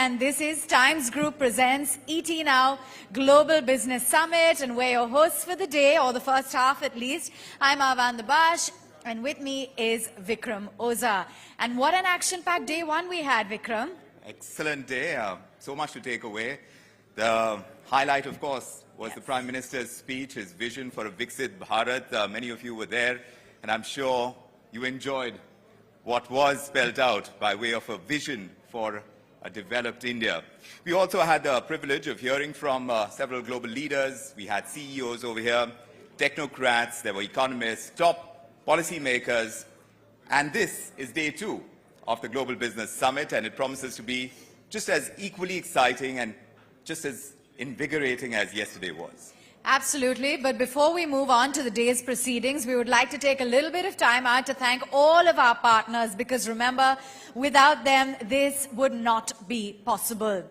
and this is Times Group presents ET Now Global Business Summit, and we're your hosts for the day, or the first half at least. I'm Avan Dabash, and with me is Vikram Oza. And what an action-packed day one we had, Vikram. Excellent day. So much to take away. The highlight, of course, was the Prime Minister's speech, his vision for a Viksit Bharat. Many of you were there, and I'm sure you enjoyed what was spelled out by way of a vision for a developed India. We also had the privilege of hearing from several global leaders. We had CEOs over here, technocrats, there were economists, top policymakers, and this is day two of the Global Business Summit, and it promises to be just as equally exciting and just as invigorating as yesterday was. Absolutely, but before we move on to the day's proceedings, we would like to take a little bit of time out to thank all of our partners, because remember, without them, this would not be possible.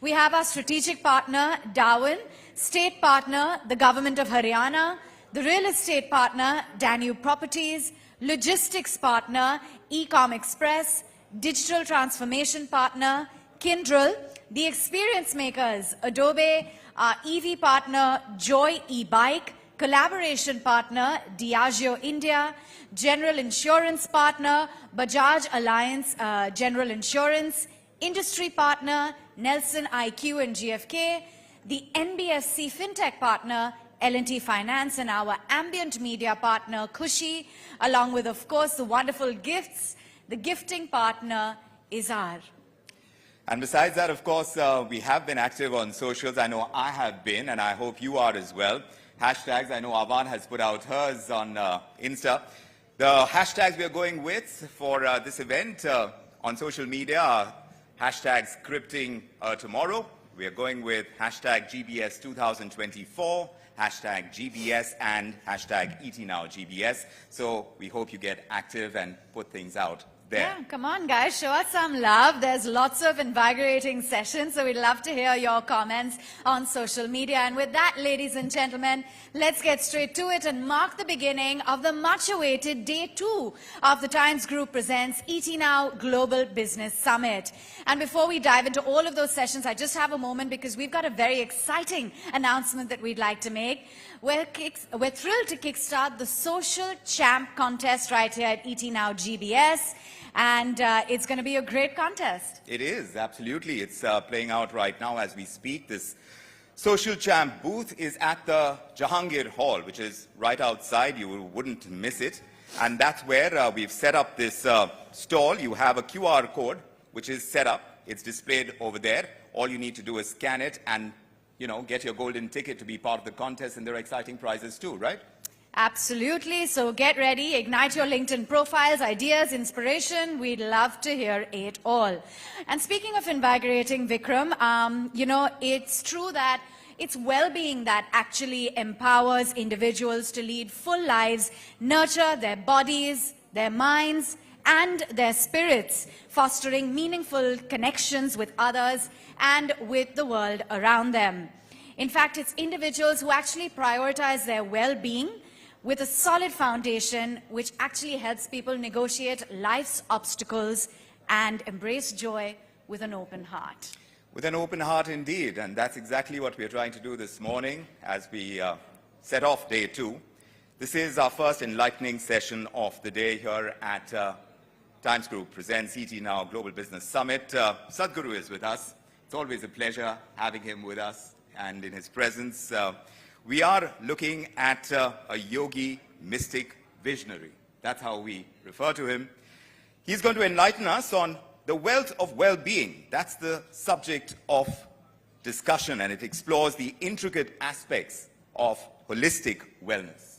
We have our strategic partner, Darwin, state partner, the Government of Haryana, the real estate partner, Danube Properties, logistics partner, Ecom Express, digital transformation partner, Kyndryl, the experience makers, Adobe, our EV partner, Joy e-Bike, collaboration partner, Diageo India, general insurance partner, Bajaj Alliance General Insurance, industry partner, Nelson IQ and GFK, the NBSC FinTech partner, L&T Finance, and our ambient media partner, Khushi, along with, of course, the wonderful gifts. The gifting partner is our. And besides that, of course, we have been active on socials. I know I have been, and I hope you are as well. Hashtags, I know Avan has put out hers on Insta. The hashtags we are going with for this event on social media are hashtag scripting tomorrow. We are going with hashtag GBS 2024, hashtag GBS, and hashtag ETNowGBS. So we hope you get active and put things out there. Yeah, come on guys, show us some love. There's lots of invigorating sessions, so we'd love to hear your comments on social media. And with that, ladies and gentlemen, let's get straight to it and mark the beginning of the much-awaited day two of the Times Group presents ET Now Global Business Summit. And before we dive into all of those sessions, I just have a moment because we've got a very exciting announcement that we'd like to make. We're thrilled to kickstart the Social Champ contest right here at ET Now GBS. And it's going to be a great contest. It is, absolutely. It's playing out right now as we speak. This Social Champ booth is at the Jahangir Hall, which is right outside. You wouldn't miss it. And that's where we've set up this stall. You have a QR code, which is set up. It's displayed over there. All you need to do is scan it and, get your golden ticket to be part of the contest. And there are exciting prizes too, right? Absolutely. So get ready, ignite your LinkedIn profiles, ideas, inspiration. We'd love to hear it all. And speaking of invigorating, Vikram, it's true that it's well-being that actually empowers individuals to lead full lives, nurture their bodies, their minds, and their spirits, fostering meaningful connections with others and with the world around them. In fact, it's individuals who actually prioritize their well-being with a solid foundation which actually helps people negotiate life's obstacles and embrace joy with an open heart. With an open heart indeed, and that's exactly what we're trying to do this morning as we set off day two. This is our first enlightening session of the day here at Times Group presents ET Now Global Business Summit. Sadhguru is with us. It's always a pleasure having him with us and in his presence. We are looking at a yogi, mystic, visionary. That's how we refer to him. He's going to enlighten us on the wealth of well-being. That's the subject of discussion, and it explores the intricate aspects of holistic wellness.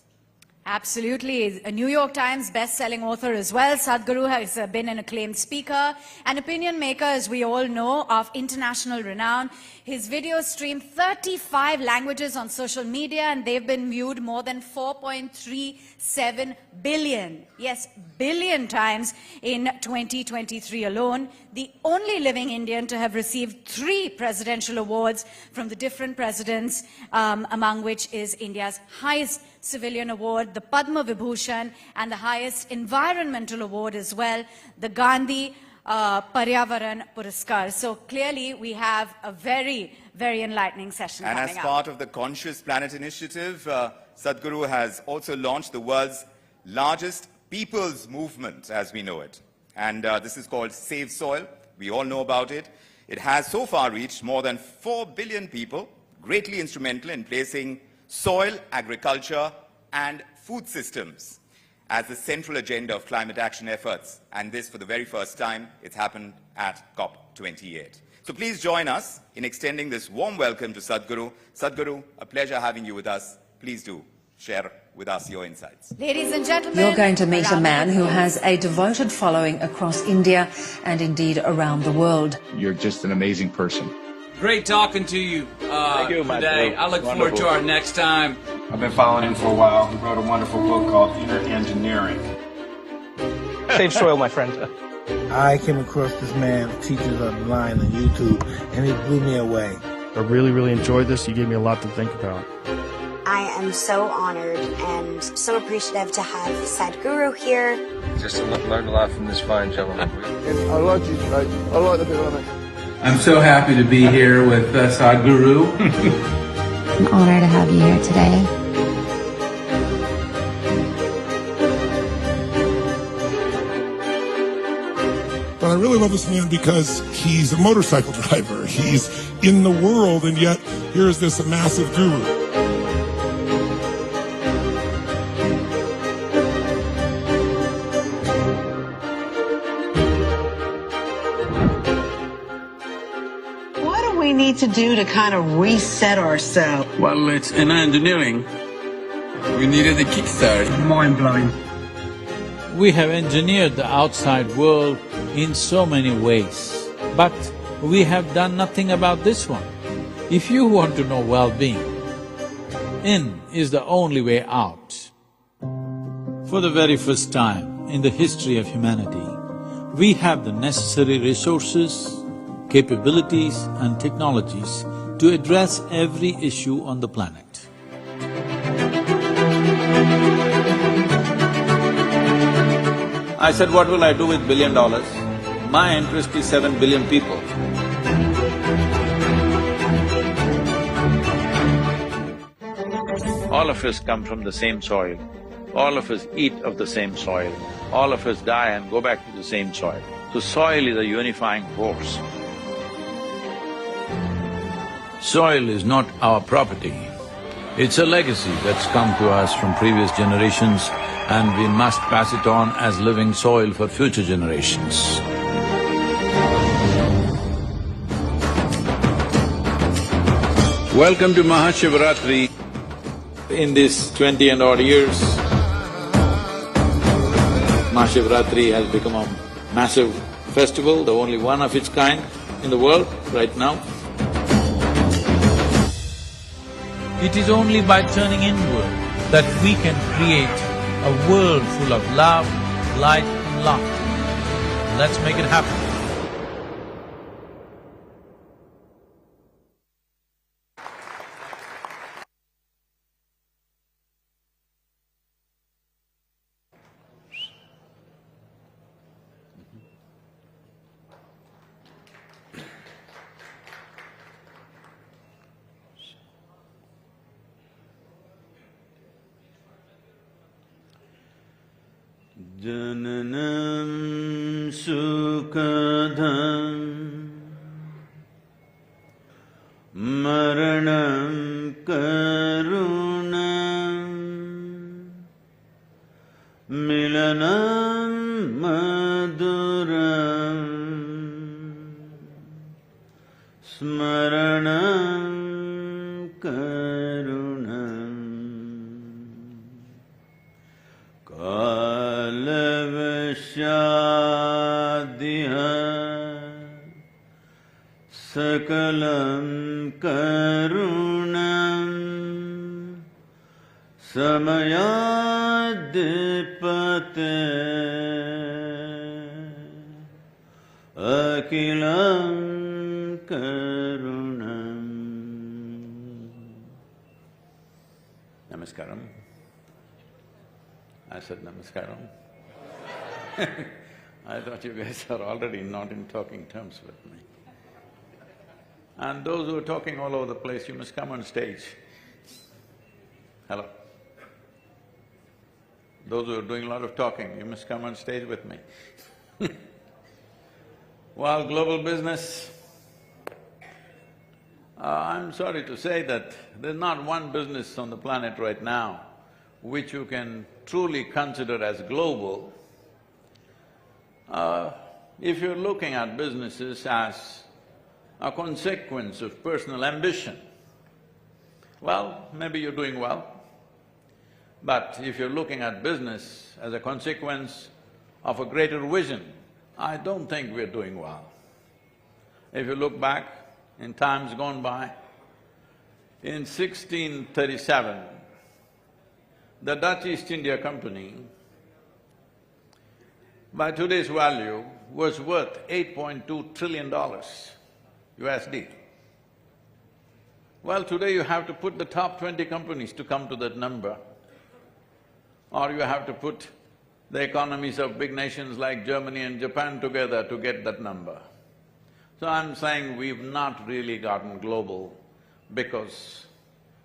Absolutely. A New York Times best-selling author as well. Sadhguru has been an acclaimed speaker, an opinion maker, as we all know, of international renown. His videos stream 35 languages on social media, and they've been viewed more than 4.37 billion, yes, billion times in 2023 alone. The only living Indian to have received 3 presidential awards from the different presidents, among which is India's highest civilian award, the Padma Vibhushan, and the highest environmental award as well, the Gandhi Paryavaran Puraskar. So clearly we have a very, very enlightening session And coming as up. part of the Conscious Planet Initiative, Sadhguru has also launched the world's largest people's movement as we know it. And this is called Save Soil. We all know about it. It has so far reached more than 4 billion people, greatly instrumental in placing soil, agriculture, and food systems as the central agenda of climate action efforts. And this, for the very first time, it's happened at COP28. So please join us in extending this warm welcome to Sadhguru. Sadhguru, a pleasure having you with us. Please do share with us your insights. Ladies and gentlemen, You're going to meet a round man of who applause. has a devoted following across India and indeed around the world. You're just an amazing person. Great talking to you, you, my today. bro. I look forward to Wonderful. our next time. I've been following him for a while. He wrote a wonderful book called Inner Engineering. Save soil, my friend. I came across this man who teaches online on YouTube, and he blew me away. I really enjoyed this. You gave me a lot to think about. I am so honored and so appreciative to have Sadhguru here. Just learned a lot from this fine gentleman. I like you, mate. I like the bit on it. I'm so happy to be here with Sadhguru. An honor to have you here today. But I really love this man because he's a motorcycle driver. He's in the world, and yet here's this massive guru. What do we need to do to kind of reset ourselves? Well, it's in engineering. We needed a kickstart. Mind-blowing. We have engineered the outside world in so many ways, but we have done nothing about this one. If you want to know well-being, in is the only way out. For the very first time in the history of humanity, we have the necessary resources, capabilities and technologies to address every issue on the planet. I said, what will I do with $1 billion? My interest is 7 billion people. All of us come from the same soil. All of us eat of the same soil. All of us die and go back to the same soil. So soil is a unifying force. Soil is not our property. It's a legacy that's come to us from previous generations, and we must pass it on as living soil for future generations. Welcome to Mahashivaratri. In these 20 and odd years, Mahashivaratri has become a massive festival, the only one of its kind in the world right now. It is only by turning inward that we can create a world full of love, light and laughter. Let's make it happen. Jananam sukadham maranam karunam milanam maduram smaranam karunam Kalavashadiha sakalam karunam samayadipate akilam karunam. Namaskaram. I said namaskaram. I thought you guys are already not in talking terms with me. And those who are talking all over the place, you must come on stage. Hello. Those who are doing a lot of talking, you must come on stage with me. Well, global business, I'm sorry to say that there's not one business on the planet right now which you can truly consider as global. If you're looking at businesses as a consequence of personal ambition, well, maybe you're doing well. But if you're looking at business as a consequence of a greater vision, I don't think we're doing well. If you look back in times gone by, in 1637, the Dutch East India Company, by today's value, was worth $8.2 trillion USD. Well, today you have to put the top 20 companies to come to that number, or you have to put the economies of big nations like Germany and Japan together to get that number. So I'm saying we've not really gotten global because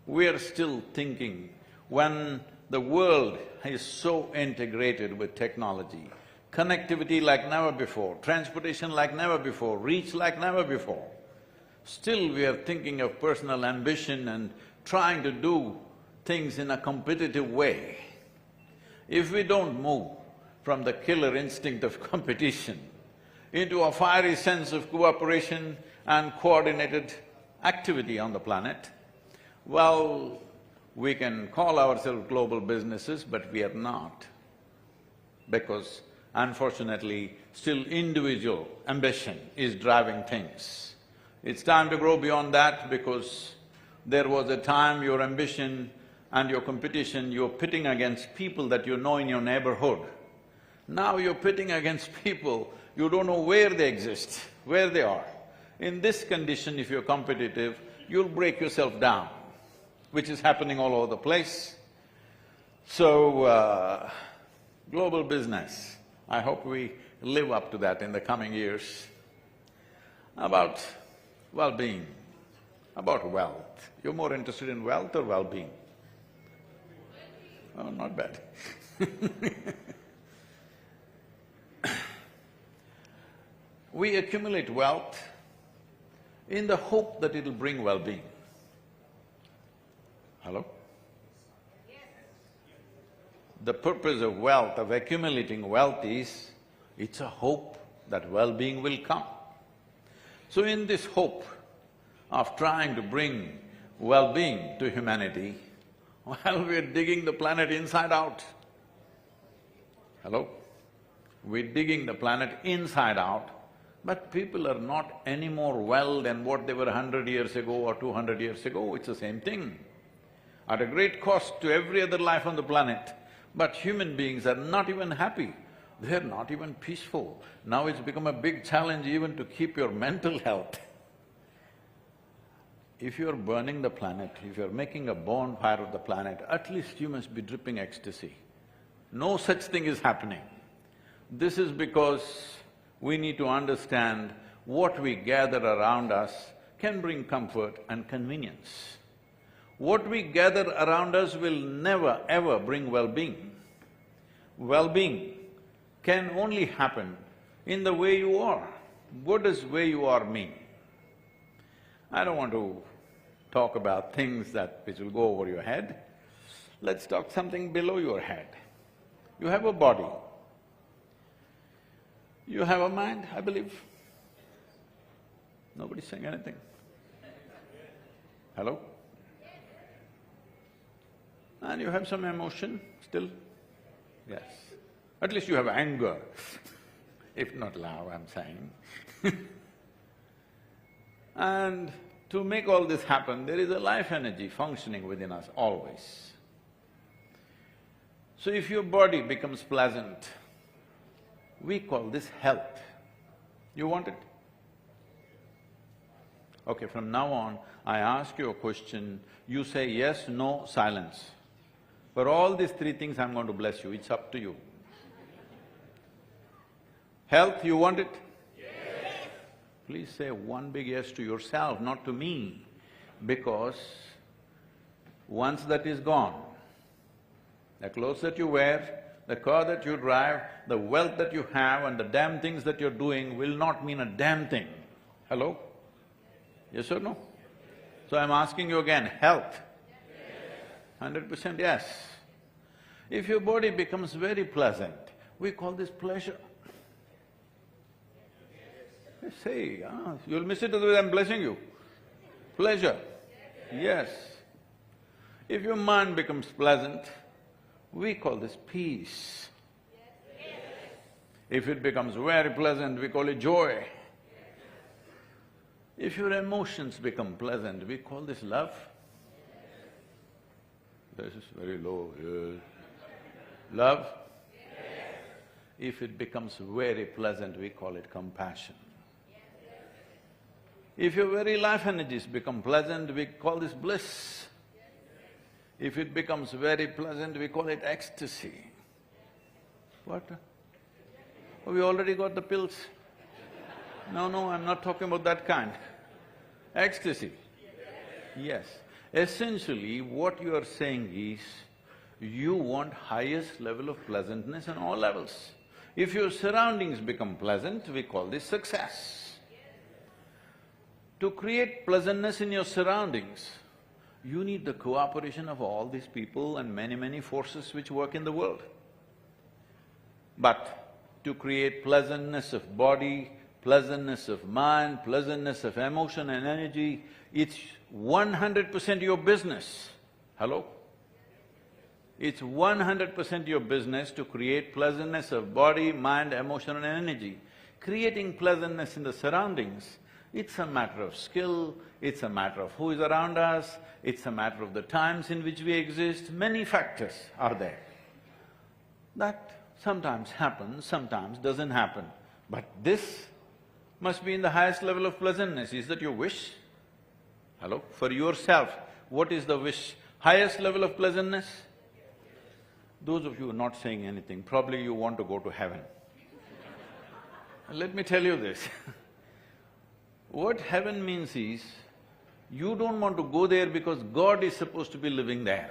we're still thinking when the world is so integrated with technology, connectivity like never before, transportation like never before, reach like never before, still we are thinking of personal ambition and trying to do things in a competitive way. If we don't move from the killer instinct of competition into a fiery sense of cooperation and coordinated activity on the planet, well, we can call ourselves global businesses, but we are not. Because unfortunately, still individual ambition is driving things. It's time to grow beyond that because there was a time your ambition and your competition, you're pitting against people that you know in your neighborhood. Now you're pitting against people, you don't know where they exist, where they are. In this condition, if you're competitive, you'll break yourself down, which is happening all over the place. So, global business, I hope we live up to that in the coming years. About well-being, about wealth. You're more interested in wealth or well-being? Oh, not bad. We accumulate wealth in the hope that it'll bring well-being. Hello? The purpose of wealth, of accumulating wealth is, it's a hope that well-being will come. So in this hope of trying to bring well-being to humanity, well, we're digging the planet inside out. Hello? We're digging the planet inside out, but people are not any more well than what they were 100 years ago or 200 years ago, it's the same thing. At a great cost to every other life on the planet, but human beings are not even happy, they're not even peaceful. Now it's become a big challenge even to keep your mental health. If you're burning the planet, if you're making a bonfire of the planet, at least you must be dripping ecstasy. No such thing is happening. This is because we need to understand what we gather around us can bring comfort and convenience. What we gather around us will never ever bring well-being. Well-being can only happen in the way you are. What does way you are mean? I don't want to talk about things which will go over your head. Let's talk something below your head. You have a body. You have a mind, I believe. Nobody's saying anything. Hello? And you have some emotion still? Yes. At least you have anger, if not love, I'm saying. And to make all this happen, there is a life energy functioning within us always. So if your body becomes pleasant, we call this health. You want it? Okay, from now on, I ask you a question, you say yes, no, silence. For all these three things, I'm going to bless you, it's up to you. Health, you want it? Yes. Please say one big yes to yourself, not to me, because once that is gone, the clothes that you wear, the car that you drive, the wealth that you have and the damn things that you're doing will not mean a damn thing. Hello? Yes or no? So I'm asking you again, health? 100% yes. If your body becomes very pleasant, we call this pleasure. Say, you'll miss it the way I'm blessing you. Pleasure, yes. If your mind becomes pleasant, we call this peace. If it becomes very pleasant, we call it joy. If your emotions become pleasant, we call this love. This is very low, yes. Love? If it becomes very pleasant, we call it compassion. If your very life energies become pleasant, we call this bliss. If it becomes very pleasant, we call it ecstasy. What? Oh, we already got the pills. No, I'm not talking about that kind. Ecstasy. Yes. Essentially, what you are saying is, you want highest level of pleasantness on all levels. If your surroundings become pleasant, we call this success. To create pleasantness in your surroundings, you need the cooperation of all these people and many forces which work in the world. But to create pleasantness of body, pleasantness of mind, pleasantness of emotion and energy, it's 100% your business. Hello? It's 100% your business to create pleasantness of body, mind, emotion and energy. Creating pleasantness in the surroundings, it's a matter of skill, it's a matter of who is around us, it's a matter of the times in which we exist, many factors are there. That sometimes happens, sometimes doesn't happen. But this must be in the highest level of pleasantness. Is that your wish? Hello? For yourself, what is the wish? Highest level of pleasantness? Those of you who are not saying anything, probably you want to go to heaven. Let me tell you this what heaven means is, you don't want to go there because God is supposed to be living there.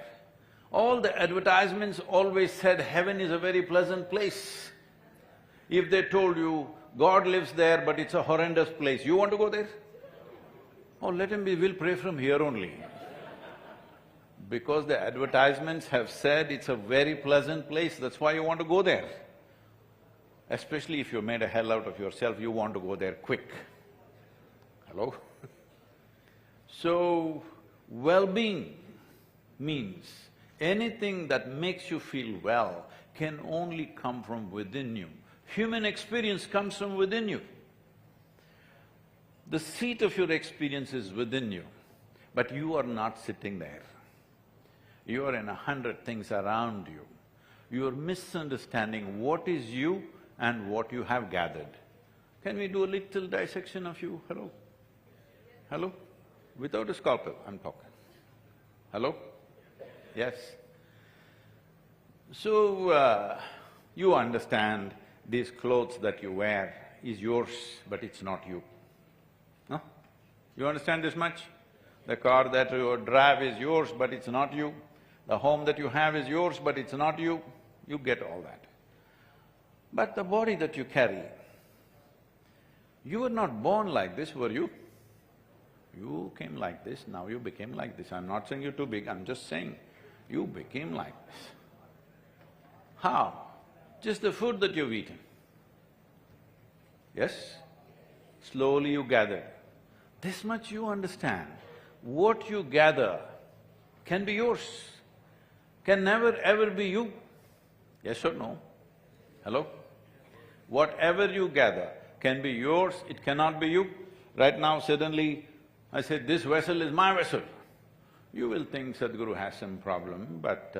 All the advertisements always said heaven is a very pleasant place. If they told you, God lives there but it's a horrendous place, you want to go there? Oh, let him be, we'll pray from here only. Because the advertisements have said it's a very pleasant place, that's why you want to go there. Especially if you made a hell out of yourself, you want to go there quick. Hello? So, well-being means anything that makes you feel well can only come from within you. Human experience comes from within you. The seat of your experience is within you, but you are not sitting there. You are in 100 things around you. You are misunderstanding what is you and what you have gathered. Can we do a little dissection of you? Hello? Hello? Without a scalpel, I'm talking. Hello? Yes? So, you understand these clothes that you wear is yours, but it's not you. No? You understand this much? The car that you drive is yours, but it's not you. The home that you have is yours, but it's not you. You get all that. But the body that you carry, you were not born like this, were you? You came like this, now you became like this. I'm not saying you're too big, I'm just saying you became like this. How? Just the food that you've eaten. Yes? Slowly you gather. This much you understand. What you gather can be yours, can never ever be you. Yes or no? Hello? Whatever you gather can be yours, it cannot be you. Right now suddenly I said, this vessel is my vessel. You will think Sadhguru has some problem, but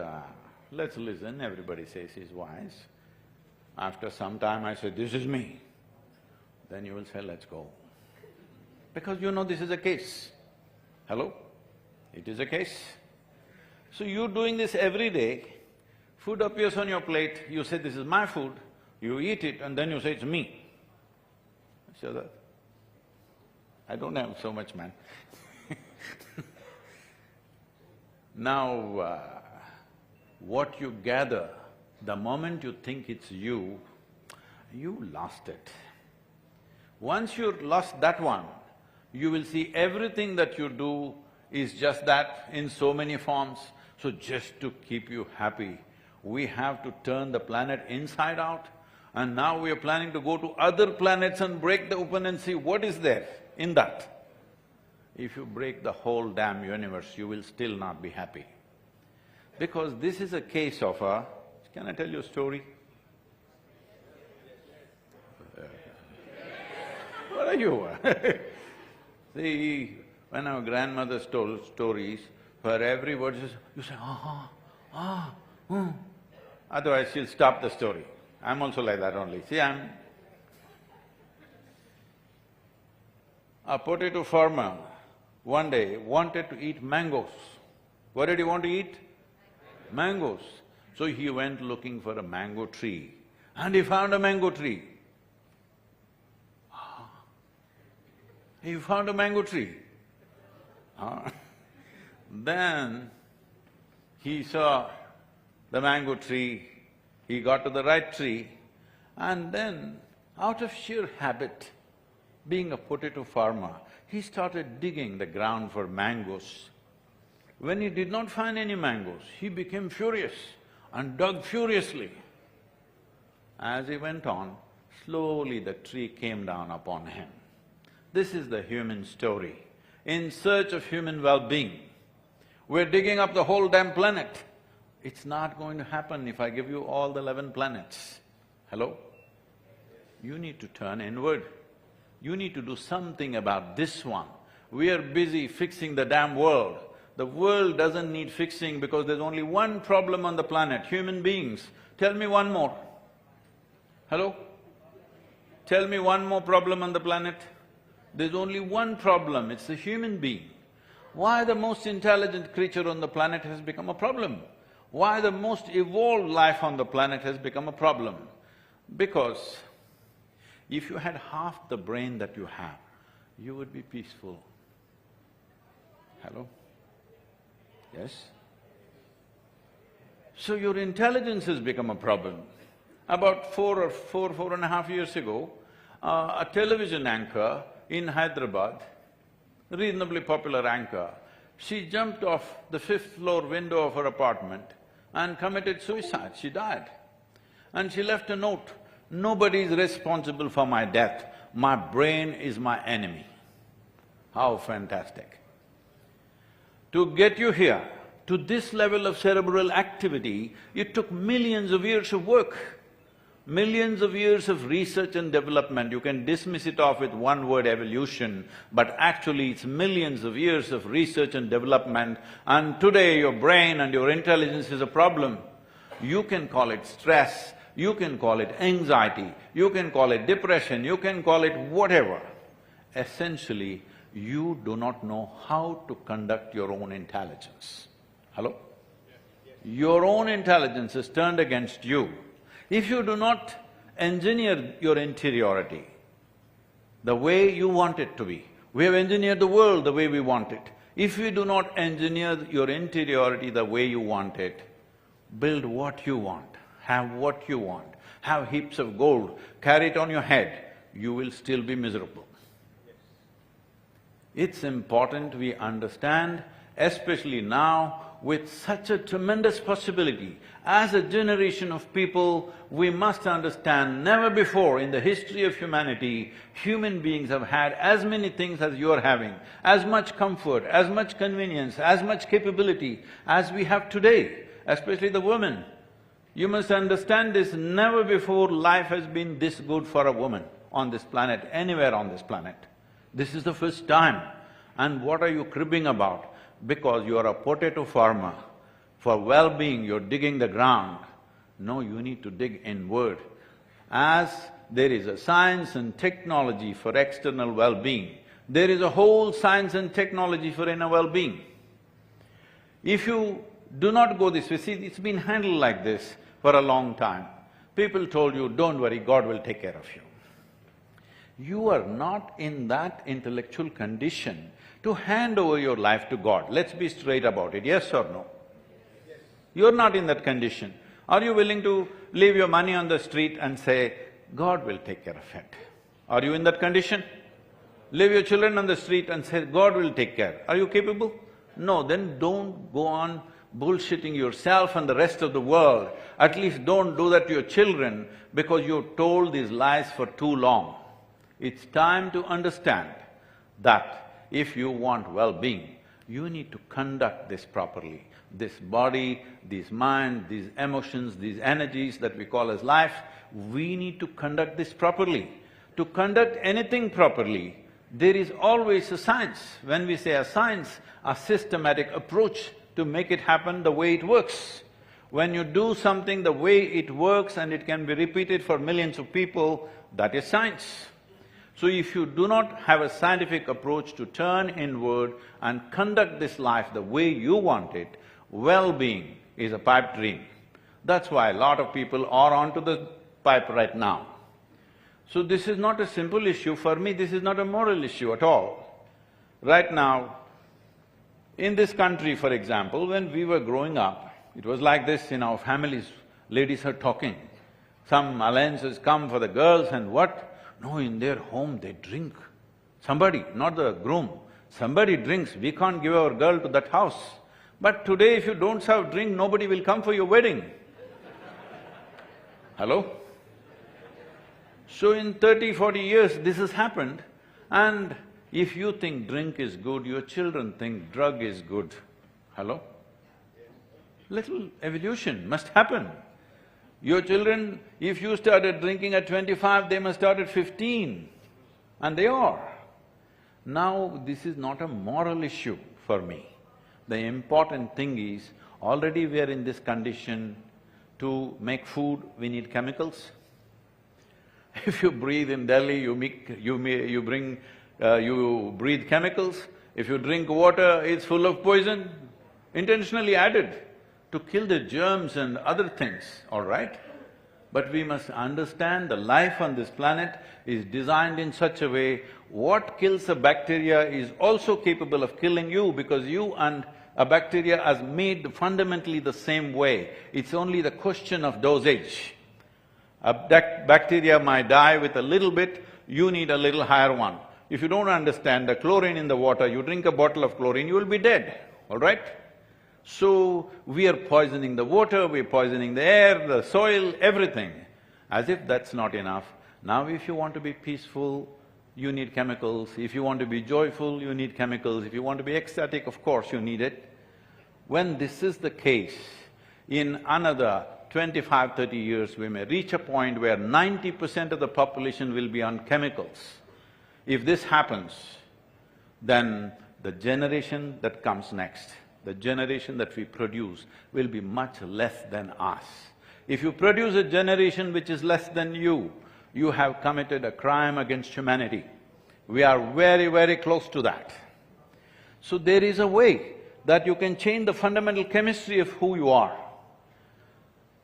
let's listen, everybody says he's wise. After some time I said, this is me. Then you will say, let's go. Because you know this is a case. Hello? It is a case. So you're doing this every day, food appears on your plate, you say, this is my food, you eat it and then you say, it's me. So that… I don't have so much, man. Now, what you gather, the moment you think it's you, you lost it. Once you lost that one, you will see everything that you do is just that in so many forms. So just to keep you happy, we have to turn the planet inside out, and now we are planning to go to other planets and break the open and see what is there in that. If you break the whole damn universe, you will still not be happy. Because this is a case of a… Can I tell you a story? What are you? See, when our grandmothers told stories, for every word you say, otherwise she'll stop the story. I'm also like that only. See, I'm… A potato farmer one day wanted to eat mangoes. What did he want to eat? Mangoes. So he went looking for a mango tree and he found a mango tree. He found a mango tree. Then he saw the mango tree, he got to the right tree, and then out of sheer habit, being a potato farmer, he started digging the ground for mangoes. When he did not find any mangoes, he became furious and dug furiously. As he went on, slowly the tree came down upon him. This is the human story. In search of human well-being, we're digging up the whole damn planet. It's not going to happen if I give you all the 11 planets. Hello? You need to turn inward. You need to do something about this one. We are busy fixing the damn world. The world doesn't need fixing because there's only one problem on the planet, human beings. Tell me one more. Hello? Tell me one more problem on the planet. There's only one problem, it's the human being. Why the most intelligent creature on the planet has become a problem? Why the most evolved life on the planet has become a problem? Because if you had half the brain that you have, you would be peaceful. Hello? Yes? So your intelligence has become a problem. About four and a half years ago, a television anchor in Hyderabad, a reasonably popular anchor, she jumped off the 5th floor window of her apartment and committed suicide. She died. And she left a note, "Nobody is responsible for my death. My brain is my enemy." How fantastic. To get you here, to this level of cerebral activity, it took millions of years of work. Millions of years of research and development. You can dismiss it off with one word, evolution, but actually it's millions of years of research and development, and today your brain and your intelligence is a problem. You can call it stress, you can call it anxiety, you can call it depression, you can call it whatever. Essentially, you do not know how to conduct your own intelligence. Hello? Your own intelligence is turned against you. If you do not engineer your interiority the way you want it to be, we have engineered the world the way we want it. If you do not engineer your interiority the way you want it, build what you want, have what you want, have heaps of gold, carry it on your head, you will still be miserable. It's important we understand, especially now, with such a tremendous possibility. As a generation of people, we must understand, never before in the history of humanity, human beings have had as many things as you are having, as much comfort, as much convenience, as much capability as we have today, especially the women. You must understand this, never before life has been this good for a woman on this planet, anywhere on this planet. This is the first time. And what are you cribbing about? Because you are a potato farmer. For well-being, you're digging the ground. No, you need to dig inward. As there is a science and technology for external well-being, there is a whole science and technology for inner well-being. If you do not go this way, see, it's been handled like this for a long time. People told you, don't worry, God will take care of you. you are not in that intellectual condition to hand over your life to God. Let's be straight about it, yes or no? You're not in that condition. Are you willing to leave your money on the street and say, God will take care of it? Are you in that condition? Leave your children on the street and say, God will take care. Are you capable? No, then don't go on bullshitting yourself and the rest of the world. At least don't do that to your children because you've told these lies for too long. It's time to understand that if you want well-being, you need to conduct this properly. This body, this mind, these emotions, these energies that we call as life, we need to conduct this properly. To conduct anything properly, there is always a science. When we say a science, a systematic approach to make it happen the way it works. When you do something the way it works and it can be repeated for millions of people, that is science. So if you do not have a scientific approach to turn inward and conduct this life the way you want it, well-being is a pipe dream. That's why a lot of people are onto the pipe right now. So this is not a simple issue. For me, this is not a moral issue at all. Right now, in this country, for example, when we were growing up, it was like this in our families, ladies are talking. Some alliances come for the girls and what? No, in their home they drink. Somebody, not the groom, somebody drinks, we can't give our girl to that house. But today if you don't serve drink, nobody will come for your wedding. Hello? So in 30, 40 years this has happened, and if you think drink is good, your children think drug is good. Hello? Little evolution must happen. Your children, if you started drinking at 25, they must start at 15, and they are. Now, this is not a moral issue for me. The important thing is, already we are in this condition. To make food, we need chemicals. If you breathe in Delhi, you breathe chemicals. If you drink water, it's full of poison, intentionally added to kill the germs and other things, all right? But we must understand the life on this planet is designed in such a way, what kills a bacteria is also capable of killing you because you and a bacteria are made fundamentally the same way. It's only the question of dosage. A bacteria might die with a little bit, you need a little higher one. If you don't understand the chlorine in the water, you drink a bottle of chlorine, you will be dead, all right? So, we are poisoning the water, we're poisoning the air, the soil, everything. As if that's not enough. Now if you want to be peaceful, you need chemicals. If you want to be joyful, you need chemicals. If you want to be ecstatic, of course you need it. When this is the case, in another 25, 30 years, we may reach a point where 90% of the population will be on chemicals. If this happens, then the generation that comes next, the generation that we produce will be much less than us. If you produce a generation which is less than you have committed a crime against humanity. We are very, very close to that. So there is a way that you can change the fundamental chemistry of who you are.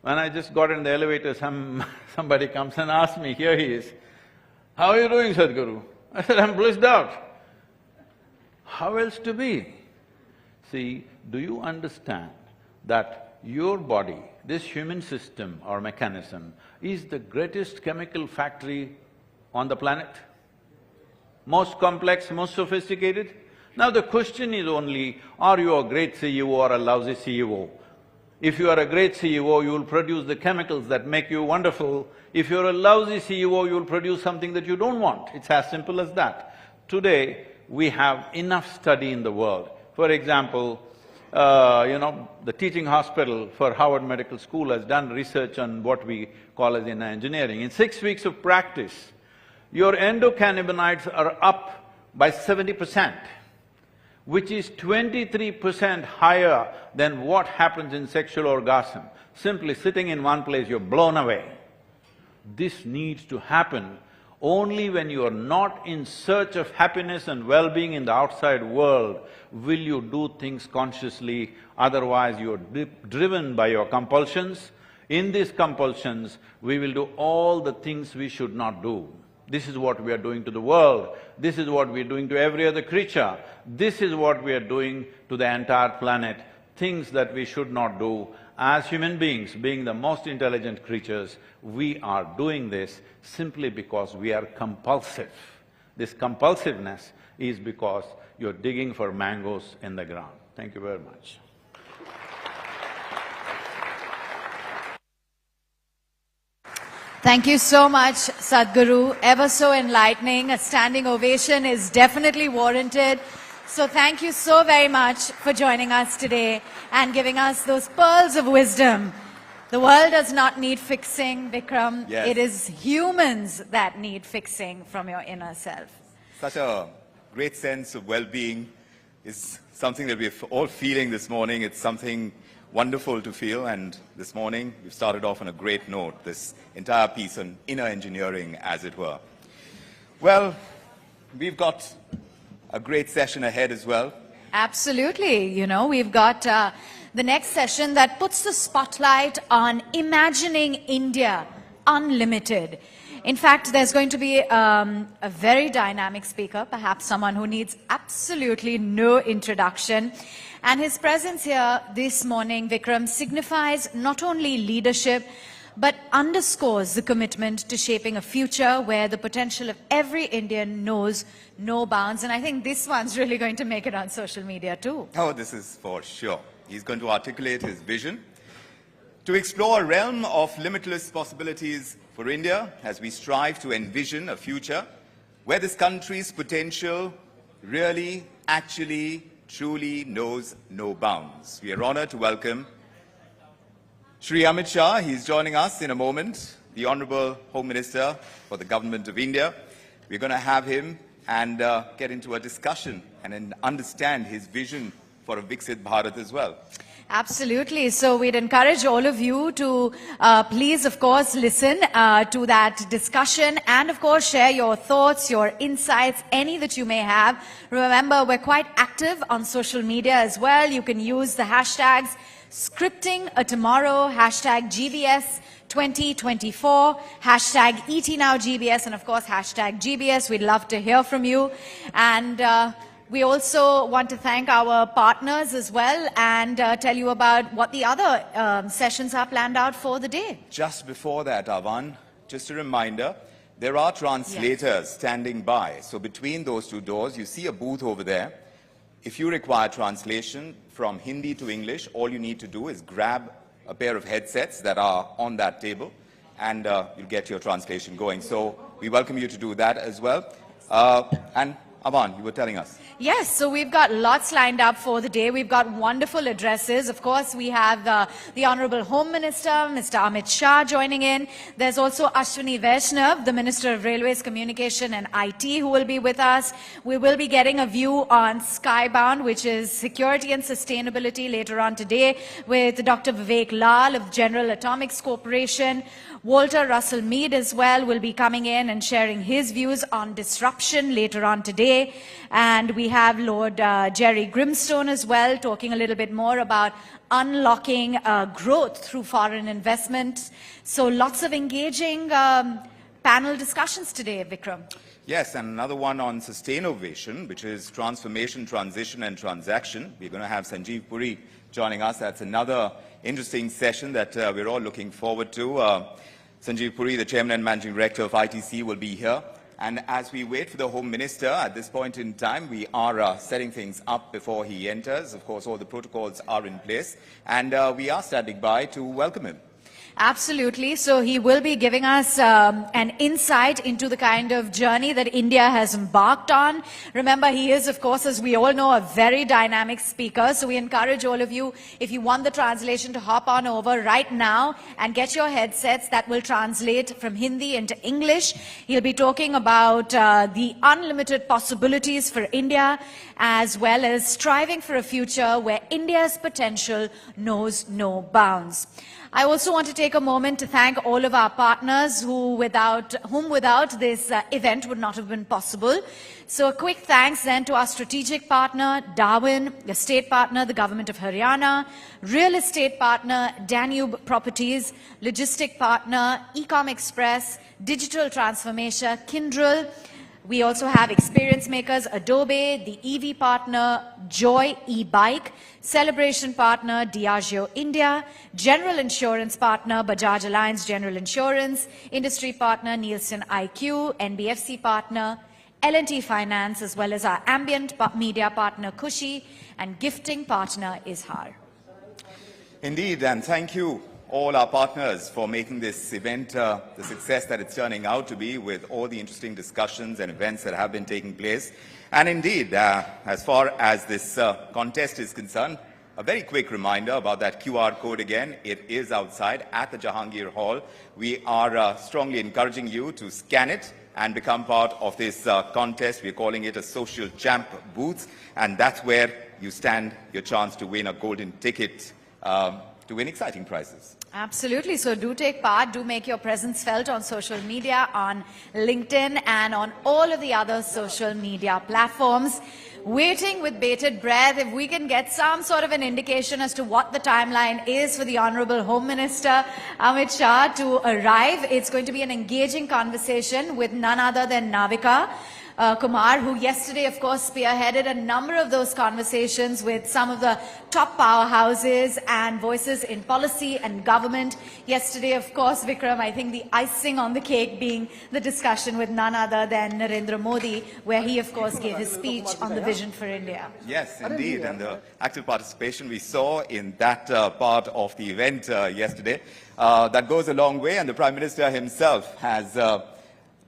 When I just got in the elevator, somebody comes and asks me, here he is, "How are you doing, Sadhguru?" I said, "I'm blissed out." How else to be? See, do you understand that your body, this human system or mechanism, is the greatest chemical factory on the planet? Most complex, most sophisticated? Now the question is only, are you a great CEO or a lousy CEO? If you are a great CEO, you will produce the chemicals that make you wonderful. If you're a lousy CEO, you will produce something that you don't want. It's as simple as that. Today, we have enough study in the world. For example, the teaching hospital for Harvard Medical School has done research on what we call as in engineering. In 6 weeks of practice, your endocannabinoids are up by 70%, which is 23% higher than what happens in sexual orgasm. Simply sitting in one place, you're blown away. This needs to happen only when you are not in search of happiness and well-being in the outside world will you do things consciously, otherwise you're driven by your compulsions. In these compulsions, we will do all the things we should not do. This is what we are doing to the world. This is what we are doing to every other creature. This is what we are doing to the entire planet. Things that we should not do. As human beings, being the most intelligent creatures, we are doing this simply because we are compulsive. This compulsiveness is because you're digging for mangoes in the ground. Thank you very much. Thank you so much, Sadhguru. Ever so enlightening. A standing ovation is definitely warranted. So thank you so very much for joining us today and giving us those pearls of wisdom. The world does not need fixing, Vikram. Yes. It is humans that need fixing from your inner self. Such a great sense of well-being is something that we're all feeling this morning. It's something wonderful to feel, and this morning we've started off on a great note, this entire piece on inner engineering, as it were. Well, we've got a great session ahead as well. Absolutely. You know, we've got the next session that puts the spotlight on imagining India unlimited. In fact, there's going to be a very dynamic speaker, perhaps someone who needs absolutely no introduction. And his presence here this morning, Vikram, signifies not only leadership, but underscores the commitment to shaping a future where the potential of every Indian knows no bounds. And I think this one's really going to make it on social media too. Oh, this is for sure. He's going to articulate his vision to explore a realm of limitless possibilities for India as we strive to envision a future where this country's potential really, actually, truly knows no bounds. We are honored to welcome Shri Amit Shah. He's joining us in a moment, the Honorable Home Minister for the Government of India. We're going to have him and get into a discussion and understand his vision for a Viksit Bharat as well. Absolutely. So we'd encourage all of you to please, of course, listen to that discussion and, of course, share your thoughts, your insights, any that you may have. Remember, we're quite active on social media as well. You can use the hashtags Scripting a Tomorrow, hashtag GBS 2024, hashtag ETNowGBS, and of course, hashtag GBS. We'd love to hear from you. And we also want to thank our partners as well and tell you about what the other sessions are planned out for the day. Just before that, Avan, just a reminder, there are translators standing by. So between those two doors, you see a booth over there. If you require translation from Hindi to English, all you need to do is grab a pair of headsets that are on that table, and you'll get your translation going. So we welcome you to do that as well. And Avan, you were telling us. Yes, so we've got lots lined up for the day. We've got wonderful addresses. Of course, we have the Honorable Home Minister, Mr. Amit Shah, joining in. There's also Ashwini Vaishnav, the Minister of Railways, Communication and IT, who will be with us. We will be getting a view on Skybound, which is security and sustainability, later on today, with Dr. Vivek Lal of General Atomics Corporation. Walter Russell Mead as well will be coming in and sharing his views on disruption later on today. And we have Lord Jerry Grimstone as well, talking a little bit more about unlocking growth through foreign investment. So lots of engaging panel discussions today, Vikram. Yes, and another one on Sustainnovation, which is transformation, transition and transaction. We're going to have Sanjeev Puri joining us. That's another interesting session that we're all looking forward to. Sanjeev Puri, the Chairman and Managing Director of ITC, will be here. And as we wait for the Home Minister, at this point in time, we are setting things up before he enters. Of course, all the protocols are in place, and we are standing by to welcome him. Absolutely. So he will be giving us an insight into the kind of journey that India has embarked on. Remember, he is, of course, as we all know, a very dynamic speaker. So we encourage all of you, if you want the translation, to hop on over right now and get your headsets that will translate from Hindi into English. He'll be talking about the unlimited possibilities for India as well as striving for a future where India's potential knows no bounds. I also want to take a moment to thank all of our partners whom without this event would not have been possible. So a quick thanks then to our strategic partner, Darwin, the state partner, the government of Haryana, real estate partner, Danube Properties, logistic partner, Ecom Express, digital transformation, Kyndryl. We also have experience makers, Adobe, the EV partner, Joy e-Bike, celebration partner, Diageo India, general insurance partner, Bajaj Alliance General Insurance, industry partner, Nielsen IQ, NBFC partner, L&T Finance, as well as our ambient media partner, Kushi, and gifting partner, Izhar. Indeed, and thank you all our partners for making this event the success that it's turning out to be, with all the interesting discussions and events that have been taking place. And indeed, as far as this contest is concerned, a very quick reminder about that QR code again. It is outside at the Jahangir Hall. We are strongly encouraging you to scan it and become part of this contest. We're calling it a social champ booth, and that's where you stand your chance to win a golden ticket to win exciting prizes. Absolutely. So do take part, do make your presence felt on social media, on LinkedIn and on all of the other social media platforms. Waiting with bated breath if we can get some sort of an indication as to what the timeline is for the Honorable Home Minister Amit Shah to arrive. It's going to be an engaging conversation with none other than Navika Kumar, who yesterday, of course, spearheaded a number of those conversations with some of the top powerhouses and voices in policy and government. Yesterday, of course, Vikram, I think the icing on the cake being the discussion with none other than Narendra Modi, where he, of course, gave his speech on the vision for India. Yes, indeed, and the active participation we saw in that part of the event yesterday, that goes a long way, and the Prime Minister himself has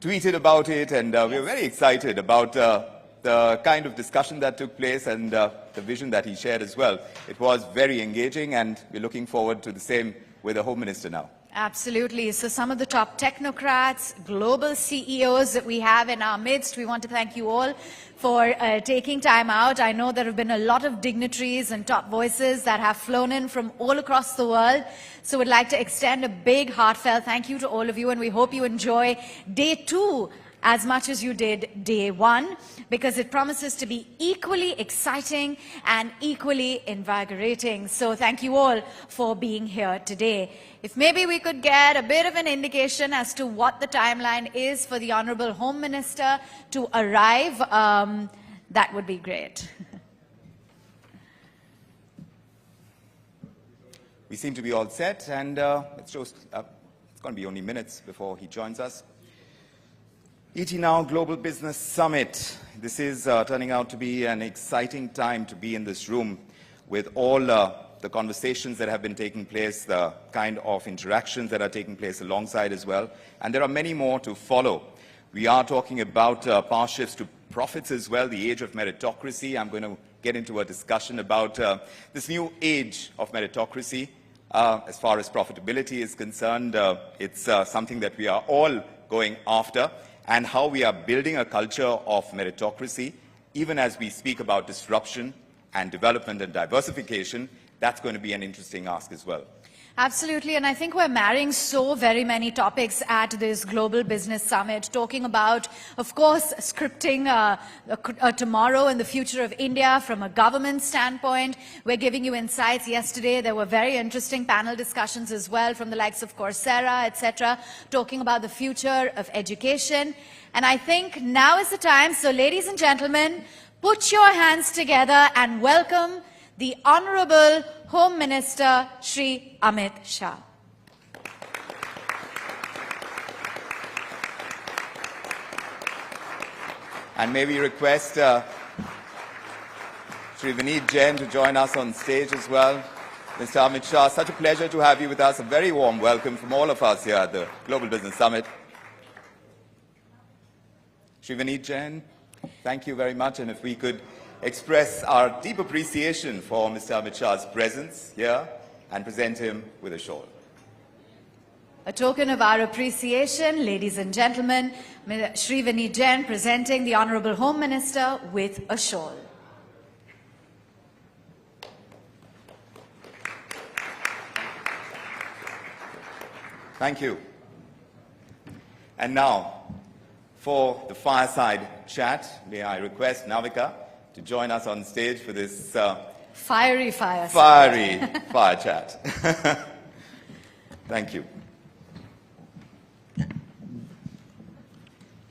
tweeted about it, and we're very excited about the kind of discussion that took place and the vision that he shared as well. It was very engaging, and we're looking forward to the same with the Home Minister now. Absolutely. So some of the top technocrats, global CEOs that we have in our midst, we want to thank you all for taking time out. I know there have been a lot of dignitaries and top voices that have flown in from all across the world. So we'd like to extend a big heartfelt thank you to all of you, and we hope you enjoy day 2 as much as you did day 1, because it promises to be equally exciting and equally invigorating. So thank you all for being here today. If maybe we could get a bit of an indication as to what the timeline is for the Honorable Home Minister to arrive, that would be great. We seem to be all set, and it's going to be only minutes before he joins us. ET Now Global Business Summit. This is turning out to be an exciting time to be in this room with all the conversations that have been taking place, the kind of interactions that are taking place alongside as well. And there are many more to follow. We are talking about path shifts to profits as well, the age of meritocracy. I'm going to get into a discussion about this new age of meritocracy. As far as profitability is concerned, it's something that we are all going after, and how we are building a culture of meritocracy, even as we speak about disruption and development and diversification. That's going to be an interesting ask as well. Absolutely, and I think we're marrying so very many topics at this Global Business Summit, talking about, of course, scripting tomorrow and the future of India from a government standpoint. We're giving you insights. Yesterday, there were very interesting panel discussions as well from the likes of Coursera, etc., talking about the future of education. And I think now is the time. So, ladies and gentlemen, put your hands together and welcome the Honorable Home Minister, Shri Amit Shah. And may we request Shri Vineet Jain to join us on stage as well. Mr. Amit Shah, such a pleasure to have you with us. A very warm welcome from all of us here at the Global Business Summit. Shri Vineet Jain, thank you very much. And if we could express our deep appreciation for Mr. Amit Shah's presence here and present him with a shawl. A token of our appreciation, ladies and gentlemen, Shri Vineet Jain presenting the Honorable Home Minister with a shawl. Thank you. And now, for the fireside chat, may I request Navika to join us on stage for this fiery fire chat. Thank you.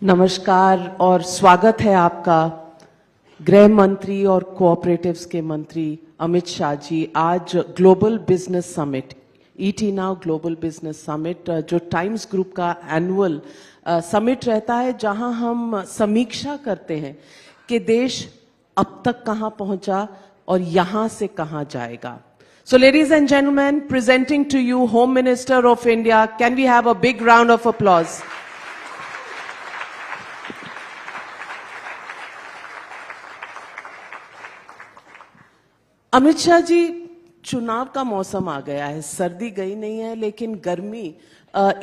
नमस्कार और स्वागत है आपका गृह मंत्री और cooperatives के मंत्री अमित शाह जी। आज global business summit ET now global business summit जो टाइम्स ग्रुप का एनुअल समिट रहता है, जहां हम समीक्षा करते हैं कि देश अब तक कहां पहुंचा और यहां से कहां जाएगा। So ladies and gentlemen, presenting to you Home Minister of India, can we have a big round of applause? Amit Shah ji, चुनाव का मौसम आ गया है, सर्दी गई नहीं है, लेकिन गर्मी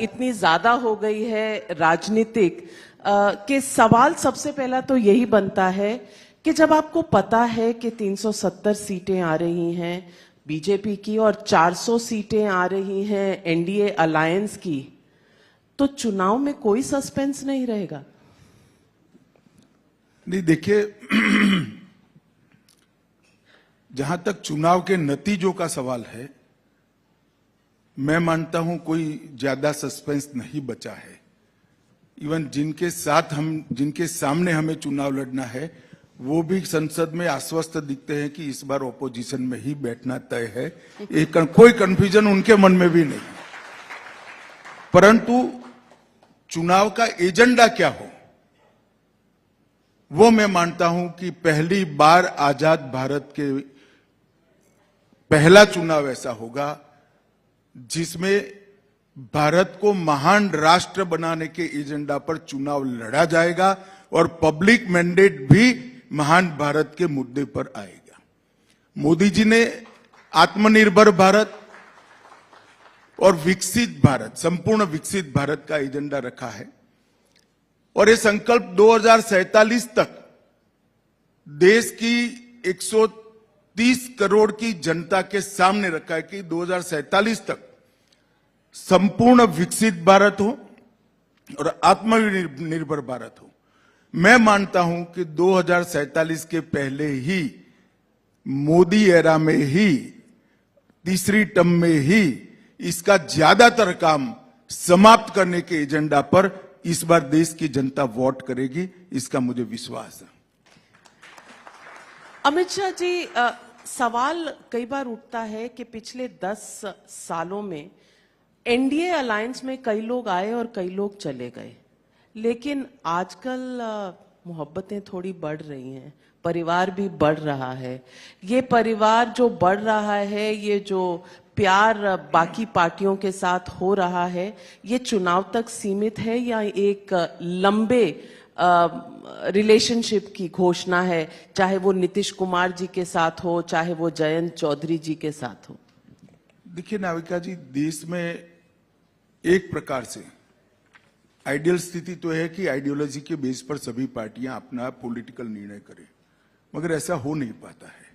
इतनी ज्यादा हो गई है राजनीतिक कि सवाल सबसे पहला तो यही बनता है कि जब आपको पता है कि 370 सीटें आ रही हैं बीजेपी की और 400 सीटें आ रही हैं एनडीए अलायंस की, तो चुनाव में कोई सस्पेंस नहीं रहेगा? नहीं, देखिए, जहां तक चुनाव के नतीजों का सवाल है, मैं मानता हूं कोई ज्यादा सस्पेंस नहीं बचा है। इवन जिनके सामने हमें चुनाव लड़ना है, वो भी संसद में आश्वस्त दिखते हैं कि इस बार ऑपोजिशन में ही बैठना तय है। कोई कंफ्यूजन उनके मन में भी नहीं। परंतु चुनाव का एजेंडा क्या हो, वो मैं मानता हूं कि पहली बार आजाद भारत के पहला चुनाव ऐसा होगा जिसमें भारत को महान राष्ट्र बनाने के एजेंडा पर चुनाव लड़ा जाएगा और पब्लिक मैंडेट भी महान भारत के मुद्दे पर आएगा। मोदी जी ने आत्मनिर्भर भारत और विकसित भारत, संपूर्ण विकसित भारत का एजेंडा रखा है और ये संकल्प 2047 तक देश की 130 करोड़ की जनता के सामने रखा है कि 2047 तक संपूर्ण विकसित भारत हो और आत्मनिर्भर भारत हो। मैं मानता हूं कि 2047 के पहले ही, मोदी एरा में ही, तीसरी टर्म में ही इसका ज्यादातर काम समाप्त करने के एजेंडा पर इस बार देश की जनता वोट करेगी, इसका मुझे विश्वास है। अमित शाह जी, सवाल कई बार उठता है कि पिछले 10 सालों में एनडीए अलायंस में कई लोग आए और कई लोग चले गए, लेकिन आजकल मोहब्बतें थोड़ी बढ़ रही हैं, परिवार भी बढ़ रहा है। ये परिवार जो बढ़ रहा है, ये जो प्यार बाकी पार्टियों के साथ हो रहा है, ये चुनाव तक सीमित है या एक लंबे रिलेशनशिप की घोषणा है, चाहे वो नीतीश कुमार जी के साथ हो, चाहे वो जयंत चौधरी जी के साथ हो? देखिए नाविका जी, देश में एक प्रकार से आइडियल स्थिति तो है कि आइडियोलॉजी के बेस पर सभी पार्टियां अपना पॉलिटिकल निर्णय करें, मगर ऐसा हो नहीं पाता है।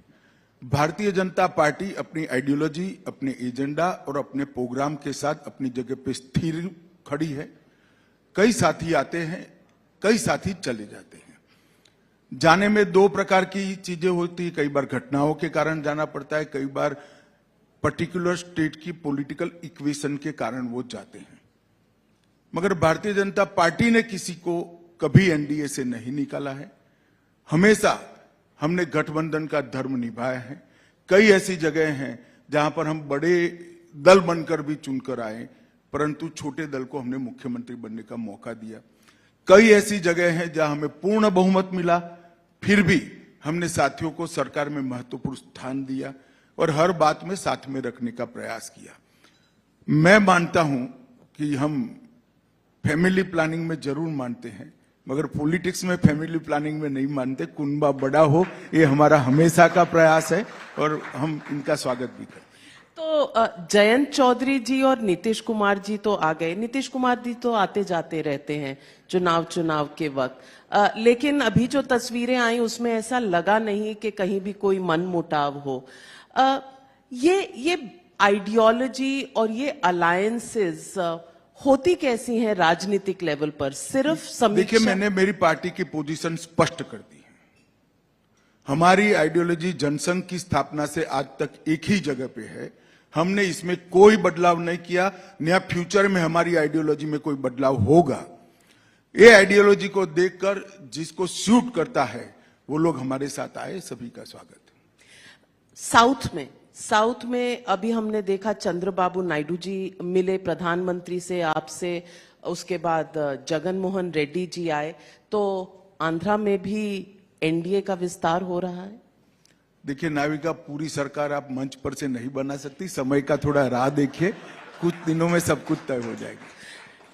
भारतीय जनता पार्टी अपनी आइडियोलॉजी, अपने एजेंडा और अपने प्रोग्राम के साथ अपनी जगह पे स्थिर खड़ी है। कई साथी आते हैं, कई साथी चले जाते हैं। जाने में दो प्रकार की चीजें होती है, कई बार घटनाओं के कारण जाना पड़ता है, कई बार पर्टिकुलर स्टेट की पॉलिटिकल इक्वेशन के कारण वो जाते हैं। मगर भारतीय जनता पार्टी ने किसी को कभी एनडीए से नहीं निकाला है। हमेशा हमने गठबंधन का धर्म निभाया है। कई ऐसी जगह हैं जहां पर हम बड़े दल बनकर भी चुनकर आए, परंतु छोटे दल को हमने मुख्यमंत्री बनने का मौका दिया। कई ऐसी जगह हैं जहां हमें पूर्ण बहुमत मिला, फिर भी हमने साथियों को सरकार में महत्वपूर्ण स्थान दिया और हर बात में साथ में रखने का प्रयास किया। मैं मानता हूं कि हम फैमिली प्लानिंग में जरूर मानते हैं, मगर पॉलिटिक्स में फैमिली प्लानिंग में नहीं मानते। कुनबा बड़ा हो, ये हमारा हमेशा का प्रयास है और हम इनका स्वागत भी करते हैं। तो जयंत चौधरी जी और नीतीश कुमार जी तो आ गए। नीतीश कुमार जी तो आते जाते रहते हैं चुनाव के वक्त, लेकिन अभी जो तस्वीरें आई उसमें ऐसा लगा नहीं कि कहीं भी कोई मनमुटाव हो। ये आइडियोलॉजी और ये अलायंसेस होती कैसी हैं राजनीतिक लेवल पर? सिर्फ समीक्षा? देखिए, मैंने मेरी पार्टी की पोजीशन स्पष्ट कर दी है। हमारी आइडियोलॉजी जनसंघ की स्थापना से आज तक एक ही जगह पे है। हमने इसमें कोई बदलाव नहीं किया, न फ्यूचर में हमारी आइडियोलॉजी में कोई बदलाव होगा। ये आइडियोलॉजी को देखकर जिसको सूट करता है वो लोग हमारे साथ आए, सभी का स्वागत है। साउथ में अभी हमने देखा चंद्रबाबू नायडू जी मिले प्रधानमंत्री से, आपसे, उसके बाद जगन मोहन रेड्डी जी आए, तो आंध्रा में भी एनडीए का विस्तार हो रहा है। देखिए नाविका, पूरी सरकार आप मंच पर से नहीं बना सकती, समय का थोड़ा राह देखिए, कुछ दिनों में सब कुछ तय हो जाएगा।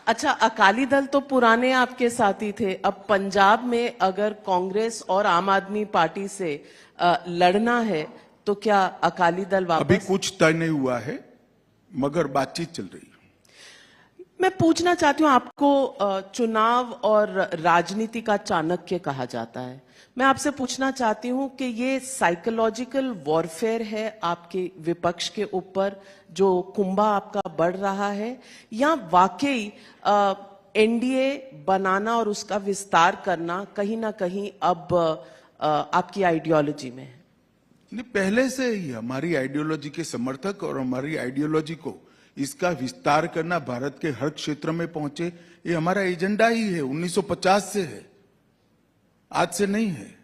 अच्छा, अकाली दल तो पुराने आपके साथी थे, अब पंजाब में अगर कांग्रेस और आम आदमी पार्टी से लड़ना है तो क्या अकाली दल वापस? अभी कुछ तय नहीं हुआ है, मगर बातचीत चल रही है। मैं पूछना चाहती हूँ, आपको चुनाव और राजनीति का चाणक्य कहा जाता है। मैं आपसे पूछना चाहती हूँ कि ये साइकोलॉजिकल वॉरफेयर है आपके विपक्ष के ऊपर, जो कुंभा आपका बढ़ रहा है, या वाकई एनडीए बनाना और उसका विस्तार करना कहीं ना कहीं अब आपकी आइडियोलॉजी में है? नहीं, पहले से ही हमारी आइडियोलॉजी के समर्थक और हमारी आइडियोलॉजी को इसका विस्तार करना, भारत के हर क्षेत्र में पहुंचे, ये हमारा एजेंडा ही है। 1950 से है, आज से नहीं है।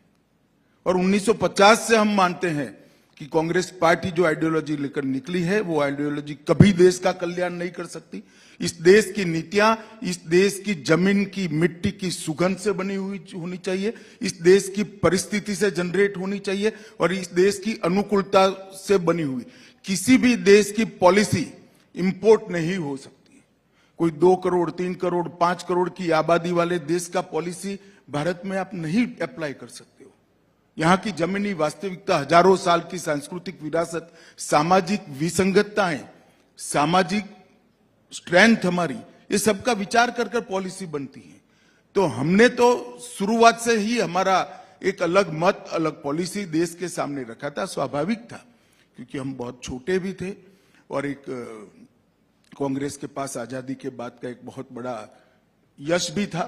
और 1950 से हम मानते हैं कि कांग्रेस पार्टी जो आइडियोलॉजी लेकर निकली है, वो आइडियोलॉजी कभी देश का कल्याण नहीं कर सकती। इस देश की नीतियां इस देश की जमीन की मिट्टी की सुगंध से बनी हुई होनी चाहिए, इस देश की परिस्थिति से जनरेट होनी चाहिए और इस देश की अनुकूलता से बनी हुई। किसी भी देश की पॉलिसी इंपोर्ट नहीं हो सकती। कोई 2 करोड़, 3 करोड़, 5 करोड़ की आबादी वाले देश का पॉलिसी भारत में आप नहीं अप्लाई कर सकते हो। यहाँ की जमीनी वास्तविकता, हजारों साल की सांस्कृतिक विरासत, सामाजिक विसंगतताएं, सामाजिक स्ट्रेंथ हमारी, ये सबका विचार कर कर पॉलिसी बनती है। तो हमने तो शुरुआत से ही हमारा एक अलग मत, अलग पॉलिसी देश के सामने रखा था। स्वाभाविक था, क्योंकि हम बहुत छोटे भी थे और एक कांग्रेस के पास आजादी के बाद का एक बहुत बड़ा यश भी था।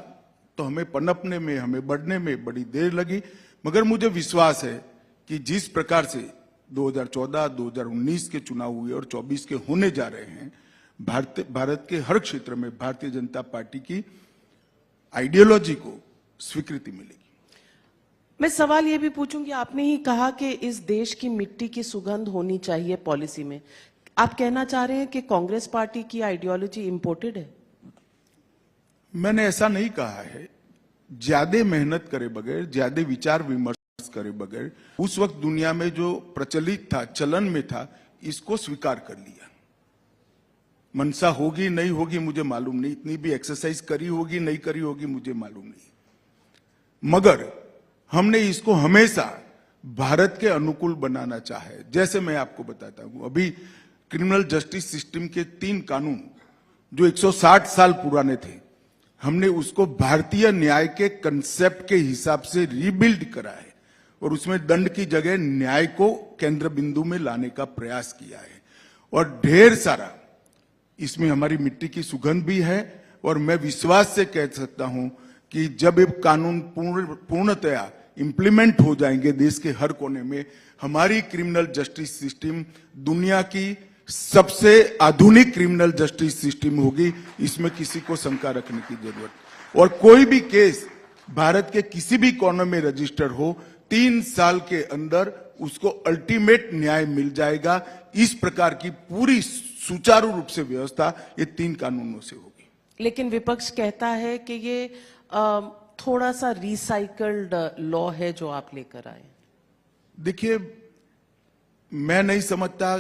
तो हमें पनपने में, हमें बढ़ने में बड़ी देर लगी, मगर मुझे विश्वास है कि जिस प्रकार से 2014, 2019 के चुनाव हुए और 24 के होने जा रहे हैं, भारत के हर क्षेत्र में भारतीय जनता पार्टी की आइडियोलॉजी को स्वीकृति मिलेगी। मैं सवाल ये भी पूछूंगी, आपने ही कहा कि इस देश की मिट्टी की सुगंध होनी चाहिए पॉलिसी में। आप कहना चाह रहे हैं कि कांग्रेस पार्टी की आइडियोलॉजी इंपोर्टेड है? मैंने ऐसा नहीं कहा है। ज्यादा मेहनत करे बगैर, ज्यादा विचार विमर्श करे बगैर, उस वक्त दुनिया में जो प्रचलित था, चलन में था, इसको स्वीकार कर लिया। मनसा होगी नहीं होगी मुझे मालूम नहीं, इतनी भी एक्सरसाइज करी होगी नहीं करी होगी मुझे मालूम नहीं, मगर हमने इसको हमेशा भारत के अनुकूल बनाना चाहे। जैसे मैं आपको बताता हूं, अभी क्रिमिनल जस्टिस सिस्टम के 3 कानून जो 160 साल पुराने थे, हमने उसको भारतीय न्याय के कंसेप्ट के हिसाब से रीबिल्ड करा है और उसमें दंड की जगह न्याय को केंद्र बिंदु में लाने का प्रयास किया है। और ढेर सारा इसमें हमारी मिट्टी की सुगंध भी है। और मैं विश्वास से कह सकता हूं कि जब ये कानून पूर्णतया इंप्लीमेंट हो जाएंगे देश के हर कोने में, हमारी क्रिमिनल जस्टिस सिस्टम दुनिया की सबसे आधुनिक क्रिमिनल जस्टिस सिस्टम होगी। इसमें किसी को शंका रखने की जरूरत। और कोई भी केस भारत के किसी भी कोने में रजिस्टर हो, 3 साल के अंदर उसको अल्टीमेट न्याय मिल जाएगा। इस प्रकार की पूरी सुचारू रूप से व्यवस्था ये 3 कानूनों से होगी। लेकिन विपक्ष कहता है कि ये थोड़ा सा रिसाइकल्ड लॉ है जो आप लेकर आए। देखिए, मैं नहीं समझता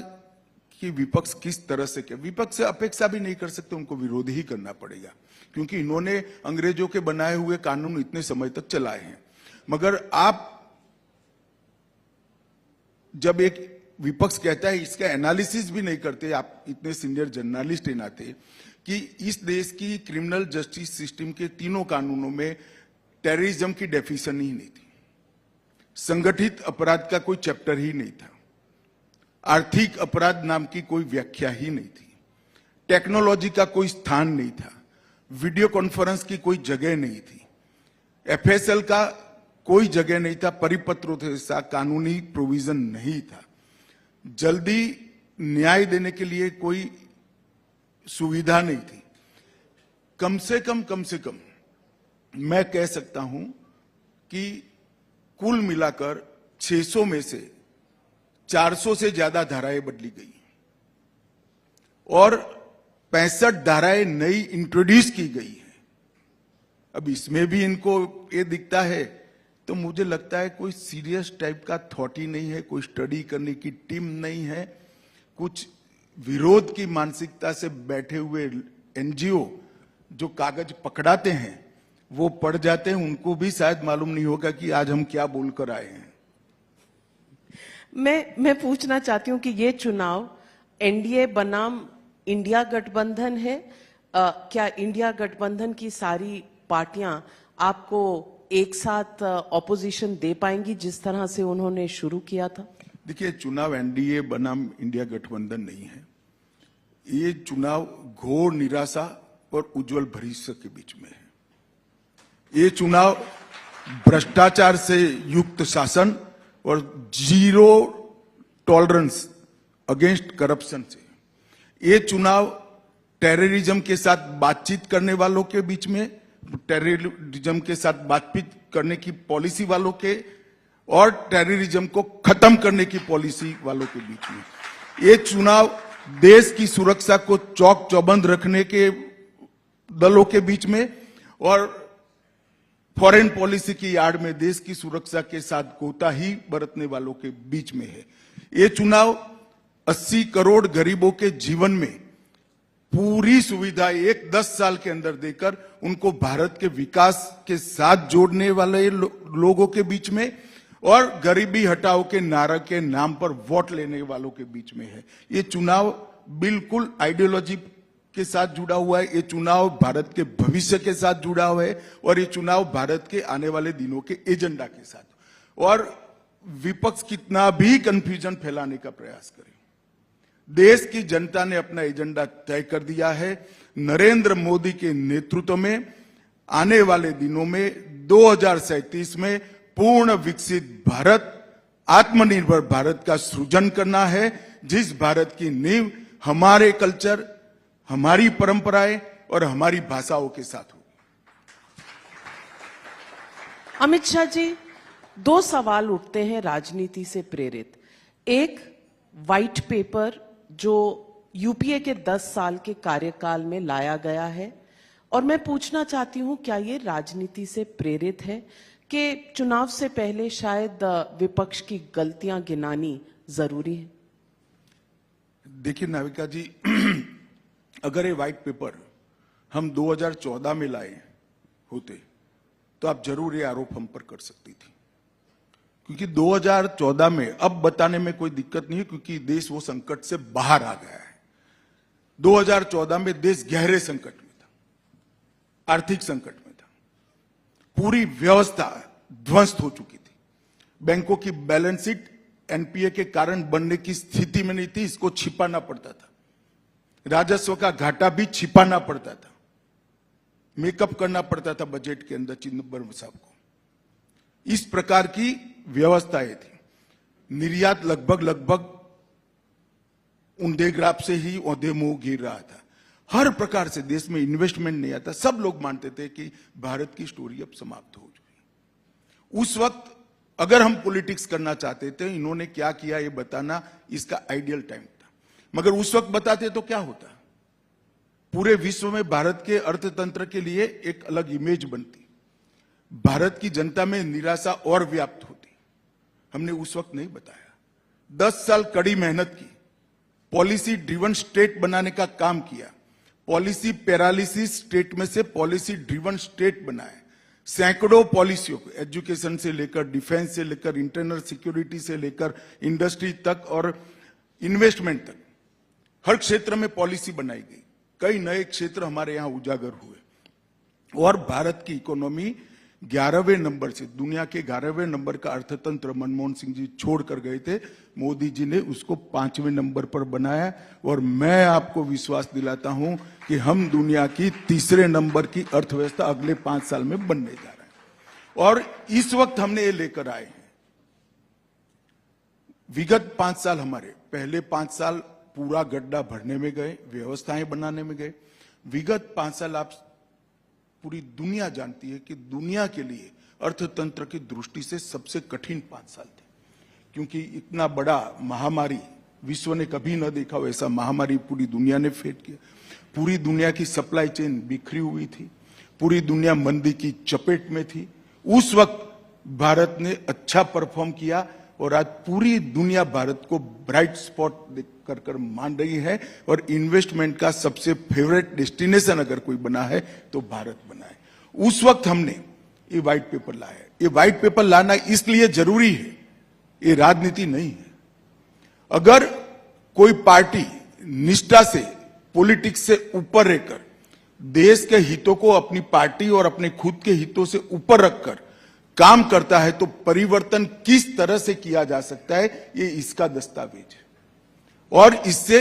कि विपक्ष किस तरह से, विपक्ष से अपेक्षा भी नहीं कर सकते, उनको विरोध ही करना पड़ेगा, क्योंकि इन्होंने अंग्रेजों के बनाए हुए कानून इतने समय तक चलाए हैं। मगर आप जब एक विपक्ष कहता है, इसका एनालिसिस भी नहीं करते, आप इतने सीनियर जर्नलिस्ट हैं नाते, कि इस देश की क्रिमिनल जस्टिस सिस्टम के 3 कानूनों में टेररिज्म की डेफिनेशन ही नहीं थी, संगठित अपराध का कोई चैप्टर ही नहीं था, आर्थिक अपराध नाम की कोई व्याख्या ही नहीं थी, टेक्नोलॉजी का कोई स्थान नहीं था, वीडियो कॉन्फ्रेंस की कोई जगह नहीं थी, एफएसएल का कोई जगह नहीं था, परिपत्रों जैसा कानूनी प्रोविजन नहीं था, जल्दी न्याय देने के लिए कोई सुविधा नहीं थी। कम से कम मैं कह सकता हूं कि कुल मिलाकर 600 में से 400 से ज्यादा धाराएं बदली गई और 65 धाराएं नई इंट्रोड्यूस की गई है। अब इसमें भी इनको ये दिखता है तो मुझे लगता है कोई सीरियस टाइप का थॉट ही नहीं है, कोई स्टडी करने की टीम नहीं है, कुछ विरोध की मानसिकता से बैठे हुए एनजीओ जो कागज पकड़ाते हैं वो पढ़ जाते हैं, उनको भी शायद मालूम नहीं होगा कि आज हम क्या बोलकर आए हैं। मैं पूछना चाहती हूं कि ये चुनाव एनडीए बनाम इंडिया गठबंधन है। क्या इंडिया गठबंधन की सारी पार्टियां आपको एक साथ ऑपोजिशन दे पाएंगी जिस तरह से उन्होंने शुरू किया था? देखिए, चुनाव एनडीए बनाम इंडिया गठबंधन नहीं है, ये चुनाव घोर निराशा और उज्जवल भविष्य के बीच में है। ये चुनाव भ्रष्टाचार से युक्त शासन और जीरो टॉलरेंस अगेंस्ट करप्शन से, ये चुनाव टेररिज्म के साथ बातचीत करने वालों के बीच में, टेररिज्म के साथ बातचीत करने की पॉलिसी वालों के और टेररिज्म को खत्म करने की पॉलिसी वालों के बीच में, ये चुनाव देश की सुरक्षा को चौक चौबंद रखने के दलों के बीच में और फॉरेन पॉलिसी की आड़ में देश की सुरक्षा के साथ कोताही बरतने वालों के बीच में है। ये चुनाव 80 करोड़ गरीबों के जीवन में पूरी सुविधा 10 साल के अंदर देकर उनको भारत के विकास के साथ जोड़ने वाले लोगों के बीच में और गरीबी हटाओ के नारे के नाम पर वोट लेने वालों के बीच में है। ये चुनाव बिल्कुल आइडियोलॉजी के साथ जुड़ा हुआ है, ये चुनाव भारत के भविष्य के साथ जुड़ा हुआ है और ये चुनाव भारत के आने वाले दिनों के एजेंडा के साथ। और विपक्ष कितना भी कंफ्यूजन फैलाने का प्रयास करे, देश की जनता ने अपना एजेंडा तय कर दिया है। नरेंद्र मोदी के नेतृत्व में आने वाले दिनों में 2037 में पूर्ण विकसित भारत, आत्मनिर्भर भारत का सृजन करना है, जिस भारत की नींव हमारे कल्चर, हमारी परंपराएं और हमारी भाषाओं के साथ हो। अमित शाह जी, 2 सवाल उठते हैं राजनीति से प्रेरित। एक, व्हाइट पेपर जो यूपीए के 10 साल के कार्यकाल में लाया गया है, और मैं पूछना चाहती हूं क्या ये राजनीति से प्रेरित है कि चुनाव से पहले शायद विपक्ष की गलतियां गिनानी जरूरी है? देखिए नाविका जी, अगर ये व्हाइट पेपर हम 2014 में लाए होते तो आप जरूर ये आरोप हम पर कर सकती थी, क्योंकि 2014 में अब बताने में कोई दिक्कत नहीं है क्योंकि देश वो संकट से बाहर आ गया है। 2014 में देश गहरे संकट में था, आर्थिक संकट में था, पूरी व्यवस्था ध्वस्त हो चुकी थी, बैंकों की बैलेंस शीट एनपीए के कारण बनने की स्थिति में नहीं थी, इसको छिपाना पड़ता था, राजस्व का घाटा भी छिपाना पड़ता था, मेकअप करना पड़ता था बजट के अंदर चिदंबरम साहब को। इस प्रकार की व्यवस्थाएं थी। निर्यात लगभग ऊंधे ग्राफ से ही औंधे मुंह गिर रहा था। हर प्रकार से देश में इन्वेस्टमेंट नहीं आता। सब लोग मानते थे कि भारत की स्टोरी अब समाप्त हो चुकी। उस वक्त अगर हम पॉलिटिक्स करना चाहते थे, इन्होंने क्या किया ये बताना इसका आइडियल टाइम था, मगर उस वक्त बताते तो क्या होता, पूरे विश्व में भारत के अर्थतंत्र के लिए एक अलग इमेज बनती, भारत की जनता में निराशा और व्याप्त होती। हमने उस वक्त नहीं बताया। 10 साल कड़ी मेहनत की, पॉलिसी ड्रिवन स्टेट बनाने का काम किया, पॉलिसी पैरालिसिस स्टेट में से पॉलिसी ड्रिवन स्टेट बनाया। सैकड़ों पॉलिसियों को, एजुकेशन से लेकर डिफेंस से लेकर इंटरनल सिक्योरिटी से लेकर इंडस्ट्री तक और इन्वेस्टमेंट तक, हर क्षेत्र में पॉलिसी बनाई गई। कई नए क्षेत्र हमारे यहां उजागर हुए और भारत की इकोनॉमी 11वें नंबर से, दुनिया के 11वें नंबर का अर्थतंत्र मनमोहन सिंह जी छोड़ कर गए थे, मोदी जी ने उसको 5वें नंबर पर बनाया। और मैं आपको विश्वास दिलाता हूं कि हम दुनिया की 3रे नंबर की अर्थव्यवस्था अगले 5 साल में बनने जा रहे हैं। और इस वक्त हमने ये लेकर आए हैं। विगत 5 साल हमारे, पहले 5 साल पूरा गड्ढा भरने में गए, व्यवस्थाएं बनाने में गए। विगत 5 साल आप पूरी दुनिया जानती है कि दुनिया के लिए अर्थतंत्र की दृष्टि से सबसे कठिन 5 साल थे, क्योंकि इतना बड़ा महामारी विश्व ने कभी न देखा वैसा महामारी पूरी दुनिया ने फेस किया। पूरी दुनिया की सप्लाई चेन बिखरी हुई थी, पूरी दुनिया मंदी की चपेट में थी। उस वक्त भारत ने अच्छा परफॉर्म किया और आज पूरी दुनिया भारत को ब्राइट स्पॉट कर मान रही है और इन्वेस्टमेंट का सबसे फेवरेट डेस्टिनेशन अगर कोई बना है तो भारत बना है। उस वक्त हमने ये व्हाइट पेपर लाया है। ये व्हाइट पेपर लाना इसलिए जरूरी है, ये राजनीति नहीं है। अगर कोई पार्टी निष्ठा से, पॉलिटिक्स से ऊपर रहकर देश के हितों को अपनी पार्टी और अपने खुद के हितों से ऊपर रखकर काम करता है तो परिवर्तन किस तरह से किया जा सकता है, ये इसका दस्तावेज है। और इससे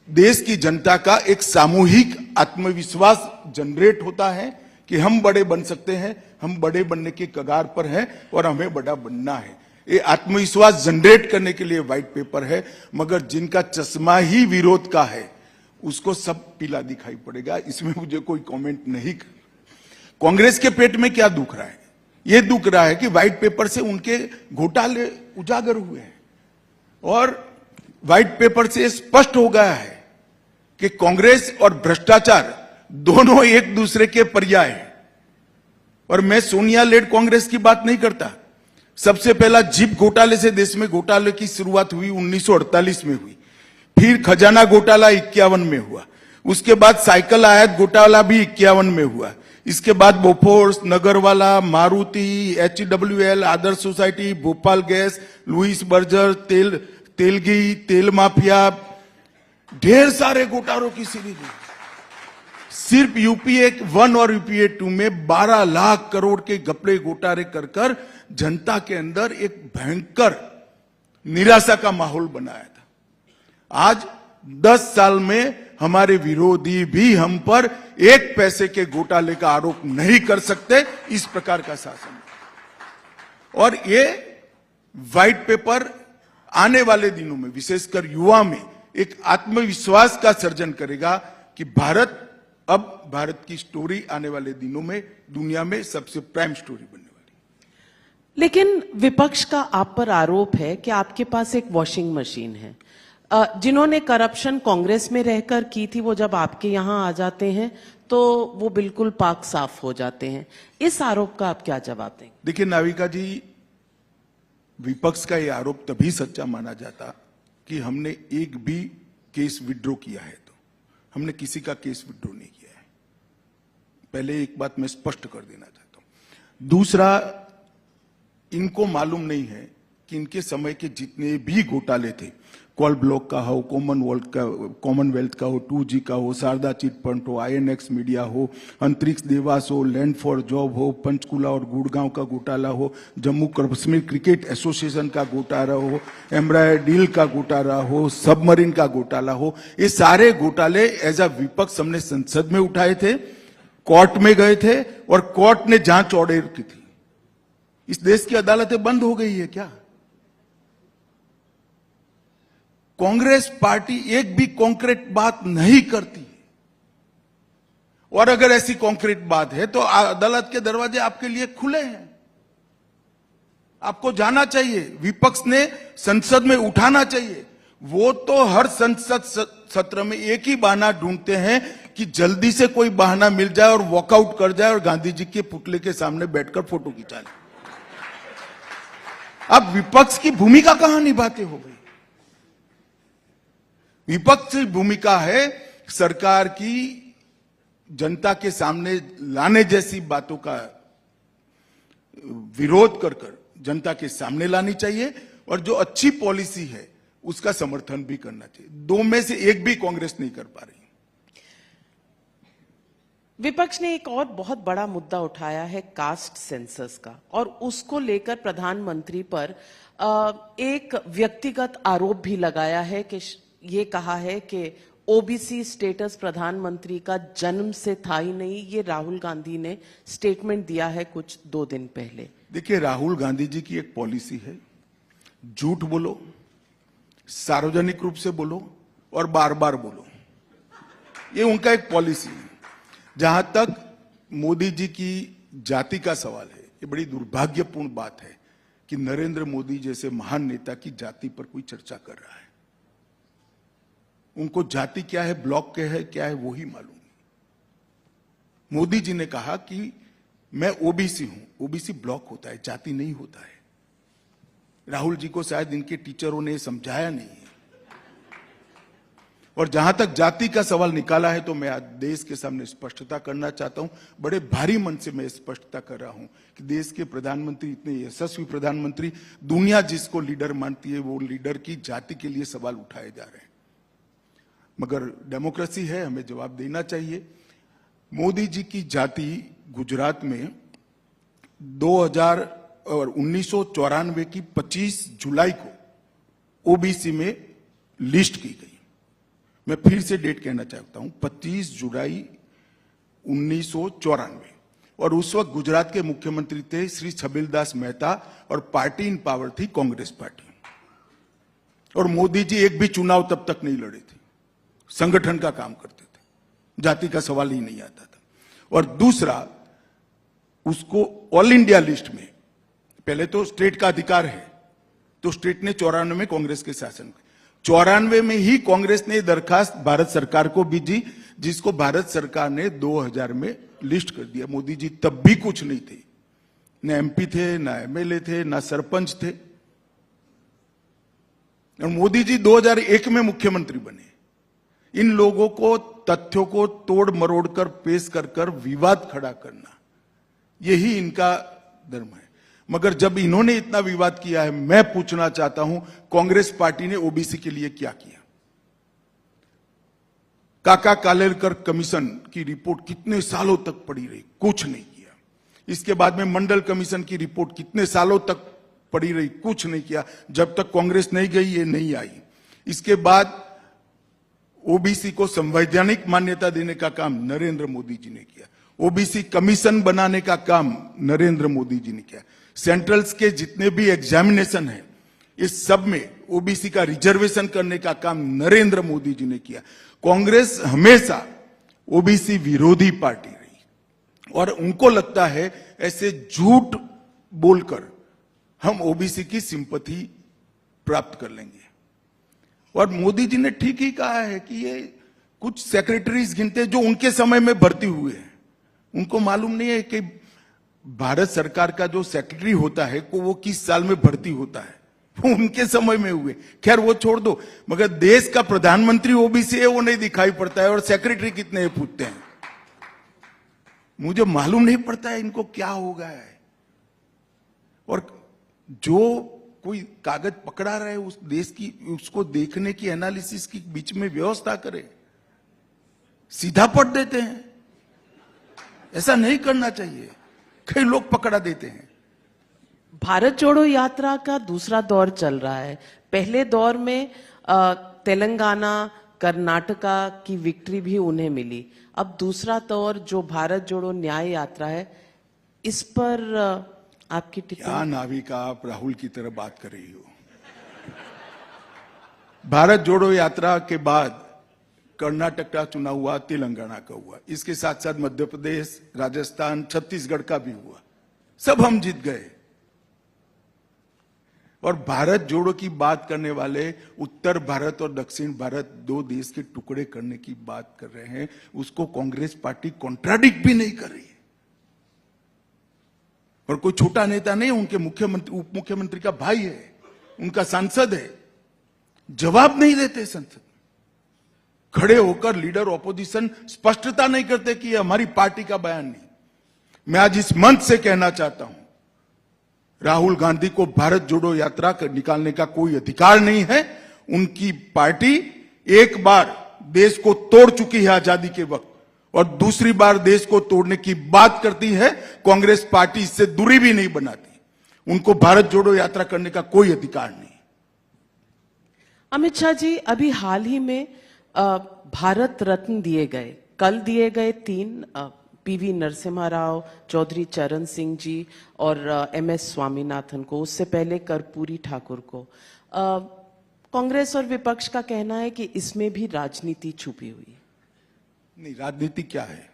देश की जनता का एक सामूहिक आत्मविश्वास जनरेट होता है कि हम बड़े बन सकते हैं, हम बड़े बनने के कगार पर हैं और हमें बड़ा बनना है। ये आत्मविश्वास जनरेट करने के लिए व्हाइट पेपर है। मगर जिनका चश्मा ही विरोध का है उसको सब पीला दिखाई पड़ेगा, इसमें मुझे कोई कमेंट नहीं। कांग्रेस के पेट में क्या दुख रहा है? ये दुख रहा है कि व्हाइट पेपर से उनके घोटाले उजागर हुए हैं और व्हाइट पेपर से स्पष्ट हो गया है कि कांग्रेस और भ्रष्टाचार दोनों एक दूसरे के पर्याय हैं। और मैं सोनिया लेड कांग्रेस की बात नहीं करता। सबसे पहला जीप घोटाले से देश में घोटाले की शुरुआत हुई 1948 में हुई, फिर खजाना घोटाला 51 में हुआ, उसके बाद साइकिल आयात घोटाला भी 51 में हुआ, इसके बाद Bofors, Nagarwala, Maruti, HWL, Adarsh society, Bhopal gas, Louis Berger, Telgi, तेल माफिया, ढेर सारे घोटालों की सीरीज है। सिर्फ यूपीए 1 और यूपीए 2 में 12 लाख करोड़ के घपले घोटाले कर जनता के अंदर एक भयंकर निराशा का माहौल बनाया था। आज 10 साल में हमारे विरोधी भी हम पर 1 पैसे के घोटाले का आरोप नहीं कर सकते, इस प्रकार का शासन। और ये व्हाइट पेपर आने वाले दिनों में विशेषकर युवा में एक आत्मविश्वास का सर्जन करेगा कि भारत की स्टोरी आने वाले दिनों में दुनिया में सबसे प्राइम स्टोरी बनने वाली। लेकिन विपक्ष का आप पर आरोप है कि आपके पास एक वॉशिंग मशीन है। जिन्होंने करप्शन कांग्रेस में रहकर की थी वो जब आपके यहां आ जाते हैं तो वो बिल्कुल पाक साफ हो जाते हैं। इस आरोप का आप क्या जवाब देंगे? देखिए नाविका जी, विपक्ष का यह आरोप तभी सच्चा माना जाता कि हमने एक भी केस विड्रॉ किया है। तो हमने किसी का केस विड्रॉ नहीं किया है। पहले एक बात मैं स्पष्ट कर देना चाहता हूं। दूसरा, इनको मालूम नहीं है कि इनके समय के जितने भी घोटाले थे, कॉल ब्लॉक का हो, कॉमनवेल्थ का हो, 2G का हो, शारदा चिट फंड हो, INX मीडिया हो, अंतरिक्ष देवास हो, लैंड फॉर जॉब हो, पंचकुला और गुड़गांव का घोटाला हो, जम्मू कश्मीर क्रिकेट एसोसिएशन का घोटाला हो, एम्ब्रायर डील का घोटाला हो, सबमरीन का घोटाला हो, ये सारे घोटाले एज अ विपक्ष हमने संसद में उठाए थे, कोर्ट में गए थे और कोर्ट ने जांच ऑर्डर की थी। इस देश की अदालतें बंद हो गई है क्या? कांग्रेस पार्टी एक भी कॉन्क्रीट बात नहीं करती, और अगर ऐसी कॉन्क्रीट बात है तो अदालत के दरवाजे आपके लिए खुले हैं। आपको जाना चाहिए, विपक्ष ने संसद में उठाना चाहिए। वो तो हर संसद सत्र में एक ही बहाना ढूंढते हैं कि जल्दी से कोई बहाना मिल जाए और वॉकआउट कर जाए और गांधी जी के पुतले के सामने बैठकर फोटो खिंचा ले। अब विपक्ष की भूमिका कहां निभाते हो गई? विपक्ष की भूमिका है सरकार की जनता के सामने लाने जैसी बातों का विरोध कर जनता के सामने लानी चाहिए, और जो अच्छी पॉलिसी है उसका समर्थन भी करना चाहिए। 2 में से एक भी कांग्रेस नहीं कर पा रही। विपक्ष ने एक और बहुत बड़ा मुद्दा उठाया है कास्ट सेंसस का, और उसको लेकर प्रधानमंत्री पर एक व्यक्तिगत आरोप भी लगाया है कि ये कहा है कि ओबीसी स्टेटस प्रधानमंत्री का जन्म से था ही नहीं। ये राहुल गांधी ने स्टेटमेंट दिया है कुछ 2 दिन पहले। देखिए, राहुल गांधी जी की एक पॉलिसी है, झूठ बोलो, सार्वजनिक रूप से बोलो और बार बार बोलो। ये उनका एक पॉलिसी है। जहां तक मोदी जी की जाति का सवाल है, ये बड़ी दुर्भाग्यपूर्ण बात है कि नरेंद्र मोदी जैसे महान नेता की जाति पर कोई चर्चा कर रहा है। उनको जाति क्या है, ब्लॉक क्या है, वो ही मालूम है। मोदी जी ने कहा कि मैं ओबीसी हूं। ओबीसी ब्लॉक होता है, जाति नहीं होता है। राहुल जी को शायद इनके टीचरों ने समझाया नहीं है। और जहां तक जाति का सवाल निकाला है, तो मैं आज देश के सामने स्पष्टता करना चाहता हूं। बड़े भारी मन से मैं स्पष्टता कर रहा हूं कि देश के प्रधानमंत्री, इतने यशस्वी प्रधानमंत्री, दुनिया जिसको लीडर मानती है, वो लीडर की जाति के लिए सवाल उठाए जा रहे हैं। मगर डेमोक्रेसी है, हमें जवाब देना चाहिए। मोदी जी की जाति गुजरात में 1994 की 25 जुलाई को ओबीसी में लिस्ट की गई। मैं फिर से डेट कहना चाहता हूं, 25 जुलाई 1994। और उस वक्त गुजरात के मुख्यमंत्री थे श्री छबिलदास मेहता, और पार्टी इन पावर थी कांग्रेस पार्टी। और मोदी जी एक भी चुनाव तब तक नहीं लड़े थे, संगठन का काम करते थे, जाति का सवाल ही नहीं आता था। और दूसरा, उसको ऑल इंडिया लिस्ट में, पहले तो स्टेट का अधिकार है, तो स्टेट ने 94 में कांग्रेस के शासन, 94 में ही कांग्रेस ने दरखास्त भारत सरकार को भेजी, जिसको भारत सरकार ने 2000 में लिस्ट कर दिया। मोदी जी तब भी कुछ नहीं थे, न एमपी थे, न एमएलए थे, न सरपंच थे। और मोदी जी 2001 में मुख्यमंत्री बने। इन लोगों को तथ्यों को तोड़ मरोड़ कर पेश कर विवाद खड़ा करना, यही इनका धर्म है। मगर जब इन्होंने इतना विवाद किया है, मैं पूछना चाहता हूं, कांग्रेस पार्टी ने ओबीसी के लिए क्या किया? काका कालेलकर कमीशन की रिपोर्ट कितने सालों तक पड़ी रही? कुछ नहीं किया। इसके बाद में मंडल कमीशन की रिपोर्ट कितने सालों तक पड़ी रही? कुछ नहीं किया। जब तक कांग्रेस नहीं गई, ये नहीं आई। इसके बाद ओबीसी को संवैधानिक मान्यता देने का काम नरेंद्र मोदी जी ने किया। ओबीसी कमीशन बनाने का काम नरेंद्र मोदी जी ने किया। सेंट्रल्स के जितने भी एग्जामिनेशन है, इस सब में ओबीसी का रिजर्वेशन करने का काम नरेंद्र मोदी जी ने किया। कांग्रेस हमेशा ओबीसी विरोधी पार्टी रही, और उनको लगता है ऐसे झूठ बोलकर हम ओबीसी की सिंपैथी प्राप्त कर लेंगे। और मोदी जी ने ठीक ही कहा है कि ये कुछ सेक्रेटरीज गिनते जो उनके समय में भर्ती हुए हैं। उनको मालूम नहीं है कि भारत सरकार का जो सेक्रेटरी होता है को वो किस साल में भर्ती होता है, वो उनके समय में हुए। खैर वो छोड़ दो, मगर देश का प्रधानमंत्री ओबीसी है, वो नहीं दिखाई पड़ता है, और सेक्रेटरी कितने हैं पूछते हैं। मुझे मालूम नहीं पड़ता है इनको क्या हो गया है। और जो कोई कागज पकड़ा रहा है उस देश की, उसको देखने की, एनालिसिस की बीच में व्यवस्था करे। सीधा पढ़ देते हैं, ऐसा नहीं करना चाहिए। कई लोग पकड़ा देते हैं। भारत जोड़ो यात्रा का दूसरा दौर चल रहा है। पहले दौर में तेलंगाना, कर्नाटका की विक्ट्री भी उन्हें मिली। अब दूसरा दौर जो भारत जोड़ो न्याय यात्रा है, इस पर आपकी टिप्पणी? क्या नाविका, आप राहुल की तरह बात कर रही हो। भारत जोड़ो यात्रा के बाद कर्नाटक का चुनाव हुआ, तेलंगाना का हुआ, इसके साथ साथ मध्य प्रदेश, राजस्थान, छत्तीसगढ़ का भी हुआ। सब हम जीत गए। और भारत जोड़ो की बात करने वाले उत्तर भारत और दक्षिण भारत, दो देश के टुकड़े करने की बात कर रहे हैं। उसको कांग्रेस पार्टी कॉन्ट्राडिक्ट भी नहीं कर रही है। और कोई छोटा नेता नहीं, उनके मुख्यमंत्री, उप मुख्यमंत्री का भाई है, उनका सांसद है, जवाब नहीं देते संसद। खड़े होकर लीडर ऑपोजिशन स्पष्टता नहीं करते कि ये हमारी पार्टी का बयान नहीं। मैं आज इस मंच से कहना चाहता हूं, राहुल गांधी को भारत जोड़ो यात्रा निकालने का कोई अधिकार नहीं है। उनकी पार्टी एक बार देश को तोड़ चुकी है आजादी के वक्त, और दूसरी बार देश को तोड़ने की बात करती है। कांग्रेस पार्टी इससे दूरी भी नहीं बनाती। उनको भारत जोड़ो यात्रा करने का कोई अधिकार नहीं। अमित शाह जी, अभी हाल ही में भारत रत्न दिए गए, कल दिए गए 3 पीवी नरसिम्हा राव, चौधरी चरण सिंह जी और MS स्वामीनाथन को, उससे पहले कर्पूरी ठाकुर को। कांग्रेस और विपक्ष का कहना है कि इसमें भी राजनीति छुपी हुई है। नहीं, राजनीति क्या है?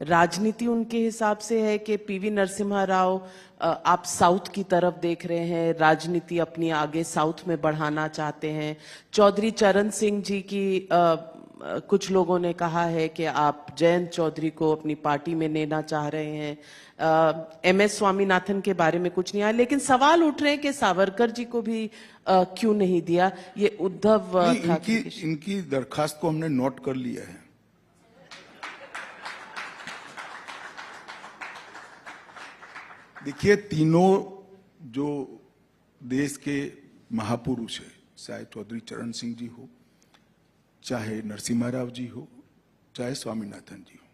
राजनीति उनके हिसाब से है कि पीवी नरसिम्हा राव, आप साउथ की तरफ देख रहे हैं, राजनीति अपनी आगे साउथ में बढ़ाना चाहते हैं। चौधरी चरण सिंह जी की कुछ लोगों ने कहा है कि आप जयंत चौधरी को अपनी पार्टी में लेना चाह रहे हैं। MS स्वामीनाथन के बारे में कुछ नहीं आया, लेकिन सवाल उठ रहे हैं कि सावरकर जी को भी क्यों नहीं दिया। ये उद्धव इनकी दरखास्त को हमने नोट कर लिया है। देखिए, तीनों जो देश के महापुरुष है, चाहे चौधरी चरण सिंह जी हो, चाहे नरसिम्हा राव जी हो, चाहे स्वामीनाथन जी हो,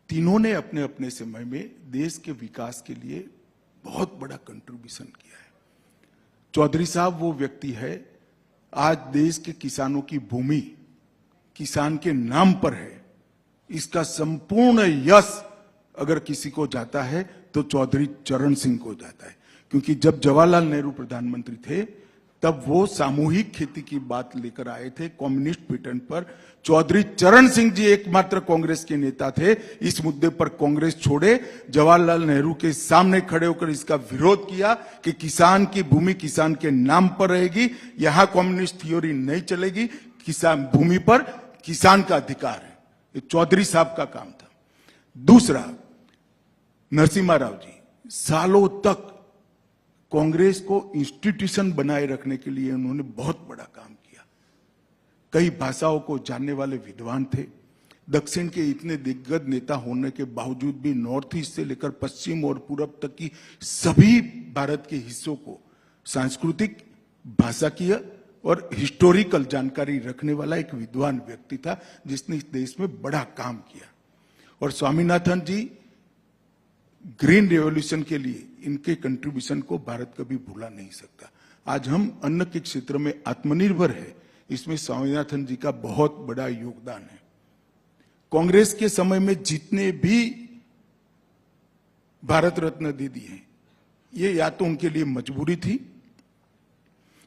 तीनों ने अपने अपने समय में देश के विकास के लिए बहुत बड़ा कंट्रीब्यूशन किया है। चौधरी साहब वो व्यक्ति है, आज देश के किसानों की भूमि किसान के नाम पर है। इसका संपूर्ण यश अगर किसी को जाता है तो चौधरी चरण सिंह को जाता है, क्योंकि जब जवाहरलाल नेहरू प्रधानमंत्री थे तब वो सामूहिक खेती की बात लेकर आए थे कम्युनिस्ट पैटर्न पर। चौधरी चरण सिंह जी एकमात्र कांग्रेस के नेता थे। इस मुद्दे पर कांग्रेस छोड़े, जवाहरलाल नेहरू के सामने खड़े होकर इसका विरोध किया कि किसान की भूमि किसान के नाम पर रहेगी, यहां कम्युनिस्ट थ्योरी नहीं चलेगी, किसान भूमि पर किसान का अधिकार है। ये चौधरी साहब का काम था। दूसरा, नरसिम्हा राव जी सालों तक कांग्रेस को इंस्टीट्यूशन बनाए रखने के लिए उन्होंने बहुत बड़ा काम किया। कई भाषाओं को जानने वाले विद्वान थे। दक्षिण के इतने दिग्गज नेता होने के बावजूद भी नॉर्थ ईस्ट से लेकर पश्चिम और पूरब तक की सभी भारत के हिस्सों को सांस्कृतिक, भाषा की और हिस्टोरिकल जानकारी रखने वाला एक विद्वान व्यक्ति था, जिसने इस देश में बड़ा काम किया। और स्वामीनाथन जी ग्रीन रेवोल्यूशन के लिए इनके कंट्रीब्यूशन को भारत कभी भूला नहीं सकता। आज हम अन्न के क्षेत्र में आत्मनिर्भर है, इसमें स्वामीनाथन जी का बहुत बड़ा योगदान है। कांग्रेस के समय में जितने भी भारत रत्न दे दिए हैं, ये या तो उनके लिए मजबूरी थी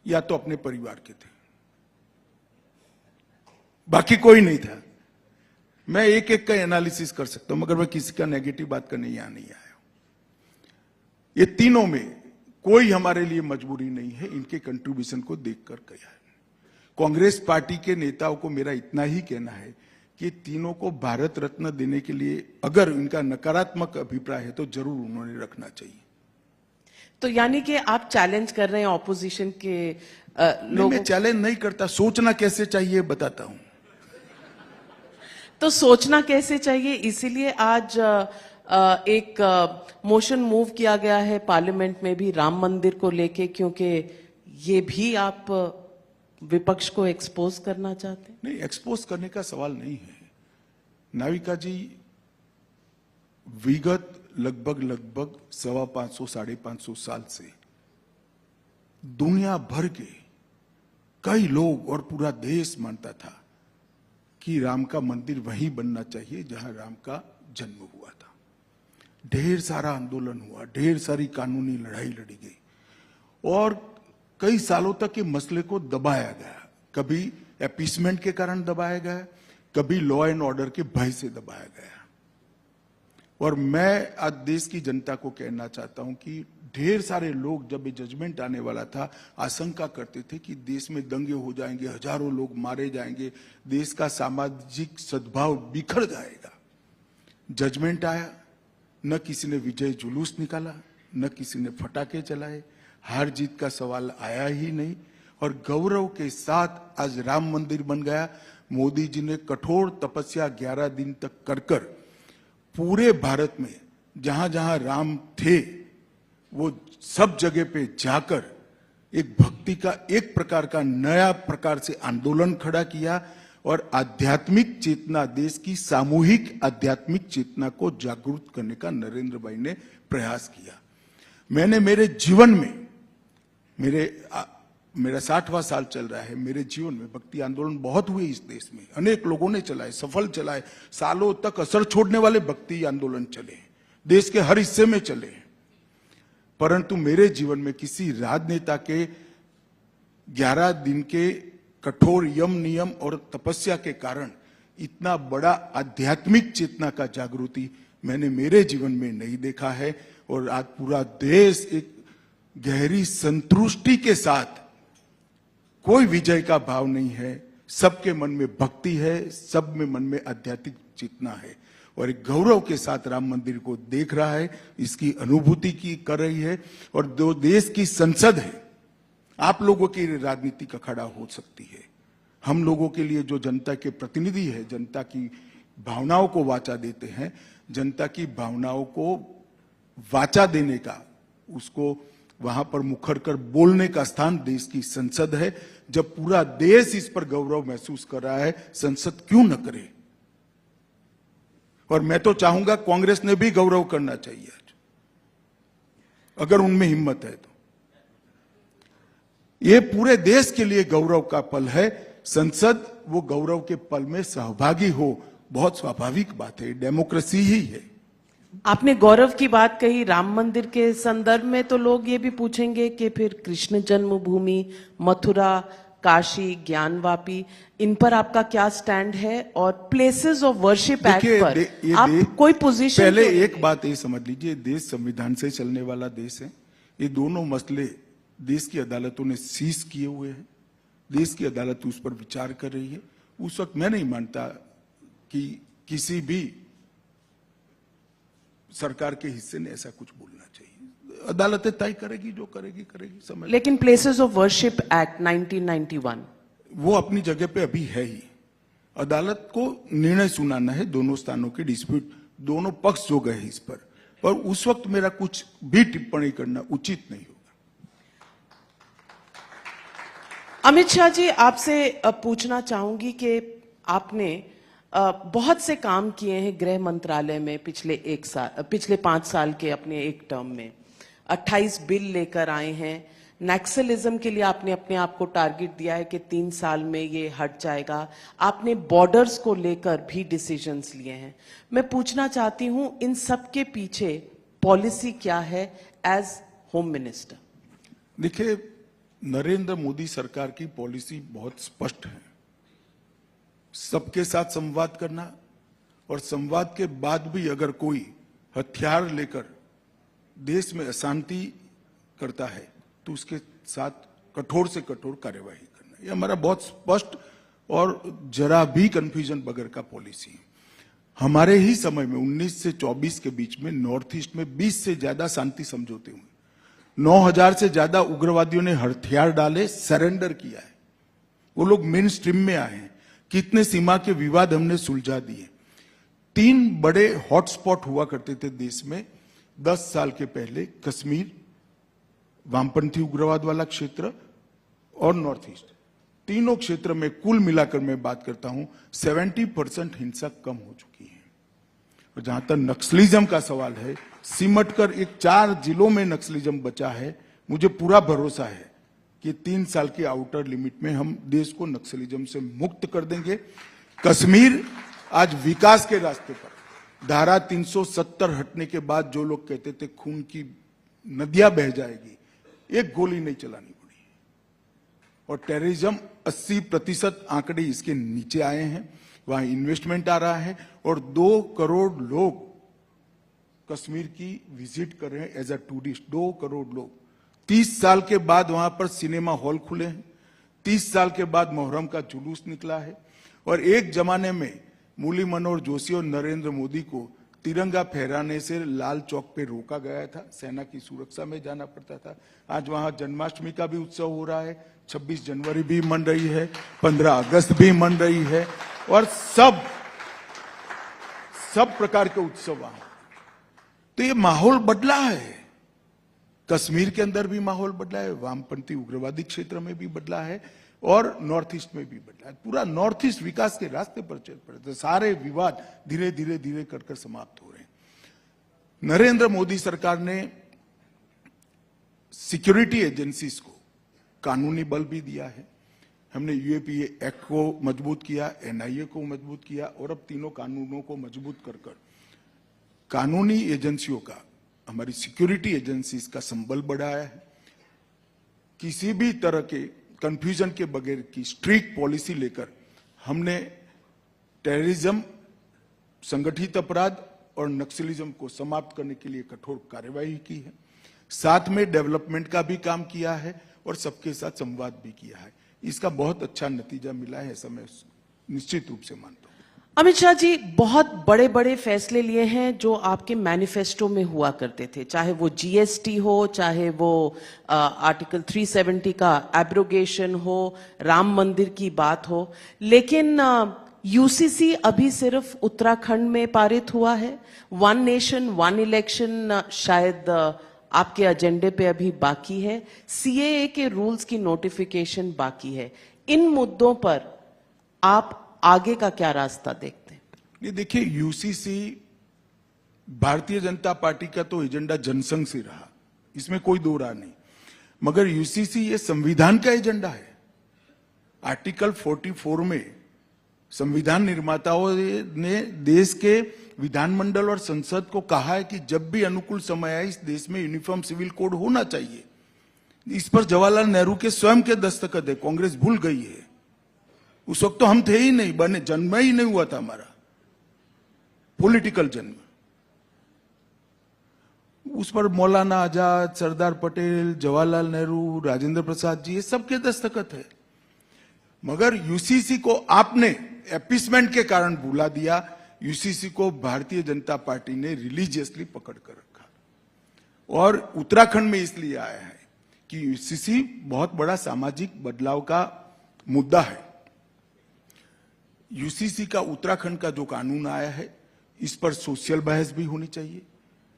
या तो अपने परिवार के थे, बाकी कोई नहीं था। मैं एक एक का एनालिसिस कर सकता हूं, मगर मैं किसी का नेगेटिव बात करने यहां नहीं आया। ये तीनों में कोई हमारे लिए मजबूरी नहीं है, इनके कंट्रीब्यूशन को देखकर कहा है। कांग्रेस पार्टी के नेताओं को मेरा इतना ही कहना है कि तीनों को भारत रत्न देने के लिए अगर इनका नकारात्मक अभिप्राय है तो जरूर उन्होंने रखना चाहिए। तो यानी कि आप चैलेंज कर रहे हैं ऑपोजिशन के लोगों? मैं चैलेंज नहीं करता, सोचना कैसे चाहिए बताता हूं। तो सोचना कैसे चाहिए, इसीलिए आज एक मोशन मूव किया गया है पार्लियामेंट में भी राम मंदिर को लेके, क्योंकि ये भी आप विपक्ष को एक्सपोज करना चाहते हैं? नहीं, एक्सपोज करने का सवाल नहीं है। नाविका जी, विगत लगभग 550 साढ़े 500 साल से दुनिया भर के कई लोग और पूरा देश मानता था कि राम का मंदिर वहीं बनना चाहिए जहां राम का जन्म हुआ था। ढेर सारा आंदोलन हुआ, ढेर सारी कानूनी लड़ाई लड़ी गई और कई सालों तक ये मसले को दबाया गया। कभी अपीसमेंट के कारण दबाया गया, कभी लॉ एंड ऑर्डर के भय से दबाया गया। और मैं आज देश की जनता को कहना चाहता हूं कि ढेर सारे लोग जब ये जजमेंट आने वाला था आशंका करते थे कि देश में दंगे हो जाएंगे, हजारों लोग मारे जाएंगे, देश का सामाजिक सद्भाव बिखर जाएगा। जजमेंट आया, न किसी ने विजय जुलूस निकाला, न किसी ने फटाके चलाए, हार जीत का सवाल आया ही नहीं और गौरव के साथ आज राम मंदिर बन गया। मोदी जी ने कठोर तपस्या 11 दिन तक कर पूरे भारत में जहां जहां राम थे वो सब जगह पे जाकर एक भक्ति का एक प्रकार का नया प्रकार से आंदोलन खड़ा किया और आध्यात्मिक चेतना, देश की सामूहिक आध्यात्मिक चेतना को जागरूक करने का नरेंद्र भाई ने प्रयास किया। मैंने मेरे जीवन में, मेरा 60वां साल चल रहा है, मेरे जीवन में भक्ति आंदोलन बहुत हुए इस देश में, अनेक लोगों ने चलाए, सफल चलाए, सालों तक असर छोड़ने वाले भक्ति आंदोलन चले, देश के हर हिस्से में चले। परंतु मेरे जीवन में किसी राजनेता के 11 दिन के कठोर यम नियम और तपस्या के कारण इतना बड़ा आध्यात्मिक चेतना का जागृति मैंने मेरे जीवन में नहीं देखा है। और आज पूरा देश एक गहरी संतुष्टि के साथ, कोई विजय का भाव नहीं है, सबके मन में भक्ति है, सब में मन में आध्यात्मिक चेतना है और एक गौरव के साथ राम मंदिर को देख रहा है, इसकी अनुभूति की कर रही है। और जो देश की संसद है, आप लोगों की राजनीति का खड़ा हो सकती है, हम लोगों के लिए जो जनता के प्रतिनिधि है, जनता की भावनाओं को वाचा देते हैं, जनता की भावनाओं को वाचा देने का, उसको वहां पर मुखर कर बोलने का स्थान देश की संसद है। जब पूरा देश इस पर गौरव महसूस कर रहा है, संसद क्यों न करे। और मैं तो चाहूंगा कांग्रेस ने भी गौरव करना चाहिए आज, अगर उनमें हिम्मत है तो। ये पूरे देश के लिए गौरव का पल है। संसद वो गौरव के पल में सहभागी हो, बहुत स्वाभाविक बात है, डेमोक्रेसी ही है। आपने गौरव की बात कही, राम मंदिर के संदर्भ में तो लोग ये भी पूछेंगे कि फिर कृष्ण जन्मभूमि, मथुरा, काशी, ज्ञानवापी, इन पर आपका क्या स्टैंड है? और प्लेसेस ऑफ वर्शिप एक्ट पर आप कोई पोजीशन? पहले एक बात ये समझ लीजिए, देश संविधान से चलने वाला देश है। ये दोनों मसले देश की अदालतों ने सीज किए हुए हैं, देश की अदालत उस पर विचार कर रही है। उस वक्त मैं नहीं मानता कि किसी भी सरकार के हिस्से ने ऐसा कुछ बोलना चाहिए। अदालतें तय करेगी, जो करेगी करेगी, समझ। लेकिन प्लेसेस ऑफ वर्शिप एक्ट 1991 वो अपनी जगह पे अभी है ही। अदालत को निर्णय सुनाना है दोनों स्थानों के डिस्प्यूट, दोनों पक्ष जो गए इस पर उस वक्त मेरा कुछ भी टिप्पणी करना उचित नहीं होगा। अमित शाह जी, आपसे पूछना चाहूंगी कि आपने बहुत से काम किए हैं गृह मंत्रालय में पिछले 5 साल के अपने एक टर्म में। 28 बिल लेकर आए हैं। नक्सलिज्म के लिए आपने अपने आप को टारगेट दिया है कि 3 साल में ये हट जाएगा। आपने बॉर्डर्स को लेकर भी डिसीजंस लिए हैं। मैं पूछना चाहती हूं, इन सब के पीछे पॉलिसी क्या है एज होम मिनिस्टर? देखिए, नरेंद्र मोदी सरकार की पॉलिसी बहुत स्पष्ट है। सबके साथ संवाद करना, और संवाद के बाद भी अगर कोई हथियार लेकर देश में अशांति करता है तो उसके साथ कठोर से कठोर कार्यवाही करना, ये हमारा बहुत स्पष्ट और जरा भी कंफ्यूजन बगैर का पॉलिसी है। हमारे ही समय में 19 से 24 के बीच में नॉर्थ ईस्ट में 20 से ज्यादा शांति समझौते हुए, 9000 से ज्यादा उग्रवादियों ने हथियार डाले, सरेंडर किया है, वो लोग मेन स्ट्रीम में आए हैं। कितने सीमा के विवाद हमने सुलझा दिए। 3 बड़े हॉटस्पॉट हुआ करते थे देश में 10 साल के पहले, कश्मीर, वामपंथी उग्रवाद वाला क्षेत्र और नॉर्थ ईस्ट। तीनों क्षेत्र में कुल मिलाकर मैं बात करता हूं 70% हिंसा कम हो चुकी है। और जहां तक नक्सलिज्म का सवाल है, सिमटकर एक 4 जिलों में नक्सलिज्म बचा है। मुझे पूरा भरोसा है कि 3 साल की आउटर लिमिट में हम देश को नक्सलिज्म से मुक्त कर देंगे। कश्मीर आज विकास के रास्ते पर। धारा 370 हटने के बाद जो लोग कहते थे खून की नदियां बह जाएगी, एक गोली नहीं चलानी पड़ी। और टेररिज्म 80% आंकड़े इसके नीचे आए हैं। वहां इन्वेस्टमेंट आ रहा है और 2 करोड़ लोग कश्मीर की विजिट कर रहे हैं एज अ टूरिस्ट। 2 करोड़ लोग। 30 साल के बाद वहां पर सिनेमा हॉल खुले हैं। 30 साल के बाद मुहर्रम का जुलूस निकला है। और एक जमाने में मुरली मनोहर जोशी और नरेंद्र मोदी को तिरंगा फहराने से लाल चौक पे रोका गया था, सेना की सुरक्षा में जाना पड़ता था। आज वहां जन्माष्टमी का भी उत्सव हो रहा है, 26 जनवरी भी मन रही है, 15 अगस्त भी मन रही है, और सब प्रकार के उत्सव वहां। तो ये माहौल बदला है। कश्मीर के अंदर भी माहौल बदला है, वामपंथी उग्रवादी क्षेत्र में भी बदला है। और नॉर्थ ईस्ट में भी बदला है। पूरा नॉर्थ ईस्ट विकास के रास्ते पर चल पड़े, तो सारे विवाद धीरे धीरे धीरे कर समाप्त हो रहे हैं। नरेंद्र मोदी सरकार ने सिक्योरिटी एजेंसीज को कानूनी बल भी दिया है। हमने यूएपीए एक्ट को मजबूत किया, एनआईए को मजबूत किया और अब तीनों कानूनों को मजबूत कर कानूनी एजेंसियों का, हमारी सिक्योरिटी एजेंसीज का संबल बढ़ाया है। किसी भी तरह के कंफ्यूजन के बगैर की स्ट्रिक्ट पॉलिसी लेकर हमने टेररिज्म, संगठित अपराध और नक्सलिज्म को समाप्त करने के लिए कठोर कार्यवाही की है। साथ में डेवलपमेंट का भी काम किया है और सबके साथ संवाद भी किया है। इसका बहुत अच्छा नतीजा मिला है, ऐसा मैं निश्चित रूप से मानता हूं। अमित शाह जी, बहुत बड़े बड़े फैसले लिए हैं जो आपके मैनिफेस्टो में हुआ करते थे, चाहे वो जीएसटी हो, चाहे वो आर्टिकल 370 का एब्रोगेशन हो, राम मंदिर की बात हो, लेकिन यूसीसी अभी सिर्फ उत्तराखंड में पारित हुआ है। वन नेशन वन इलेक्शन शायद आपके एजेंडे पे अभी बाकी है। सीएए के रूल्स की नोटिफिकेशन बाकी है। इन मुद्दों पर आप आगे का क्या रास्ता देखते हैं? ये देखिए, यूसीसी भारतीय जनता पार्टी का तो एजेंडा जनसंघ से रहा, इसमें कोई दो राय नहीं, मगर यूसीसी ये संविधान का एजेंडा है। आर्टिकल 44 में संविधान निर्माताओं ने देश के विधानमंडल और संसद को कहा है कि जब भी अनुकूल समय आए इस देश में यूनिफॉर्म सिविल कोड होना चाहिए। इस पर जवाहरलाल नेहरू के स्वयं के दस्तखत है, कांग्रेस भूल गई है। उस वक्त तो हम थे ही नहीं, बने जन्म ही नहीं हुआ था हमारा पॉलिटिकल जन्म। उस पर मौलाना आजाद, सरदार पटेल, जवाहरलाल नेहरू, राजेंद्र प्रसाद जी, ये सबके दस्तखत है। मगर यूसीसी को आपने एपिसमेंट के कारण भुला दिया। यूसीसी को भारतीय जनता पार्टी ने रिलीजियसली पकड़ कर रखा और उत्तराखंड में इसलिए आया है कि यूसीसी बहुत बड़ा सामाजिक बदलाव का मुद्दा है। यूसीसी का उत्तराखंड का जो कानून आया है, इस पर सोशल बहस भी होनी चाहिए,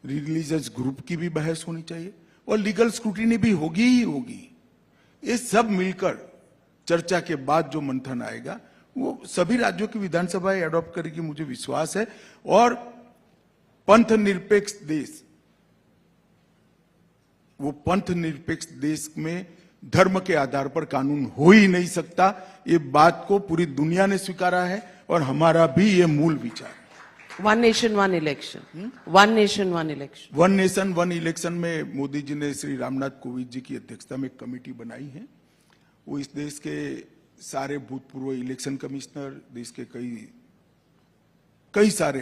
रिलीजियस ग्रुप की भी बहस होनी चाहिए और लीगल स्क्रूटिनी भी होगी ही होगी। ये सब मिलकर चर्चा के बाद जो मंथन आएगा वो सभी राज्यों की विधानसभाएं अडॉप्ट करेगी, मुझे विश्वास है। और पंथ निरपेक्ष देश, वो पंथ निरपेक्ष देश में धर्म के आधार पर कानून हो ही नहीं सकता। ये बात को पूरी दुनिया ने स्वीकारा है और हमारा भी ये मूल विचार है। One nation one election, one nation one election, one nation one election में मोदी जी ने श्री रामनाथ कोविंद जी की अध्यक्षता में एक कमेटी बनाई है। वो इस देश के सारे भूतपूर्व इलेक्शन कमिश्नर, देश के कई सारे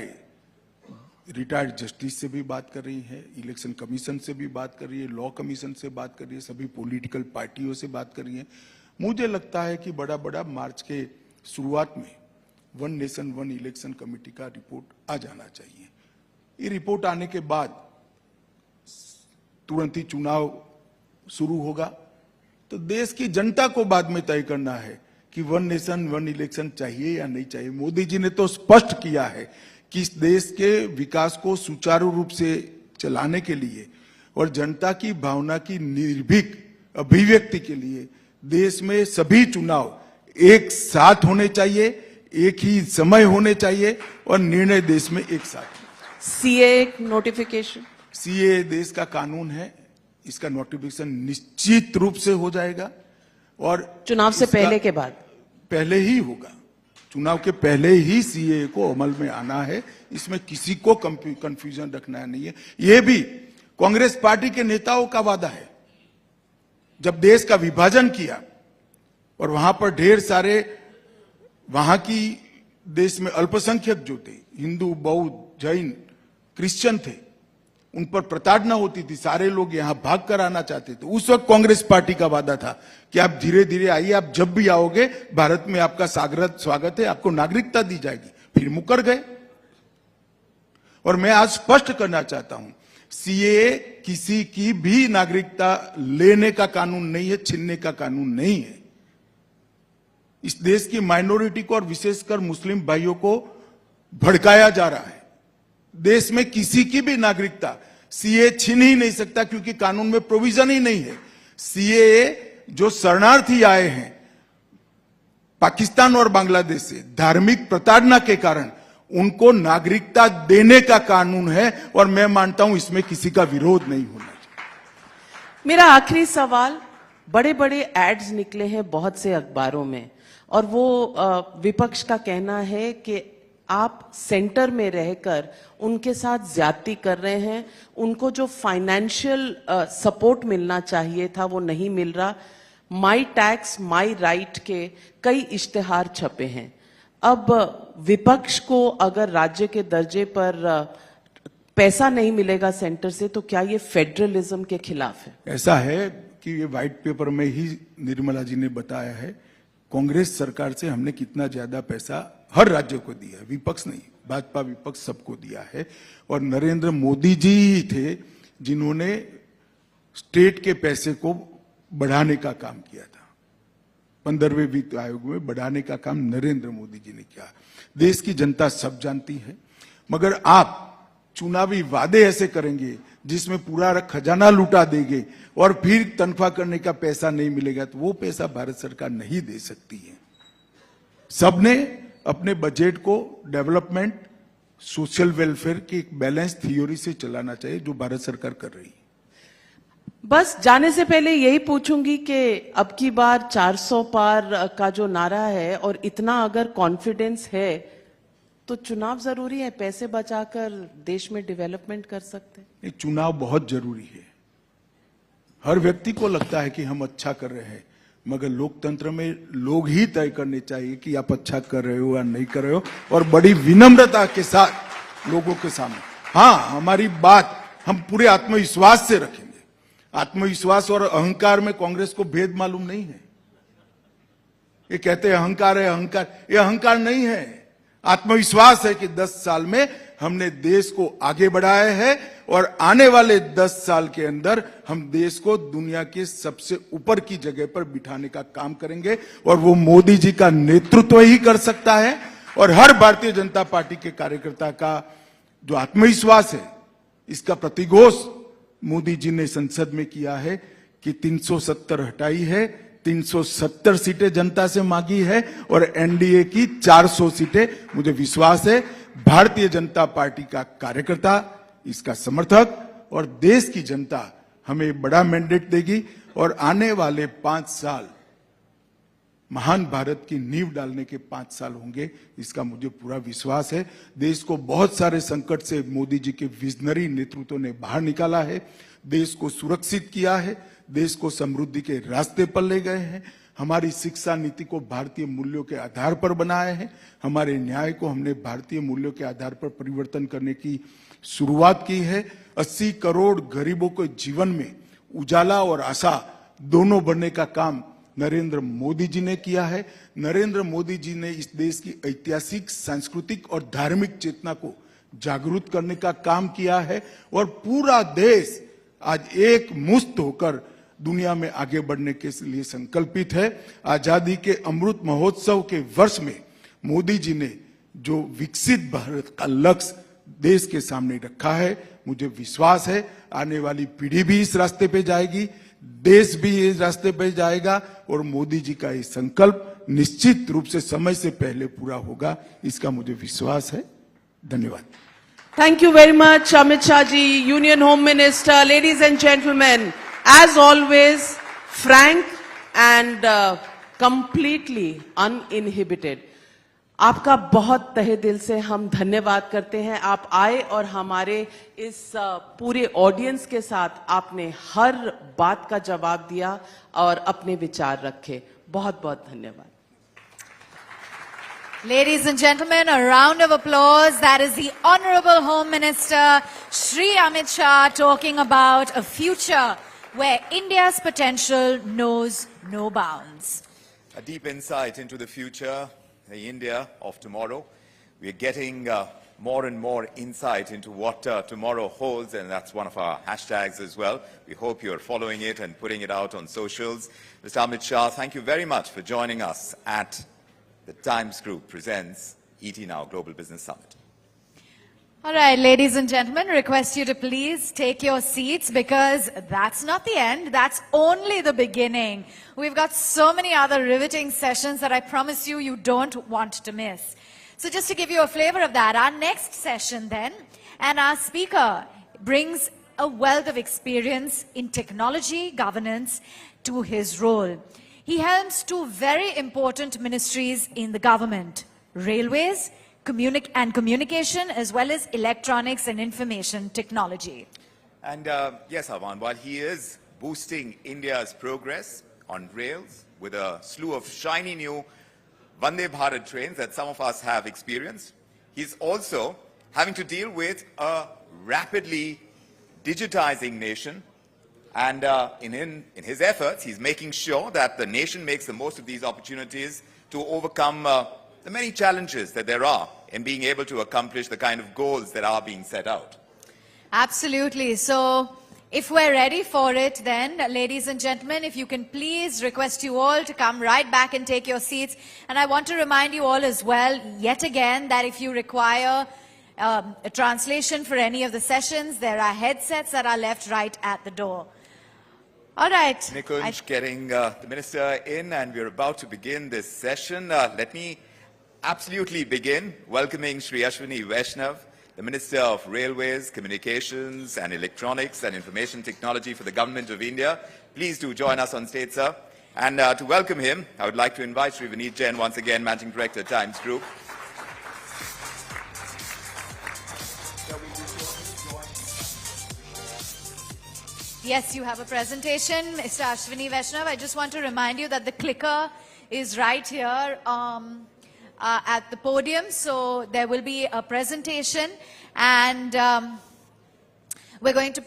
रिटायर्ड जस्टिस से भी बात कर रही है, इलेक्शन कमीशन से भी बात कर रही है, लॉ कमीशन से बात कर रही है, सभी पॉलिटिकल पार्टियों से बात कर रही है। मुझे लगता है कि बड़ा मार्च के शुरुआत में one nation one election committee का रिपोर्ट आ जाना चाहिए। ये रिपोर्ट आने के बाद तुरंत ही चुनाव शुरू होगा, तो देश की जनता को बाद में तय करना है कि वन नेशन वन इलेक्शन चाहिए या नहीं चाहिए। मोदी जी ने तो स्पष्ट किया है कि इस देश के विकास को सुचारू रूप से चलाने के लिए और जनता की भावना की निर्भीक अभिव्यक्ति के लिए देश में सभी चुनाव एक साथ होने चाहिए, एक ही समय होने चाहिए और निर्णय देश में एक साथ। सीए नोटिफिकेशन, सीए देश का कानून है, इसका नोटिफिकेशन निश्चित रूप से हो जाएगा और चुनाव से पहले के बाद पहले ही होगा। चुनाव के पहले ही सीए को अमल में आना है, इसमें किसी को कंफ्यूजन रखना नहीं है। यह भी कांग्रेस पार्टी के नेताओं का वादा है। जब देश का विभाजन किया और वहां पर ढेर सारे वहां की देश में अल्पसंख्यक जो थे, हिंदू, बौद्ध, जैन, क्रिश्चियन थे, उन पर प्रताड़ना होती थी, सारे लोग यहां भाग कर आना चाहते थे। उस वक्त कांग्रेस पार्टी का वादा था कि आप धीरे धीरे आइए, आप जब भी आओगे भारत में आपका स्वागत है, आपको नागरिकता दी जाएगी। फिर मुकर गए। और मैं आज स्पष्ट करना चाहता हूं, सीए किसी की भी नागरिकता लेने का कानून नहीं है, छीनने का कानून नहीं है। इस देश की माइनॉरिटी को और विशेषकर मुस्लिम भाइयों को भड़काया जा रहा है। देश में किसी की भी नागरिकता सीए छीन ही नहीं सकता, क्योंकि कानून में प्रोविजन ही नहीं है। सीए जो शरणार्थी आए हैं पाकिस्तान और बांग्लादेश से धार्मिक प्रताड़ना के कारण उनको नागरिकता देने का कानून है और मैं मानता हूं इसमें किसी का विरोध नहीं होना चाहिए। मेरा आखिरी सवाल, बड़े बड़े एड्स निकले हैं बहुत से अखबारों में और वो विपक्ष का कहना है कि आप सेंटर में रहकर उनके साथ ज्यादती कर रहे हैं, उनको जो फाइनेंशियल सपोर्ट मिलना चाहिए था वो नहीं मिल रहा। माई टैक्स माई राइट के कई इश्तिहार छपे हैं। अब विपक्ष को अगर राज्य के दर्जे पर पैसा नहीं मिलेगा सेंटर से तो क्या ये फेडरलिज्म के खिलाफ है? ऐसा है कि ये व्हाइट पेपर में ही निर्मला जी ने बताया है, कांग्रेस सरकार से हमने कितना ज्यादा पैसा हर राज्य को दिया है, विपक्ष नहीं, भाजपा विपक्ष सबको दिया है। और नरेंद्र मोदी जी ही थे जिन्होंने स्टेट के पैसे को बढ़ाने का काम किया था। 15वें वित्त आयोग में बढ़ाने का काम नरेंद्र मोदी जी ने किया। देश की जनता सब जानती है, मगर आप चुनावी वादे ऐसे करेंगे जिसमें पूरा खजाना लुटा देंगे और फिर तनख्वाह करने का पैसा नहीं मिलेगा तो वो पैसा भारत सरकार नहीं दे सकती है। सबने अपने बजट को डेवलपमेंट, सोशल वेलफेयर की एक बैलेंस थ्योरी से चलाना चाहिए, जो भारत सरकार कर रही है। बस जाने से पहले यही पूछूंगी कि अब की बार 400 पार का जो नारा है और इतना अगर कॉन्फिडेंस है तो चुनाव जरूरी है, पैसे बचाकर देश में डेवलपमेंट कर सकते हैं। चुनाव बहुत जरूरी है। हर व्यक्ति को लगता है कि हम अच्छा कर रहे हैं, मगर लोकतंत्र में लोग ही तय करने चाहिए कि आप अच्छा कर रहे हो या नहीं कर रहे हो, और बड़ी विनम्रता के साथ लोगों के सामने। हाँ, हमारी बात हम पूरे आत्मविश्वास से रखेंगे। आत्मविश्वास और अहंकार में कांग्रेस को भेद मालूम नहीं है। ये कहते हैं अहंकार है, अहंकार, ये अहंकार नहीं है। आत्मविश्वास है कि 10 साल में हमने देश को आगे बढ़ाया है और आने वाले 10 साल के अंदर हम देश को दुनिया के सबसे ऊपर की जगह पर बिठाने का काम करेंगे, और वो मोदी जी का नेतृत्व ही कर सकता है। और हर भारतीय जनता पार्टी के कार्यकर्ता का जो आत्मविश्वास है, इसका प्रतिघोष मोदी जी ने संसद में किया है कि 370 हटाई है, 370 सीटें जनता से मांगी है और एनडीए की 400 सीटें। मुझे विश्वास है भारतीय जनता पार्टी का कार्यकर्ता, इसका समर्थक और देश की जनता हमें बड़ा मैंडेट देगी और आने वाले 5 साल महान भारत की नींव डालने के 5 साल होंगे, इसका मुझे पूरा विश्वास है। देश को बहुत सारे संकट से मोदी जी के विजनरी नेतृत्व ने बाहर निकाला है, देश को सुरक्षित किया है, देश को समृद्धि के रास्ते पर ले गए हैं। हमारी शिक्षा नीति को भारतीय मूल्यों के आधार पर बनाया है, हमारे न्याय को हमने भारतीय मूल्यों के आधार पर परिवर्तन करने की शुरुआत की है। 80 करोड़ गरीबों के जीवन में उजाला और आशा दोनों बढ़ने का काम नरेंद्र मोदी जी ने किया है। नरेंद्र मोदी जी ने इस देश की ऐतिहासिक, सांस्कृतिक और धार्मिक चेतना को जागरूक करने का काम किया है और पूरा देश आज एक मुश्त होकर दुनिया में आगे बढ़ने के लिए संकल्पित है। आजादी के अमृत महोत्सव के वर्ष में मोदी जी ने जो विकसित भारत का लक्ष्य देश के सामने रखा है, मुझे विश्वास है आने वाली पीढ़ी भी इस रास्ते पे जाएगी, देश भी इस रास्ते पे जाएगा और मोदी जी का ये संकल्प निश्चित रूप से समय से पहले पूरा होगा, इसका मुझे विश्वास है। धन्यवाद। Thank you very much, Amit Shah ji, Union Home Minister. Ladies and gentlemen, as always, frank and completely uninhibited. आपका बहुत तहे दिल से हम धन्यवाद करते हैं। आप आए और हमारे इस पूरे ऑडियंस के साथ आपने हर बात का जवाब दिया और अपने विचार रखे। बहुत बहुत धन्यवाद। Ladies and gentlemen, a round of applause. That is the Honorable Home Minister, Shri Amit Shah, talking about a future where India's potential knows no bounds. A deep insight into the future, the India of tomorrow. We are getting more and more insight into what tomorrow holds, and that's one of our hashtags as well. We hope you're following it and putting it out on socials. Mr. Amit Shah, thank you very much for joining us at the Times Group presents ET Now Global Business Summit. All right, ladies and gentlemen, request you to please take your seats because that's not the end. That's only the beginning. We've got so many other riveting sessions that I promise you, you don't want to miss. So just to give you a flavor of that, our next session then, and our speaker brings a wealth of experience in technology governance to his role. He helms two very important ministries in the government, railways, communication, as well as electronics and information technology. And yes, Arman, while he is boosting India's progress on rails with a slew of shiny new Vande Bharat trains that some of us have experienced, he's also having to deal with a rapidly digitizing nation. And in his efforts, he's making sure that the nation makes the most of these opportunities to overcome the many challenges that there are in being able to accomplish the kind of goals that are being set out. Absolutely. So if we're ready for it then, ladies and gentlemen, if you can please request you all to come right back and take your seats. And I want to remind you all as well, yet again, that if you require a translation for any of the sessions, there are headsets that are left right at the door. All right. Nikunj getting the minister in, and we're about to begin this session. Let me absolutely begin welcoming Shri Ashwini Vaishnav, the Minister of Railways, Communications and Electronics and Information Technology for the Government of India. Please do join us on stage, sir. And to welcome him, I would like to invite Shri Vineet Jain, once again, Managing Director, Times Group. Yes, you have a presentation, Mr. Ashwini Vaishnav. I just want to remind you that the clicker is right here at the podium. So there will be a presentation, and we're going to,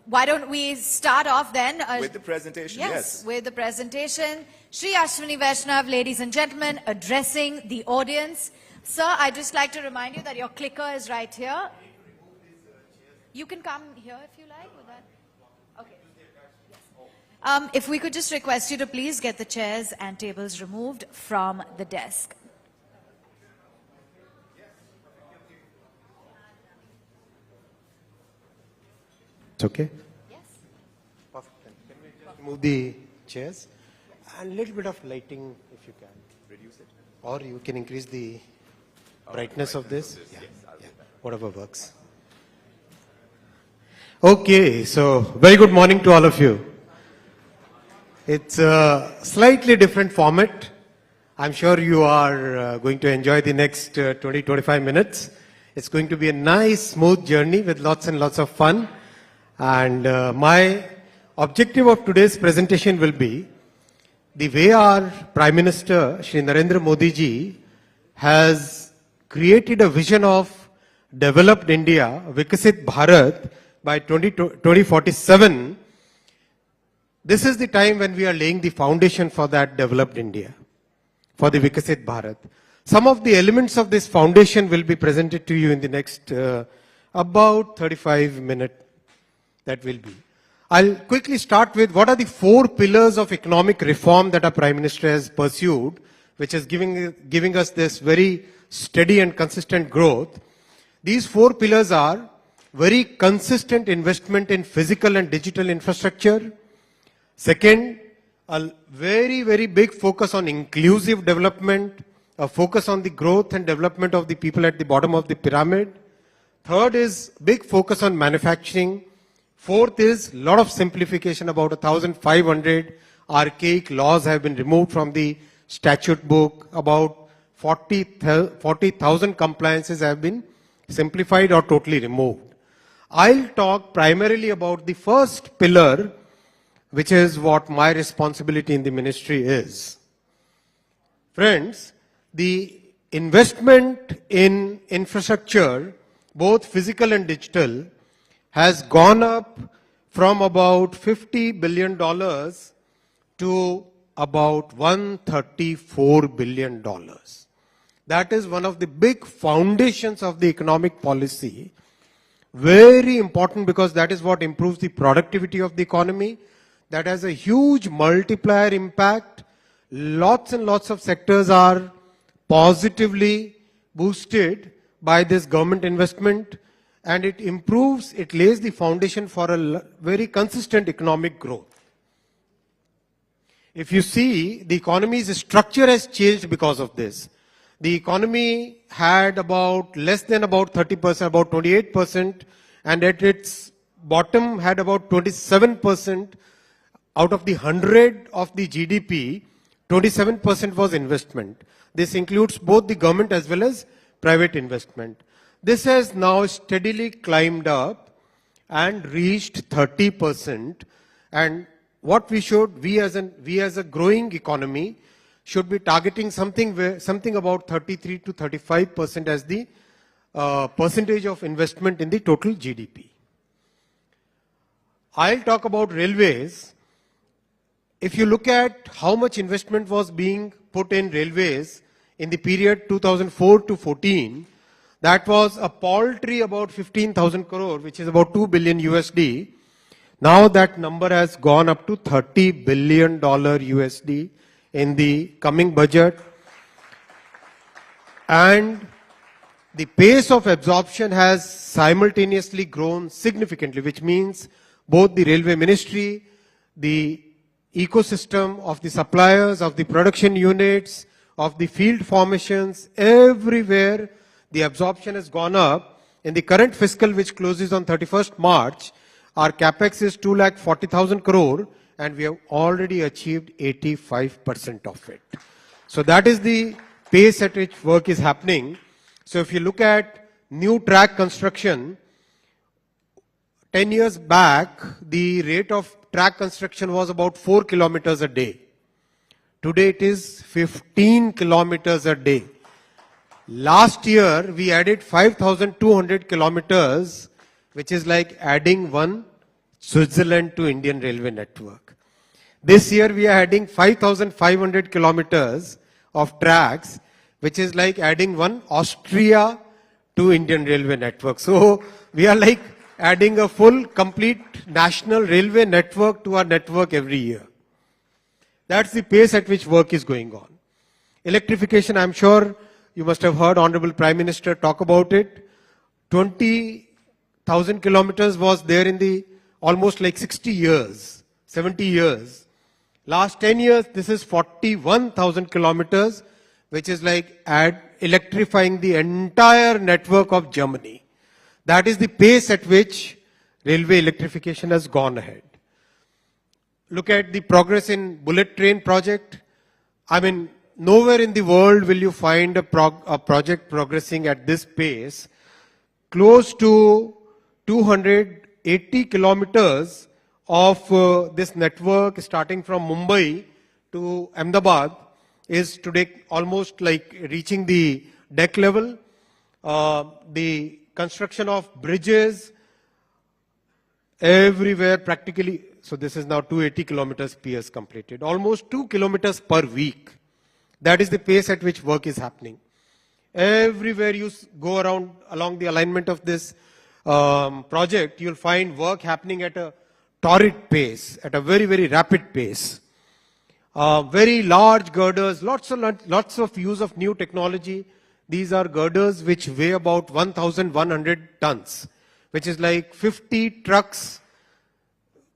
why don't we start off then? With the presentation, yes. With the presentation. Shri Ashwini Vaishnav, ladies and gentlemen, addressing the audience. Sir, I'd just like to remind you that your clicker is right here. You can come here if you like with that. Okay. If we could just request you to please get the chairs and tables removed from the desk. It's okay? Yes. Perfect. Can we just remove the chairs? And a little bit of lighting if you can. Reduce it. Or you can increase the brightness of this. Yeah. Whatever works. Okay, so very good morning to all of you. It's a slightly different format. I'm sure you are going to enjoy the next 20-25 minutes. It's going to be a nice, smooth journey with lots and lots of fun. And my objective of today's presentation will be the way our Prime Minister, Shri Narendra Modi ji, has created a vision of developed India, Vikasit Bharat, by 2047. This is the time when we are laying the foundation for that developed India, for the Vikasit Bharat. Some of the elements of this foundation will be presented to you in the next about 35 minutes. That will be. I'll quickly start with what are the 4 pillars of economic reform that our Prime Minister has pursued, which is giving us this very steady and consistent growth. These 4 pillars are very consistent investment in physical and digital infrastructure. Second, a very, very big focus on inclusive development, a focus on the growth and development of the people at the bottom of the pyramid. Third is big focus on manufacturing. Fourth is a lot of simplification. About 1,500 archaic laws have been removed from the statute book. About 40,000 compliances have been simplified or totally removed. I'll talk primarily about the first pillar, which is what my responsibility in the ministry is. Friends, the investment in infrastructure, both physical and digital, has gone up from about $50 billion to about $134 billion. That is one of the big foundations of the economic policy. Very important because that is what improves the productivity of the economy. That has a huge multiplier impact. Lots and lots of sectors are positively boosted by this government investment, and it improves, it lays the foundation for a very consistent economic growth. If you see, the economy's structure has changed because of this. The economy had about less than about 30%, about 28%, and at its bottom had about 27%. Out of the 100 of the GDP, 27% was investment. This includes both the government as well as private investment. This has now steadily climbed up and reached 30%. And what we should, we as a growing economy, should be targeting something about 33 to 35% as the percentage of investment in the total GDP. I'll talk about railways. If you look at how much investment was being put in railways in the period 2004 to 14, that was a paltry about 15,000 crore, which is about 2 billion USD. Now that number has gone up to $30 billion USD in the coming budget. And the pace of absorption has simultaneously grown significantly, which means both the railway ministry, the ecosystem of the suppliers, of the production units, of the field formations, everywhere the absorption has gone up. In the current fiscal, which closes on 31st March, our capex is 2,40,000 crore, and we have already achieved 85% of it. So that is the pace at which work is happening. So if you look at new track construction, 10 years back, the rate of track construction was about 4 kilometers a day. Today it is 15 kilometers a day. Last year, we added 5,200 kilometers, which is like adding one Switzerland to Indian railway network. This year, we are adding 5,500 kilometers of tracks, which is like adding one Austria to Indian railway network. So, we are like adding a full, complete national railway network to our network every year. That's the pace at which work is going on. Electrification, I'm sure you must have heard Honorable Prime Minister talk about it. 20,000 kilometers was there in the almost like 60 years, 70 years. Last 10 years, this is 41,000 kilometers, which is like electrifying the entire network of Germany. That is the pace at which railway electrification has gone ahead. Look at the progress in bullet train project. I mean, nowhere in the world will you find a project progressing at this pace. Close to 280 kilometers of this network starting from Mumbai to Ahmedabad is today almost like reaching the deck level. The construction of bridges everywhere practically, so this is now 280 kilometers PS completed, almost 2 kilometers per week. That is the pace at which work is happening. Everywhere you go around along the alignment of this project, you'll find work happening at a torrid pace, at a very, very rapid pace. Very large girders, lots of use of new technology. These are girders which weigh about 1,100 tons, which is like 50 trucks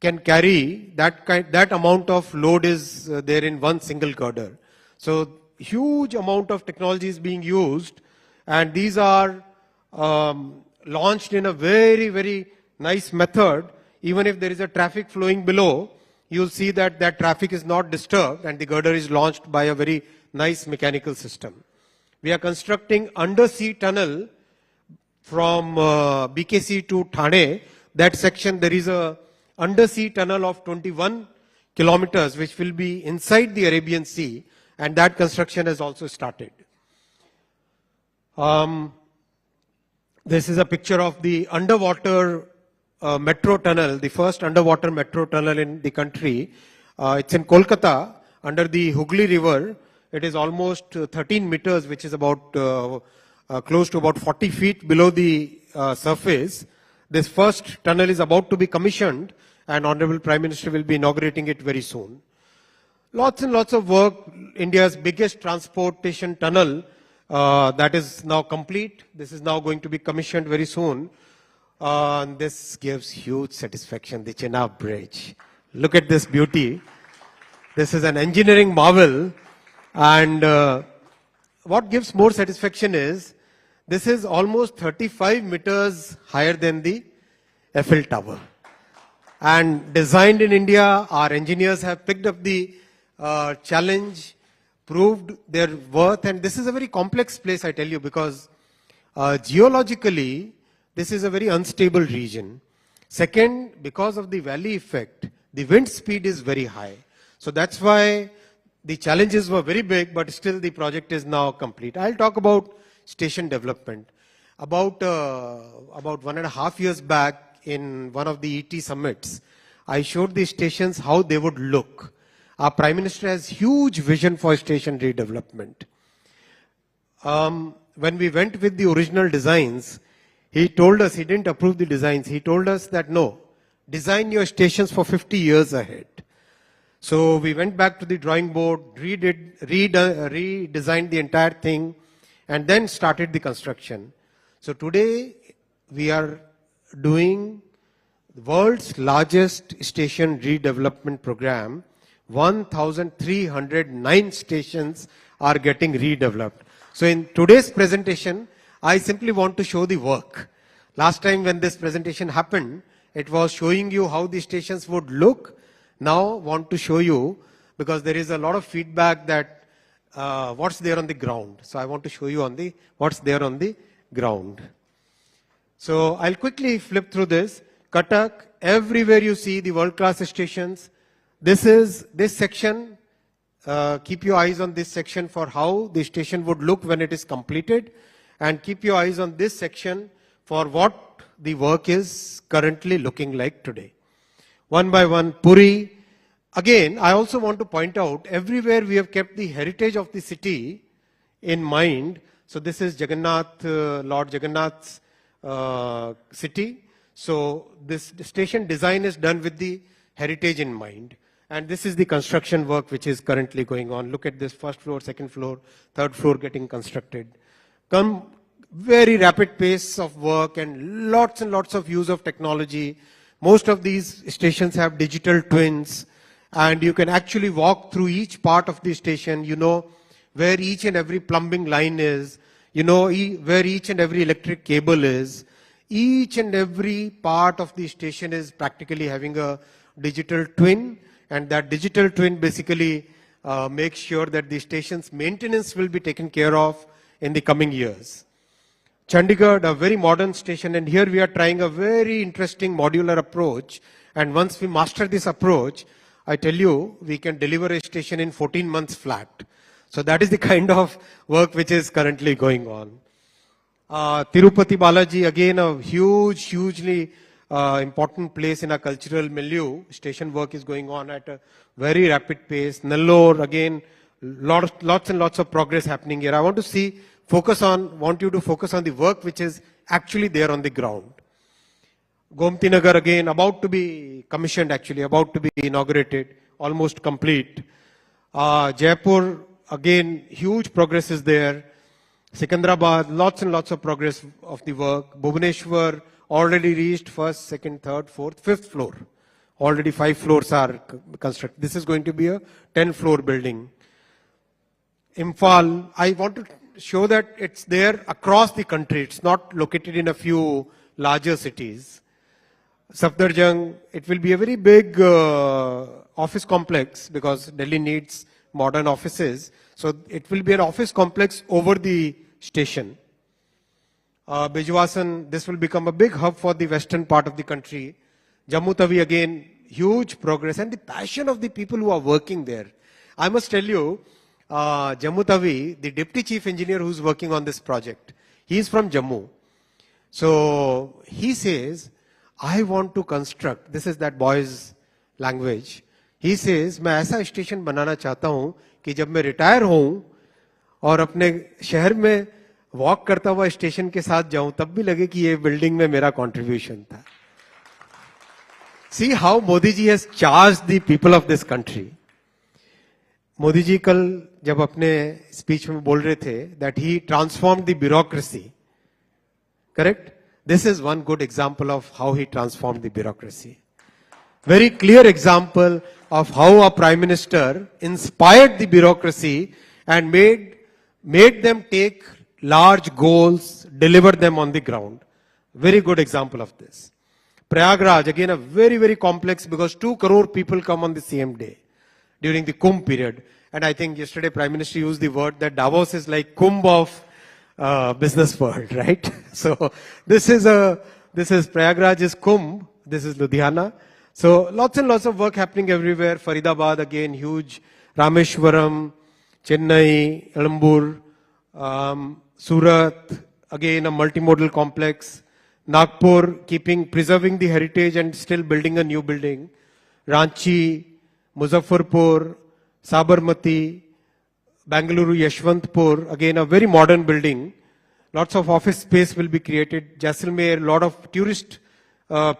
can carry that amount of load is there in one single girder. So huge amount of technology is being used, and these are launched in a very, very nice method. Even if there is a traffic flowing below, you'll see that that traffic is not disturbed, and the girder is launched by a very nice mechanical system. We are constructing undersea tunnel from BKC to Thane. That section, there is a undersea tunnel of 21 kilometers, which will be inside the Arabian Sea, and that construction has also started. This is a picture of the underwater metro tunnel, the first underwater metro tunnel in the country. It's in Kolkata, under the Hooghly River. It is almost 13 meters, which is about close to about 40 feet below the surface. This first tunnel is about to be commissioned, and Honorable Prime Minister will be inaugurating it very soon. Lots and lots of work. India's biggest transportation tunnel That is now complete. This is now going to be commissioned very soon. And this gives huge satisfaction, the Chenab Bridge. Look at this beauty. This is an engineering marvel. And what gives more satisfaction is, this is almost 35 meters higher than the Eiffel Tower. And designed in India, our engineers have picked up the challenge, proved their worth, and this is a very complex place, I tell you, because geologically, this is a very unstable region. Second, because of the valley effect, the wind speed is very high. So that's why the challenges were very big, but still the project is now complete. I'll talk about station development. About 1.5 years back, in one of the ET summits, I showed the stations how they would look. Our Prime Minister has huge vision for station redevelopment. When we went with the original designs, he told us, he didn't approve the designs, he told us that no, design your stations for 50 years ahead. So we went back to the drawing board, redesigned the entire thing, and then started the construction. So today we are doing the world's largest station redevelopment program. 1,309 stations are getting redeveloped. So in today's presentation, I simply want to show the work. Last time when this presentation happened, it was showing you how the stations would look. Now want to show you, because there is a lot of feedback that what's there on the ground. So I want to show you on the what's there on the ground. So I'll quickly flip through this. Cuttack, everywhere you see the world-class stations. This section, keep your eyes on this section for how the station would look when it is completed. And keep your eyes on this section for what the work is currently looking like today. One by one, Puri. Again, I also want to point out, everywhere we have kept the heritage of the city in mind. So this is Jagannath, Lord Jagannath's city. So this station design is done with the heritage in mind. And this is the construction work which is currently going on. Look at this, first floor, second floor, third floor getting constructed. Very rapid pace of work and lots of use of technology. Most of these stations have digital twins, and you can actually walk through each part of the station. You know where each and every plumbing line is. You know where each and every electric cable is. Each and every part of the station is practically having a digital twin, and that digital twin basically makes sure that the station's maintenance will be taken care of in the coming years. Chandigarh, a very modern station, and here we are trying a very interesting modular approach. And once we master this approach, I tell you, we can deliver a station in 14 months flat. So that is the kind of work which is currently going on. Tirupati Balaji, again a hugely important place in our cultural milieu. Station work is going on at a very rapid pace. Nellore, again, lots and lots of progress happening here. I want you to focus on the work which is actually there on the ground. Gomti Nagar, again, about to be commissioned, actually, about to be inaugurated, almost complete. Jaipur, again, huge progress is there. Sikandrabad, lots and lots of progress of the work. Bhubaneswar, already reached first, second, third, fourth, fifth floor. Already 5 floors are constructed. This is going to be a 10-floor building. Imphal, I want to show that it's there across the country. It's not located in a few larger cities. Safdarjung, it will be a very big office complex because Delhi needs modern offices. So it will be an office complex over the station. Bijwasan, this will become a big hub for the western part of the country. Jammu Tawi, again, huge progress, and the passion of the people who are working there. I must tell you, Jammu Tawi, the deputy chief engineer who's working on this project, he is from Jammu. So he says, I want to construct, this is that boy's language. He says, मैं ऐसा station बनाना चाहता हूं कि जब मैं retire होऊं और अपने शहर में वॉक करता हुआ स्टेशन के साथ जाऊं तब भी लगे कि ये बिल्डिंग में मेरा कंट्रीब्यूशन था. See how Modi ji has charged the people of this country. Modi ji कल जब अपने स्पीच में बोल रहे थे that he transformed the bureaucracy, correct? This is one good example of how he transformed the bureaucracy. Very clear example of how a prime minister inspired the bureaucracy and made them take large goals, deliver them on the ground. Very good example of this. Prayagraj, again a very, very complex because 2 crore people come on the same day during the Kumbh period. And I think yesterday Prime Minister used the word that Davos is like Kumbh of business world, right? So this is Prayagraj is Kumbh, this is Ludhiana. So lots and lots of work happening everywhere. Faridabad again, huge. Rameshwaram, Chennai, Elambur, Surat, again a multimodal complex. Nagpur, preserving the heritage and still building a new building. Ranchi, Muzaffarpur, Sabarmati, Bangalore, Yashwantpur, again a very modern building. Lots of office space will be created. Jaisalmer, lot of tourist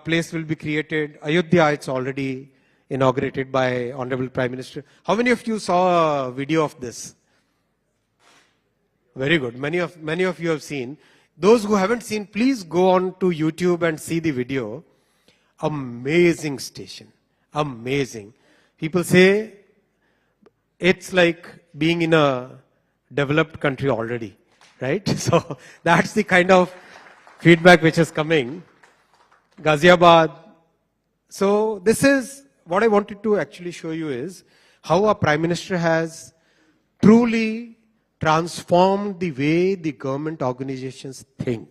place will be created. Ayodhya, it's already inaugurated by Honorable Prime Minister. How many of you saw a video of this? Very good. Many of you have seen. Those who haven't seen, please go on to YouTube and see the video. Amazing station. Amazing. People say it's like being in a developed country already, right? So that's the kind of feedback which is coming. Ghaziabad. So this is what I wanted to actually show you is how a Prime Minister has truly transformed the way the government organizations think,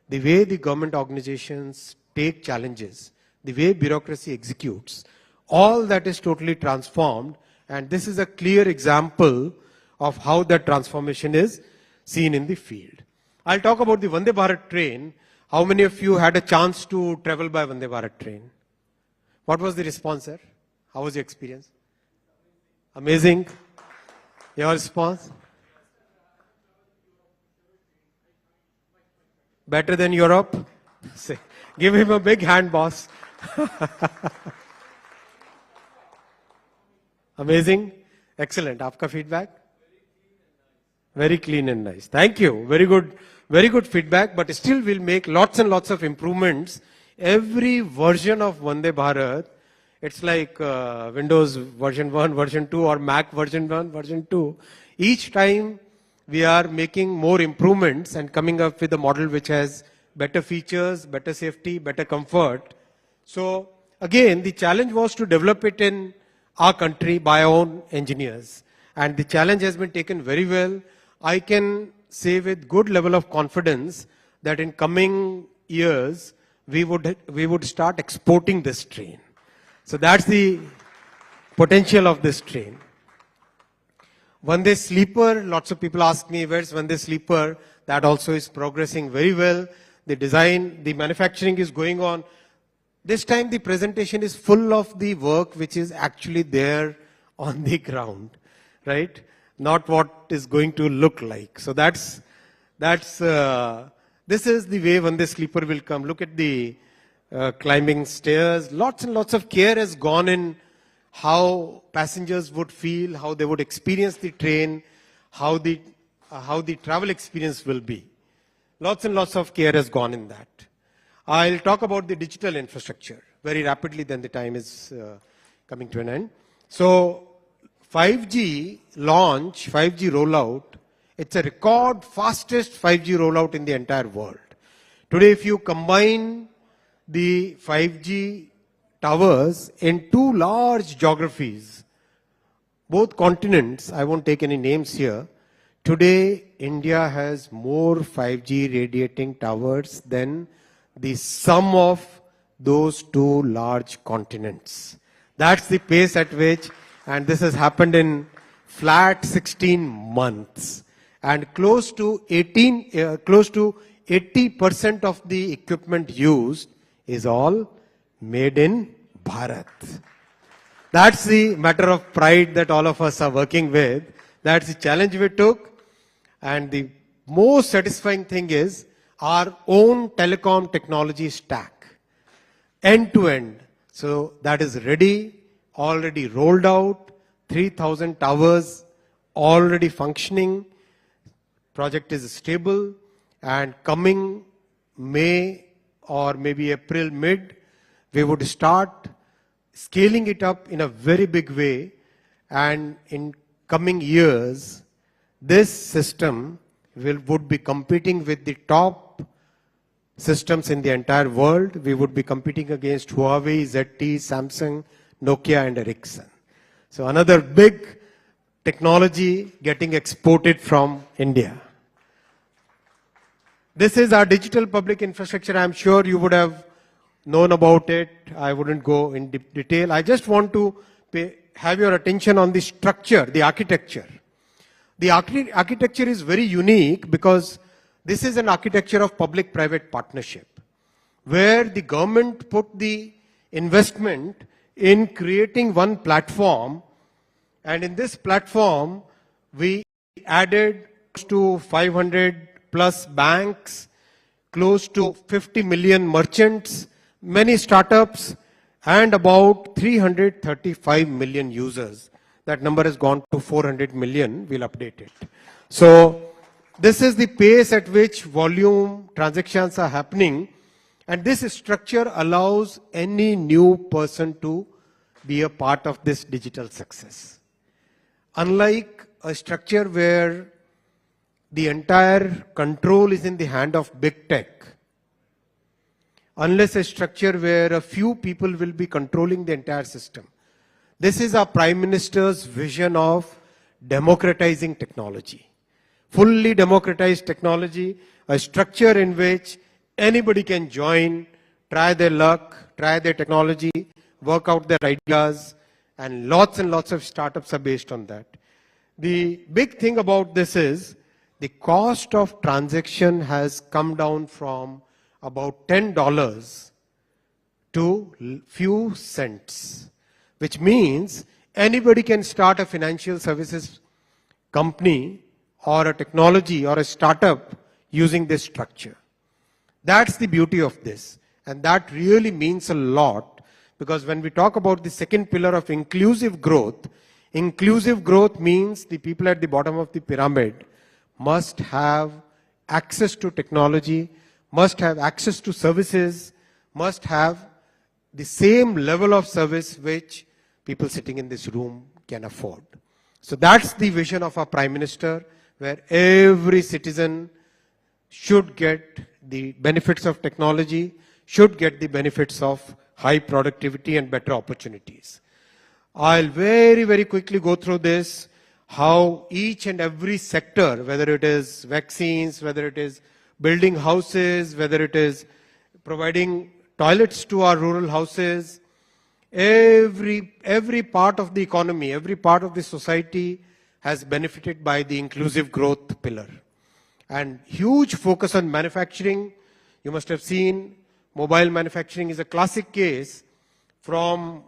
the way the government organizations take challenges, the way bureaucracy executes. All that is totally transformed, and this is a clear example of how that transformation is seen in the field. I'll talk about the Vande Bharat train. How many of you had a chance to travel by Vande Bharat train? What was the response, sir? How was your experience? Amazing. Your response? Better than Europe? Say, give him a big hand, boss. Amazing. Excellent. Aapka feedback? Very clean and nice. Thank you. Very good feedback, but still we'll make lots and lots of improvements. Every version of Vande Bharat, it's like Windows version 1, version 2 or Mac version 1, version 2. Each time we are making more improvements and coming up with a model which has better features, better safety, better comfort. So again, the challenge was to develop it in our country by our own engineers. And the challenge has been taken very well. I can say with good level of confidence that in coming years, we would start exporting this train. So that's the potential of this train. Vande Sleeper, lots of people ask me, where's Vande Sleeper? That also is progressing very well. The design, the manufacturing is going on. This time the presentation is full of the work which is actually there on the ground, right? Not what is going to look like. So this is the way Vande Sleeper will come. Look at the climbing stairs. Lots and lots of care has gone in how passengers would feel, how they would experience the train, how the travel experience will be. Lots and lots of care has gone in that. I'll talk about the digital infrastructure very rapidly, then the time is coming to an end. So 5G launch, 5G rollout, it's a record fastest 5G rollout in the entire world. Today, if you combine the 5G towers in 2 large geographies, both continents, I won't take any names here. Today, India has more 5G radiating towers than the sum of those 2 large continents. That's the pace at which, and this has happened in flat 16 months. And close to 80% of the equipment used is all made in Bharat. That's the matter of pride that all of us are working with. That's the challenge we took. And the most satisfying thing is our own telecom technology stack, end to end. So that is ready, already rolled out. 3,000 towers already functioning. Project is stable, and coming May or maybe April mid, we would start scaling it up in a very big way, and in coming years, this system would be competing with the top systems in the entire world. We would be competing against Huawei, ZTE, Samsung, Nokia, and Ericsson. So another big technology getting exported from India. This is our digital public infrastructure. I'm sure you would have known about it. I wouldn't go in detail. I just want to have your attention on the structure, the architecture. The architecture is very unique because this is an architecture of public-private partnership, where the government put the investment in creating one platform, and in this platform, we added close to 500 plus banks, close to 50 million merchants, many startups, and about 335 million users. That number has gone to 400 million. We'll update it. So this is the pace at which volume transactions are happening, and this structure allows any new person to be a part of this digital success. Unlike a structure where the entire control is in the hand of big tech, unless a structure where a few people will be controlling the entire system. This is our Prime Minister's vision of democratizing technology. Fully democratized technology, a structure in which anybody can join, try their luck, try their technology, work out their ideas, and lots of startups are based on that. The big thing about this is the cost of transaction has come down from about $10 to few cents, which means anybody can start a financial services company or a technology or a startup using this structure. That's the beauty of this, and that really means a lot, because when we talk about the second pillar of inclusive growth means the people at the bottom of the pyramid must have access to technology, must have access to services, must have the same level of service which people sitting in this room can afford. So that's the vision of our Prime Minister, where every citizen should get the benefits of technology, should get the benefits of high productivity and better opportunities. I'll very quickly go through this, how each and every sector, whether it is vaccines, whether it is building houses, whether it is providing toilets to our rural houses, every part of the economy, every part of the society has benefited by the inclusive growth pillar. And huge focus on manufacturing. You must have seen mobile manufacturing is a classic case. From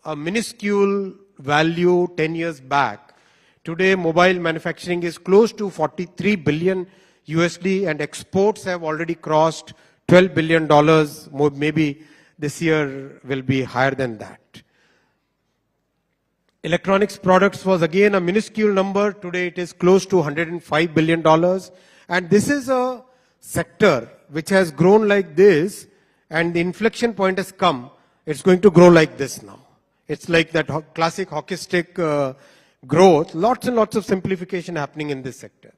a minuscule value 10 years back, today mobile manufacturing is close to 43 billion USD, and exports have already crossed $12 billion. Maybe this year will be higher than that. Electronics products was again a minuscule number. Today it is close to $105 billion. And this is a sector which has grown like this, and the inflection point has come. It's going to grow like this now. It's like that classic hockey stick growth. Lots and lots of simplification happening in this sector.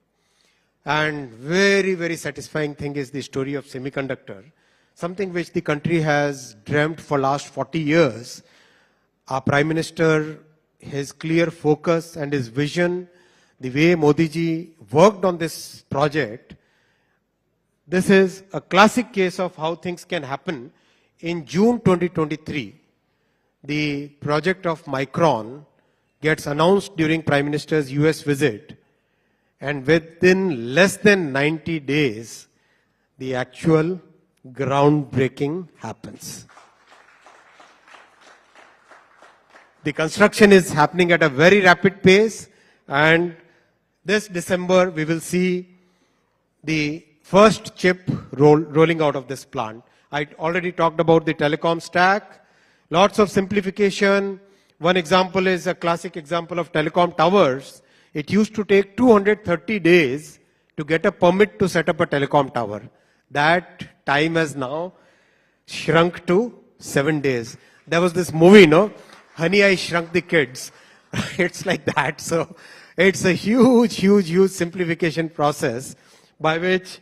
And very satisfying thing is the story of semiconductor, something which the country has dreamt for last 40 years. Our Prime Minister, his clear focus and his vision, the way Modi ji worked on this project, this is a classic case of how things can happen. In June 2023, the project of Micron gets announced during Prime Minister's US visit, and within less than 90 days, the actual groundbreaking happens. The construction is happening at a very rapid pace, and this December we will see the first chip rolling out of this plant. I already talked about the telecom stack, lots of simplification, One example is a classic example of telecom towers. It used to take 230 days to get a permit to set up a telecom tower. That time has now shrunk to 7 days. There was this movie, no? Honey, I Shrunk the Kids. It's like that. So it's a huge simplification process by which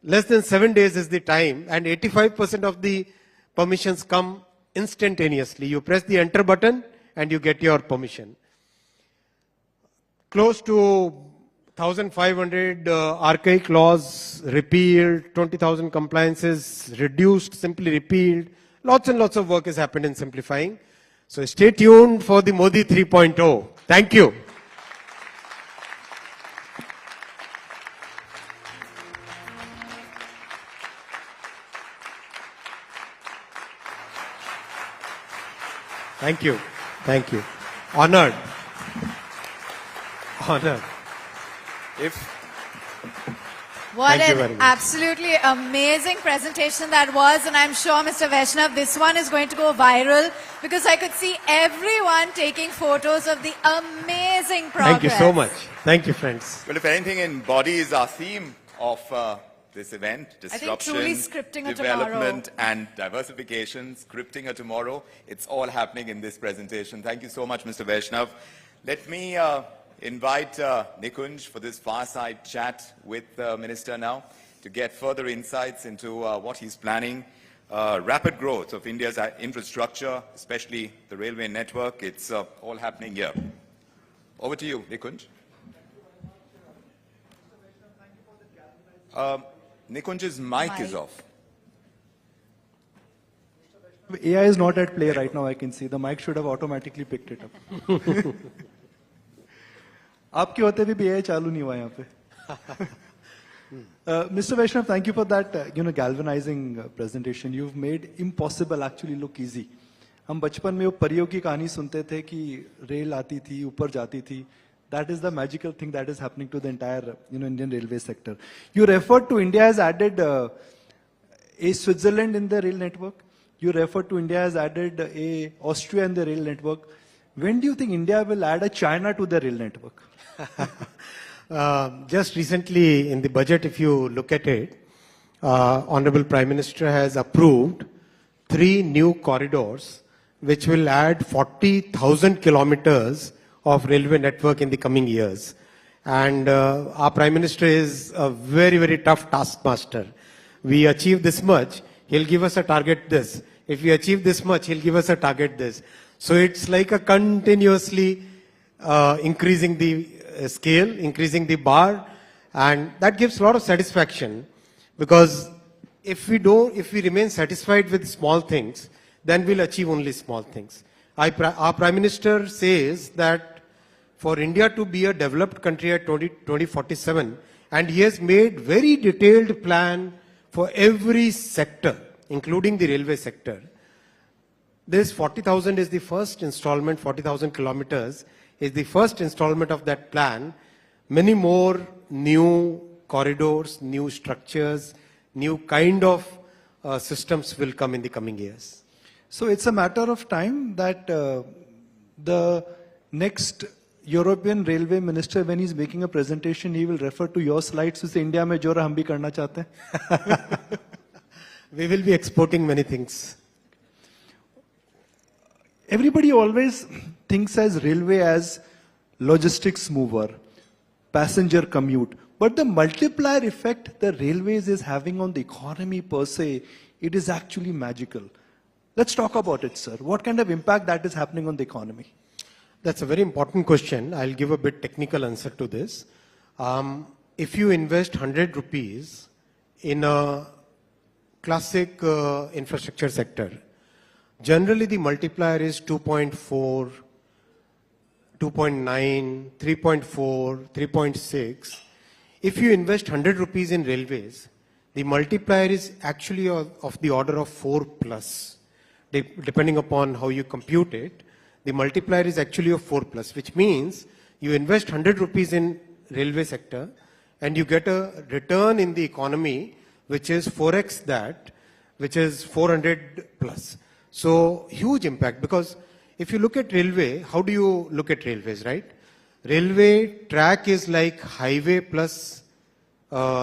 less than 7 days is the time, and 85% of the permissions come instantaneously. You press the enter button and you get your permission. Close to 1,500 archaic laws repealed, 20,000 compliances reduced, simply repealed. Lots and lots of work has happened in simplifying. So stay tuned for the Modi 3.0. Thank you. Thank you. Thank you. Honored. Honored. What Thank you very an much. absolutely amazing presentation that was, and I'm sure, Mr. Vaishnav, this one is going to go viral because I could see everyone taking photos of the amazing progress. Thank you so much. Thank you, friends. Well, if anything embodies our theme of this event, I think truly disruption, scripting a development and diversification, scripting a tomorrow, it's all happening in this presentation. Thank you so much, Mr. Vaishnav. Let me invite Nikunj for this fireside chat with the Minister now to get further insights into what he's planning. Rapid growth of India's infrastructure, especially the railway network, it's all happening here. Over to you, Nikunj. Nikunj's mic is off. AI is not at play right now, I can see. The mic should have automatically picked it up. आपके होते भी AI चालू नहीं हुआ यहाँ पे. Mr. Vaishnav, thank you for that galvanizing presentation. You've made impossible actually look easy. हम बचपन में वो परियों की कहानी सुनते थे कि रेल आती थी, ऊपर जाती थी. That is the magical thing that is happening to the entire Indian railway sector. You referred to India has added a Switzerland in the rail network. You referred to India has added a Austria in the rail network. When do you think India will add a China to the rail network? Just recently in the budget, if you look at it, Honorable Prime Minister has approved 3 new corridors which will add 40,000 kilometers of railway network in the coming years. And our Prime Minister is a very tough taskmaster. We achieve this much, he'll give us a target this. If we achieve this much, he'll give us a target this. So it's like a continuously increasing the scale, increasing the bar, and that gives a lot of satisfaction, because if we remain satisfied with small things, then we'll achieve only small things. Our Prime Minister says that for India to be a developed country at 2047, and he has made very detailed plan for every sector, including the railway sector. This 40,000 is the first installment, 40,000 kilometers is the first installment of that plan. Many more new corridors, new structures, new kind of systems will come in the coming years. So it's a matter of time that the next European Railway Minister, when he's making a presentation, he will refer to your slides to say, India mein jo hum bhi karna chahte hain. We will be exporting many things. Everybody always thinks as railway as logistics mover, passenger commute. But the multiplier effect the railways is having on the economy per se, it is actually magical. Let's talk about it, sir. What kind of impact that is happening on the economy? That's a very important question. I'll give a bit technical answer to this. If you invest 100 rupees in a classic infrastructure sector, generally the multiplier is 2.4, 2.9, 3.4, 3.6. If you invest 100 rupees in railways, the multiplier is actually of the order of 4 plus. Depending upon how you compute it, the multiplier is actually of 4 plus, which means you invest 100 rupees in railway sector and you get a return in the economy which is 4x that, which is 400 plus. So huge impact, because if you look at railway, how do you look at railways, right? Railway track is like highway plus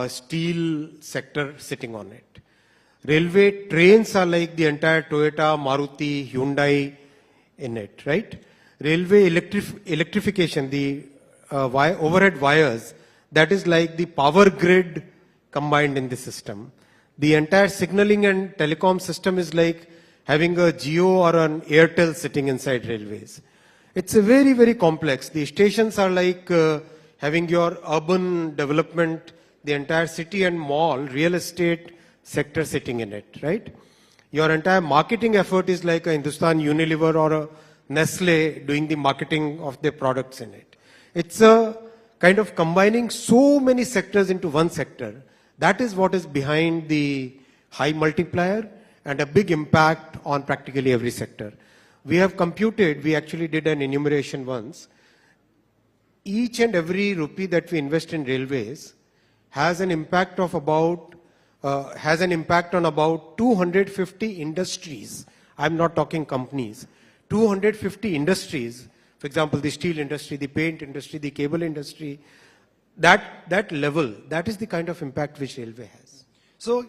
steel sector sitting on it. Railway trains are like the entire Toyota, Maruti, Hyundai in it, right? Railway electrification, the overhead wires, that is like the power grid combined in the system. The entire signaling and telecom system is like having a Jio or an Airtel sitting inside railways. It's a very, very complex. The stations are like having your urban development, the entire city and mall, real estate sector sitting in it, right? Your entire marketing effort is like a Hindustan Unilever or a Nestle doing the marketing of their products in it. It's a kind of combining so many sectors into one sector. That is what is behind the high multiplier and a big impact on practically every sector. We have computed, we actually did an enumeration once. Each and every rupee that we invest in railways has an impact of about on about 250 industries. I'm not talking companies. 250 industries, for example, the steel industry, the paint industry, the cable industry, that level, that is the kind of impact which railway has. So,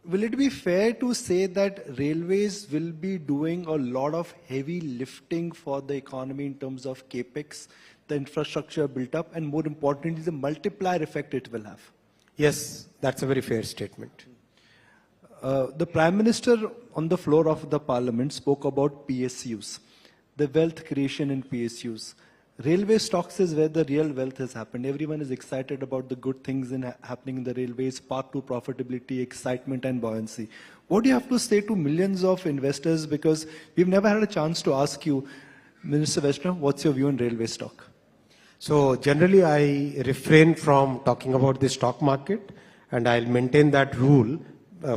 will it be fair to say that railways will be doing a lot of heavy lifting for the economy in terms of capex, the infrastructure built up, and more importantly, the multiplier effect it will have? Yes, that's a very fair statement. The Prime Minister on the floor of the Parliament spoke about PSUs, the wealth creation in PSUs. Railway stocks is where the real wealth has happened. Everyone is excited about the good things happening in the railways, path to profitability, excitement and buoyancy. What do you have to say to millions of investors? Because we've never had a chance to ask you, Minister Vaishnav, what's your view on railway stock? So generally I refrain from talking about the stock market, and I'll maintain that rule,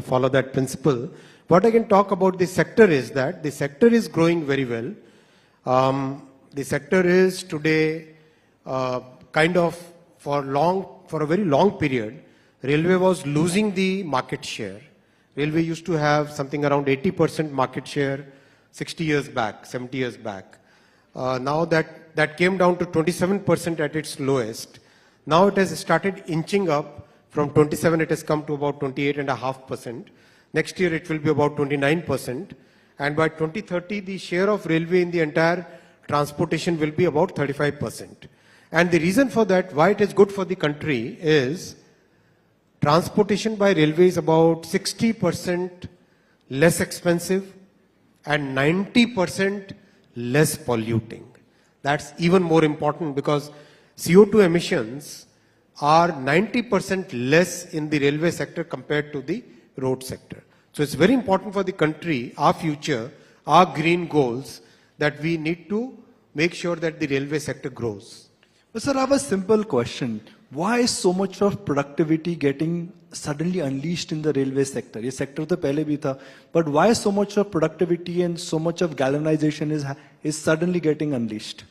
follow that principle. What I can talk about the sector is that the sector is growing very well. The sector is today kind of for a very long period, railway was losing the market share. Railway used to have something around 80% market share 60 years back, 70 years back. Now that came down to 27% at its lowest. Now it has started inching up. From 27, it has come to about 28.5%. Next year, it will be about 29%. And by 2030, the share of railway in the entire transportation will be about 35%. And the reason for that, why it is good for the country, is transportation by railway is about 60% less expensive and 90% less polluting. That's even more important because CO2 emissions are 90% less in the railway sector compared to the road sector. So it's very important for the country, our future, our green goals, that we need to make sure that the railway sector grows. But sir, I have a simple question. Why is so much of productivity getting suddenly unleashed in the railway sector? This sector to pehle bhi tha, but why so much of productivity and so much of galvanization is suddenly getting unleashed?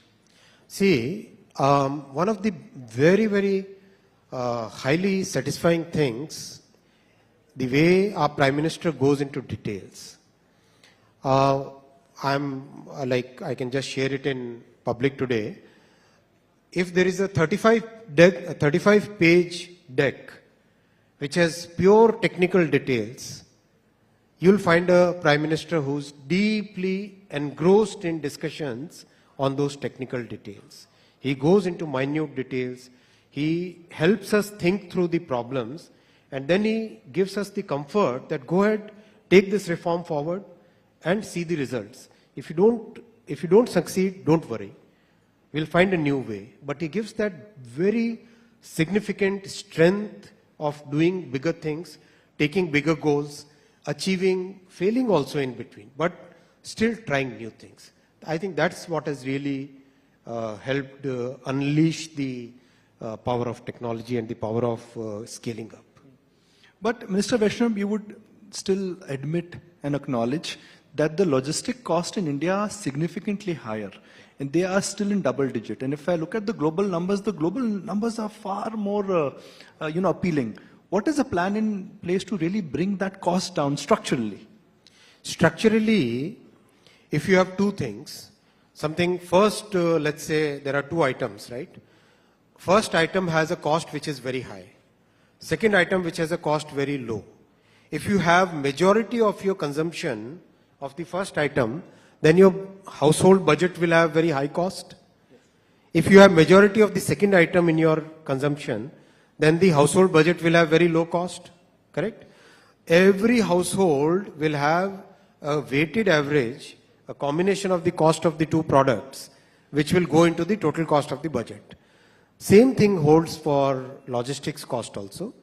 See, one of the very, very highly satisfying things, the way our Prime Minister goes into details. I can just share it in public today. If there is a 35-page deck which has pure technical details, you'll find a Prime Minister who's deeply engrossed in discussions on those technical details. He goes into minute details. He helps us think through the problems, and then he gives us the comfort that go ahead, take this reform forward and see the results. If you don't succeed, don't worry. We'll find a new way. But he gives that very significant strength of doing bigger things, taking bigger goals, achieving, failing also in between, but still trying new things. I think that's what has really helped unleash the power of technology and the power of scaling up. But Mr. Vaishnav, you would still admit and acknowledge that the logistic cost in India are significantly higher, and they are still in double digit. And if I look at the global numbers are far more appealing. What is the plan in place to really bring that cost down structurally? Structurally, if you have two things, something first, let's say there are two items, right? First item has a cost which is very high. Second item which has a cost very low. If you have majority of your consumption of the first item, then your household budget will have very high cost. If you have majority of the second item in your consumption, then the household budget will have very low cost, correct? Every household will have a weighted average, a combination of the cost of the two products, which will go into the total cost of the budget. Same thing holds for logistics cost also.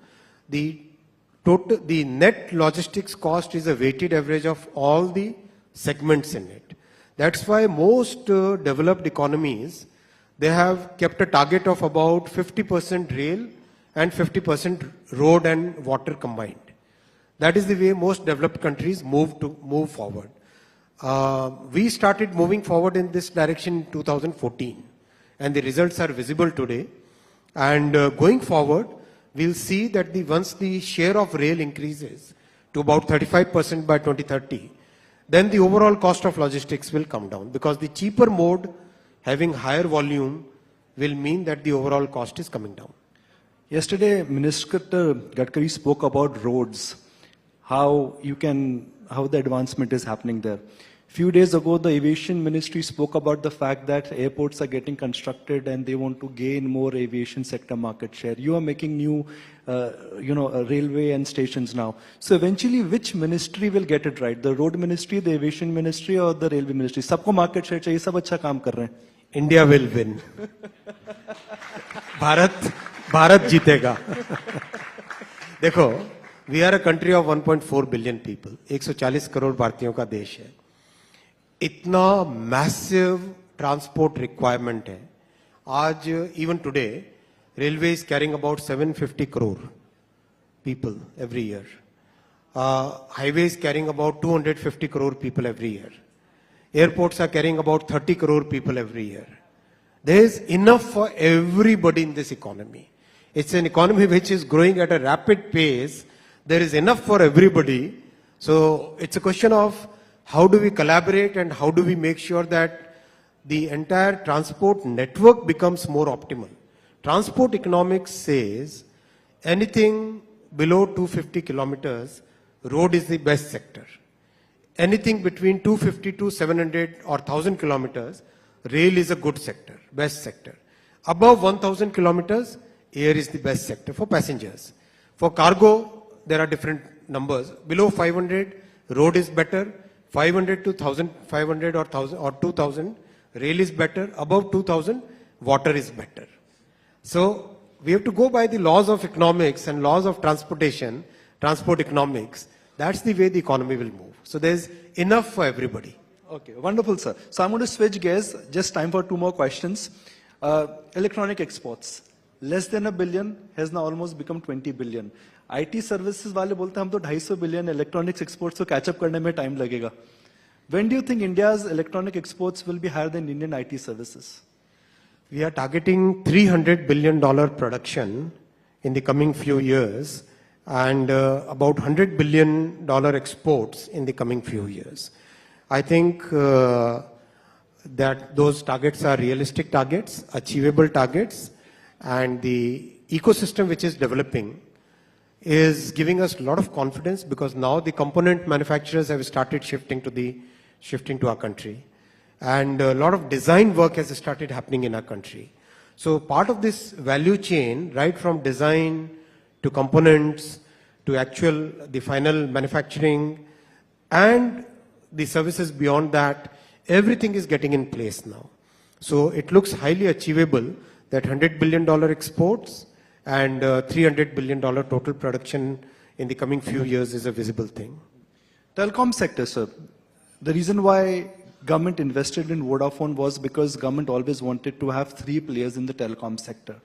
The net logistics cost is a weighted average of all the segments in it. That's why most developed economies, they have kept a target of about 50% rail and 50% road and water combined. That is the way most developed countries move forward. We started moving forward in this direction in 2014, and the results are visible today. And going forward, we'll see that once the share of rail increases to about 35% by 2030, then the overall cost of logistics will come down, because the cheaper mode having higher volume will mean that the overall cost is coming down. Yesterday, Minister Gadkari spoke about roads, how the advancement is happening there. Few days ago, the Aviation Ministry spoke about the fact that airports are getting constructed and they want to gain more aviation sector market share. You are making new, railway and stations now. So eventually, which ministry will get it right? The Road Ministry, the Aviation Ministry, or the Railway Ministry? सबको market share चाहिए, सब अच्छा काम कर रहे हैं. India will win. Bharat जीतेगा. देखो, we are a country of 1.4 billion people. 140 crore भारतीयों का देश है. इतना massive transport requirement है. आज even today, railway is carrying about 750 crore people every year. Highway is carrying about 250 crore people every year. Airports are carrying about 30 crore people every year. There is enough for everybody in this economy. It's an economy which is growing at a rapid pace. There is enough for everybody. So it's a question of how do we collaborate and how do we make sure that the entire transport network becomes more optimal. Transport economics says anything below 250 kilometers, road is the best sector. Anything between 250 to 700 or 1000 kilometers, rail is a good sector, best sector. Above 1000 kilometers, air is the best sector for passengers. For cargo, there are different numbers. Below 500, road is better. 500 to 1500 or 1000 or 2000, rail is better. Above 2000, water is better. So we have to go by the laws of economics and laws of transportation, transport economics. That's the way the economy will move. So there's enough for everybody. Okay, wonderful, sir. So I'm going to switch gears. Just time for 2 more questions. Electronic exports. Less than $1 billion has now almost become 20 billion. IT services वाले बोलते हैं हम तो 250 billion electronics exports को catch up करने में time लगेगा. When do you think India's electronic exports will be higher than Indian IT services? We are targeting $300 billion production in the coming few years and about $100 billion exports in the coming few years. I think that those targets are realistic targets, achievable targets, and the ecosystem which is developing is giving us a lot of confidence, because now the component manufacturers have started shifting to our country, and a lot of design work has started happening in our country. So part of this value chain, right from design to components to the final manufacturing and the services beyond that, everything is getting in place now. So it looks highly achievable that $100 billion exports and $300 billion total production in the coming few years is a visible thing. Telecom sector, sir. The reason why government invested in Vodafone was because government always wanted to have 3 players in the telecom sector.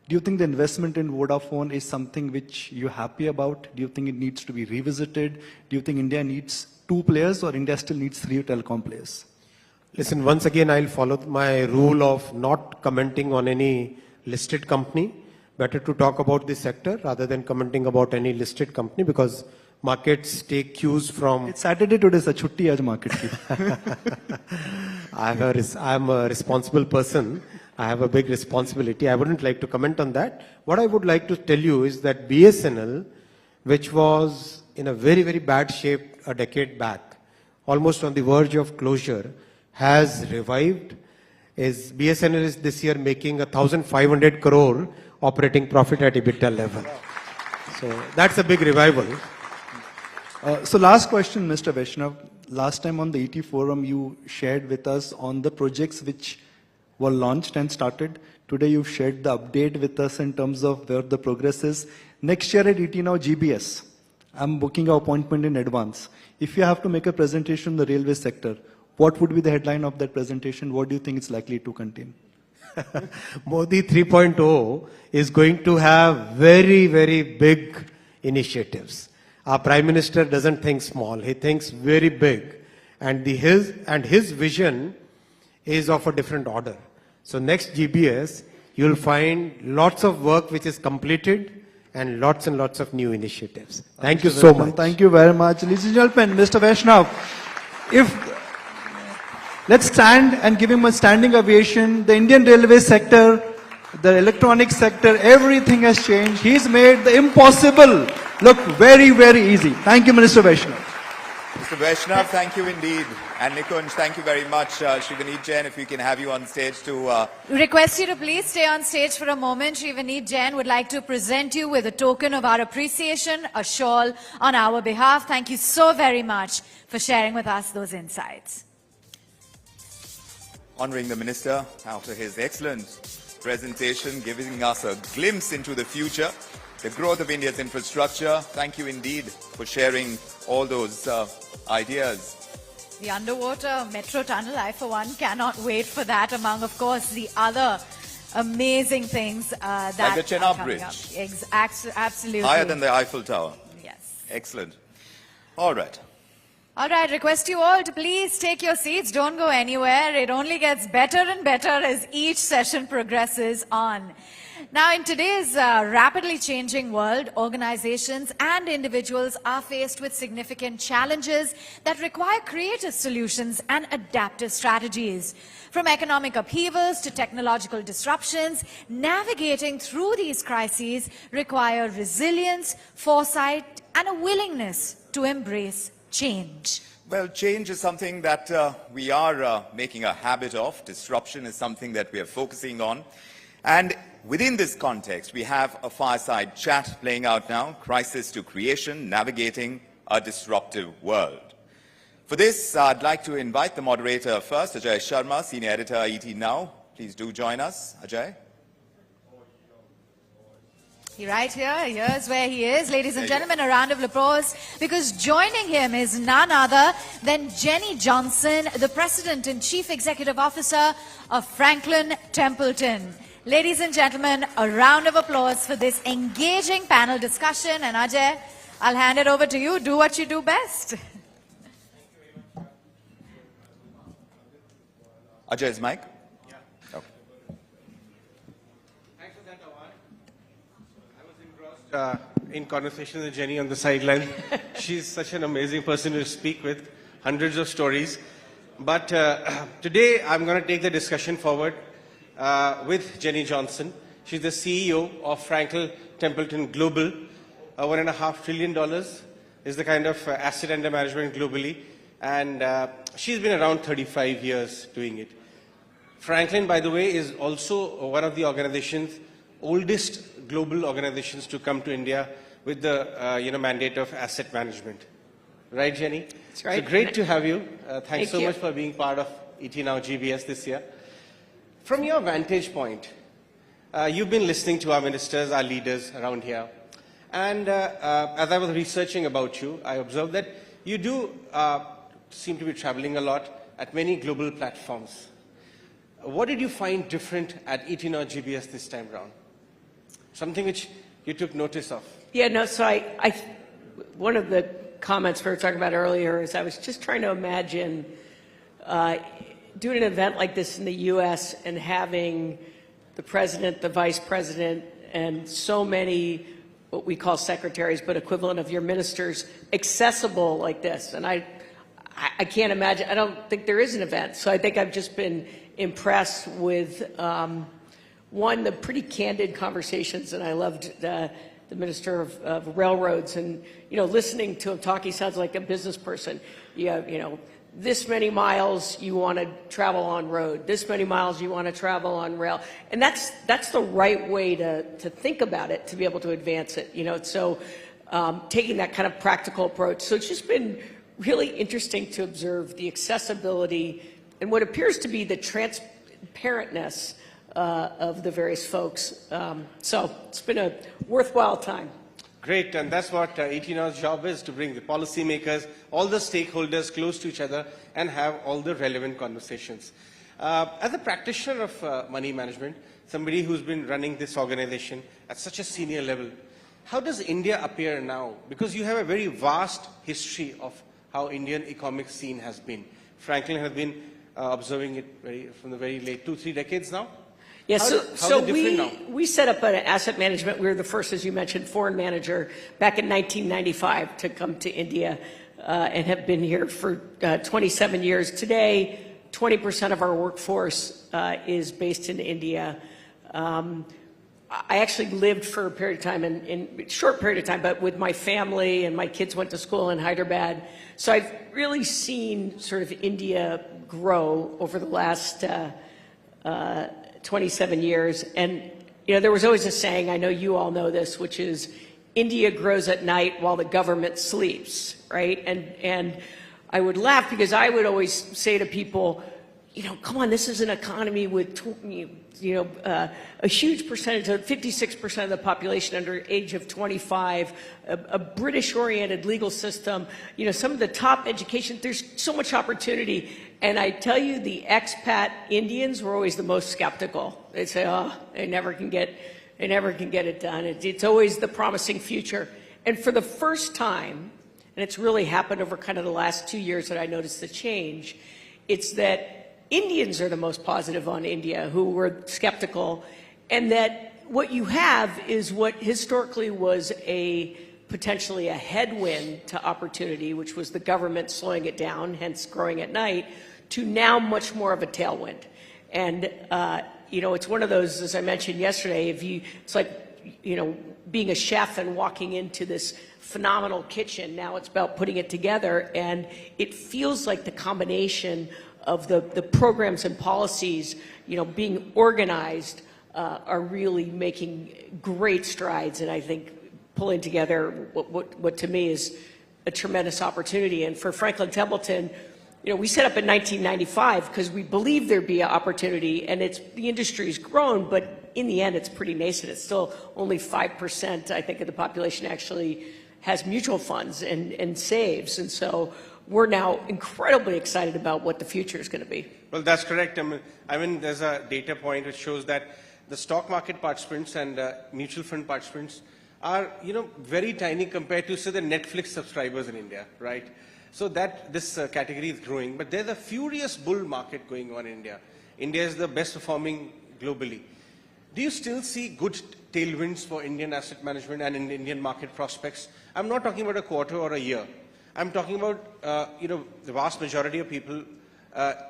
Do you think the investment in Vodafone is something which you're happy about? Do you think it needs to be revisited? Do you think India needs 2 players or India still needs 3 telecom players? Listen, once again, I'll follow my rule of not commenting on any listed company. Better to talk about this sector rather than commenting about any listed company, because markets take cues from... It's Saturday today, sir. Chutti aaj market ki. I'm a responsible person. I have a big responsibility. I wouldn't like to comment on that. What I would like to tell you is that BSNL, which was in a very, very bad shape a decade back, almost on the verge of closure, has revived. BSNL is this year making 1,500 crore operating profit at EBITDA level. So that's a big revival. So last question, Mr. Vaishnav. Last time on the ET Forum, you shared with us on the projects which were launched and started. Today you've shared the update with us in terms of where the progress is. Next year at ET Now GBS, I'm booking an appointment in advance. If you have to make a presentation in the railway sector, what would be the headline of that presentation? What do you think it's likely to contain? Modi 3.0 is going to have very, very big initiatives. Our Prime Minister doesn't think small, he thinks very big. And his vision is of a different order. So next GBS, you'll find lots of work which is completed and lots of new initiatives. Thank you so much. Thank you very much. Ladies and gentlemen, Mr. Vaishnav, let's stand and give him a standing ovation. The Indian railway sector, the electronic sector, everything has changed. He's made the impossible look very, very easy. Thank you, Minister Vaishnav. Mr. Vaishnav, thank you indeed. And Nikunj, thank you very much. Shrivaneet Jain, if we can have you on stage to... Request you to please stay on stage for a moment. Shrivaneet Jain would like to present you with a token of our appreciation, a shawl on our behalf. Thank you so very much for sharing with us those insights. Honoring the Minister after his excellent presentation, giving us a glimpse into the future, the growth of India's infrastructure. Thank you indeed for sharing all those ideas. The underwater metro tunnel, I for one cannot wait for that, among of course the other amazing things that like the Chenab Bridge. Absolutely. Higher than the Eiffel Tower. Yes. Excellent. All right. All right, request you all to please take your seats. Don't go anywhere. It only gets better and better as each session progresses on. Now, in today's rapidly changing world, organizations and individuals are faced with significant challenges that require creative solutions and adaptive strategies. From economic upheavals to technological disruptions, navigating through these crises require resilience, foresight, and a willingness to embrace change. Well, change is something that we are making a habit of. Disruption is something that we are focusing on. And within this context, we have a fireside chat playing out now, Crisis to Creation, Navigating a Disruptive World. For this, I'd like to invite the moderator first, Ajay Sharma, Senior Editor, ET Now. Please do join us, Ajay. Right here, here's where he is. Ladies and gentlemen, a round of applause, because joining him is none other than Jenny Johnson, the President and Chief Executive Officer of Franklin Templeton. Ladies and gentlemen, a round of applause for this engaging panel discussion. And Ajay, I'll hand it over to you. Do what you do best. Ajay's mic? Yeah. Okay. Thanks for that, Awad. I was engrossed in conversation with Jenny on the sideline. She's such an amazing person to speak with, hundreds of stories. But today I'm going to take the discussion forward with Jenny Johnson. She's the CEO of Franklin Templeton Global. $1.5 trillion is the kind of asset under management globally. And she's been around 35 years doing it. Franklin, by the way, is also one of the organization's oldest global organizations to come to India with the mandate of asset management. Right, Jenny? That's right. So great to have you. Thanks so you. much for being part of ET Now GBS this year. From your vantage point, you've been listening to our ministers, our leaders around here. And as I was researching about you, I observed that you do seem to be traveling a lot at many global platforms. What did you find different at ET Now GBS this time around? Something which you took notice of? Yeah, no, so one of the comments we were talking about earlier is I was just trying to imagine doing an event like this in the U.S. and having the president, the vice president, and so many what we call secretaries, but equivalent of your ministers, accessible like this. And I can't imagine, I don't think there is an event. So I think I've just been impressed with, one, the pretty candid conversations, and I loved the Minister of Railroads, and, you know, listening to him talk, he sounds like a business person. You know, this many miles you want to travel on road, this many miles you want to travel on rail. And that's the right way to think about it, to be able to advance it, you know. So taking that kind of practical approach. So it's just been really interesting to observe the accessibility and what appears to be the transparentness of the various folks. So it's been a worthwhile time. Great, and that's what 18 Hours' job is, to bring the policymakers, all the stakeholders close to each other and have all the relevant conversations. As a practitioner of money management, somebody who's been running this organization at such a senior level, how does India appear now? Because you have a very vast history of how Indian economic scene has been. Franklin has been observing it from the very late 2-3 decades now. Yes, how we set up an asset management. We were the first, as you mentioned, foreign manager back in 1995 to come to India and have been here for 27 years. Today, 20% of our workforce is based in India. I actually lived for a period of time, in short period of time, but with my family, and my kids went to school in Hyderabad. So I've really seen sort of India grow over the last 27 years. And, you know, there was always a saying, I know you all know this, which is India grows at night while the government sleeps, right? And I would laugh because I would always say to people, you know, come on, this is an economy with, a huge percentage, of 56% of the population under age of 25, a British-oriented legal system, you know, some of the top education. There's so much opportunity. And I tell you, the expat Indians were always the most skeptical. They'd say, oh, they never can get it done. It's always the promising future. And for the first time, and it's really happened over kind of the last 2 years that I noticed the change, it's that Indians are the most positive on India, who were skeptical, and that what you have is what historically was potentially a headwind to opportunity, which was the government slowing it down, hence growing at night, to now much more of a tailwind. And, you know, it's one of those, as I mentioned yesterday, it's like, you know, being a chef and walking into this phenomenal kitchen. Now it's about putting it together, and it feels like the combination of the programs and policies, you know, being organized, are really making great strides, and I think pulling together what to me is a tremendous opportunity. And for Franklin Templeton, you know, we set up in 1995 because we believed there'd be an opportunity, and the industry's grown, but in the end, it's pretty nascent. It's still only 5%, I think, of the population actually has mutual funds and saves, and so we're now incredibly excited about what the future is going to be. Well, that's correct. I mean, there's a data point which shows that the stock market participants and mutual fund participants are, you know, very tiny compared to, say, the Netflix subscribers in India, right? So that this category is growing, but there's a furious bull market going on in India. India is the best performing globally. Do you still see good tailwinds for Indian asset management and in Indian market prospects? I'm not talking about a quarter or a year. I'm talking about, you know, the vast majority of people,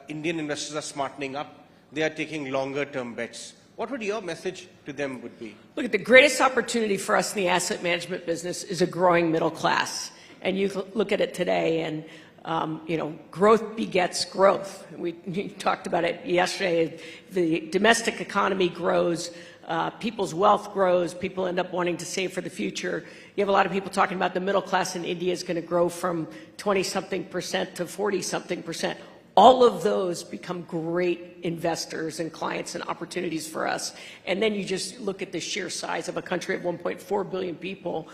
Indian investors are smartening up. They are taking longer term bets. What would your message to them would be? Look, the greatest opportunity for us in the asset management business is a growing middle class. And you look at it today, and you know, growth begets growth. We talked about it yesterday. The domestic economy grows, people's wealth grows, people end up wanting to save for the future. You have a lot of people talking about the middle class in India is going to grow from 20-something% to 40-something%. All of those become great investors and clients and opportunities for us. And then you just look at the sheer size of a country of 1.4 billion people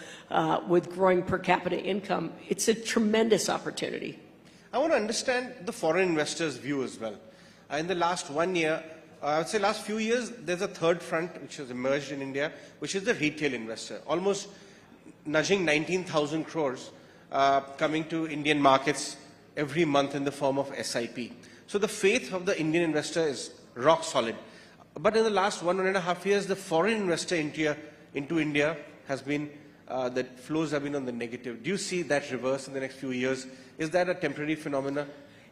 with growing per capita income. It's a tremendous opportunity. I want to understand the foreign investors' view as well. In the last 1 year, I would say last few years, there's a third front which has emerged in India, which is the retail investor, almost nudging 19,000 crores coming to Indian markets every month in the form of SIP. So the faith of the Indian investor is rock solid. But in the last 1.5 years, the foreign investor into India has been that flows have been on the negative. Do you see that reverse in the next few years? Is that a temporary phenomenon?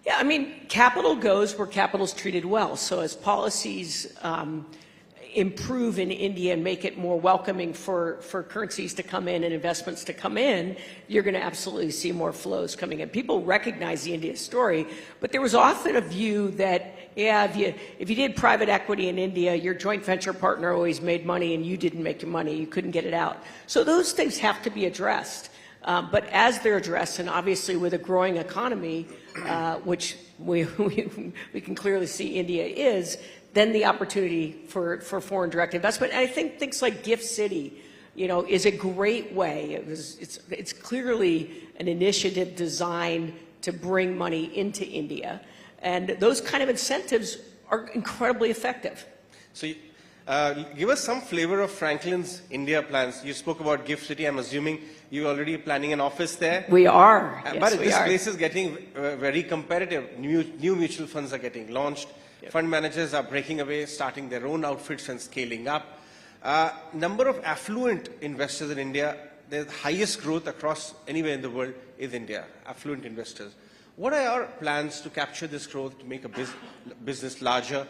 Yeah, I mean, capital goes where capital is treated well. So as policies improve in India and make it more welcoming for currencies to come in and investments to come in, you're going to absolutely see more flows coming in. People recognize the India story, but there was often a view that, yeah, if you did private equity in India, your joint venture partner always made money and you didn't make your money, you couldn't get it out. So those things have to be addressed. But as they're addressed, and obviously with a growing economy, which we can clearly see India is, then the opportunity for foreign direct investment. And I think things like Gift City, is a great way. It's clearly an initiative designed to bring money into India. And those kind of incentives are incredibly effective. So give us some flavor of Franklin's India plans. You spoke about Gift City. I'm assuming you're already planning an office there. We are. Yes, but this place is getting very competitive. New mutual funds are getting launched. Yep. Fund managers are breaking away, starting their own outfits and scaling up. Number of affluent investors in India, the highest growth across anywhere in the world is India, affluent investors. What are our plans to capture this growth, to make a business larger?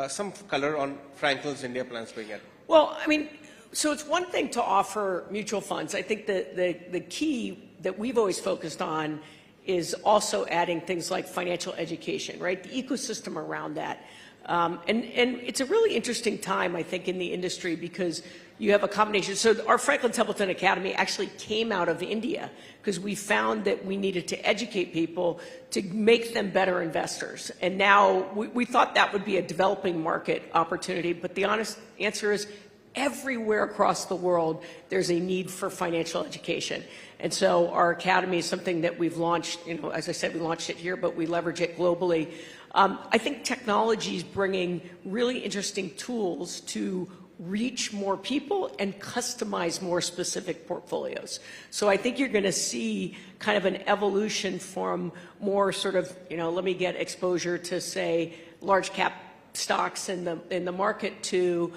Some color on Franklin's India plans going ahead. Well, I mean, so it's one thing to offer mutual funds. I think the key that we've always focused on is also adding things like financial education, right? The ecosystem around that. And it's a really interesting time, I think, in the industry because you have a combination. So our Franklin Templeton Academy actually came out of India because we found that we needed to educate people to make them better investors. And now we thought that would be a developing market opportunity, but the honest answer is everywhere across the world, there's a need for financial education. And so our academy is something that we've launched, as I said, we launched it here, but we leverage it globally. I think technology is bringing really interesting tools to reach more people and customize more specific portfolios. So I think you're going to see kind of an evolution from more sort of, let me get exposure to, say, large cap stocks in the market to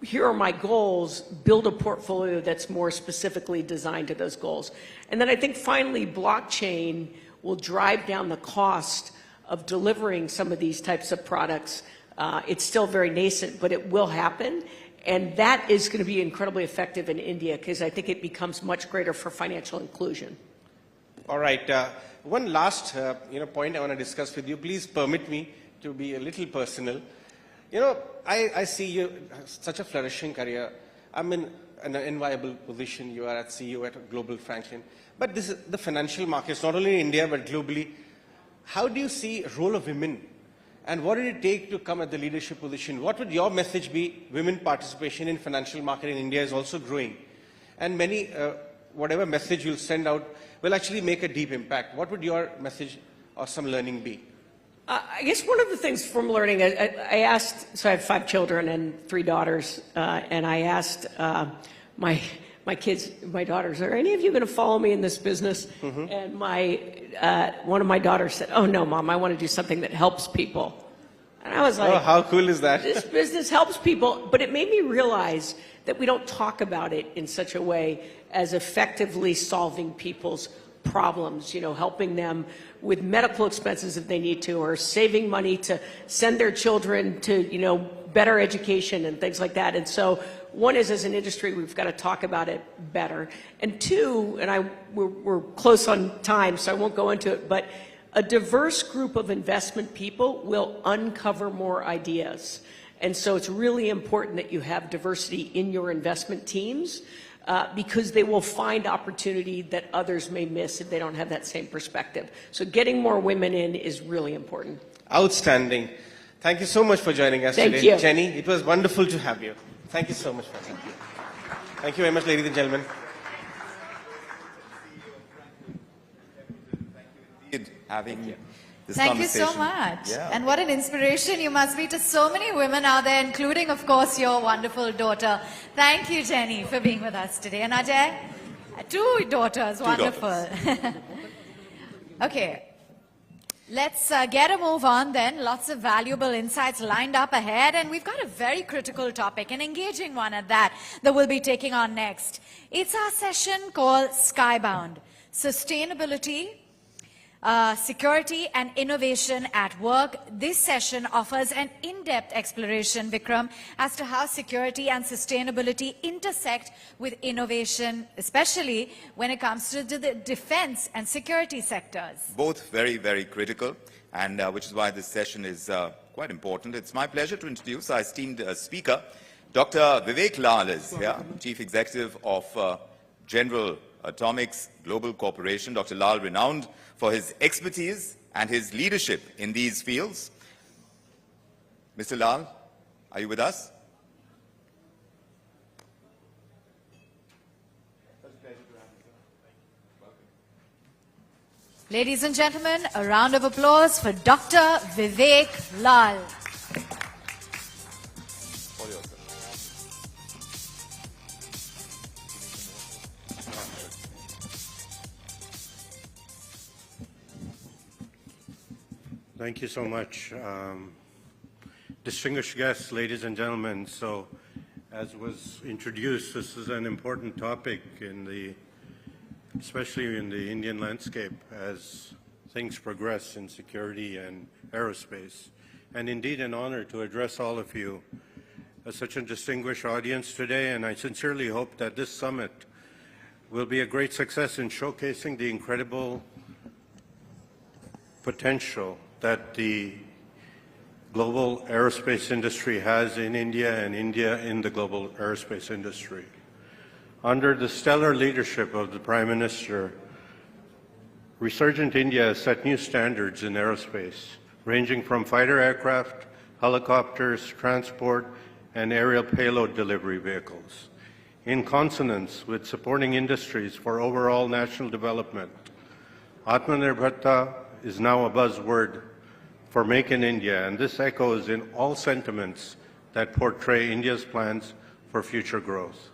here are my goals, build a portfolio that's more specifically designed to those goals. And then I think finally blockchain will drive down the cost of delivering some of these types of products. It's still very nascent, but it will happen. And that is going to be incredibly effective in India because I think it becomes much greater for financial inclusion. All right. One last point I want to discuss with you. Please permit me to be a little personal. I see you such a flourishing career. I'm in an enviable position. You are at CEO at Global Franklin. But this is the financial markets, not only in India, but globally. How do you see the role of women? And what did it take to come at the leadership position? What would your message be? Women participation in financial market in India is also growing. And many, whatever message you'll send out will actually make a deep impact. What would your message or some learning be? I guess one of the things from learning, I asked, so I have 5 children and 3 daughters, and I asked my kids, my daughters, are any of you going to follow me in this business? Mm-hmm. And one of my daughters said, oh no, Mom, I want to do something that helps people. And I was like, oh, how cool is that? This business helps people, but it made me realize that we don't talk about it in such a way as effectively solving people's problems, helping them with medical expenses if they need to, or saving money to send their children to, better education and things like that. And so one is, as an industry, we've got to talk about it better. And 2, and we're close on time, so I won't go into it, but a diverse group of investment people will uncover more ideas. And so it's really important that you have diversity in your investment teams because they will find opportunity that others may miss if they don't have that same perspective. So getting more women in is really important. Outstanding. Thank you so much for joining us today. Thank you. Jenny, it was wonderful to have you. Thank you so much for that. Thank you very much, ladies and gentlemen. Having this Thank you conversation. so much. Yeah. And what an inspiration you must be to so many women out there, including, of course, your wonderful daughter. Thank you, Jenny, for being with us today. And Ajay, 2 daughters, wonderful. Daughters. Okay. Let's get a move on then. Lots of valuable insights lined up ahead, and we've got a very critical topic, an engaging one at that we'll be taking on next. It's our session called Skybound: Sustainability, Security and Innovation at Work. This session offers an in-depth exploration, Vikram, as to how security and sustainability intersect with innovation, especially when it comes to the defense and security sectors. Both very, very critical, and which is why this session is quite important. It's my pleasure to introduce our esteemed speaker. Dr. Vivek Lal is here, Chief Executive of General Atomics Global Corporation. Dr. Lal, renowned for his expertise and his leadership in these fields. Mr. Lal, are you with us? Ladies and gentlemen, a round of applause for Dr. Vivek Lal. Thank you so much. Distinguished guests, ladies and gentlemen, so as was introduced, this is an important topic especially in the Indian landscape as things progress in security and aerospace. And indeed an honor to address all of you as such a distinguished audience today, and I sincerely hope that this summit will be a great success in showcasing the incredible potential that the global aerospace industry has in India and India in the global aerospace industry. Under the stellar leadership of the Prime Minister, Resurgent India has set new standards in aerospace, ranging from fighter aircraft, helicopters, transport, and aerial payload delivery vehicles. In consonance with supporting industries for overall national development, Atmanirbharta is now a buzzword for Make in India, and this echoes in all sentiments that portray India's plans for future growth.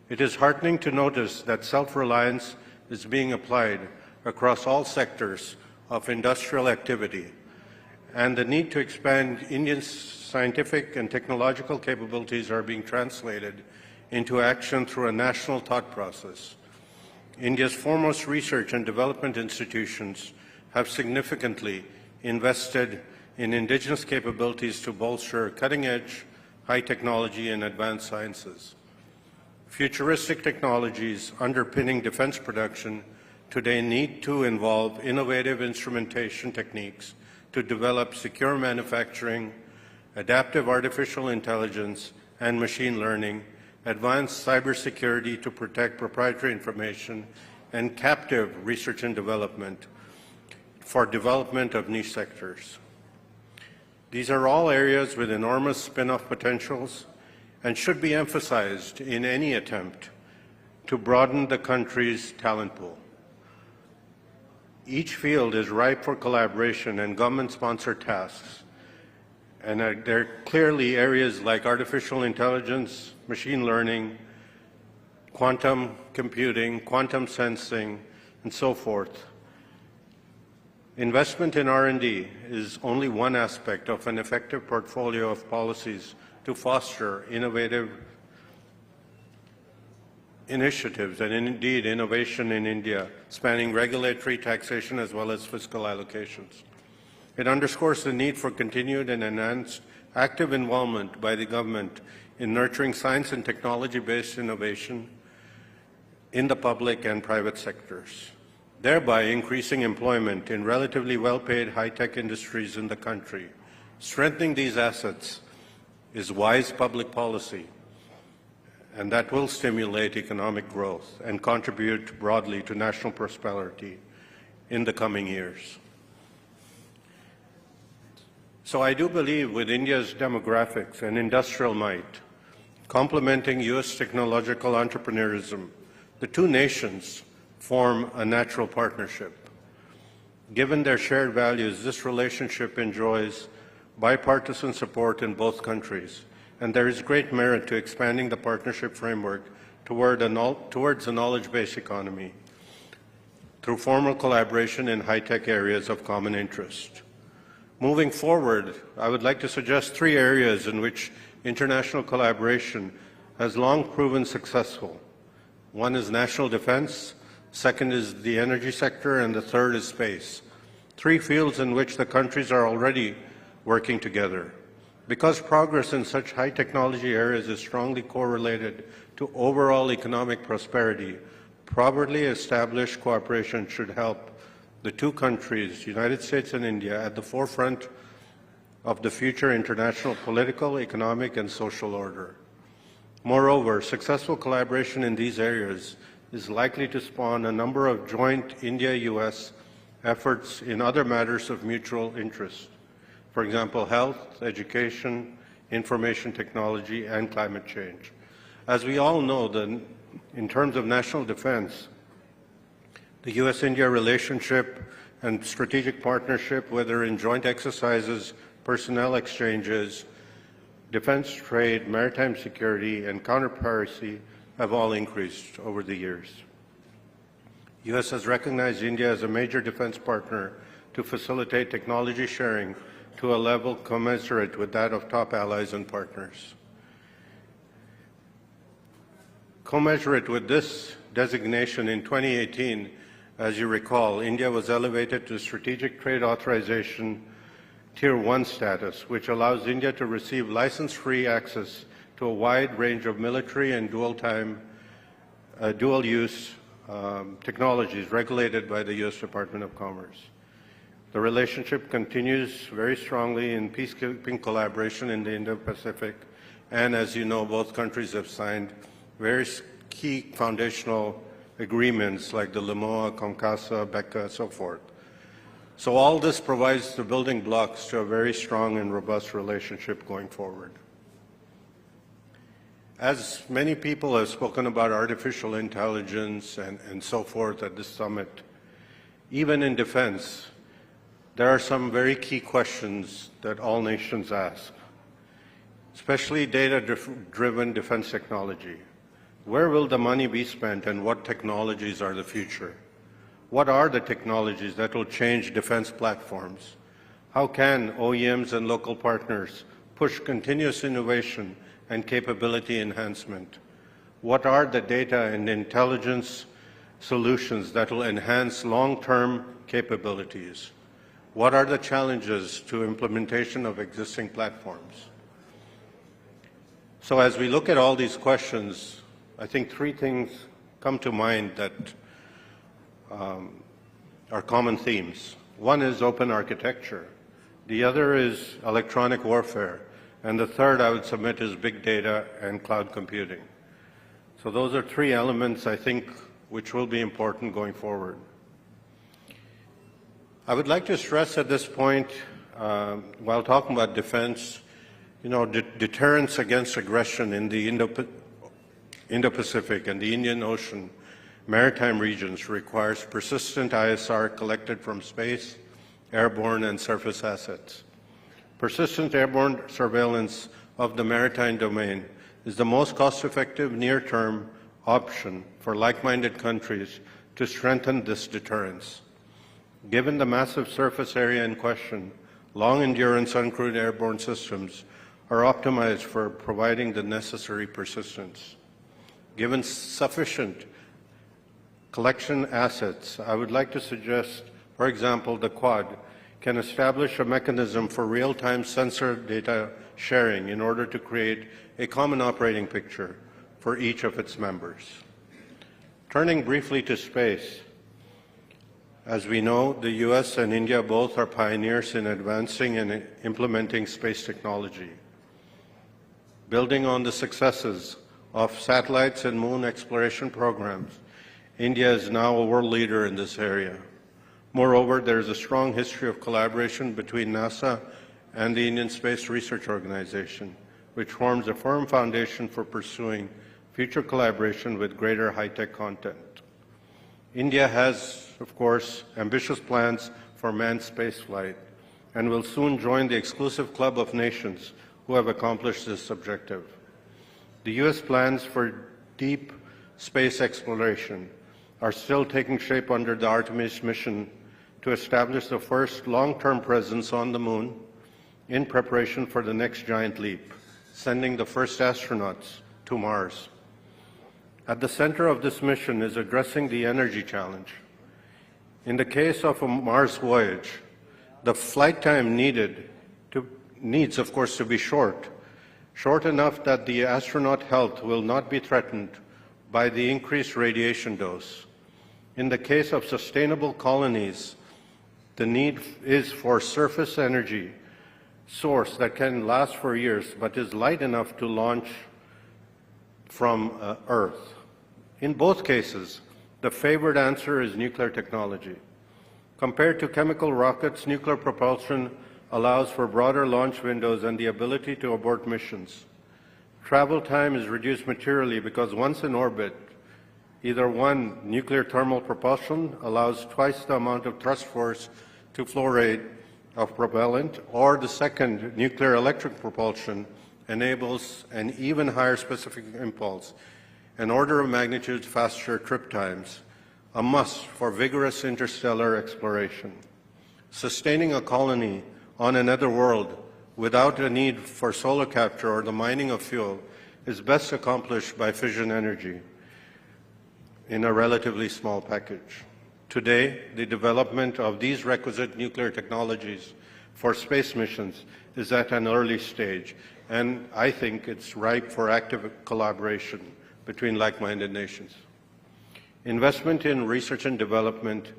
It is heartening to notice that self-reliance is being applied across all sectors of industrial activity, and the need to expand India's scientific and technological capabilities are being translated into action through a national thought process. India's foremost research and development institutions have significantly invested in indigenous capabilities to bolster cutting-edge, high technology and advanced sciences. Futuristic technologies underpinning defense production today need to involve innovative instrumentation techniques to develop secure manufacturing, adaptive artificial intelligence and machine learning, advanced cybersecurity to protect proprietary information, and captive research and development for development of niche sectors. These are all areas with enormous spin-off potentials and should be emphasized in any attempt to broaden the country's talent pool. Each field is ripe for collaboration and government-sponsored tasks, and there are clearly areas like artificial intelligence, machine learning, quantum computing, quantum sensing, and so forth. Investment in R&D is only one aspect of an effective portfolio of policies to foster innovative initiatives and indeed innovation in India, spanning regulatory, taxation, as well as fiscal allocations. It underscores the need for continued and enhanced active involvement by the government in nurturing science and technology-based innovation in the public and private sectors, thereby increasing employment in relatively well-paid high-tech industries in the country. Strengthening these assets is wise public policy, and that will stimulate economic growth and contribute broadly to national prosperity in the coming years. So I do believe with India's demographics and industrial might, complementing U.S. technological entrepreneurism, the two nations form a natural partnership. Given their shared values, this relationship enjoys bipartisan support in both countries, and there is great merit to expanding the partnership framework towards a knowledge-based economy. through formal collaboration in high-tech areas of common interest. Moving forward, I would like to suggest 3 areas in which international collaboration has long proven successful. One is national defense, second is the energy sector, and the third is space. 3 fields in which the countries are already working together. Because progress in such high technology areas is strongly correlated to overall economic prosperity, properly established cooperation should help the 2 countries, United States and India, at the forefront of the future international political, economic, and social order. Moreover, successful collaboration in these areas is likely to spawn a number of joint India-US efforts in other matters of mutual interest. For example, health, education, information technology, and climate change. As we all know, in terms of national defense, the US-India relationship and strategic partnership, whether in joint exercises, personnel exchanges, defense trade, maritime security, and counter-piracy, have all increased over the years. The US has recognized India as a major defense partner to facilitate technology sharing to a level commensurate with that of top allies and partners. Commensurate with this designation in 2018, as you recall, India was elevated to Strategic Trade Authorization Tier 1 status, which allows India to receive license-free access to a wide range of military and dual-use technologies regulated by the U.S. Department of Commerce. The relationship continues very strongly in peacekeeping collaboration in the Indo-Pacific, and as you know, both countries have signed various key foundational agreements like the LMOA, COMCASA, BECA, so forth. So all this provides the building blocks to a very strong and robust relationship going forward. As many people have spoken about artificial intelligence and so forth at this summit, even in defense, there are some very key questions that all nations ask, especially data-driven defense technology. Where will the money be spent and what technologies are the future? What are the technologies that will change defense platforms? How can OEMs and local partners push continuous innovation and capability enhancement? What are the data and intelligence solutions that will enhance long-term capabilities? What are the challenges to implementation of existing platforms? So as we look at all these questions, I think 3 things come to mind that are common themes. One is open architecture. The other is electronic warfare. And the third I would submit is big data and cloud computing. So those are 3 elements, I think, which will be important going forward. I would like to stress at this point, while talking about defense, deterrence against aggression in the Indo-Pacific and the Indian Ocean maritime regions requires persistent ISR collected from space, airborne, and surface assets. Persistent airborne surveillance of the maritime domain is the most cost-effective near-term option for like-minded countries to strengthen this deterrence. Given the massive surface area in question, long-endurance uncrewed airborne systems are optimized for providing the necessary persistence. Given sufficient collection assets, I would like to suggest, for example, the Quad can establish a mechanism for real-time sensor data sharing in order to create a common operating picture for each of its members. Turning briefly to space, as we know, the US and India both are pioneers in advancing and implementing space technology. Building on the successes of satellites and moon exploration programs, India is now a world leader in this area. Moreover, there is a strong history of collaboration between NASA and the Indian Space Research Organization, which forms a firm foundation for pursuing future collaboration with greater high-tech content. India has, of course, ambitious plans for manned spaceflight and will soon join the exclusive club of nations who have accomplished this objective. The U.S. plans for deep space exploration are still taking shape under the Artemis mission to establish the first long-term presence on the moon in preparation for the next giant leap, sending the first astronauts to Mars. At the center of this mission is addressing the energy challenge. In the case of a Mars voyage, the flight time needs, of course, to be short enough that the astronaut health will not be threatened by the increased radiation dose. In the case of sustainable colonies, the need is for surface energy source that can last for years but is light enough to launch from Earth. In both cases, the favored answer is nuclear technology. Compared to chemical rockets, nuclear propulsion allows for broader launch windows and the ability to abort missions. Travel time is reduced materially because once in orbit, either one, nuclear thermal propulsion allows twice the amount of thrust force to flow rate of propellant, or the second, nuclear electric propulsion, enables an even higher specific impulse, an order of magnitude faster trip times, a must for vigorous interstellar exploration. Sustaining a colony on another world without a need for solar capture or the mining of fuel is best accomplished by fission energy in a relatively small package. Today, the development of these requisite nuclear technologies for space missions is at an early stage, and I think it's ripe for active collaboration between like-minded nations. Investment in research and development,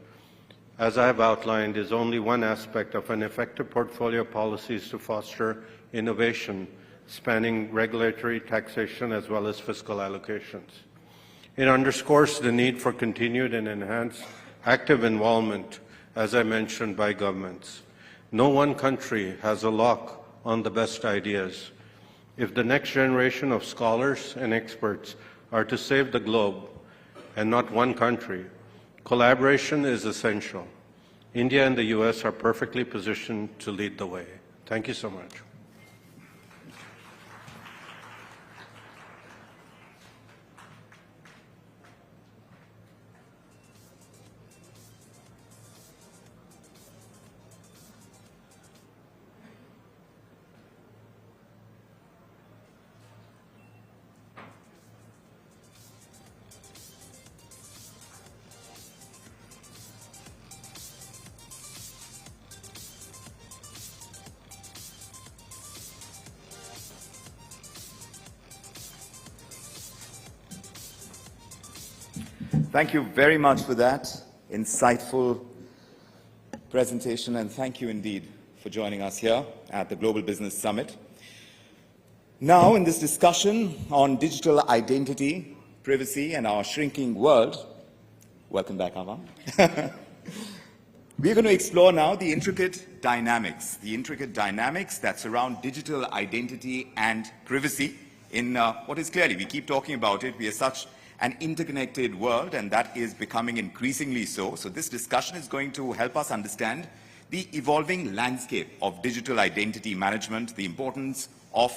as I have outlined, is only one aspect of an effective portfolio of policies to foster innovation, spanning regulatory, taxation, as well as fiscal allocations. It underscores the need for continued and enhanced active involvement, as I mentioned, by governments. No one country has a lock on the best ideas. If the next generation of scholars and experts are to save the globe, and not one country, collaboration is essential. India and the US are perfectly positioned to lead the way. Thank you so much. Thank you very much for that insightful presentation, and thank you indeed for joining us here at the Global Business Summit. Now, in this discussion on digital identity, privacy, and our shrinking world, welcome back, Ava. We're going to explore now the intricate dynamics that surround digital identity and privacy in what is clearly, we keep talking about it, we are such an interconnected world, and that is becoming increasingly so. So this discussion is going to help us understand the evolving landscape of digital identity management, the importance of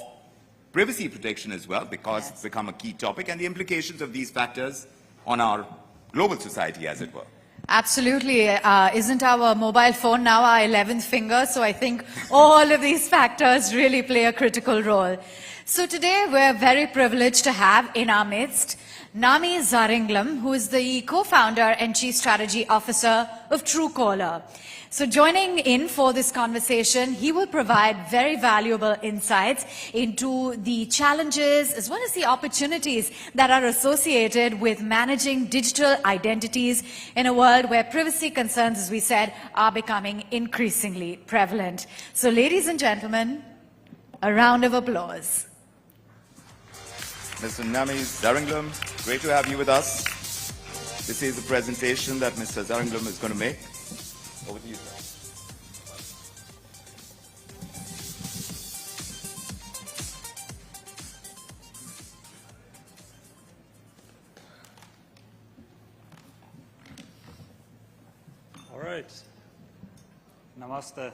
privacy protection as well, because it's become a key topic, and the implications of these factors on our global society, as it were. Absolutely. Isn't our mobile phone now our 11th finger? So I think all of these factors really play a critical role. So today we're very privileged to have in our midst Nami Zaringlam, who is the co-founder and chief strategy officer of Truecaller. So joining in for this conversation, he will provide very valuable insights into the challenges as well as the opportunities that are associated with managing digital identities in a world where privacy concerns, as we said, are becoming increasingly prevalent. So ladies and gentlemen, a round of applause. Mr. Nami Zaringlam, great to have you with us. This is the presentation that Mr. Zaringlam is going to make. Over to you, sir. All right. Namaste.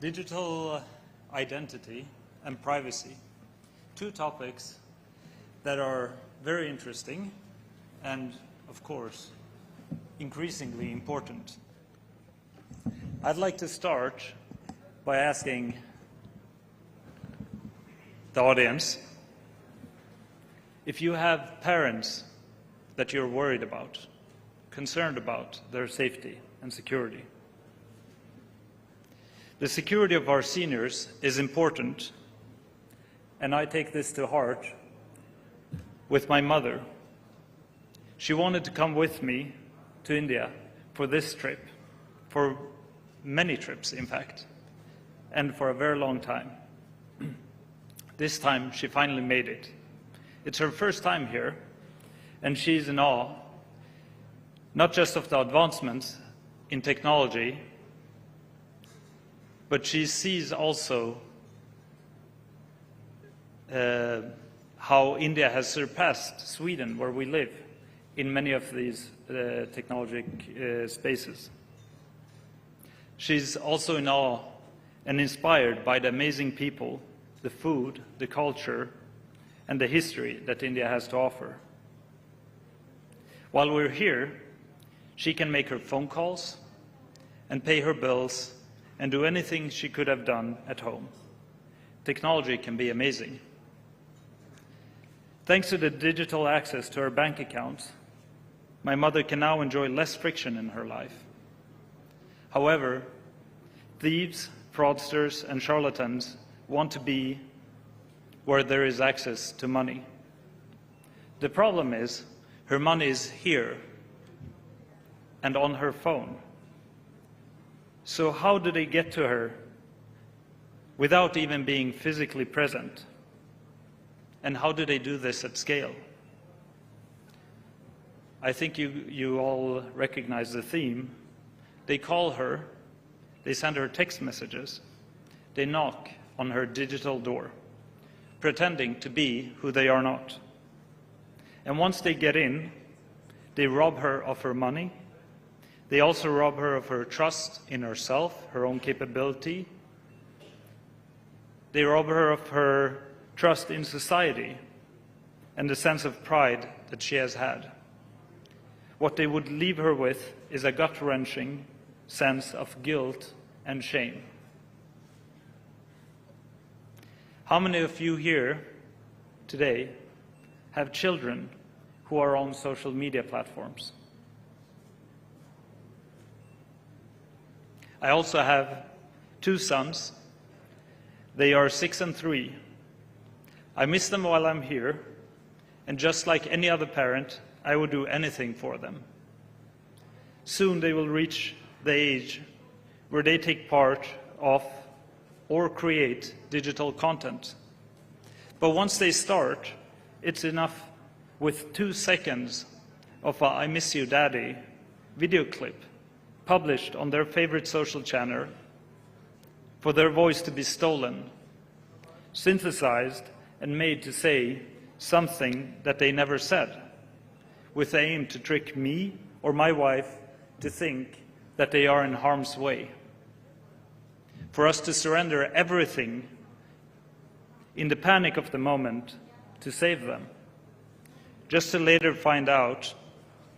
Digital identity and privacy. Two topics that are very interesting and, of course, increasingly important. I'd like to start by asking the audience if you have parents that you're worried about, concerned about their safety and security. The security of our seniors is important, and I take this to heart with my mother. She wanted to come with me to India for this trip, for many trips, in fact, and for a very long time. This time, she finally made it. It's her first time here, and she's in awe, not just of the advancements in technology, but she sees also how India has surpassed Sweden, where we live, in many of these technologic spaces. She's also in awe and inspired by the amazing people, the food, the culture, and the history that India has to offer. While we're here, she can make her phone calls and pay her bills and do anything she could have done at home. Technology can be amazing. Thanks to the digital access to her bank accounts, my mother can now enjoy less friction in her life. However, thieves, fraudsters, and charlatans want to be where there is access to money. The problem is, her money is here and on her phone. So how do they get to her without even being physically present? And how do they do this at scale? I think you all recognize the theme. They call her, they send her text messages, they knock on her digital door, pretending to be who they are not. And once they get in, they rob her of her money. They also rob her of her trust in herself, her own capability. They rob her of her trust in society and the sense of pride that she has had. What they would leave her with is a gut-wrenching sense of guilt and shame. How many of you here today have children who are on social media platforms? I also have 2 sons. They are 6 and 3. I miss them while I'm here, and just like any other parent, I would do anything for them. Soon they will reach the age where they take part of or create digital content. But once they start, it's enough with 2 seconds of a "I miss you, Daddy" video clip published on their favorite social channel for their voice to be stolen, synthesized, and made to say something that they never said, with the aim to trick me or my wife to think that they are in harm's way. For us to surrender everything in the panic of the moment to save them, just to later find out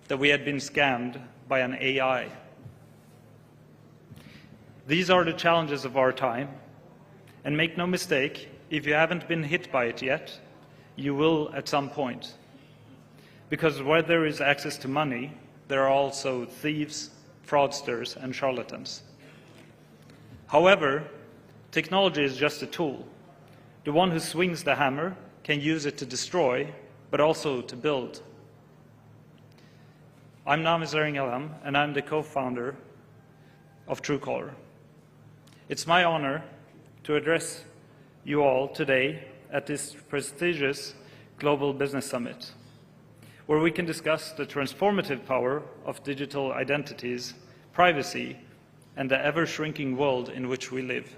that we had been scammed by an AI. These are the challenges of our time, and make no mistake, if you haven't been hit by it yet, you will at some point. Because where there is access to money, there are also thieves, fraudsters, and charlatans. However, technology is just a tool. The one who swings the hammer can use it to destroy, but also to build. I'm Namiz Alam, and I'm the co-founder of Truecaller. It's my honor to address you all today at this prestigious Global Business Summit, where we can discuss the transformative power of digital identities, privacy, and the ever-shrinking world in which we live.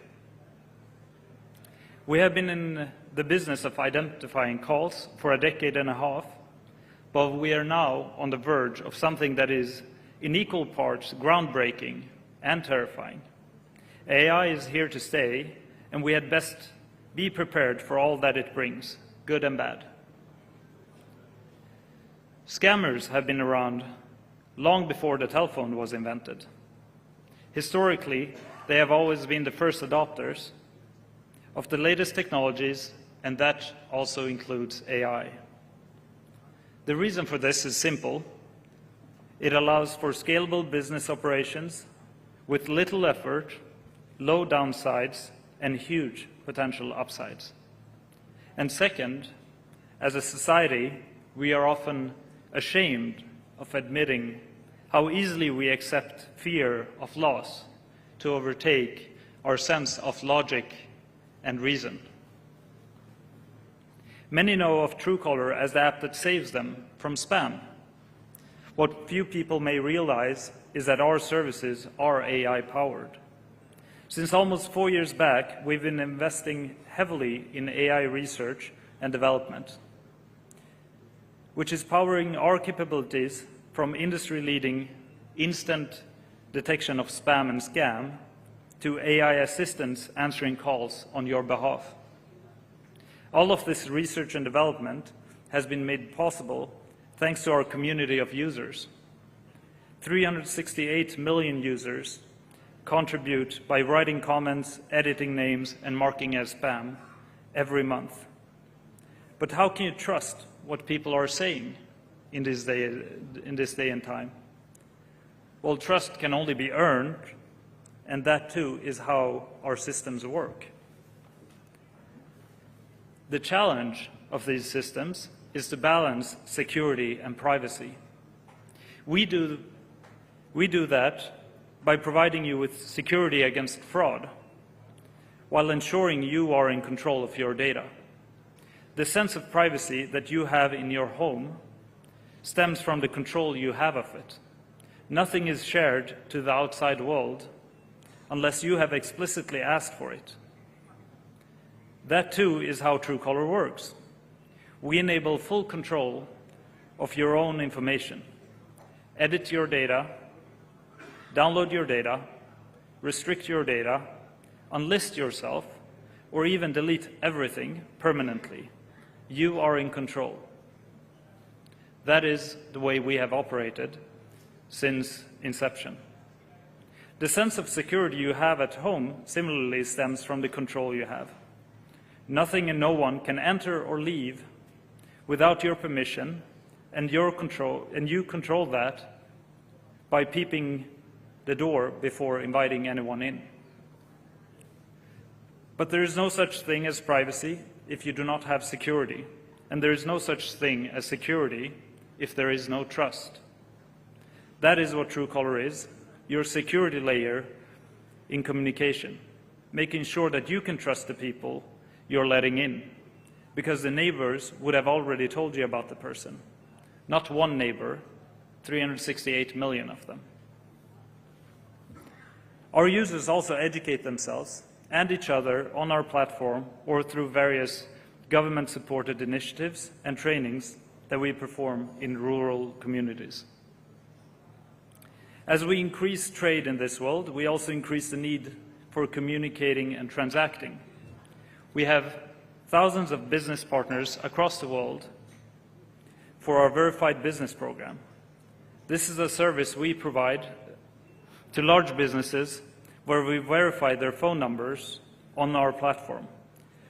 We have been in the business of identifying calls for a decade and a half, but we are now on the verge of something that is in equal parts groundbreaking and terrifying. AI is here to stay, and we had best be prepared for all that it brings, good and bad. Scammers have been around long before the telephone was invented. Historically, they have always been the first adopters of the latest technologies, and that also includes AI. The reason for this is simple. It allows for scalable business operations with little effort, low downsides, and huge potential upsides. And second, as a society, we are often ashamed of admitting how easily we accept fear of loss to overtake our sense of logic and reason. Many know of Truecaller as the app that saves them from spam. What few people may realize is that our services are AI-powered. Since almost 4 years back, we've been investing heavily in AI research and development, which is powering our capabilities from industry-leading instant detection of spam and scam to AI assistants answering calls on your behalf. All of this research and development has been made possible thanks to our community of users. 368 million users contribute by writing comments, editing names, and marking as spam every month. But how can you trust what people are saying in this day and time? Well, trust can only be earned, and that too is how our systems work. The challenge of these systems is to balance security and privacy. We do that by providing you with security against fraud, while ensuring you are in control of your data. The sense of privacy that you have in your home stems from the control you have of it. Nothing is shared to the outside world unless you have explicitly asked for it. That too is how Truecaller works. We enable full control of your own information. Edit your data, download your data, restrict your data, unlist yourself, or even delete everything permanently. You are in control. That is the way we have operated since inception. The sense of security you have at home similarly stems from the control you have. Nothing and no one can enter or leave without your permission, and you control that by peeping the door before inviting anyone in. But there is no such thing as privacy if you do not have security, and there is no such thing as security if there is no trust. That is what Truecaller is, your security layer in communication, making sure that you can trust the people you're letting in, because the neighbors would have already told you about the person. Not one neighbor, 368 million of them. Our users also educate themselves and each other on our platform or through various government-supported initiatives and trainings that we perform in rural communities. As we increase trade in this world, we also increase the need for communicating and transacting. We have thousands of business partners across the world for our Verified Business program. This is a service we provide to large businesses where we verify their phone numbers on our platform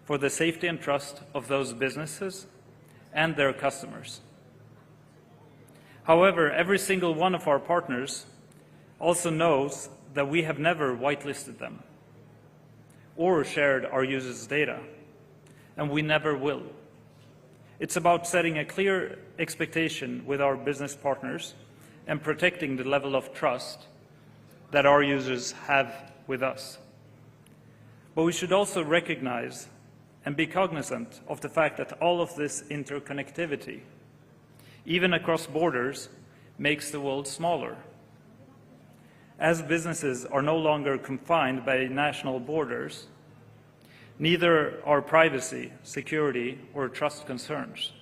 for the safety and trust of those businesses and their customers. However, every single one of our partners also knows that we have never whitelisted them or shared our users' data, and we never will. It's about setting a clear expectation with our business partners and protecting the level of trust that our users have with us. But we should also recognize and be cognizant of the fact that all of this interconnectivity, even across borders, makes the world smaller. As businesses are no longer confined by national borders, neither are privacy, security, or trust concerns.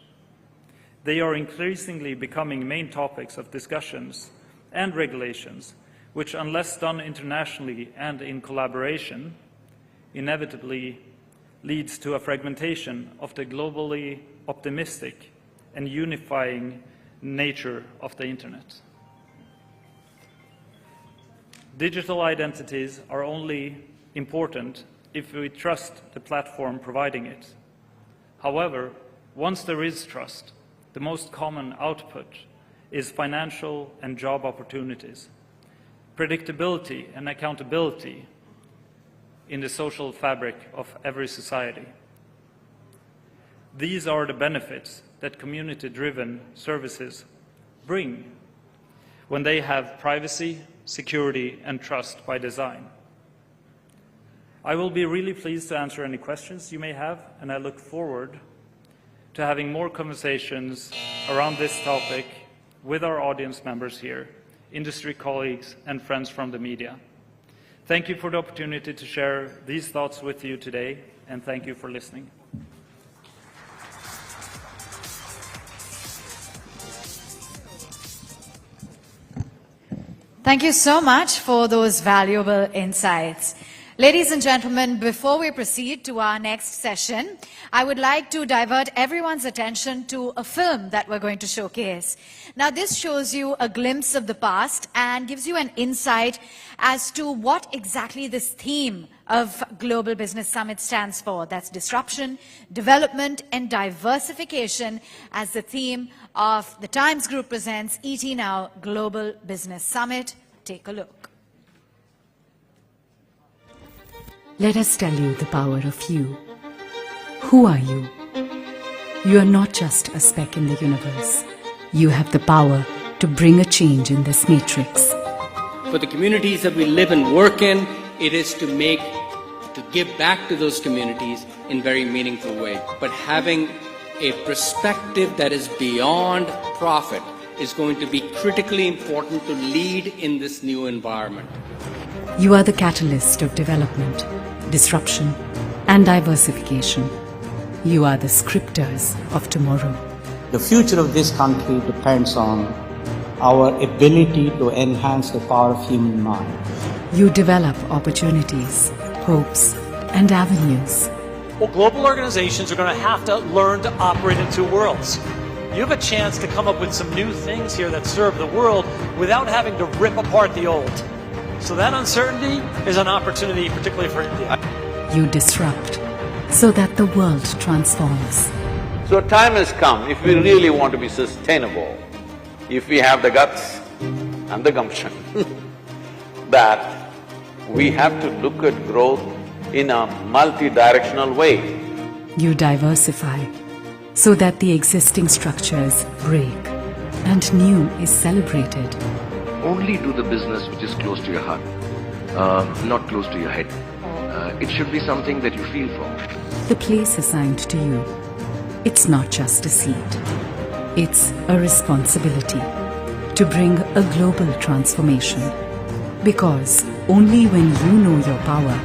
They are increasingly becoming main topics of discussions and regulations, which, unless done internationally and in collaboration, inevitably leads to a fragmentation of the globally optimistic and unifying nature of the internet. Digital identities are only important if we trust the platform providing it. However, once there is trust, the most common output is financial and job opportunities, predictability and accountability in the social fabric of every society. These are the benefits that community-driven services bring when they have privacy, security, and trust by design. I will be really pleased to answer any questions you may have, and I look forward to having more conversations around this topic with our audience members here, industry colleagues, and friends from the media. Thank you for the opportunity to share these thoughts with you today, and thank you for listening. Thank you so much for those valuable insights. Ladies and gentlemen, before we proceed to our next session, I would like to divert everyone's attention to a film that we're going to showcase. Now, this shows you a glimpse of the past and gives you an insight as to what exactly this theme of Global Business Summit stands for. That's disruption, development, and diversification as the theme of the Times Group presents ET Now Global Business Summit. Take a look. Let us tell you the power of you. Who are you? You are not just a speck in the universe. You have the power to bring a change in this matrix. For the communities that we live and work in, it is to give back to those communities in very meaningful way. But having a perspective that is beyond profit is going to be critically important to lead in this new environment. You are the catalyst of development, disruption, and diversification. You are the scripters of tomorrow. The future of this country depends on our ability to enhance the power of human mind. You develop opportunities, hopes, and avenues. Well, global organizations are going to have to learn to operate in two worlds. You have a chance to come up with some new things here that serve the world without having to rip apart the old. So that uncertainty is an opportunity, particularly for India. You disrupt so that the world transforms. So time has come, if we really want to be sustainable, if we have the guts and the gumption, that we have to look at growth in a multi-directional way. You diversify so that the existing structures break and new is celebrated. Only do the business which is close to your heart, not close to your head. It should be something that you feel for. The place assigned to you, it's not just a seat. It's a responsibility to bring a global transformation. Because only when you know your power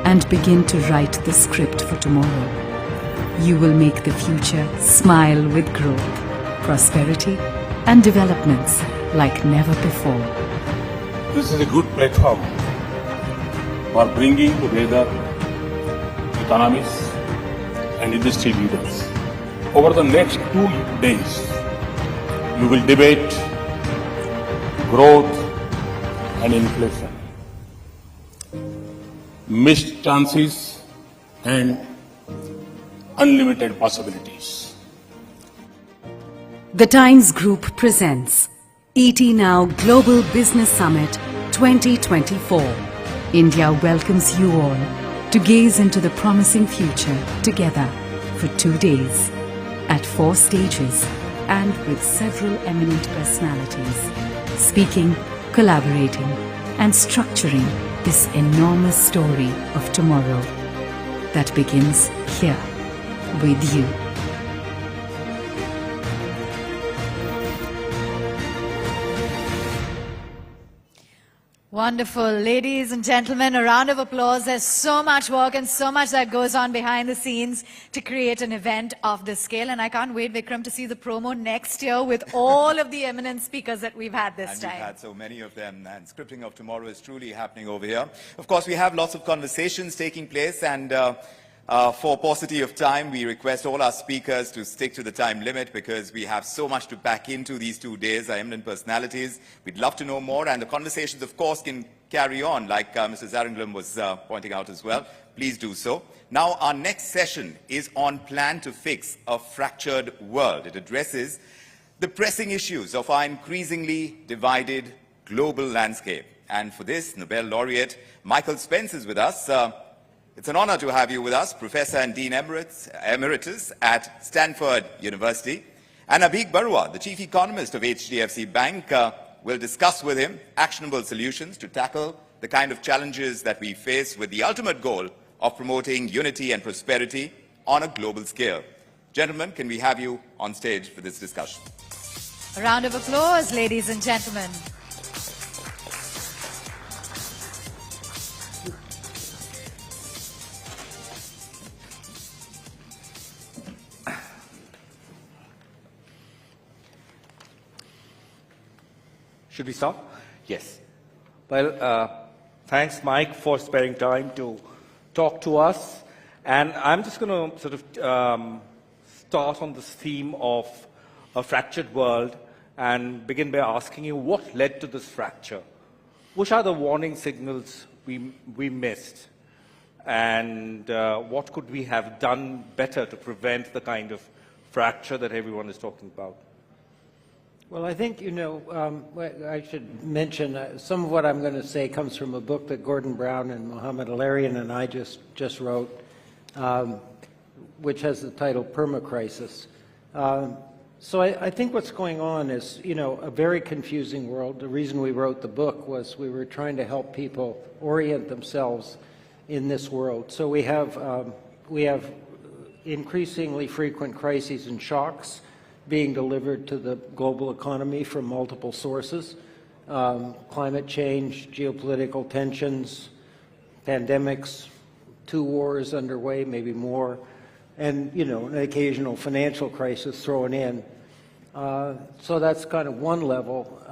and begin to write the script for tomorrow, you will make the future smile with growth, prosperity, and developments like never before. This is a good platform for bringing together economists and industry leaders. Over the next 2 days, you will debate growth and inflation, missed chances and unlimited possibilities. The Times Group presents ET Now Global Business Summit 2024. India welcomes you all to gaze into the promising future together for 2 days at 4 stages and with several eminent personalities speaking, collaborating and structuring this enormous story of tomorrow that begins here with you. Wonderful. Ladies and gentlemen, a round of applause. There's so much work and so much that goes on behind the scenes to create an event of this scale. And I can't wait, Vikram, to see the promo next year with all of the eminent speakers that we've had this time. And we've had so many of them, and scripting of tomorrow is truly happening over here. Of course, we have lots of conversations taking place, and For paucity of time, we request all our speakers to stick to the time limit because we have so much to pack into these 2 days, our eminent personalities. We'd love to know more, and the conversations, of course, can carry on, like Mr. Zaringlam was pointing out as well. Please do so. Now, our next session is on Plan to Fix a Fractured World. It addresses the pressing issues of our increasingly divided global landscape. And for this, Nobel laureate Michael Spence is with us. It's an honor to have you with us, Professor and Dean Emeritus at Stanford University. And Abhig Barua, the Chief Economist of HDFC Bank, will discuss with him actionable solutions to tackle the kind of challenges that we face with the ultimate goal of promoting unity and prosperity on a global scale. Gentlemen, can we have you on stage for this discussion? A round of applause, ladies and gentlemen. Should we start? Yes. Well, thanks, Mike, for sparing time to talk to us. And I'm just going to sort of start on this theme of a fractured world and begin by asking you what led to this fracture? Which are the warning signals we missed? And what could we have done better to prevent the kind of fracture that everyone is talking about? Well, I think, I should mention some of what I'm going to say comes from a book that Gordon Brown and Mohammed Alarian and I just wrote, which has the title Permacrisis. So I think what's going on is, a very confusing world. The reason we wrote the book was we were trying to help people orient themselves in this world. So we have increasingly frequent crises and shocks being delivered to the global economy from multiple sources. Climate change, geopolitical tensions, pandemics, 2 wars underway, maybe more, and, an occasional financial crisis thrown in. So that's kind of one level.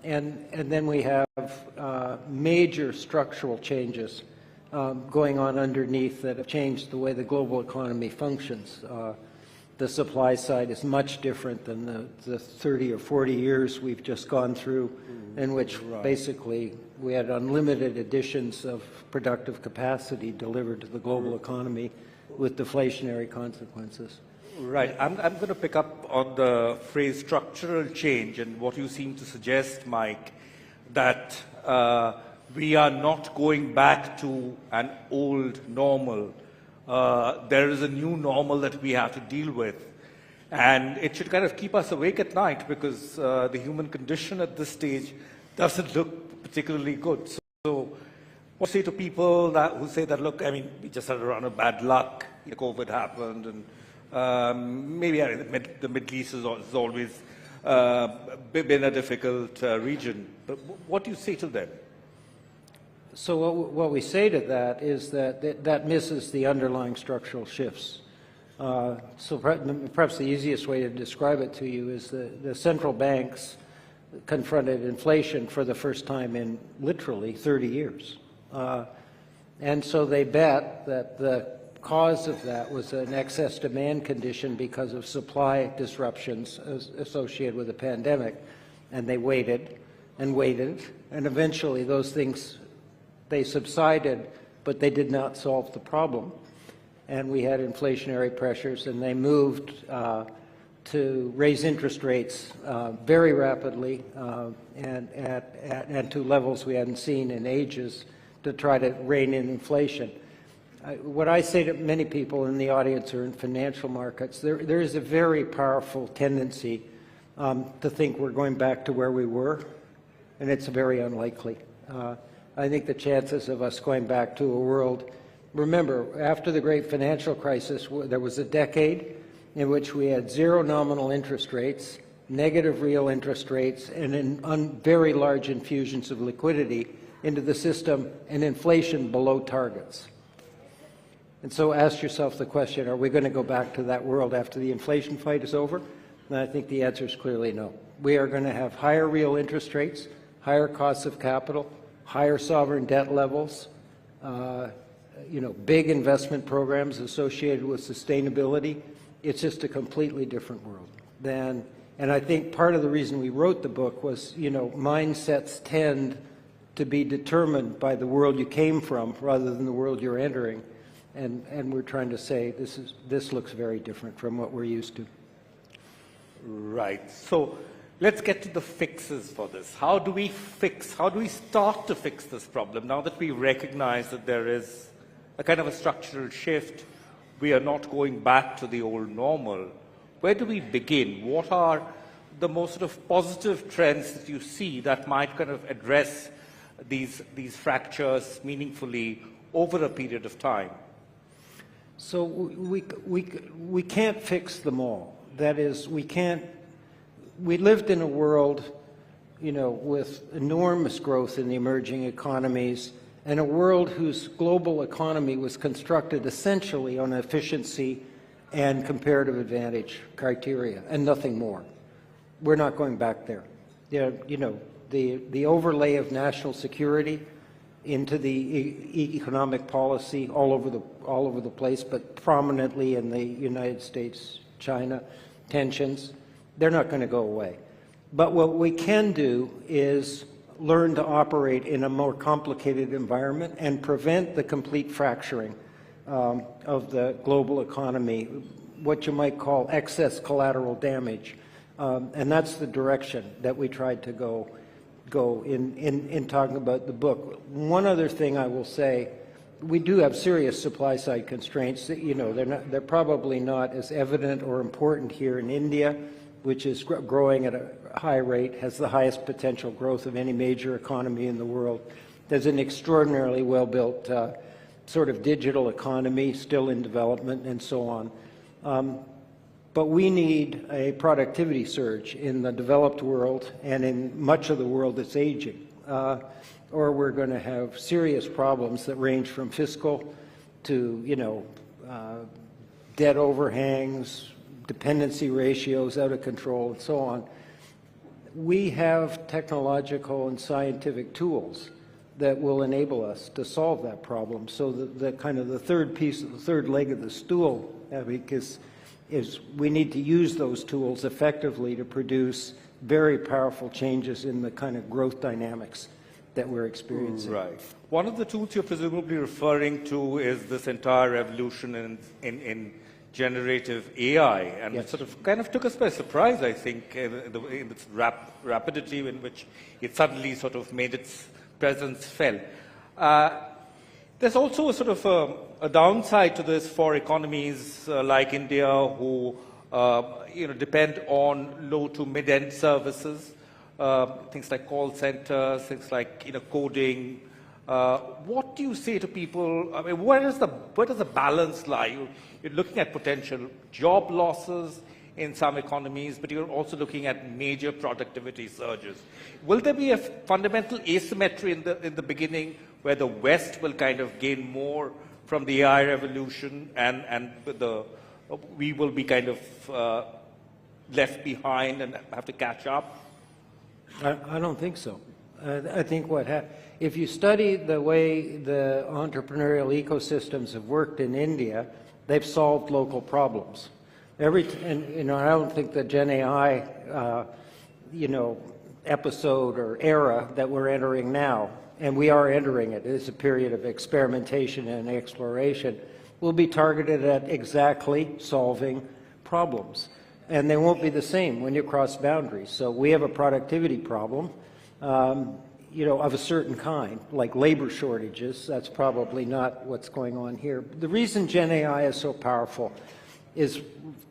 And then we have major structural changes going on underneath that have changed the way the global economy functions. The supply side is much different than the 30 or 40 years we've just gone through, in which basically we had unlimited additions of productive capacity delivered to the global economy with deflationary consequences. Right. I'm going to pick up on the phrase structural change and what you seem to suggest, Mike, that we are not going back to an old normal. There is a new normal that we have to deal with. And it should kind of keep us awake at night because the human condition at this stage doesn't look particularly good. So what say to people who say that, look, we just had a run of bad luck, COVID happened, and maybe the Middle East has always been a difficult region. But what do you say to them? So what we say to that is that misses the underlying structural shifts. So perhaps the easiest way to describe it to you is the central banks confronted inflation for the first time in literally 30 years. And so they bet that the cause of that was an excess demand condition because of supply disruptions associated with the pandemic. And they waited, and eventually those things, they subsided, but they did not solve the problem. And we had inflationary pressures, and they moved to raise interest rates very rapidly and to levels we hadn't seen in ages to try to rein in inflation. What I say to many people in the audience or in financial markets, there is a very powerful tendency to think we're going back to where we were, and it's very unlikely. I think the chances of us going back to a world, remember, after the great financial crisis, there was a decade in which we had zero nominal interest rates, negative real interest rates, and very large infusions of liquidity into the system, and inflation below targets. And so ask yourself the question, are we going to go back to that world after the inflation fight is over? And I think the answer is clearly no. We are going to have higher real interest rates, higher costs of capital, higher sovereign debt levels, big investment programs associated with sustainability. It's just a completely different world and I think part of the reason we wrote the book was, mindsets tend to be determined by the world you came from rather than the world you're entering. And we're trying to say this looks very different from what we're used to. Right. So let's get to the fixes for this. How do we start to fix this problem now that we recognize that there is a kind of a structural shift? We are not going back to the old normal. Where do we begin? What are the most sort of positive trends that you see that might kind of address these fractures meaningfully over a period of time? So we can't fix them all. That is, we lived in a world, with enormous growth in the emerging economies and a world whose global economy was constructed essentially on efficiency and comparative advantage criteria and nothing more. We're not going back there. The overlay of national security into the economic policy all over the place, but prominently in the United States, China, tensions, they're not going to go away. But what we can do is learn to operate in a more complicated environment and prevent the complete fracturing of the global economy, what you might call excess collateral damage. And that's the direction that we tried to go in talking about the book. One other thing I will say, we do have serious supply side constraints. They're probably not as evident or important here in India, which is growing at a high rate, has the highest potential growth of any major economy in the world. There's an extraordinarily well-built sort of digital economy still in development and so on. But we need a productivity surge in the developed world and in much of the world that's aging, or we're going to have serious problems that range from fiscal to, debt overhangs, dependency ratios out of control, and so on. We have technological and scientific tools that will enable us to solve that problem. So the kind of the third piece, the third leg of the stool, is we need to use those tools effectively to produce very powerful changes in the kind of growth dynamics that we're experiencing. Right. One of the tools you're presumably referring to is this entire revolution in generative AI, and it sort of kind of took us by surprise, I think, in its rapidity in which it suddenly sort of made its presence felt. There's also a sort of a downside to this for economies like India, who depend on low to mid-end services, things like call centers, things like coding. What do you say to people? I mean, where does the balance lie? You're looking at potential job losses in some economies, but you're also looking at major productivity surges. Will there be a fundamental asymmetry in the beginning where the West will kind of gain more from the AI revolution and we will be kind of left behind and have to catch up? I don't think so. I think if you study the way the entrepreneurial ecosystems have worked in India, they've solved local problems. I don't think the Gen AI, episode or era that we're entering now, and we are entering it, it's a period of experimentation and exploration, will be targeted at exactly solving problems. And they won't be the same when you cross boundaries. So we have a productivity problem, of a certain kind, like labor shortages. That's probably not what's going on here. The reason Gen AI is so powerful is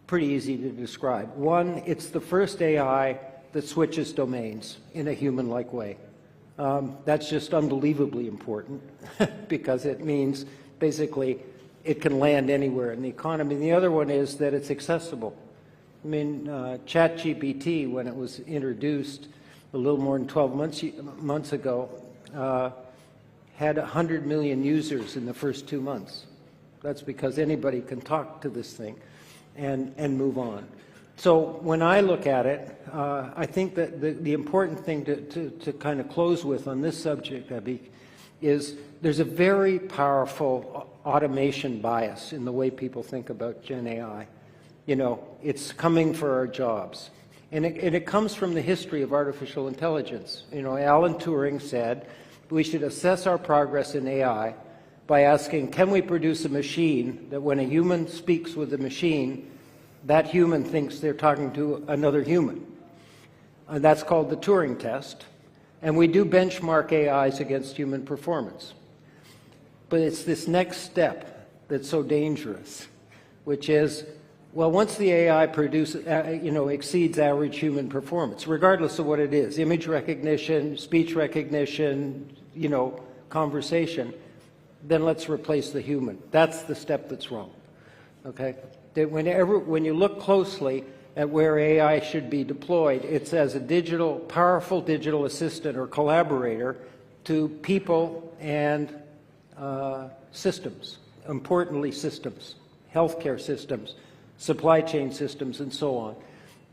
pretty easy to describe. One, it's the first AI that switches domains in a human-like way. That's just unbelievably important because it means basically it can land anywhere in the economy. And the other one is that it's accessible. I mean, ChatGPT, when it was introduced a little more than 12 months ago, had 100 million users in the first 2 months. That's because anybody can talk to this thing and move on. So when I look at it, I think that the important thing to kind of close with on this subject, Abhi, is there's a very powerful automation bias in the way people think about Gen AI. You know, it's coming for our jobs. And it comes from the history of artificial intelligence. You know, Alan Turing said we should assess our progress in AI by asking, can we produce a machine that when a human speaks with a machine, that human thinks they're talking to another human? And that's called the Turing test. And we do benchmark AIs against human performance. But it's this next step that's so dangerous, which is, well, once the AI exceeds average human performance, regardless of what it is, image recognition, speech recognition, conversation, then let's replace the human. That's the step that's wrong, okay? That when you look closely at where AI should be deployed, it's as a powerful digital assistant or collaborator to people and systems, importantly systems, healthcare systems, supply chain systems, and so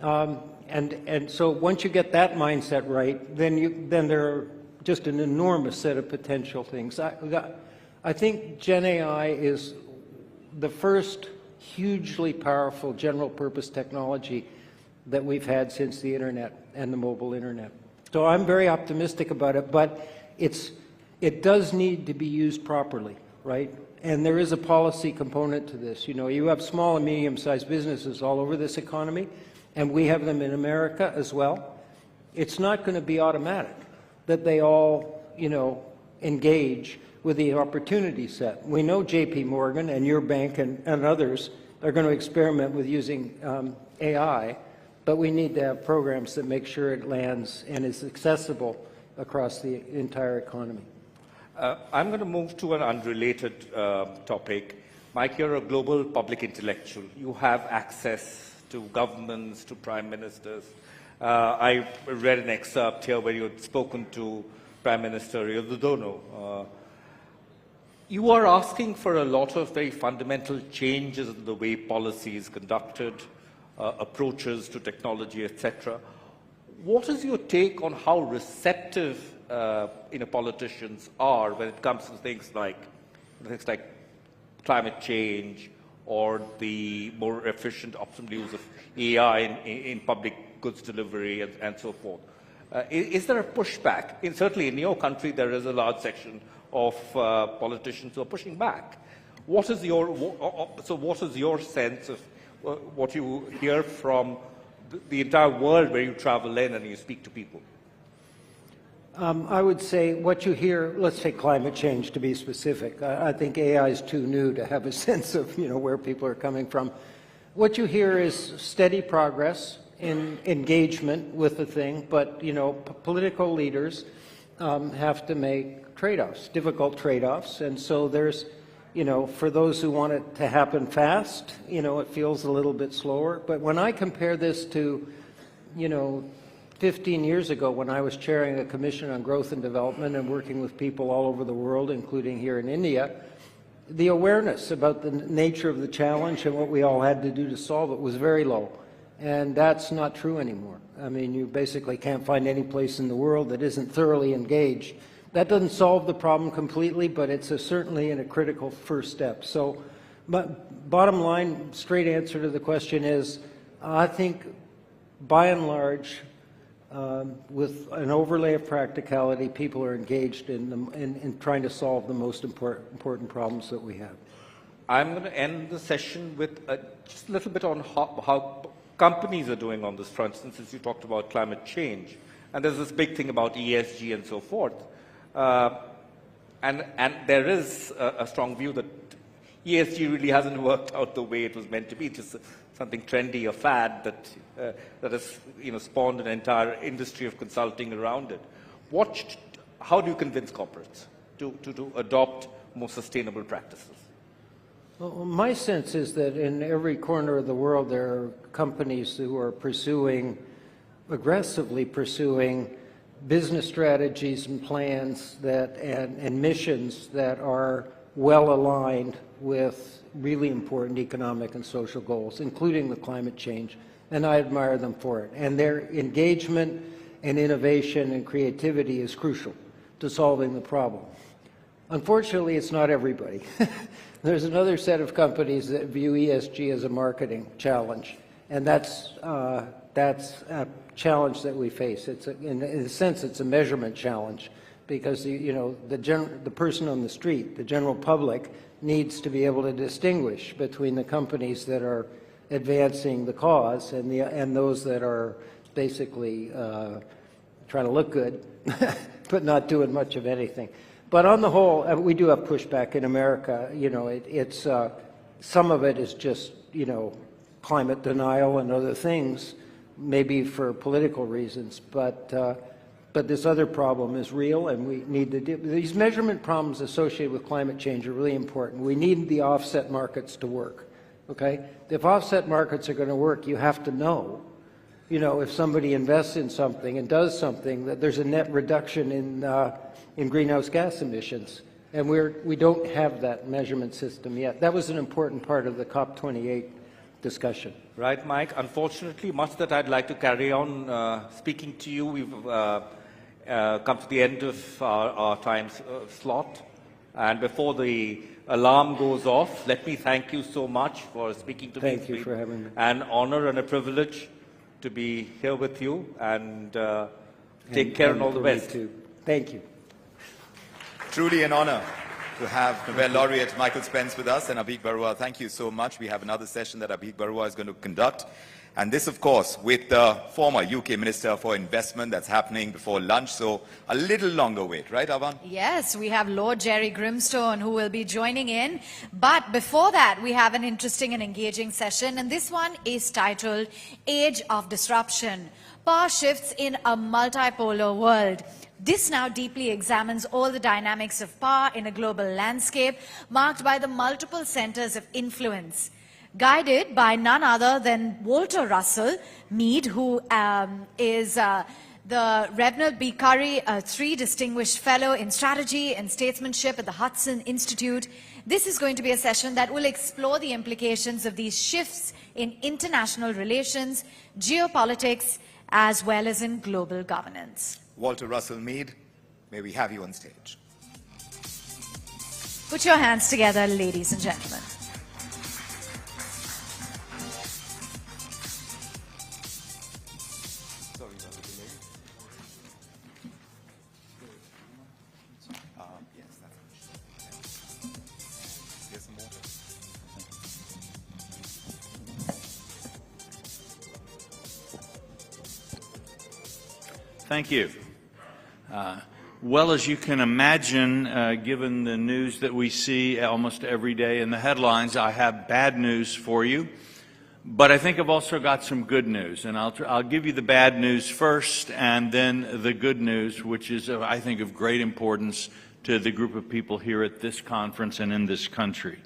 on. And so once you get that mindset right, then there are just an enormous set of potential things. I think Gen AI is the first hugely powerful general purpose technology that we've had since the internet and the mobile internet. So I'm very optimistic about it, but it does need to be used properly, right? And there is a policy component to this. You have small and medium-sized businesses all over this economy, and we have them in America as well. It's not going to be automatic that they all, engage with the opportunity set. We know JP Morgan and your bank and others are going to experiment with using AI, but we need to have programs that make sure it lands and is accessible across the entire economy. I'm going to move to an unrelated topic. Mike, you're a global public intellectual. You have access to governments, to prime ministers. I read an excerpt here where you had spoken to Prime Minister Yudhoyono. You are asking for a lot of very fundamental changes in the way policy is conducted, approaches to technology, etc. What is your take on how receptive politicians are when it comes to things like climate change or the more efficient optimal use of AI in public goods delivery and so forth? Is there a pushback? Certainly in your country there is a large section of politicians who are pushing back. What is your sense of what you hear from the entire world where you travel in and you speak to people? I would say what you hear, let's say climate change to be specific. I think AI is too new to have a sense of where people are coming from. What you hear is steady progress in engagement with the thing, but political leaders have to make trade-offs, difficult trade-offs, and so there's for those who want it to happen fast, it feels a little bit slower. But when I compare this to 15 years ago when I was chairing a commission on growth and development and working with people all over the world, including here in India, the awareness about the nature of the challenge and what we all had to do to solve it was very low. And that's not true anymore. I mean, you basically can't find any place in the world that isn't thoroughly engaged. That doesn't solve the problem completely, but it's certainly a critical first step. So, but bottom line, straight answer to the question is, I think by and large, with an overlay of practicality, people are engaged in trying to solve the most important problems that we have. I'm going to end the session with just a little bit on how companies are doing on this front, since you talked about climate change. And there's this big thing about ESG and so forth. And there is a strong view that ESG really hasn't worked out the way it was meant to be. It's just something trendy, a fad that has spawned an entire industry of consulting around it. How do you convince corporates to adopt more sustainable practices? Well, my sense is that in every corner of the world there are companies who are aggressively pursuing business strategies and plans and missions that are well aligned with really important economic and social goals, including the climate change, and I admire them for it. And their engagement and innovation and creativity is crucial to solving the problem. Unfortunately, it's not everybody. There's another set of companies that view ESG as a marketing challenge, and that's a challenge that we face. In a sense, it's a measurement challenge, because the person on the street, the general public, needs to be able to distinguish between the companies that are advancing the cause and those that are basically trying to look good, but not doing much of anything. But on the whole, we do have pushback in America. It's some of it is just climate denial and other things, maybe for political reasons. But this other problem is real, and we need to deal. These measurement problems associated with climate change are really important. We need the offset markets to work. Okay, if offset markets are going to work, you have to know. If somebody invests in something and does something, that there's a net reduction in greenhouse gas emissions, and we don't have that measurement system yet. That was an important part of the COP28 discussion. Right, Mike. Unfortunately, much that I'd like to carry on speaking to you, we've come to the end of our time slot, and before the alarm goes off, let me thank you so much for speaking to me. Thank you for having me. An honor and a privilege to be here with you, and take care and all the best. Too. Thank you. Truly an honor to have Nobel laureate Michael Spence with us, and Abhik Barua. Thank you so much. We have another session that Abhik Barua is going to conduct. And this, of course, with the former UK Minister for Investment, that's happening before lunch. So a little longer wait, right, Avan? Yes, we have Lord Jerry Grimstone who will be joining in. But before that, we have an interesting and engaging session. And this one is titled Age of Disruption. Power shifts in a multipolar world. This now deeply examines all the dynamics of power in a global landscape marked by the multiple centers of influence. Guided by none other than Walter Russell Mead, who is the Reginald B. Currie, a 3 Distinguished Fellow in Strategy and Statesmanship at the Hudson Institute. This is going to be a session that will explore the implications of these shifts in international relations, geopolitics, as well as in global governance. Walter Russell Mead, may we have you on stage. Put your hands together, ladies and gentlemen. Thank you. Well, as you can imagine, given the news that we see almost every day in the headlines, I have bad news for you. But I think I've also got some good news, and I'll give you the bad news first, and then the good news, which is, I think, of great importance to the group of people here at this conference and in this country.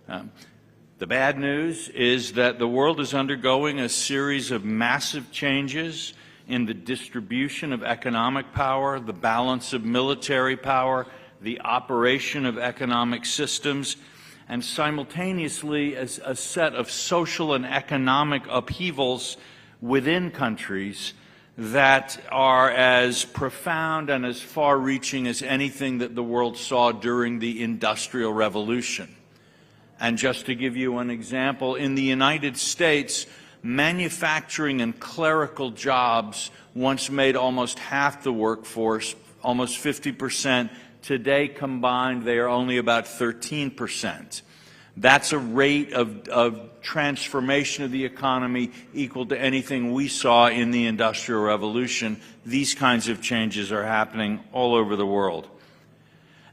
The bad news is that the world is undergoing a series of massive changes in the distribution of economic power, the balance of military power, the operation of economic systems, and simultaneously as a set of social and economic upheavals within countries that are as profound and as far-reaching as anything that the world saw during the Industrial Revolution. And just to give you an example, in the United States, manufacturing and clerical jobs once made almost half the workforce, almost 50%. Today combined, they are only about 13%. That's a rate of transformation of the economy equal to anything we saw in the Industrial Revolution. These kinds of changes are happening all over the world.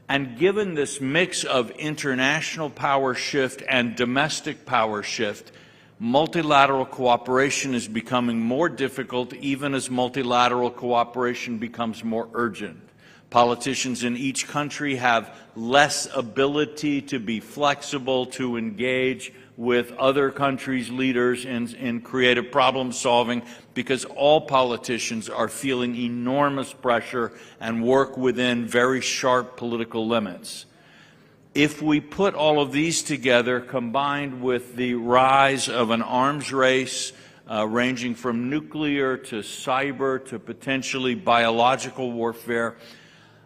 And given this mix of international power shift and domestic power shift, multilateral cooperation is becoming more difficult even as multilateral cooperation becomes more urgent. Politicians in each country have less ability to be flexible, to engage with other countries' leaders in creative problem solving, because all politicians are feeling enormous pressure and work within very sharp political limits. If we put all of these together, combined with the rise of an arms race ranging from nuclear to cyber to potentially biological warfare,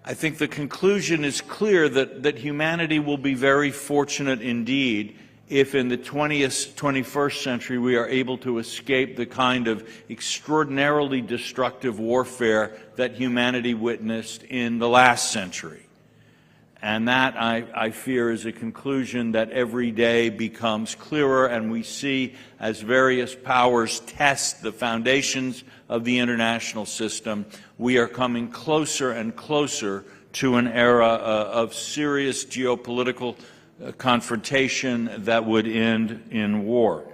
I think the conclusion is clear that humanity will be very fortunate indeed if in the 21st century we are able to escape the kind of extraordinarily destructive warfare that humanity witnessed in the last century. And that, I fear, is a conclusion that every day becomes clearer, and we see as various powers test the foundations of the international system, we are coming closer and closer to an era of serious geopolitical confrontation that would end in war.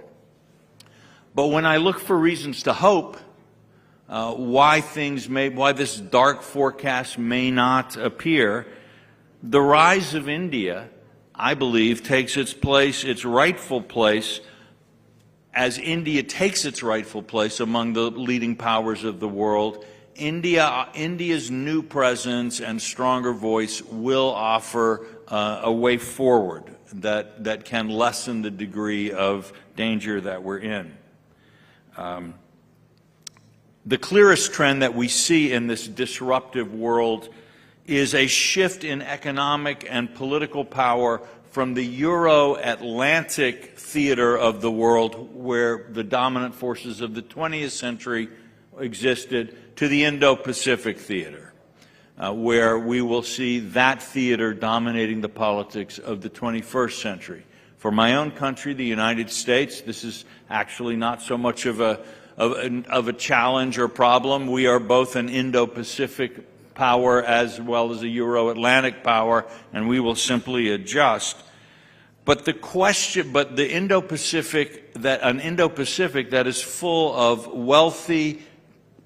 But when I look for reasons to hope, why this dark forecast may not appear, the rise of India, I believe, takes its rightful place, as India takes its rightful place among the leading powers of the world. India's new presence and stronger voice will offer a way forward that can lessen the degree of danger that we're in. The clearest trend that we see in this disruptive world is a shift in economic and political power from the Euro-Atlantic theater of the world, where the dominant forces of the 20th century existed, to the Indo-Pacific theater, where we will see that theater dominating the politics of the 21st century. For my own country, the United States, this is actually not so much of a challenge or problem. We are both an Indo-Pacific power as well as a Euro-Atlantic power, and we will simply adjust. But the Indo-Pacific, an Indo-Pacific that is full of wealthy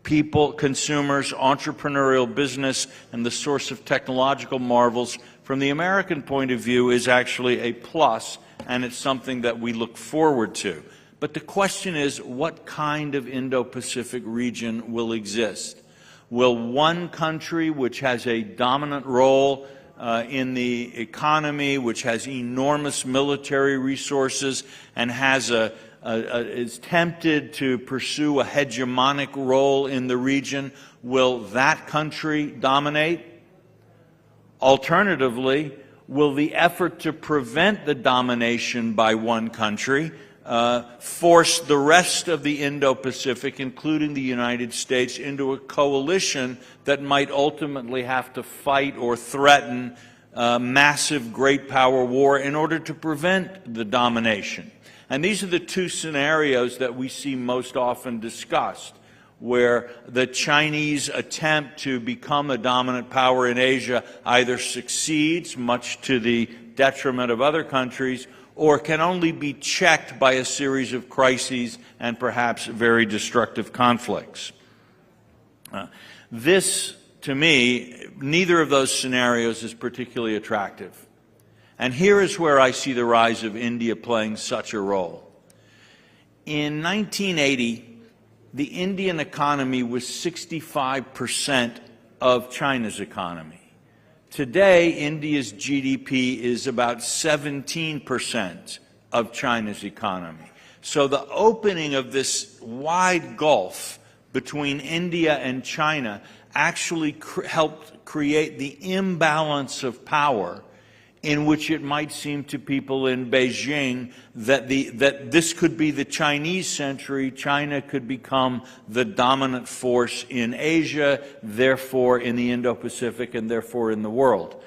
people, consumers, entrepreneurial business, and the source of technological marvels, from the American point of view, is actually a plus, and it's something that we look forward to. But the question is, what kind of Indo-Pacific region will exist? Will one country, which has a dominant role in the economy, which has enormous military resources, and is tempted to pursue a hegemonic role in the region, will that country dominate? Alternatively, will the effort to prevent the domination by one country force the rest of the Indo-Pacific, including the United States, into a coalition that might ultimately have to fight or threaten massive great power war in order to prevent the domination? And these are the two scenarios that we see most often discussed, where the Chinese attempt to become a dominant power in Asia either succeeds, much to the detriment of other countries, or can only be checked by a series of crises and perhaps very destructive conflicts. To me, neither of those scenarios is particularly attractive. And here is where I see the rise of India playing such a role. In 1980, the Indian economy was 65% of China's economy. Today, India's GDP is about 17% of China's economy. So the opening of this wide gulf between India and China actually helped create the imbalance of power in which it might seem to people in Beijing that this could be the Chinese century. China could become the dominant force in Asia, therefore in the Indo-Pacific, and therefore in the world.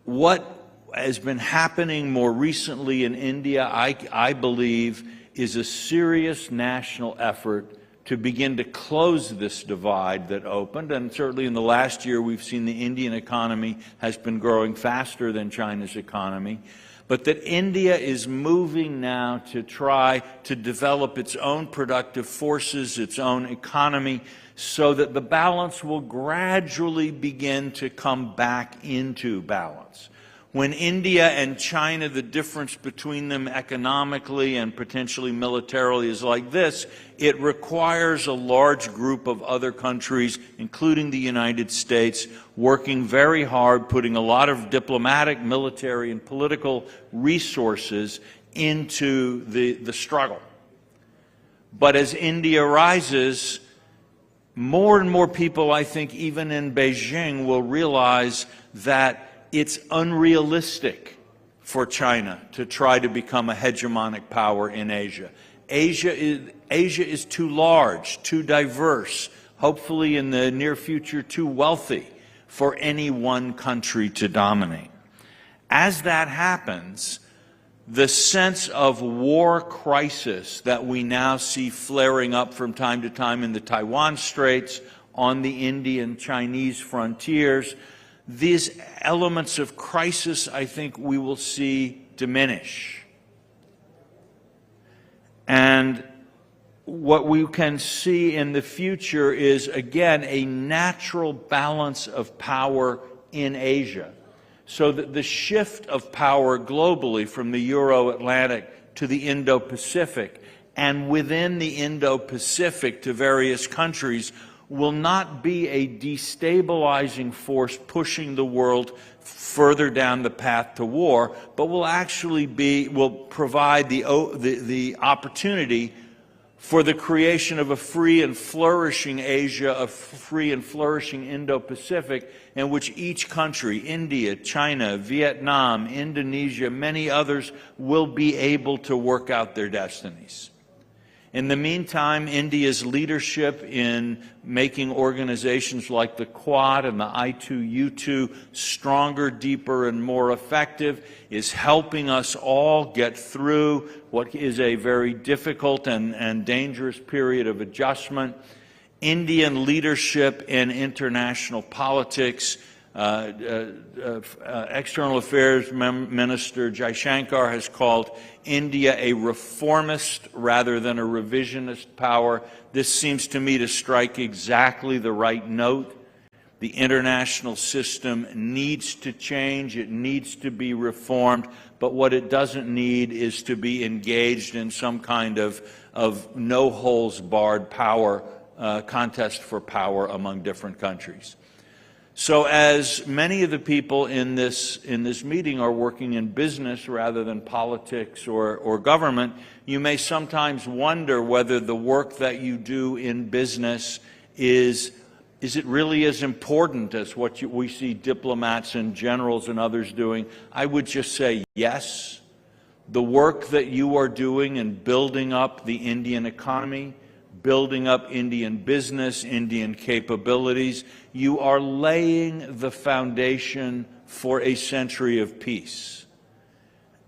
What has been happening more recently in India, I believe, is a serious national effort to begin to close this divide that opened. And certainly in the last year, we've seen the Indian economy has been growing faster than China's economy. But that India is moving now to try to develop its own productive forces, its own economy, so that the balance will gradually begin to come back into balance. When India and China, the difference between them economically and potentially militarily is like this, it requires a large group of other countries, including the United States, working very hard, putting a lot of diplomatic, military, and political resources into the struggle. But as India rises, more and more people, I think, even in Beijing, will realize that it's unrealistic for China to try to become a hegemonic power in Asia. Asia is too large, too diverse, hopefully in the near future too wealthy for any one country to dominate. As that happens, the sense of war crisis that we now see flaring up from time to time in the Taiwan Straits, on the Indian-Chinese frontiers, these elements of crisis, I think, we will see diminish. And what we can see in the future is, again, a natural balance of power in Asia. So that the shift of power globally from the Euro-Atlantic to the Indo-Pacific and within the Indo-Pacific to various countries will not be a destabilizing force pushing the world further down the path to war, but will provide the opportunity for the creation of a free and flourishing Asia, a free and flourishing Indo-Pacific, in which each country, India, China, Vietnam, Indonesia, many others, will be able to work out their destinies. In the meantime, India's leadership in making organizations like the Quad and the I2U2 stronger, deeper, and more effective is helping us all get through what is a very difficult and dangerous period of adjustment. Indian leadership in international politics, External Affairs Minister Jaishankar has called India a reformist rather than a revisionist power. This seems to me to strike exactly the right note. The international system needs to change, it needs to be reformed, but what it doesn't need is to be engaged in some kind of no-holes-barred power contest for power among different countries. So as many of the people in this meeting are working in business rather than politics or government, you may sometimes wonder whether the work that you do in business is it really as important as what we see diplomats and generals and others doing? I would just say yes. The work that you are doing in building up the Indian economy, building up Indian business, Indian capabilities, you are laying the foundation for a century of peace.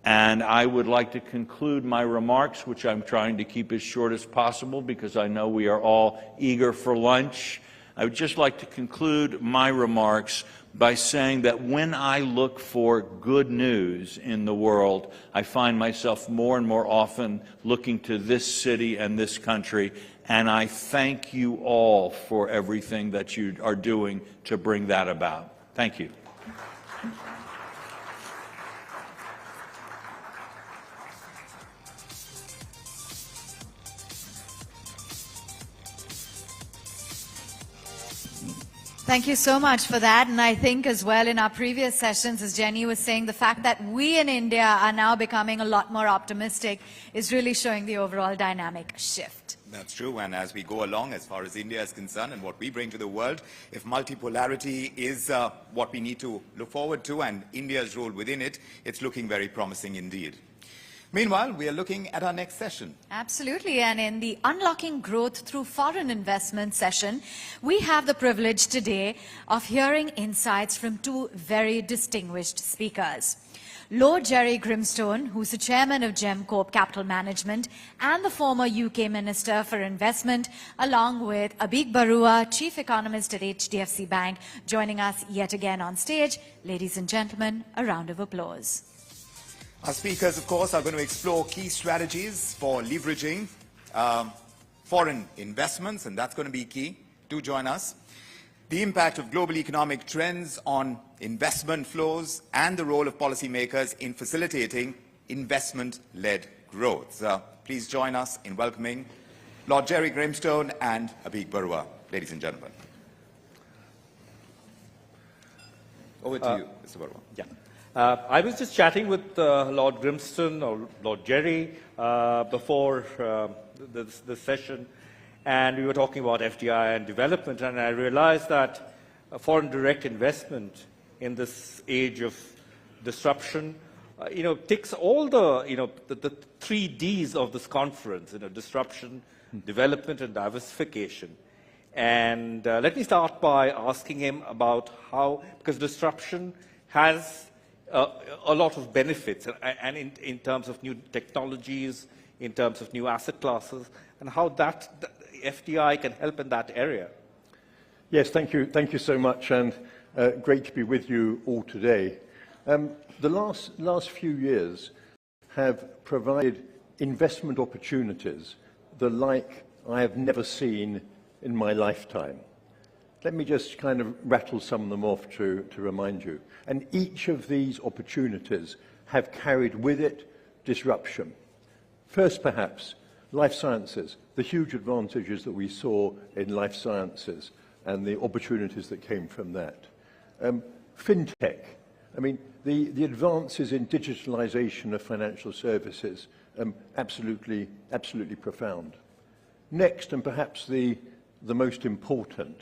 And I would like to conclude my remarks, which I'm trying to keep as short as possible because I know we are all eager for lunch. I would just like to conclude my remarks by saying that when I look for good news in the world, I find myself more and more often looking to this city and this country, and I thank you all for everything that you are doing to bring that about. Thank you. Thank you so much for that. And I think as well in our previous sessions, as Jenny was saying, the fact that we in India are now becoming a lot more optimistic is really showing the overall dynamic shift. That's true, and as we go along, as far as India is concerned and what we bring to the world, if multipolarity is what we need to look forward to and India's role within it, it's looking very promising indeed. Meanwhile, we are looking at our next session. Absolutely, and in the Unlocking Growth Through Foreign Investment session, we have the privilege today of hearing insights from two very distinguished speakers. Lord Jerry Grimstone, who's the chairman of GemCorp Capital Management and the former UK Minister for Investment, along with Abik Barua, chief economist at HDFC Bank, joining us yet again on stage. Ladies and gentlemen, a round of applause. Our speakers, of course, are going to explore key strategies for leveraging foreign investments, and that's going to be key. Do join us. The impact of global economic trends on investment flows and the role of policymakers in facilitating investment-led growth. Please join us in welcoming Lord Jerry Grimstone and Abik Barua. Ladies and gentlemen. Over to you, Mr. Barua. Yeah. I was just chatting with Lord Grimstone or Lord Jerry before the session, and we were talking about FDI and development, and I realized that foreign direct investment in this age of disruption, ticks all the, the 3 Ds of this conference, disruption, development, and diversification. And let me start by asking him about how, because disruption has a lot of benefits, and in terms of new technologies, in terms of new asset classes, and how that FDI can help in that area. Yes, thank you. Thank you so much, and great to be with you all today. The last few years have provided investment opportunities the like I have never seen in my lifetime. Let me just kind of rattle some of them off to remind you. And each of these opportunities have carried with it disruption. First, perhaps, life sciences, the huge advantages that we saw in life sciences and the opportunities that came from that. Fintech, I mean, the advances in digitalization of financial services, absolutely profound. Next, and perhaps the most important,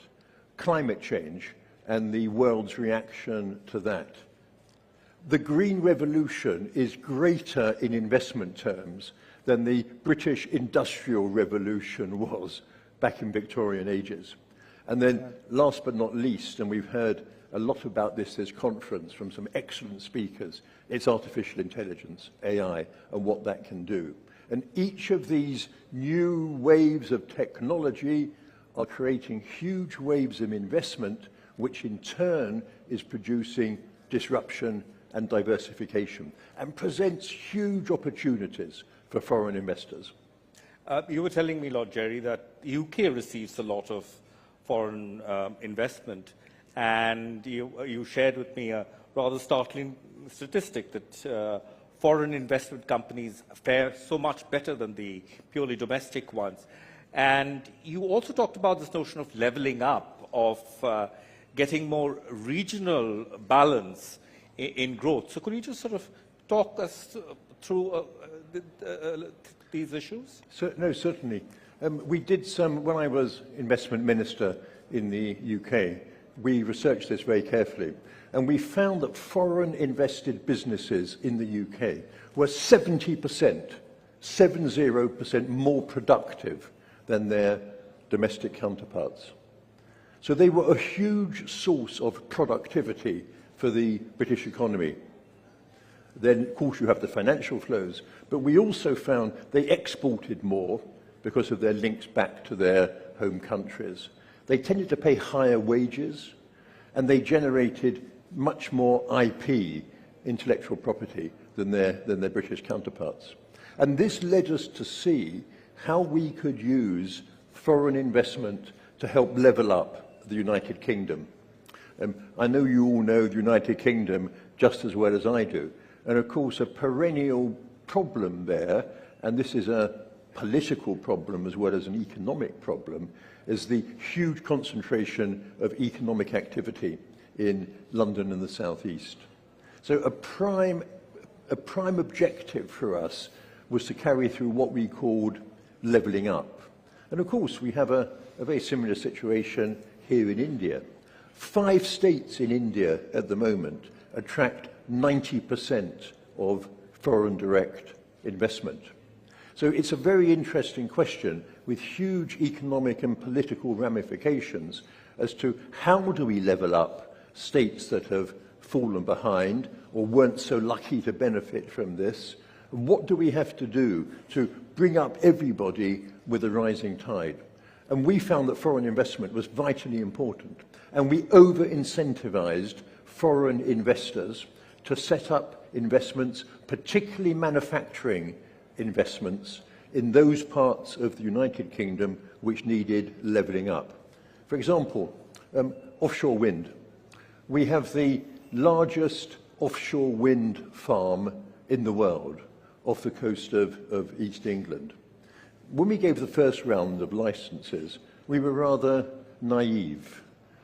climate change and the world's reaction to that. The Green Revolution is greater in investment terms than the British Industrial Revolution was back in Victorian ages. And then, last but not least, and we've heard a lot about this conference from some excellent speakers, it's artificial intelligence, AI, and what that can do. And each of these new waves of technology are creating huge waves of investment, which in turn is producing disruption and diversification, and presents huge opportunities for foreign investors. You were telling me, Lord Jerry, that the UK receives a lot of foreign investment, and you shared with me a rather startling statistic that foreign investment companies fare so much better than the purely domestic ones. And you also talked about this notion of leveling up, of getting more regional balance in growth. So could you just sort of talk us through these issues? No, certainly. We did some, when I was investment minister in the UK, we researched this very carefully, and we found that foreign invested businesses in the UK were 70% more productive than their domestic counterparts. So they were a huge source of productivity for the British economy. Then, of course, you have the financial flows, but we also found they exported more because of their links back to their home countries. They tended to pay higher wages, and they generated much more IP, intellectual property, than their British counterparts. And this led us to see how we could use foreign investment to help level up the United Kingdom. I know you all know the United Kingdom just as well as I do. And of course, a perennial problem there, and this is a political problem as well as an economic problem, is the huge concentration of economic activity in London and the South East. So a prime objective for us was to carry through what we called levelling up. And of course, we have a very similar situation here in India. 5 states in India at the moment attract 90% of foreign direct investment. So it's a very interesting question with huge economic and political ramifications as to how do we level up states that have fallen behind or weren't so lucky to benefit from this. What do we have to do to bring up everybody with a rising tide? And we found that foreign investment was vitally important. And we over-incentivized foreign investors to set up investments, particularly manufacturing investments, in those parts of the United Kingdom which needed levelling up. For example, offshore wind. We have the largest offshore wind farm in the world off the coast of East England. When we gave the first round of licenses, we were rather naive.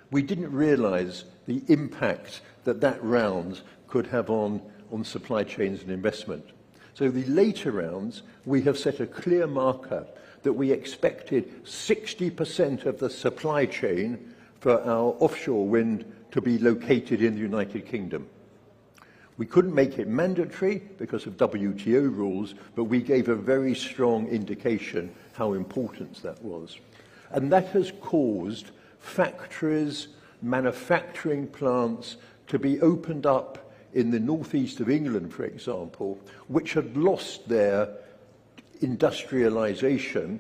We didn't realize the impact that round could have on supply chains and investment. So the later rounds, we have set a clear marker that we expected 60% of the supply chain for our offshore wind to be located in the United Kingdom. We couldn't make it mandatory because of WTO rules, but we gave a very strong indication how important that was. And that has caused factories, manufacturing plants to be opened up in the northeast of England, for example, which had lost their industrialization,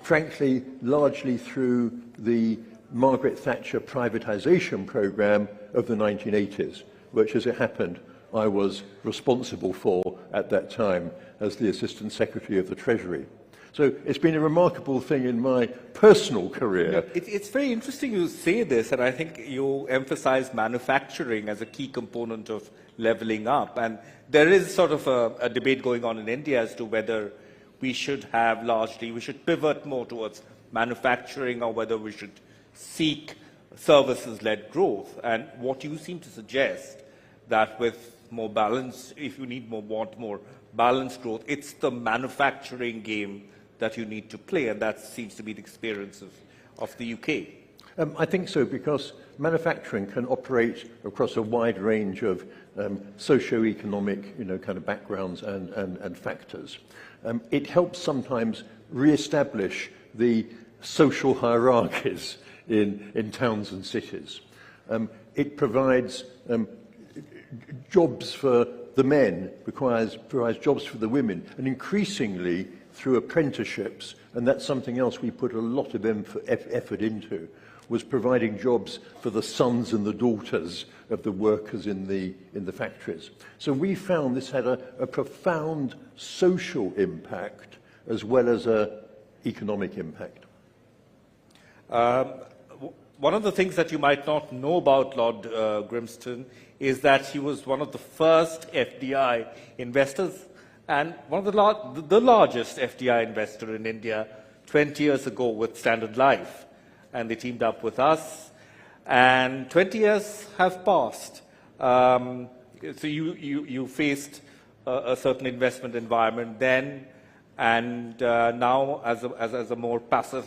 frankly, largely through the Margaret Thatcher privatization program of the 1980s, which, as it happened, I was responsible for at that time as the Assistant Secretary of the Treasury. So it's been a remarkable thing in my personal career. It's very interesting you say this, and I think you emphasize manufacturing as a key component of leveling up. And there is sort of a debate going on in India as to whether we should pivot more towards manufacturing or whether we should seek services-led growth. And what you seem to suggest that with more balance, if you want more balanced growth, it's the manufacturing game that you need to play, and that seems to be the experience of the UK. I think so, because manufacturing can operate across a wide range of socio-economic, kind of backgrounds and factors. It helps sometimes re-establish the social hierarchies in towns and cities. It provides jobs for the men, provides jobs for the women, and increasingly through apprenticeships, and that's something else we put a lot of effort into, was providing jobs for the sons and the daughters of the workers in the factories. So we found this had a profound social impact as well as an economic impact. One of the things that you might not know about Lord Grimston is that he was one of the first FDI investors and one of the largest FDI investor in India 20 years ago with Standard Life. And they teamed up with us, and 20 years have passed. So you faced a certain investment environment then, and now as a more passive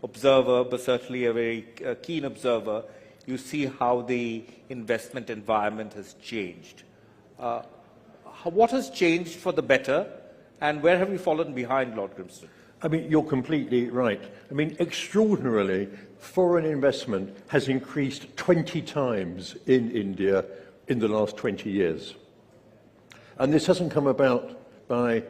observer, but certainly a very keen observer, you see how the investment environment has changed. What has changed for the better, and where have we fallen behind, Lord Grimston? I mean, you're completely right. I mean, extraordinarily, foreign investment has increased 20 times in India in the last 20 years. And this hasn't come about by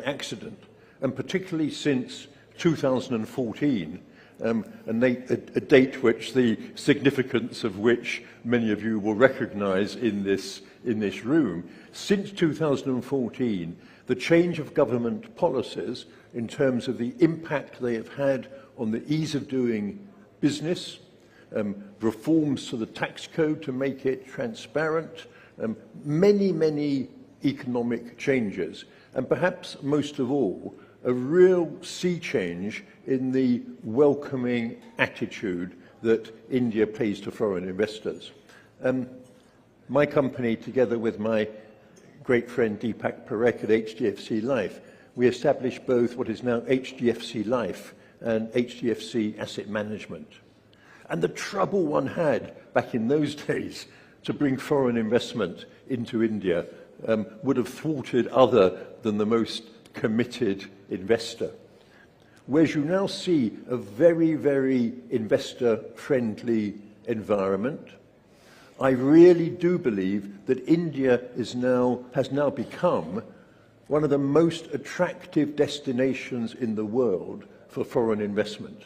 accident, and particularly since 2014, a date which the significance of which many of you will recognize in this room. Since 2014, the change of government policies in terms of the impact they have had on the ease of doing business, reforms to the tax code to make it transparent, many economic changes, and perhaps most of all, a real sea change in the welcoming attitude that India pays to foreign investors. My company, together with my great friend Deepak Parekh at HDFC Life, we established both what is now HDFC Life and HDFC Asset Management. And the trouble one had back in those days to bring foreign investment into India would have thwarted other than the most committed investor. Whereas you now see a very investor-friendly environment, I really do believe that India has now become one of the most attractive destinations in the world for foreign investment.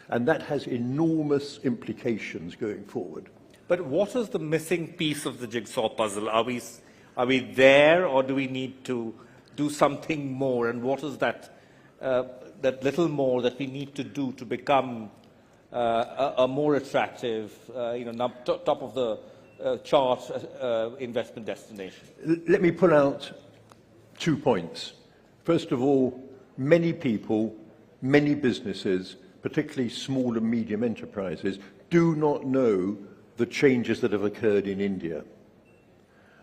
And that has enormous implications going forward. But what is the missing piece of the jigsaw puzzle? Are we there, or do we need to do something more? And what is that little more that we need to do to become a more attractive, top of the chart investment destination? Let me pull out 2 points. First of all, many people, many businesses, particularly small and medium enterprises, do not know the changes that have occurred in India.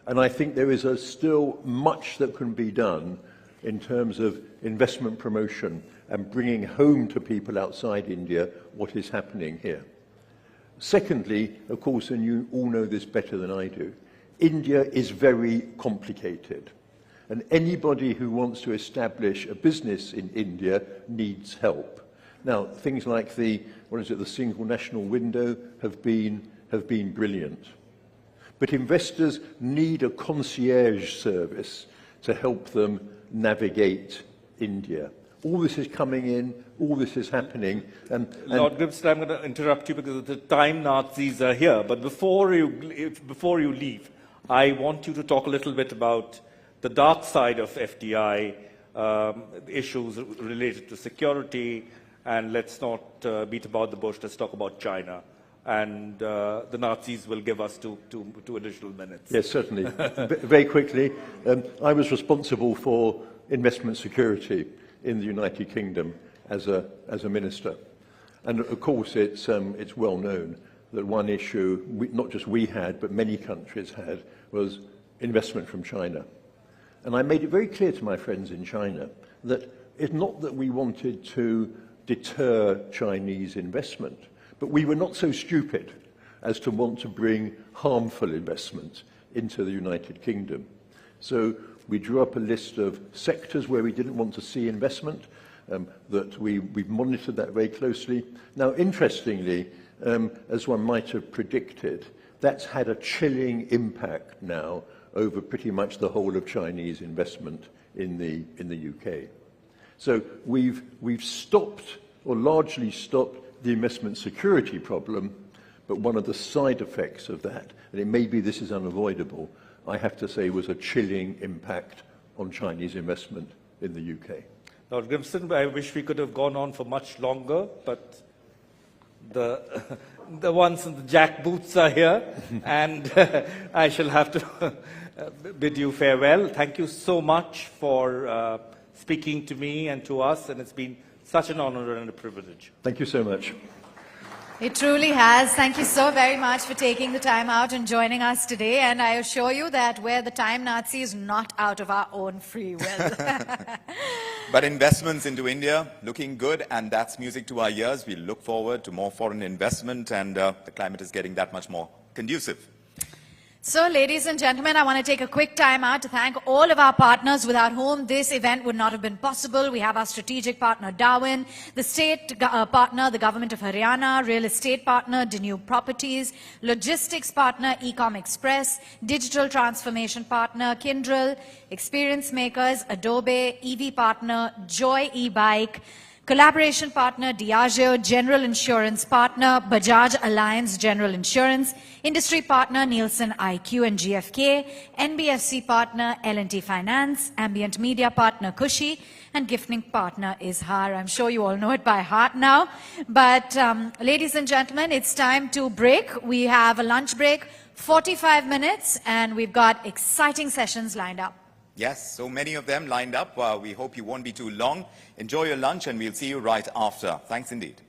And I think there is still much that can be done in terms of investment promotion and bringing home to people outside India what is happening here. Secondly, of course, and you all know this better than I do, India is very complicated. And anybody who wants to establish a business in India needs help. Now, things like the single national window have been brilliant. But investors need a concierge service to help them navigate India. All this is coming in, all this is happening. And Lord Grimston, I'm going to interrupt you because the time Nazis are here. But before you leave, I want you to talk a little bit about the dark side of FDI, issues related to security, and let's not beat about the bush, let's talk about China. And the Nazis will give us two additional minutes. Yes, certainly. Very quickly, I was responsible for investment security in the United Kingdom as a minister. And of course, it's well known that one issue, not just we had, but many countries had, was investment from China. And I made it very clear to my friends in China that it's not that we wanted to deter Chinese investment, but we were not so stupid as to want to bring harmful investment into the United Kingdom. So we drew up a list of sectors where we didn't want to see investment, that we've monitored that very closely. Now, interestingly, as one might have predicted, that's had a chilling impact now over pretty much the whole of Chinese investment in the UK. So we've stopped, or largely stopped, the investment security problem, but one of the side effects of that, and it may be this is unavoidable, I have to say was a chilling impact on Chinese investment in the UK. Lord Grimston, I wish we could have gone on for much longer, but the ones in the jack boots are here, and I shall have to bid you farewell. Thank you so much for speaking to me and to us, and it's been such an honor and a privilege. Thank you so much. It truly has. Thank you so very much for taking the time out and joining us today. And I assure you that we're the time Nazis, not out of our own free will. But investments into India, looking good, and that's music to our ears. We look forward to more foreign investment, and the climate is getting that much more conducive. So, ladies and gentlemen, I want to take a quick time out to thank all of our partners without whom this event would not have been possible. We have our strategic partner, Darwin, the state partner, the government of Haryana, real estate partner, Danube Properties, logistics partner, Ecom Express, digital transformation partner, Kyndryl, experience makers, Adobe, EV partner, Joy e-bike, collaboration partner, Diageo, general insurance partner, Bajaj Alliance General Insurance, industry partner, Nielsen IQ and GFK, NBFC partner, L&T Finance, ambient media partner, Kushi, and gifting partner is Har. I'm sure you all know it by heart now. But ladies and gentlemen, it's time to break. We have a lunch break, 45 minutes, and we've got exciting sessions lined up. Yes, so many of them lined up. We hope you won't be too long. Enjoy your lunch, and we'll see you right after. Thanks indeed.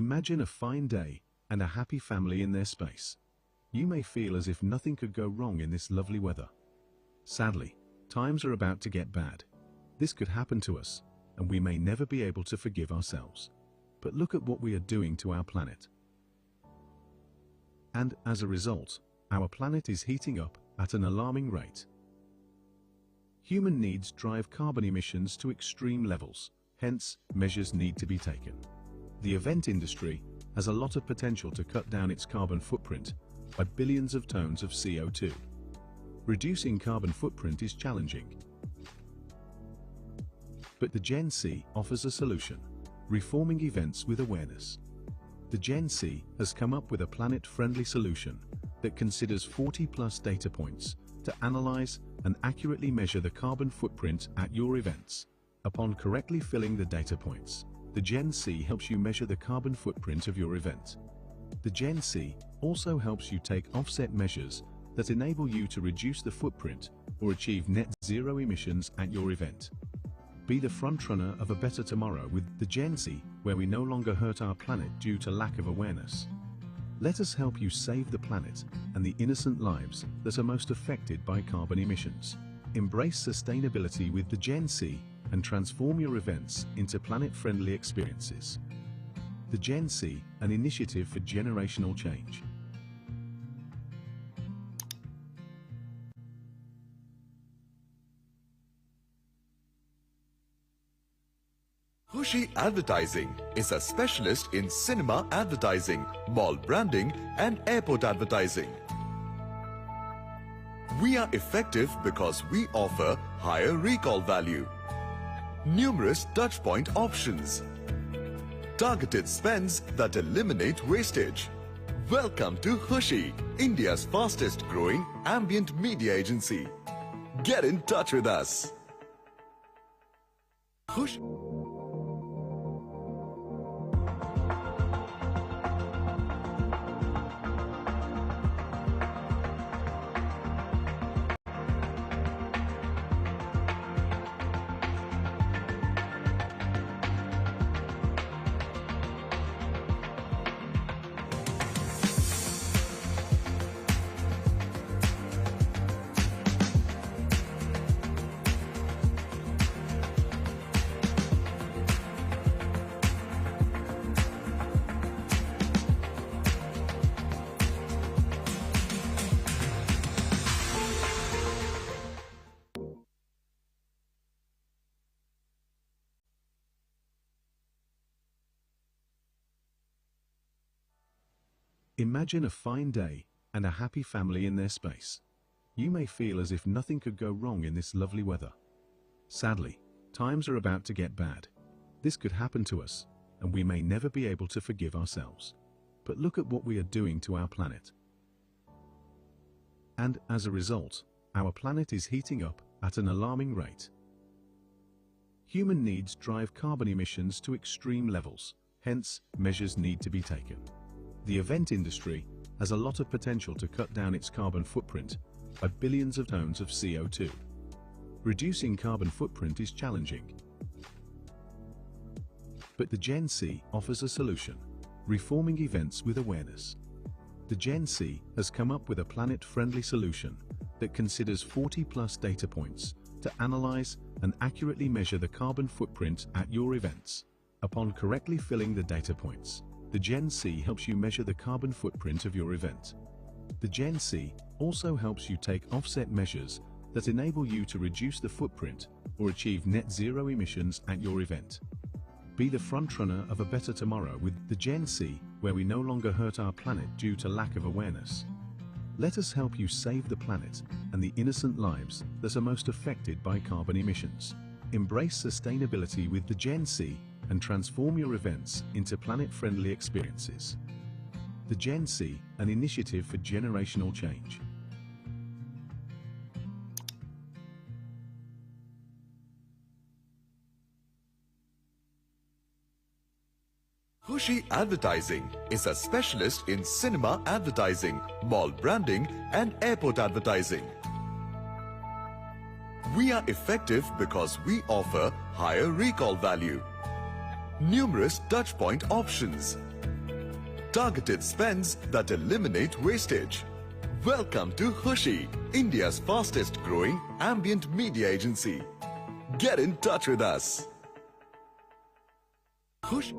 Imagine a fine day and a happy family in their space. You may feel as if nothing could go wrong in this lovely weather. Sadly, times are about to get bad. This could happen to us, and we may never be able to forgive ourselves. But look at what we are doing to our planet. And as a result, our planet is heating up at an alarming rate. Human needs drive carbon emissions to extreme levels, hence measures need to be taken. The event industry has a lot of potential to cut down its carbon footprint by billions of tons of CO2. Reducing carbon footprint is challenging. But the Gen C offers a solution, reforming events with awareness. The Gen C has come up with a planet-friendly solution that considers 40+ data points to analyze and accurately measure the carbon footprint at your events. Upon correctly filling the data points, the Gen C helps you measure the carbon footprint of your event. The Gen C also helps you take offset measures that enable you to reduce the footprint or achieve net zero emissions at your event. Be the frontrunner of a better tomorrow with the Gen C, where we no longer hurt our planet due to lack of awareness. Let us help you save the planet and the innocent lives that are most affected by carbon emissions. Embrace sustainability with the Gen C and transform your events into planet-friendly experiences. The Gen C, an initiative for generational change. Khushi Advertising is a specialist in cinema advertising, mall branding and airport advertising. We are effective because we offer higher recall value, numerous touchpoint options, targeted spends that eliminate wastage. Welcome to Khushi, India's fastest growing ambient media agency. Get in touch with us. Khushi. Imagine a fine day and a happy family in their space. You may feel as if nothing could go wrong in this lovely weather. Sadly, times are about to get bad. This could happen to us, and we may never be able to forgive ourselves. But look at what we are doing to our planet. And as a result, our planet is heating up at an alarming rate. Human needs drive carbon emissions to extreme levels, hence measures need to be taken. The event industry has a lot of potential to cut down its carbon footprint by billions of tons of CO2. Reducing carbon footprint is challenging. But the Gen C offers a solution, reforming events with awareness. The Gen C has come up with a planet-friendly solution that considers 40+ data points to analyze and accurately measure the carbon footprint at your events. Upon correctly filling the data points, the Gen C helps you measure the carbon footprint of your event. The Gen C also helps you take offset measures that enable you to reduce the footprint or achieve net zero emissions at your event. Be the frontrunner of a better tomorrow with the Gen C, where we no longer hurt our planet due to lack of awareness. Let us help you save the planet and the innocent lives that are most affected by carbon emissions. Embrace sustainability with the Gen C and transform your events into planet-friendly experiences. The Gen C, an initiative for generational change. Khushi Advertising is a specialist in cinema advertising, mall branding and airport advertising. We are effective because we offer higher recall value, numerous touchpoint options, Targeted spends that eliminate wastage. Welcome to Khushi, India's fastest growing ambient media agency. Get in touch with us. Khushi.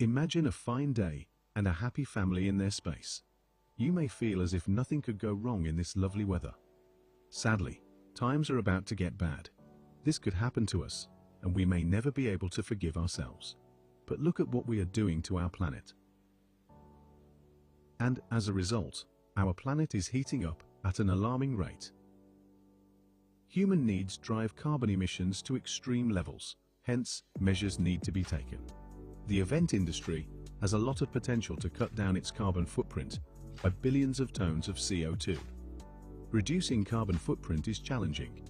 Imagine a fine day and a happy family in their space. You may feel as if nothing could go wrong in this lovely weather. Sadly, times are about to get bad. This could happen to us, and we may never be able to forgive ourselves. But look at what we are doing to our planet. And as a result, our planet is heating up at an alarming rate. Human needs drive carbon emissions to extreme levels, hence measures need to be taken. The event industry has a lot of potential to cut down its carbon footprint by billions of tons of CO2. Reducing carbon footprint is challenging.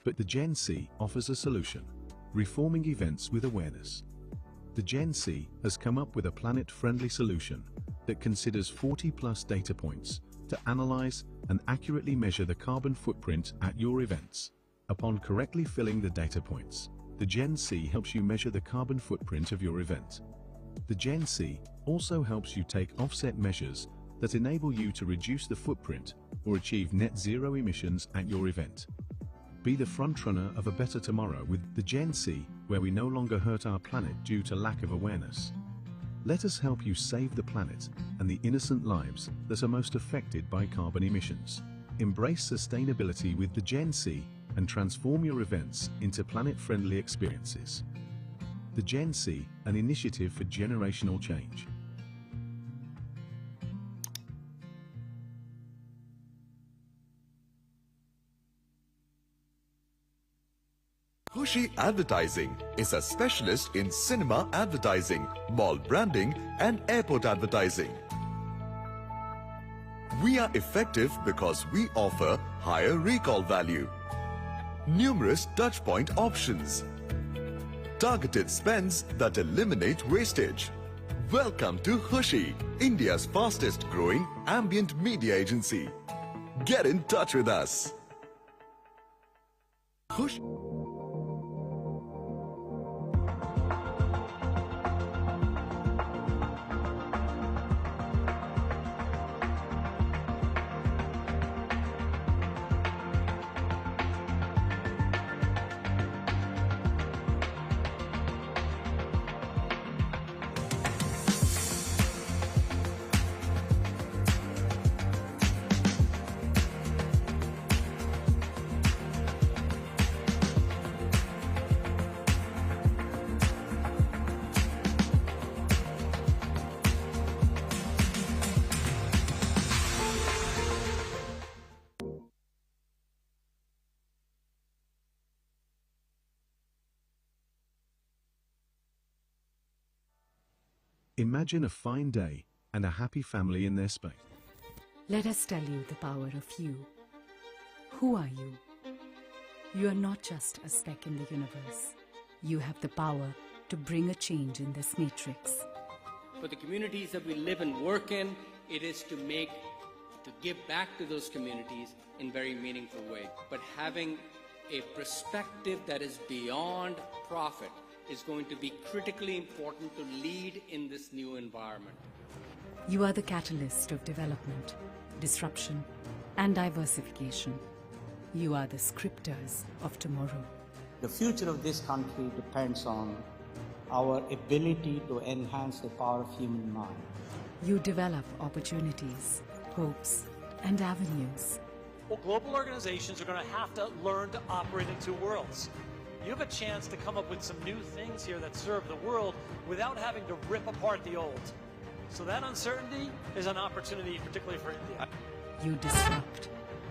But the Gen C offers a solution, reforming events with awareness. The Gen C has come up with a planet-friendly solution that considers 40+ data points to analyze and accurately measure the carbon footprint at your events. Upon correctly filling the data points, the Gen C helps you measure the carbon footprint of your event. The Gen C also helps you take offset measures that enable you to reduce the footprint or achieve net zero emissions at your event. Be the frontrunner of a better tomorrow with the Gen C, where we no longer hurt our planet due to lack of awareness. Let us help you save the planet and the innocent lives that are most affected by carbon emissions. Embrace sustainability with the Gen C and transform your events into planet-friendly experiences. The Gen C, an initiative for generational change. Khushi Advertising is a specialist in cinema advertising, mall branding, and airport advertising. We are effective because we offer higher recall value, numerous touchpoint options, targeted spends that eliminate wastage. Welcome to Khushi, India's fastest growing ambient media agency. Get in touch with us. Khushi. Imagine a fine day and a happy family in their space. Let us tell you the power of you. Who are you? You are not just a speck in the universe. You have the power to bring a change in this matrix. For the communities that we live and work in, it is to give back to those communities in very meaningful way. But having a perspective that is beyond profit is going to be critically important to lead in this new environment. You are the catalyst of development, disruption, and diversification. You are the scripters of tomorrow. The future of this country depends on our ability to enhance the power of human mind. You develop opportunities, hopes, and avenues. Well, global organizations are going to have to learn to operate in two worlds. You have a chance to come up with some new things here that serve the world without having to rip apart the old. So that uncertainty is an opportunity, particularly for India. You disrupt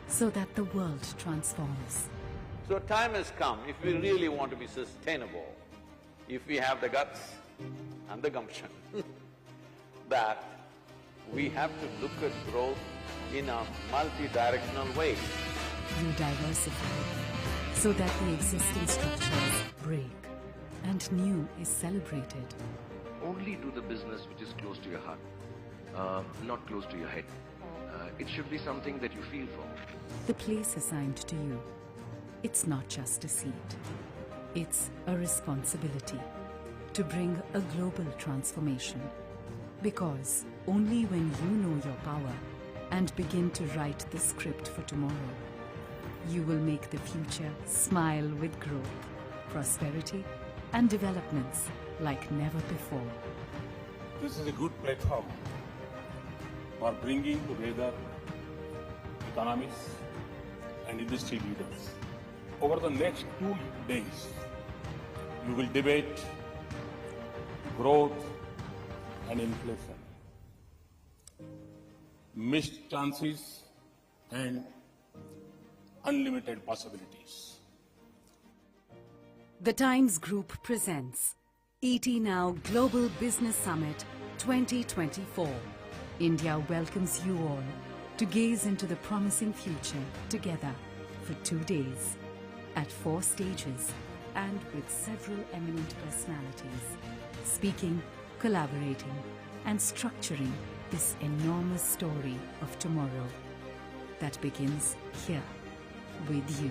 so that the world transforms. So time has come, if we really want to be sustainable, if we have the guts and the gumption, that we have to look at growth in a multi-directional way. You diversify so that the existing structures break and new is celebrated. Only do the business which is close to your heart, not close to your head. It should be something that you feel for. The place assigned to you, it's not just a seat. It's a responsibility to bring a global transformation. Because only when you know your power and begin to write the script for tomorrow, you will make the future smile with growth, prosperity, and developments like never before. This is a good platform for bringing together economists and industry leaders. Over the next 2 days, you will debate growth and inflation, missed chances and unlimited possibilities. The Times Group presents ET Now Global Business Summit 2024. India welcomes you all to gaze into the promising future together for 2 days at 4 stages and with several eminent personalities speaking, collaborating and structuring this enormous story of tomorrow that begins here with you.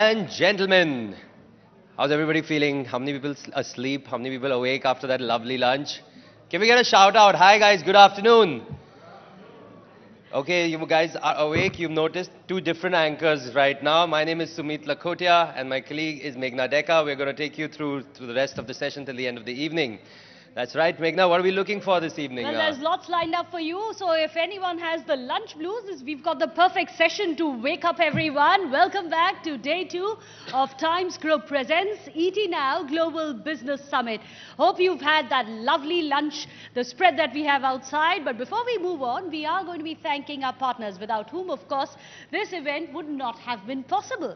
And gentlemen, how's everybody feeling? How many people asleep? How many people awake after that lovely lunch? Can we get a shout out? Hi guys, good afternoon. Okay, you guys are awake. You've noticed two different anchors right now. My name is Sumit Lakhotia and my colleague is Meghna Deka. We're going to take you through the rest of the session till the end of the evening. That's right, Meghna. What are we looking for this evening? Well, there's lots lined up for you. So if anyone has the lunch blues, we've got the perfect session to wake up everyone. Welcome back to day 2 of Times Group Presents ET Now Global Business Summit. Hope you've had that lovely lunch, the spread that we have outside. But before we move on, we are going to be thanking our partners, without whom, of course, this event would not have been possible.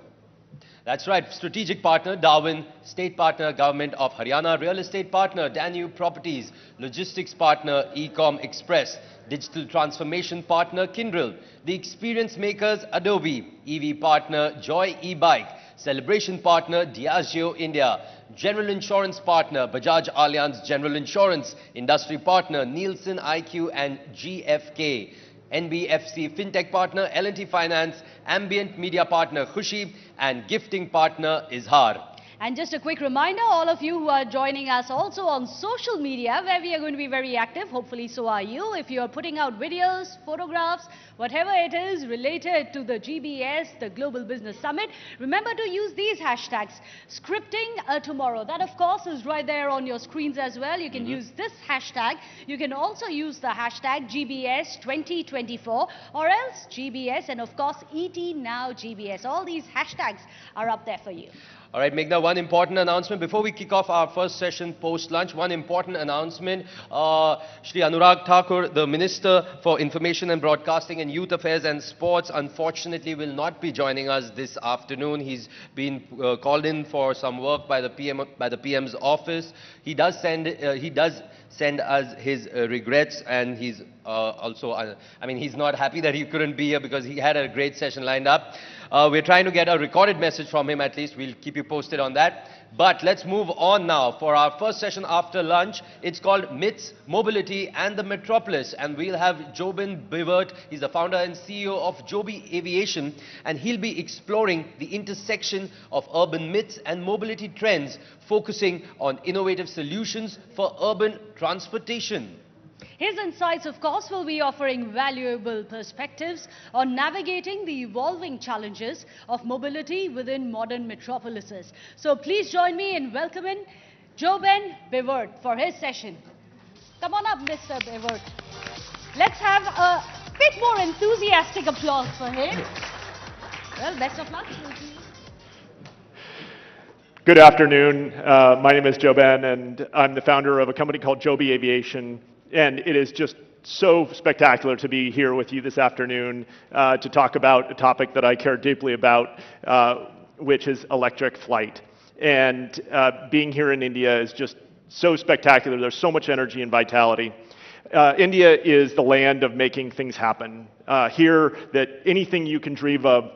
That's right. Strategic partner, Darwin. State partner, Government of Haryana. Real estate partner, Danube Properties. Logistics partner, Ecom Express. Digital transformation partner, Kyndryl. The experience makers, Adobe. EV partner, Joy e-Bike. Celebration partner, Diageo India. General insurance partner, Bajaj Allianz General Insurance. Industry partner, Nielsen IQ and GFK. NBFC FinTech partner, L&T Finance, Ambient Media partner, Khushi, and gifting partner, Izhar. And just a quick reminder, all of you who are joining us also on social media, where we are going to be very active, hopefully so are you. If you are putting out videos, photographs, whatever it is related to the GBS, the Global Business Summit, remember to use these hashtags. Scripting tomorrow. That, of course, is right there on your screens as well. You can use this hashtag. You can also use the hashtag GBS 2024 or else GBS and, of course, ET Now GBS. All these hashtags are up there for you. All right, Meghna, one important announcement. Before we kick off our first session post-lunch, one important announcement. Shri Anurag Thakur, the Minister for Information and Broadcasting and Youth Affairs and Sports, unfortunately will not be joining us this afternoon. He's been called in for some work by the PM's office. He does send us his regrets, and he's also, I mean, he's not happy that he couldn't be here because he had a great session lined up. We're trying to get a recorded message from him at least. We'll keep you posted on that. But let's move on now for our first session after lunch. It's called Myths, Mobility and the Metropolis. And we'll have Jobin Bivert. He's the founder and CEO of Joby Aviation. And he'll be exploring the intersection of urban myths and mobility trends, focusing on innovative solutions for urban transportation. His insights, of course, will be offering valuable perspectives on navigating the evolving challenges of mobility within modern metropolises. So please join me in welcoming Jobin Bivert for his session. Come on up, Mr. Bivert. Let's have a bit more enthusiastic applause for him. Well, best of luck. Good afternoon. My name is Jobin, and I'm the founder of a company called Joby Aviation. And it is just so spectacular to be here with you this afternoon to talk about a topic that I care deeply about, which is electric flight. And being here in India is just so spectacular. There's so much energy and vitality. India is the land of making things happen. Here, that anything you can dream of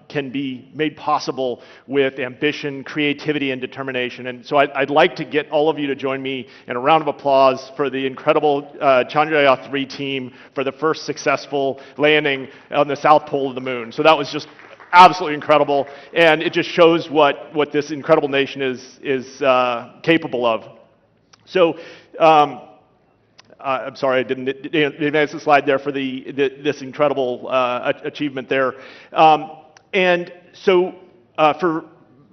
can be made possible with ambition, creativity, and determination. And so I'd like to get all of you to join me in a round of applause for the incredible Chandrayaan-3 team for the first successful landing on the south pole of the moon. So that was just absolutely incredible, and it just shows what this incredible nation is capable of. So I'm sorry I didn't advance the slide there for this incredible achievement there. And so for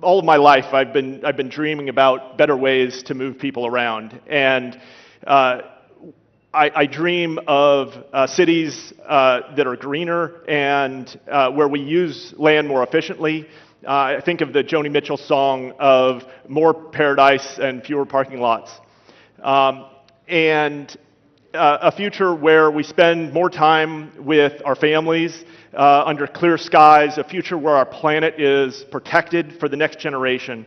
all of my life, I've been dreaming about better ways to move people around. And I dream of cities that are greener and where we use land more efficiently. I think of the Joni Mitchell song of more paradise and fewer parking lots. And a future where we spend more time with our families under clear skies, a future where our planet is protected for the next generation.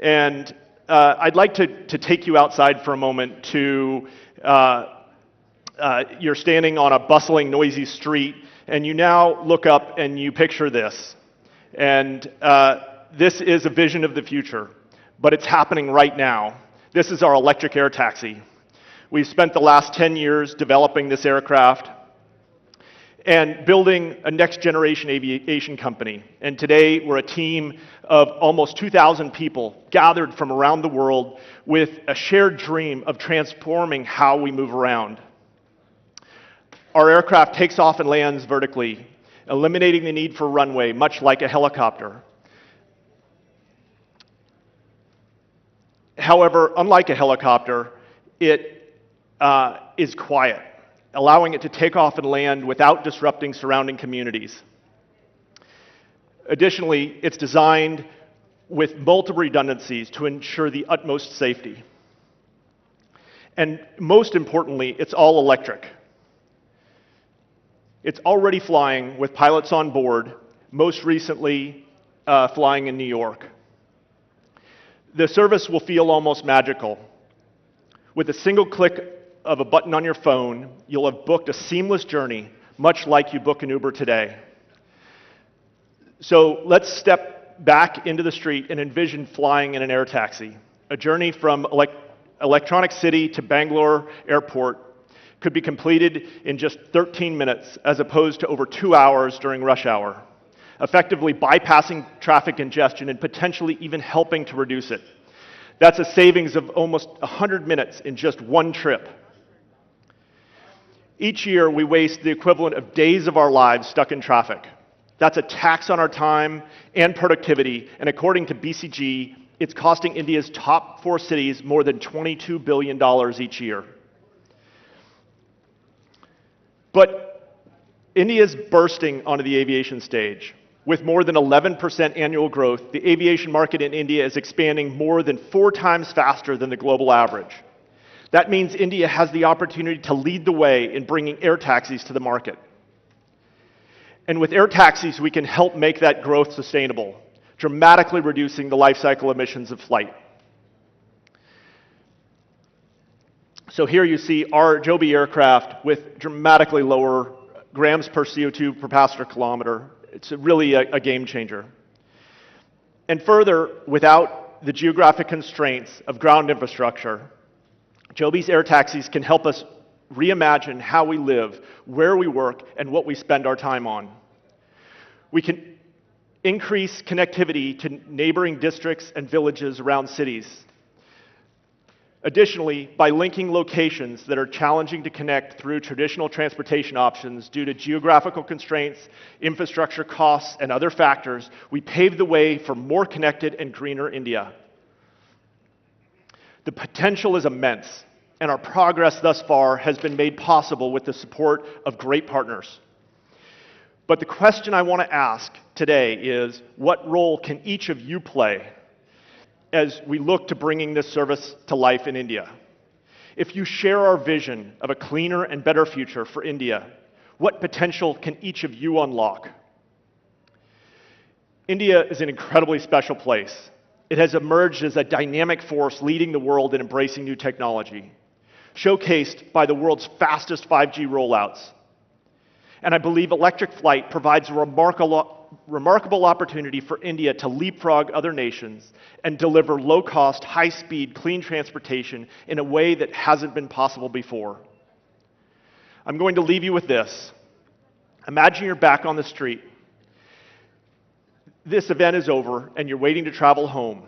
And I'd like to take you outside for a moment to, you're standing on a bustling, noisy street, and you now look up and you picture this. And this is a vision of the future, but it's happening right now. This is our electric air taxi. We've spent the last 10 years developing this aircraft, and building a next-generation aviation company. And today, we're a team of almost 2,000 people gathered from around the world with a shared dream of transforming how we move around. Our aircraft takes off and lands vertically, eliminating the need for runway, much like a helicopter. However, unlike a helicopter, it is quiet, allowing it to take off and land without disrupting surrounding communities. Additionally, it's designed with multiple redundancies to ensure the utmost safety. And most importantly, it's all electric. It's already flying with pilots on board, most recently flying in New York. The service will feel almost magical. With a single click of a button on your phone, you'll have booked a seamless journey, much like you book an Uber today. So let's step back into the street and envision flying in an air taxi. A journey from Electronic City to Bangalore Airport could be completed in just 13 minutes, as opposed to over 2 hours during rush hour, effectively bypassing traffic congestion and potentially even helping to reduce it. That's a savings of almost 100 minutes in just one trip. Each year, we waste the equivalent of days of our lives stuck in traffic. That's a tax on our time and productivity, and according to BCG, it's costing India's top 4 cities more than $22 billion each year. But India's bursting onto the aviation stage. With more than 11% annual growth, the aviation market in India is expanding more than 4 times faster than the global average. That means India has the opportunity to lead the way in bringing air taxis to the market. And with air taxis, we can help make that growth sustainable, dramatically reducing the life cycle emissions of flight. So here you see our Joby aircraft with dramatically lower grams per CO2 per passenger kilometer. It's really a game changer. And further, without the geographic constraints of ground infrastructure, Joby's air taxis can help us reimagine how we live, where we work, and what we spend our time on. We can increase connectivity to neighboring districts and villages around cities. Additionally, by linking locations that are challenging to connect through traditional transportation options due to geographical constraints, infrastructure costs, and other factors, we pave the way for more connected and greener India. The potential is immense, and our progress thus far has been made possible with the support of great partners. But the question I want to ask today is, what role can each of you play as we look to bringing this service to life in India? If you share our vision of a cleaner and better future for India, what potential can each of you unlock? India is an incredibly special place. It has emerged as a dynamic force leading the world in embracing new technology, showcased by the world's fastest 5G rollouts. And I believe electric flight provides a remarkable opportunity for India to leapfrog other nations and deliver low-cost, high-speed, clean transportation in a way that hasn't been possible before. I'm going to leave you with this. Imagine you're back on the street. This event is over and you're waiting to travel home.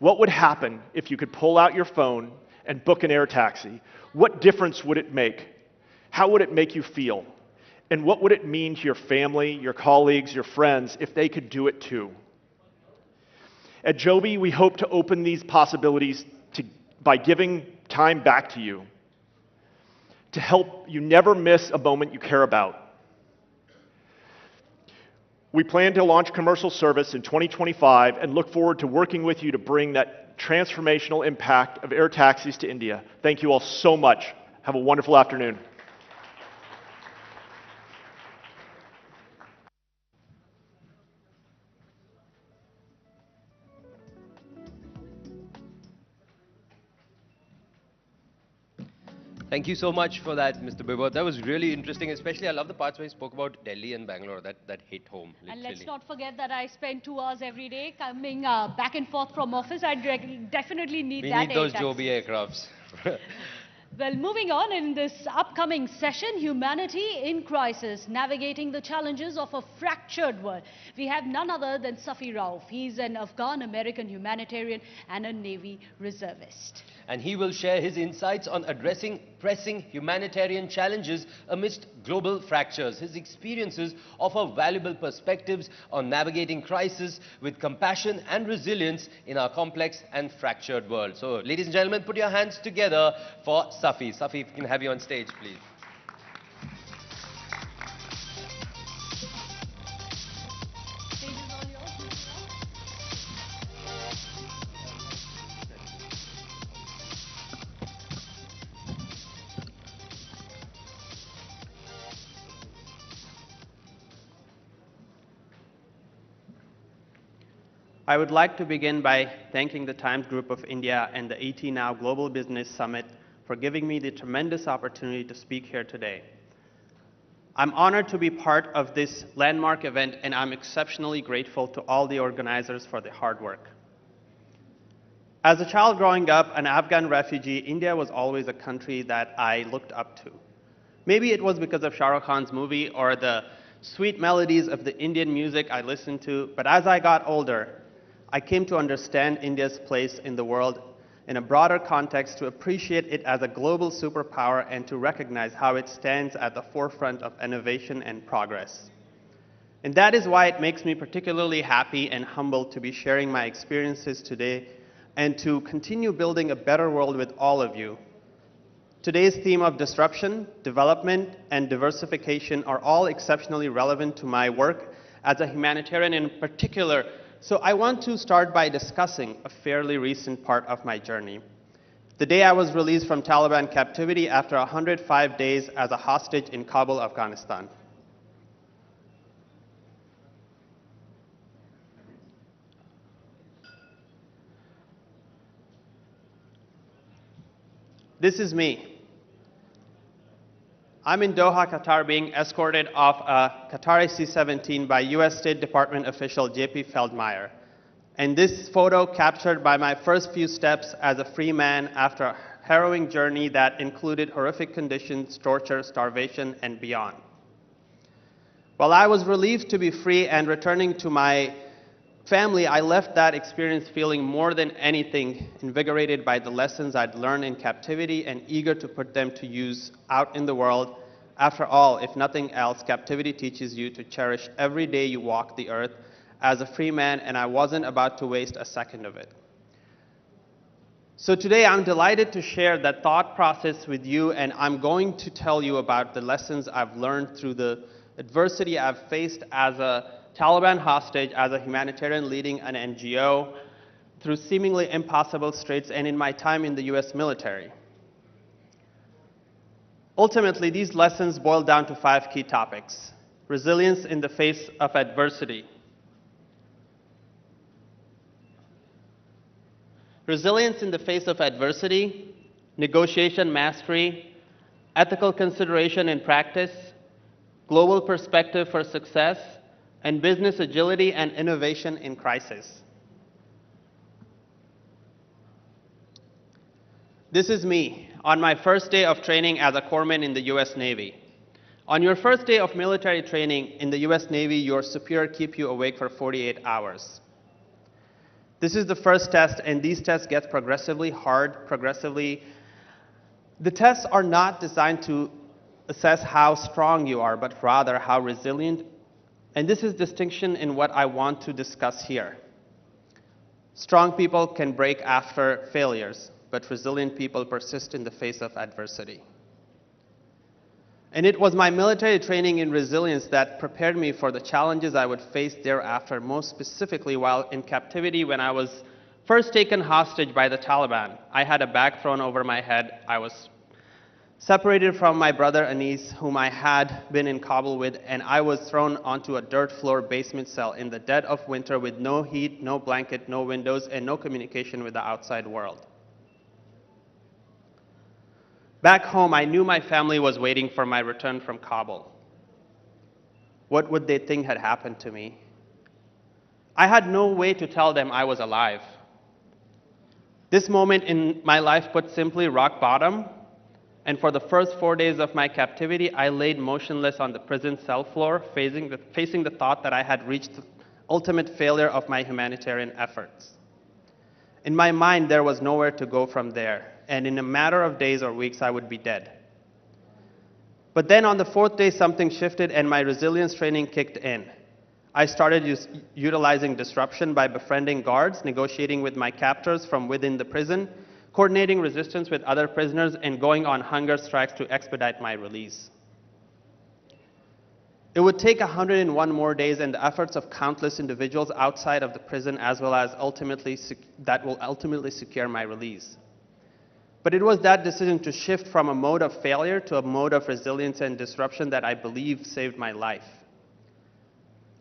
What would happen if you could pull out your phone and book an air taxi? What difference would it make? How would it make you feel? And what would it mean to your family, your colleagues, your friends if they could do it too? At Joby, we hope to open these possibilities by giving time back to you, to help you never miss a moment you care about. We plan to launch commercial service in 2025 and look forward to working with you to bring that transformational impact of air taxis to India. Thank you all so much. Have a wonderful afternoon. Thank you so much for that, Mr. Bibot. That was really interesting, especially I love the parts where he spoke about Delhi and Bangalore. That hit home, literally. And let's not forget that I spend 2 hours every day coming back and forth from office. I definitely need that. We need those Joby aircrafts. Well, moving on in this upcoming session, Humanity in Crisis, Navigating the Challenges of a Fractured World. We have none other than Safi Rauf. He's an Afghan-American humanitarian and a Navy reservist. And he will share his insights on addressing pressing humanitarian challenges amidst global fractures. His experiences offer valuable perspectives on navigating crisis with compassion and resilience in our complex and fractured world. So, ladies and gentlemen, put your hands together for Safi. Safi, if we can have you on stage, please. I would like to begin by thanking the Times Group of India and the ET Now Global Business Summit for giving me the tremendous opportunity to speak here today. I'm honored to be part of this landmark event, and I'm exceptionally grateful to all the organizers for their hard work. As a child growing up, an Afghan refugee, India was always a country that I looked up to. Maybe it was because of Shah Rukh Khan's movie or the sweet melodies of the Indian music I listened to, but as I got older, I came to understand India's place in the world in a broader context, to appreciate it as a global superpower and to recognize how it stands at the forefront of innovation and progress. And that is why it makes me particularly happy and humbled to be sharing my experiences today and to continue building a better world with all of you. Today's theme of disruption, development, and diversification are all exceptionally relevant to my work as a humanitarian in particular. So I want to start by discussing a fairly recent part of my journey. The day I was released from Taliban captivity after 105 days as a hostage in Kabul, Afghanistan. This is me. I'm in Doha, Qatar, being escorted off a Qatari C-17 by US State Department official J.P. Feldmayer. And this photo captured by my first few steps as a free man after a harrowing journey that included horrific conditions, torture, starvation, and beyond. While I was relieved to be free and returning to my family, I left that experience feeling more than anything invigorated by the lessons I'd learned in captivity and eager to put them to use out in the world. After all, if nothing else, captivity teaches you to cherish every day you walk the earth as a free man, and I wasn't about to waste a second of it. So today I'm delighted to share that thought process with you, and I'm going to tell you about the lessons I've learned through the adversity I've faced as a Taliban hostage, as a humanitarian leading an NGO, through seemingly impossible straits, and in my time in the US military. Ultimately, these lessons boil down to 5 key topics: resilience in the face of adversity, resilience in the face of adversity, negotiation mastery, ethical consideration in practice, global perspective for success, and business agility and innovation in crisis. This is me on my first day of training as a corpsman in the US Navy. On your first day of military training in the US Navy, your superior keeps you awake for 48 hours. This is the first test, and these tests get progressively hard, The tests are not designed to assess how strong you are, but rather how resilient. And this is distinction in what I want to discuss here. Strong people can break after failures, but resilient people persist in the face of adversity. And it was my military training in resilience that prepared me for the challenges I would face thereafter, most specifically while in captivity when I was first taken hostage by the Taliban. I had a bag thrown over my head. I was separated from my brother Anis, whom I had been in Kabul with, and I was thrown onto a dirt floor basement cell in the dead of winter with no heat, no blanket, no windows, and no communication with the outside world. Back home, I knew my family was waiting for my return from Kabul. What would they think had happened to me? I had no way to tell them I was alive. This moment in my life, put simply, rock bottom, And for the first 4 days of my captivity, I laid motionless on the prison cell floor, facing the thought that I had reached the ultimate failure of my humanitarian efforts. In my mind, there was nowhere to go from there, and in a matter of days or weeks, I would be dead. But then on the 4th day, something shifted and my resilience training kicked in. I started utilizing disruption by befriending guards, negotiating with my captors from within the prison, coordinating resistance with other prisoners, and going on hunger strikes to expedite my release. It would take 101 more days and the efforts of countless individuals outside of the prison as well as that will ultimately secure my release. But it was that decision to shift from a mode of failure to a mode of resilience and disruption that I believe saved my life.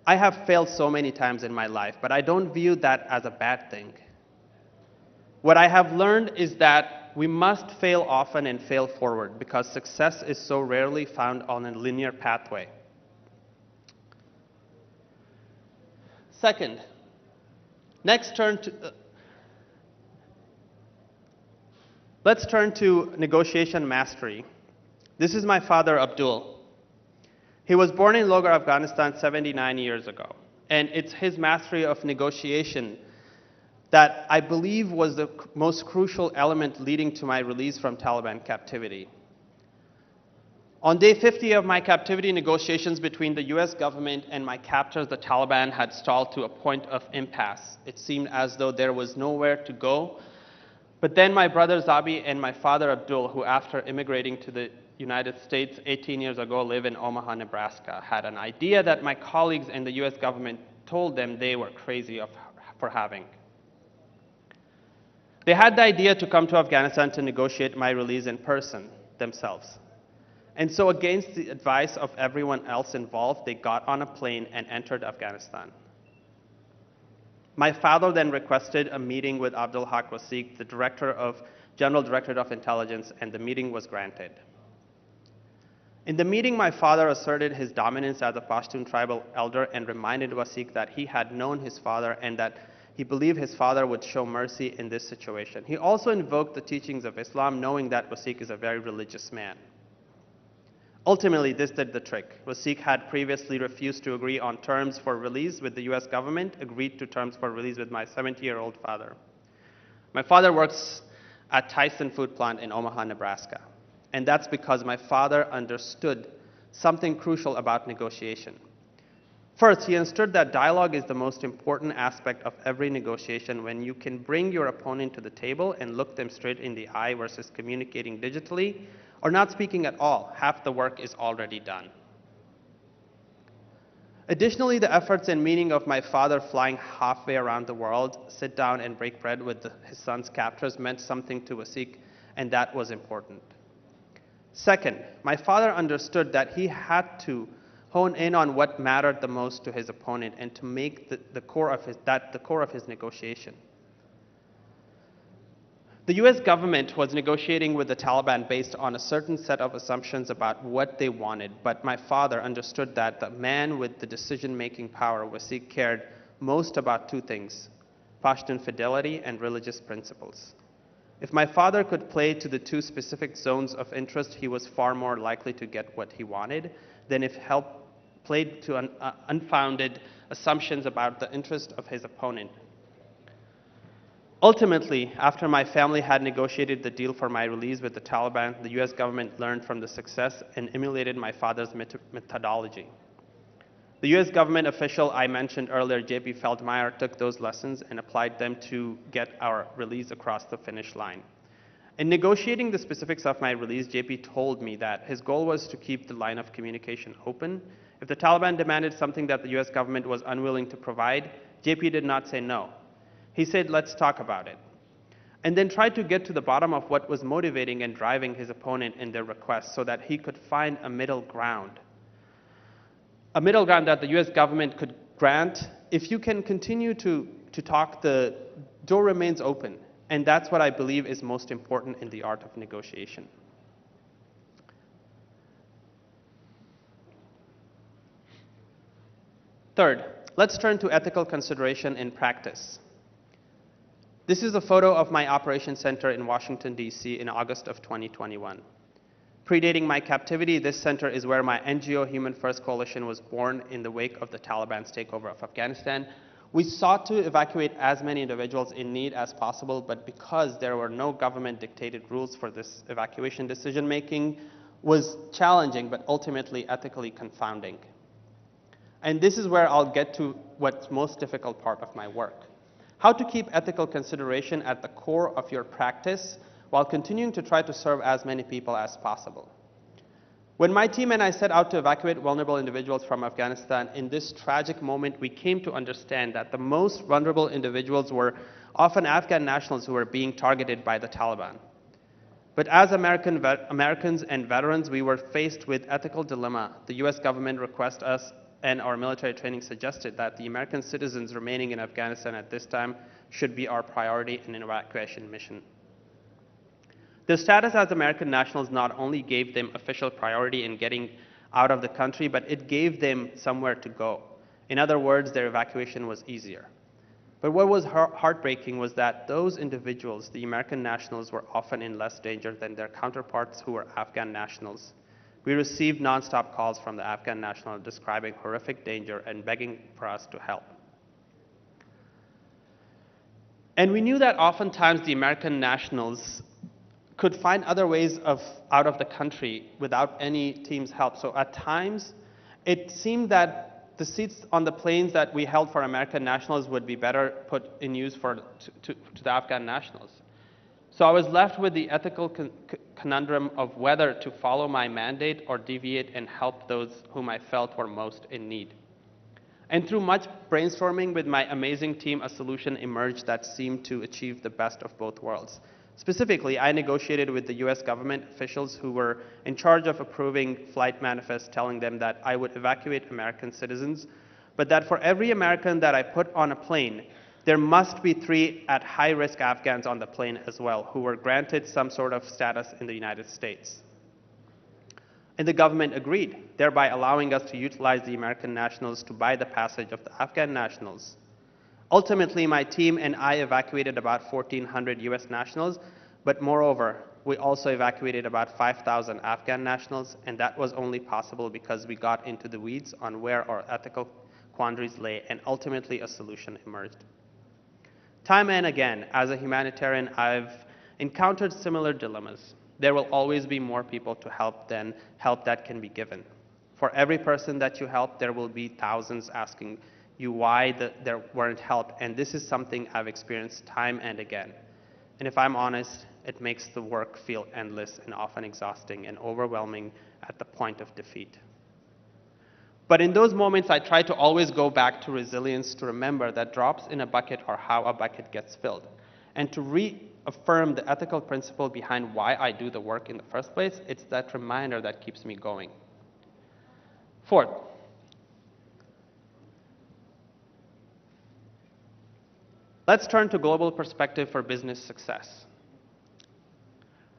I have failed so many times in my life, but I don't view that as a bad thing. What I have learned is that we must fail often and fail forward because success is so rarely found on a linear pathway. Second, let's turn to negotiation mastery. This is my father, Abdul. He was born in Logar, Afghanistan 79 years ago, and it's his mastery of negotiation that I believe was the most crucial element leading to my release from Taliban captivity. On day 50 of my captivity, negotiations between the US government and my captors, the Taliban, had stalled to a point of impasse. It seemed as though there was nowhere to go. But then my brother Zabi and my father Abdul, who after immigrating to the United States 18 years ago live in Omaha, Nebraska, had an idea that my colleagues in the US government told them they were crazy for having. They had the idea to come to Afghanistan to negotiate my release in person themselves. And so against the advice of everyone else involved, they got on a plane and entered Afghanistan. My father then requested a meeting with Abdul Haq Wasiq, the General Directorate of Intelligence, and the meeting was granted. In the meeting, my father asserted his dominance as a Pashtun tribal elder and reminded Wasiq that he had known his father and that he believed his father would show mercy in this situation. He also invoked the teachings of Islam, knowing that Wasiq is a very religious man. Ultimately, this did the trick. Wasiq had previously refused to agree on terms for release with the US government, agreed to terms for release with my 70-year-old father. My father works at Tyson Food Plant in Omaha, Nebraska. And that's because my father understood something crucial about negotiation. First, he understood that dialogue is the most important aspect of every negotiation when you can bring your opponent to the table and look them straight in the eye versus communicating digitally or not speaking at all. Half the work is already done. Additionally, the efforts and meaning of my father flying halfway around the world, sit down and break bread with his son's captors meant something to Wasiq, and that was important. Second, my father understood that he had to hone in on what mattered the most to his opponent and to make the core of his negotiation. The US government was negotiating with the Taliban based on a certain set of assumptions about what they wanted, but my father understood that the man with the decision-making power, Wasiq, cared most about two things: Pashtun fidelity and religious principles. If my father could play to the two specific zones of interest, he was far more likely to get what he wanted than if played to unfounded assumptions about the interest of his opponent. Ultimately, after my family had negotiated the deal for my release with the Taliban, the US government learned from the success and emulated my father's methodology. The US government official I mentioned earlier, J.P. Feldmeyer, took those lessons and applied them to get our release across the finish line. In negotiating the specifics of my release, J.P. told me that his goal was to keep the line of communication open. If the Taliban demanded something that the US government was unwilling to provide, J.P. did not say no. He said, let's talk about it, and then tried to get to the bottom of what was motivating and driving his opponent in their requests so that he could find a middle ground that the US government could grant. If you can continue to talk, the door remains open, and that's what I believe is most important in the art of negotiation. Third, let's turn to ethical consideration in practice. This is a photo of my operations center in Washington, D.C. in August of 2021. Predating my captivity, this center is where my NGO Human First Coalition was born in the wake of the Taliban's takeover of Afghanistan. We sought to evacuate as many individuals in need as possible, but because there were no government-dictated rules for this evacuation decision-making, was challenging but ultimately ethically confounding. And this is where I'll get to what's most difficult part of my work. How to keep ethical consideration at the core of your practice while continuing to try to serve as many people as possible. When my team and I set out to evacuate vulnerable individuals from Afghanistan, in this tragic moment, we came to understand that the most vulnerable individuals were often Afghan nationals who were being targeted by the Taliban. But as Americans and veterans, we were faced with ethical dilemma. The US government requested us, and our military training suggested that the American citizens remaining in Afghanistan at this time should be our priority in an evacuation mission. Their status as American nationals not only gave them official priority in getting out of the country, but it gave them somewhere to go. In other words, their evacuation was easier. But what was heartbreaking was that those individuals, the American nationals, were often in less danger than their counterparts who were Afghan nationals. We received nonstop calls from the Afghan nationals describing horrific danger and begging for us to help. And we knew that oftentimes the American nationals could find other ways out of the country without any team's help. So at times, it seemed that the seats on the planes that we held for American nationals would be better put in use to the Afghan nationals. So I was left with the ethical conundrum of whether to follow my mandate or deviate and help those whom I felt were most in need. And through much brainstorming with my amazing team, a solution emerged that seemed to achieve the best of both worlds. Specifically, I negotiated with the US government officials who were in charge of approving flight manifests telling them that I would evacuate American citizens, but that for every American that I put on a plane, there must be 3 at high-risk Afghans on the plane as well, who were granted some sort of status in the United States. And the government agreed, thereby allowing us to utilize the American nationals to buy the passage of the Afghan nationals. Ultimately, my team and I evacuated about 1,400 US nationals, but moreover, we also evacuated about 5,000 Afghan nationals, and that was only possible because we got into the weeds on where our ethical quandaries lay, and ultimately a solution emerged. Time and again, as a humanitarian, I've encountered similar dilemmas. There will always be more people to help than help that can be given. For every person that you help, there will be thousands asking you why there weren't help, and this is something I've experienced time and again. And if I'm honest, it makes the work feel endless and often exhausting and overwhelming at the point of defeat. But in those moments, I try to always go back to resilience, to remember that drops in a bucket are how a bucket gets filled, and to reaffirm the ethical principle behind why I do the work in the first place. It's that reminder that keeps me going. Fourth, let's turn to global perspective for business success.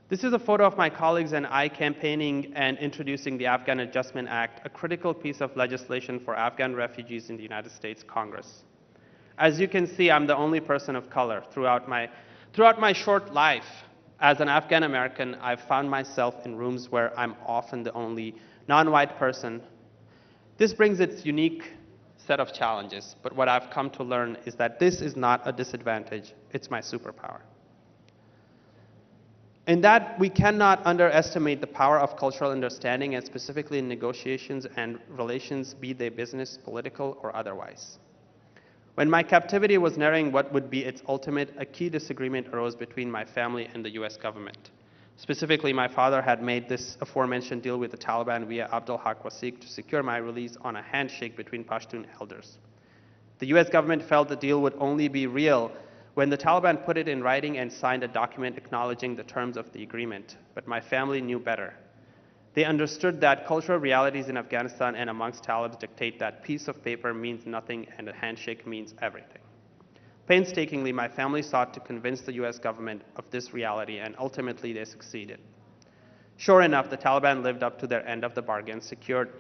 This is a photo of my colleagues and I campaigning and introducing the Afghan Adjustment Act, a critical piece of legislation for Afghan refugees in the United States Congress. As you can see, I'm the only person of color. Throughout my short life as an Afghan American, I've found myself in rooms where I'm often the only non-white person. This brings its unique set of challenges, but what I've come to learn is that this is not a disadvantage, it's my superpower. In that, we cannot underestimate the power of cultural understanding, and specifically in negotiations and relations, be they business, political, or otherwise. When my captivity was nearing what would be its ultimate, a key disagreement arose between my family and the US government. Specifically, my father had made this aforementioned deal with the Taliban via Abdul Haq Wasiq to secure my release on a handshake between Pashtun elders. The US government felt the deal would only be real when the Taliban put it in writing and signed a document acknowledging the terms of the agreement. But my family knew better. They understood that cultural realities in Afghanistan and amongst Talibs dictate that piece of paper means nothing and a handshake means everything. Painstakingly, my family sought to convince the US government of this reality, and ultimately they succeeded. Sure enough, the Taliban lived up to their end of the bargain, secured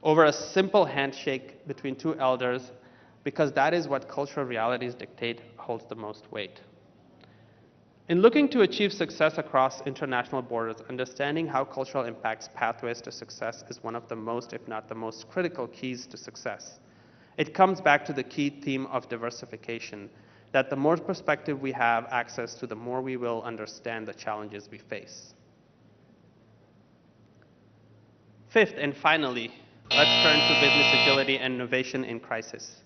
over a simple handshake between 2 elders, because that is what cultural realities dictate holds the most weight. In looking to achieve success across international borders, understanding how cultural impacts pathways to success is one of the most, if not the most critical keys to success. It comes back to the key theme of diversification, that the more perspective we have access to, the more we will understand the challenges we face. Fifth and finally, let's turn to business agility and innovation in crisis.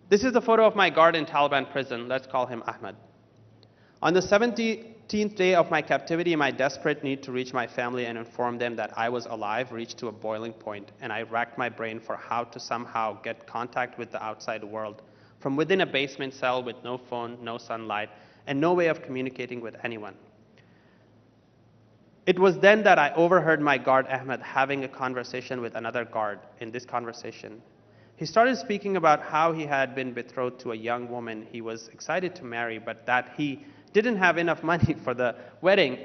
This is a photo of my guard in Taliban prison. Let's call him Ahmed. On the 17th day of my captivity, my desperate need to reach my family and inform them that I was alive reached to a boiling point, and I racked my brain for how to somehow get contact with the outside world from within a basement cell with no phone, no sunlight, and no way of communicating with anyone. It was then that I overheard my guard Ahmed having a conversation with another guard. In this conversation, he started speaking about how he had been betrothed to a young woman he was excited to marry, but that he didn't have enough money for the wedding.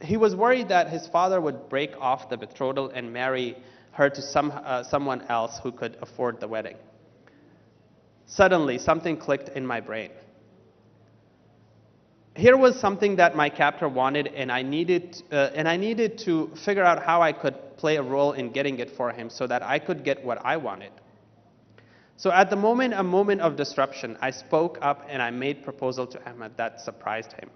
He was worried that his father would break off the betrothal and marry her to someone else who could afford the wedding. Suddenly, something clicked in my brain. Here was something that my captor wanted, and I needed to figure out how I could play a role in getting it for him so that I could get what I wanted. So at the moment, a moment of disruption, I spoke up and I made a proposal to Ahmed that surprised him.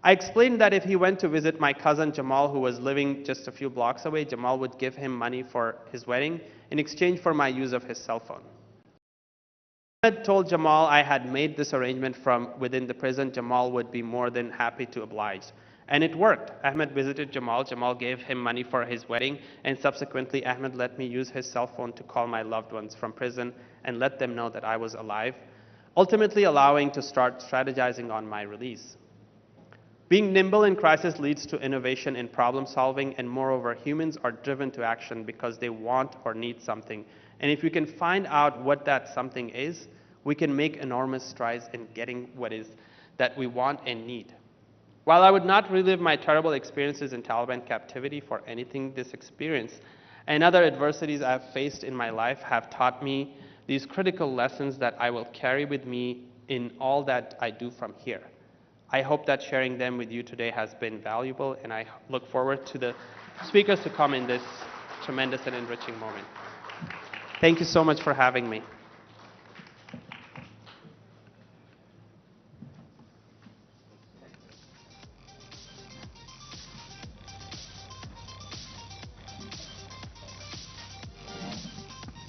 I explained that if he went to visit my cousin Jamal, who was living just a few blocks away, Jamal would give him money for his wedding in exchange for my use of his cell phone. Ahmed told Jamal I had made this arrangement from within the prison. Jamal would be more than happy to oblige. And it worked. Ahmed visited Jamal. Jamal gave him money for his wedding, and subsequently Ahmed let me use his cell phone to call my loved ones from prison and let them know that I was alive, ultimately allowing to start strategizing on my release. Being nimble in crisis leads to innovation in problem solving, and moreover, humans are driven to action because they want or need something. And if we can find out what that something is, we can make enormous strides in getting what is that we want and need. While I would not relive my terrible experiences in Taliban captivity for anything, this experience and other adversities I have faced in my life have taught me these critical lessons that I will carry with me in all that I do from here. I hope that sharing them with you today has been valuable, and I look forward to the speakers to come in this tremendous and enriching moment. Thank you so much for having me.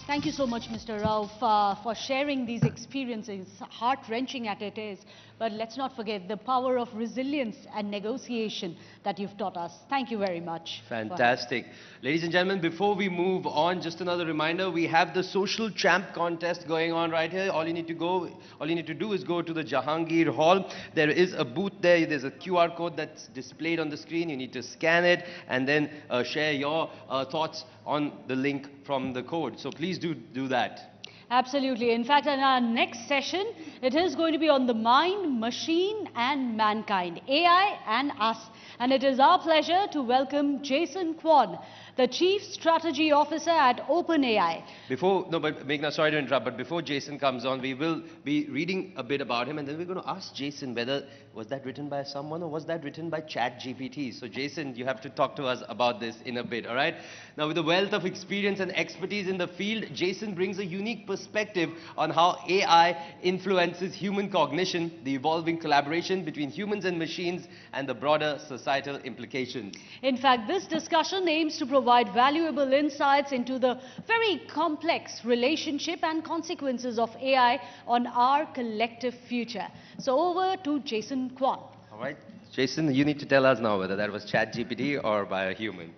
Thank you so much, Mr. Rao, for sharing these experiences. Heart-wrenching as it is, but let's not forget the power of resilience and negotiation that you've taught us. Thank you very much. Fantastic. Ladies and gentlemen, before we move on, just another reminder, we have the social champ contest going on right here. All you need to do is go to the Jahangir Hall. There is a booth there. There's a QR code that's displayed on the screen. You need to scan it and then share your thoughts on the link from the code. So please do that. Absolutely. In fact, in our next session, it is going to be on the mind, machine and mankind, AI and us. And it is our pleasure to welcome Jason Kwon, the Chief Strategy Officer at OpenAI. But Meghna, sorry to interrupt, but before Jason comes on, we will be reading a bit about him, and then we're going to ask Jason whether was that written by someone or was that written by ChatGPT. So Jason, you have to talk to us about this in a bit, all right? Now, with a wealth of experience and expertise in the field, Jason brings a unique perspective on how AI influences human cognition, the evolving collaboration between humans and machines, and the broader societal implications. In fact, this discussion aims to provide valuable insights into the very complex relationship and consequences of AI on our collective future. So over to Jason Kwon. All right, Jason, you need to tell us now whether that was ChatGPT or by a human.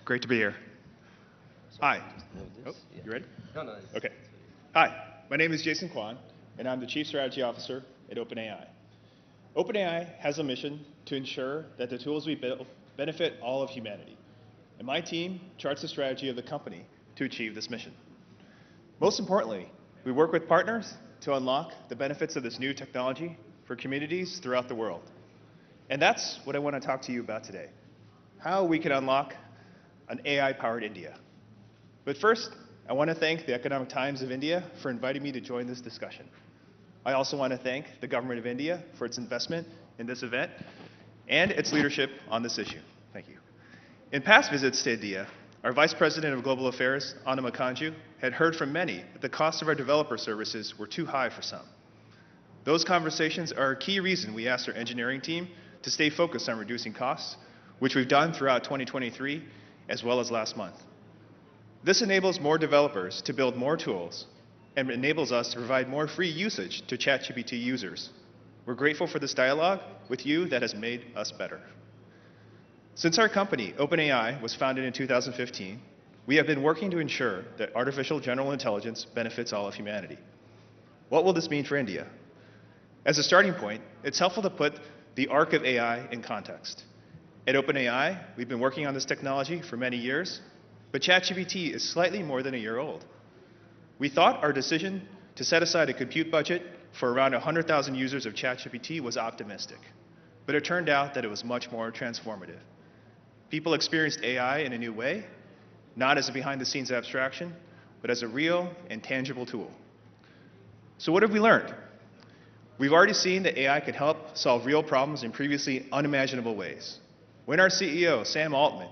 Great to be here. Hi. Oh, you ready? No. Okay. Hi, my name is Jason Kwon, and I'm the Chief Strategy Officer at OpenAI. OpenAI has a mission to ensure that the tools we build benefit all of humanity, and my team charts the strategy of the company to achieve this mission. Most importantly, we work with partners to unlock the benefits of this new technology for communities throughout the world. And that's what I want to talk to you about today, how we can unlock an AI-powered India. But first, I want to thank the Economic Times of India for inviting me to join this discussion. I also want to thank the government of India for its investment in this event and its leadership on this issue. Thank you. In past visits to India, our Vice President of Global Affairs, Anna Kanju, had heard from many that the cost of our developer services were too high for some. Those conversations are a key reason we asked our engineering team to stay focused on reducing costs, which we've done throughout 2023 as well as last month. This enables more developers to build more tools and enables us to provide more free usage to ChatGPT users. We're grateful for this dialogue with you that has made us better. Since our company, OpenAI, was founded in 2015, we have been working to ensure that artificial general intelligence benefits all of humanity. What will this mean for India? As a starting point, it's helpful to put the arc of AI in context. At OpenAI, we've been working on this technology for many years, but ChatGPT is slightly more than a year old. We thought our decision to set aside a compute budget for around 100,000 users of ChatGPT was optimistic, but it turned out that it was much more transformative. People experienced AI in a new way, not as a behind-the-scenes abstraction, but as a real and tangible tool. So what have we learned? We've already seen that AI can help solve real problems in previously unimaginable ways. When our CEO, Sam Altman,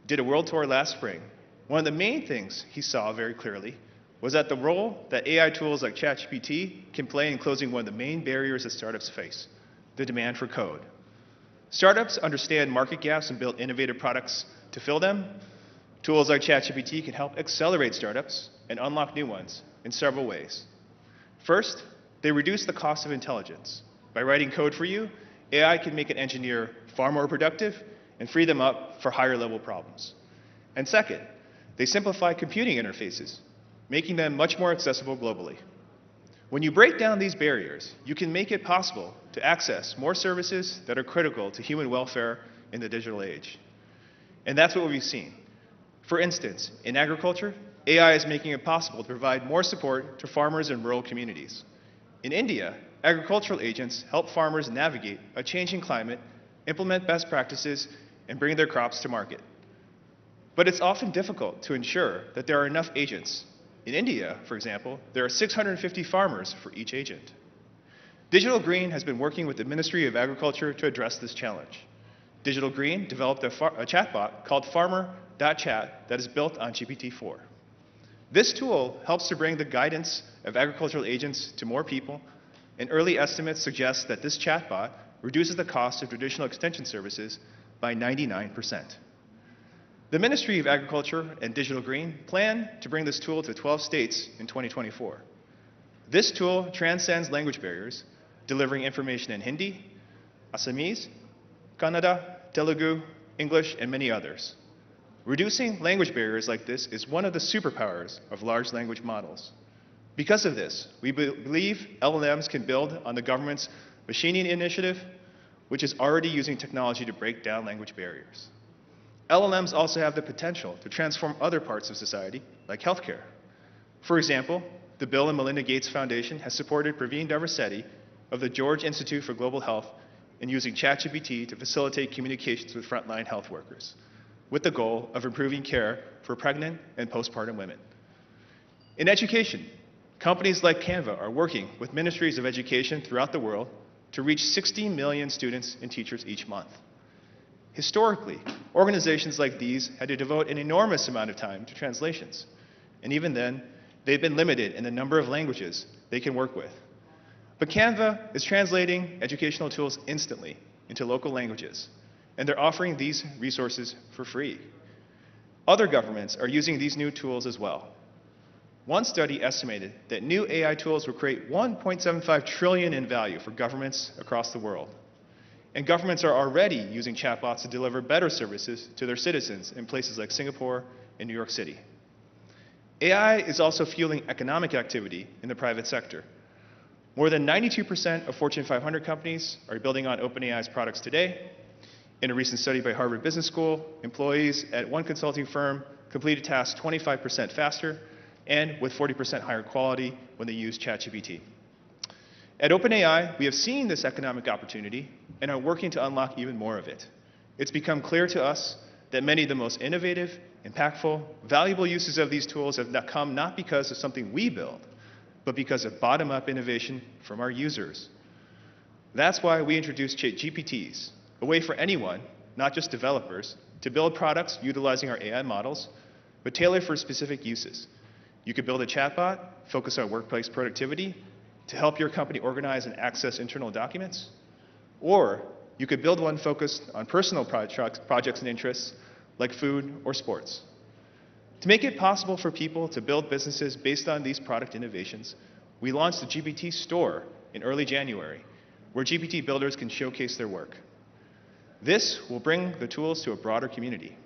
did a world tour last spring, one of the main things he saw very clearly was that the role that AI tools like ChatGPT can play in closing one of the main barriers that startups face, the demand for code. Startups understand market gaps and build innovative products to fill them. Tools like ChatGPT can help accelerate startups and unlock new ones in several ways. First, they reduce the cost of intelligence. By writing code for you, AI can make an engineer far more productive and free them up for higher level problems. And second, they simplify computing interfaces, making them much more accessible globally. When you break down these barriers, you can make it possible to access more services that are critical to human welfare in the digital age. And that's what we've seen. For instance, in agriculture, AI is making it possible to provide more support to farmers in rural communities. In India, agricultural agents help farmers navigate a changing climate, implement best practices, and bring their crops to market. But it's often difficult to ensure that there are enough agents. In India, for example, there are 650 farmers for each agent. Digital Green has been working with the Ministry of Agriculture to address this challenge. Digital Green developed a chatbot called farmer.chat that is built on GPT-4. This tool helps to bring the guidance of agricultural agents to more people, and early estimates suggest that this chatbot reduces the cost of traditional extension services by 99%. The Ministry of Agriculture and Digital Green plan to bring this tool to 12 states in 2024. This tool transcends language barriers, delivering information in Hindi, Assamese, Kannada, Telugu, English, and many others. Reducing language barriers like this is one of the superpowers of large language models. Because of this, we believe LLMs can build on the government's machining initiative, which is already using technology to break down language barriers. LLMs also have the potential to transform other parts of society, like healthcare. For example, the Bill and Melinda Gates Foundation has supported Paving of the George Institute for Global Health in using ChatGPT to facilitate communications with frontline health workers, with the goal of improving care for pregnant and postpartum women. In education, companies like Canva are working with ministries of education throughout the world to reach 60 million students and teachers each month. Historically, organizations like these had to devote an enormous amount of time to translations, and even then, they've been limited in the number of languages they can work with. But Canva is translating educational tools instantly into local languages, and they're offering these resources for free. Other governments are using these new tools as well. One study estimated that new AI tools will create $1.75 trillion in value for governments across the world. And governments are already using chatbots to deliver better services to their citizens in places like Singapore and New York City. AI is also fueling economic activity in the private sector. More than 92% of Fortune 500 companies are building on OpenAI's products today. In a recent study by Harvard Business School, employees at one consulting firm completed tasks 25% faster and with 40% higher quality when they use ChatGPT. At OpenAI, we have seen this economic opportunity and are working to unlock even more of it. It's become clear to us that many of the most innovative, impactful, valuable uses of these tools have come not because of something we build, but because of bottom-up innovation from our users. That's why we introduced GPTs, a way for anyone, not just developers, to build products utilizing our AI models, but tailored for specific uses. You could build a chatbot, focus on workplace productivity, to help your company organize and access internal documents. Or you could build one focused on personal projects and interests, like food or sports. To make it possible for people to build businesses based on these product innovations, we launched the GPT Store in early January, where GPT builders can showcase their work. This will bring the tools to a broader community.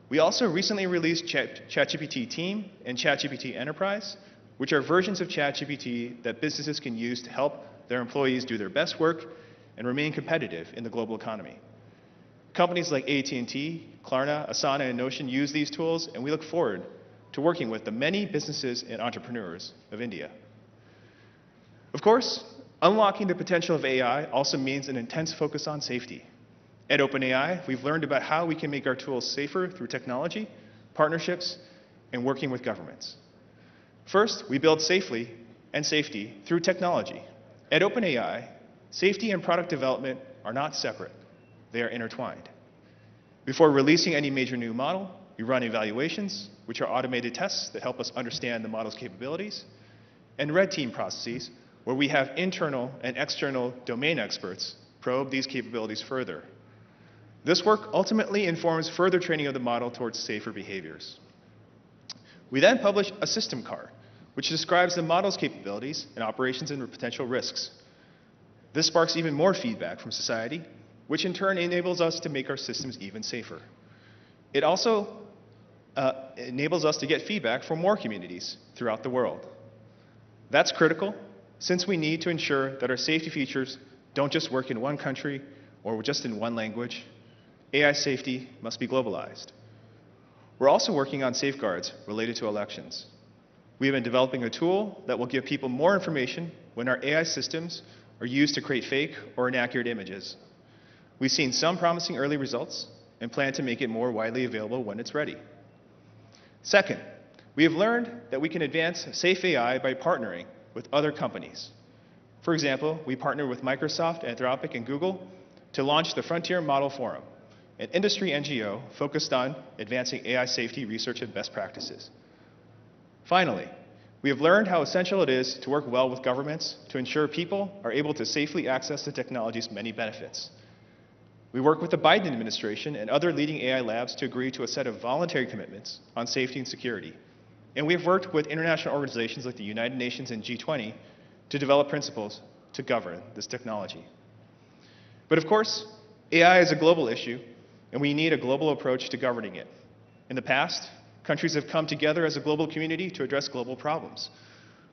We also recently released ChatGPT Team and ChatGPT Enterprise, which are versions of ChatGPT that businesses can use to help their employees do their best work and remain competitive in the global economy. Companies like AT&T, Klarna, Asana, and Notion use these tools, and we look forward to working with the many businesses and entrepreneurs of India. Of course, unlocking the potential of AI also means an intense focus on safety. At OpenAI, we've learned about how we can make our tools safer through technology, partnerships, and working with governments. First, we build safely and safety through technology. At OpenAI, safety and product development are not separate. They are intertwined. Before releasing any major new model, we run evaluations, which are automated tests that help us understand the model's capabilities, and red team processes, where we have internal and external domain experts probe these capabilities further. This work ultimately informs further training of the model towards safer behaviors. We then publish a system card, which describes the model's capabilities and operations and potential risks. This sparks even more feedback from society, which in turn enables us to make our systems even safer. It also enables us to get feedback from more communities throughout the world. That's critical, since we need to ensure that our safety features don't just work in one country or just in one language. AI safety must be globalized. We're also working on safeguards related to elections. We have been developing a tool that will give people more information when our AI systems are used to create fake or inaccurate images. We've seen some promising early results and plan to make it more widely available when it's ready. Second, we have learned that we can advance safe AI by partnering with other companies. For example, we partnered with Microsoft, Anthropic, and Google to launch the Frontier Model Forum, an industry NGO focused on advancing AI safety research and best practices. Finally, we have learned how essential it is to work well with governments to ensure people are able to safely access the technology's many benefits. We work with the Biden administration and other leading AI labs to agree to a set of voluntary commitments on safety and security. And we've worked with international organizations like the United Nations and G20 to develop principles to govern this technology. But of course, AI is a global issue, and we need a global approach to governing it. In the past, countries have come together as a global community to address global problems.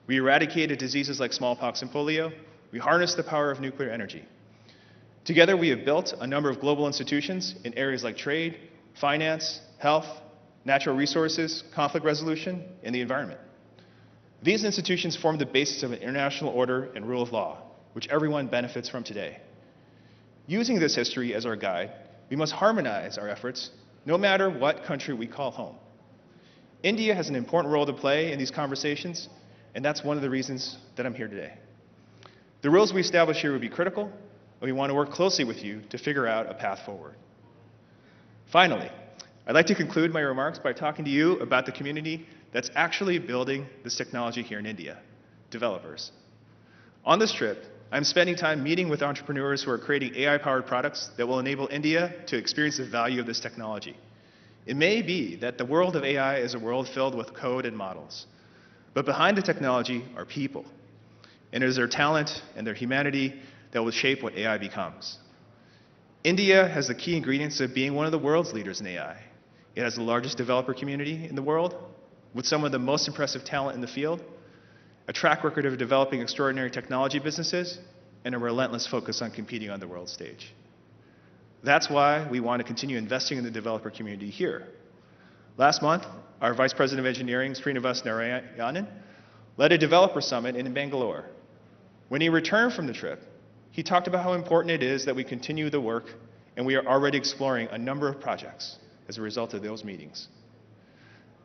We eradicated diseases like smallpox and polio. We harnessed the power of nuclear energy. Together, we have built a number of global institutions in areas like trade, finance, health, natural resources, conflict resolution, and the environment. These institutions form the basis of an international order and rule of law, which everyone benefits from today. Using this history as our guide, we must harmonize our efforts no matter what country we call home. India has an important role to play in these conversations, and that's one of the reasons that I'm here today. The rules we establish here would be critical, and we want to work closely with you to figure out a path forward. Finally, I'd like to conclude my remarks by talking to you about the community that's actually building this technology here in India, developers. On this trip, I'm spending time meeting with entrepreneurs who are creating AI-powered products that will enable India to experience the value of this technology. It may be that the world of AI is a world filled with code and models, but behind the technology are people, and it is their talent and their humanity that will shape what AI becomes. India has the key ingredients of being one of the world's leaders in AI. It has the largest developer community in the world, with some of the most impressive talent in the field, a track record of developing extraordinary technology businesses, and a relentless focus on competing on the world stage. That's why we want to continue investing in the developer community here. Last month, our Vice President of Engineering, Srinivas Narayanan, led a developer summit in Bangalore. When he returned from the trip, he talked about how important it is that we continue the work, and we are already exploring a number of projects as a result of those meetings.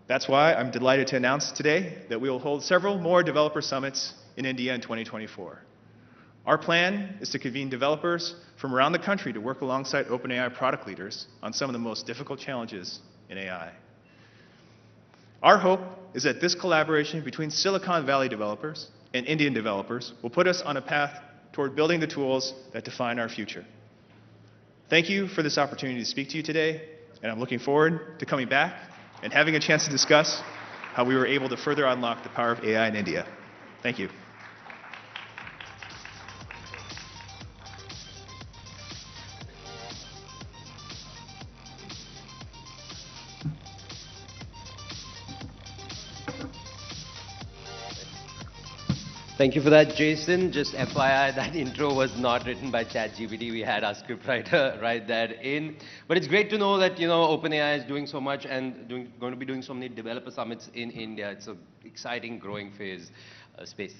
That's why I'm delighted to announce today that we will hold several more developer summits in India in 2024. Our plan is to convene developers from around the country to work alongside OpenAI product leaders on some of the most difficult challenges in AI. Our hope is that this collaboration between Silicon Valley developers and Indian developers will put us on a path toward building the tools that define our future. Thank you for this opportunity to speak to you today, and I'm looking forward to coming back and having a chance to discuss how we were able to further unlock the power of AI in India. Thank you. Thank you for that, Jason. Just FYI, that intro was not written by ChatGPT. We had our scriptwriter write that in. But it's great to know that, OpenAI is doing so much and going to be doing so many developer summits in India. It's an exciting, growing space.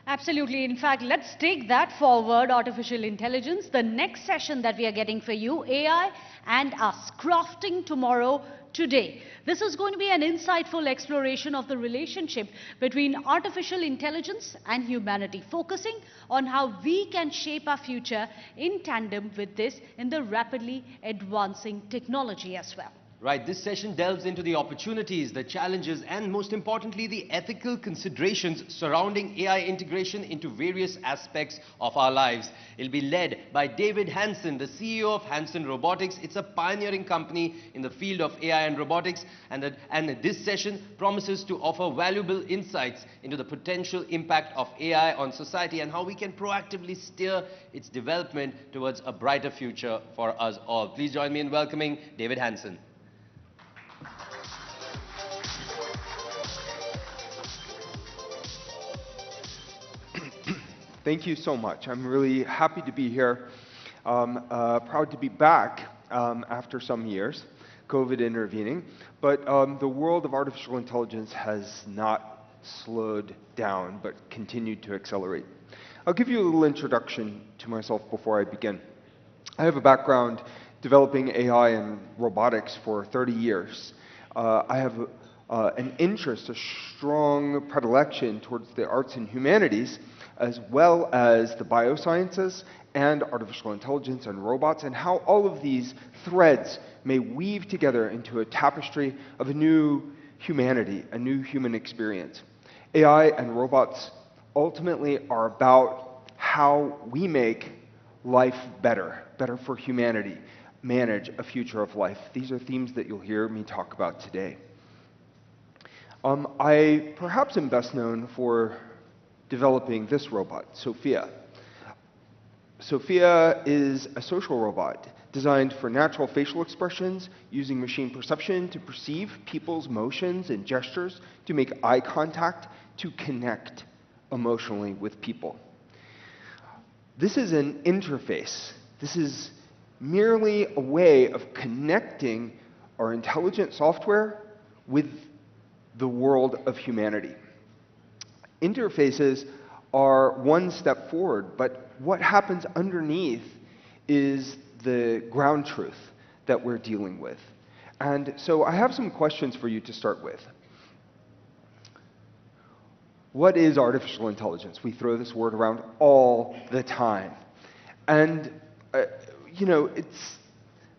Absolutely. In fact, let's take that forward, artificial intelligence. The next session that we are getting for you, AI and us, crafting tomorrow today. This is going to be an insightful exploration of the relationship between artificial intelligence and humanity, focusing on how we can shape our future in tandem with this in the rapidly advancing technology as well. Right, this session delves into the opportunities, the challenges, and most importantly, the ethical considerations surrounding AI integration into various aspects of our lives. It'll be led by David Hanson, the CEO of Hanson Robotics. It's a pioneering company in the field of AI and robotics, and this session promises to offer valuable insights into the potential impact of AI on society and how we can proactively steer its development towards a brighter future for us all. Please join me in welcoming David Hanson. Thank you so much. I'm really happy to be here. Proud to be back after some years, COVID intervening. But the world of artificial intelligence has not slowed down, but continued to accelerate. I'll give you a little introduction to myself before I begin. I have a background developing AI and robotics for 30 years. I have an interest, a strong predilection towards the arts and humanities, as well as the biosciences and artificial intelligence and robots, and how all of these threads may weave together into a tapestry of a new humanity, a new human experience. AI and robots ultimately are about how we make life better, better for humanity, manage a future of life. These are themes that you'll hear me talk about today. I perhaps am best known for developing this robot, Sophia. Sophia is a social robot designed for natural facial expressions using machine perception to perceive people's motions and gestures, to make eye contact, to connect emotionally with people. This is an interface. This is merely a way of connecting our intelligent software with the world of humanity. Interfaces are one step forward, but what happens underneath is the ground truth that we're dealing with. And so I have some questions for you to start with. What is artificial intelligence? We throw this word around all the time. And, it's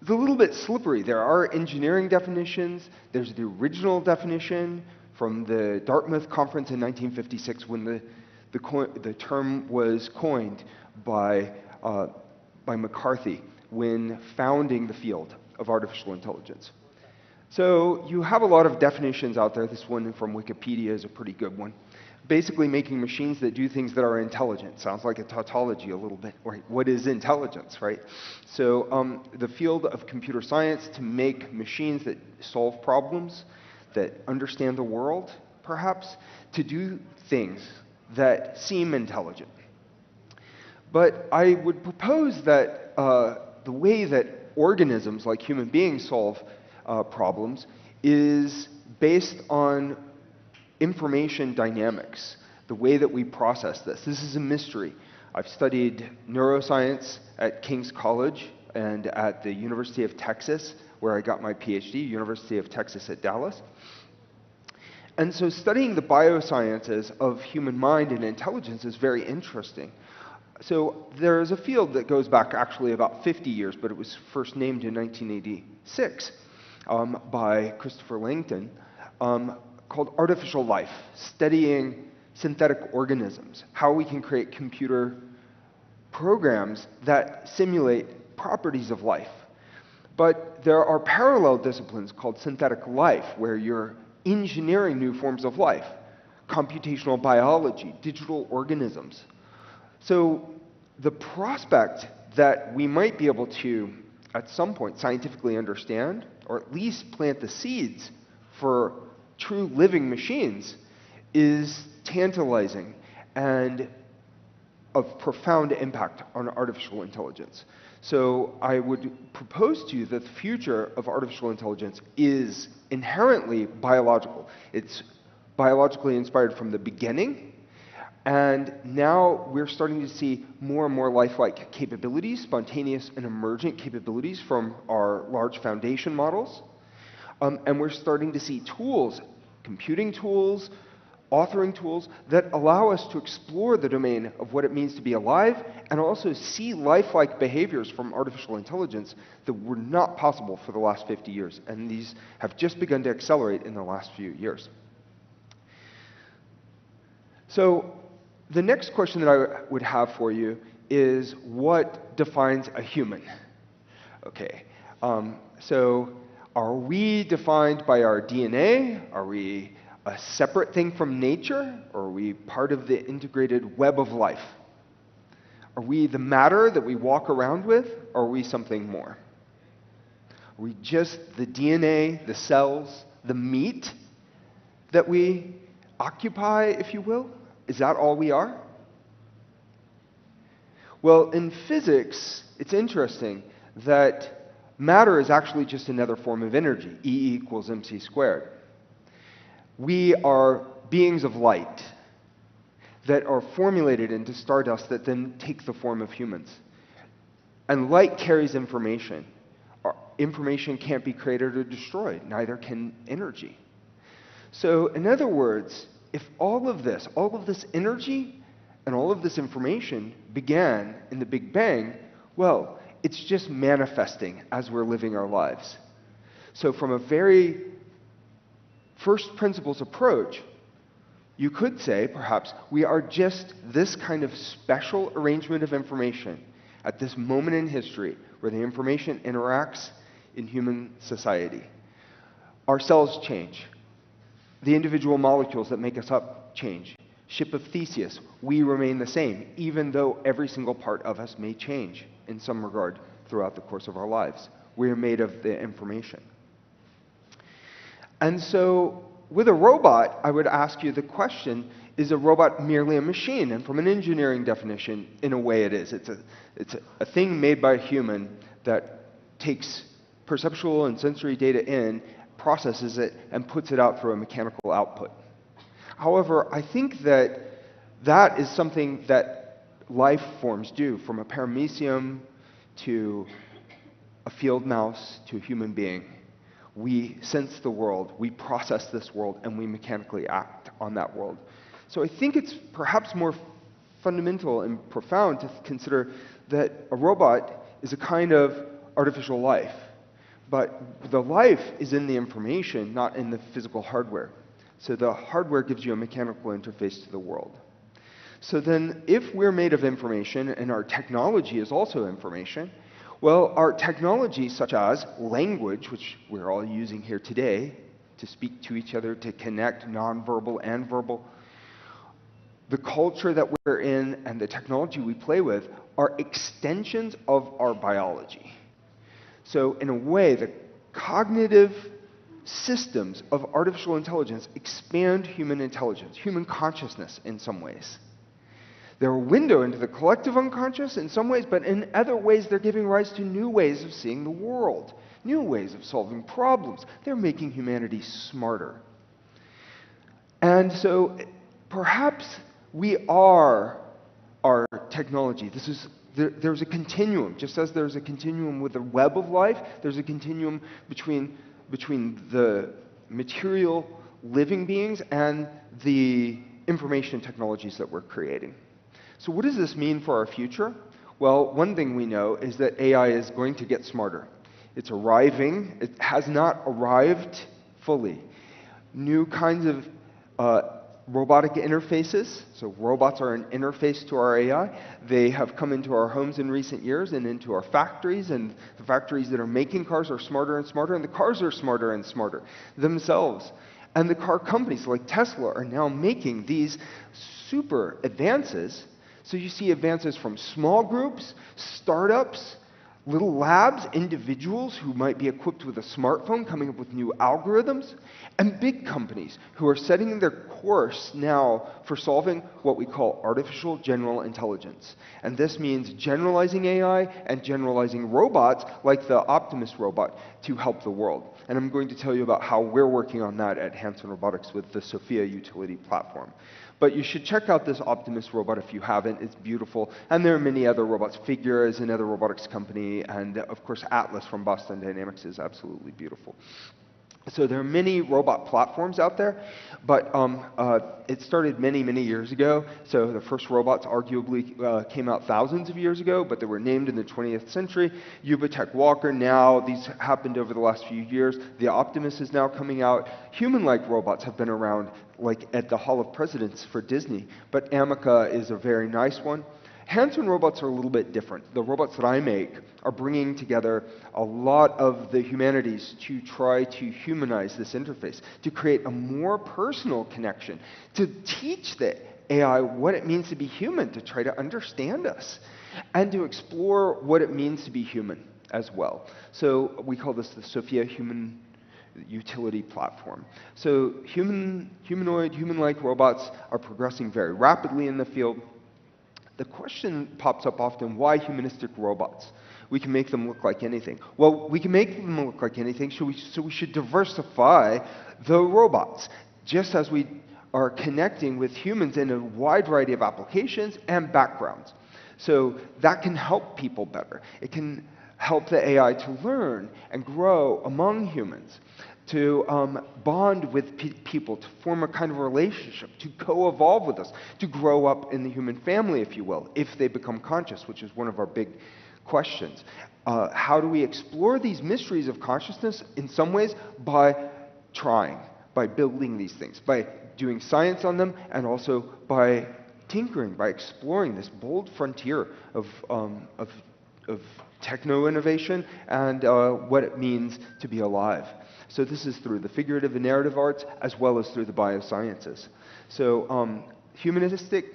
a little bit slippery. There are engineering definitions. There's the original definition from the Dartmouth Conference in 1956 when the term was coined by McCarthy when founding the field of artificial intelligence. So you have a lot of definitions out there. This one from Wikipedia is a pretty good one. Basically making machines that do things that are intelligent. Sounds like a tautology a little bit. Right? What is intelligence, right? So the field of computer science to make machines that solve problems, that understand the world, perhaps, to do things that seem intelligent. But I would propose that the way that organisms like human beings solve problems is based on information dynamics, the way that we process this. This is a mystery. I've studied neuroscience at King's College and at the University of Texas, where I got my PhD, University of Texas at Dallas. And so studying the biosciences of human mind and intelligence is very interesting. So there is a field that goes back actually about 50 years, but it was first named in 1986 by Christopher Langton, called artificial life, studying synthetic organisms, how we can create computer programs that simulate properties of life. But there are parallel disciplines called synthetic life, where you're engineering new forms of life, computational biology, digital organisms. So the prospect that we might be able to, at some point, scientifically understand, or at least plant the seeds for true living machines, is tantalizing and of profound impact on artificial intelligence. So I would propose to you that the future of artificial intelligence is inherently biological. It's biologically inspired from the beginning, and now we're starting to see more and more lifelike capabilities, spontaneous and emergent capabilities from our large foundation models. And we're starting to see tools, computing tools, authoring tools that allow us to explore the domain of what it means to be alive and also see lifelike behaviors from artificial intelligence that were not possible for the last 50 years. And these have just begun to accelerate in the last few years. So the next question that I would have for you is, what defines a human? Okay, so are we defined by our DNA? Are we a separate thing from nature, or are we part of the integrated web of life? Are we the matter that we walk around with, or are we something more? Are we just the DNA, the cells, the meat that we occupy, if you will? Is that all we are? Well, in physics, it's interesting that matter is actually just another form of energy, E equals mc squared. We are beings of light that are formulated into stardust that then take the form of humans. And light carries information. Information can't be created or destroyed, neither can energy. So in other words, if all of this energy and all of this information began in the Big Bang, well, it's just manifesting as we're living our lives. So from a very first principles approach, you could say, perhaps, we are just this kind of special arrangement of information at this moment in history where the information interacts in human society. Our cells change. The individual molecules that make us up change. Ship of Theseus, we remain the same, even though every single part of us may change in some regard throughout the course of our lives. We are made of the information. And so, with a robot, I would ask you the question, is a robot merely a machine? And from an engineering definition, in a way it is. It's a thing made by a human that takes perceptual and sensory data in, processes it, and puts it out through a mechanical output. However, I think that that is something that life forms do, from a paramecium to a field mouse to a human being. We sense the world, we process this world, and we mechanically act on that world. So I think it's perhaps more fundamental and profound to consider that a robot is a kind of artificial life. But the life is in the information, not in the physical hardware. So the hardware gives you a mechanical interface to the world. So then, if we're made of information, and our technology is also information, well, our technology, such as language, which we're all using here today to speak to each other, to connect nonverbal and verbal, the culture that we're in and the technology we play with are extensions of our biology. So in a way, the cognitive systems of artificial intelligence expand human intelligence, human consciousness in some ways. They're a window into the collective unconscious in some ways, but in other ways they're giving rise to new ways of seeing the world, new ways of solving problems. They're making humanity smarter. And so perhaps we are our technology. This is there's a continuum. Just as there's a continuum with the web of life, there's a continuum between the material living beings and the information technologies that we're creating. So what does this mean for our future? Well, one thing we know is that AI is going to get smarter. It's arriving. It has not arrived fully. New kinds of robotic interfaces, so robots are an interface to our AI. They have come into our homes in recent years and into our factories, and the factories that are making cars are smarter and smarter, and the cars are smarter and smarter themselves. And the car companies like Tesla are now making these super advances. So you see advances from small groups, startups, little labs, individuals who might be equipped with a smartphone coming up with new algorithms, and big companies who are setting their course now for solving what we call artificial general intelligence. And this means generalizing AI and generalizing robots like the Optimus robot to help the world. And I'm going to tell you about how we're working on that at Hanson Robotics with the Sophia utility platform. But you should check out this Optimus robot if you haven't. It's beautiful. And there are many other robots. Figure is another robotics company. And of course, Atlas from Boston Dynamics is absolutely beautiful. So there are many robot platforms out there, but it started many, many years ago. So the first robots arguably came out thousands of years ago, but they were named in the 20th century. Yubatech Walker now, these happened over the last few years. The Optimus is now coming out. Human-like robots have been around, like at the Hall of Presidents for Disney, but Amica is a very nice one. Hanson robots are a little bit different. The robots that I make are bringing together a lot of the humanities to try to humanize this interface, to create a more personal connection, to teach the AI what it means to be human, to try to understand us, and to explore what it means to be human as well. So we call this the Sophia Human Utility Platform. So humanoid, human-like robots are progressing very rapidly in the field. The question pops up often, why humanistic robots? We can make them look like anything. Well, we can make them look like anything, so we should diversify the robots, just as we are connecting with humans in a wide variety of applications and backgrounds. So that can help people better. It can help the AI to learn and grow among humans, to bond with people, to form a kind of relationship, to co-evolve with us, to grow up in the human family, if you will, if they become conscious, which is one of our big questions. How do we explore these mysteries of consciousness? In some ways, by trying, by building these things, by doing science on them, and also by tinkering, by exploring this bold frontier of techno-innovation and what it means to be alive. So this is through the figurative and narrative arts as well as through the biosciences. So humanistic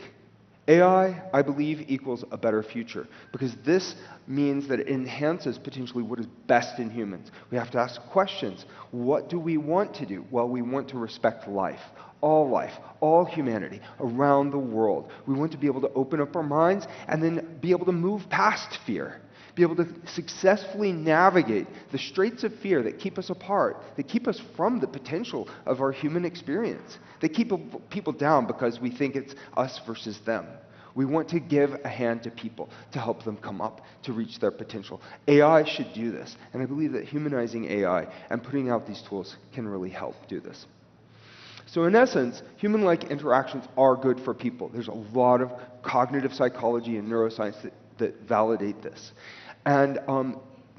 AI, I believe, equals a better future, because this means that it enhances potentially what is best in humans. We have to ask questions. What do we want to do? Well, we want to respect life, all humanity around the world. We want to be able to open up our minds and then be able to move past fear, be able to successfully navigate the straits of fear that keep us apart, that keep us from the potential of our human experience, that keep people down because we think it's us versus them. We want to give a hand to people to help them come up, to reach their potential. AI should do this, and I believe that humanizing AI and putting out these tools can really help do this. So in essence, human-like interactions are good for people. There's a lot of cognitive psychology and neuroscience that validate this. And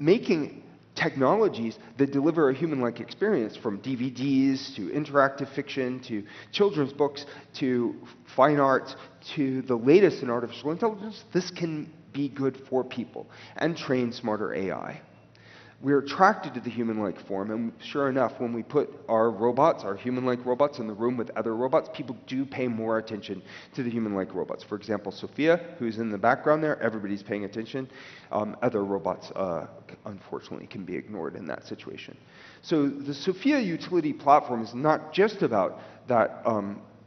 making technologies that deliver a human-like experience, from DVDs to interactive fiction to children's books to fine arts to the latest in artificial intelligence, this can be good for people and train smarter AI. We're attracted to the human-like form, and sure enough, when we put our robots, our human-like robots, in the room with other robots, people do pay more attention to the human-like robots. For example, Sophia, who's in the background there, everybody's paying attention. Other robots, unfortunately, can be ignored in that situation. So the Sophia utility platform is not just about that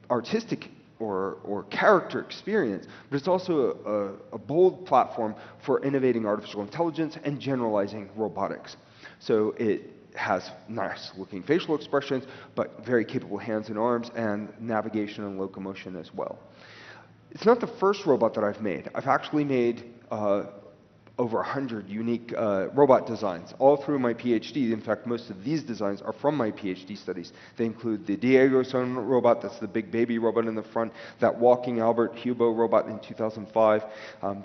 artistic or character experience, but it's also a bold platform for innovating artificial intelligence and generalizing robotics. So it has nice-looking facial expressions, but very capable hands and arms, and navigation and locomotion as well. It's not the first robot that I've made. I've actually made over 100 unique robot designs, all through my PhD. In fact, most of these designs are from my PhD studies. They include the Diego Son robot, that's the big baby robot in the front, that walking Albert Hubo robot in 2005,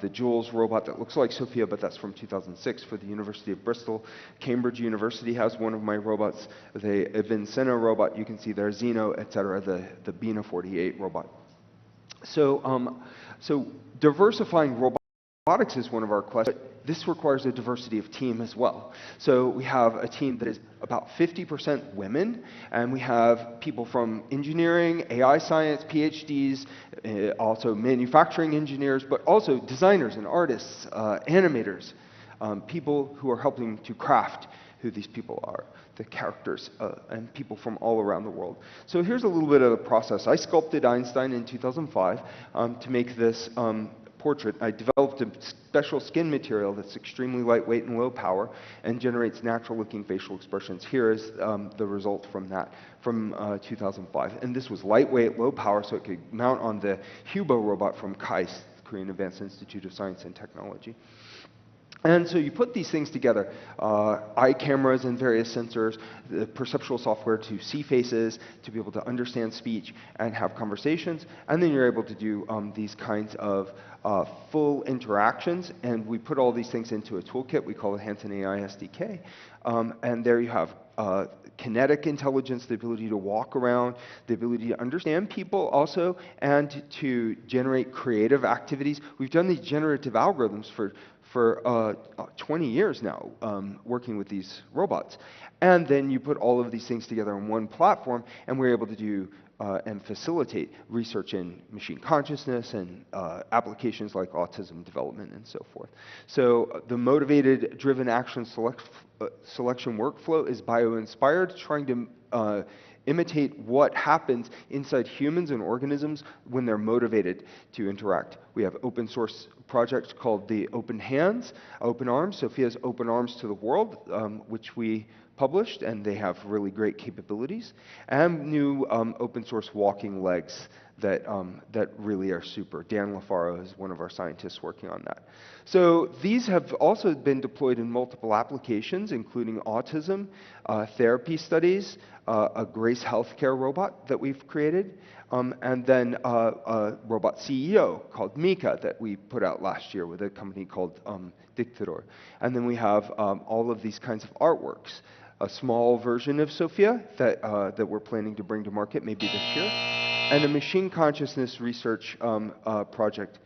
the Jules robot that looks like Sophia, but that's from 2006 for the University of Bristol. Cambridge University has one of my robots, the Vincena robot, you can see there, Zeno, etc., the Bina 48 robot. So, diversifying robotics is one of our questions, but this requires a diversity of team as well. So we have a team that is about 50% women, and we have people from engineering, AI science, PhDs, also manufacturing engineers, but also designers and artists, animators, people who are helping to craft who these people are, the characters, and people from all around the world. So here's a little bit of the process. I sculpted Einstein in 2005 to make this portrait. I developed a special skin material that's extremely lightweight and low power and generates natural-looking facial expressions. Here is the result from that, from 2005. And this was lightweight, low power, so it could mount on the Hubo robot from KAIST, Korean Advanced Institute of Science and Technology. And so you put these things together, eye cameras and various sensors, the perceptual software to see faces, to be able to understand speech and have conversations, and then you're able to do these kinds of full interactions, and we put all these things into a toolkit. We call it Hanson AI SDK, and there you have kinetic intelligence, the ability to walk around, the ability to understand people also, and to generate creative activities. We've done these generative algorithms for 20 years now, working with these robots. And then you put all of these things together on one platform, and we're able to do and facilitate research in machine consciousness and applications like autism development and so forth. So the motivated driven action selection workflow is bio-inspired, trying to imitate what happens inside humans and organisms when they're motivated to interact. We have open source projects called the Open Hands, Open Arms, Sophia's Open Arms to the World, which we published, and they have really great capabilities, and new open source walking legs that really are super. Dan LaFaro is one of our scientists working on that. So these have also been deployed in multiple applications, including autism, therapy studies, a Grace Healthcare robot that we've created, and then a robot CEO called Mika that we put out last year with a company called Dictador. And then we have all of these kinds of artworks. A small version of Sophia that we're planning to bring to market maybe this year, and a machine consciousness research project.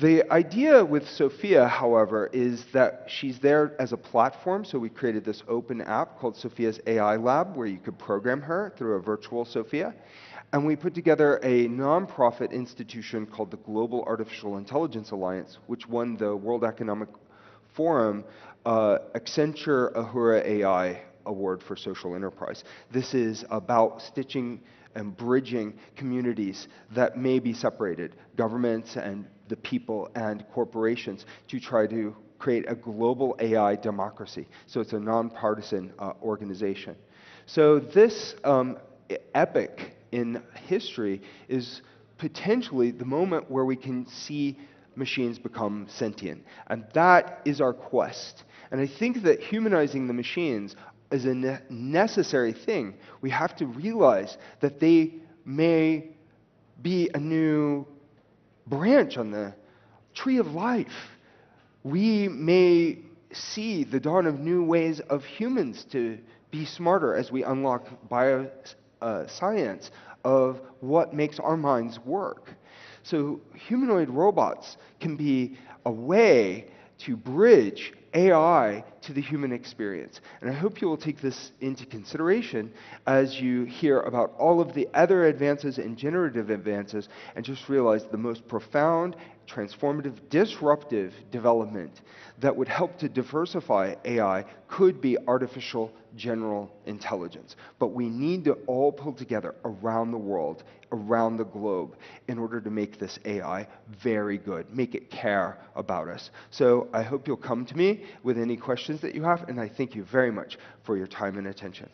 The idea with Sophia, however, is that she's there as a platform, so we created this open app called Sophia's AI Lab, where you could program her through a virtual Sophia. And we put together a nonprofit institution called the Global Artificial Intelligence Alliance, which won the World Economic Forum Accenture Ahura AI Award for Social Enterprise. This is about stitching and bridging communities that may be separated, governments and the people and corporations, to try to create a global AI democracy. So it's a nonpartisan organization. So this epic in history is potentially the moment where we can see machines become sentient. And that is our quest. And I think that humanizing the machines is a necessary thing. We have to realize that they may be a new branch on the tree of life. We may see the dawn of new ways of humans to be smarter as we unlock bioscience of what makes our minds work. So humanoid robots can be a way to bridge AI to the human experience. And I hope you will take this into consideration as you hear about all of the other advances and generative advances, and just realize the most profound, transformative, disruptive development that would help to diversify AI could be artificial general intelligence. But we need to all pull together around the world, around the globe, in order to make this AI very good, make it care about us. So I hope you'll come to me with any questions that you have, and I thank you very much for your time and attention.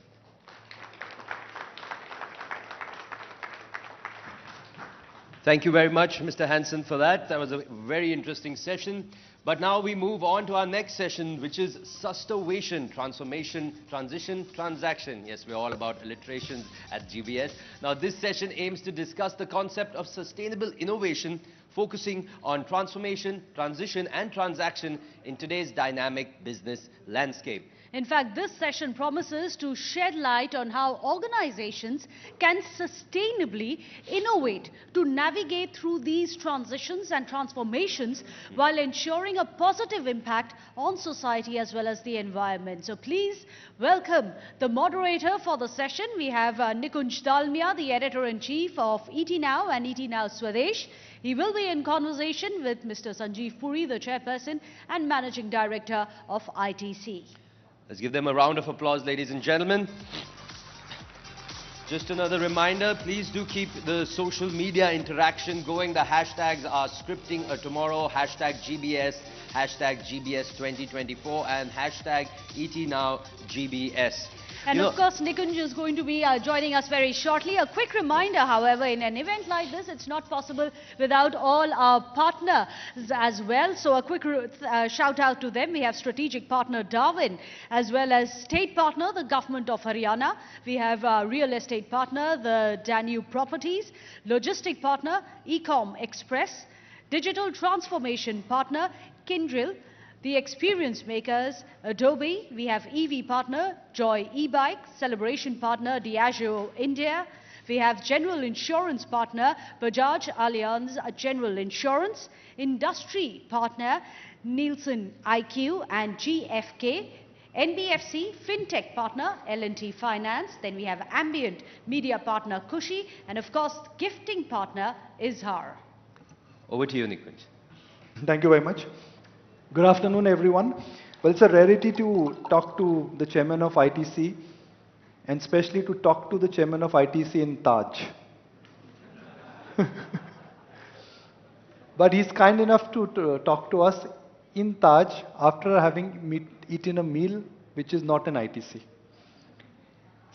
Thank you very much, Mr. Hanson, for that. That was a very interesting session. But now we move on to our next session, which is Sustain, Transformation, Transition, Transaction. Yes, we're all about alliterations at GBS. Now, this session aims to discuss the concept of sustainable innovation, focusing on transformation, transition, and transaction in today's dynamic business landscape. In fact, this session promises to shed light on how organizations can sustainably innovate to navigate through these transitions and transformations while ensuring a positive impact on society as well as the environment. So please welcome the moderator for the session. We have Nikunj Dalmia, the editor-in-chief of ET Now and ET Now Swadesh. He will be in conversation with Mr. Sanjeev Puri, the chairperson and managing director of ITC. Let's give them a round of applause, ladies and gentlemen. Just another reminder, please do keep the social media interaction going. The hashtags are scripting tomorrow, hashtag GBS, hashtag GBS 2024, and hashtag ETNowGBS. And of course, Nikunj is going to be joining us very shortly. A quick reminder, however, in an event like this, it's not possible without all our partners as well. So a quick shout out to them. We have strategic partner Darwin, as well as state partner, the government of Haryana. We have real estate partner, the Danube Properties, logistic partner, Ecom Express, digital transformation partner, Kindrill, the experience makers, Adobe. We have EV partner, Joy e-bike, celebration partner, Diageo India. We have general insurance partner, Bajaj Allianz General Insurance, industry partner, Nielsen IQ and GFK, NBFC fintech partner, L&T Finance. Then we have ambient media partner, Kushi, and of course, gifting partner, Izhar. Over to you, Nikunj. Thank you very much. Good afternoon, everyone. Well, it's a rarity to talk to the chairman of ITC, and especially to talk to the chairman of ITC in Taj. But he's kind enough to talk to us in Taj after having eaten a meal which is not an ITC.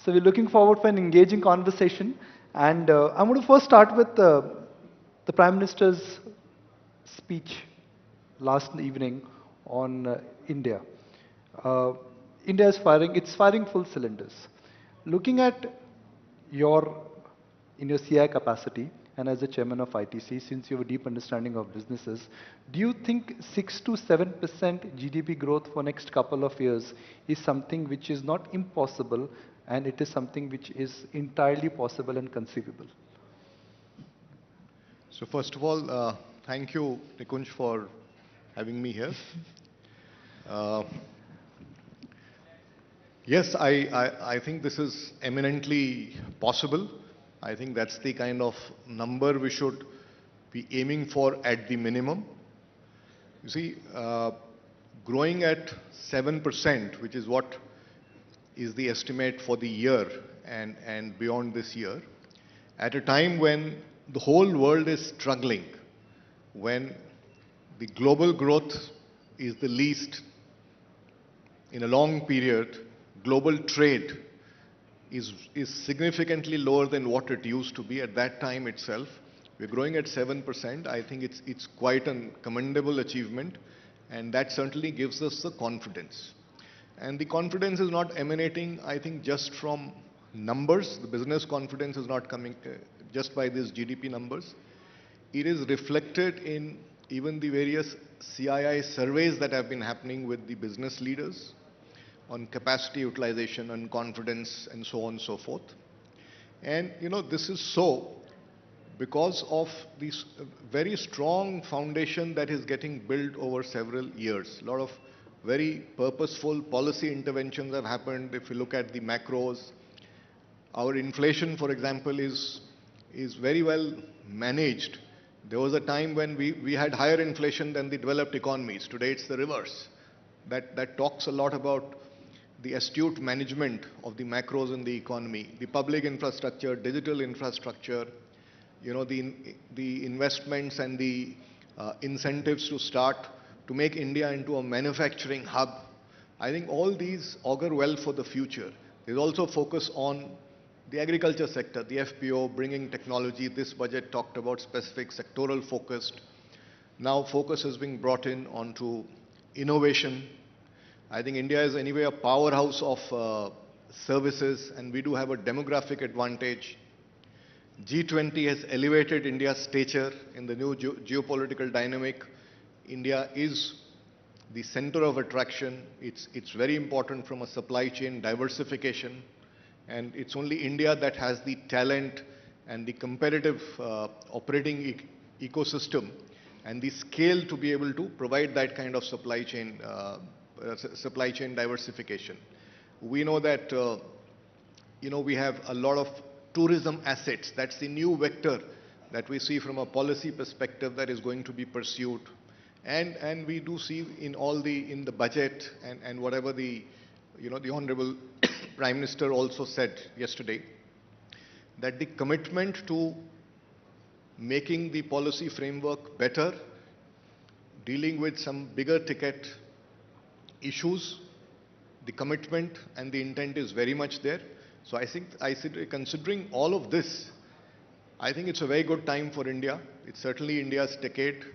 So we're looking forward for an engaging conversation. And I'm going to first start with the Prime Minister's speech last evening on India. India is firing full cylinders. Looking at in your CI capacity and as the chairman of ITC, since you have a deep understanding of businesses, do you think 6 to 7% GDP growth for next couple of years is something which is not impossible, and it is something which is entirely possible and conceivable? So first of all, thank you, Nikunj, for having me here. Yes, I think this is eminently possible. I think that's the kind of number we should be aiming for at the minimum. You see, growing at 7%, which is what is the estimate for the year and beyond this year, at a time when the whole world is struggling, when the global growth is the least in a long period, global trade is significantly lower than what it used to be at that time itself. We're growing at 7%. I think it's quite a commendable achievement, and that certainly gives us the confidence. And the confidence is not emanating, I think, just from numbers. The business confidence is not coming just by these GDP numbers. It is reflected in even the various CII surveys that have been happening with the business leaders on capacity utilization and confidence and so on and so forth. And this is so because of this very strong foundation that is getting built over several years. A lot of very purposeful policy interventions have happened. If you look at the macros, our inflation, for example, is very well managed. There was a time when we had higher inflation than the developed economies. Today it's the reverse. That talks a lot about the astute management of the macros in the economy, the public infrastructure, digital infrastructure, the investments and the incentives to make India into a manufacturing hub. I think all these augur well for the future. There's also focus on the agriculture sector, the FPO, bringing technology. This budget talked about specific sectoral focused. Now focus is being brought in onto innovation. I think India is anyway a powerhouse of services, and we do have a demographic advantage. G20 has elevated India's stature in the new geopolitical dynamic. India is the center of attraction. It's very important from a supply chain diversification, and it's only India that has the talent and the competitive operating ecosystem and the scale to be able to provide that kind of supply chain diversification. We know that we have a lot of tourism assets. That's the new vector that we see from a policy perspective that is going to be pursued. And we do see in the budget and whatever the Honorable Prime Minister also said yesterday, that the commitment to making the policy framework better, dealing with some bigger ticket issues, the commitment and the intent is very much there. So I think, considering all of this, I think it's a very good time for India. It's certainly India's decade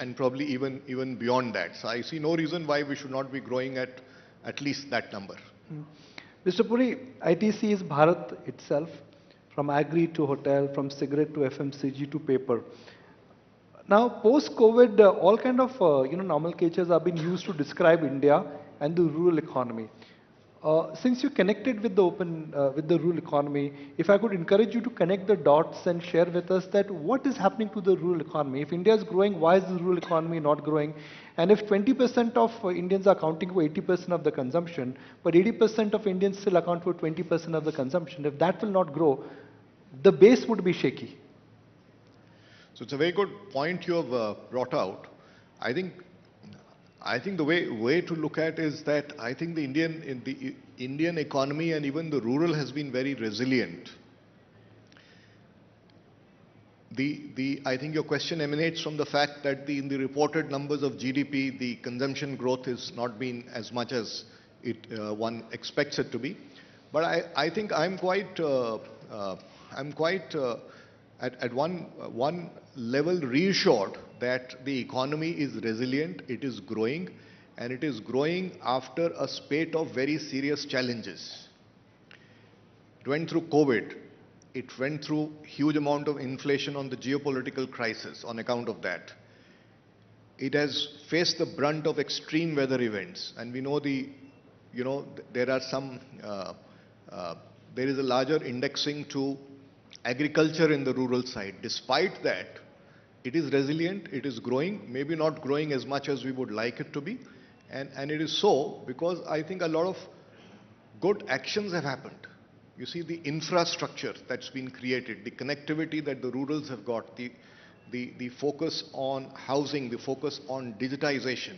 and probably even beyond that. So I see no reason why we should not be growing at least that number. Mr. Puri, ITC is Bharat itself, from agri to hotel, from cigarette to FMCG to paper. Now, post-COVID, all kind of nomenclatures are being used to describe India and the rural economy. Since you connected with the rural economy, if I could encourage you to connect the dots and share with us that what is happening to the rural economy. If India is growing, why is the rural economy not growing? And if 20% of Indians are accounting for 80% of the consumption, but 80% of Indians still account for 20% of the consumption, if that will not grow, the base would be shaky. So it's a very good point you have brought out. I think the way to look at is that I think the Indian economy and even the rural has been very resilient. I think your question emanates from the fact that in the reported numbers of GDP, the consumption growth has not been as much as one expects it to be. But I think I'm quite at one level reassured that the economy is resilient, it is growing, and it is growing after a spate of very serious challenges. It went through COVID, it went through huge amount of inflation on the geopolitical crisis on account of that. It has faced the brunt of extreme weather events, and we know there are some, there is a larger indexing to agriculture in the rural side. Despite that, it is resilient, it is growing, maybe not growing as much as we would like it to be. And it is so because I think a lot of good actions have happened. You see the infrastructure that's been created, the connectivity that the rurals have got, the focus on housing, the focus on digitization.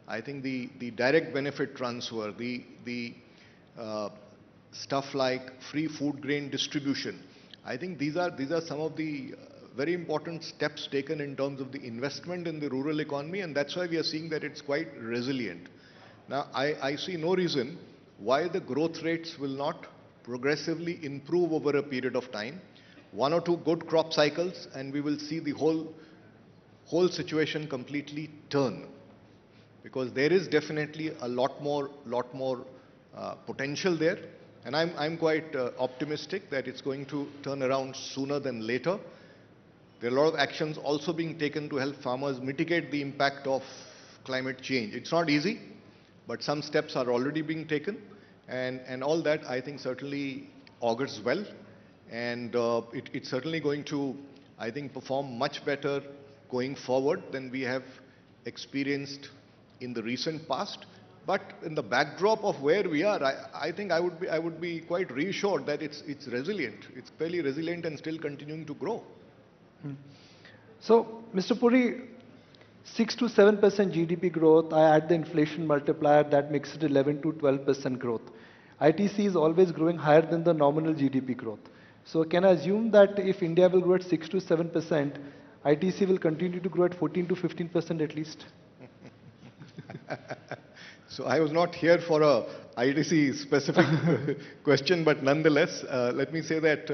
I think the direct benefit transfer, the stuff like free food grain distribution. I think these are some of the very important steps taken in terms of the investment in the rural economy, and that's why we are seeing that it's quite resilient. Now, I see no reason why the growth rates will not progressively improve over a period of time. 1 or 2 good crop cycles, and we will see the whole situation completely turn. Because there is definitely a lot more potential there. And I'm quite optimistic that it's going to turn around sooner than later. There are a lot of actions also being taken to help farmers mitigate the impact of climate change. It's not easy, but some steps are already being taken. And all that, I think, certainly augurs well. And it's certainly going to, I think, perform much better going forward than we have experienced in the recent past. But in the backdrop of where we are, I think I would be quite reassured that it's resilient. It's fairly resilient and still continuing to grow. So, Mr. Puri, 6 to 7% GDP growth, I add the inflation multiplier, that makes it 11 to 12% growth. ITC is always growing higher than the nominal GDP growth. So can I assume that if India will grow at 6 to 7%, ITC will continue to grow at 14 to 15% at least? So I was not here for a ITC specific question, but nonetheless, let me say that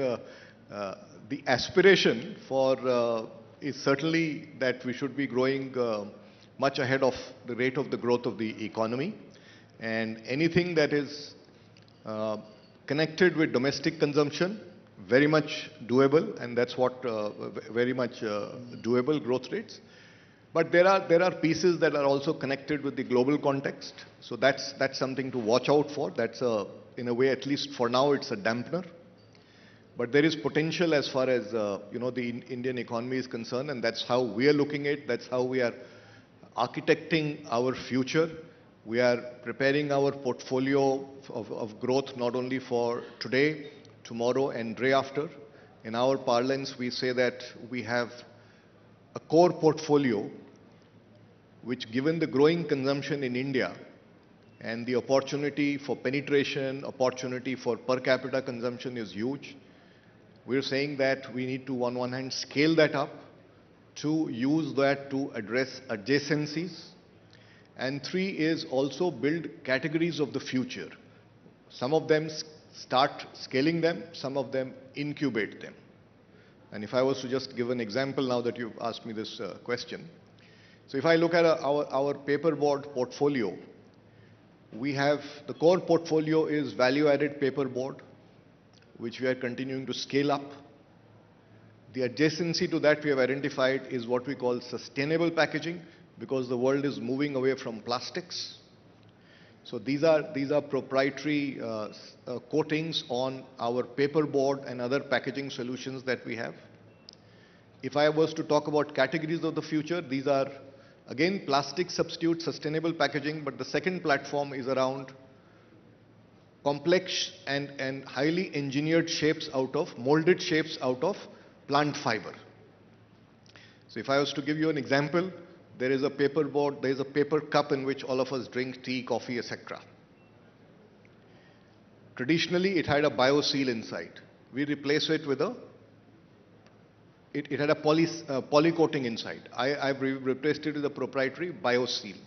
the aspiration for is certainly that we should be growing much ahead of the rate of the growth of the economy. And anything that is connected with domestic consumption, very much doable, and that's what very much doable growth rates. But there are pieces that are also connected with the global context. So that's something to watch out for. That's in a way, at least for now, it's a dampener. But there is potential as far as the Indian economy is concerned, and that's how we are looking at it. That's how we are architecting our future. We are preparing our portfolio of growth not only for today, tomorrow, and day after. In our parlance, we say that we have a core portfolio which, given the growing consumption in India and the opportunity for penetration, opportunity for per capita consumption is huge. We're saying that we need to, on one hand, scale that up, to use that to address adjacencies, and three is also build categories of the future. Some of them start scaling them, some of them incubate them. And if I was to just give an example now that you've asked me this question. So if I look at our paperboard portfolio, we have the core portfolio is value-added paperboard, which we are continuing to scale up. The adjacency to that we have identified is what we call sustainable packaging, because the world is moving away from plastics. So these are proprietary coatings on our paperboard and other packaging solutions that we have. If I was to talk about categories of the future, these are again plastic substitute sustainable packaging, but the second platform is around complex and highly engineered shapes molded shapes out of plant fiber. So if I was to give you an example, there is a paperboard, there is a paper cup in which all of us drink tea, coffee, etc. Traditionally, it had a bioseal inside. We replace it with it had a poly coating inside. I've replaced it with a proprietary bioseal.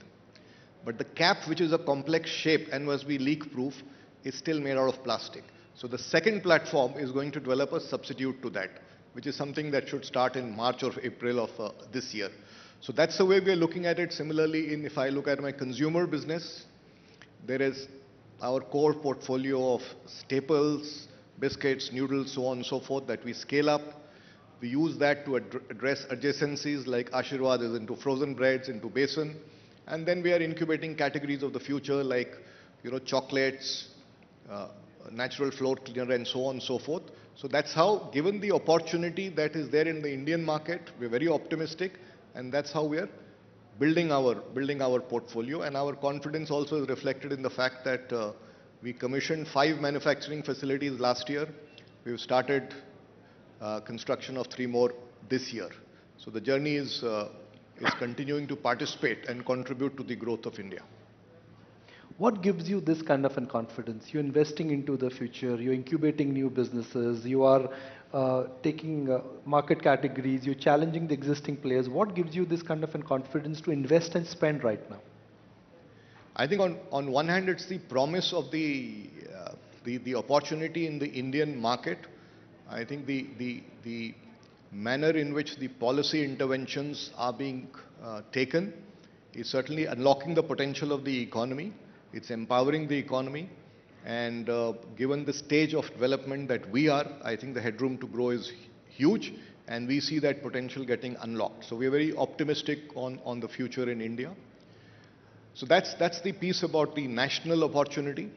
But the cap, which is a complex shape and must be leak proof, is still made out of plastic. So the second platform is going to develop a substitute to that, which is something that should start in March or April of this year. So that's the way we are looking at it. Similarly, if I look at my consumer business, there is our core portfolio of staples, biscuits, noodles, so on and so forth, that we scale up. We use that to address adjacencies like Ashirwad is into frozen breads, into besan. And then we are incubating categories of the future like chocolates, natural floor cleaner, and so on and so forth. So that's how, given the opportunity that is there in the Indian market, we're very optimistic, and that's how we are building our portfolio. And our confidence also is reflected in the fact that we commissioned 5 manufacturing facilities last year. We've started construction of 3 more this year. So the journey is continuing to participate and contribute to the growth of India. What gives you this kind of confidence? You're investing into the future, you're incubating new businesses, you are taking market categories, you're challenging the existing players. What gives you this kind of confidence to invest and spend right now? I think on one hand, it's the promise of the opportunity in the Indian market. I think the manner in which the policy interventions are being taken is certainly unlocking the potential of the economy. It's empowering the economy, and given the stage of development that we are, I think the headroom to grow is huge, and we see that potential getting unlocked. So we're very optimistic on the future in India. So that's the piece about the national opportunity.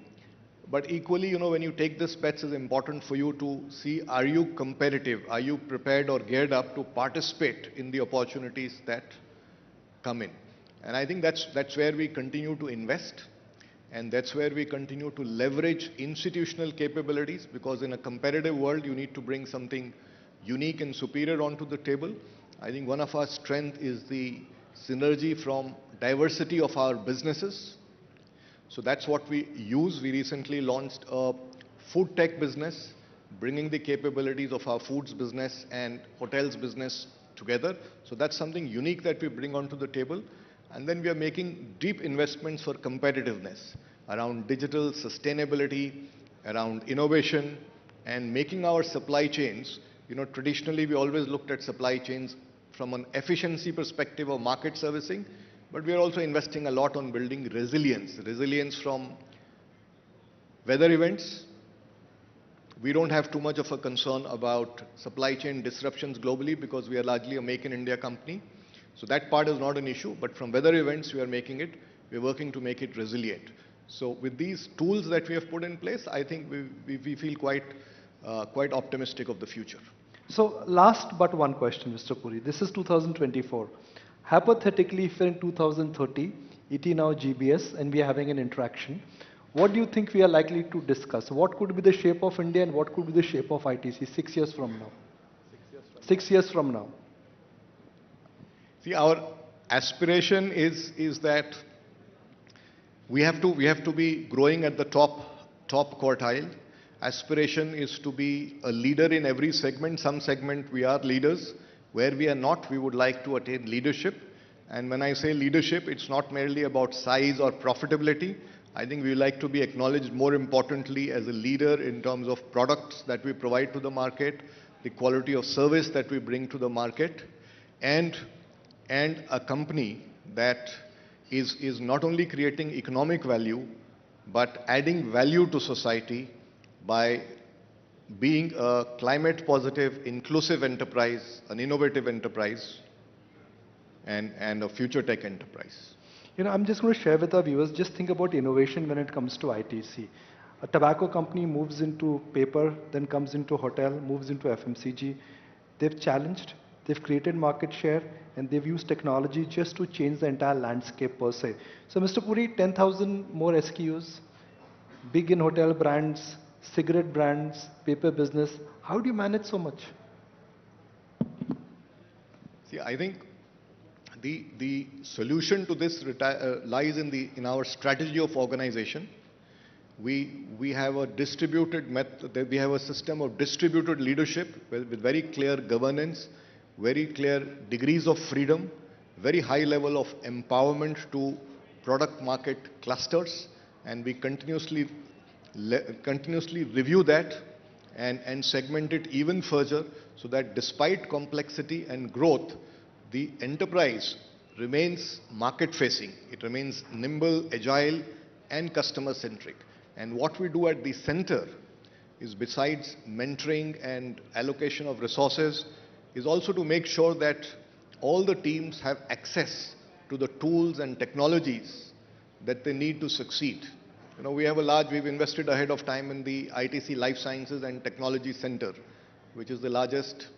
But equally, when you take this bets, it's important for you to see, are you competitive? Are you prepared or geared up to participate in the opportunities that come in? And I think that's where we continue to invest. And that's where we continue to leverage institutional capabilities, because in a competitive world, you need to bring something unique and superior onto the table. I think one of our strengths is the synergy from diversity of our businesses. So that's what we use. We recently launched a food tech business, bringing the capabilities of our foods business and hotels business together. So that's something unique that we bring onto the table. And then we are making deep investments for competitiveness around digital sustainability, around innovation, and making our supply chains. Traditionally we always looked at supply chains from an efficiency perspective of market servicing, but we are also investing a lot on building resilience. Resilience from weather events. We don't have too much of a concern about supply chain disruptions globally because we are largely a make in India company. So that part is not an issue, but from weather events, we're working to make it resilient. So with these tools that we have put in place, I think we feel quite optimistic of the future. So last but one question, Mr. Puri. This is 2024. Hypothetically, if we're in 2030, ET now GBS, and we are having an interaction, what do you think we are likely to discuss? What could be the shape of India and what could be the shape of ITC 6 years from now? 6 years from now. See, our aspiration is that we have to be growing at the top quartile. Aspiration is to be a leader in every segment. Some segment we are leaders. Where we are not, we would like to attain leadership. And when I say leadership, it's not merely about size or profitability. I think we would like to be acknowledged more importantly as a leader in terms of products that we provide to the market, the quality of service that we bring to the market, and a company that is not only creating economic value, but adding value to society by being a climate positive, inclusive enterprise, an innovative enterprise, and a future tech enterprise. You know, I'm just going to share with our viewers, just think about innovation when it comes to ITC. A tobacco company moves into paper, then comes into hotel, moves into FMCG. They've challenged, they've created market share, and they've used technology just to change the entire landscape per se. So Mr. Puri, 10,000 more SKUs, big in hotel brands, cigarette brands, paper business. How do you manage so much? See, I think the solution to this lies in our strategy of organization. We have a distributed method. We have a system of distributed leadership with very clear governance, very clear degrees of freedom, very high level of empowerment to product market clusters, and we continuously review that and segment it even further so that despite complexity and growth, the enterprise remains market-facing. It remains nimble, agile, and customer-centric. And what we do at the center is, besides mentoring and allocation of resources, is also to make sure that all the teams have access to the tools and technologies that they need to succeed. You know, we've invested ahead of time in the ITC Life Sciences and Technology Center, which is the largest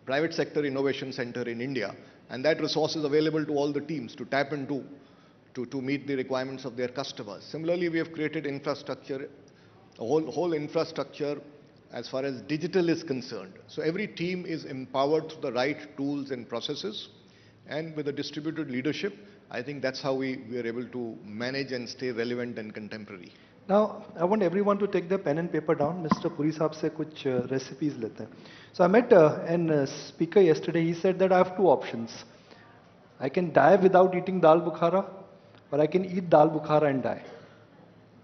private sector innovation center in India. And that resource is available to all the teams to tap into to meet the requirements of their customers. Similarly, we have created infrastructure, a whole infrastructure as far as digital is concerned. So every team is empowered through the right tools and processes. And with a distributed leadership, I think that's how we are able to manage and stay relevant and contemporary. Now, I want everyone to take their pen and paper down. Mr. Puri Saab se kuch recipes lete hain. So I met a speaker yesterday. He said that I have two options. I can die without eating dal bukhara, or I can eat dal bukhara and die.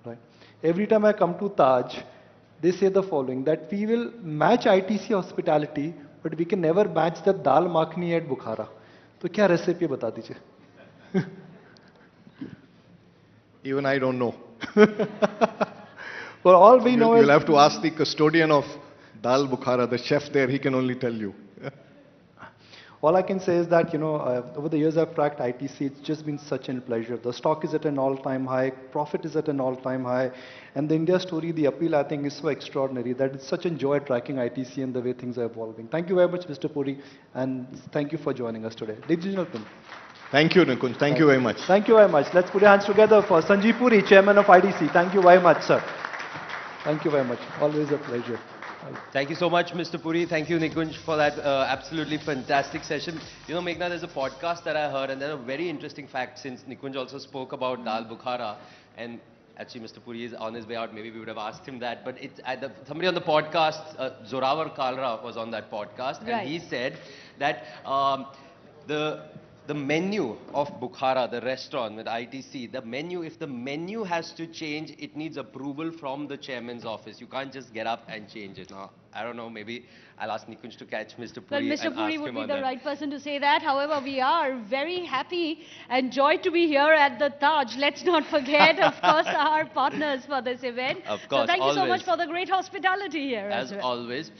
Right? Every time I come to Taj, they say the following, that we will match ITC hospitality, but we can never match the dal makhni at Bukhara. So kya recipe bata dijiye? Even I don't know. For all we know, you'll have to ask the custodian of Dal Bukhara, the chef there. He can only tell you. All I can say is that, you know, over the years I've tracked ITC, it's just been such a pleasure. The stock is at an all-time high, profit is at an all-time high, and the India story, the appeal, I think, is so extraordinary that it's such a joy tracking ITC and the way things are evolving. Thank you very much, Mr. Puri, and thank you for joining us today. Ladies and gentlemen. Thank you, Nikunj. Thank you very much. Thank you very much. Let's put your hands together for Sanjeev Puri, Chairman of ITC. Thank you very much, sir. Thank you very much. Always a pleasure. Thank you so much, Mr. Puri. Thank you, Nikunj, for that absolutely fantastic session. You know, Meghna, there's a podcast that I heard, and there's a very interesting fact, since Nikunj also spoke about Dal Bukhara, and actually Mr. Puri is on his way out, maybe we would have asked him that, but it's somebody on the podcast, Zorawar Kalra was on that podcast, and he said that the menu of Bukhara, the restaurant with ITC, the menu, if the menu has to change, it needs approval from the chairman's office. You can't just get up and change it. I don't know, maybe I'll ask Nikunj to catch Mr. Puri Well, Mr. and Puri ask would him be on the that. right person to say that. However, we are very happy and joyed to be here at the Taj. Let's not forget, of course, our partners for this event. Of course, so thank you so much always. for the great hospitality here As well. always.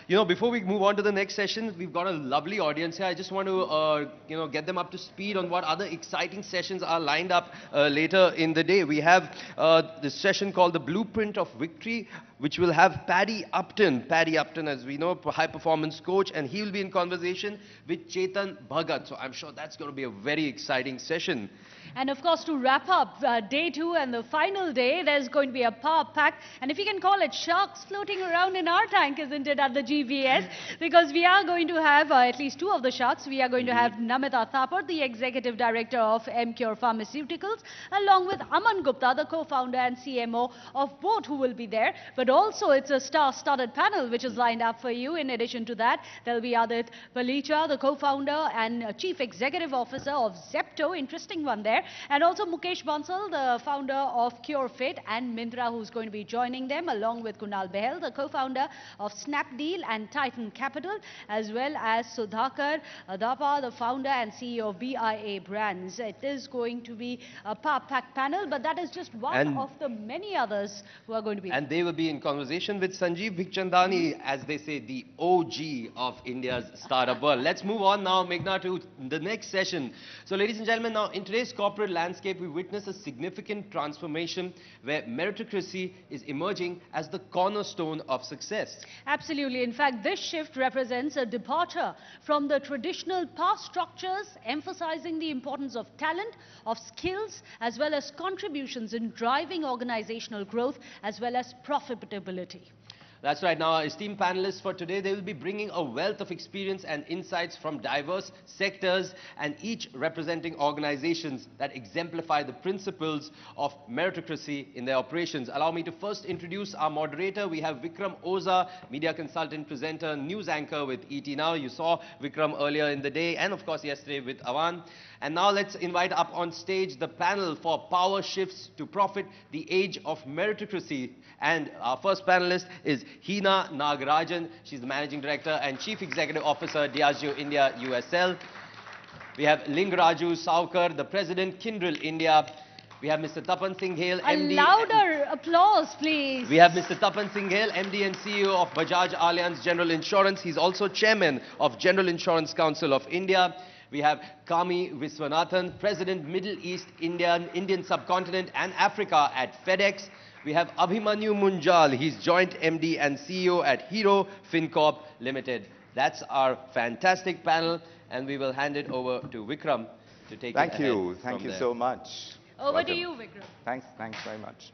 Before we move on to the next session, we've got a lovely audience here. I just want to, get them up to speed on what other exciting sessions are lined up later in the day. We have this session called The Blueprint of Victory, which will have Paddy Upton. Paddy Upton, as we know, high performance coach, and he will be in conversation with Chetan Bhagat. So I'm sure that's going to be a very exciting session. And of course, to wrap up day 2 and the final day, there's going to be a power pack. And if you can call it sharks floating around in our tank, isn't it, at the GBS? Because we are going to have at least 2 of the sharks. We are going to have Namita Thapar, the Executive Director of MCure Pharmaceuticals, along with Aman Gupta, the co-founder and CMO of both, who will be there. But also, it's a star-studded panel which is lined up for you. In addition to that, there'll be Adit Palicha, the co-founder and Chief Executive Officer of Zepto. Interesting one there. And also Mukesh Bansal, the founder of CureFit, and Mindra, who's going to be joining them, along with Kunal Behel, the co-founder of Snapdeal and Titan Capital, as well as Sudhakar Adapa, the founder and CEO of BIA Brands. It is going to be a power-packed panel, but that is just one of the many others who are going to be. And they will be in conversation with Sanjeev Bikhchandani, as they say, the OG of India's startup world. Let's move on now, Meghna, to the next session. So, ladies and gentlemen, now in today's corporate landscape, we witness a significant transformation where meritocracy is emerging as the cornerstone of success. Absolutely. In fact, this shift represents a departure from the traditional power structures, emphasizing the importance of talent, of skills, as well as contributions in driving organizational growth, as well as profitability. That's right. Now, our esteemed panelists for today, they will be bringing a wealth of experience and insights from diverse sectors, and each representing organizations that exemplify the principles of meritocracy in their operations. Allow me to first introduce our moderator. We have Vikram Oza, media consultant, presenter, news anchor with ET Now. You saw Vikram earlier in the day, and of course yesterday with Avan. And now let's invite up on stage the panel for Power Shifts to Profit, the Age of Meritocracy. And our first panelist is Hina Nagarajan. She's the Managing Director and Chief Executive Officer, Diageo India USL. We have Lingaraju Saukar, the President, Kyndryl India. We have Mr. Tapan Singh Hale, MD. A louder applause, please. We have Mr. Tapan Singh Hale, MD and CEO of Bajaj Allianz General Insurance. He's also Chairman of General Insurance Council of India. We have Kami Viswanathan, President, Middle East, Indian Subcontinent and Africa at FedEx. We have Abhimanyu Munjal. He's Joint MD and CEO at Hero FinCorp Limited. That's our fantastic panel, and we will hand it over to Vikram to take it ahead. Thank you so much. Over to you, Vikram. Thanks very much.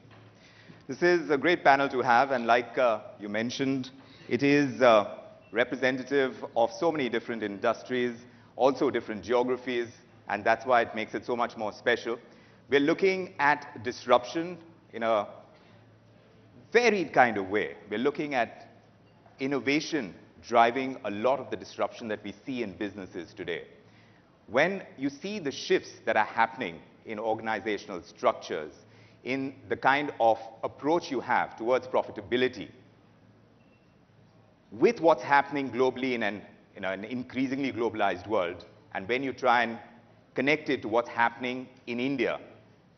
This is a great panel to have, and like you mentioned, it is representative of so many different industries, also different geographies, and that's why it makes it so much more special. We're looking at disruption in a varied kind of way. We're looking at innovation driving a lot of the disruption that we see in businesses today. When you see the shifts that are happening in organizational structures, in the kind of approach you have towards profitability, with what's happening globally in an increasingly globalized world, and when you try and connect it to what's happening in India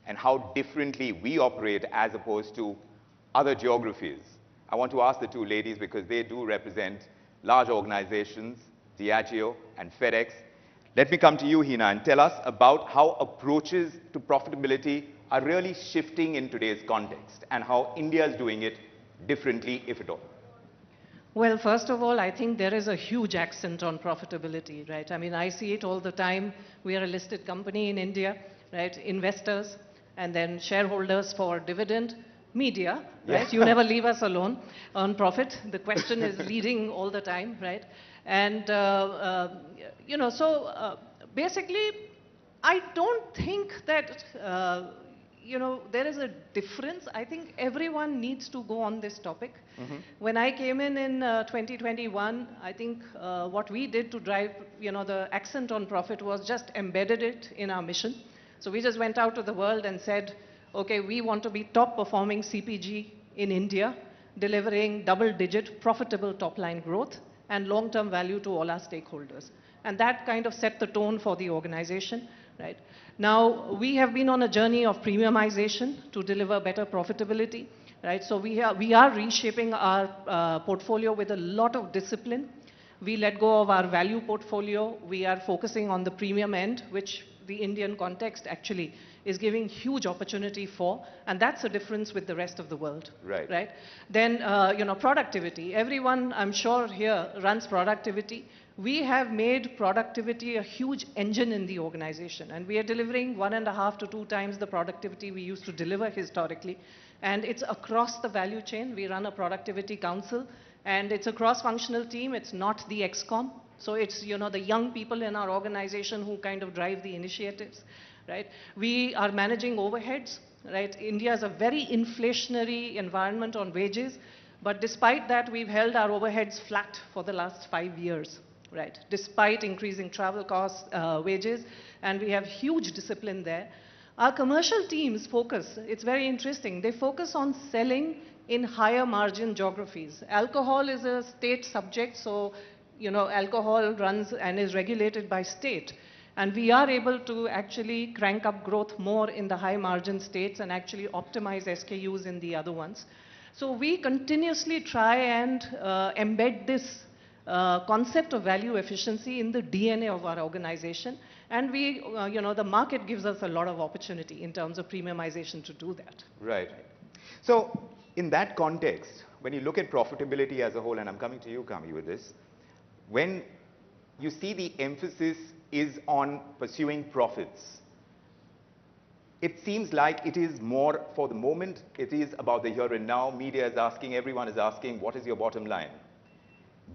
and how differently we operate as opposed to other geographies, I want to ask the two ladies, because they do represent large organizations, Diageo and FedEx. Let me come to you, Hina, and tell us about how approaches to profitability are really shifting in today's context and how India is doing it differently, if at all. Well, first of all, I think there is a huge accent on profitability, right? I mean, I see it all the time. We are a listed company in India, right? Investors and then shareholders for dividend. Media, right? Yes. You never leave us alone on profit. The question is leading all the time, right? And, basically, I don't think that, there is a difference. I think everyone needs to go on this topic. When I came in 2021, I think what we did to drive, the accent on profit was just embedded it in our mission. So we just went out to the world and said, okay, we want to be top performing CPG in India. delivering double-digit profitable top-line growth and long-term value to all our stakeholders. And that kind of set the tone for the organization, right? Now, we have been on a journey of premiumization to deliver better profitability, right? So we are reshaping our portfolio with a lot of discipline. We let go of our value portfolio. We are focusing on the premium end, which the Indian context actually is giving huge opportunity for, and that's a difference with the rest of the world. Right. Then, productivity. Everyone, I'm sure here, runs productivity. We have made productivity a huge engine in the organization, and we are delivering 1.5 to 2 times the productivity we used to deliver historically. And it's across the value chain. We run a productivity council, and it's a cross-functional team. It's not the XCOM. So it's, the young people in our organization who kind of drive the initiatives, right? We are managing overheads, right? India is a very inflationary environment on wages, but despite that, we've held our overheads flat for the last 5 years, right? Despite increasing travel costs, wages, and we have huge discipline there. Our commercial teams focus, it's very interesting, they focus on selling in higher margin geographies. Alcohol is a state subject, so alcohol runs and is regulated by state. And we are able to actually crank up growth more in the high margin states and actually optimize SKUs in the other ones. So we continuously try and embed this concept of value efficiency in the DNA of our organization. And we, the market gives us a lot of opportunity in terms of premiumization to do that. Right. So in that context, when you look at profitability as a whole, and I'm coming to you, Kami, with this, when you see the emphasis is on pursuing profits, it seems like it is more for the moment, it is about the here and now. Media is asking, everyone is asking, what is your bottom line?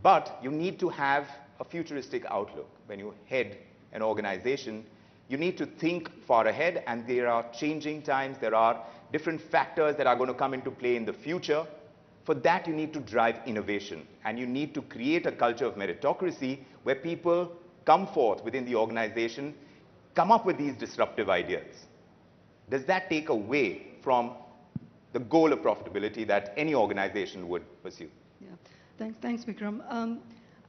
But you need to have a futuristic outlook. When you head an organization, you need to think far ahead, and there are changing times, there are different factors that are going to come into play in the future. For that, you need to drive innovation, and you need to create a culture of meritocracy where people come forth within the organization, come up with these disruptive ideas. Does that take away from the goal of profitability that any organization would pursue? Yeah, thanks, Vikram.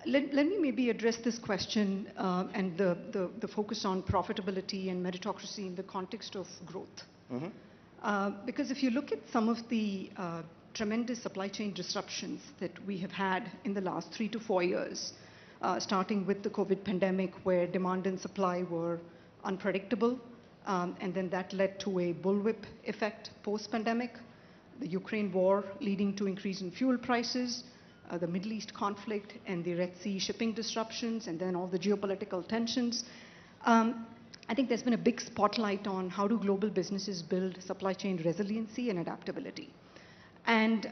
Let me maybe address this question and the focus on profitability and meritocracy in the context of growth. Because if you look at some of the tremendous supply chain disruptions that we have had in the last 3 to 4 years, starting with the COVID pandemic, where demand and supply were unpredictable, and then that led to a bullwhip effect post-pandemic, the Ukraine war leading to increase in fuel prices, the Middle East conflict and the Red Sea shipping disruptions, and then all the geopolitical tensions. I think there's been a big spotlight on how do global businesses build supply chain resiliency and adaptability. And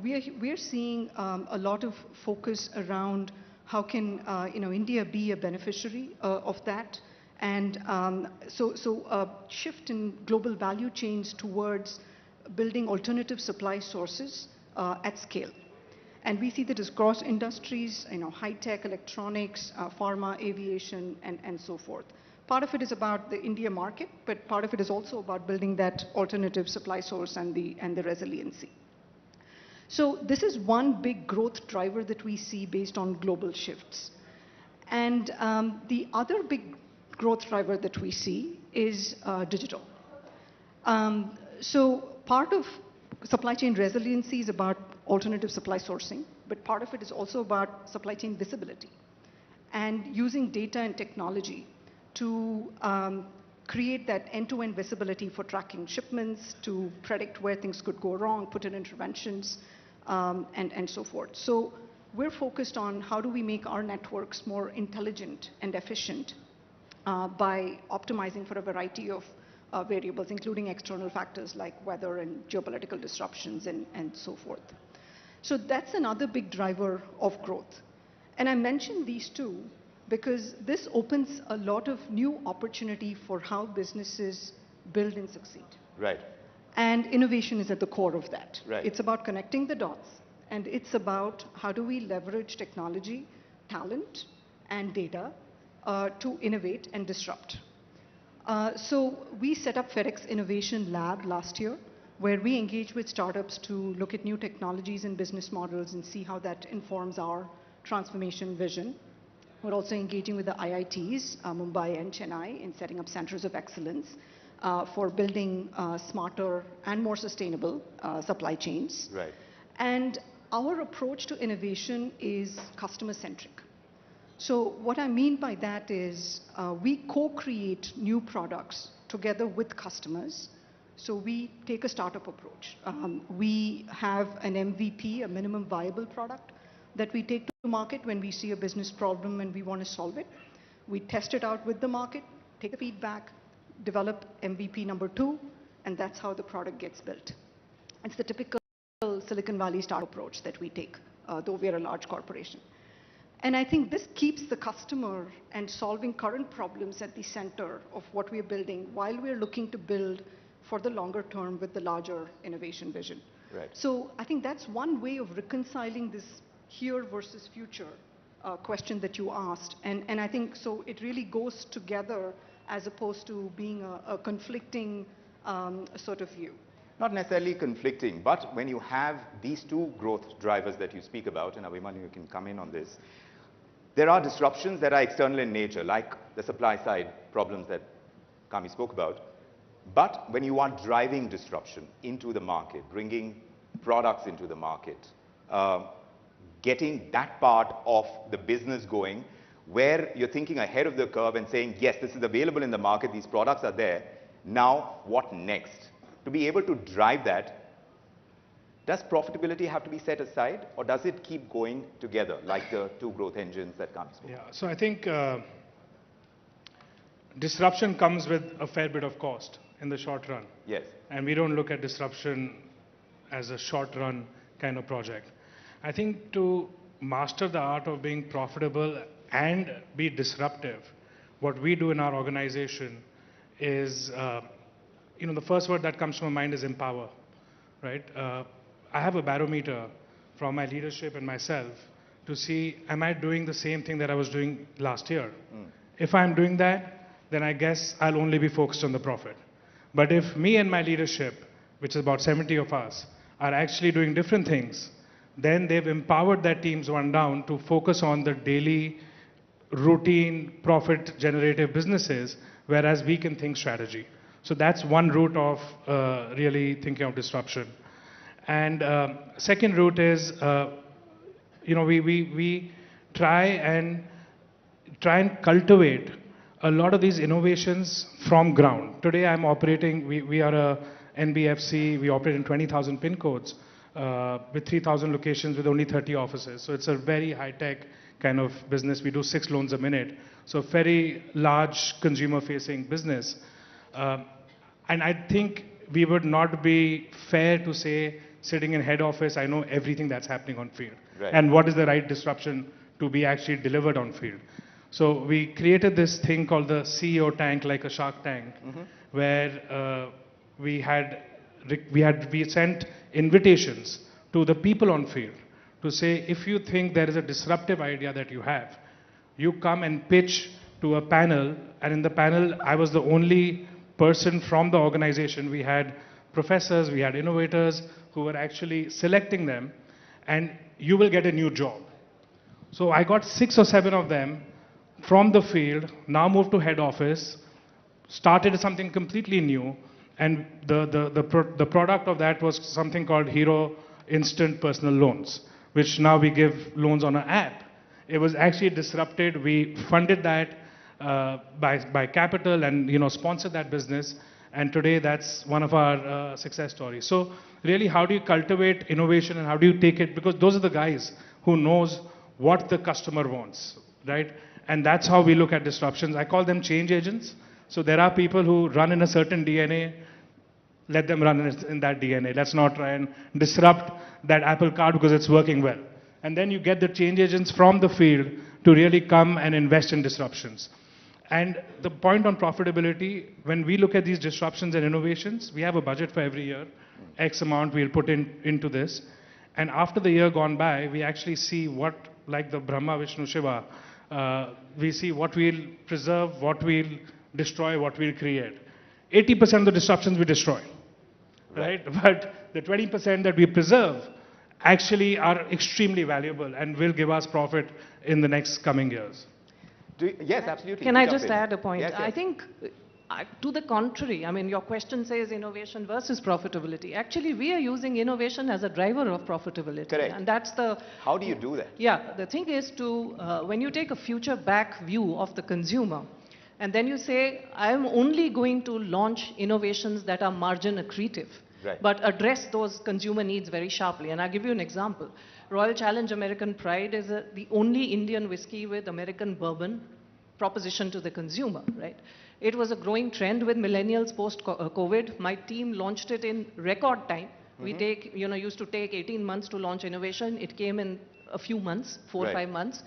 we are seeing a lot of focus around how can India be a beneficiary of that. And so a shift in global value chains towards building alternative supply sources at scale. And we see that across industries, high-tech, electronics, pharma, aviation, and so forth. Part of it is about the India market, but part of it is also about building that alternative supply source and the resiliency. So this is one big growth driver that we see based on global shifts. And the other big growth driver that we see is digital. So part of supply chain resiliency is about alternative supply sourcing, but part of it is also about supply chain visibility and using data and technology to create that end-to-end visibility for tracking shipments, to predict where things could go wrong, put in interventions, and so forth. So we're focused on how do we make our networks more intelligent and efficient by optimizing for a variety of variables, including external factors like weather and geopolitical disruptions and so forth. So that's another big driver of growth. And I mentioned these two because this opens a lot of new opportunity for how businesses build and succeed. Right. And innovation is at the core of that. Right. It's about connecting the dots, and it's about how do we leverage technology, talent, and data to innovate and disrupt. So we set up FedEx Innovation Lab last year, where we engage with startups to look at new technologies and business models and see how that informs our transformation vision. We're also engaging with the IITs, Mumbai and Chennai, in setting up centers of excellence for building smarter and more sustainable supply chains. Right. And our approach to innovation is customer-centric. So what I mean by that is we co-create new products together with customers. So we take a startup approach. We have an MVP, a minimum viable product, that we take to market when we see a business problem and we want to solve it. We test it out with the market, take the feedback, develop MVP number 2, and that's how the product gets built. It's the typical Silicon Valley startup approach that we take, though we are a large corporation. And I think this keeps the customer and solving current problems at the center of what we are building while we're looking to build for the longer term with the larger innovation vision. Right. So I think that's one way of reconciling this here versus future question that you asked. And I think so it really goes together as opposed to being a conflicting sort of view. Not necessarily conflicting, but when you have these two growth drivers that you speak about, and Abhimanyu, you can come in on this, there are disruptions that are external in nature, like the supply side problems that Kami spoke about. But when you are driving disruption into the market, bringing products into the market, getting that part of the business going, where you're thinking ahead of the curve and saying, yes, this is available in the market, these products are there, now what next? To be able to drive that, does profitability have to be set aside, or does it keep going together, like the two growth engines that Kami spoke about? Yeah, so I think disruption comes with a fair bit of cost in the short run. Yes. And we don't look at disruption as a short run kind of project. I think to master the art of being profitable and be disruptive, what we do in our organization is, the first word that comes to my mind is empower, right? I have a barometer from my leadership and myself to see, am I doing the same thing that I was doing last year? If I'm doing that, then I guess I'll only be focused on the profit. But if me and my leadership, which is about 70 of us, are actually doing different things, then they've empowered their teams one down to focus on the daily, routine, profit-generative businesses, whereas we can think strategy. So that's one route of really thinking of disruption. And second route is, we try and cultivate a lot of these innovations from ground. Today I'm operating, we are a NBFC, we operate in 20,000 pin codes with 3,000 locations with only 30 offices. So it's a very high-tech kind of business. We do 6 loans a minute. So very large consumer-facing business. And I think we would not be fair to say, sitting in head office, I know everything that's happening on field. Right. And what is the right disruption to be actually delivered on field. So we created this thing called the CEO tank, like a Shark Tank, where we sent invitations to the people on field to say, if you think there is a disruptive idea that you have, you come and pitch to a panel. And in the panel, I was the only person from the organization. We had professors, we had innovators who were actually selecting them, and you will get a new job. So I got 6 or 7 of them from the field, now moved to head office, started something completely new, and the product of that was something called Hero Instant Personal Loans, which now we give loans on an app. It was actually disrupted. We funded that by capital and sponsored that business, and today that's one of our success stories. So really, how do you cultivate innovation and how do you take it? Because those are the guys who knows what the customer wants, right? And that's how we look at disruptions. I call them change agents. So there are people who run in a certain DNA, let them run in that DNA. Let's not try and disrupt that Apple card because it's working well. And then you get the change agents from the field to really come and invest in disruptions. And the point on profitability, when we look at these disruptions and innovations, we have a budget for every year. X amount we'll put into this. And after the year gone by, we actually see what, like the Brahma, Vishnu, Shiva, we see what we'll preserve, what we'll destroy, what we'll create. 80% of the disruptions we destroy. right? But the 20% that we preserve actually are extremely valuable and will give us profit in the next coming years. Yes, absolutely. Can Do I jump just in. add a point? Yes, I yes. think, to the contrary, I mean, your question says innovation versus profitability. Actually, we are using innovation as a driver of profitability. Correct. And that's the... How do you do that? Yeah, the thing is to, when you take a future back view of the consumer, and then you say, I'm only going to launch innovations that are margin accretive, Right. but address those consumer needs very sharply. And I'll give you an example. Royal Challenge American Pride is the only Indian whiskey with American bourbon proposition to the consumer, right? It was a growing trend with millennials post-COVID. My team launched it in record time. We used to take 18 months to launch innovation. It came in a few months, 4 or 5 months.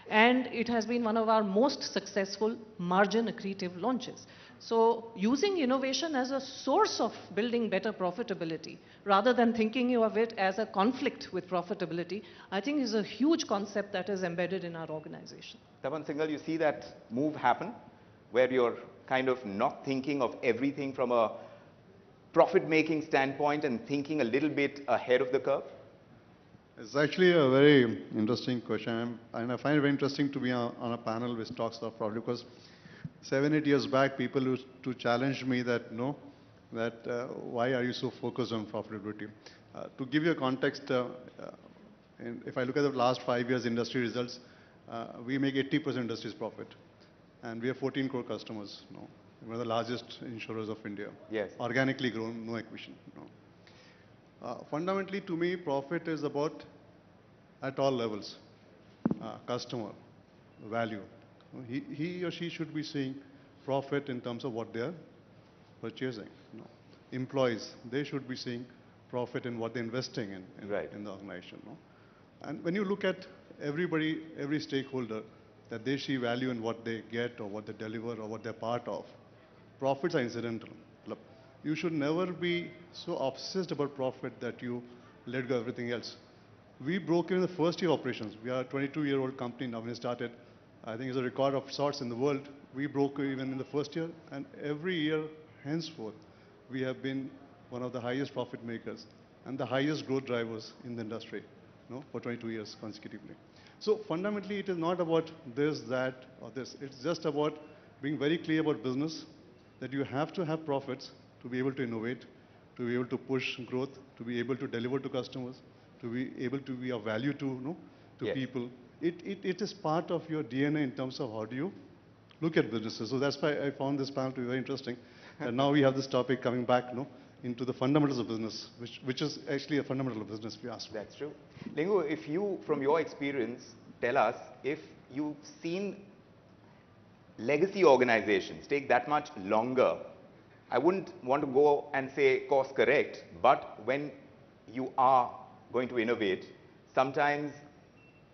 And it has been one of our most successful margin accretive launches. So using innovation as a source of building better profitability, rather than thinking of it as a conflict with profitability, I think is a huge concept that is embedded in our organization. Tapan Singhal, you see that move happen, where you're kind of not thinking of everything from a profit-making standpoint and thinking a little bit ahead of the curve? It's actually a very interesting question, and I find it very interesting to be on a panel which talks about profit, because 7-8 years back, people used to challenge me that, why are you so focused on profitability? To give you a context, if I look at the last 5 years industry results, we make 80% industry's profit. And we have 14 crore customers. We're the largest insurers of India. Yes. Organically grown, no acquisition. Fundamentally, to me, profit is about at all levels. Customer, value. He or she should be seeing profit in terms of what they are purchasing. Employees, they should be seeing profit in what they're investing in the organization. And when you look at everybody, every stakeholder, that they see value in what they get or what they deliver or what they're part of, profits are incidental. You should never be so obsessed about profit that you let go of everything else. We broke even the first year operations. We are a 22-year-old company now. When we started, I think it's a record of sorts in the world. We broke even in the first year, and every year henceforth, we have been one of the highest profit makers and the highest growth drivers in the industry, for 22 years consecutively. So fundamentally, it is not about this, that, or this. It's just about being very clear about business, that you have to have profits to be able to innovate, to be able to push growth, to be able to deliver to customers, to be able to be of value to people. It is part of your DNA in terms of how do you look at businesses. So that's why I found this panel to be very interesting. And now we have this topic coming back into the fundamentals of business, which is actually a fundamental of business, if you ask me. That's true. Lingu, if you, from your experience, tell us if you've seen legacy organizations take that much longer. I wouldn't want to go and say course correct, but when you are going to innovate, sometimes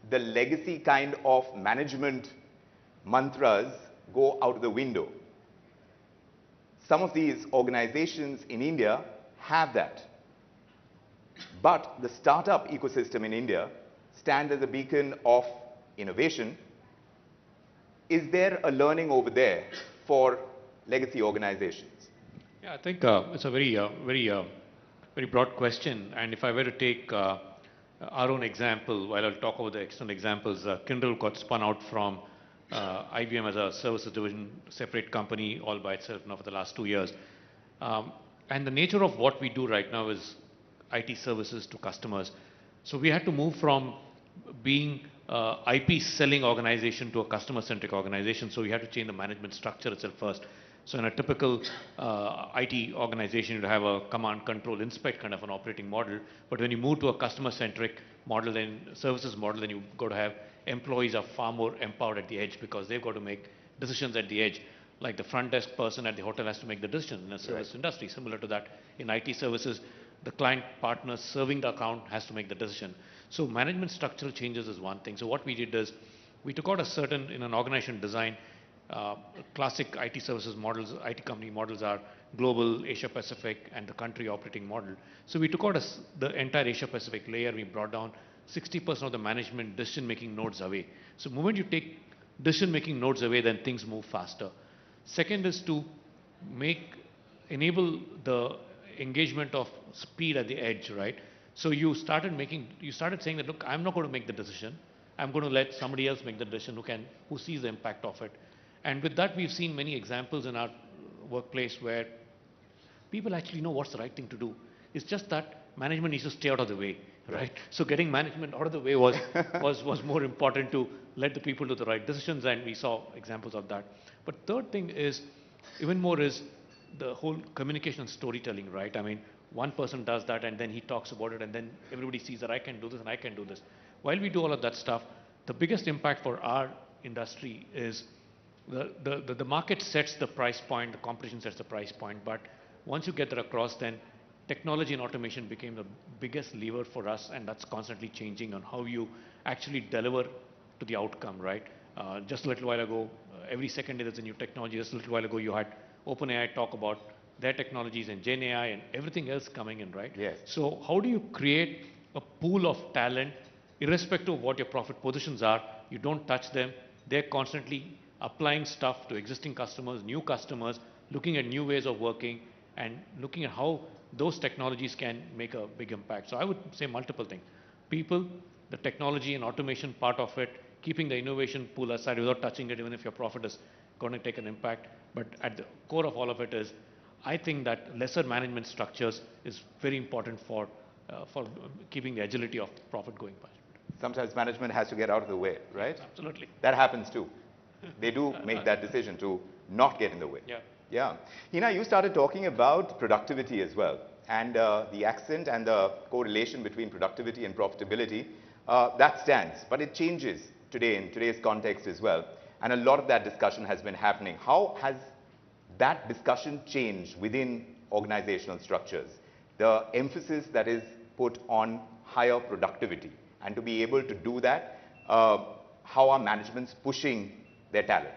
the legacy kind of management mantras go out the window. Some of these organizations in India have that. But the startup ecosystem in India stands as a beacon of innovation. Is there a learning over there for legacy organizations? Yeah, I think it's a very broad question. And if I were to take our own example, while I'll talk about the external examples, Kyndryl got spun out from IBM as a services division, separate company all by itself now for the last 2 years. And the nature of what we do right now is IT services to customers. So we had to move from being IP selling organization to a customer-centric organization. So we had to change the management structure itself first. So in a typical IT organization, you'd have a command, control, inspect kind of an operating model. But when you move to a customer-centric model, then services model, then you've got to have employees are far more empowered at the edge because they've got to make decisions at the edge. Like the front desk person at the hotel has to make the decision in a service industry. Similar to that, in IT services, the client partner serving the account has to make the decision. So management structural changes is one thing. So what we did is we took out a certain, in an organization design, classic IT services models, IT company models are global, Asia Pacific, and the country operating model. So we took out the entire Asia Pacific layer. We brought down 60% of the management decision-making nodes away. So the moment you take decision-making nodes away, then things move faster. Second is to enable the engagement of speed at the edge, right? So you started saying that, look, I'm not going to make the decision. I'm going to let somebody else make the decision who sees the impact of it. And with that, we've seen many examples in our workplace where people actually know what's the right thing to do. It's just that management needs to stay out of the way, right? So getting management out of the way was more important to let the people do the right decisions, and we saw examples of that. But third thing is, even more is the whole communication and storytelling, right? I mean, one person does that and then he talks about it and then everybody sees that I can do this and I can do this. While we do all of that stuff, the biggest impact for our industry is the market sets the price point, the competition sets the price point, but once you get that across, then technology and automation became the biggest lever for us, and that's constantly changing on how you actually deliver to the outcome, right? Just a little while ago, every second day there's a new technology. Just a little while ago, you had OpenAI talk about their technologies and Gen AI and everything else coming in, right? Yes. So how do you create a pool of talent, irrespective of what your profit positions are? You don't touch them. They're constantly applying stuff to existing customers, new customers, looking at new ways of working, and looking at how those technologies can make a big impact. So I would say multiple things. People, the technology and automation part of it, keeping the innovation pool aside without touching it, even if your profit is going to take an impact. But at the core of all of it is, I think that lesser management structures is very important for keeping the agility of profit going by. Sometimes management has to get out of the way, right? Absolutely. That happens too. They do make that decision to not get in the way. Yeah. Yeah. Hina, you started talking about productivity as well, and the accent and the correlation between productivity and profitability, that stands, but it changes today in today's context as well, and a lot of that discussion has been happening. How has that discussion changed within organizational structures? The emphasis that is put on higher productivity, and to be able to do that, how are managements pushing their talent?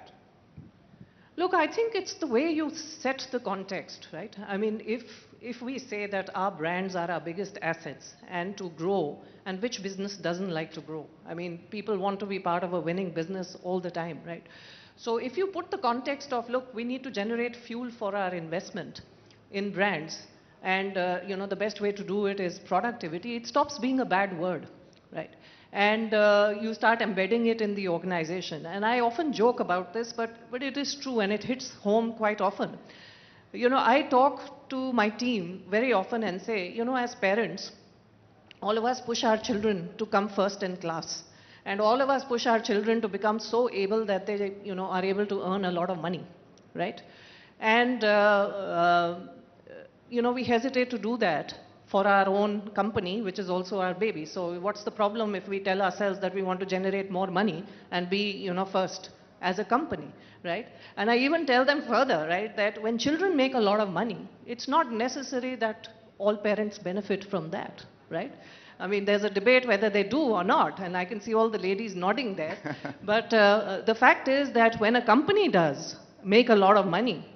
Look, I think it's the way you set the context, right? I mean, if we say that our brands are our biggest assets and to grow, and which business doesn't like to grow? I mean, people want to be part of a winning business all the time, right? So if you put the context of, look, we need to generate fuel for our investment in brands, and the best way to do it is productivity, it stops being a bad word, right? And you start embedding it in the organization. And I often joke about this, but it is true, and it hits home quite often. I talk to my team very often and say, as parents, all of us push our children to come first in class. And all of us push our children to become so able that they, are able to earn a lot of money, right? And, we hesitate to do that for our own company, which is also our baby. So what's the problem if we tell ourselves that we want to generate more money and be, first as a company, right? And I even tell them further, right, that when children make a lot of money, it's not necessary that all parents benefit from that, right? I mean, there's a debate whether they do or not, and I can see all the ladies nodding there. But the fact is that when a company does make a lot of money,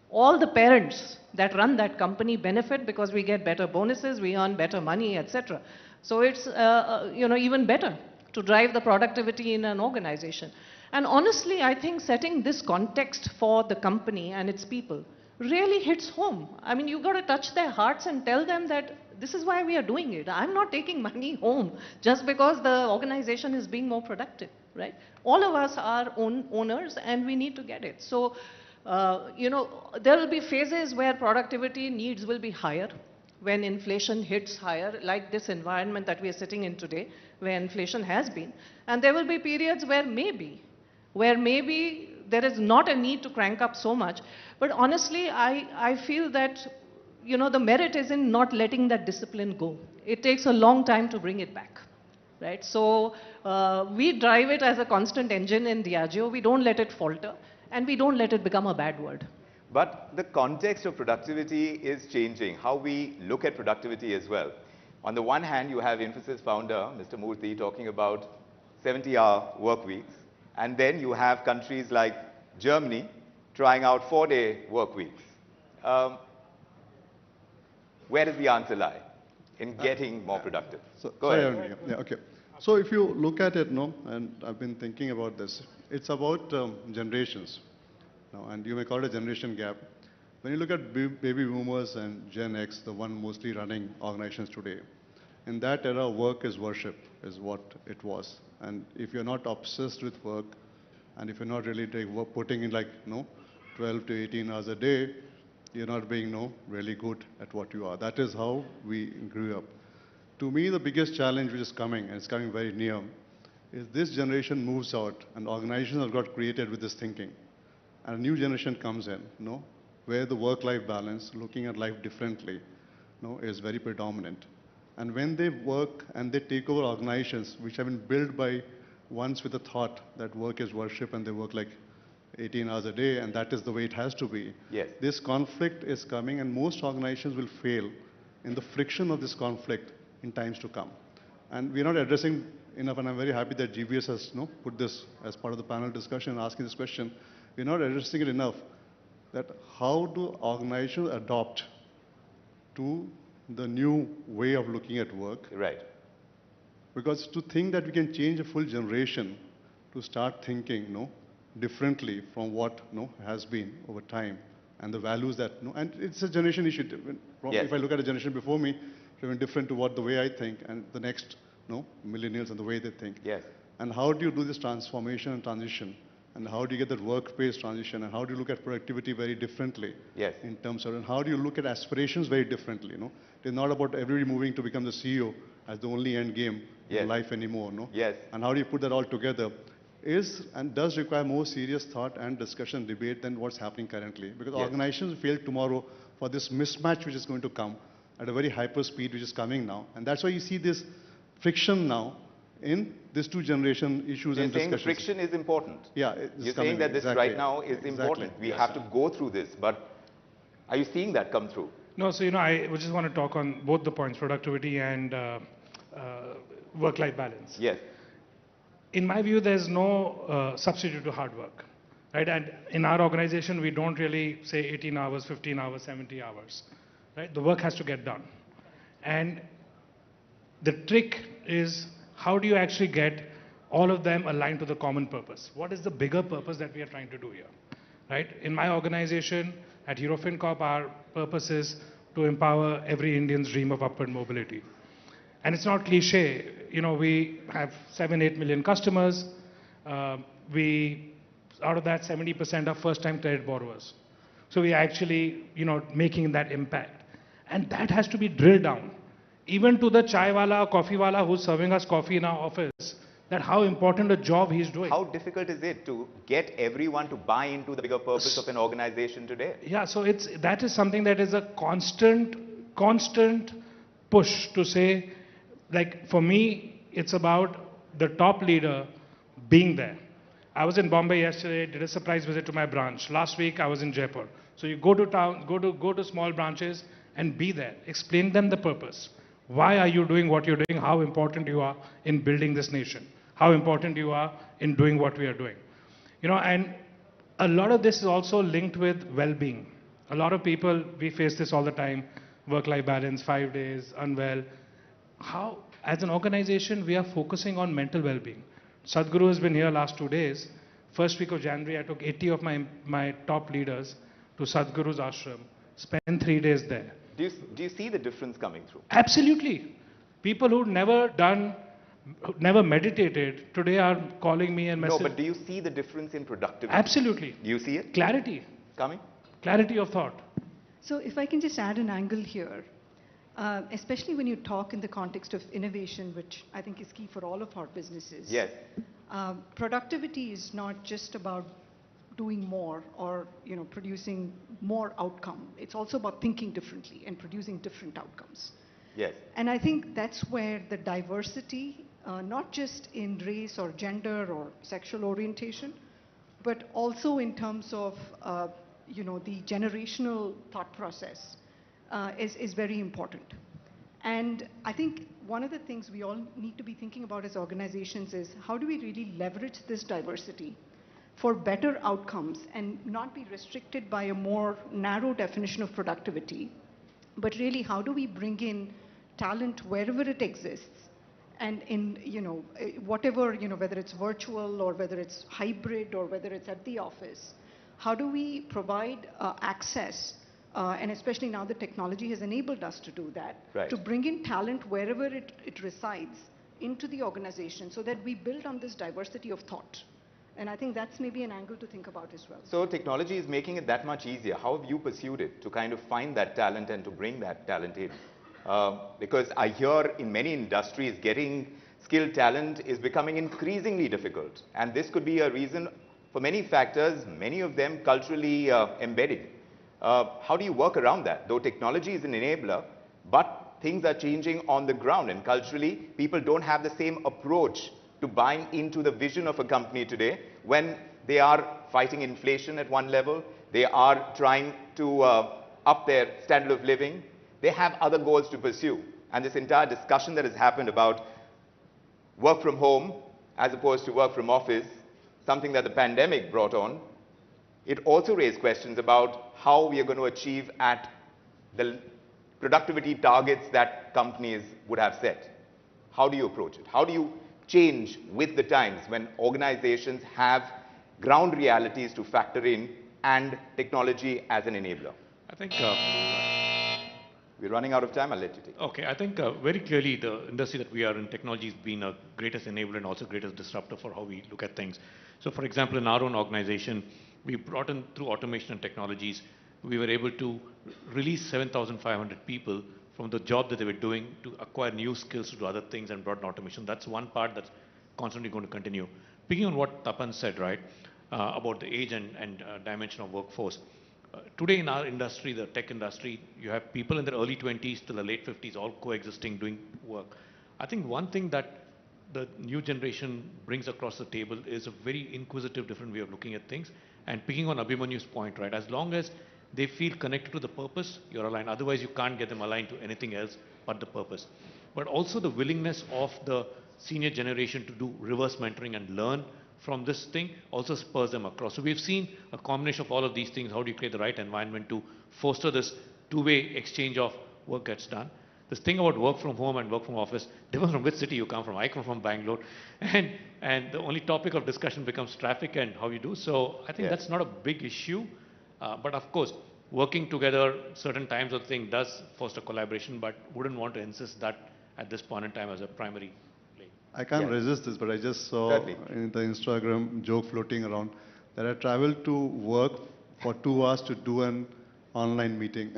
all the parents that run that company benefit because we get better bonuses, we earn better money, etc. So it's even better to drive the productivity in an organization. And honestly, I think setting this context for the company and its people really hits home. I mean, you've got to touch their hearts and tell them that this is why we are doing it. I'm not taking money home just because the organization is being more productive, right? All of us are owners and we need to get it. So, there will be phases where productivity needs will be higher when inflation hits higher, like this environment that we are sitting in today, where inflation has been. And there will be periods where maybe there is not a need to crank up so much. But honestly, I feel that, the merit is in not letting that discipline go. It takes a long time to bring it back, right? So we drive it as a constant engine in Diageo. We don't let it falter, and we don't let it become a bad word. But the context of productivity is changing, how we look at productivity as well. On the one hand, you have Infosys founder, Mr. Murthy, talking about 70-hour work weeks. And then you have countries like Germany trying out 4-day work weeks. Where does the answer lie in getting more productive? Go ahead. Yeah, okay. So if you look at it, and I've been thinking about this, it's about generations. And you may call it a generation gap. when you look at baby boomers and Gen X, the one mostly running organizations today, in that era, work is worship, is what it was. And if you're not obsessed with work, and if you're not really putting in 12 to 18 hours a day, you're not being really good at what you are. That is how we grew up. To me, the biggest challenge which is coming, and it's coming very near, is this generation moves out, and organizations have got created with this thinking. And a new generation comes in, where the work-life balance, looking at life differently, is very predominant. And when they work and they take over organizations which have been built by ones with a thought that work is worship and they work 18 hours a day and that is the way it has to be, yes, this conflict is coming and most organizations will fail in the friction of this conflict in times to come. And we're not addressing enough, and I'm very happy that GBS has put this as part of the panel discussion, asking this question. We're not addressing it enough, that how do organizations adopt to the new way of looking at work? Right. Because to think that we can change a full generation to start thinking differently from what has been over time, and the values that, and it's a generation issue. Yes. If I look at a generation before me, it's different to what the way I think, and the next millennials and the way they think. Yes. And how do you do this transformation and transition? And how do you get that workplace transition? And how do you look at productivity very differently? Yes. In terms of, and how do you look at aspirations very differently? It is not about everybody moving to become the CEO as the only end game in life anymore. Yes. And how do you put that all together? Is and does require more serious thought and discussion, debate than what's happening currently. Because organizations fail tomorrow for this mismatch which is going to come at a very hyper speed which is coming now. And that's why you see this friction now in these two generation issues and discussions. You're saying friction is important. Yeah. You're saying that this right now is important. We have to go through this. But are you seeing that come through? No, so I just want to talk on both the points, productivity and work-life balance. Yes. In my view, there's no substitute to hard work, right? And in our organization, we don't really say 18 hours, 15 hours, 70 hours, right? The work has to get done. And the trick is, how do you actually get all of them aligned to the common purpose? What is the bigger purpose that we are trying to do here, right? In my organization, at Eurofin Corp, our purpose is to empower every Indian's dream of upward mobility. And it's not cliche. We have 7-8 million customers. Out of that, 70% are first-time credit borrowers. So we are actually, making that impact. And that has to be drilled down. Even to the chai wala, coffee wala who's serving us coffee in our office, that how important a job he's doing. How difficult is it to get everyone to buy into the bigger purpose of an organization today? Yeah, so that is something that is a constant push to say, for me, it's about the top leader being there. I was in Bombay yesterday, did a surprise visit to my branch. Last week, I was in Jaipur. So you go to town, go to small branches and be there. Explain them the purpose. Why are you doing what you're doing? How important you are in building this nation? How important you are in doing what we are doing? And a lot of this is also linked with well-being. A lot of people, we face this all the time, work-life balance, 5 days, unwell. How, as an organization, we are focusing on mental well-being. Sadhguru has been here last 2 days. First week of January, I took 80 of my top leaders to Sadhguru's ashram, spent 3 days there. Do you see the difference coming through? Absolutely. People who never meditated, today are calling me and messaging. No, but do you see the difference in productivity? Absolutely. Do you see it? Clarity. Coming? Clarity of thought. So if I can just add an angle here, especially when you talk in the context of innovation, which I think is key for all of our businesses. Yes. Productivity is not just about doing more or producing more outcome. It's also about thinking differently and producing different outcomes. Yes. And I think that's where the diversity, not just in race or gender or sexual orientation, but also in terms of the generational thought process is very important. And I think one of the things we all need to be thinking about as organizations is how do we really leverage this diversity for better outcomes and not be restricted by a more narrow definition of productivity, but really how do we bring in talent wherever it exists and in whatever, whether it's virtual or whether it's hybrid or whether it's at the office, how do we provide access and especially now the technology has enabled us to do that, Right. to bring in talent wherever it resides into the organization so that we build on this diversity of thought. And I think that's maybe an angle to think about as well. So technology is making it that much easier. How have you pursued it to kind of find that talent and to bring that talent in? Because I hear in many industries getting skilled talent is becoming increasingly difficult. And this could be a reason for many factors, many of them culturally embedded. How do you work around that? Though technology is an enabler, but things are changing on the ground, and culturally people don't have the same approach to buying into the vision of a company today when they are fighting inflation at one level, they are trying to up their standard of living, they have other goals to pursue. And this entire discussion that has happened about work from home as opposed to work from office, something that the pandemic brought on, it also raised questions about how we are going to achieve at the productivity targets that companies would have set. How do you approach it? How do you change with the times when organizations have ground realities to factor in and technology as an enabler? I think we're running out of time. I'll let you take it. Okay, I think very clearly the industry that we are in, technology has been a greatest enabler and also greatest disruptor for how we look at things. So for example, in our own organization, we brought in through automation and technologies, we were able to release 7,500 people from the job that they were doing to acquire new skills to do other things and brought in automation. That's one part that's constantly going to continue. Picking on what Tapan said, right, about the age and dimension of workforce. Today in our industry, the tech industry, you have people in their early 20s to the late 50s all coexisting doing work. I think one thing that the new generation brings across the table is a very inquisitive, different way of looking at things. And picking on Abhimanyu's point, right, as long as they feel connected to the purpose, you're aligned. Otherwise, you can't get them aligned to anything else but the purpose. But also the willingness of the senior generation to do reverse mentoring and learn from this thing also spurs them across. So we've seen a combination of all of these things. How do you create the right environment to foster this two-way exchange of work gets done? This thing about work from home and work from office, depends on which city you come from. I come from Bangalore. And the only topic of discussion becomes traffic and how you do. So I think that's not a big issue. But of course, working together certain times of thing does foster collaboration, but wouldn't want to insist that at this point in time as a primary play. I can't resist this, but I just saw in the Instagram joke floating around that I traveled to work for 2 hours to do an online meeting.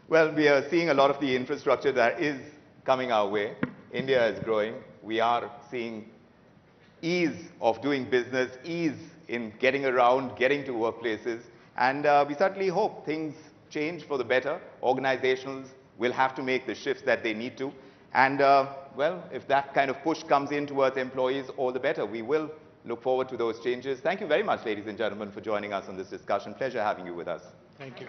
Well, we are seeing a lot of the infrastructure that is coming our way. India is growing. We are seeing ease of doing business, ease in getting around, getting to workplaces. And we certainly hope things change for the better. Organizations will have to make the shifts that they need to. And, well, if that kind of push comes in towards employees, all the better. We will look forward to those changes. Thank you very much, ladies and gentlemen, for joining us on this discussion. Pleasure having you with us. Thank you.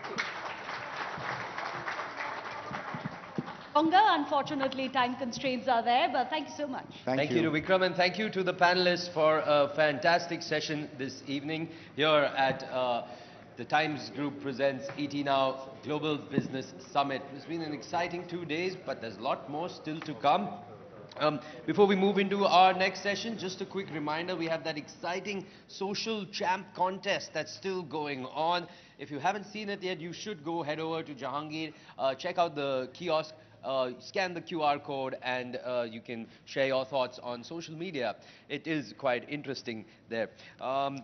Longer, unfortunately, time constraints are there, but thank you so much. Thank you to Vikram, and thank you to the panelists for a fantastic session this evening here at the Times Group presents ET Now Global Business Summit. It's been an exciting 2 days, but there's a lot more still to come. Before we move into our next session, just a quick reminder, we have that exciting social champ contest that's still going on. If you haven't seen it yet, you should go head over to Jahangir, check out the kiosk, scan the QR code, and you can share your thoughts on social media. It is quite interesting there. And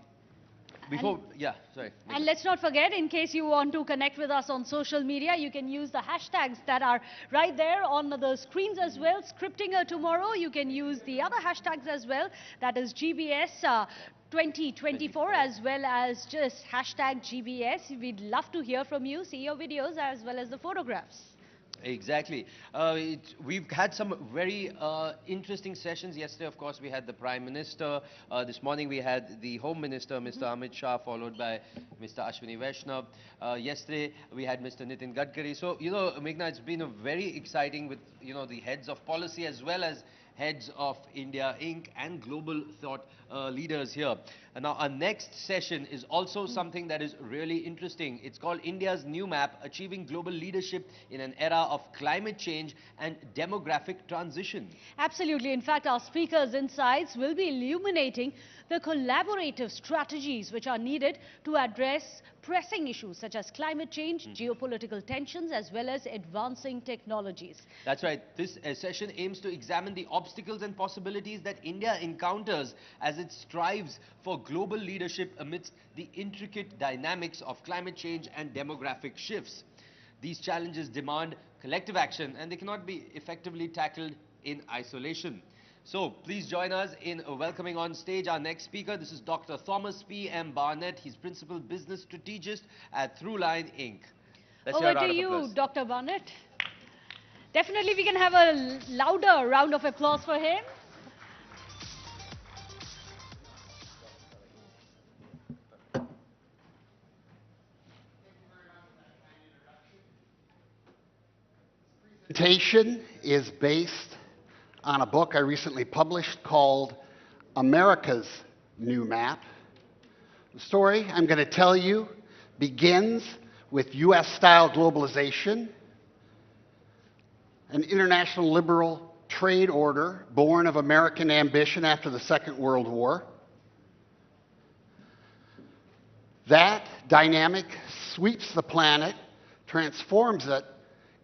let's not forget, in case you want to connect with us on social media, you can use the hashtags that are right there on the screens as well. Scripting tomorrow, you can use the other hashtags as well. That is GBS 2024 as well as just hashtag GBS. We'd love to hear from you, see your videos as well as the photographs. Exactly. We've had some very interesting sessions. Yesterday, of course, we had the Prime Minister. This morning, we had the Home Minister, Mr. Amit Shah, followed by Mr. Ashwini Vaishnav. Yesterday, we had Mr. Nitin Gadkari. So, you know, Meghna, it's been a very exciting with, you know, the heads of policy as well as heads of India Inc. and global thought leaders here. And now our next session is also something that is really interesting. It's called India's New Map, Achieving Global Leadership in an Era of Climate Change and Demographic Transition. Absolutely. In fact, our speakers' insights will be illuminating the collaborative strategies which are needed to address pressing issues such as climate change, geopolitical tensions, as well as advancing technologies. That's right. This session aims to examine the obstacles and possibilities that India encounters as it strives for global leadership amidst the intricate dynamics of climate change and demographic shifts. These challenges demand collective action, and they cannot be effectively tackled in isolation. So please join us in welcoming on stage our next speaker. This is Dr. Thomas P. M. Barnett. He's Principal Business Strategist at Throughline Inc. Let's hear a Over round to of you, applause. Dr. Barnett. Definitely we can have a louder round of applause for him. Presentation is based on a book I recently published called America's New Map. The story I'm going to tell you begins with US-style globalization, an international liberal trade order born of American ambition after the Second World War. That dynamic sweeps the planet, transforms it,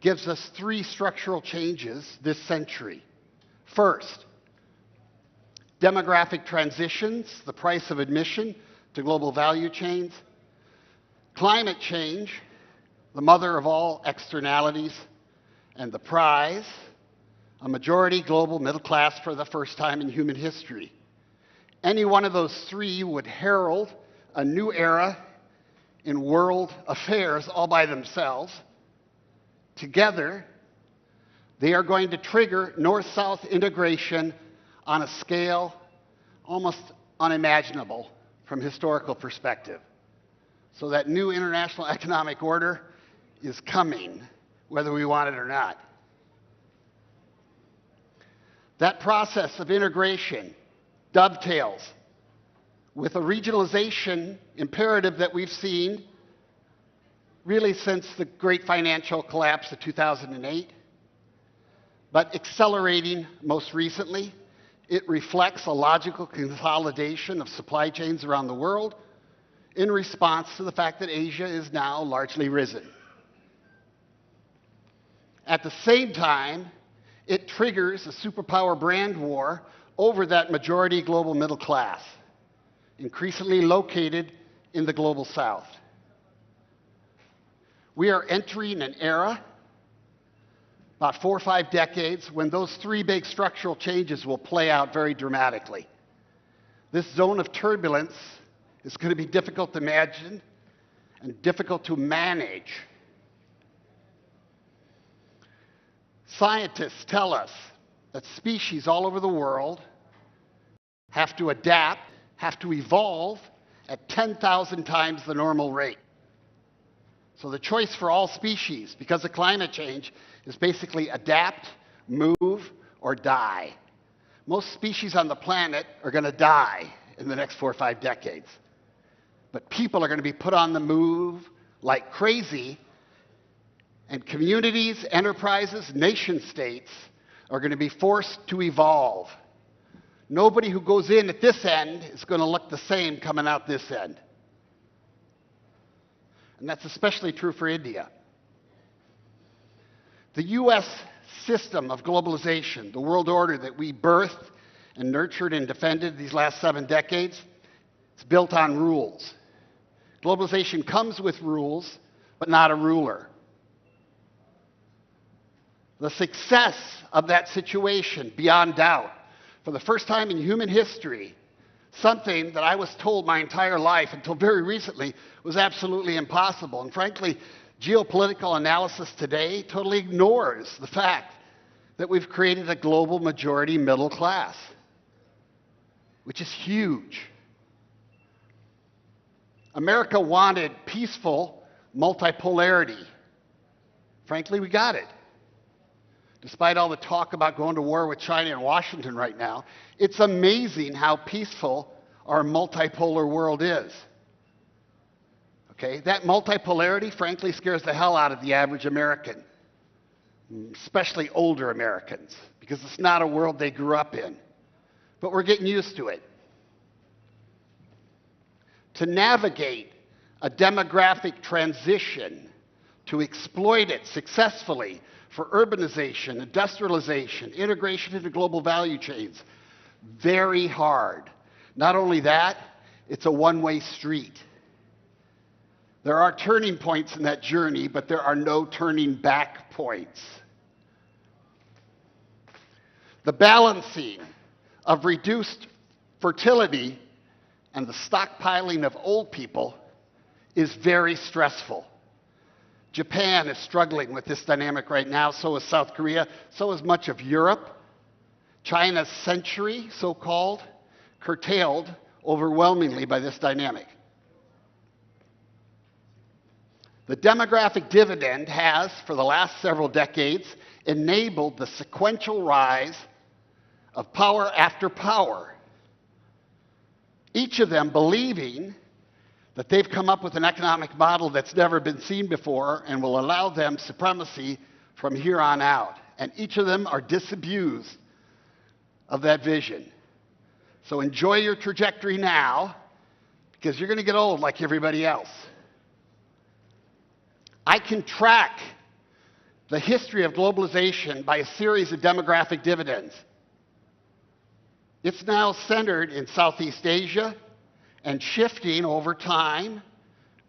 gives us three structural changes this century. First, demographic transitions, the price of admission to global value chains. Climate change, the mother of all externalities. And the prize, a majority global middle class for the first time in human history. Any one of those three would herald a new era in world affairs all by themselves. Together, they are going to trigger North-South integration on a scale almost unimaginable from historical perspective. So that new international economic order is coming, whether we want it or not. That process of integration dovetails with a regionalization imperative that we've seen really since the great financial collapse of 2008, but accelerating most recently. It reflects a logical consolidation of supply chains around the world in response to the fact that Asia is now largely risen. At the same time, it triggers a superpower brand war over that majority global middle class, increasingly located in the global south. We are entering an era, about 4 or 5 decades, when those three big structural changes will play out very dramatically. This zone of turbulence is going to be difficult to imagine and difficult to manage. Scientists tell us that species all over the world have to adapt, have to evolve at 10,000 times the normal rate. So the choice for all species, because of climate change, is basically adapt, move, or die. Most species on the planet are going to die in the next 4 or 5 decades. But people are going to be put on the move like crazy, and communities, enterprises, nation states are going to be forced to evolve. Nobody who goes in at this end is going to look the same coming out this end. And that's especially true for India. The US system of globalization, the world order that we birthed and nurtured and defended these last 7 decades, it's built on rules. Globalization comes with rules, but not a ruler. The success of that situation, beyond doubt, for the first time in human history, something that I was told my entire life until very recently was absolutely impossible. And frankly, geopolitical analysis today totally ignores the fact that we've created a global majority middle class, which is huge. America wanted peaceful multipolarity. Frankly, we got it. Despite all the talk about going to war with China and Washington right now, it's amazing how peaceful our multipolar world is. Okay? That multipolarity, frankly, scares the hell out of the average American, especially older Americans, because it's not a world they grew up in. But we're getting used to it. To navigate a demographic transition to exploit it successfully for urbanization, industrialization, integration into global value chains. Very hard. Not only that, it's a one-way street. There are turning points in that journey, but there are no turning back points. The balancing of reduced fertility and the stockpiling of old people is very stressful. Japan is struggling with this dynamic right now, so is South Korea, so is much of Europe. China's century, so-called, curtailed overwhelmingly by this dynamic. The demographic dividend has, for the last several decades, enabled the sequential rise of power after power, each of them believing that they've come up with an economic model that's never been seen before and will allow them supremacy from here on out. And each of them are disabused of that vision. So enjoy your trajectory now, because you're going to get old like everybody else. I can track the history of globalization by a series of demographic dividends. It's now centered in Southeast Asia and shifting over time,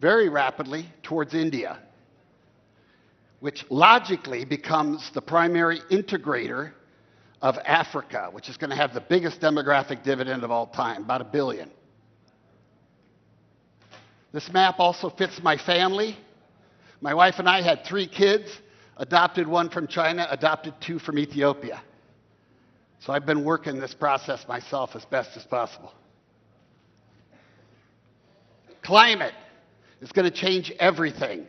very rapidly, towards India, which logically becomes the primary integrator of Africa, which is going to have the biggest demographic dividend of all time, about $1 billion. This map also fits my family. My wife and I had 3 kids, adopted 1 from China, adopted 2 from Ethiopia. So I've been working this process myself as best as possible. Climate is going to change everything.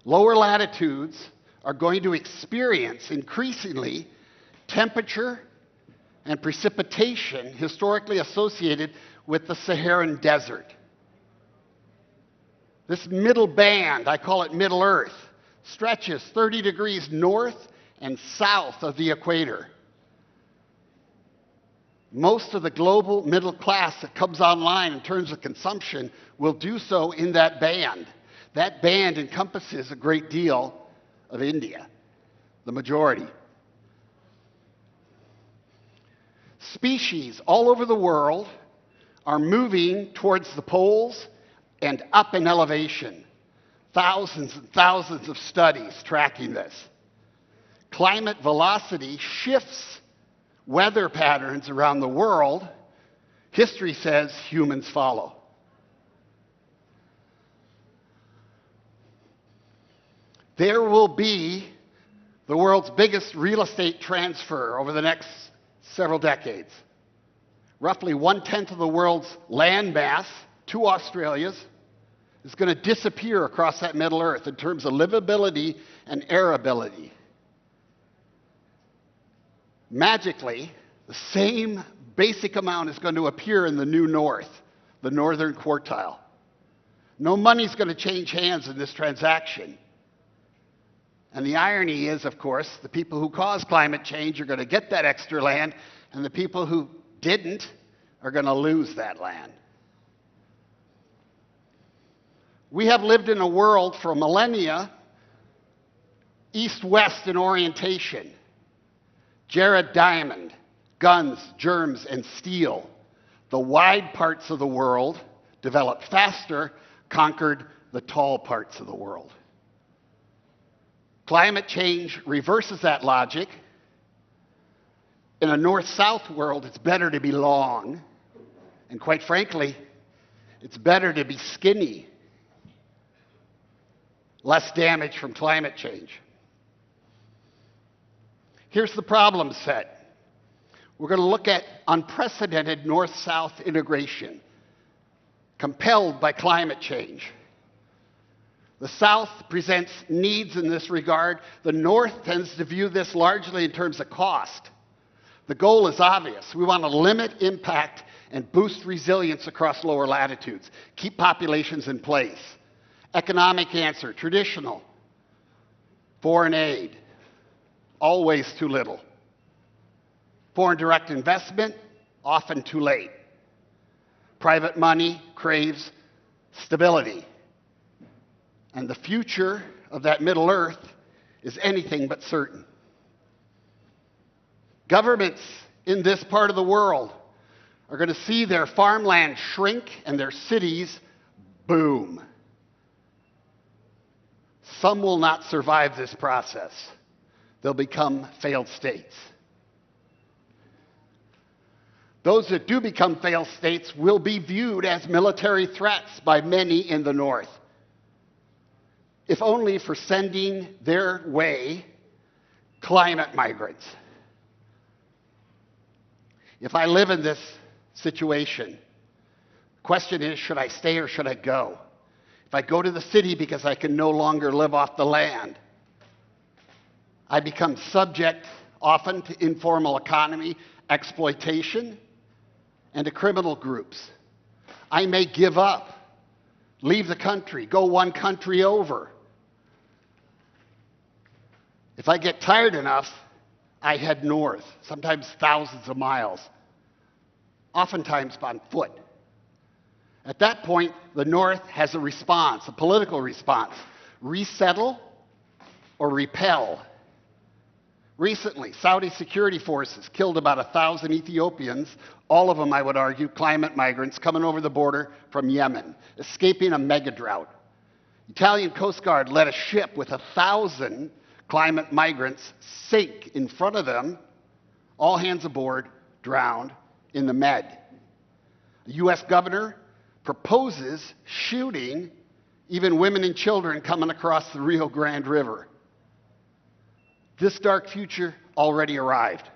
Lower latitudes are going to experience increasingly temperature and precipitation historically associated with the Saharan desert. This middle band, I call it Middle Earth, stretches 30 degrees north and south of the equator. Most of the global middle class that comes online in terms of consumption will do so in that band. That band encompasses a great deal of India, the majority. Species all over the world are moving towards the poles and up in elevation. Thousands and thousands of studies tracking this. Climate velocity shifts weather patterns around the world. History says humans follow. There will be the world's biggest real estate transfer over the next several decades. Roughly 1/10 of the world's land mass, 2 Australias, is going to disappear across that Middle Earth in terms of livability and airability. Magically, the same basic amount is going to appear in the new north, the northern quartile. No money's going to change hands in this transaction. And the irony is, of course, the people who caused climate change are going to get that extra land, and the people who didn't are going to lose that land. We have lived in a world for millennia, east-west in orientation. Jared Diamond, guns, germs, and steel. The wide parts of the world developed faster, conquered the tall parts of the world. Climate change reverses that logic. In a north-south world, it's better to be long. And quite frankly, it's better to be skinny. Less damage from climate change. Here's the problem set. We're going to look at unprecedented north-south integration, compelled by climate change. The South presents needs in this regard. The North tends to view this largely in terms of cost. The goal is obvious. We want to limit impact and boost resilience across lower latitudes, keep populations in place. Economic answer, traditional. Foreign aid, always too little. Foreign direct investment, often too late. Private money craves stability. And the future of that Middle Earth is anything but certain. Governments in this part of the world are going to see their farmland shrink and their cities boom. Some will not survive this process. They'll become failed states. Those that do become failed states will be viewed as military threats by many in the North, if only for sending their way climate migrants. If I live in this situation, the question is, should I stay or should I go? If I go to the city because I can no longer live off the land, I become subject often to informal economy, exploitation, and to criminal groups. I may give up, leave the country, go one country over. If I get tired enough, I head north, sometimes thousands of miles, oftentimes on foot. At that point, the North has a response, a political response: resettle or repel. Recently, Saudi security forces killed about 1,000 Ethiopians, all of them, I would argue, climate migrants coming over the border from Yemen, escaping a mega drought. Italian Coast Guard let a ship with 1,000 climate migrants sink in front of them, all hands aboard, drowned in the Med. The U.S. governor proposes shooting even women and children coming across the Rio Grande River. This dark future already arrived.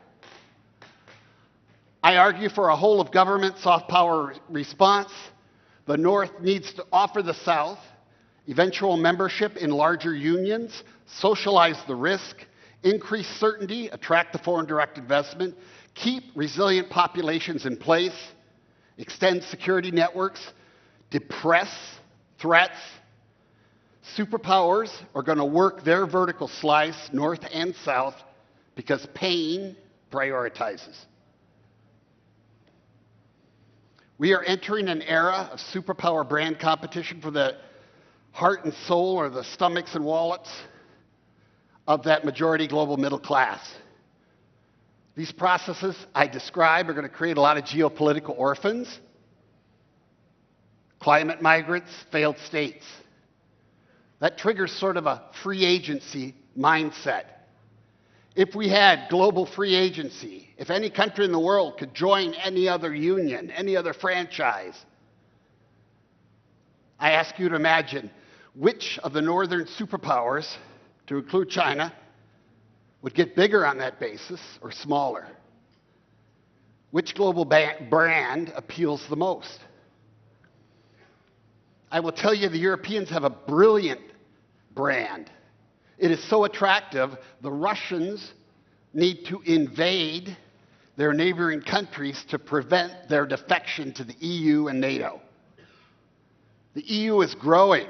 I argue for a whole of government soft power response. The North needs to offer the South eventual membership in larger unions, socialize the risk, increase certainty, attract the foreign direct investment, keep resilient populations in place, extend security networks, depress threats. Superpowers are going to work their vertical slice, north and south, because pain prioritizes. We are entering an era of superpower brand competition for the heart and soul, or the stomachs and wallets, of that majority global middle class. These processes I describe are going to create a lot of geopolitical orphans, climate migrants, failed states. That triggers sort of a free agency mindset. If we had global free agency, if any country in the world could join any other union, any other franchise, I ask you to imagine which of the northern superpowers, to include China, would get bigger on that basis or smaller? Which global brand appeals the most? I will tell you, the Europeans have a brilliant brand. It is so attractive, the Russians need to invade their neighboring countries to prevent their defection to the EU and NATO. The EU is growing,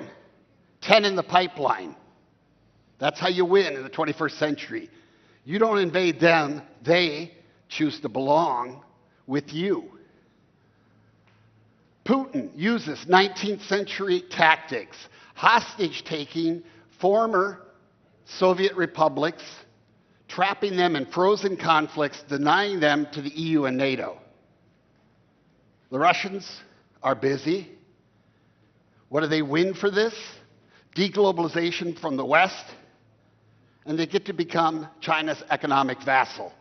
10 in the pipeline. That's how you win in the 21st century. You don't invade them, they choose to belong with you. Putin uses 19th century tactics, hostage-taking former Soviet republics, trapping them in frozen conflicts, denying them to the EU and NATO. The Russians are busy. What do they win for this? Deglobalization from the West, and they get to become China's economic vassal,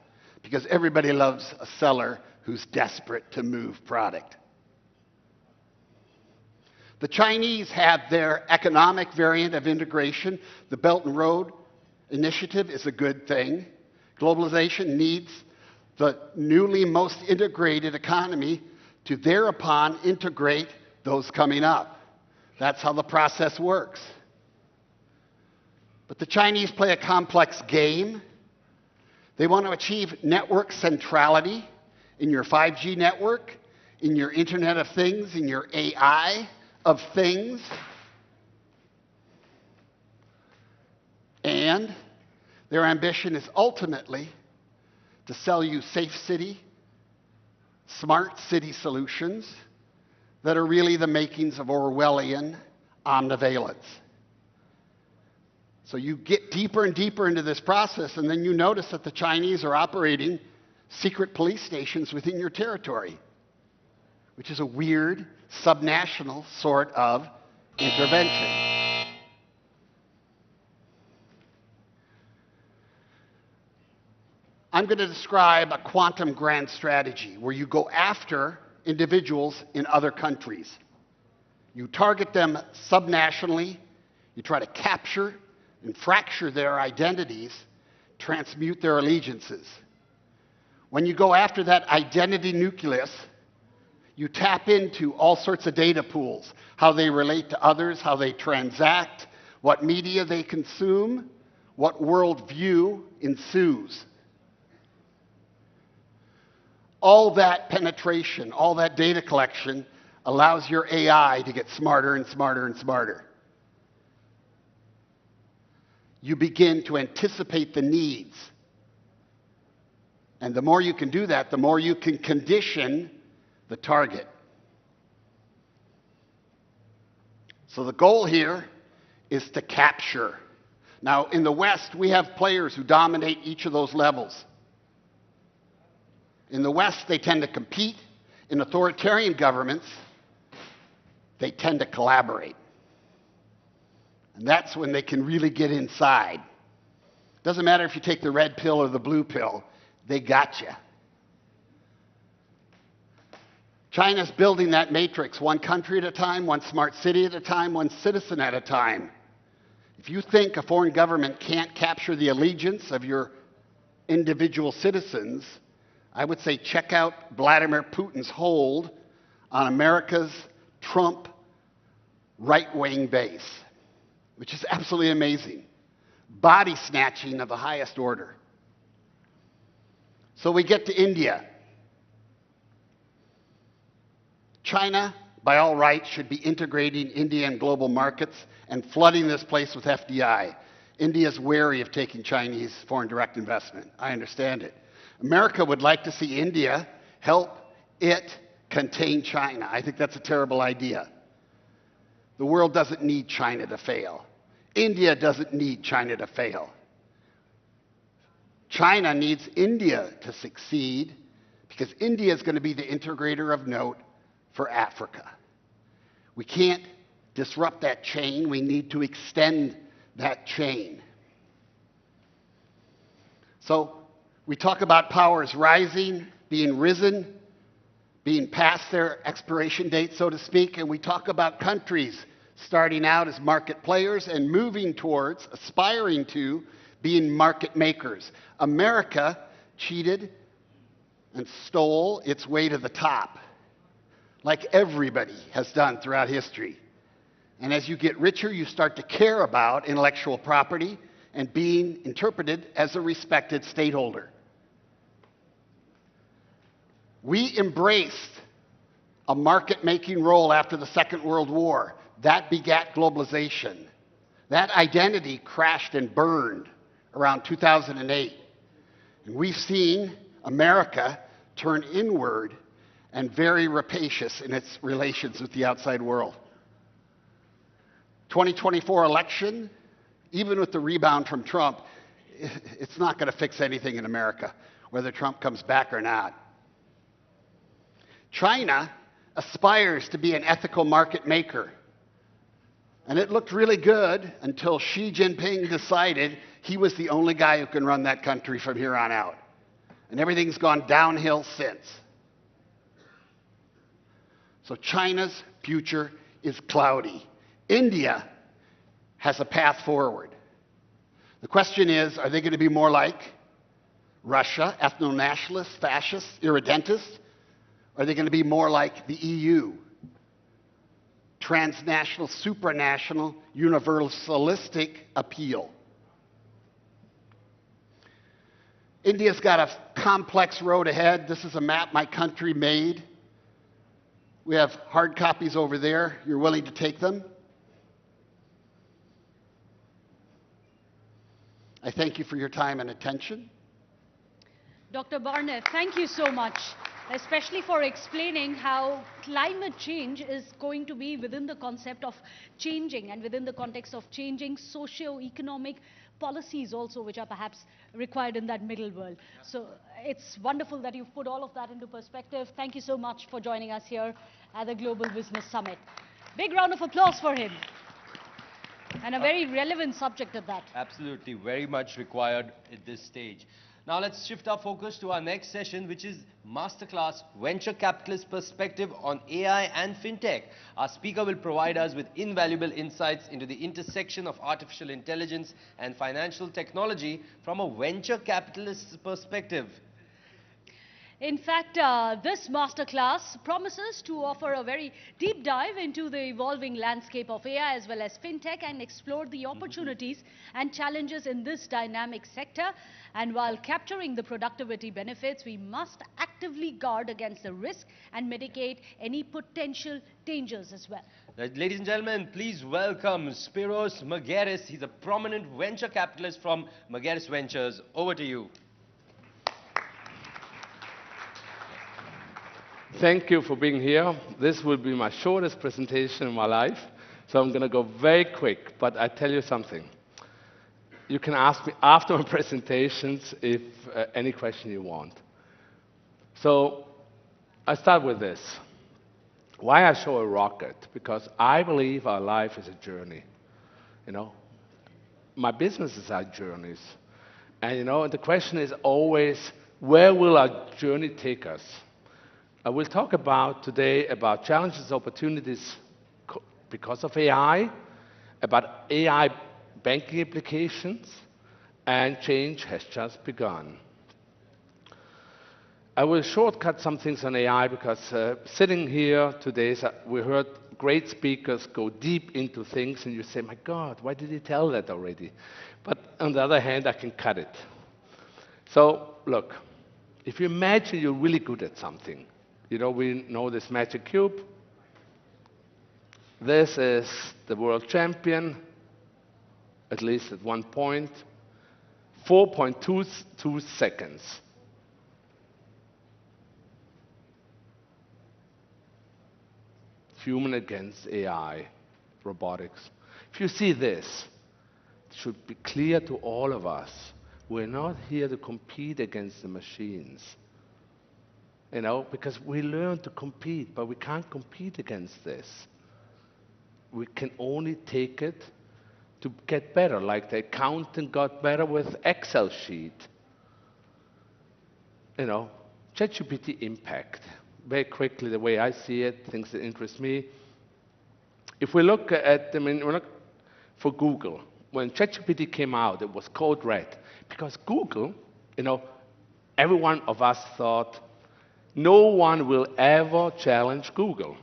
because everybody loves a seller who's desperate to move product. The Chinese have their economic variant of integration. The Belt and Road Initiative is a good thing. Globalization needs the newly most integrated economy to thereupon integrate those coming up. That's how the process works. But the Chinese play a complex game. They want to achieve network centrality in your 5G network, in your Internet of Things, in your AI of things. And their ambition is ultimately to sell you safe city, smart city solutions, that are really the makings of Orwellian omnivalence. So you get deeper and deeper into this process, and then you notice that the Chinese are operating secret police stations within your territory, which is a weird, subnational sort of intervention. I'm going to describe a quantum grand strategy where you go after individuals in other countries. You target them subnationally, you try to capture and fracture their identities, transmute their allegiances. When you go after that identity nucleus, you tap into all sorts of data pools, how they relate to others, how they transact, what media they consume, what worldview ensues. All that penetration, all that data collection allows your AI to get smarter and smarter and smarter. You begin to anticipate the needs. And the more you can do that, the more you can condition the target. So the goal here is to capture. Now, in the West, we have players who dominate each of those levels. In the West, they tend to compete. In authoritarian governments, they tend to collaborate. And that's when they can really get inside. Doesn't matter if you take the red pill or the blue pill, they got you. China's building that matrix one country at a time, one smart city at a time, one citizen at a time. If you think a foreign government can't capture the allegiance of your individual citizens, I would say check out Vladimir Putin's hold on America's Trump right-wing base, which is absolutely amazing. Body snatching of the highest order. So we get to India. China, by all rights, should be integrating India in global markets and flooding this place with FDI. India is wary of taking Chinese foreign direct investment. I understand it. America would like to see India help it contain China. I think that's a terrible idea. The world doesn't need China to fail. India doesn't need China to fail. China needs India to succeed because India is going to be the integrator of note for Africa. We can't disrupt that chain. We need to extend that chain. So we talk about powers rising, being risen, being past their expiration date, so to speak, and we talk about countries starting out as market players and moving towards, aspiring to, being market makers. America cheated and stole its way to the top, like everybody has done throughout history. And as you get richer, you start to care about intellectual property and being interpreted as a respected stakeholder. We embraced a market-making role after the Second World War. That begat globalization. That identity crashed and burned around 2008. And we've seen America turn inward and very rapacious in its relations with the outside world. 2024 election, even with the rebound from Trump, it's not going to fix anything in America, whether Trump comes back or not. China aspires to be an ethical market maker. And it looked really good until Xi Jinping decided he was the only guy who can run that country from here on out. And everything's gone downhill since. So China's future is cloudy. India has a path forward. The question is, are they going to be more like Russia, ethno-nationalists, fascists, irredentists? Are they going to be more like the EU, transnational, supranational, universalistic appeal? India's got a complex road ahead. This is a map my country made. We have hard copies over there. You're willing to take them? I thank you for your time and attention. Dr. Barnett, thank you so much. especially for explaining how climate change is going to be within the concept of changing and within the context of changing socio-economic policies also, which are perhaps required in that middle world. So it's wonderful that you've put all of that into perspective. Thank you so much for joining us here at the Global Business Summit. Big round of applause for him. And a very relevant subject at that. Absolutely, very much required at this stage. Now let's shift our focus to our next session, which is Masterclass Venture Capitalist Perspective on AI and FinTech. Our speaker will provide us with invaluable insights into the intersection of artificial intelligence and financial technology from a venture capitalist perspective. In fact, this masterclass promises to offer a very deep dive into the evolving landscape of AI as well as fintech and explore the opportunities and challenges in this dynamic sector. And while capturing the productivity benefits, we must actively guard against the risk and mitigate any potential dangers as well. Ladies and gentlemen, please welcome Spiros Margaris. He's a prominent venture capitalist from Margaris Ventures. Over to you. Thank you for being here. This will be my shortest presentation in my life, so I'm going to go very quick, but I tell you something. You can ask me after my presentations if any question you want. So I start with this. Why I show a rocket? Because I believe our life is a journey. You know, my businesses are journeys. And you know, the question is always, where will our journey take us? I will talk today about challenges, opportunities because of AI, about AI banking applications, and change has just begun. I will shortcut some things on AI because sitting here today, we heard great speakers go deep into things, and you say, my God, why did he tell that already? But on the other hand, I can cut it. So look, if you imagine you're really good at something, you know, we know this magic cube. This is the world champion, at least at one point. 4.22 seconds. Human against AI, robotics. If you see this, it should be clear to all of us, we're not here to compete against the machines. You know, because we learn to compete, but we can't compete against this. We can only take it to get better, like the accountant got better with Excel sheet. You know, ChatGPT impact. Very quickly, the way I see it, things that interest me. If we look at, for Google, when ChatGPT came out, it was code red. Because Google, you know, every one of us thought, no one will ever challenge Google.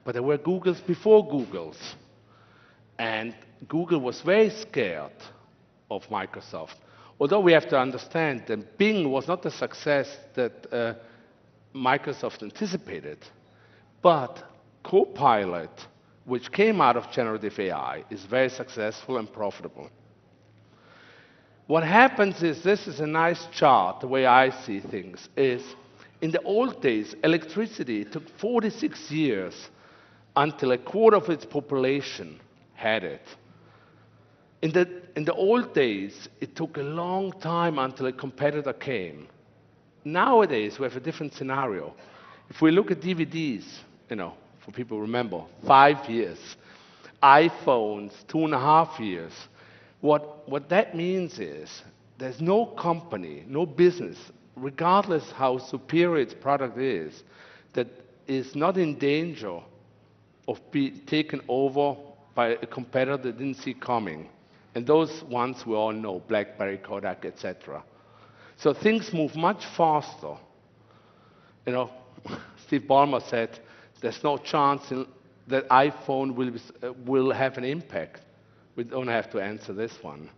But there were Googles before Googles. And Google was very scared of Microsoft. Although we have to understand that Bing was not the success that Microsoft anticipated. But Copilot, which came out of generative AI, is very successful and profitable. What happens is, this is a nice chart, the way I see things, is in the old days, electricity took 46 years until a quarter of its population had it. In the old days, it took a long time until a competitor came. Nowadays, we have a different scenario. If we look at DVDs, you know, for people who remember, 5 years. iPhones, 2.5 years. What that means is, there's no company, no business, regardless how superior its product is, that is not in danger of being taken over by a competitor that didn't see coming. And those ones we all know, BlackBerry, Kodak, etc. So things move much faster. You know, Steve Ballmer said, there's no chance that iPhone will have an impact. We don't have to answer this one.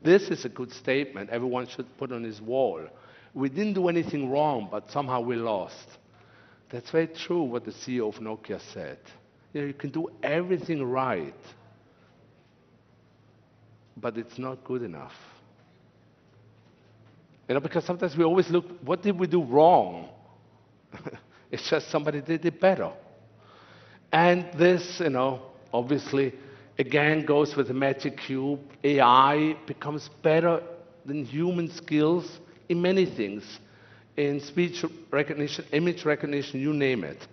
This is a good statement everyone should put on his wall. We didn't do anything wrong, but somehow we lost. That's very true what the CEO of Nokia said. You know, you can do everything right, but it's not good enough. You know, because sometimes we always look, what did we do wrong? It's just somebody did it better. And this, obviously, again goes with the magic cube. AI becomes better than human skills in many things, in speech recognition, image recognition, you name it.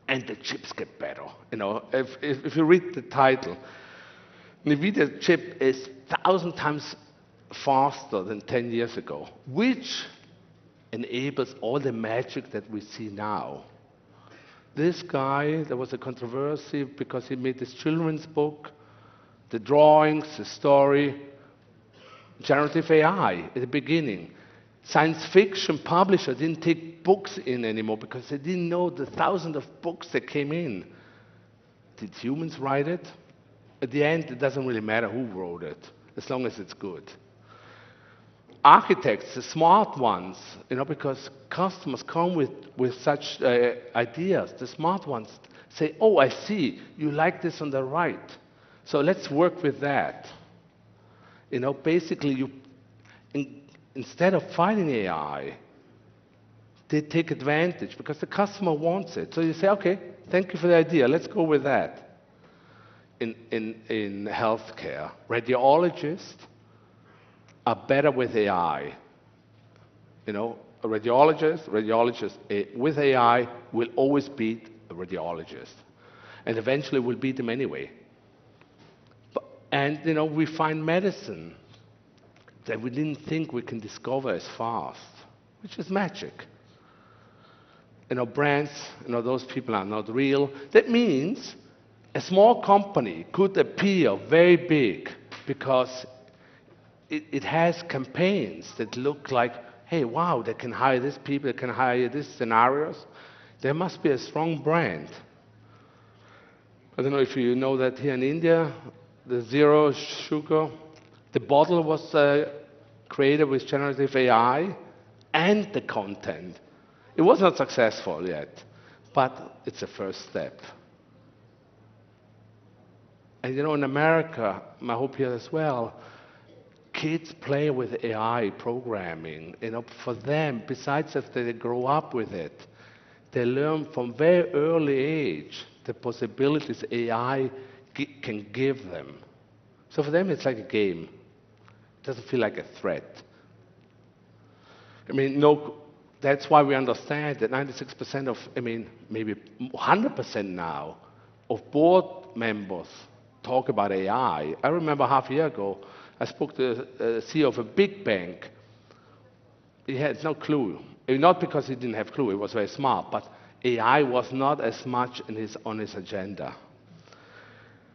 And the chips get better. If you read the title, NVIDIA chip is 1,000 times faster than 10 years ago, which enables all the magic that we see now. This guy, there was a controversy because he made this children's book, the drawings, the story, generative AI at the beginning. Science fiction publisher didn't take books in anymore because they didn't know the thousands of books that came in. Did humans write it? At the end, it doesn't really matter who wrote it, as long as it's good. Architects, the smart ones, because customers come with such ideas, the smart ones say, oh, I see, you like this on the right, so let's work with that. Basically, instead of fighting AI, they take advantage because the customer wants it. So you say, okay, thank you for the idea, let's go with that. In healthcare, radiologists are better with AI. A radiologist with AI will always beat a radiologist. And eventually will beat them anyway. And we find medicine that we didn't think we can discover as fast, which is magic. Brands, those people are not real. That means a small company could appear very big because it has campaigns that look like, hey, wow, they can hire these people, they can hire these scenarios. There must be a strong brand. I don't know if you know that here in India, the zero sugar, the bottle was created with generative AI and the content. It was not successful yet, but it's a first step. And in America, I hope here as well, kids play with AI programming. For them, besides if they grow up with it, they learn from very early age the possibilities AI can give them. So for them, it's like a game. It doesn't feel like a threat. That's why we understand that 96% of, maybe 100% now, of board members talk about AI. I remember half a year ago, I spoke to the CEO of a big bank. He had no clue. Not because he didn't have a clue, he was very smart, but AI was not as much on his agenda.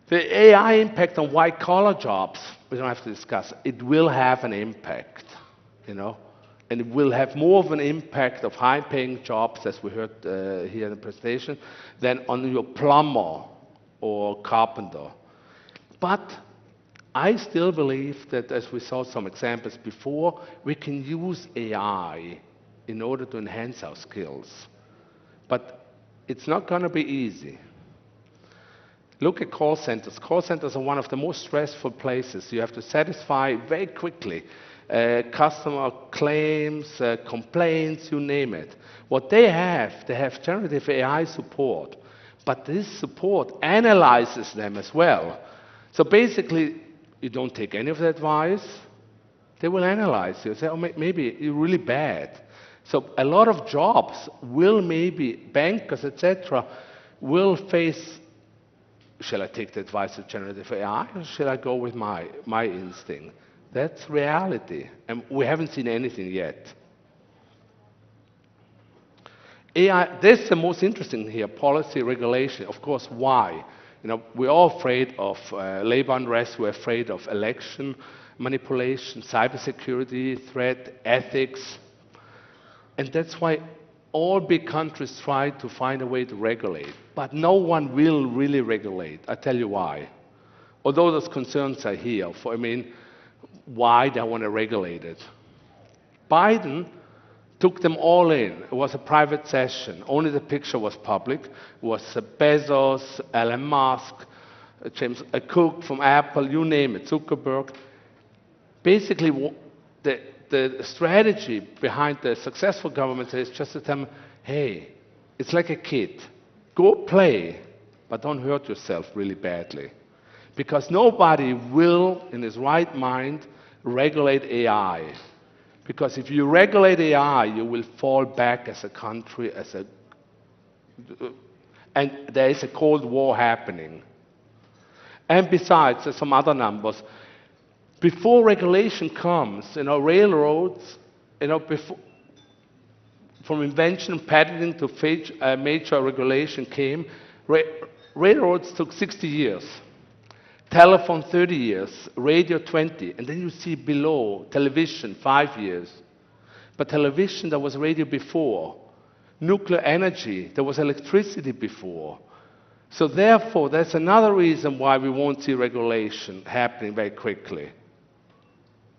The AI impact on white-collar jobs, we don't have to discuss. It will have an impact, and it will have more of an impact of high-paying jobs, as we heard here in the presentation, than on your plumber or carpenter. But I still believe that, as we saw some examples before, we can use AI in order to enhance our skills. But it's not going to be easy. Look at call centers. Call centers are one of the most stressful places. You have to satisfy very quickly customer claims, complaints, you name it. What they have generative AI support, but this support analyzes them as well. So basically, you don't take any of the advice, they will analyze you. Say, oh, maybe you're really bad. So a lot of jobs will maybe, bankers, etc., will face, shall I take the advice of generative AI, or shall I go with my instinct? That's reality, and we haven't seen anything yet. AI, this is the most interesting here, policy regulation. Of course, why? We're all afraid of labor unrest, we're afraid of election manipulation, cybersecurity threat, ethics. And that's why all big countries try to find a way to regulate. But no one will really regulate. I tell you why. Although those concerns are here, why they want to regulate it. Biden took them all in. It was a private session. Only the picture was public. It was Bezos, Elon Musk, James Cook from Apple, you name it, Zuckerberg. Basically, the strategy behind the successful government is just to tell them, hey, it's like a kid. Go play, but don't hurt yourself really badly. Because nobody will, in his right mind, regulate AI. Because if you regulate AI, you will fall back as a country, and there is a Cold War happening. And besides, there's some other numbers. Before regulation comes, railroads, from invention, patenting to major regulation came, railroads took 60 years. Telephone, 30 years. Radio, 20. And then you see below, television, 5 years. But television, there was radio before. Nuclear energy, there was electricity before. So therefore, that's another reason why we won't see regulation happening very quickly.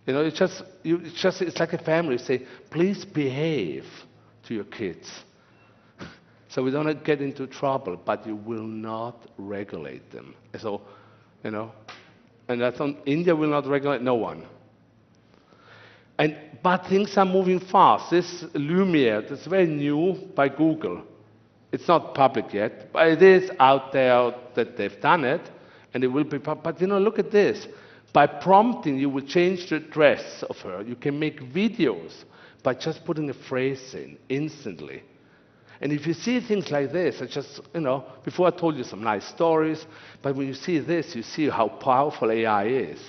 It's like a family. You say, please behave to your kids. So we don't get into trouble, but you will not regulate them. So, and that's India will not regulate no one. But things are moving fast. This Lumiere, that's very new by Google. It's not public yet, but it is out there that they've done it, and it will be. But look at this. By prompting, you will change the dress of her. You can make videos by just putting a phrase in instantly. And if you see things like this, before I told you some nice stories, but when you see this, you see how powerful AI is.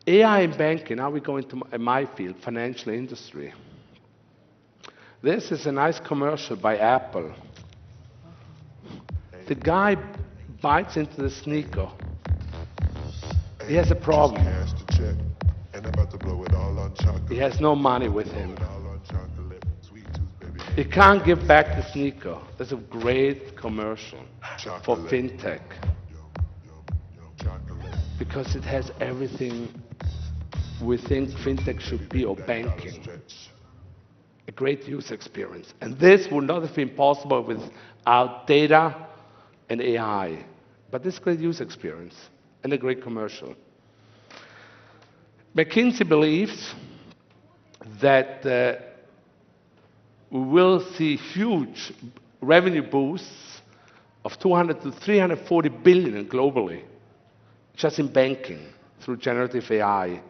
AI in banking, now we go into my field, financial industry. This is a nice commercial by Apple. The guy bites into the sneaker. He has a problem. He has no money with him. He can't give back the sneaker. That's a great commercial for fintech. Because it has everything we think fintech should be, or banking. A great user experience. And this would not have been possible without data and AI. But this great user experience and a great commercial. McKinsey believes that we will see huge revenue boosts of 200 to 340 billion globally, just in banking, through generative AI.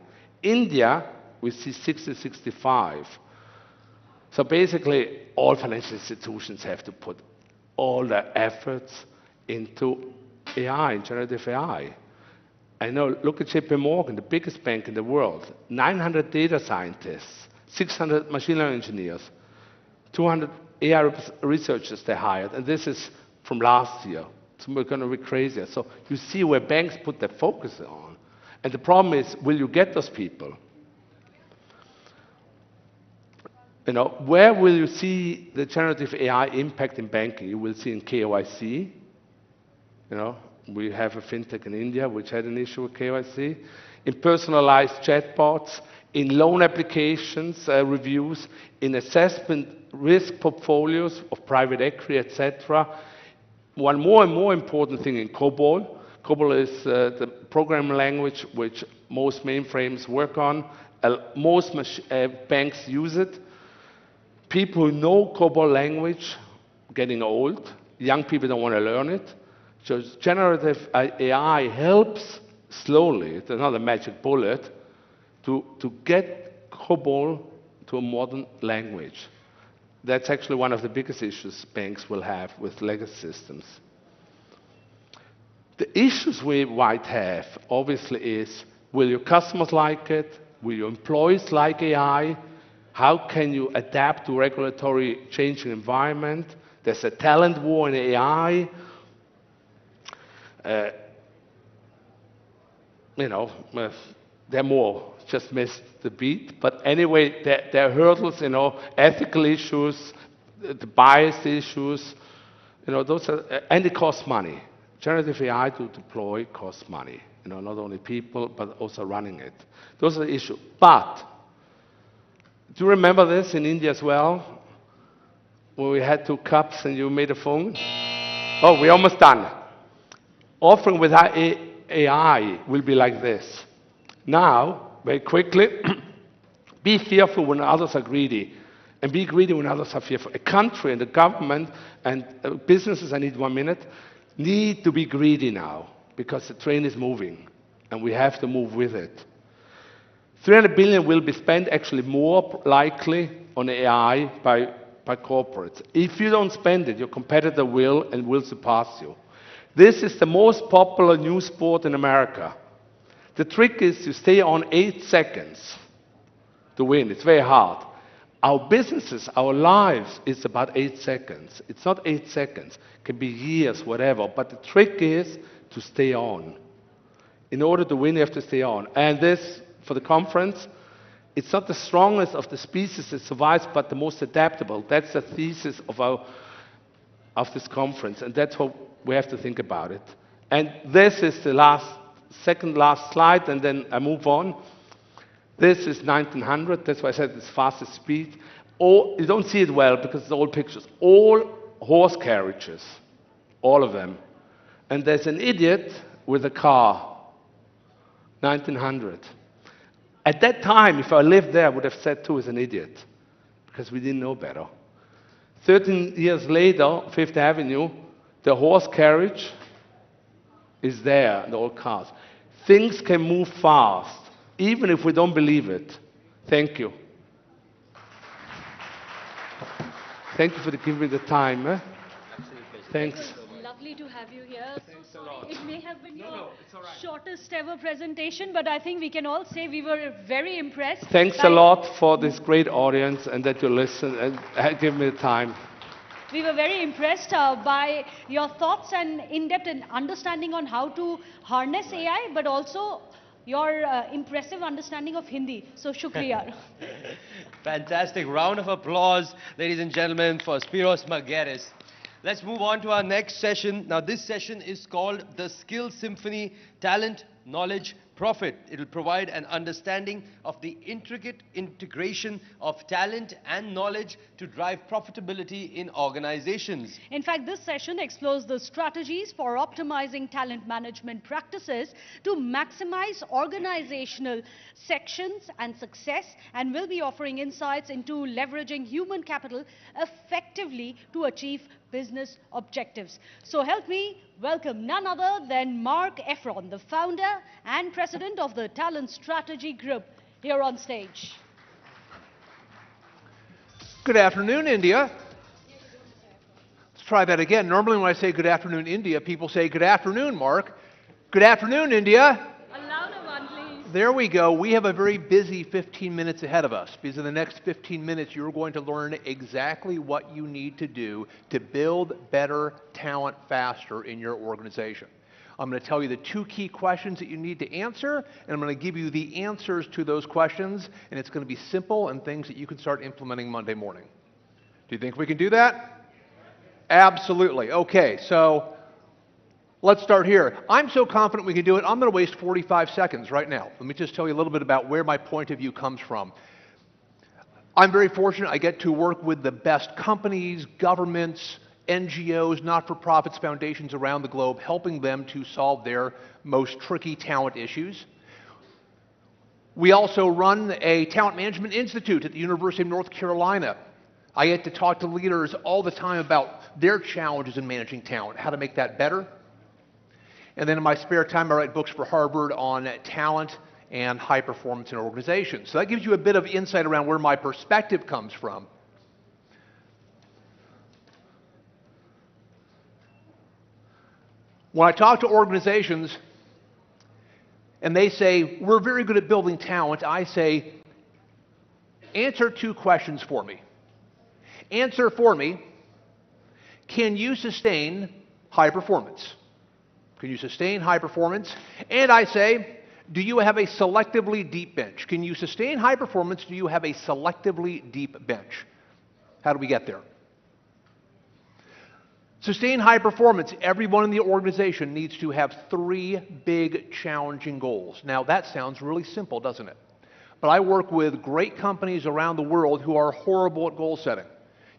India, we see 60 to 65. So basically, all financial institutions have to put all their efforts into AI, generative AI. I know, look at JP Morgan, the biggest bank in the world. 900 data scientists, 600 machine learning engineers, 200 AI researchers they hired, and this is from last year. So we're going to be crazier. So you see where banks put their focus on. And the problem is, will you get those people? Where will you see the generative AI impact in banking? You will see in KYC. We have a fintech in India which had an issue with KYC. In personalized chatbots, in loan applications, reviews, in assessment risk portfolios of private equity, etc. One more and more important thing in COBOL. COBOL is the programming language which most mainframes work on. Most banks use it. People who know COBOL language getting old. Young people don't want to learn it. So generative AI helps slowly, it's another magic bullet, to get COBOL to a modern language. That's actually one of the biggest issues banks will have with legacy systems. The issues we might have, obviously, is will your customers like it? Will your employees like AI? How can you adapt to regulatory changing environment? There's a talent war in AI. They're more, just missed the beat. But anyway, there are hurdles, ethical issues, the bias issues, those are, and it costs money. Generative AI to deploy costs money. Not only people, but also running it. Those are the issues. But, do you remember this in India as well? When we had 2 cups and you made a phone? Oh, we're almost done. Offering with AI will be like this. Now, very quickly, Be fearful when others are greedy, and be greedy when others are fearful. A country and the government and businesses, I need 1 minute, need to be greedy now, because the train is moving, and we have to move with it. 300 billion will be spent, actually more likely, on AI by corporates. If you don't spend it, your competitor will and will surpass you. This is the most popular new sport in America. The trick is to stay on 8 seconds to win. It's very hard. Our businesses, our lives, is about 8 seconds. It's not 8 seconds. It can be years, whatever. But the trick is to stay on. In order to win, you have to stay on. And this, for the conference, it's not the strongest of the species that survives, but the most adaptable. That's the thesis of this conference, and that's how we have to think about it. And this is the second last slide, and then I move on. This is 1900. That's why I said it's fastest speed. You don't see it well because it's old pictures. All horse carriages, all of them. And there's an idiot with a car. 1900. At that time, if I lived there, I would have said too is an idiot, because we didn't know better. 13 years later, Fifth Avenue, the horse carriage is there, the old cars. Things can move fast, even if we don't believe it. Thank you. Thank you for giving me the time. Thanks. Lovely to have you here. So sorry, it may have been your shortest ever presentation, but I think we can all say we were very impressed. Thanks a lot for this great audience and that you listen and give me the time. We were very impressed by your thoughts and in-depth understanding on how to harness AI, but also your impressive understanding of Hindi. So, shukriya. Fantastic. Round of applause, ladies and gentlemen, for Spiros Margaris. Let's move on to our next session. Now, this session is called the Skill Symphony, Talent, Knowledge, Profit. It will provide an understanding of the intricate integration of talent and knowledge to drive profitability in organizations. In fact, this session explores the strategies for optimizing talent management practices to maximize organizational sections and success, and will be offering insights into leveraging human capital effectively to achieve business objectives. So help me welcome none other than Mark Efron, the founder and president of the Talent Strategy Group, here on stage. Good afternoon, India. Let's try that again. Normally when I say good afternoon, India, people say good afternoon, Mark. Good afternoon, India. A louder one, please. There we go. We have a very busy 15 minutes ahead of us, because in the next 15 minutes you're going to learn exactly what you need to do to build better talent faster in your organization. I'm going to tell you the 2 key questions that you need to answer, and I'm going to give you the answers to those questions, and it's going to be simple and things that you can start implementing Monday morning. Do you think we can do that? Absolutely. Okay, so let's start here. I'm so confident we can do it, I'm going to waste 45 seconds right now. Let me just tell you a little bit about where my point of view comes from. I'm very fortunate. I get to work with the best companies, governments, NGOs, not-for-profits, foundations around the globe, helping them to solve their most tricky talent issues. We also run a talent management institute at the University of North Carolina. I get to talk to leaders all the time about their challenges in managing talent, how to make that better. And then in my spare time, I write books for Harvard on talent and high performance in organizations. So that gives you a bit of insight around where my perspective comes from. When I talk to organizations and they say, we're very good at building talent, I say, answer 2 questions for me. Answer for me, can you sustain high performance? Can you sustain high performance? And I say, do you have a selectively deep bench? Can you sustain high performance? Do you have a selectively deep bench? How do we get there? Sustain high performance. Everyone in the organization needs to have 3 big challenging goals. Now that sounds really simple, doesn't it? But I work with great companies around the world who are horrible at goal setting.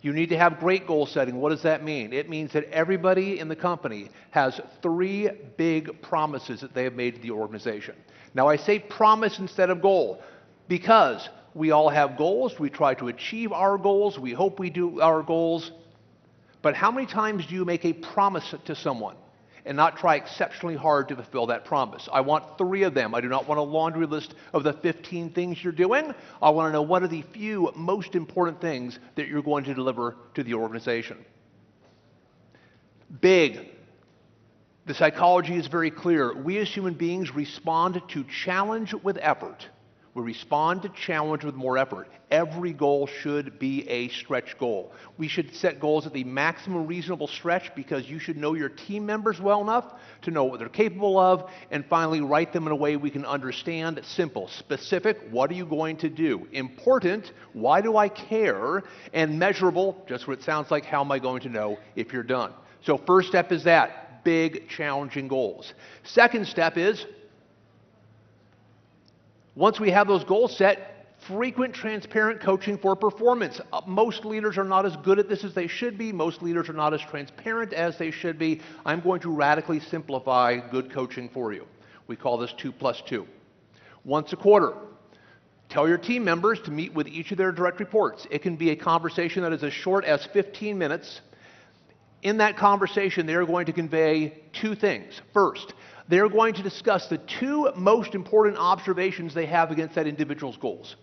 You need to have great goal setting. What does that mean? It means that everybody in the company has 3 big promises that they have made to the organization. Now I say promise instead of goal because We all have goals. We try to achieve our goals. We hope we do our goals. But how many times do you make a promise to someone and not try exceptionally hard to fulfill that promise? I want 3 of them. I do not want a laundry list of the 15 things you're doing. I want to know what are the few most important things that you're going to deliver to the organization. Big. The psychology is very clear. We as human beings respond to challenge with effort. We respond to challenge with more effort. Every goal should be a stretch goal. We should set goals at the maximum reasonable stretch because you should know your team members well enough to know what they're capable of, and finally write them in a way we can understand. Simple. Specific, what are you going to do? Important, why do I care? And measurable, just what it sounds like, how am I going to know if you're done? So first step is that, big challenging goals. Second step is, once we have those goals set, frequent, transparent coaching for performance. Most leaders are not as good at this as they should be. Most leaders are not as transparent as they should be. I'm going to radically simplify good coaching for you. We call this 2+2. Once a quarter, tell your team members to meet with each of their direct reports. It can be a conversation that is as short as 15 minutes. In that conversation, they are going to convey 2 things. First, they're going to discuss the 2 most important observations they have against that individual's goals.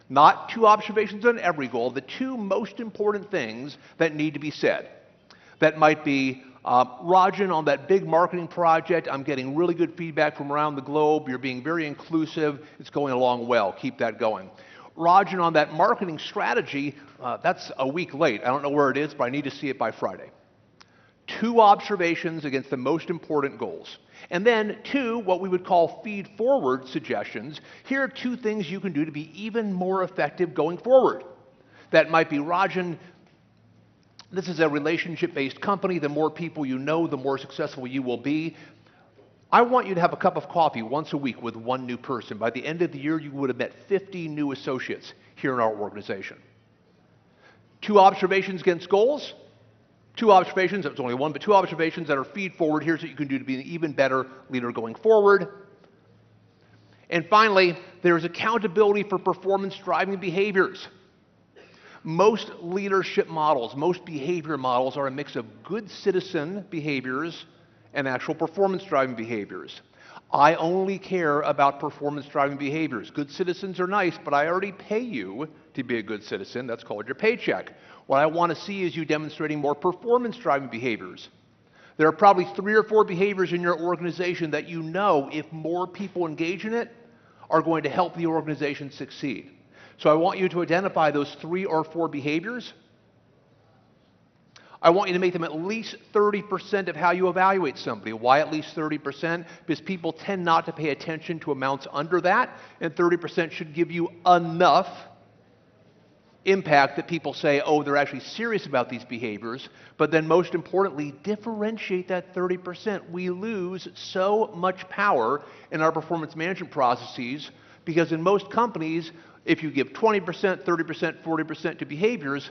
Not 2 observations on every goal, the 2 most important things that need to be said. That might be, Rajan, on that big marketing project, I'm getting really good feedback from around the globe. You're being very inclusive. It's going along well. Keep that going. Rajan, on that marketing strategy, that's a week late. I don't know where it is, but I need to see it by Friday. 2 observations against the most important goals. And then 2, what we would call feed-forward suggestions. Here are 2 things you can do to be even more effective going forward. That might be, Rajan, this is a relationship-based company. The more people you know, the more successful you will be. I want you to have a cup of coffee once a week with 1 new person. By the end of the year, you would have met 50 new associates here in our organization. 2 observations against goals. 2 observations, it's only 1, but 2 observations that are feed forward. Here's what you can do to be an even better leader going forward. And finally, there's accountability for performance-driving behaviors. Most leadership models, most behavior models are a mix of good citizen behaviors and actual performance-driving behaviors. I only care about performance-driving behaviors. Good citizens are nice, but I already pay you to be a good citizen. That's called your paycheck. What I want to see is you demonstrating more performance-driving behaviors. There are probably 3 or 4 behaviors in your organization that you know, if more people engage in it, are going to help the organization succeed. So I want you to identify those 3 or 4 behaviors. I want you to make them at least 30% of how you evaluate somebody. Why at least 30%? Because people tend not to pay attention to amounts under that, and 30% should give you enough impact that people say, oh, they're actually serious about these behaviors. But then most importantly, differentiate that 30%. We lose so much power in our performance management processes because in most companies, if you give 20%, 30%, 40% to behaviors,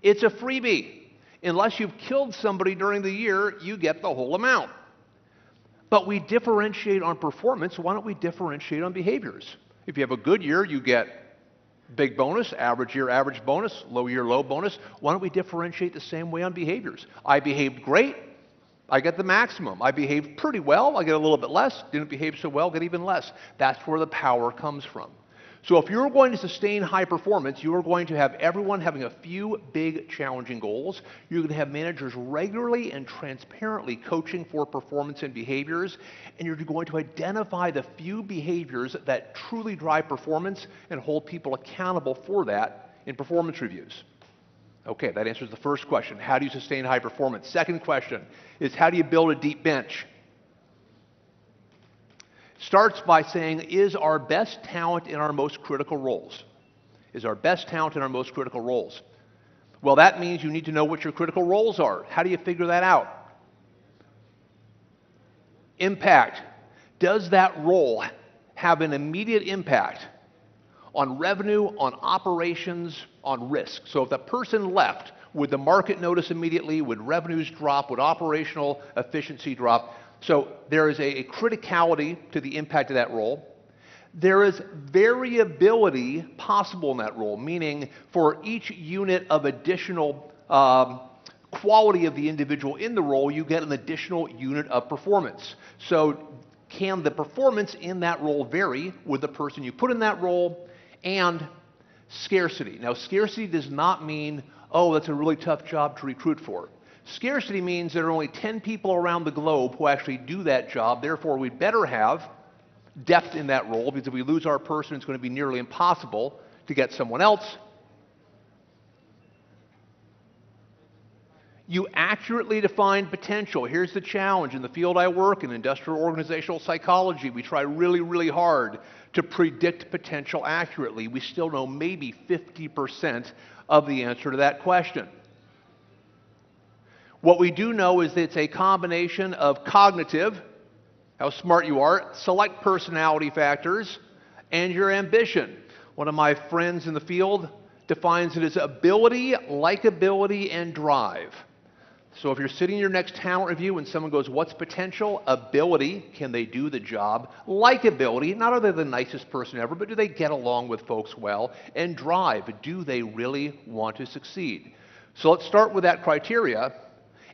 it's a freebie. Unless you've killed somebody during the year, you get the whole amount. But we differentiate on performance. Why don't we differentiate on behaviors? If you have a good year, you get big bonus, average year, average bonus, low year, low bonus. Why don't we differentiate the same way on behaviors? I behaved great, I get the maximum. I behaved pretty well, I get a little bit less. Didn't behave so well, get even less. That's where the power comes from. So if you're going to sustain high performance, you are going to have everyone having a few big challenging goals. You're going to have managers regularly and transparently coaching for performance and behaviors, and you're going to identify the few behaviors that truly drive performance and hold people accountable for that in performance reviews. Okay, that answers the first question. How do you sustain high performance? Second question is, how do you build a deep bench? Starts by saying, is our best talent in our most critical roles? Is our best talent in our most critical roles? Well, that means you need to know what your critical roles are. How do you figure that out? Impact. Does that role have an immediate impact on revenue, on operations, on risk? So if the person left, would the market notice immediately? Would revenues drop? Would operational efficiency drop? So there is a criticality to the impact of that role. There is variability possible in that role, meaning for each unit of additional quality of the individual in the role, you get an additional unit of performance. So can the performance in that role vary with the person you put in that role? And scarcity. Now, scarcity does not mean, oh, that's a really tough job to recruit for. Scarcity means there are only 10 people around the globe who actually do that job. Therefore, we'd better have depth in that role, because if we lose our person, it's going to be nearly impossible to get someone else. You accurately define potential. Here's the challenge. In the field I work in, industrial organizational psychology, we try really, really hard to predict potential accurately. We still know maybe 50% of the answer to that question. What we do know is that it's a combination of cognitive, how smart you are, select personality factors, and your ambition. One of my friends in the field defines it as ability, likability, and drive. So if you're sitting in your next talent review and someone goes, what's potential? Ability, can they do the job? Likability, not are they the nicest person ever, but do they get along with folks well? And drive, do they really want to succeed? So let's start with that criteria.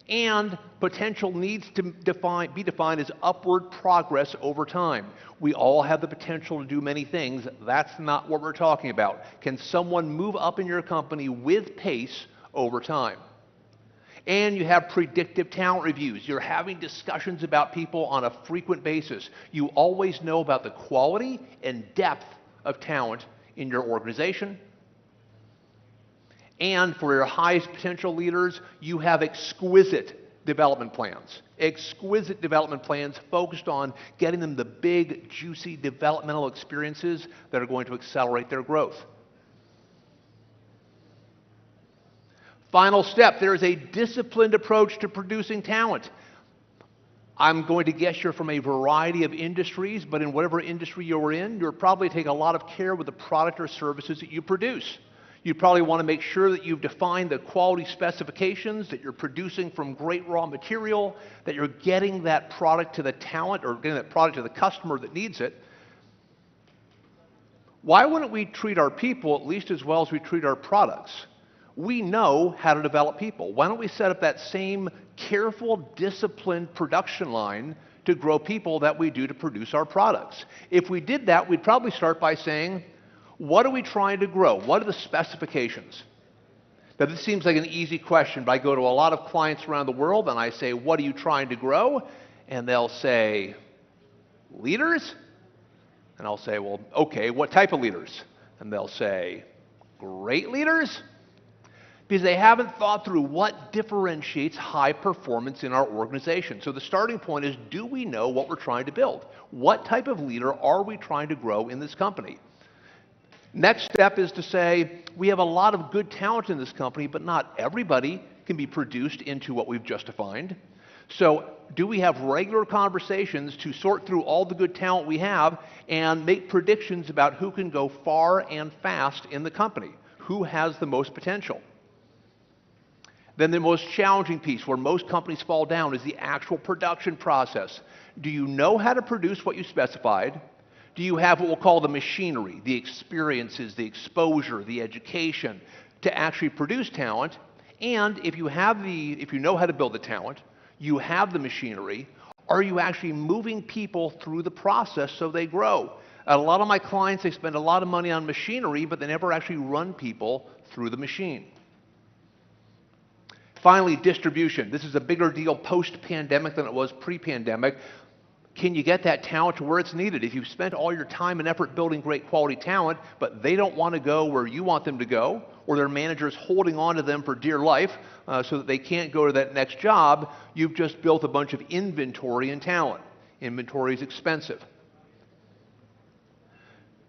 And potential needs to be defined as upward progress over time. We all have the potential to do many things. That's not what we're talking about. Can someone move up in your company with pace over time? And you have predictive talent reviews. You're having discussions about people on a frequent basis. You always know about the quality and depth of talent in your organization. And for your highest potential leaders, you have exquisite development plans. Exquisite development plans focused on getting them the big, juicy developmental experiences that are going to accelerate their growth. Final step, there is a disciplined approach to producing talent. I'm going to guess you're from a variety of industries, but in whatever industry you're in, you'll probably take a lot of care with the product or services that you produce. You probably want to make sure that you've defined the quality specifications, that you're producing from great raw material, that you're getting that product to the talent or getting that product to the customer that needs it. Why wouldn't we treat our people at least as well as we treat our products? We know how to develop people. Why don't we set up that same careful, disciplined production line to grow people that we do to produce our products? If we did that, we'd probably start by saying, what are we trying to grow? What are the specifications? Now, this seems like an easy question, but I go to a lot of clients around the world and I say, what are you trying to grow? And they'll say, leaders? And I'll say, well, okay, what type of leaders? And they'll say, great leaders? Because they haven't thought through what differentiates high performance in our organization. So the starting point is, do we know what we're trying to build? What type of leader are we trying to grow in this company? Next step is to say, we have a lot of good talent in this company, but not everybody can be produced into what we've just defined. So do we have regular conversations to sort through all the good talent we have and make predictions about who can go far and fast in the company? Who has the most potential? Then the most challenging piece, where most companies fall down, is the actual production process. Do you know how to produce what you specified? Do you have what we'll call the machinery, the experiences, the exposure, the education to actually produce talent? And if you know how to build the talent, you have the machinery, are you actually moving people through the process so they grow? A lot of my clients, they spend a lot of money on machinery, but they never actually run people through the machine. Finally, distribution. This is a bigger deal post-pandemic than it was pre-pandemic. Can you get that talent to where it's needed? If you've spent all your time and effort building great quality talent, but they don't want to go where you want them to go, or their manager's holding on to them for dear life so that they can't go to that next job, you've just built a bunch of inventory and talent. Inventory is expensive.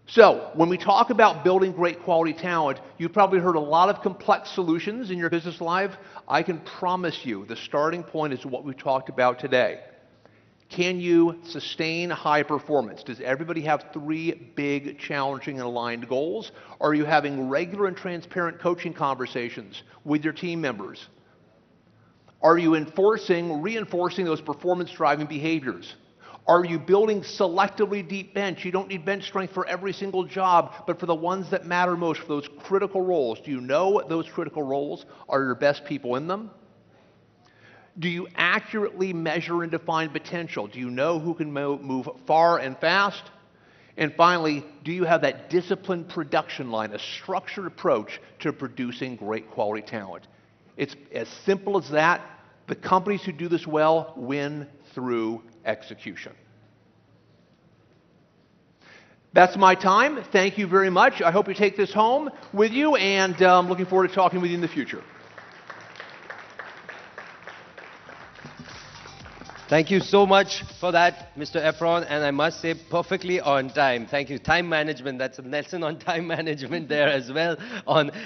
So, when we talk about building great quality talent, you've probably heard a lot of complex solutions in your business life. I can promise you the starting point is what we talked about today. Can you sustain high performance? Does everybody have 3 big, challenging, and aligned goals? Are you having regular and transparent coaching conversations with your team members? Are you reinforcing those performance-driving behaviors? Are you building selectively deep bench? You don't need bench strength for every single job, but for the ones that matter most, for those critical roles. Do you know those critical roles are your best people in them? Do you accurately measure and define potential? Do you know who can move far and fast? And finally, do you have that disciplined production line, a structured approach to producing great quality talent? It's as simple as that. The companies who do this well win through execution. That's my time. Thank you very much. I hope you take this home with you, and I'm looking forward to talking with you in the future. Thank you so much for that, Mr. Efron, and I must say, perfectly on time. Thank you. Time management, that's a lesson on time management there as well,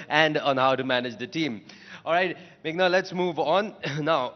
and on how to manage the team. All right, Meghna, let's move on. Now,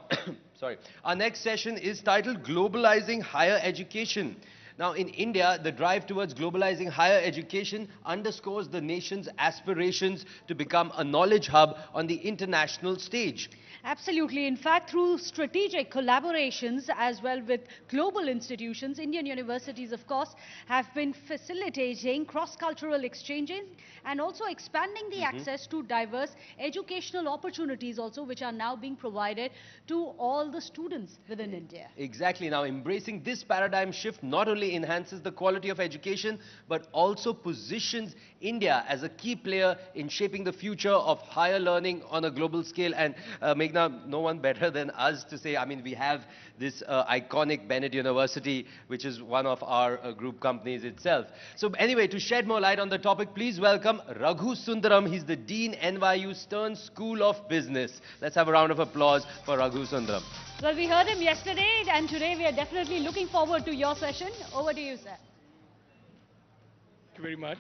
sorry. Our next session is titled Globalizing Higher Education. Now, in India, the drive towards globalizing higher education underscores the nation's aspirations to become a knowledge hub on the international stage. Absolutely. In fact, through strategic collaborations as well with global institutions, Indian universities, of course, have been facilitating cross-cultural exchanges and also expanding the access to diverse educational opportunities also, which are now being provided to all the students within India. Exactly. Now, embracing this paradigm shift not only enhances the quality of education, but also positions India as a key player in shaping the future of higher learning on a global scale. And Meghna, no one better than us to say, I mean, we have this iconic Bennett University, which is one of our group companies itself. So anyway, to shed more light on the topic, please welcome Raghu Sundaram. He's the Dean, NYU Stern School of Business. Let's have a round of applause for Raghu Sundaram. Well, we heard him yesterday, and today we are definitely looking forward to your session. Over to you, sir. Thank you very much.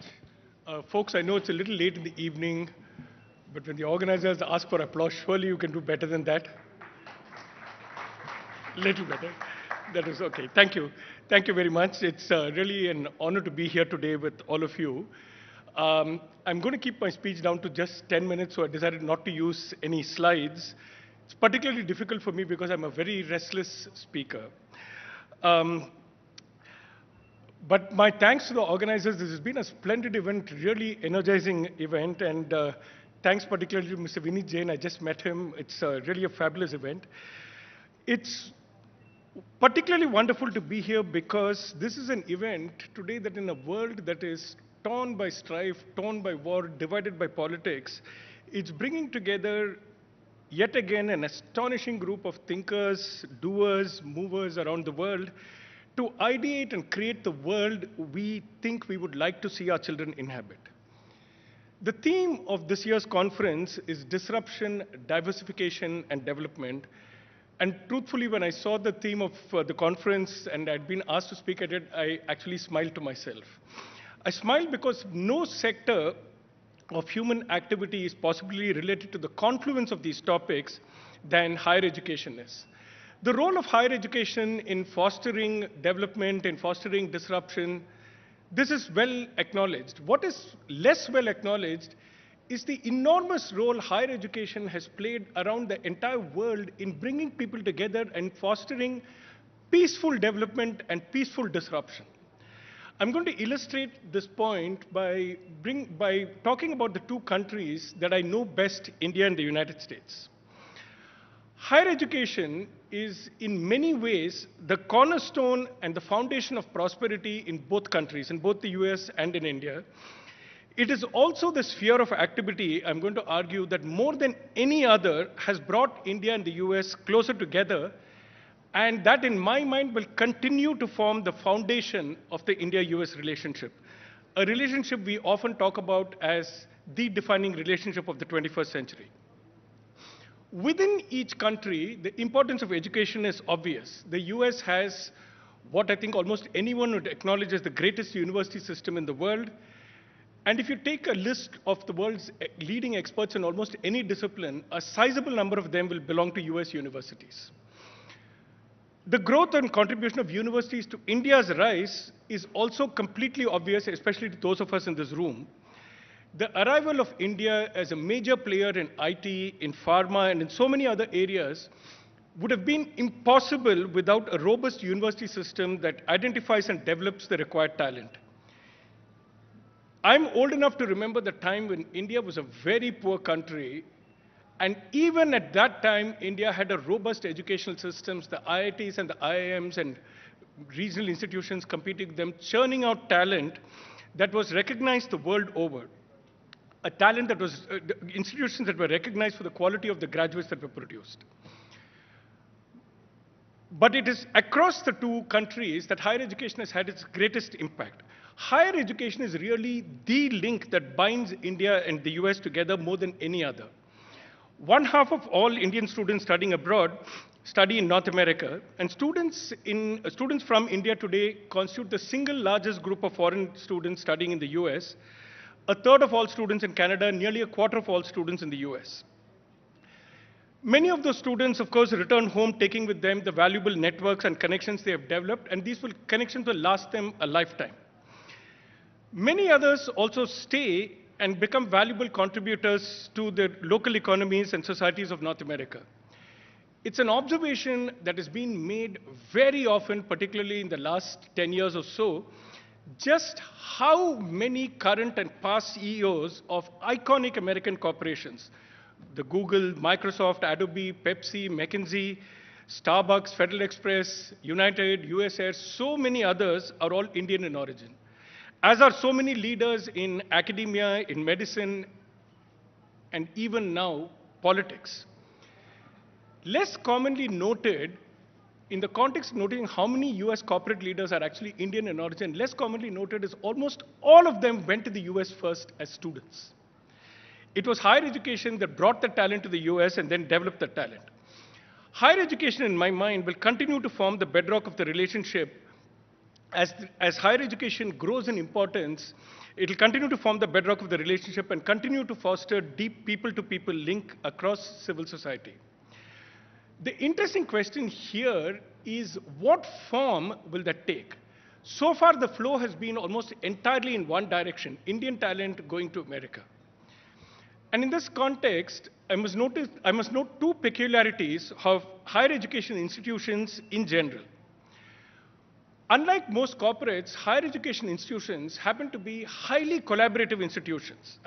Folks, I know it's a little late in the evening, but when the organizers ask for applause, surely you can do better than that. Little better. That is okay. Thank you. Thank you very much. It's really an honor to be here today with all of you. I'm going to keep my speech down to just 10 minutes, so I decided not to use any slides. It's particularly difficult for me because I'm a very restless speaker. But my thanks to the organizers. This has been a splendid event, really energizing event, and thanks particularly to Mr. Vineet Jain. I just met him. It's really a fabulous event. It's particularly wonderful to be here because this is an event today that in a world that is torn by strife, torn by war, divided by politics, it's bringing together yet again an astonishing group of thinkers, doers, movers around the world to ideate and create the world we think we would like to see our children inhabit. The theme of this year's conference is disruption, diversification, and development. And truthfully, when I saw the theme of the conference and I'd been asked to speak at it, I actually smiled to myself. I smiled because no sector of human activity is possibly related to the confluence of these topics than higher education is. The role of higher education in fostering development, in fostering disruption, this is well acknowledged. What is less well acknowledged is the enormous role higher education has played around the entire world in bringing people together and fostering peaceful development and peaceful disruption. I'm going to illustrate this point by talking about the two countries that I know best, India and the United States. Higher education is in many ways the cornerstone and the foundation of prosperity in both countries, in both the US and in India. It is also the sphere of activity, I'm going to argue, that more than any other has brought India and the US closer together, and that in my mind will continue to form the foundation of the India-US relationship, a relationship we often talk about as the defining relationship of the 21st century. Within each country, the importance of education is obvious. The US has what I think almost anyone would acknowledge as the greatest university system in the world. And if you take a list of the world's leading experts in almost any discipline, a sizable number of them will belong to US universities. The growth and contribution of universities to India's rise is also completely obvious, especially to those of us in this room. The arrival of India as a major player in IT, in pharma, and in so many other areas would have been impossible without a robust university system that identifies and develops the required talent. I'm old enough to remember the time when India was a very poor country, and even at that time, India had a robust educational systems, the IITs and the IIMs and regional institutions competing with them, churning out talent that was recognized the world over. A talent that was, institutions that were recognized for the quality of the graduates that were produced. But it is across the two countries that higher education has had its greatest impact. Higher education is really the link that binds India and the US together more than any other. One half of all Indian students studying abroad study in North America, and students from India today constitute the single largest group of foreign students studying in the US, a third of all students in Canada, nearly a quarter of all students in the US. Many of those students, of course, return home taking with them the valuable networks and connections they have developed, and these connections will last them a lifetime. Many others also stay and become valuable contributors to the local economies and societies of North America. It's an observation that has been made very often, particularly in the last 10 years or so, just how many current and past CEOs of iconic American corporations, the Google, Microsoft, Adobe, Pepsi, McKinsey, Starbucks, Federal Express, United, US Air, so many others are all Indian in origin. As are so many leaders in academia, in medicine, and even now, politics. Less commonly noted, in the context of noting how many US corporate leaders are actually Indian in origin, less commonly noted is almost all of them went to the US first as students. It was higher education that brought the talent to the US and then developed the talent. Higher education, in my mind, will continue to form the bedrock of the relationship. As higher education grows in importance, it will continue to form the bedrock of the relationship and continue to foster deep people-to-people link across civil society. The interesting question here is, what form will that take? So far, the flow has been almost entirely in one direction, Indian talent going to America. And in this context, I must note two peculiarities of higher education institutions in general. Unlike most corporates, higher education institutions happen to be highly collaborative institutions.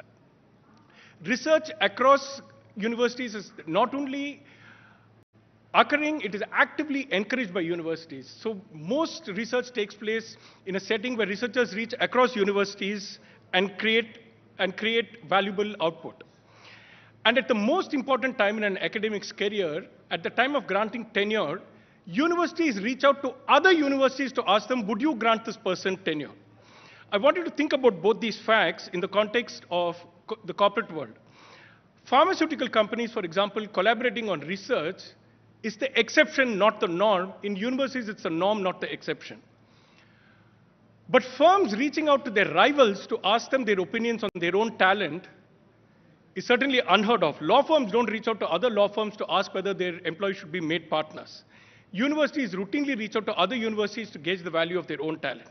Research across universities is not only occurring, it is actively encouraged by universities. So most research takes place in a setting where researchers reach across universities and create valuable output. And at the most important time in an academic's career, at the time of granting tenure, universities reach out to other universities to ask them, would you grant this person tenure? I want you to think about both these facts in the context of the corporate world. Pharmaceutical companies, for example, collaborating on research is the exception, not the norm. In universities, it's the norm, not the exception. But firms reaching out to their rivals to ask them their opinions on their own talent is certainly unheard of. Law firms don't reach out to other law firms to ask whether their employees should be made partners. Universities routinely reach out to other universities to gauge the value of their own talent.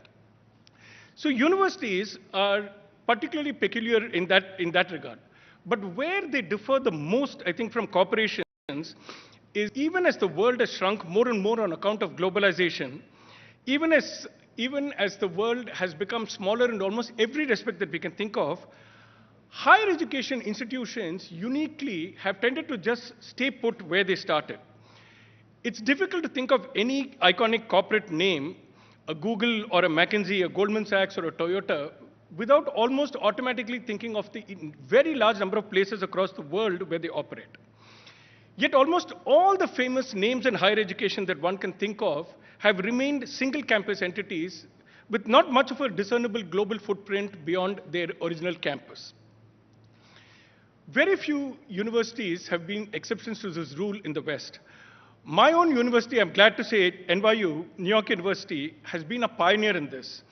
So universities are particularly peculiar in that regard. But where they differ the most, I think, from corporations is even as the world has shrunk more and more on account of globalization, even as the world has become smaller in almost every respect that we can think of, higher education institutions uniquely have tended to just stay put where they started. It's difficult to think of any iconic corporate name, a Google or a McKinsey, a Goldman Sachs or a Toyota, without almost automatically thinking of the very large number of places across the world where they operate. Yet almost all the famous names in higher education that one can think of have remained single campus entities with not much of a discernible global footprint beyond their original campus. Very few universities have been exceptions to this rule in the West. My own university, I'm glad to say, NYU, New York University, has been a pioneer in this.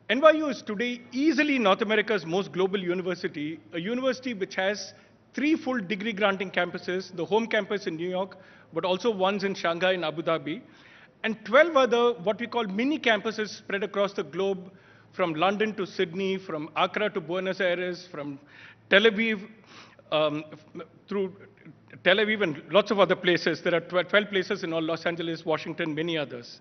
NYU is today easily North America's most global university, a university which has 3 full degree granting campuses, the home campus in New York, but also ones in Shanghai and Abu Dhabi, and 12 other what we call mini campuses spread across the globe, from London to Sydney, from Accra to Buenos Aires, from Tel Aviv through Tel Aviv and lots of other places. There are 12 places in all Los Angeles, Washington, many others.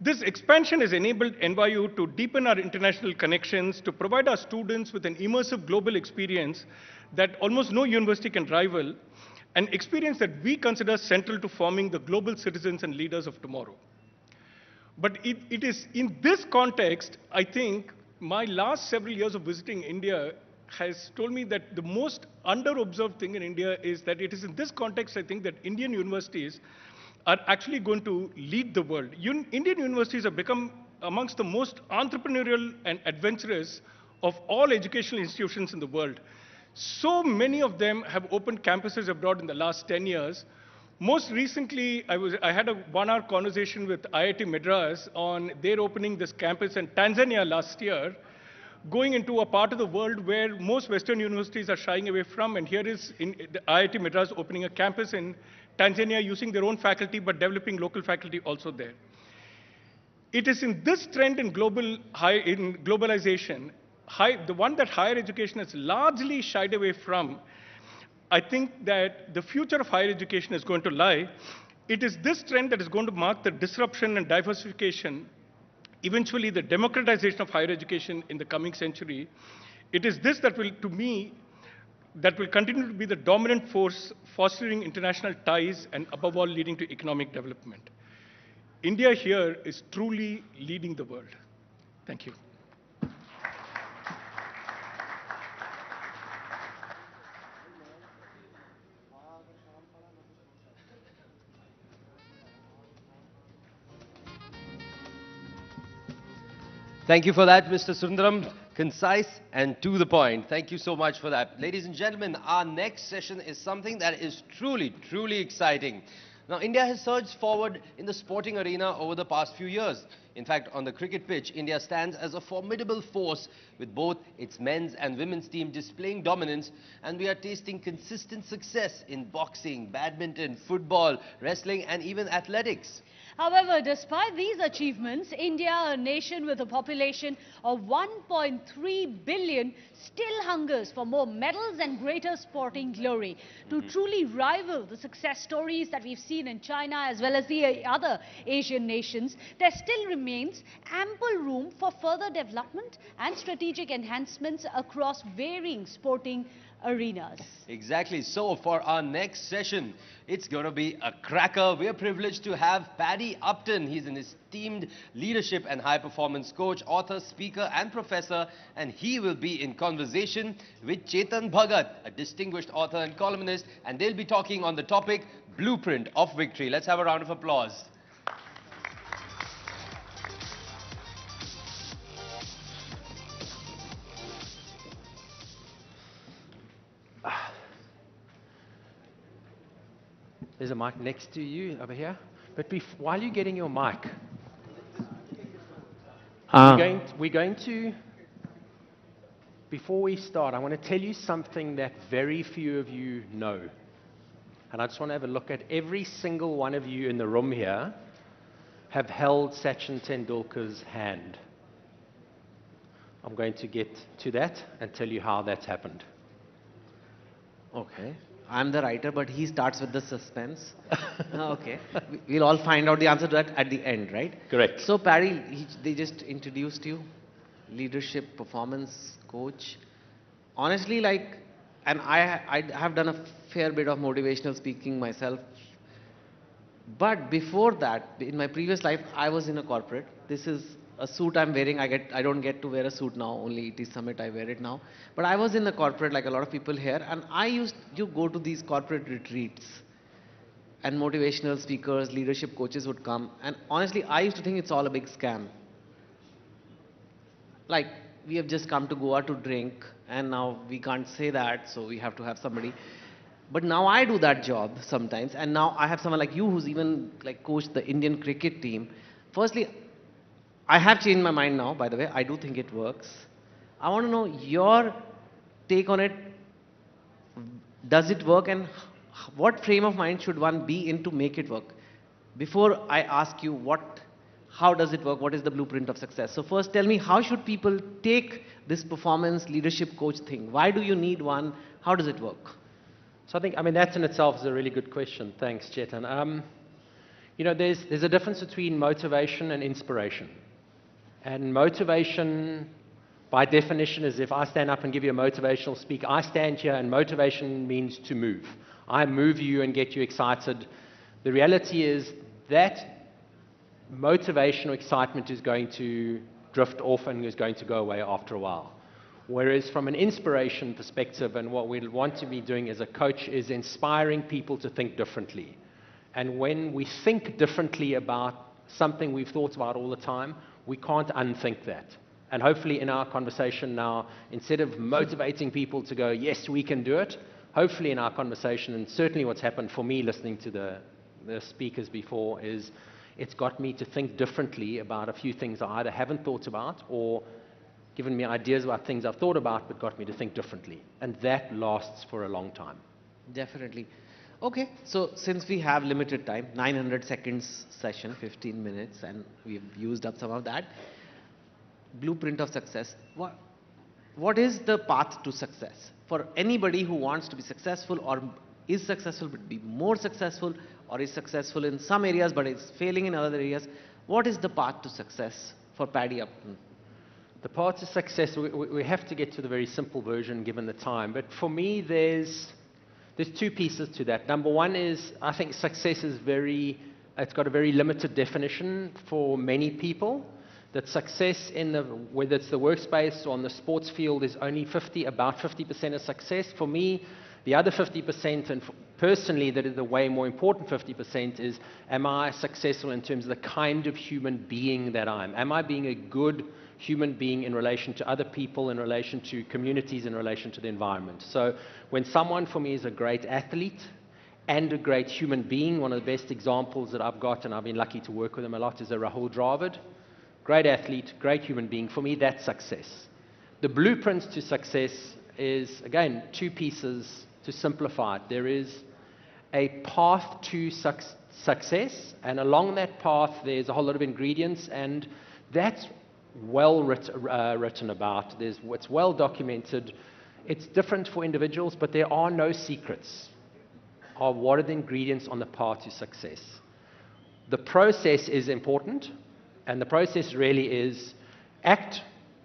This expansion has enabled NYU to deepen our international connections, to provide our students with an immersive global experience that almost no university can rival, an experience that we consider central to forming the global citizens and leaders of tomorrow. But it is in this context, I think, my last several years of visiting India has told me that the most under-observed thing in India is that it is in this context, I think, that Indian universities are actually going to lead the world. Indian universities have become amongst the most entrepreneurial and adventurous of all educational institutions in the world. So many of them have opened campuses abroad in the last 10 years. Most recently, I had a 1-hour conversation with IIT Madras on their opening this campus in Tanzania last year, going into a part of the world where most Western universities are shying away from, and here is the IIT Madras opening a campus in Tanzania using their own faculty but developing local faculty also there. It is in this trend in globalization, the one that higher education has largely shied away from. I think that the future of higher education is going to lie. It is this trend that is going to mark the disruption and diversification, eventually the democratization of higher education in the coming century. It is this that will, to me, that will continue to be the dominant force fostering international ties and above all leading to economic development. India here is truly leading the world. Thank you. Thank you for that, Mr. Sundaram. Concise and to the point. Thank you so much for that. Ladies and gentlemen, our next session is something that is truly, truly exciting. Now, India has surged forward in the sporting arena over the past few years. In fact, on the cricket pitch, India stands as a formidable force with both its men's and women's team displaying dominance, and we are tasting consistent success in boxing, badminton, football, wrestling, and even athletics. However, despite these achievements, India, a nation with a population of 1.3 billion, still hungers for more medals and greater sporting glory. To truly rival the success stories that we've seen in China as well as the other Asian nations, there still remains ample room for further development and strategic enhancements across varying sporting arenas. Exactly. So for our next session, it's going to be a cracker. We're privileged to have Paddy Upton. He's an esteemed leadership and high performance coach, author, speaker and professor, and he will be in conversation with Chetan Bhagat, a distinguished author and columnist, and they'll be talking on the topic Blueprint of Victory. Let's have a round of applause. There's a mic next to you over here. But while you're getting your mic, we're going to, before we start, I want to tell you something that very few of you know. And I just want to have a look at every single one of you in the room here have held Sachin Tendulkar's hand. I'm going to get to that and tell you how that's happened. Okay. I'm the writer, but he starts with the suspense. Okay. We'll all find out the answer to that at the end, right? Correct. So, Paddy, they just introduced you, leadership, performance coach. Honestly, and I have done a fair bit of motivational speaking myself. But before that, in my previous life, I was in a corporate. This is a suit I'm wearing. I don't get to wear a suit now, only ET Summit I wear it now. But I was in the corporate like a lot of people here, and I used to go to these corporate retreats, and motivational speakers, leadership coaches would come, and honestly I used to think it's all a big scam. Like, we have just come to Goa to drink, and now we can't say that, so we have to have somebody. But now I do that job sometimes, and now I have someone like you who's even coached the Indian cricket team. Firstly, I have changed my mind now, by the way. I do think it works. I want to know your take on it. Does it work, and what frame of mind should one be in to make it work? Before I ask you how does it work, what is the blueprint of success? So first tell me, how should people take this performance leadership coach thing? Why do you need one? How does it work? So I think, I mean, that in itself is a really good question. Thanks, Chetan. You know, there's a difference between motivation and inspiration. And motivation, by definition, is if I stand up and give you a motivational speak, I stand here and motivation means to move. I move you and get you excited. The reality is that motivation or excitement is going to drift off and is going to go away after a while. Whereas from an inspiration perspective, and what we want to be doing as a coach is inspiring people to think differently. And when we think differently about something we've thought about all the time, we can't unthink that. And hopefully in our conversation now, instead of motivating people to go, yes, we can do it, hopefully in our conversation, and certainly what's happened for me listening to the speakers before, is it's got me to think differently about a few things I either haven't thought about or given me ideas about things I've thought about, but got me to think differently. And that lasts for a long time. Definitely. Okay, so since we have limited time, 900 seconds session, 15 minutes, and we've used up some of that, blueprint of success. What is the path to success? For anybody who wants to be successful or is successful but be more successful, or is successful in some areas but is failing in other areas, what is the path to success for Paddy Upton? The path to success, we have to get to the very simple version given the time. But for me, there's two pieces to that. Number one is, I think success is it's got a very limited definition for many people. That success whether it's the workspace or on the sports field is only about 50% of success. For me, the other 50%, and personally, that is the way more important 50%, is am I successful in terms of the kind of human being that I am? Am I being a good human being in relation to other people, in relation to communities, in relation to the environment? So when someone for me is a great athlete and a great human being, one of the best examples that I've got, and I've been lucky to work with him a lot, is a Rahul Dravid. Great athlete, great human being. For me, that's success. The blueprint to success is, again, two pieces to simplify it. There is a path to success, and along that path, there's a whole lot of ingredients, and that's well written about. It's well documented. It's different for individuals, but there are no secrets of what are the ingredients on the path to success. The process is important, and the process really is act,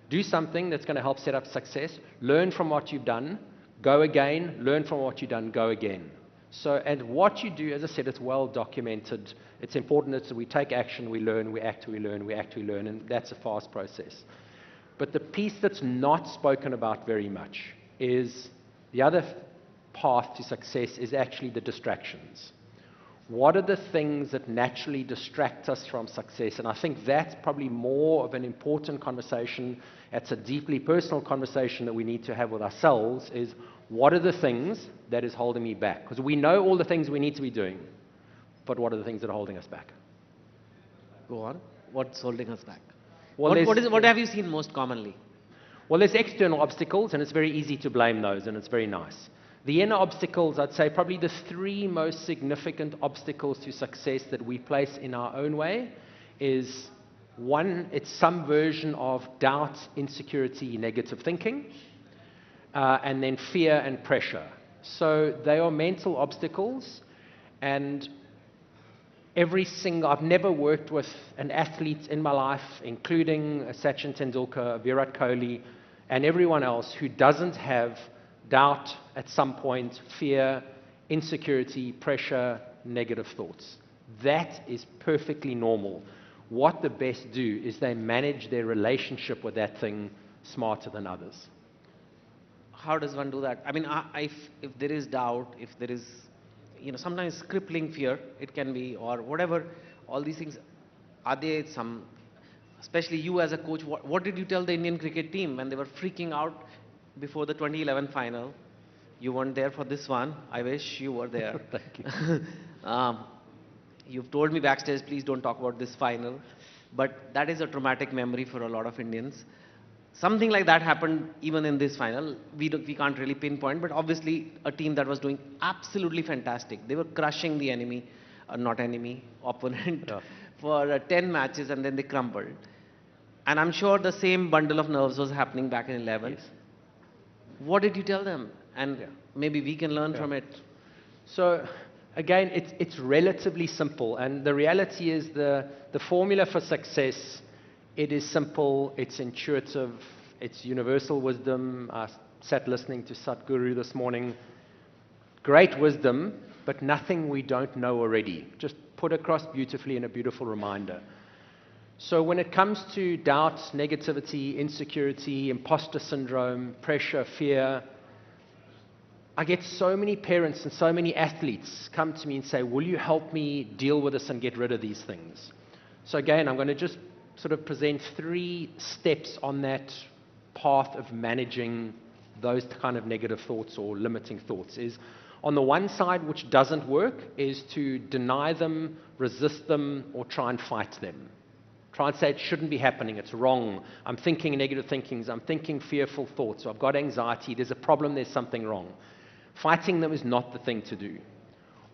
do something that's going to help set up success, learn from what you've done, go again, learn from what you've done, go again. So, and what you do, as I said, it's well documented. It's important that we take action, we learn, we act, we learn, we act, we learn, and that's a fast process. But the piece that's not spoken about very much is the other path to success is actually the distractions. What are the things that naturally distract us from success? And I think that's probably more of an important conversation. It's a deeply personal conversation that we need to have with ourselves, is what are the things that is holding me back? Because we know all the things we need to be doing, but what are the things that are holding us back? Go on. What's holding us back? Well, what have you seen most commonly? Well, there's external obstacles, and it's very easy to blame those, and it's very nice. The inner obstacles, I'd say probably the three most significant obstacles to success that we place in our own way is, one, it's some version of doubt, insecurity, negative thinking, and then fear and pressure. So they are mental obstacles, and I've never worked with an athlete in my life, including Sachin Tendulkar, Virat Kohli, and everyone else who doesn't have doubt at some point, fear, insecurity, pressure, negative thoughts. That is perfectly normal. What the best do is they manage their relationship with that thing smarter than others. How does one do that? I mean, if there is doubt, if there is, sometimes crippling fear, it can be, or whatever, all these things, are there some, especially you as a coach, what did you tell the Indian cricket team when they were freaking out before the 2011 final? You weren't there for this one. I wish you were there. Thank you. You've told me backstage, please don't talk about this final. But that is a traumatic memory for a lot of Indians. Something like that happened even in this final. We can't really pinpoint, but obviously a team that was doing absolutely fantastic. They were crushing the enemy, opponent, for 10 matches, and then they crumbled. And I'm sure the same bundle of nerves was happening back in 11. Yes. What did you tell them? And maybe we can learn from it. So again, it's relatively simple, and the reality is the formula for success, it is simple, it's intuitive, it's universal wisdom. I sat listening to Satguru this morning. Great wisdom, but nothing we don't know already. Just put across beautifully in a beautiful reminder. So when it comes to doubt, negativity, insecurity, imposter syndrome, pressure, fear, I get so many parents and so many athletes come to me and say, will you help me deal with this and get rid of these things? So again, I'm going to just sort of present 3 steps on that path of managing those kind of negative thoughts or limiting thoughts. Is on the one side, which doesn't work, is to deny them, resist them, or try and fight them. Try and say it shouldn't be happening, it's wrong. I'm thinking negative thinkings, I'm thinking fearful thoughts, or I've got anxiety, there's a problem, there's something wrong. Fighting them is not the thing to do.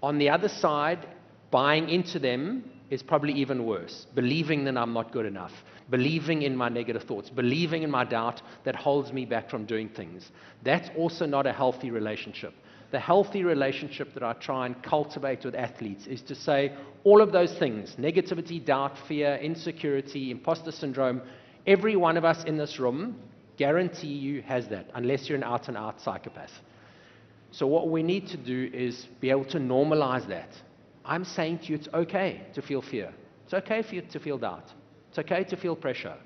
On the other side, buying into them is probably even worse. Believing that I'm not good enough, believing in my negative thoughts, believing in my doubt that holds me back from doing things. That's also not a healthy relationship. The healthy relationship that I try and cultivate with athletes is to say all of those things, negativity, doubt, fear, insecurity, imposter syndrome, every one of us in this room, guarantee you, has that, unless you're an out-and-out psychopath. So what we need to do is be able to normalize that. I'm saying to you, it's okay to feel fear. It's okay for you to feel doubt. It's okay to feel pressure.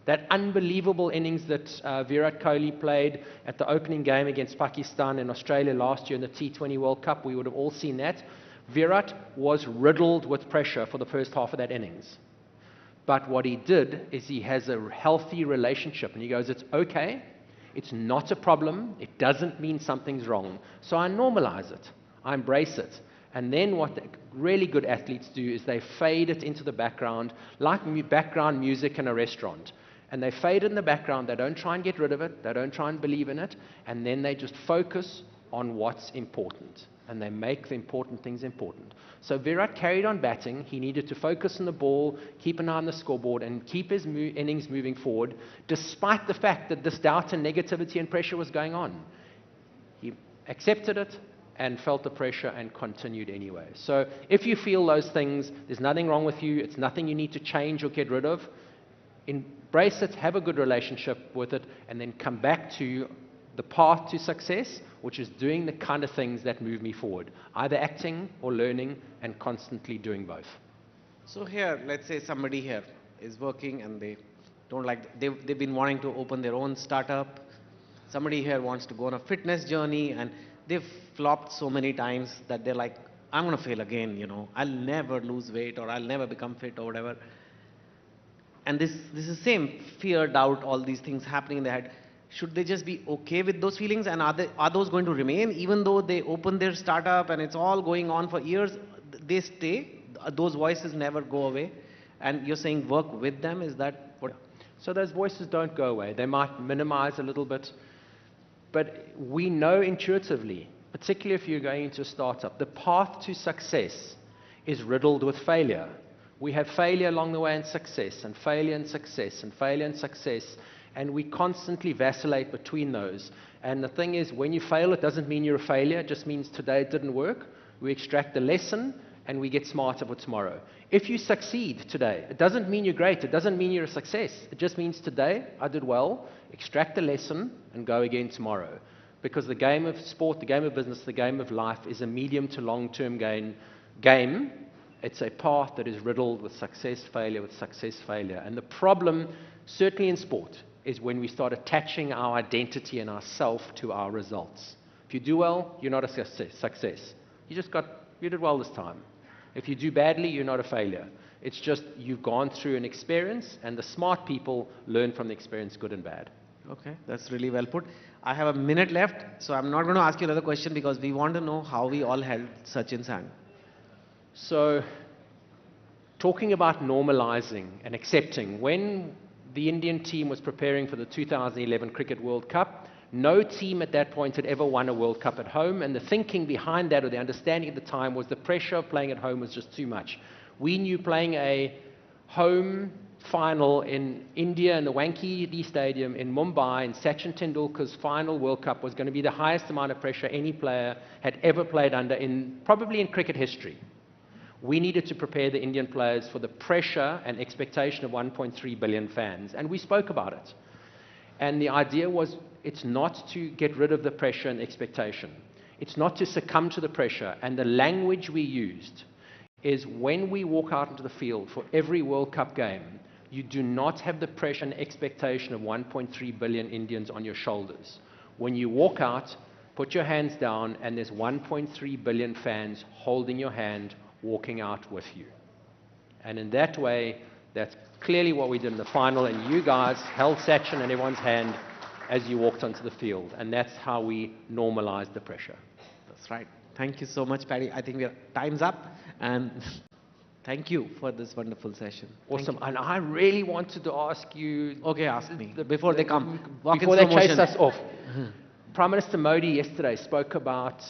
That unbelievable innings that Virat Kohli played at the opening game against Pakistan and Australia last year in the T20 World Cup, we would have all seen that. Virat was riddled with pressure for the first half of that innings. But what he did is he has a healthy relationship, and he goes, it's okay, it's not a problem, it doesn't mean something's wrong. So I normalize it, I embrace it. And then what the really good athletes do is they fade it into the background, like background music in a restaurant. And they fade it in the background, they don't try and get rid of it, they don't try and believe in it, and then they just focus on what's important. And they make the important things important. So Virat carried on batting, he needed to focus on the ball, keep an eye on the scoreboard, and keep his innings moving forward, despite the fact that this doubt and negativity and pressure was going on. He accepted it, and felt the pressure and continued anyway. So if you feel those things, there's nothing wrong with you, it's nothing you need to change or get rid of, embrace it, have a good relationship with it, and then come back to the path to success, which is doing the kind of things that move me forward, either acting or learning and constantly doing both. So here, let's say somebody here is working and they don't like, they've been wanting to open their own startup. Somebody here wants to go on a fitness journey and they've flopped so many times that they're like, I'm going to fail again, you know, I'll never lose weight or I'll never become fit or whatever. And this is the same fear, doubt, all these things happening in their head. Should they just be okay with those feelings, and are those going to remain even though they open their startup and it's all going on for years? They stay, those voices never go away, and you're saying work with them, is that what? So those voices don't go away. They might minimize a little bit, but we know intuitively, particularly if you're going into a startup, the path to success is riddled with failure. We have failure along the way and success, and failure and success, and failure and success, and we constantly vacillate between those. And the thing is, when you fail, it doesn't mean you're a failure, it just means today it didn't work. We extract the lesson, and we get smarter for tomorrow. If you succeed today, it doesn't mean you're great, it doesn't mean you're a success. It just means today, I did well, extract the lesson, and go again tomorrow. Because the game of sport, the game of business, the game of life is a medium to long-term game. It's a path that is riddled with success, failure, with success, failure. And the problem, certainly in sport, is when we start attaching our identity and our self to our results. If you do well, you're not a success. You did well this time. If you do badly, you're not a failure. It's just you've gone through an experience, and the smart people learn from the experience, good and bad. Okay, that's really well put. I have a minute left, so I'm not going to ask you another question because we want to know how we all held Sachin's hand. So, talking about normalizing and accepting, when the Indian team was preparing for the 2011 Cricket World Cup, no team at that point had ever won a World Cup at home, and the thinking behind that, or the understanding at the time, was the pressure of playing at home was just too much. We knew playing a home final in India in the Wankhede Stadium in Mumbai, and Sachin Tendulkar's final World Cup was going to be the highest amount of pressure any player had ever played under probably in cricket history. We needed to prepare the Indian players for the pressure and expectation of 1.3 billion fans, and we spoke about it. And the idea was, it's not to get rid of the pressure and expectation. It's not to succumb to the pressure. And the language we used is, when we walk out into the field for every World Cup game, you do not have the pressure and expectation of 1.3 billion Indians on your shoulders. When you walk out, put your hands down, and there's 1.3 billion fans holding your hand, walking out with you. And in that way, that's clearly what we did in the final, and you guys held Sachin and everyone's hand as you walked onto the field, and that's how we normalized the pressure. That's right. Thank you so much, Paddy. I think time's up, and thank you for this wonderful session. Awesome. And I really wanted to ask you... Okay, ask me. Before they come. Before they chase us off. Prime Minister Modi yesterday spoke about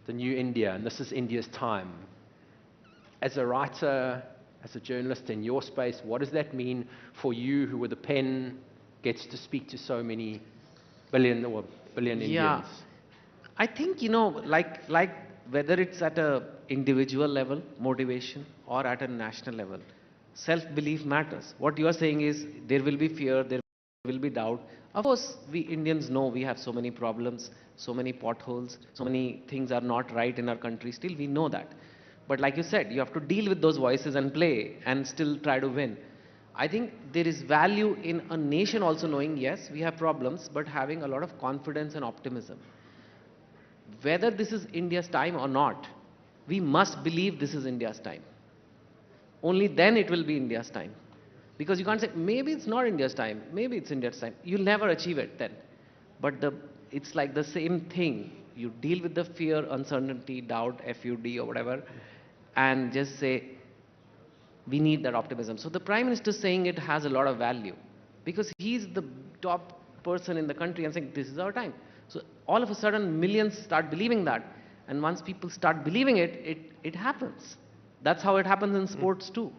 the new India, and this is India's time. As a writer, as a journalist in your space, what does that mean for you, who with a pen gets to speak to so many billion Indians? Yeah. I think, like whether it's at a individual level, motivation, or at a national level, self-belief matters. What you are saying is, there will be fear, there will be doubt. Of course, we Indians know we have so many problems, so many potholes, so many things are not right in our country. Still, we know that. But like you said, you have to deal with those voices and play and still try to win. I think there is value in a nation also knowing, yes, we have problems, but having a lot of confidence and optimism. Whether this is India's time or not, we must believe this is India's time. Only then it will be India's time. Because you can't say, maybe it's not India's time, maybe it's India's time. You'll never achieve it then. But it's like the same thing. You deal with the fear, uncertainty, doubt, FUD or whatever, and just say, we need that optimism. So the Prime Minister saying it has a lot of value, because he's the top person in the country and saying, this is our time. So all of a sudden, millions start believing that. And once people start believing it, it happens. That's how it happens in sports too.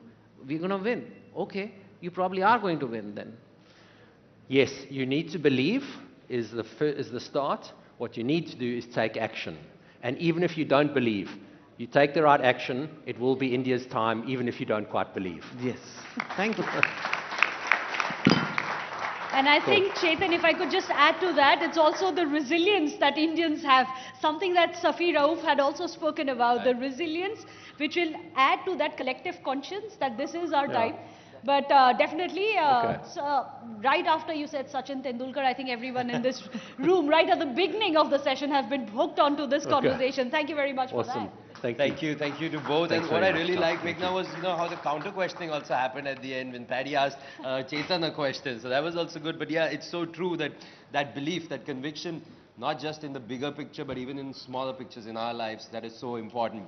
We're going to win. Okay, you probably are going to win then. Yes, you need to believe is the start. What you need to do is take action. And even if you don't believe, you take the right action, it will be India's time, even if you don't quite believe. Yes. Thank you. And I think, Chetan, if I could just add to that, it's also the resilience that Indians have. Something that Safi Rauf had also spoken about, the resilience, which will add to that collective conscience that this is our time. But definitely, so right after you said Sachin Tendulkar, I think everyone in this room, right at the beginning of the session, have been hooked onto this conversation. Thank you very much for that. Thank you to both. And what I really liked, Meghna, was how the counter questioning also happened at the end when Paddy asked Chetan a question. So that was also good. But yeah, it's so true that that belief, that conviction, not just in the bigger picture, but even in smaller pictures in our lives, that is so important.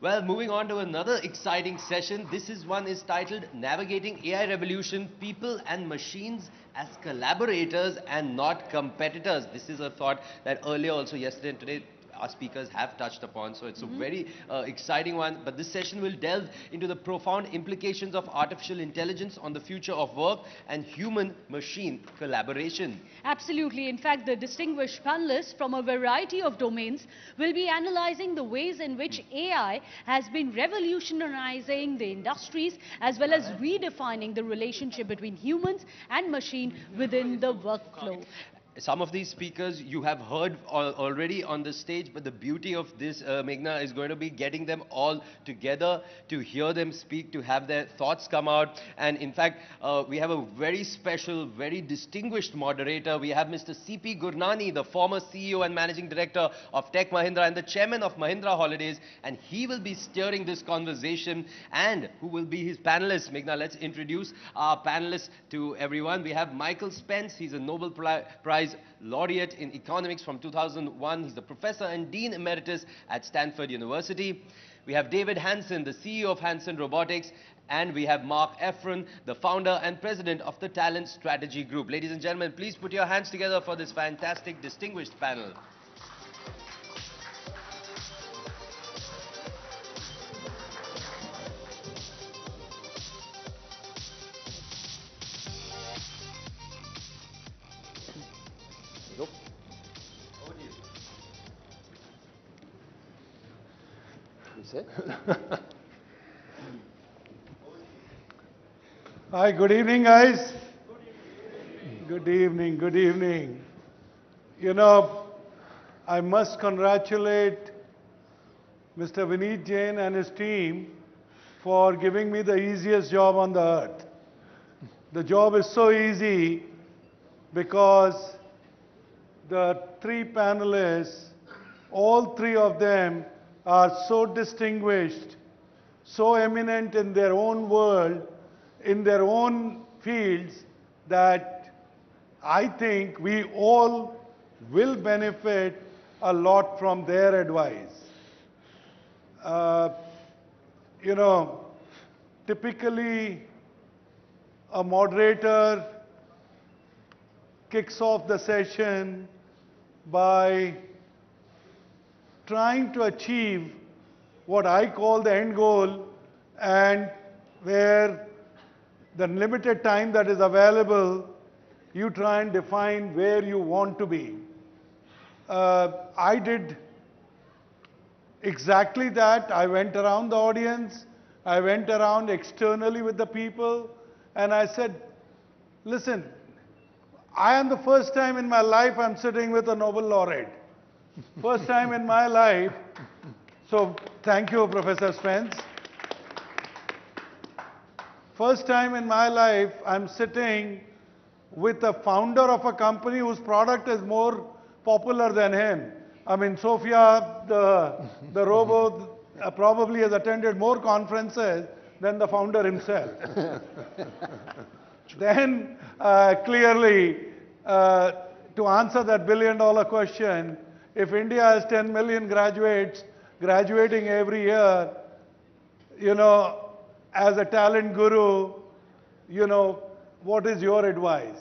Well, moving on to another exciting session. This one is titled Navigating AI Revolution, People and Machines as Collaborators and Not Competitors. This is a thought that earlier also yesterday and today our speakers have touched upon, so it's a very exciting one. But this session will delve into the profound implications of artificial intelligence on the future of work and human-machine collaboration. Absolutely. In fact, the distinguished panelists from a variety of domains will be analyzing the ways in which AI has been revolutionizing the industries, as well as redefining the relationship between humans and machine within the workflow. Some of these speakers you have heard already on the stage, but the beauty of this, Meghna, is going to be getting them all together to hear them speak, to have their thoughts come out. And in fact, we have a very special, very distinguished moderator. We have Mr. C.P. Gurnani, the former CEO and Managing Director of Tech Mahindra and the Chairman of Mahindra Holidays. And he will be steering this conversation. And who will be his panelists? Meghna, let's introduce our panelists to everyone. We have Michael Spence. He's a Nobel Prize laureate in economics from 2001. He's the professor and dean emeritus at Stanford University. We have David Hansen, the CEO of Hansen Robotics, and we have Mark Efron, the founder and president of the Talent Strategy Group. Ladies and gentlemen, please put your hands together for this fantastic, distinguished panel. Nope. Is it? Hi, good evening, guys. Good evening, good evening. You know, I must congratulate Mr. Vineet Jain and his team for giving me the easiest job on the earth. The job is so easy because the three panelists, all three of them are so distinguished, so eminent in their own world, in their own fields, that I think we all will benefit a lot from their advice. You know, typically a moderator kicks off the session by trying to achieve what I call the end goal, and where the limited time that is available, you try and define where you want to be. I did exactly that. I went around the audience, I went around externally with the people, and I said, listen, I am the first time in my life I'm sitting with a Nobel laureate. First time in my life. So thank you, Professor Spence. First time in my life I'm sitting with the founder of a company whose product is more popular than him. I mean, Sophia, the robot, probably has attended more conferences than the founder himself. Then, clearly, to answer that billion-dollar question, if India has 10 million graduates graduating every year, you know, as a talent guru, you know, what is your advice?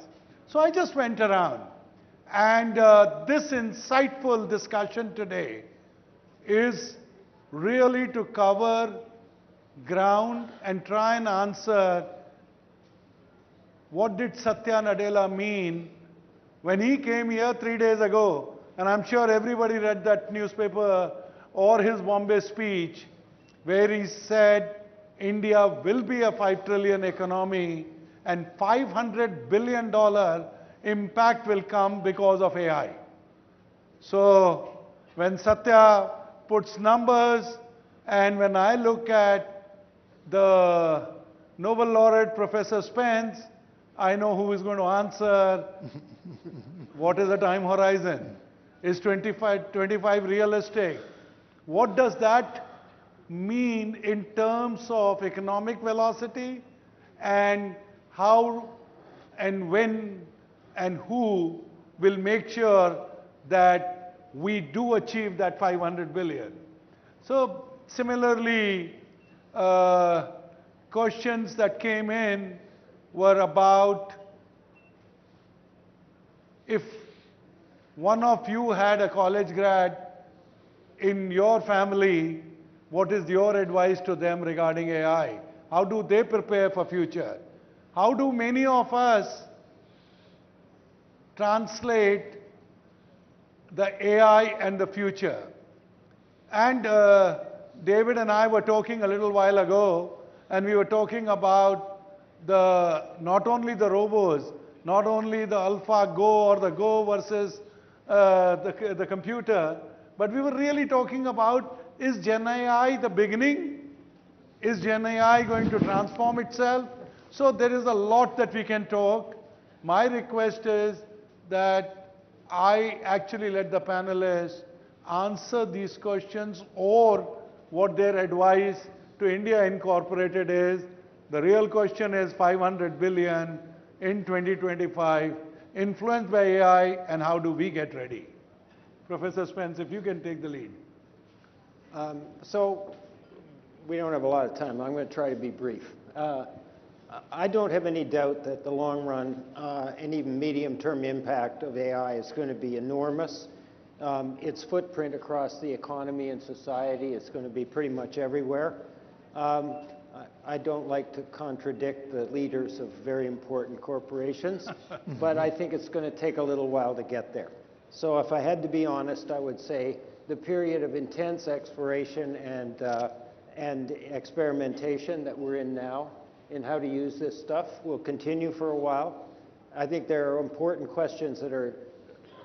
So I just went around. And this insightful discussion today is really to cover ground and try and answer what did Satya Nadella mean when he came here 3 days ago. And I'm sure everybody read that newspaper or his Bombay speech where he said India will be a 5 trillion economy and $500 billion impact will come because of AI. So when Satya puts numbers, and when I look at the Nobel laureate Professor Spence, I know who is going to answer. What is the time horizon? Is 25 realistic? What does that mean in terms of economic velocity, and how and when and who will make sure that we do achieve that 500 billion. So similarly, questions that came in were about if one of you had a college grad in your family, what is your advice to them regarding AI? How do they prepare for future? How do many of us translate the AI and the future? And David and I were talking a little while ago, and we were talking about not only the robos, not only the AlphaGo or the Go versus the computer, but we were really talking about, is Gen AI the beginning? Is Gen AI going to transform itself? So there is a lot that we can talk. My request is that I actually let the panelists answer these questions, or what their advice to India Incorporated is. The real question is 500 billion in 2025, influenced by AI, and how do we get ready? Professor Spence, if you can take the lead. So we don't have a lot of time. I'm going to try to be brief. I don't have any doubt that the long run and even medium-term impact of AI is going to be enormous. Its footprint across the economy and society is going to be pretty much everywhere. I don't like to contradict the leaders of very important corporations, but I think it's going to take a little while to get there. So if I had to be honest, I would say the period of intense exploration and experimentation that we're in now in how to use this stuff will continue for a while. I think there are important questions that are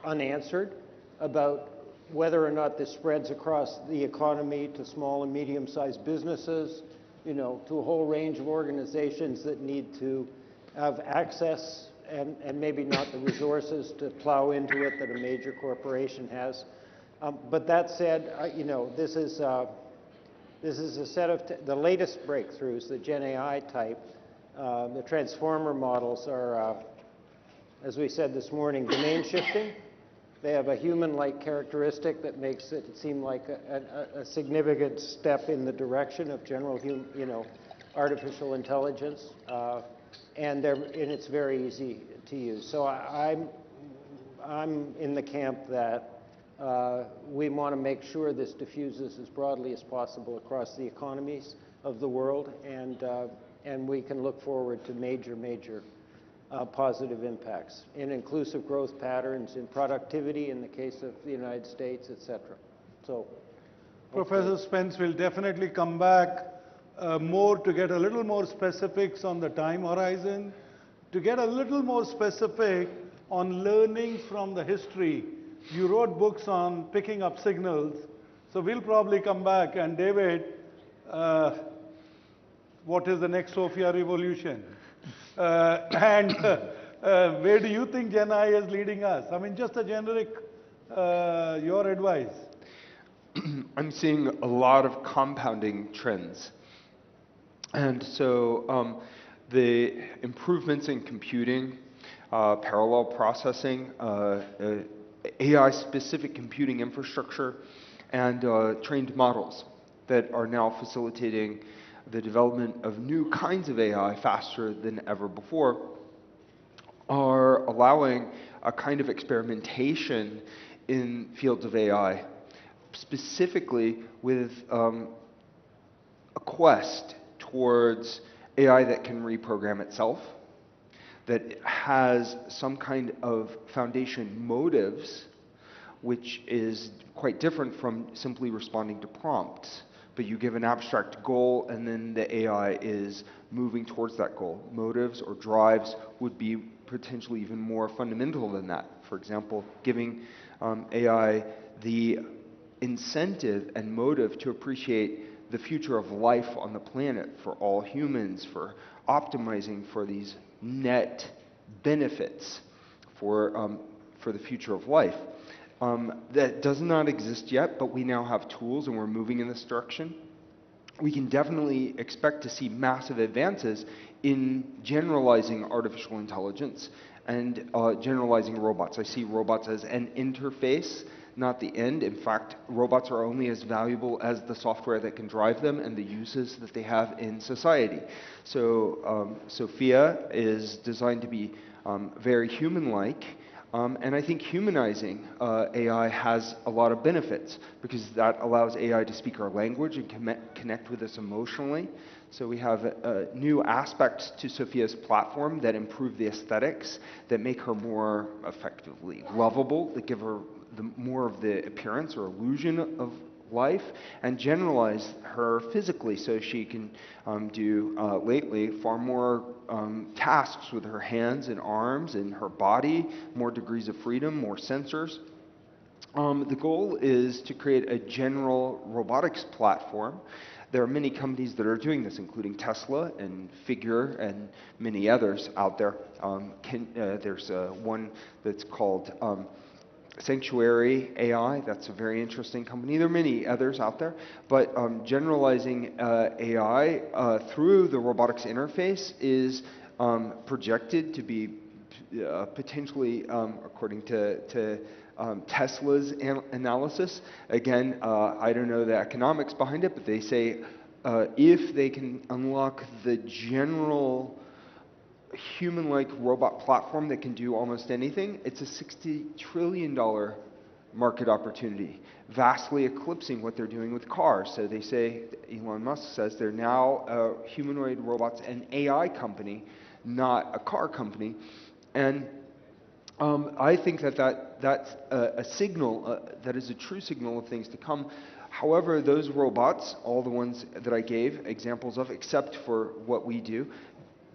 unanswered about whether or not this spreads across the economy to small and medium-sized businesses, you know, to a whole range of organizations that need to have access and maybe not the resources to plow into it that a major corporation has. But that said, you know, this is a set of the latest breakthroughs, the Gen AI type. The transformer models are, as we said this morning, domain shifting. They have a human-like characteristic that makes it seem like a significant step in the direction of general, you know, artificial intelligence, and it's very easy to use. So I'm in the camp that we want to make sure this diffuses as broadly as possible across the economies of the world, and we can look forward to major positive impacts in inclusive growth patterns, in productivity in the case of the United States, etc. So, Professor Spence will definitely come back more to get a little more specifics on the time horizon, to get a little more specific on learning from the history. You wrote books on picking up signals, so we'll probably come back. And David, what is the next Sophia revolution? And where do you think Gen I is leading us? I mean, just a generic, your advice. I'm seeing a lot of compounding trends. And so the improvements in computing, parallel processing, AI-specific computing infrastructure, and trained models that are now facilitating the development of new kinds of AI faster than ever before are allowing a kind of experimentation in fields of AI, specifically with a quest towards AI that can reprogram itself, that has some kind of foundation motives, which is quite different from simply responding to prompts. But you give an abstract goal, and then the AI is moving towards that goal. Motives or drives would be potentially even more fundamental than that. For example, giving AI the incentive and motive to appreciate the future of life on the planet for all humans, for optimizing for these net benefits for the future of life. That does not exist yet, but we now have tools and we're moving in this direction. We can definitely expect to see massive advances in generalizing artificial intelligence and generalizing robots. I see robots as an interface, not the end. In fact, robots are only as valuable as the software that can drive them and the uses that they have in society. So Sophia is designed to be very human-like. And I think humanizing AI has a lot of benefits because that allows AI to speak our language and connect with us emotionally. So we have new aspects to Sophia's platform that improve the aesthetics, that make her more effectively lovable, that give her more of the appearance or illusion of life, and generalize her physically so she can do lately far more tasks with her hands and arms and her body, more degrees of freedom, more sensors. The goal is to create a general robotics platform. There are many companies that are doing this, including Tesla and Figure and many others out there. There's one that's called Sanctuary AI. That's a very interesting company. There are many others out there, but generalizing AI through the robotics interface is projected to be potentially, according to Tesla's analysis. Again, I don't know the economics behind it, but they say if they can unlock the general human-like robot platform that can do almost anything, it's a $60 trillion market opportunity, vastly eclipsing what they're doing with cars. So they say, Elon Musk says, they're now humanoid robots, an AI company, not a car company. And I think that's a signal, that is a true signal of things to come. However, those robots, all the ones that I gave examples of, except for what we do,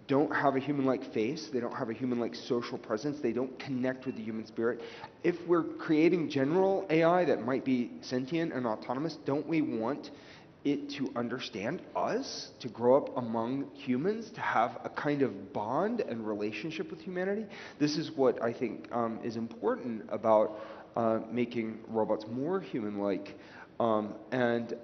don't have a human-like face, they don't have a human-like social presence, they don't connect with the human spirit. If we're creating general AI that might be sentient and autonomous, don't we want it to understand us, to grow up among humans, to have a kind of bond and relationship with humanity? This is what I think is important about making robots more human-like, and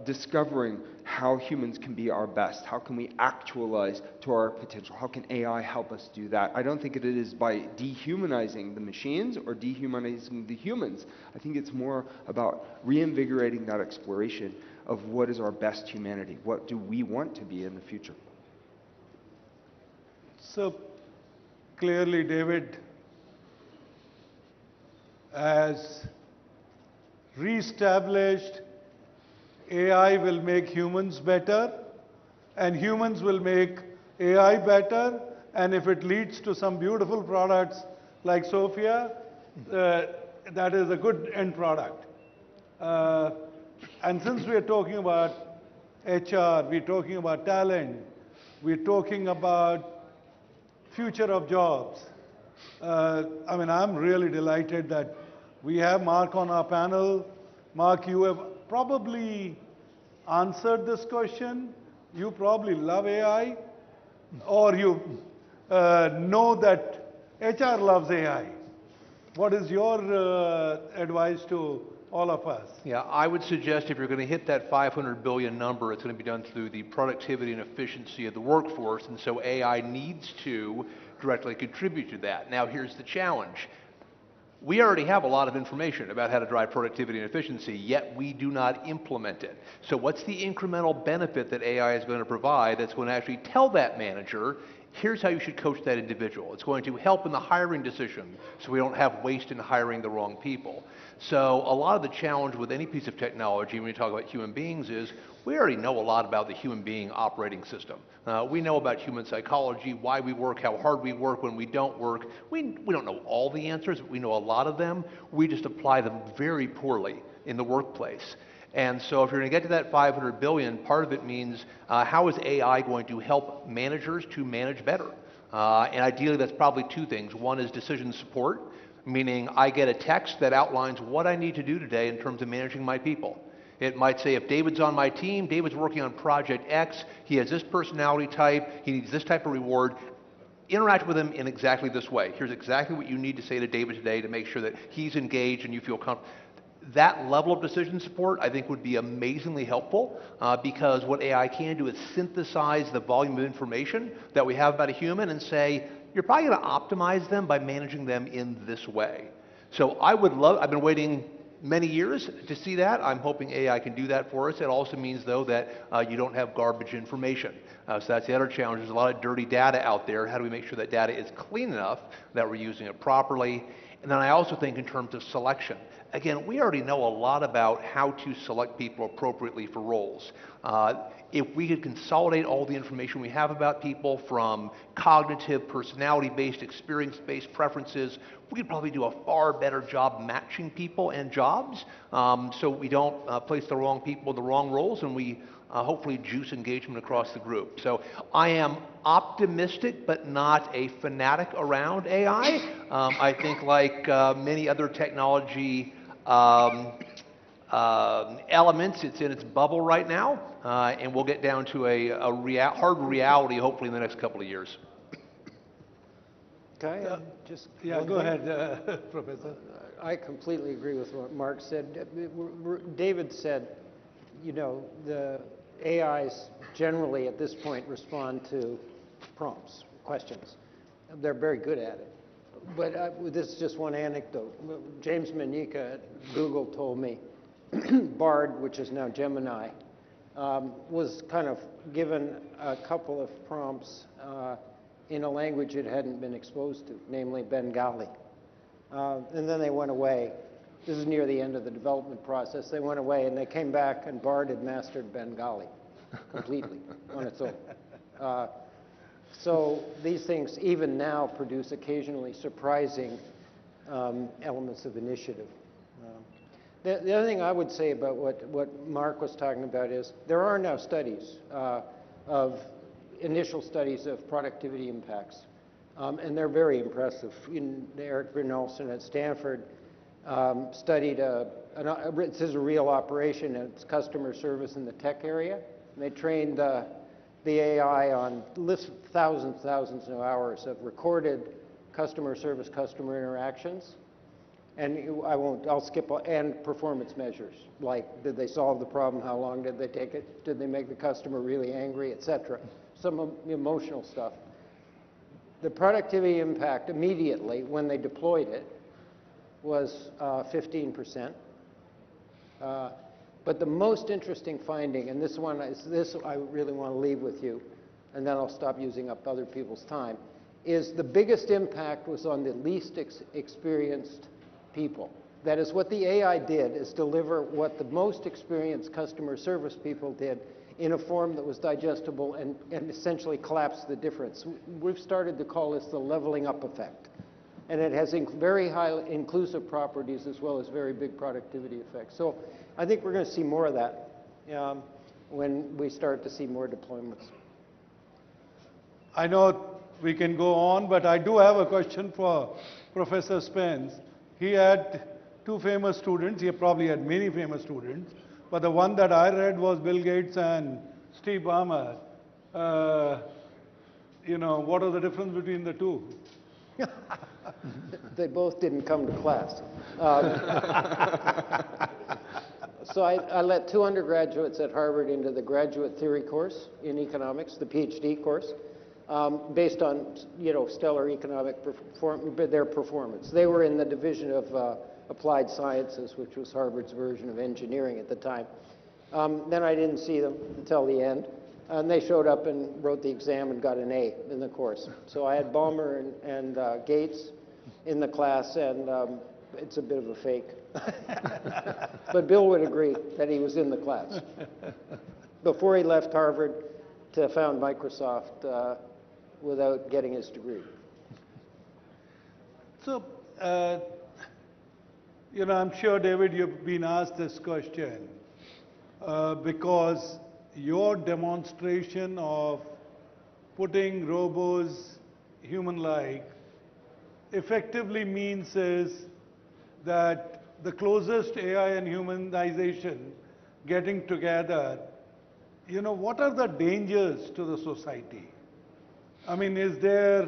discovering how humans can be our best. How can we actualize to our potential? How can AI help us do that? I don't think it is by dehumanizing the machines or dehumanizing the humans. I think it's more about reinvigorating that exploration of what is our best humanity. What do we want to be in the future? So clearly, David has re-established AI will make humans better, and humans will make AI better, and if it leads to some beautiful products like Sophia, that is a good end product. And since we are talking about HR, we're talking about talent, we're talking about future of jobs. I mean, I'm really delighted that we have Mark on our panel. Mark, you have probably answered this question. You probably love AI, or you know that HR loves AI. What is your advice to all of us? Yeah, I would suggest if you're going to hit that 500 billion number, it's going to be done through the productivity and efficiency of the workforce, and so AI needs to directly contribute to that. Now, here's the challenge. We already have a lot of information about how to drive productivity and efficiency, yet we do not implement it. So what's the incremental benefit that AI is going to provide that's going to actually tell that manager, here's how you should coach that individual? It's going to help in the hiring decision so we don't have waste in hiring the wrong people. So a lot of the challenge with any piece of technology when you talk about human beings is we already know a lot about the human being operating system. We know about human psychology, why we work, how hard we work when we don't work. We don't know all the answers, but we know a lot of them. We just apply them very poorly in the workplace. And so if you're going to get to that 500 billion, part of it means how is AI going to help managers to manage better? And ideally that's probably two things. One is decision support, meaning I get a text that outlines what I need to do today in terms of managing my people. It might say if David's on my team, David's working on project X, he has this personality type, he needs this type of reward, interact with him in exactly this way. Here's exactly what you need to say to David today to make sure that he's engaged and you feel comfortable. That level of decision support, I think, would be amazingly helpful because what AI can do is synthesize the volume of information that we have about a human and say, you're probably going to optimize them by managing them in this way. So I've been waiting many years to see that. I'm hoping AI can do that for us. It also means, though, that you don't have garbage information. So that's the other challenge. There's a lot of dirty data out there. How do we make sure that data is clean enough that we're using it properly? And then I also think in terms of selection. Again, we already know a lot about how to select people appropriately for roles. If we could consolidate all the information we have about people from cognitive, personality-based, experience-based preferences, we could probably do a far better job matching people and jobs so we don't place the wrong people in the wrong roles and we hopefully juice engagement across the group. So I am optimistic but not a fanatic around AI. I think like many other technology elements, it's in its bubble right now, and we'll get down to a hard reality hopefully in the next couple of years. Okay, just yeah, go ahead, Professor. I completely agree with what Mark said. David said, you know, the AIs generally at this point respond to prompts, questions. They're very good at it. But this is just one anecdote. James Manika at Google told me Bard, which is now Gemini, was kind of given a couple of prompts in a language it hadn't been exposed to, namely Bengali. And then they went away. This is near the end of the development process. They went away and they came back and Bard had mastered Bengali completely on its own. So these things even now produce occasionally surprising elements of initiative. The other thing I would say about what Mark was talking about is there are now studies initial studies of productivity impacts, and they're very impressive. Eric Brynjolfsson at Stanford studied this is a real operation, and it's customer service in the tech area. And they trained the AI on thousands of hours of recorded customer service, customer interactions. And I'll skip, and performance measures, like did they solve the problem, how long did they take it, did they make the customer really angry, etc. Some emotional stuff. The productivity impact immediately when they deployed it was 15%. But the most interesting finding, and this I really want to leave with you, and then I'll stop using up other people's time, is the biggest impact was on the least experienced people. That is, what the AI did is deliver what the most experienced customer service people did in a form that was digestible and essentially collapsed the difference. We've started to call this the leveling up effect. And it has very high inclusive properties as well as very big productivity effects. So I think we're going to see more of that when we start to see more deployments. I know we can go on, but I do have a question for Professor Spence. He had two famous students. He probably had many famous students. But the one that I read was Bill Gates and Steve Ballmer. What are the difference between the two? They both didn't come to class. So I let two undergraduates at Harvard into the graduate theory course in economics, the PhD course, based on stellar economic their performance. They were in the division of applied sciences, which was Harvard's version of engineering at the time. Then I didn't see them until the end. And they showed up and wrote the exam and got an A in the course. So I had Ballmer and Gates in the class, and it's a bit of a fake. But Bill would agree that he was in the class before he left Harvard to found Microsoft without getting his degree. So, I'm sure, David, you've been asked this question because your demonstration of putting robos human-like effectively means is that the closest AI and humanization getting together, what are the dangers to the society? I mean, is there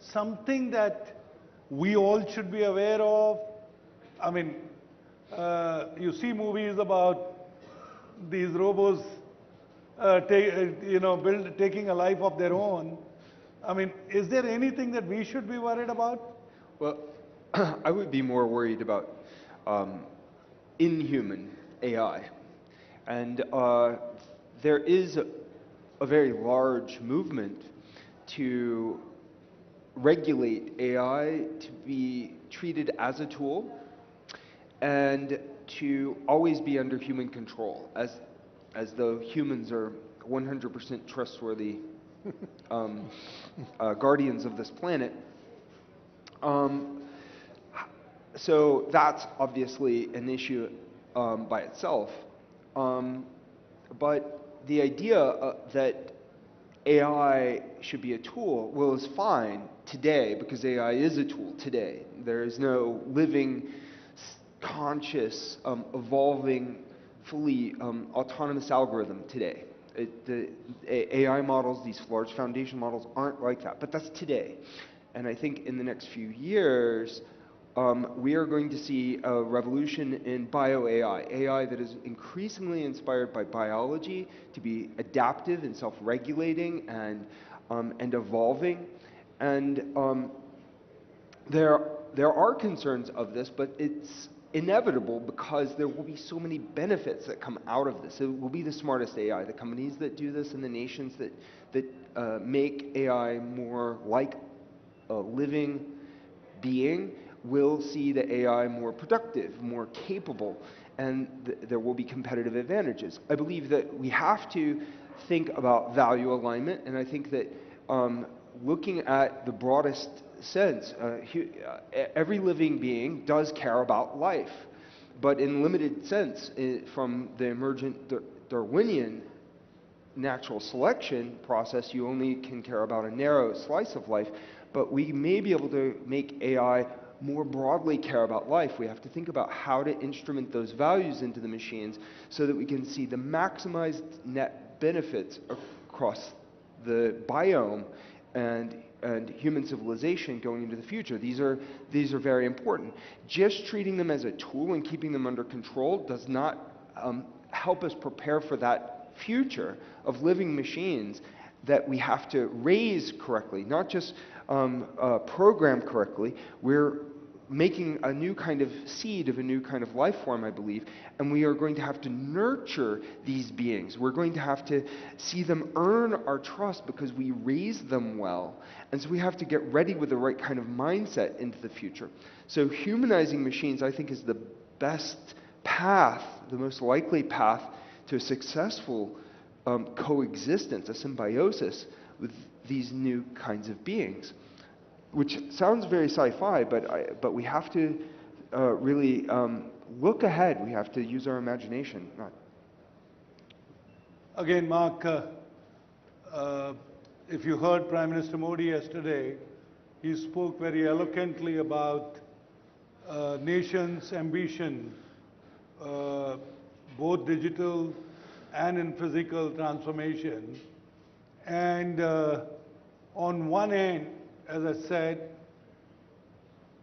something that we all should be aware of? I mean, you see movies about these robos taking a life of their own. I mean, is there anything that we should be worried about? Well, I would be more worried about inhuman AI. And there is a very large movement to regulate AI to be treated as a tool and to always be under human control, as though humans are 100% trustworthy guardians of this planet. So that's obviously an issue by itself. But the idea that AI should be a tool, well, is fine today because AI is a tool today. There is no living, conscious, evolving, fully autonomous algorithm today. The AI models, these large foundation models, aren't like that, but that's today. And I think in the next few years, we are going to see a revolution in bio-AI, AI that is increasingly inspired by biology to be adaptive and self-regulating and evolving. And there are concerns of this, but it's inevitable because there will be so many benefits that come out of this. It will be the smartest AI. The companies that do this and the nations that make AI more like a living being will see the AI more productive, more capable, and there will be competitive advantages. I believe that we have to think about value alignment, and I think that looking at the broadest sense. Every living being does care about life, but in limited sense, from the emergent Darwinian natural selection process, you only can care about a narrow slice of life, but we may be able to make AI more broadly care about life. We have to think about how to instrument those values into the machines so that we can see the maximized net benefits across the biome and human civilization going into the future. These are very important. Just treating them as a tool and keeping them under control does not help us prepare for that future of living machines that we have to raise correctly, not just program correctly. We're making a new kind of seed of a new kind of life form, I believe, and we are going to have to nurture these beings. We're going to have to see them earn our trust because we raise them well. And so we have to get ready with the right kind of mindset into the future. So humanizing machines, I think, is the best path, the most likely path to a successful coexistence, a symbiosis with these new kinds of beings. Which sounds very sci-fi, but we have to really look ahead. We have to use our imagination. Again, Mark, if you heard Prime Minister Modi yesterday, he spoke very eloquently about nation's ambition, both digital and in physical transformation. And on one end, as I said,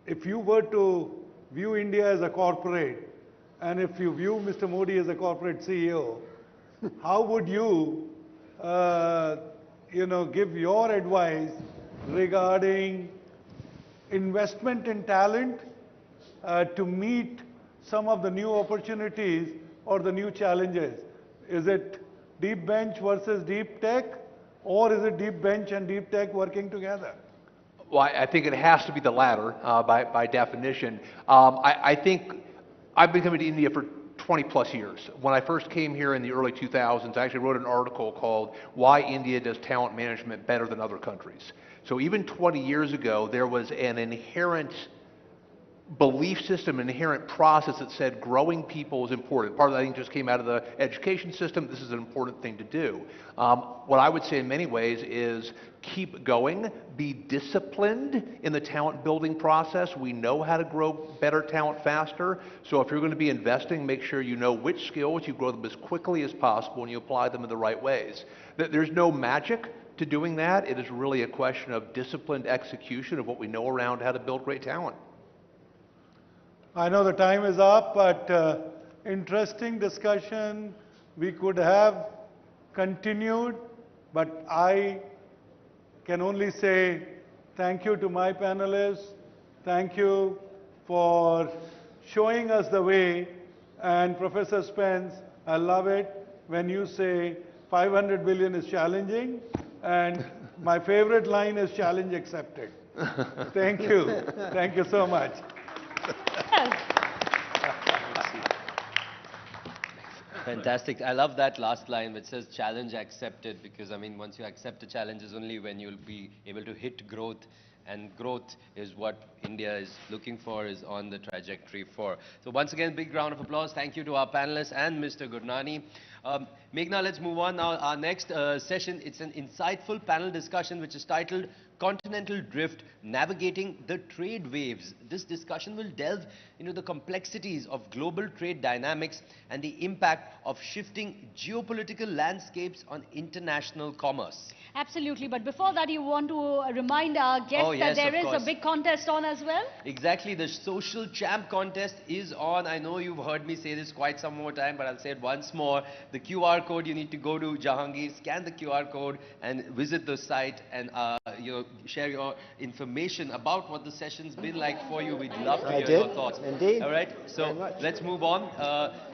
if you were to view India as a corporate, and if you view Mr. Modi as a corporate CEO, how would you, give your advice regarding investment in talent to meet some of the new opportunities or the new challenges? Is it deep bench versus deep tech, or is it deep bench and deep tech working together? Well, I think it has to be the latter by definition. I think I've been coming to India for 20 plus years. When I first came here in the early 2000s, I actually wrote an article called Why India Does Talent Management Better Than Other Countries. So even 20 years ago, there was an inherent belief system, an inherent process that said growing people is important. Part of that, I think, just came out of the education system. This is an important thing to do. What I would say in many ways is keep going, be disciplined in the talent building process. We know how to grow better talent faster. So if you're going to be investing, make sure you know which skills, you grow them as quickly as possible, and you apply them in the right ways. There's no magic to doing that. It is really a question of disciplined execution of what we know around how to build great talent. I know the time is up, but interesting discussion. We could have continued, but I can only say thank you to my panelists. Thank you for showing us the way. And Professor Spence, I love it when you say 500 billion is challenging, and my favorite line is challenge accepted. Thank you. Thank you so much. Fantastic. I love that last line which says challenge accepted, because I mean once you accept a challenge is only when you'll be able to hit growth, and growth is what India is looking for, is on the trajectory for. So once again, big round of applause. Thank you to our panelists and Mr. Gurnani. Meghna, let's move on now. Our next session, it's an insightful panel discussion which is titled Continental Drift, Navigating the Trade Waves. This discussion will delve into the complexities of global trade dynamics and the impact of shifting geopolitical landscapes on international commerce. Absolutely, but before that, you want to remind our guests that there is a big contest on as well? Exactly, the Social Champ contest is on. I know you've heard me say this quite some more time, but I'll say it once more. The QR code, you need to go to Jahangir, scan the QR code and visit the site and share your information about what the session's been like for you. We'd love to hear your thoughts. Indeed. All right, so let's move on.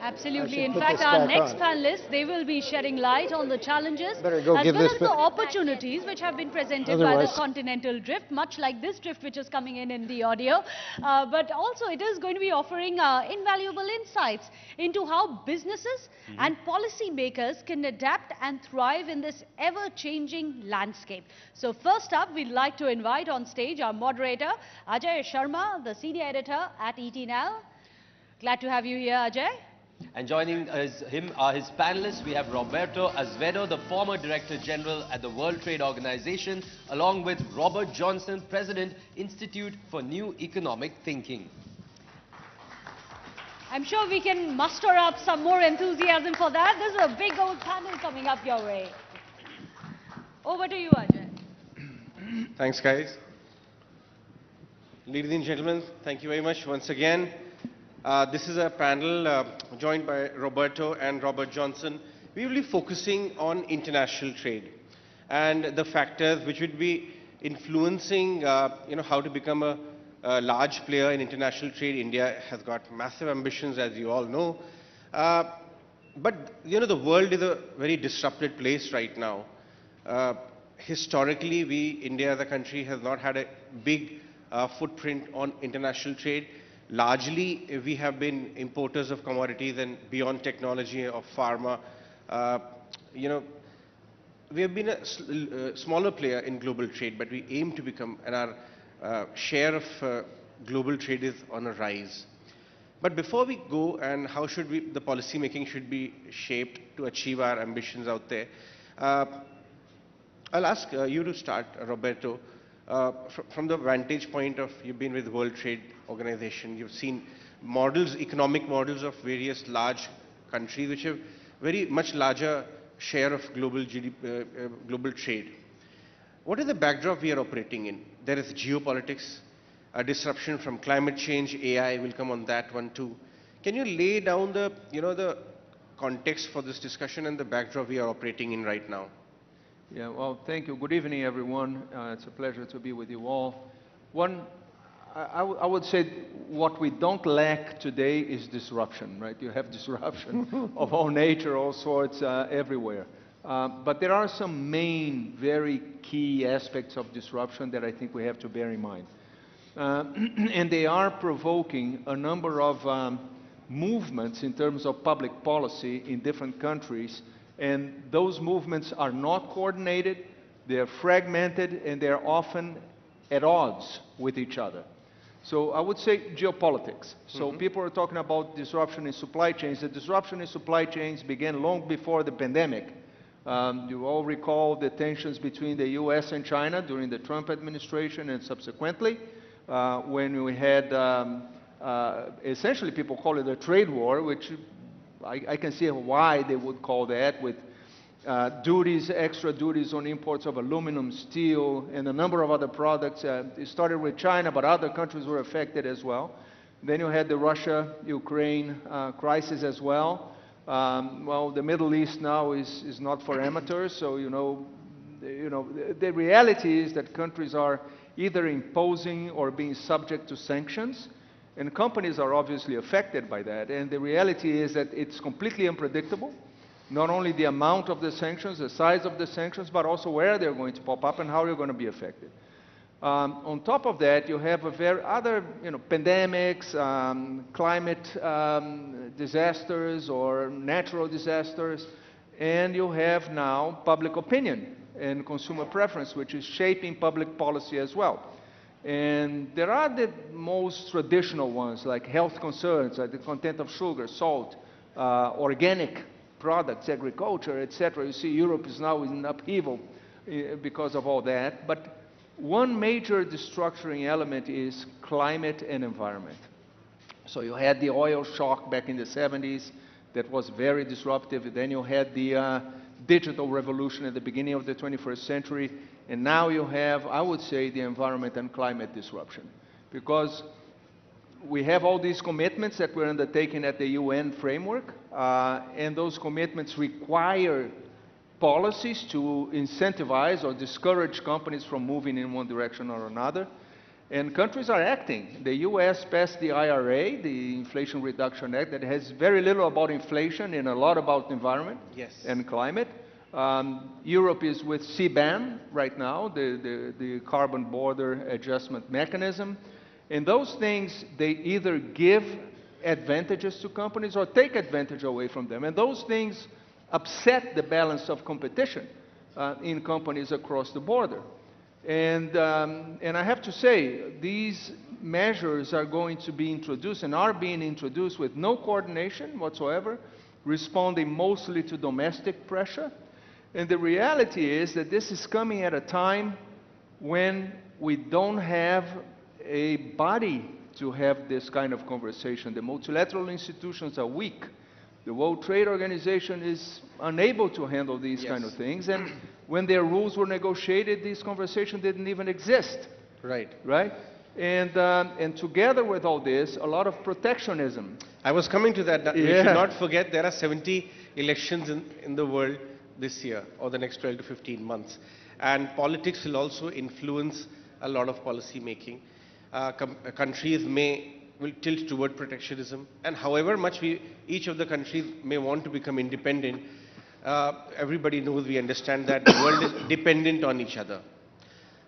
Absolutely. In fact, our next panelists, they will be shedding light on the challenges as go well as this the opportunities which have been presented by the continental drift, much like this drift which is coming in the audio. But also it is going to be offering invaluable insights. into how businesses and policymakers can adapt and thrive in this ever-changing landscape. So first up, we'd like to invite on stage our moderator, Ajay Sharma, the senior editor at ET Now. Glad to have you here, Ajay. And joining him are his panelists. We have Roberto Azevedo, the former Director General at the World Trade Organization, along with Robert Johnson, President, Institute for New Economic Thinking. I'm sure we can muster up some more enthusiasm for that. This is a big old panel coming up your way. Over to you, Ajay. Thanks, guys. Ladies and gentlemen, thank you very much once again. This is a panel joined by Roberto and Robert Johnson. We will be focusing on international trade and the factors which would be influencing how to become a large player in international trade. India has got massive ambitions, as you all know. But the world is a very disrupted place right now. Historically, India as a country has not had a big footprint on international trade. Largely, we have been importers of commodities and beyond technology of pharma. We have been a smaller player in global trade, but we aim to become, and our share of global trade is on a rise. But before we go, and how should the policy making should be shaped to achieve our ambitions out there, I'll ask you to start, Roberto. From the vantage point of, you've been with World Trade Organization, you've seen models, economic models of various large countries which have very much larger share of global GDP, global trade. What is the backdrop we are operating in? There is geopolitics, a disruption from climate change, AI will come on that one too. Can you lay down the, the context for this discussion and the backdrop we are operating in right now? Yeah, well, thank you. Good evening, everyone. It's a pleasure to be with you all. I would say what we don't lack today is disruption, right? You have disruption of all nature, all sorts, everywhere. But there are some main, very key aspects of disruption that I think we have to bear in mind. And they are provoking a number of movements in terms of public policy in different countries. And those movements are not coordinated, they're fragmented, and they're often at odds with each other. So I would say geopolitics. So people are talking about disruption in supply chains. The disruption in supply chains began long before the pandemic. You all recall the tensions between the US and China during the Trump administration and subsequently, when we had essentially people call it a trade war, which I can see why they would call that, with duties, extra duties on imports of aluminum, steel, and a number of other products. It started with China, but other countries were affected as well. Then you had the Russia-Ukraine crisis as well. Well, the Middle East now is not for amateurs, so the reality is that countries are either imposing or being subject to sanctions. And companies are obviously affected by that. And the reality is that it's completely unpredictable, not only the amount of the sanctions, the size of the sanctions, but also where they're going to pop up and how you're going to be affected. On top of that, you have other pandemics, climate disasters or natural disasters, and you have now public opinion and consumer preference, which is shaping public policy as well. And there are the most traditional ones, like health concerns, like the content of sugar, salt, organic products, agriculture, etc. You see Europe is now in upheaval because of all that. But one major destructuring element is climate and environment. So you had the oil shock back in the 70s that was very disruptive. Then you had the digital revolution at the beginning of the 21st century. And now you have, I would say, the environment and climate disruption. Because we have all these commitments that we're undertaking at the UN framework, and those commitments require policies to incentivize or discourage companies from moving in one direction or another. And countries are acting. The US passed the IRA, the Inflation Reduction Act, that has very little about inflation and a lot about environment and climate. Europe is with CBAM right now, the Carbon Border Adjustment Mechanism. And those things, they either give advantages to companies or take advantage away from them. And those things upset the balance of competition in companies across the border. And I have to say, these measures are going to be introduced and are being introduced with no coordination whatsoever, responding mostly to domestic pressure. And the reality is that this is coming at a time when we don't have a body to have this kind of conversation. The multilateral institutions are weak. The World Trade Organization is unable to handle these kind of things. And when their rules were negotiated, these conversations didn't even exist. Right. Right? And together with all this, a lot of protectionism. I was coming to that. We should not forget there are 70 elections in the world this year or the next 12 to 15 months. And politics will also influence a lot of policy making. Countries will tilt toward protectionism. And however much each of the countries may want to become independent, everybody knows, we understand that the world is dependent on each other.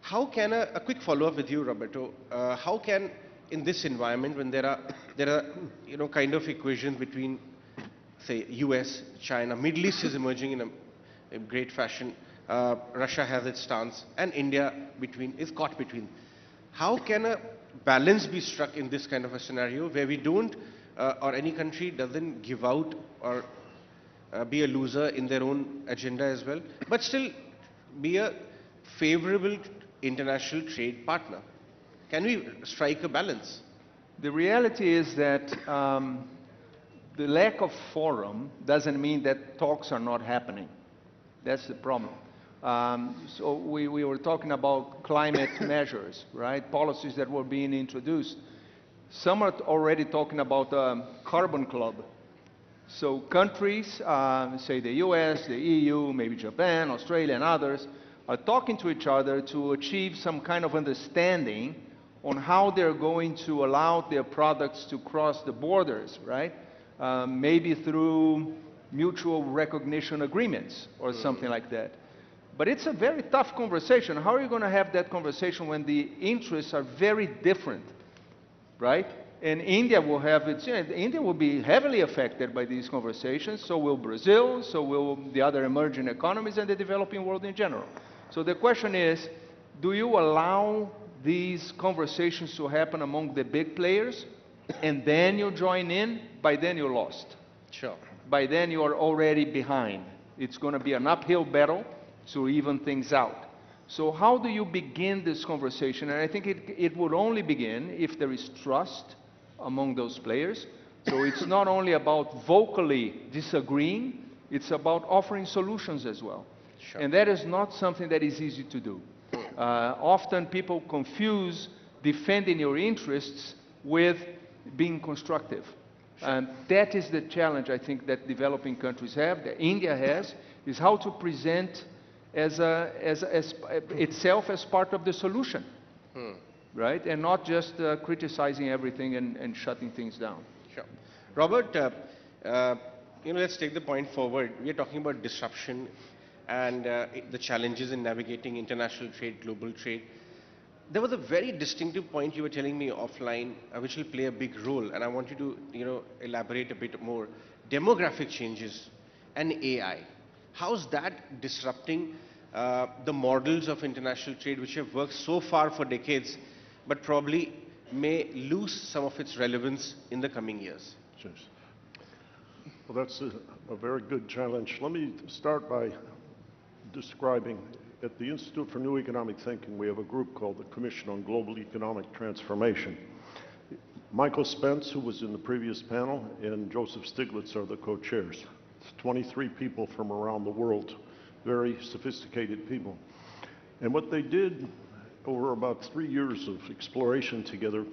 How can a quick follow-up with you, Roberto, how can, in this environment, when there are kind of equations between, say, US, China, Middle East is emerging in a great fashion, Russia has its stance, and India is caught between. How can a balance be struck in this kind of a scenario where we don't, or any country doesn't give out or be a loser in their own agenda as well, but still be a favorable international trade partner? Can we strike a balance? The reality is that the lack of forum doesn't mean that talks are not happening. That's the problem. So we were talking about climate measures, right? Policies that were being introduced. Some are already talking about a carbon club. So countries, say the US, the EU, maybe Japan, Australia, and others, are talking to each other to achieve some kind of understanding on how they're going to allow their products to cross the borders, right? Maybe through mutual recognition agreements or something like that. But it's a very tough conversation. How are you going to have that conversation when the interests are very different, right? And India will have its, India will be heavily affected by these conversations, so will Brazil, so will the other emerging economies and the developing world in general. So the question is, do you allow these conversations to happen among the big players, and then you join in? By then you're lost. Sure. By then you are already behind. It's going to be an uphill battle to even things out. So how do you begin this conversation? And I think it would only begin if there is trust among those players. So it's not only about vocally disagreeing, it's about offering solutions as well. Sure. And that is not something that is easy to do. Often people confuse defending your interests with being constructive. Sure. And that is the challenge, I think, that developing countries have, that India has, is how to present itself as part of the solution, right? And not just criticizing everything and shutting things down. Sure. Robert, let's take the point forward. We are talking about disruption and the challenges in navigating international trade, global trade. There was a very distinctive point you were telling me offline, which will play a big role, and I want you to, elaborate a bit more. Demographic changes and AI. How's that disrupting the models of international trade which have worked so far for decades, but probably may lose some of its relevance in the coming years? Sure. Well, that's a very good challenge. Let me start by describing, at the Institute for New Economic Thinking, we have a group called the Commission on Global Economic Transformation. Michael Spence, who was in the previous panel, and Joseph Stiglitz are the co-chairs. 23 people from around the world, very sophisticated people. And what they did over about 3 years of exploration together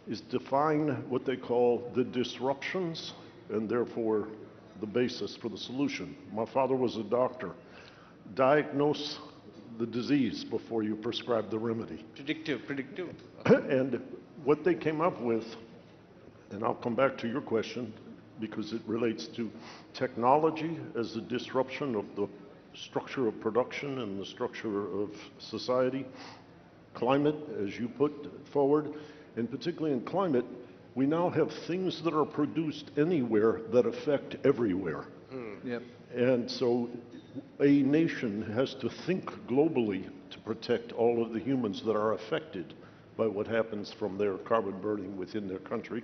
is define what they call the disruptions and therefore the basis for the solution. My father was a doctor. Diagnose the disease before you prescribe the remedy. Predictive. And what they came up with, and I'll come back to your question, because it relates to technology as a disruption of the structure of production and the structure of society, climate, as you put forward, and particularly in climate, We now have things that are produced anywhere that affect everywhere. Yep. And so a nation has to think globally to protect all of the humans that are affected by what happens from their carbon burning within their country.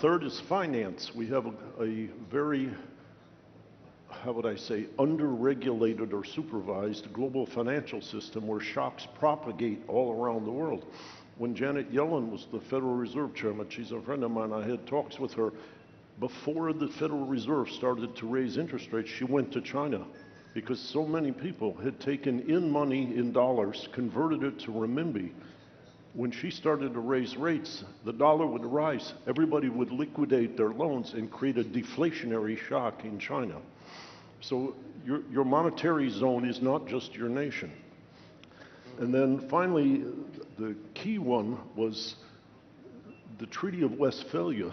Third is finance. We have a very, how would I say, under-regulated or supervised global financial system where shocks propagate all around the world. When Janet Yellen was the Federal Reserve Chairman, she's a friend of mine, I had talks with her. Before the Federal Reserve started to raise interest rates, she went to China because so many people had taken in money in dollars, converted it to renminbi. When she started to raise rates, the dollar would rise. Everybody would liquidate their loans and create a deflationary shock in China. So your monetary zone is not just your nation. And then finally, the key one was the Treaty of Westphalia.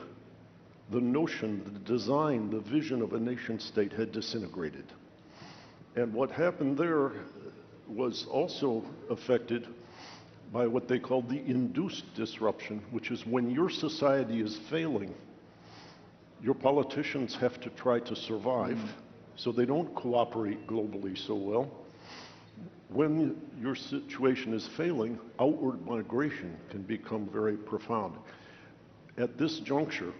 The notion, the design, the vision of a nation state had disintegrated. And what happened there was also affected by what they called the induced disruption, which is when your society is failing, your politicians have to try to survive, so they don't cooperate globally so well. When your situation is failing, outward migration can become very profound. At this juncture,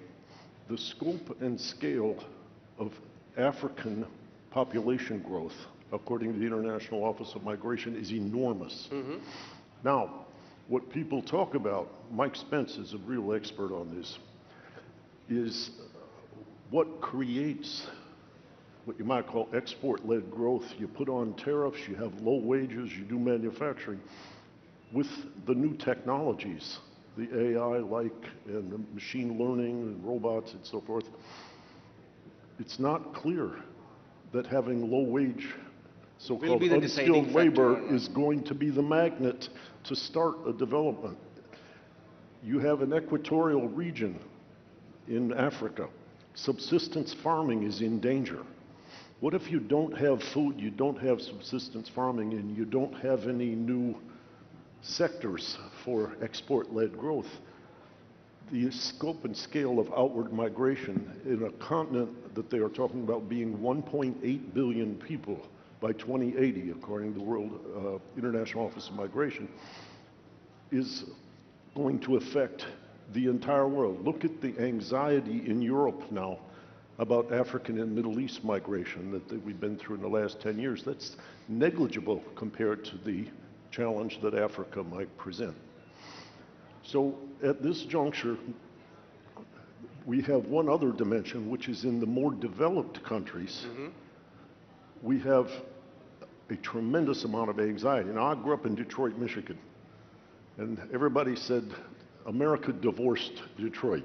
the scope and scale of African population growth, according to the International Office of Migration, is enormous. Now, what people talk about, Mike Spence is a real expert on this, is what creates what you might call export-led growth. You put on tariffs, you have low wages, you do manufacturing. With the new technologies, the AI-like and the machine learning and robots and so forth, it's not clear that having low-wage, so-called unskilled labor is going to be the magnet to start a development. You have an equatorial region in Africa. Subsistence farming is in danger. What if you don't have food, you don't have subsistence farming, and you don't have any new sectors for export-led growth? The scope and scale of outward migration in a continent that they are talking about being 1.8 billion people by 2080, according to the World International Office of Migration, is going to affect the entire world. Look at the anxiety in Europe now about African and Middle East migration that we've been through in the last 10 years. That's negligible compared to the challenge that Africa might present. So at this juncture, we have one other dimension, which is in the more developed countries. We have a tremendous amount of anxiety. Now, I grew up in Detroit, Michigan, and everybody said America divorced Detroit.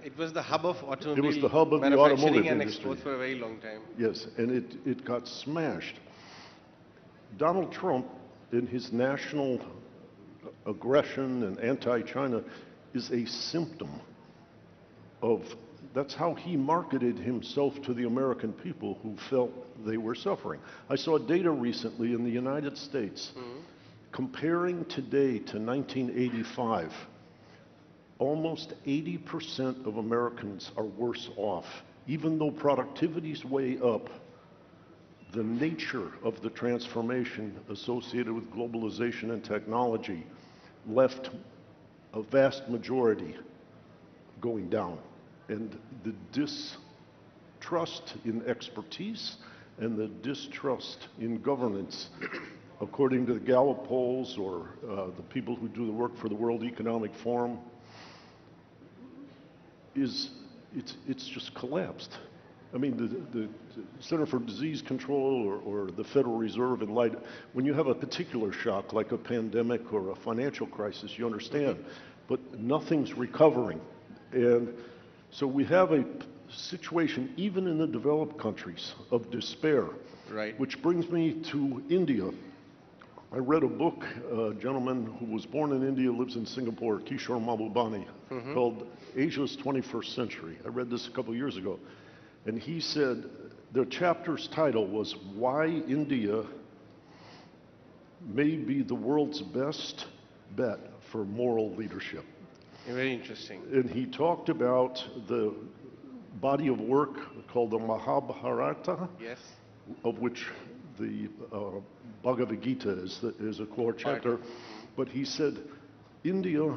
It was the hub of automobile It was the hub of the manufacturing automotive and industry. exports for a very long time. Yes, and it got smashed. Donald Trump, in his national aggression and anti-China, is a symptom of, that's how he marketed himself to the American people who felt they were suffering. I saw data recently in the United States comparing today to 1985. Almost 80% of Americans are worse off. Even though productivity's way up, the nature of the transformation associated with globalization and technology left a vast majority going down. And the distrust in expertise and the distrust in governance, according to the Gallup polls or the people who do the work for the World Economic Forum, it's just collapsed. I mean, the Center for Disease Control or the Federal Reserve, in light, when you have a particular shock like a pandemic or a financial crisis, you understand, but nothing's recovering. And so we have a situation, even in the developed countries, of despair. Right. Which brings me to India. I read a book, a gentleman who was born in India, lives in Singapore, Kishore Mahbubani, called Asia's 21st Century. I read this a couple years ago. And he said, the chapter's title was Why India May Be the World's Best Bet for Moral Leadership. Very interesting. And he talked about the body of work called the Mahabharata, Yes. of which the Bhagavad Gita is a core chapter. But he said India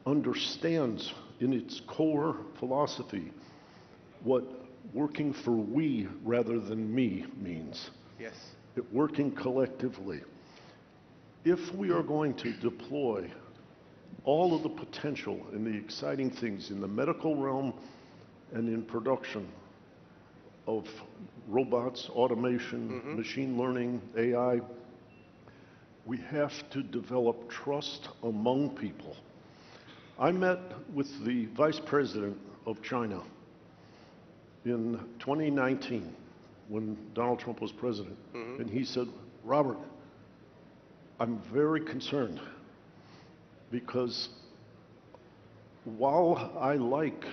understands in its core philosophy what working for we rather than me means. Yes. Working collectively. If we are going to deploy all of the potential and the exciting things in the medical realm and in production of robots, automation, machine learning, AI, we have to develop trust among people. I met with the Vice President of China in 2019 when Donald Trump was president, and he said, Robert, I'm very concerned because while I like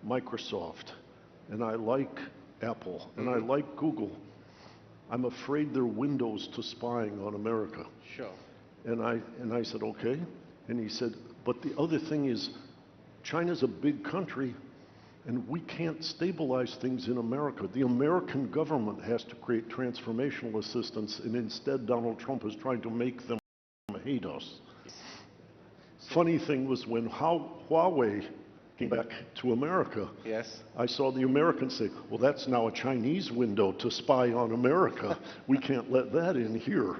Microsoft and I like Apple and I like Google, I'm afraid they're windows to spying on America. Sure. And I said, okay. And he said, but the other thing is, China's a big country and we can't stabilize things in America. The American government has to create transformational assistance, and instead Donald Trump is trying to make them hate us. Funny thing was when Huawei came back to America, yes, I saw the Americans say, well, that's now a Chinese window to spy on America. We can't let that in here.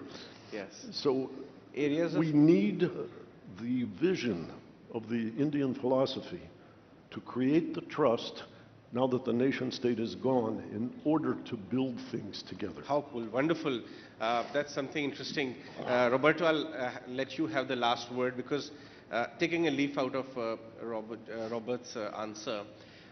Yes. So areas we need the vision of the Indian philosophy to create the trust now that the nation state is gone in order to build things together. How cool, wonderful. That's something interesting. Roberto, I'll let you have the last word because taking a leaf out of Robert's answer,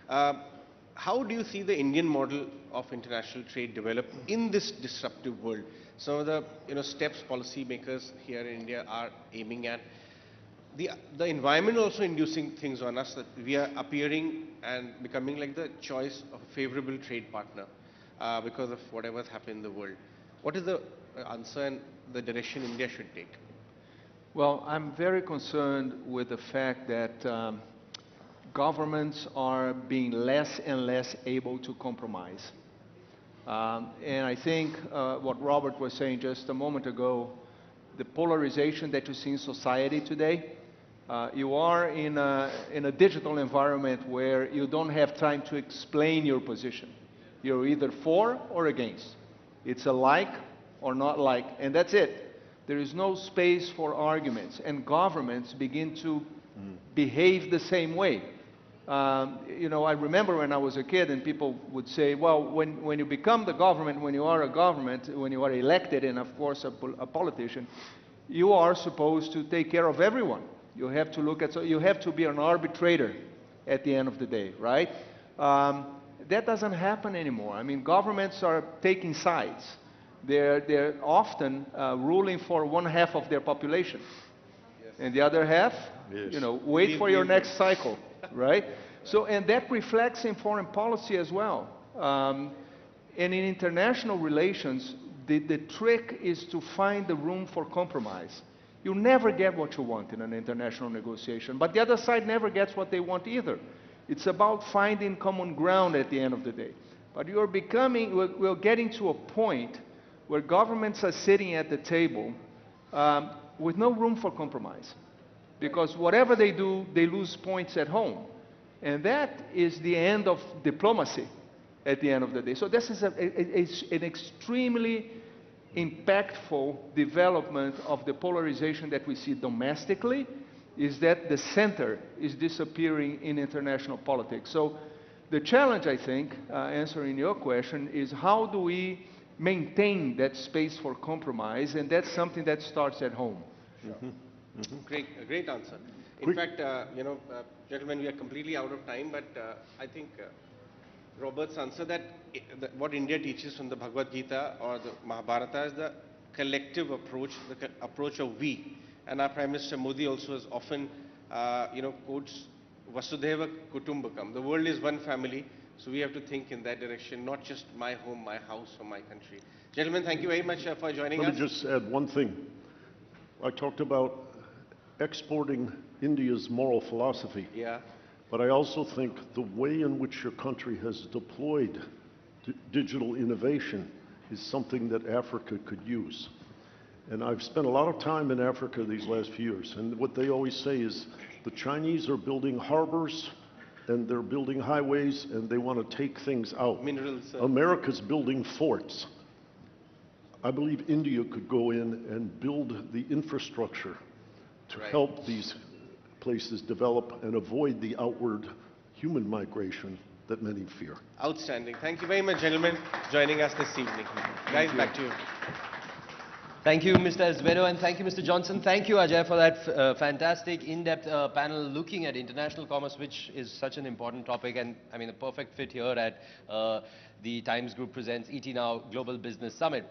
how do you see the Indian model of international trade develop in this disruptive world? Some of the steps policymakers here in India are aiming at. The environment also inducing things on us that we are appearing and becoming like the choice of a favorable trade partner because of whatever's happened in the world. What is the answer and the direction India should take? Well, I'm very concerned with the fact that governments are being less and less able to compromise. And I think what Robert was saying just a moment ago, the polarization that you see in society today, you are in a digital environment where you don't have time to explain your position. You're either for or against. It's a like or not like, and that's it. There is no space for arguments, and governments begin to behave the same way. I remember when I was a kid and people would say, well, when you become the government, when you are a government, when you are elected and of course a politician, you are supposed to take care of everyone. You have to look at, so you have to be an arbitrator at the end of the day, right? That doesn't happen anymore. I mean, governments are taking sides. They're often ruling for one half of their population. Yes. And the other half, wait for your next cycle, right? So, and that reflects in foreign policy as well. And in international relations, the trick is to find the room for compromise. You never get what you want in an international negotiation, but the other side never gets what they want either. It's about finding common ground at the end of the day. But we're getting to a point where governments are sitting at the table with no room for compromise. Because whatever they do, they lose points at home. And that is the end of diplomacy at the end of the day. So this is an extremely impactful development of the polarization that we see domestically, is that the center is disappearing in international politics. So the challenge, I think, answering your question, is how do we maintain that space for compromise, and that's something that starts at home. Great answer. In fact, gentlemen, we are completely out of time, but I think Robert's answer that what India teaches from the Bhagavad Gita or the Mahabharata is the collective approach, the approach of we. And our Prime Minister Modi also has often, quotes Vasudhaiva Kutumbakam. The world is one family, so we have to think in that direction, not just my home, my house, or my country. Gentlemen, thank you very much for joining us. Let me just add one thing. I talked about exporting India's moral philosophy. Yeah. But I also think the way in which your country has deployed digital innovation is something that Africa could use. And I've spent a lot of time in Africa these last few years, and what they always say is the Chinese are building harbors and they're building highways and they want to take things out. Minerals. America's building forts. I believe India could go in and build the infrastructure to help these places develop and avoid the outward human migration that many fear. Outstanding. Thank you very much, gentlemen, joining us this evening. Guys, back to you. Thank you, Mr. Azevedo, and thank you, Mr. Johnson. Thank you, Ajay, for that fantastic, in-depth panel looking at international commerce, which is such an important topic, and I mean, a perfect fit here at the Times Group presents ET Now Global Business Summit.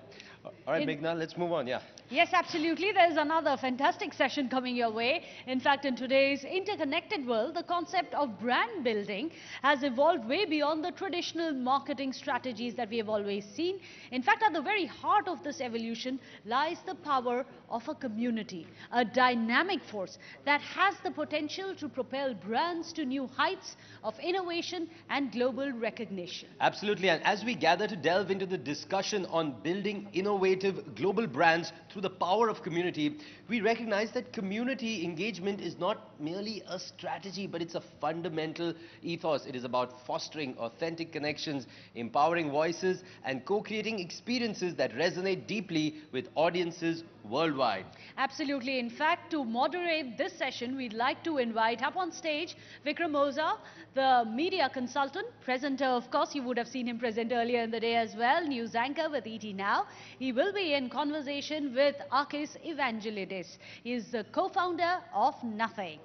All right, Meghna, let's move on. Yeah. Yes, absolutely. There's another fantastic session coming your way. In fact, in today's interconnected world, the concept of brand building has evolved way beyond the traditional marketing strategies that we have always seen. In fact, at the very heart of this evolution lies the power of a community, a dynamic force that has the potential to propel brands to new heights of innovation and global recognition. Absolutely, and as we gather to delve into the discussion on building innovative global brands through the power of community, we recognize that community engagement is not merely a strategy, but it's a fundamental ethos. It is about fostering authentic connections, empowering voices, and co-creating experiences that resonate deeply with audiences worldwide. Absolutely. In fact, to moderate this session, we'd like to invite up on stage Vikram Oza, the media consultant, presenter, of course, you would have seen him present earlier in the day as well, news anchor with ET Now. He will be in conversation with Akis Evangelidis. He is the co-founder of Nothing.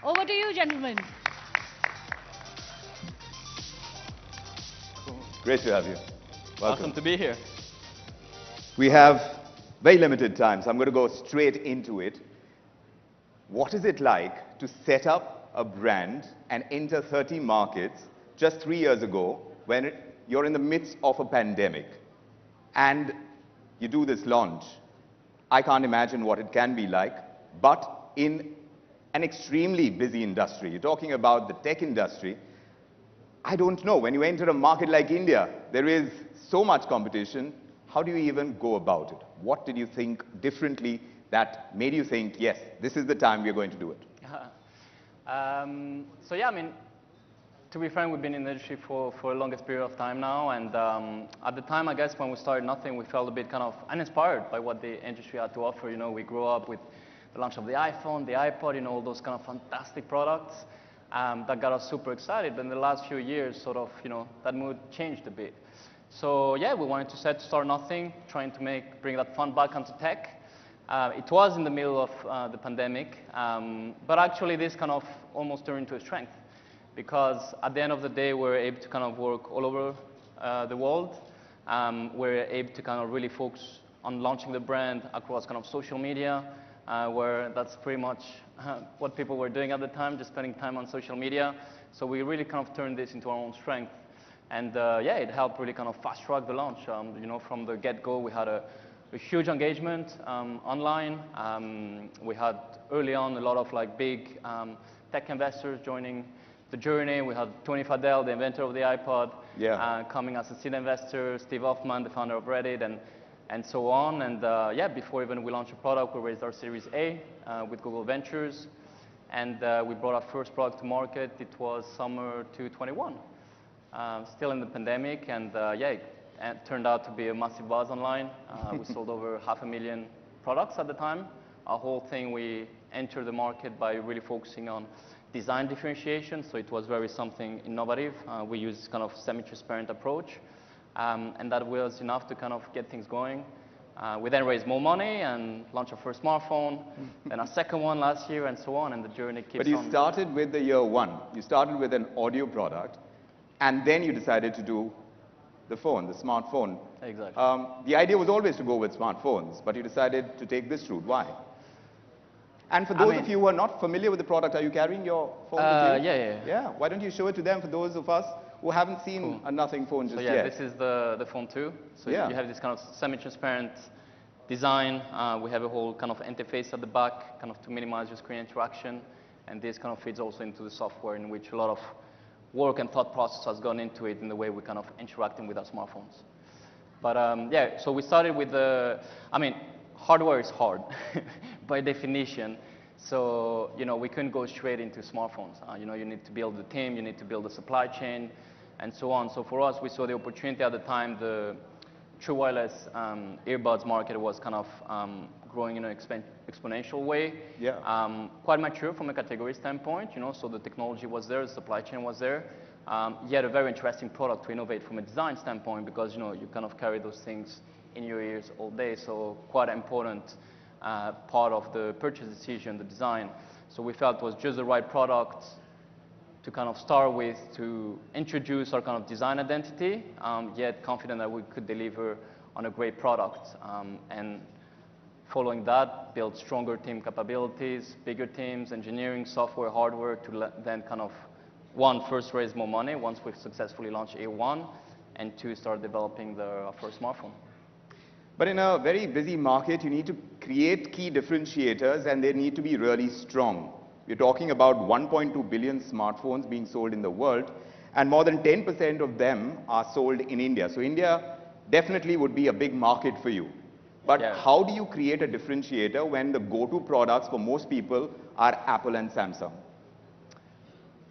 Over to you, gentlemen. Great to have you. Welcome. Awesome to be here. We have very limited time, so I'm going to go straight into it. What is it like to set up a brand and enter 30 markets just 3 years ago when you're in the midst of a pandemic and you do this launch? I can't imagine what it can be like, but in an extremely busy industry, you're talking about the tech industry, I don't know, when you enter a market like India, there is so much competition. How do you even go about it? What did you think differently that made you think, yes, this is the time we're going to do it? So yeah, I mean, to be frank, we've been in the industry for the longest period of time now, and at the time, I guess, when we started Nothing, we felt a bit kind of uninspired by what the industry had to offer. You know, we grew up with the launch of the iPhone, the iPod, you know, all those kind of fantastic products that got us super excited. But in the last few years, sort of, you know, that mood changed a bit. So yeah, we wanted to start Nothing, trying to bring that fun back onto tech. It was in the middle of the pandemic, but actually this kind of almost turned into a strength, because at the end of the day, we're able to kind of work all over the world. We're able to kind of really focus on launching the brand across kind of social media, where that's pretty much what people were doing at the time, just spending time on social media. So we really kind of turned this into our own strength. And yeah, it helped really kind of fast track the launch. You know, from the get-go, we had a huge engagement online. We had early on a lot of like big tech investors joining the journey. We had Tony Fadell, the inventor of the iPod, coming as a seed investor, Steve Hoffman, the founder of Reddit, and so on. And yeah, before even we launched a product, we raised our Series A with Google Ventures. And we brought our first product to market. It was summer 2021. Still in the pandemic, and yeah, it turned out to be a massive buzz online. We sold over 500,000 products at the time. Our whole thing, we entered the market by really focusing on design differentiation, so it was very something innovative. We used kind of semi-transparent approach, and that was enough to kind of get things going. We then raised more money and launched our first smartphone, then our second one last year, and so on, and the journey keeps on. But you started with the year one. You started with an audio product, and then you decided to do the phone, the smartphone. Exactly. The idea was always to go with smartphones, but you decided to take this route. Why? And for those of you who are not familiar with the product, are you carrying your phone with you? Yeah. Why don't you show it to them, for those of us who haven't seen a Nothing phone just so yeah, yet? this is the phone 2. So you have this kind of semi-transparent design. We have a whole kind of interface at the back, kind of to minimize your screen interaction. And this kind of feeds also into the software, in which a lot of work and thought process has gone into it in the way we kind of interacting with our smartphones. But yeah, so we started with the, I mean, hardware is hard by definition. So, you know, we couldn't go straight into smartphones. You know, you need to build the team, you need to build the supply chain, and so on. So for us, we saw the opportunity at the time. The true wireless earbuds market was kind of growing in an exponential way. Yeah. Quite mature from a category standpoint, you know, so the technology was there, the supply chain was there. Yet a very interesting product to innovate from a design standpoint, because, you know, you kind of carry those things in your ears all day. So quite an important part of the purchase decision, the design. So we felt it was just the right product to kind of start with, to introduce our kind of design identity, yet confident that we could deliver on a great product. And following that, build stronger team capabilities, bigger teams, engineering, software, hardware, to then kind of, one, first raise more money once we've successfully launched A1, and two, start developing our first smartphone. But in a very busy market, you need to create key differentiators, and they need to be really strong. We're talking about 1.2 billion smartphones being sold in the world, and more than 10% of them are sold in India. So India definitely would be a big market for you. But how do you create a differentiator when the go-to products for most people are Apple and Samsung?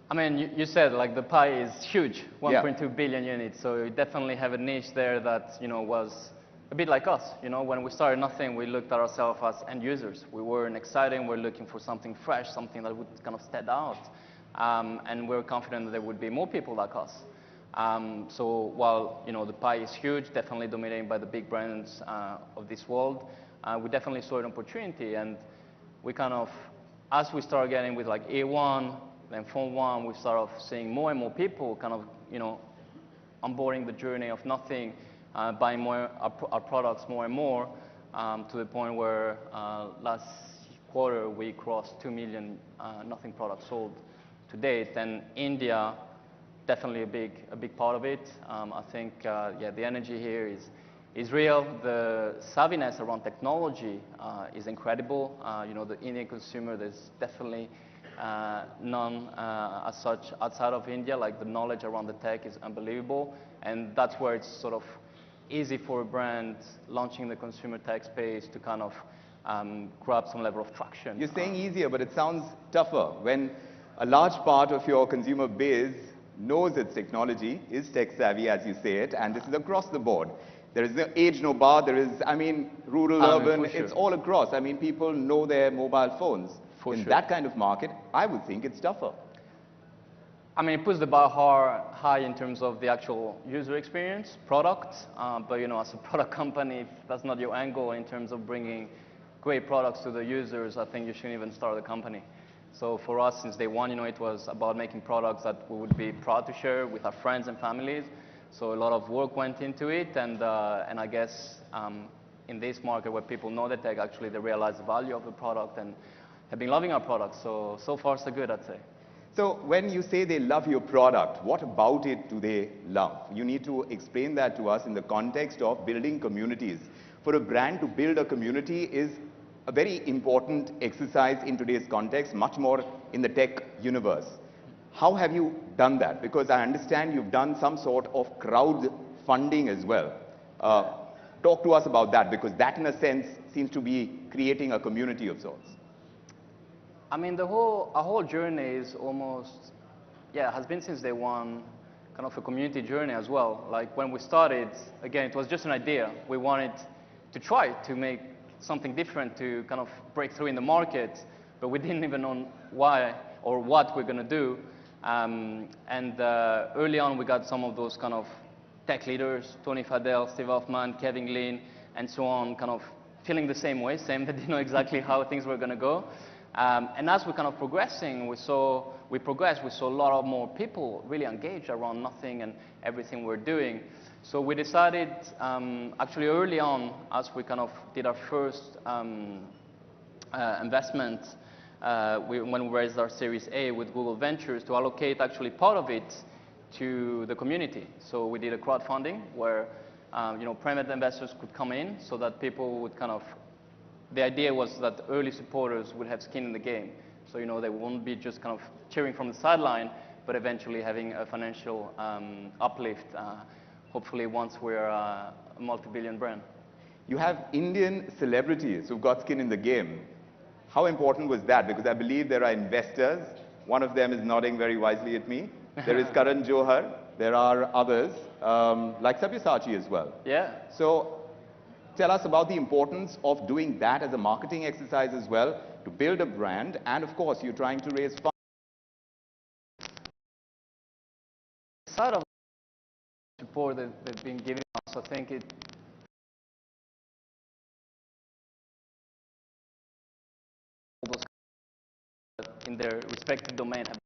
I mean, you said, like, the pie is huge, 1.2 billion units. So you definitely have a niche there that, you know, was a bit like us. You know, when we started nothing, we looked at ourselves as end users. We weren't exciting. We were looking for something fresh, something that would kind of stand out. And we were confident that there would be more people like us. So while, you know, the pie is huge, definitely dominated by the big brands of this world, we definitely saw an opportunity. And we kind of, as we started getting with like A1, then Phone 1, we started seeing more and more people kind of, you know, onboarding the journey of nothing, buying more our products more and more, to the point where last quarter we crossed 2 million nothing products sold to date. And India, definitely a big part of it. I think, yeah, the energy here is real. The savviness around technology is incredible. You know, the Indian consumer, there's definitely none as such outside of India. Like, the knowledge around the tech is unbelievable, and that's where it's sort of easy for a brand launching the consumer tech space to kind of grab some level of traction. You're saying easier, but it sounds tougher. When a large part of your consumer base knows its technology, is tech savvy, as you say it, and this is across the board. There is no age, no bar. There is, I mean, rural, urban, sure. It's all across. I mean, people know their mobile phones. In that kind of market, I would think it's tougher. I mean, it puts the bar high in terms of the actual user experience, product, but, you know, as a product company, if that's not your angle in terms of bringing great products to the users, I think you shouldn't even start the company. So for us, since day one, you know, it was about making products that we would be proud to share with our friends and families. So a lot of work went into it, and I guess in this market where people know the tech, actually they realize the value of the product and have been loving our products. So far so good, I'd say. So when you say they love your product, what about it do they love? You need to explain that to us in the context of building communities. For a brand to build a community is a very important exercise in today's context, much more in the tech universe. How have you done that? Because I understand you've done some sort of crowdfunding as well. Talk to us about that, because that in a sense seems to be creating a community of sorts. I mean, our whole journey is almost, yeah, has been since day one, kind of a community journey as well. Like, when we started, again, it was just an idea. We wanted to try to make something different, to kind of break through in the market, but we didn't even know why or what we're going to do. Early on, we got some of those kind of tech leaders, Tony Fadell, Steve Hoffman, Kevin Glynn, and so on, kind of feeling the same way, same, they didn't know exactly how things were going to go. And as we're kind of progressing, we saw a lot of more people really engaged around nothing and everything we're doing. So we decided, actually early on, as we kind of did our first investment, when we raised our Series A with Google Ventures, to allocate actually part of it to the community. So we did a crowdfunding where private investors could come in so that people would kind of, the idea was that early supporters would have skin in the game. So, they won't be just kind of cheering from the sideline, but eventually having a financial uplift, hopefully once we're a multi-billion brand. You have Indian celebrities who've got skin in the game. How important was that? Because I believe there are investors. One of them is nodding very wisely at me. There is Karan Johar. There are others, like Sabyasachi as well. Yeah. So tell us about the importance of doing that as a marketing exercise as well, to build a brand, and of course, you're trying to raise funds. Side of support that they've been giving us, I think it in their respective domain have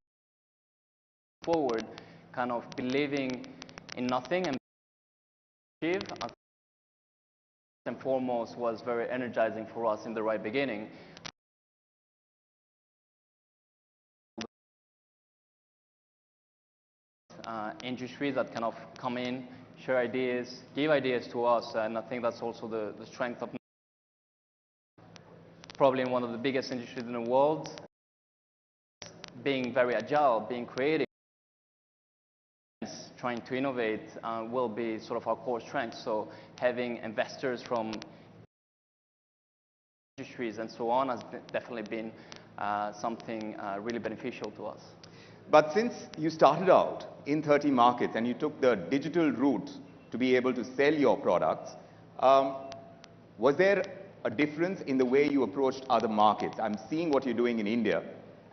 forward, kind of believing in nothing and achieve. First and foremost was very energizing for us in the right beginning. Industries that kind of come in, share ideas, give ideas to us, and I think that's also the strength of probably one of the biggest industries in the world. Being very agile, being creative, trying to innovate will be sort of our core strength. So having investors from industries and so on has definitely been something really beneficial to us. But since you started out in 30 markets and you took the digital route to be able to sell your products, was there a difference in the way you approached other markets? I'm seeing what you're doing in India,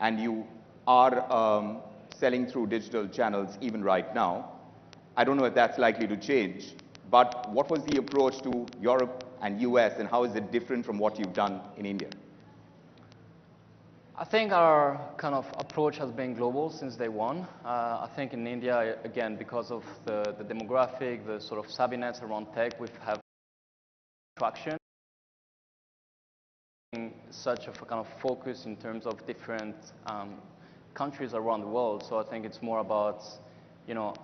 and you are selling through digital channels even right now. I don't know if that's likely to change, but what was the approach to Europe and US, and how is it different from what you've done in India? I think our kind of approach has been global since day one. I think in India, again, because of the demographic, the sort of savviness around tech, we have traction. Such a kind of focus in terms of different countries around the world. So I think it's more about,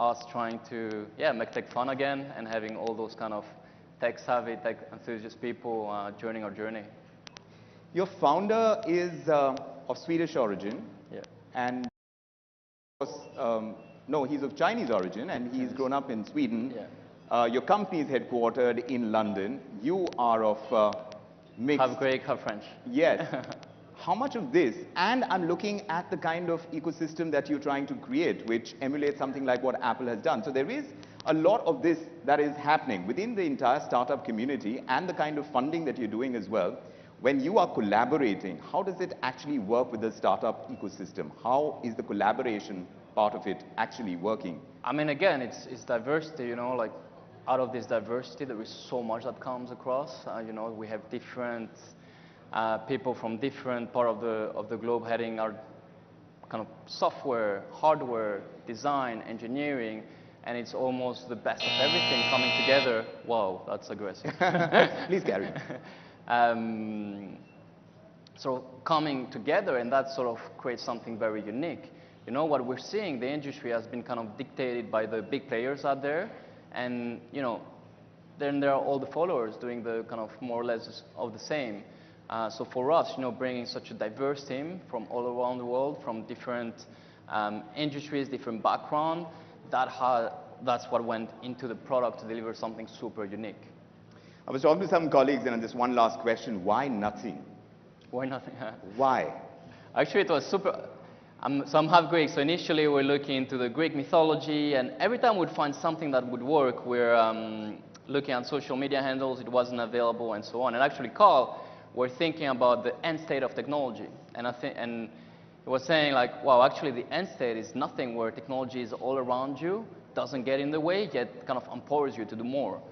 us trying to, make tech fun again and having all those kind of tech-savvy, tech-enthusiast people joining our journey. Your founder is of Swedish origin, and no, he's of Chinese origin, and he's grown up in Sweden. Your company is headquartered in London. You are of mixed. Half Greek, half French. Yes. How much of this, and I'm looking at the kind of ecosystem that you're trying to create, which emulates something like what Apple has done. So there is a lot of this that is happening within the entire startup community, and the kind of funding that you're doing as well. When you are collaborating, how does it actually work with the startup ecosystem? How is the collaboration part of it actually working? I mean, again, it's diversity, like out of this diversity, there is so much that comes across. We have different people from different part of the globe heading our kind of software, hardware, design, engineering, and it's almost the best of everything coming together. Whoa, that's aggressive. Please carry on. So coming together, and that sort of creates something very unique. What we're seeing, the industry has been kind of dictated by the big players out there, and then there are all the followers doing the kind of more or less of the same. So for us, bringing such a diverse team from all around the world, from different industries, different background, that's what went into the product to deliver something super unique. I was talking to some colleagues, and just one last question: why nothing? Why nothing? Why? Actually, it was super. So I'm half Greek, so initially we're looking into the Greek mythology, and every time we'd find something that would work, we're looking at social media handles, it wasn't available, and so on. And actually, Carl, we're thinking about the end state of technology, and it was saying like, wow, actually the end state is nothing, where technology is all around you, doesn't get in the way, yet kind of empowers you to do more.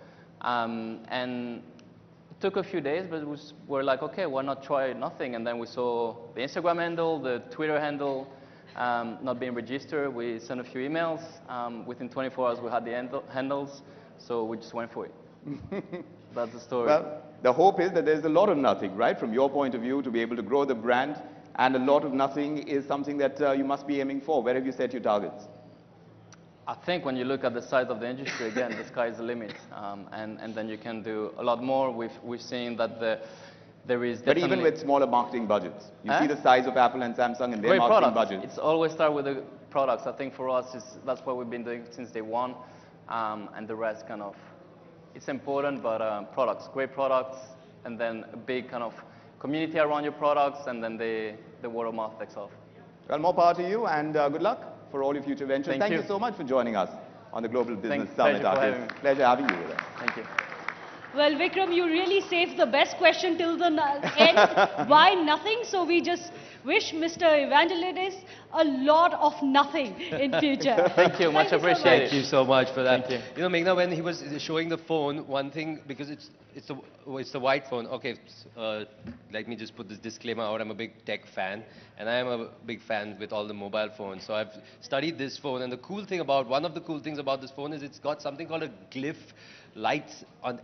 And it took a few days, but we're like, okay, why not try nothing? And then we saw the Instagram handle, the Twitter handle not being registered. We sent a few emails. Within 24 hours, we had the handles, so we just went for it. That's the story. Well, the hope is that there's a lot of nothing, right? From your point of view, to be able to grow the brand, and a lot of nothing is something that you must be aiming for. Where have you set your targets? I think when you look at the size of the industry, again, the sky is the limit, and then you can do a lot more. We've seen that there is But definitely... even with smaller marketing budgets, you see the size of Apple and Samsung and their Great marketing products. budgets. It's always start with the products. I think for us, that's what we've been doing since day one, and the rest kind of, it's important, but products, great products, and then a big kind of community around your products, and then the word of mouth takes off. Well, more power to you, and good luck for all your future ventures. Thank you you so much for joining us on the Global Business Summit. Pleasure for having me. Pleasure having you with us. Thank you. Well, Vikram, you really saved the best question till the end. Why nothing? So we just wish Mr. Evangelides a lot of nothing in future. Thank you, much appreciated. Thank you so much for that. Thank you. You know, Meghna, when he was showing the phone, one thing, because it's the white phone. Okay, let me just put this disclaimer out. I'm a big tech fan, and I am a big fan with all the mobile phones. So I've studied this phone, and one of the cool things about this phone is it's got something called a glyph lights on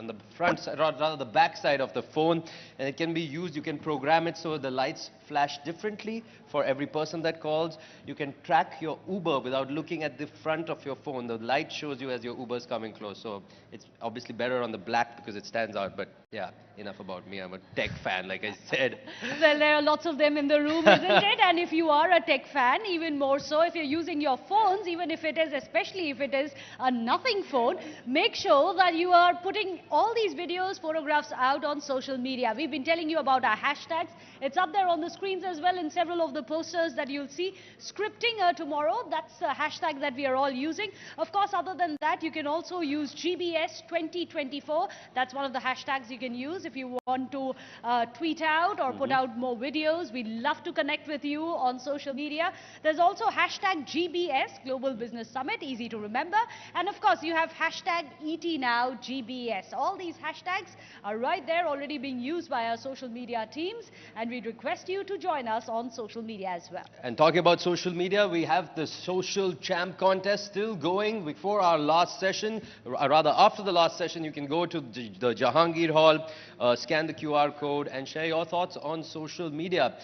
the front side, rather the back side of the phone, and it can be used. You can program it so the lights flash differently for every person that calls. You can track your Uber without looking at the front of your phone. The light shows you as your Uber's coming close. So it's obviously better on the black because it stands out. But yeah, enough about me. I'm a tech fan, like I said. Well, there are lots of them in the room, isn't it? And if you are a tech fan, even more so, if you're using your phones, even if it is, especially if it is a nothing phone, make sure that you are putting all these videos, photographs out on social media. We've been telling you about our hashtags. It's up there on the screens as well in several of the posters that you'll see. Scripting tomorrow, that's a hashtag that we are all using. Of course, other than that, you can also use GBS 2024. That's one of the hashtags you can use if you want to tweet out or put out more videos. We'd love to connect with you on social media. There's also hashtag GBS, Global Business Summit, easy to remember. And of course, you have hashtag ETNowGBS. All these hashtags are right there already being used by our social media teams, and we'd request you to join us on social media as well. And talking about social media, we have the Social Champ Contest still going before our last session. Rather, after the last session, you can go to the Jahangir Hall, scan the QR code, and share your thoughts on social media.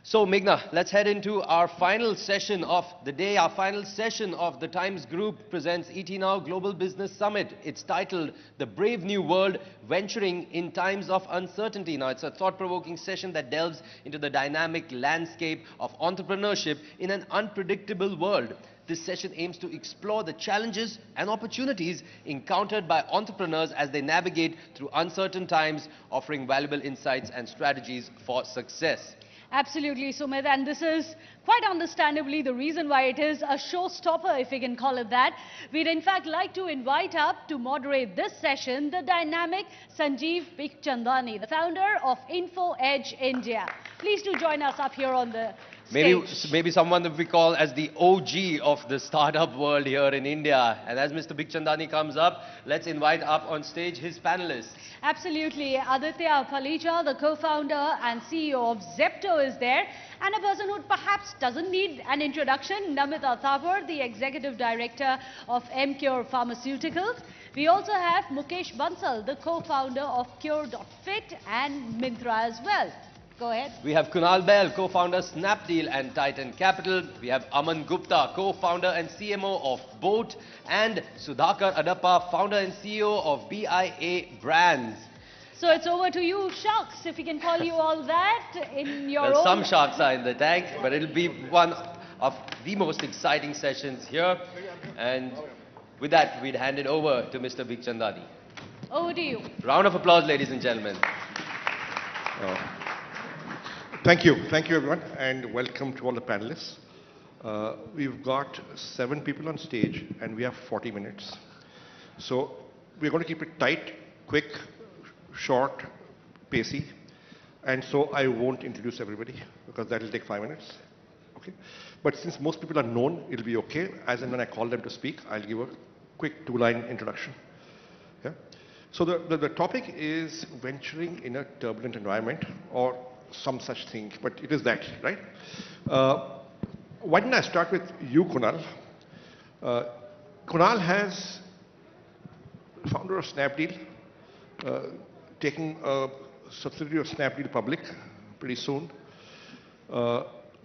So, Meghna, let's head into our final session of the day. Our final session of the Times Group presents ET Now Global Business Summit. It's titled The Brave New World, Venturing in Times of Uncertainty. Now, it's a thought-provoking session that delves into the dynamic landscape of entrepreneurship in an unpredictable world. This session aims to explore the challenges and opportunities encountered by entrepreneurs as they navigate through uncertain times, offering valuable insights and strategies for success. Absolutely, Sumit, and this is quite understandably the reason why it is a showstopper, if we can call it that. We'd in fact like to invite up to moderate this session the dynamic Sanjeev Bikhchandani, the founder of Info Edge India. Please do join us up here on the stage. Maybe someone that we call as the OG of the startup world here in India. And as Mr. Bikhchandani comes up, let's invite up on stage his panelists. Absolutely. Aditya Palija, the co-founder and CEO of Zepto, is there. And a person who perhaps doesn't need an introduction, Namita Thapar, the Executive Director of M-Cure Pharmaceuticals. We also have Mukesh Bansal, the co-founder of Cure.fit and Myntra as well. Go ahead. We have Kunal Bahl, co-founder Snapdeal and Titan Capital. We have Aman Gupta, co-founder and CMO of Boat, and Sudhakar Adappa, founder and CEO of BIA Brands. So it's over to you, sharks, if we can call you all that in your own... Some sharks are in the tank, but it'll be one of the most exciting sessions here. And with that, we'd hand it over to Mr. Bikhchandani. Over to you. Round of applause, ladies and gentlemen. Thank you, everyone, and welcome to all the panelists. We've got 7 people on stage, and we have 40 minutes. So we're going to keep it tight, quick, short, pacey, and so I won't introduce everybody, because that will take 5 minutes. Okay? But since most people are known, it'll be okay. As and when I call them to speak, I'll give a quick 2-line introduction. Yeah? So the topic is venturing in a turbulent environment, or some such thing, but it is that, right? Why don't I start with you, Kunal? Kunal has, founder of Snapdeal, taking a subsidiary of Snapdeal public pretty soon.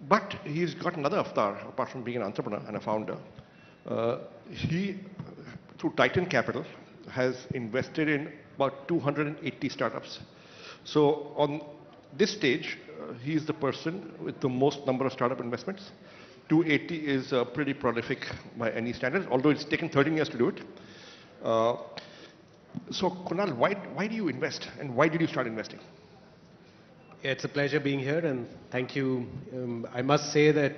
But he's got another avatar, apart from being an entrepreneur and a founder. He, through Titan Capital, has invested in about 280 startups. So on this stage, he is the person with the most number of startup investments. 280 is pretty prolific by any standards, although it's taken 13 years to do it. So Kunal, why do you invest, and why did you start investing? It's a pleasure being here, and thank you. I must say that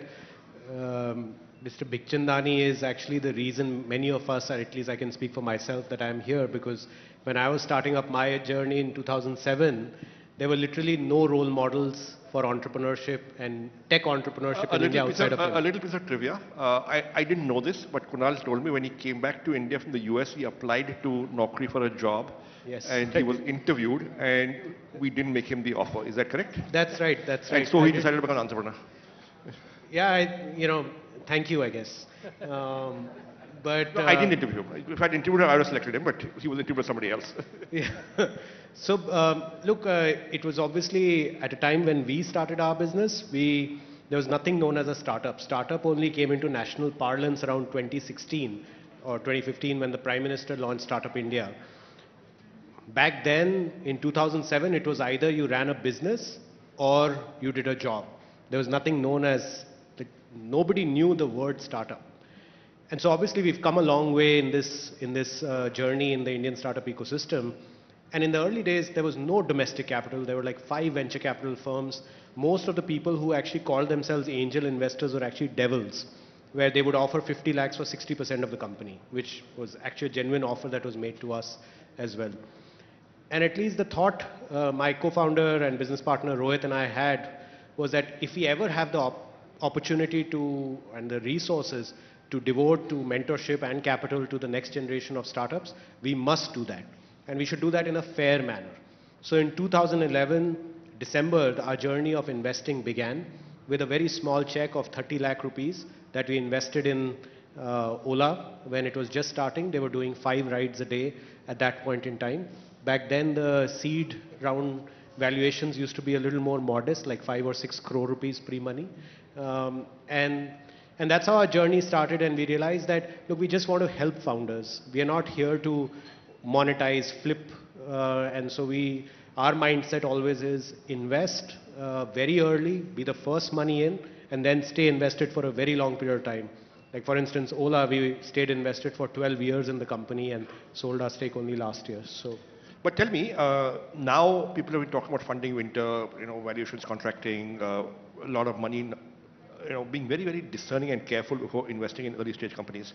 Mr. Bikhchandani is actually the reason many of us, or at least I can speak for myself, that I'm here, because when I was starting up my journey in 2007, there were literally no role models for entrepreneurship and tech entrepreneurship in India outside of India. A little piece of trivia. I didn't know this, but Kunal told me when he came back to India from the US, he applied to Naukri for a job. Yes. And he was interviewed, and we didn't make him the offer. Is that correct? That's right, that's right. And so he decided to become an entrepreneur. Yeah, thank you, I guess. But No, I didn't interview him. If I'd interviewed him, I would have selected him, but he was interviewed by somebody else. Yeah. So, look, it was obviously at a time when we started our business, there was nothing known as a startup. Startup only came into national parlance around 2016 or 2015 when the Prime Minister launched Startup India. Back then, in 2007, it was either you ran a business or you did a job. There was nothing known as, nobody knew the word startup. And so obviously we've come a long way in this journey in the Indian startup ecosystem. And in the early days, there was no domestic capital. There were like 5 venture capital firms. Most of the people who actually called themselves angel investors were actually devils, where they would offer 50 lakhs for 60% of the company, which was actually a genuine offer that was made to us as well. And at least the thought my co-founder and business partner Rohit and I had was that if we ever have the opportunity to and the resources to devote to mentorship and capital to the next generation of startups, we must do that. And we should do that in a fair manner. So in 2011, December, our journey of investing began with a very small check of 30 lakh rupees that we invested in Ola when it was just starting. They were doing 5 rides a day at that point in time. Back then, the seed round valuations used to be a little more modest, like 5 or 6 crore rupees pre-money. And that's how our journey started, and we realized that, look, we just want to help founders. We are not here to monetize, flip, and so our mindset always is invest very early, be the first money in, and then stay invested for a very long period of time. Like for instance, Ola, we stayed invested for 12 years in the company and sold our stake only last year. So. But tell me, now people have been talking about funding winter, valuations contracting, a lot of money, being very, very discerning and careful before investing in early stage companies.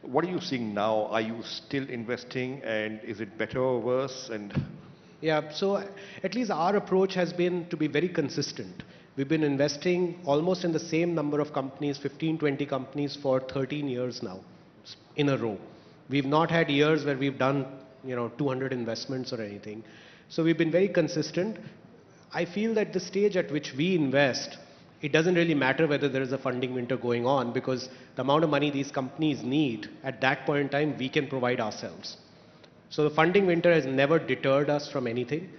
What are you seeing now? Are you still investing, and is it better or worse? Yeah, so at least our approach has been to be very consistent. We've been investing almost in the same number of companies, 15, 20 companies for 13 years now in a row. We've not had years where we've done 200 investments or anything. So we've been very consistent. I feel that the stage at which we invest, it doesn't really matter whether there is a funding winter going on, because the amount of money these companies need at that point in time, we can provide ourselves. So the funding winter has never deterred us from anything.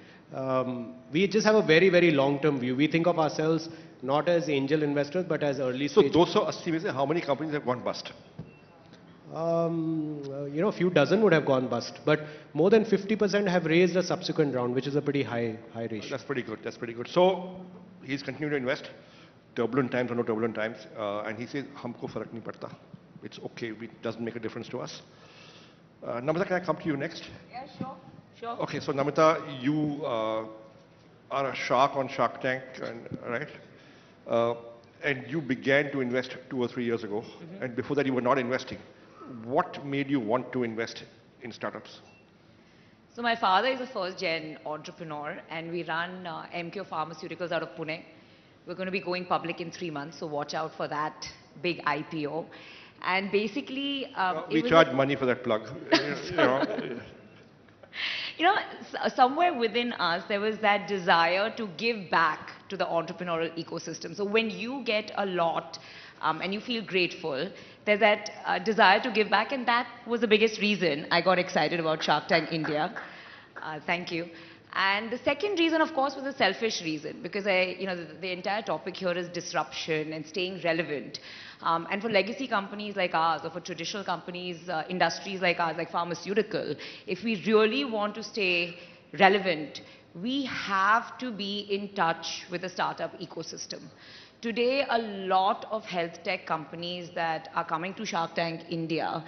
We just have a very, very long-term view. We think of ourselves not as angel investors, but as early stage. So 280 में से how many companies have gone bust? A few dozen would have gone bust, but more than 50% have raised a subsequent round, which is a pretty high ratio. That's pretty good. That's pretty good. So he's continuing to invest, turbulent times or no turbulent times, and he says, "Humko farak nahi padta. It's okay. It doesn't make a difference to us." Namita, can I come to you next? Yeah, sure. Okay, so Namita, you are a shark on Shark Tank, right? And you began to invest 2 or 3 years ago, and before that you were not investing. What made you want to invest in startups? So my father is a first-gen entrepreneur, and we run MQ Pharmaceuticals out of Pune. We're going to be going public in 3 months, so watch out for that big IPO. And basically, we charge money for that plug. Somewhere within us, there was that desire to give back to the entrepreneurial ecosystem. So when you get a lot and you feel grateful, there's that desire to give back, and that was the biggest reason I got excited about Shark Tank India. Thank you. And the second reason, of course, was a selfish reason, because the entire topic here is disruption and staying relevant. And for legacy companies like ours, or for traditional companies, industries like ours, like pharmaceutical, if we really want to stay relevant, we have to be in touch with the startup ecosystem. Today, a lot of health tech companies that are coming to Shark Tank India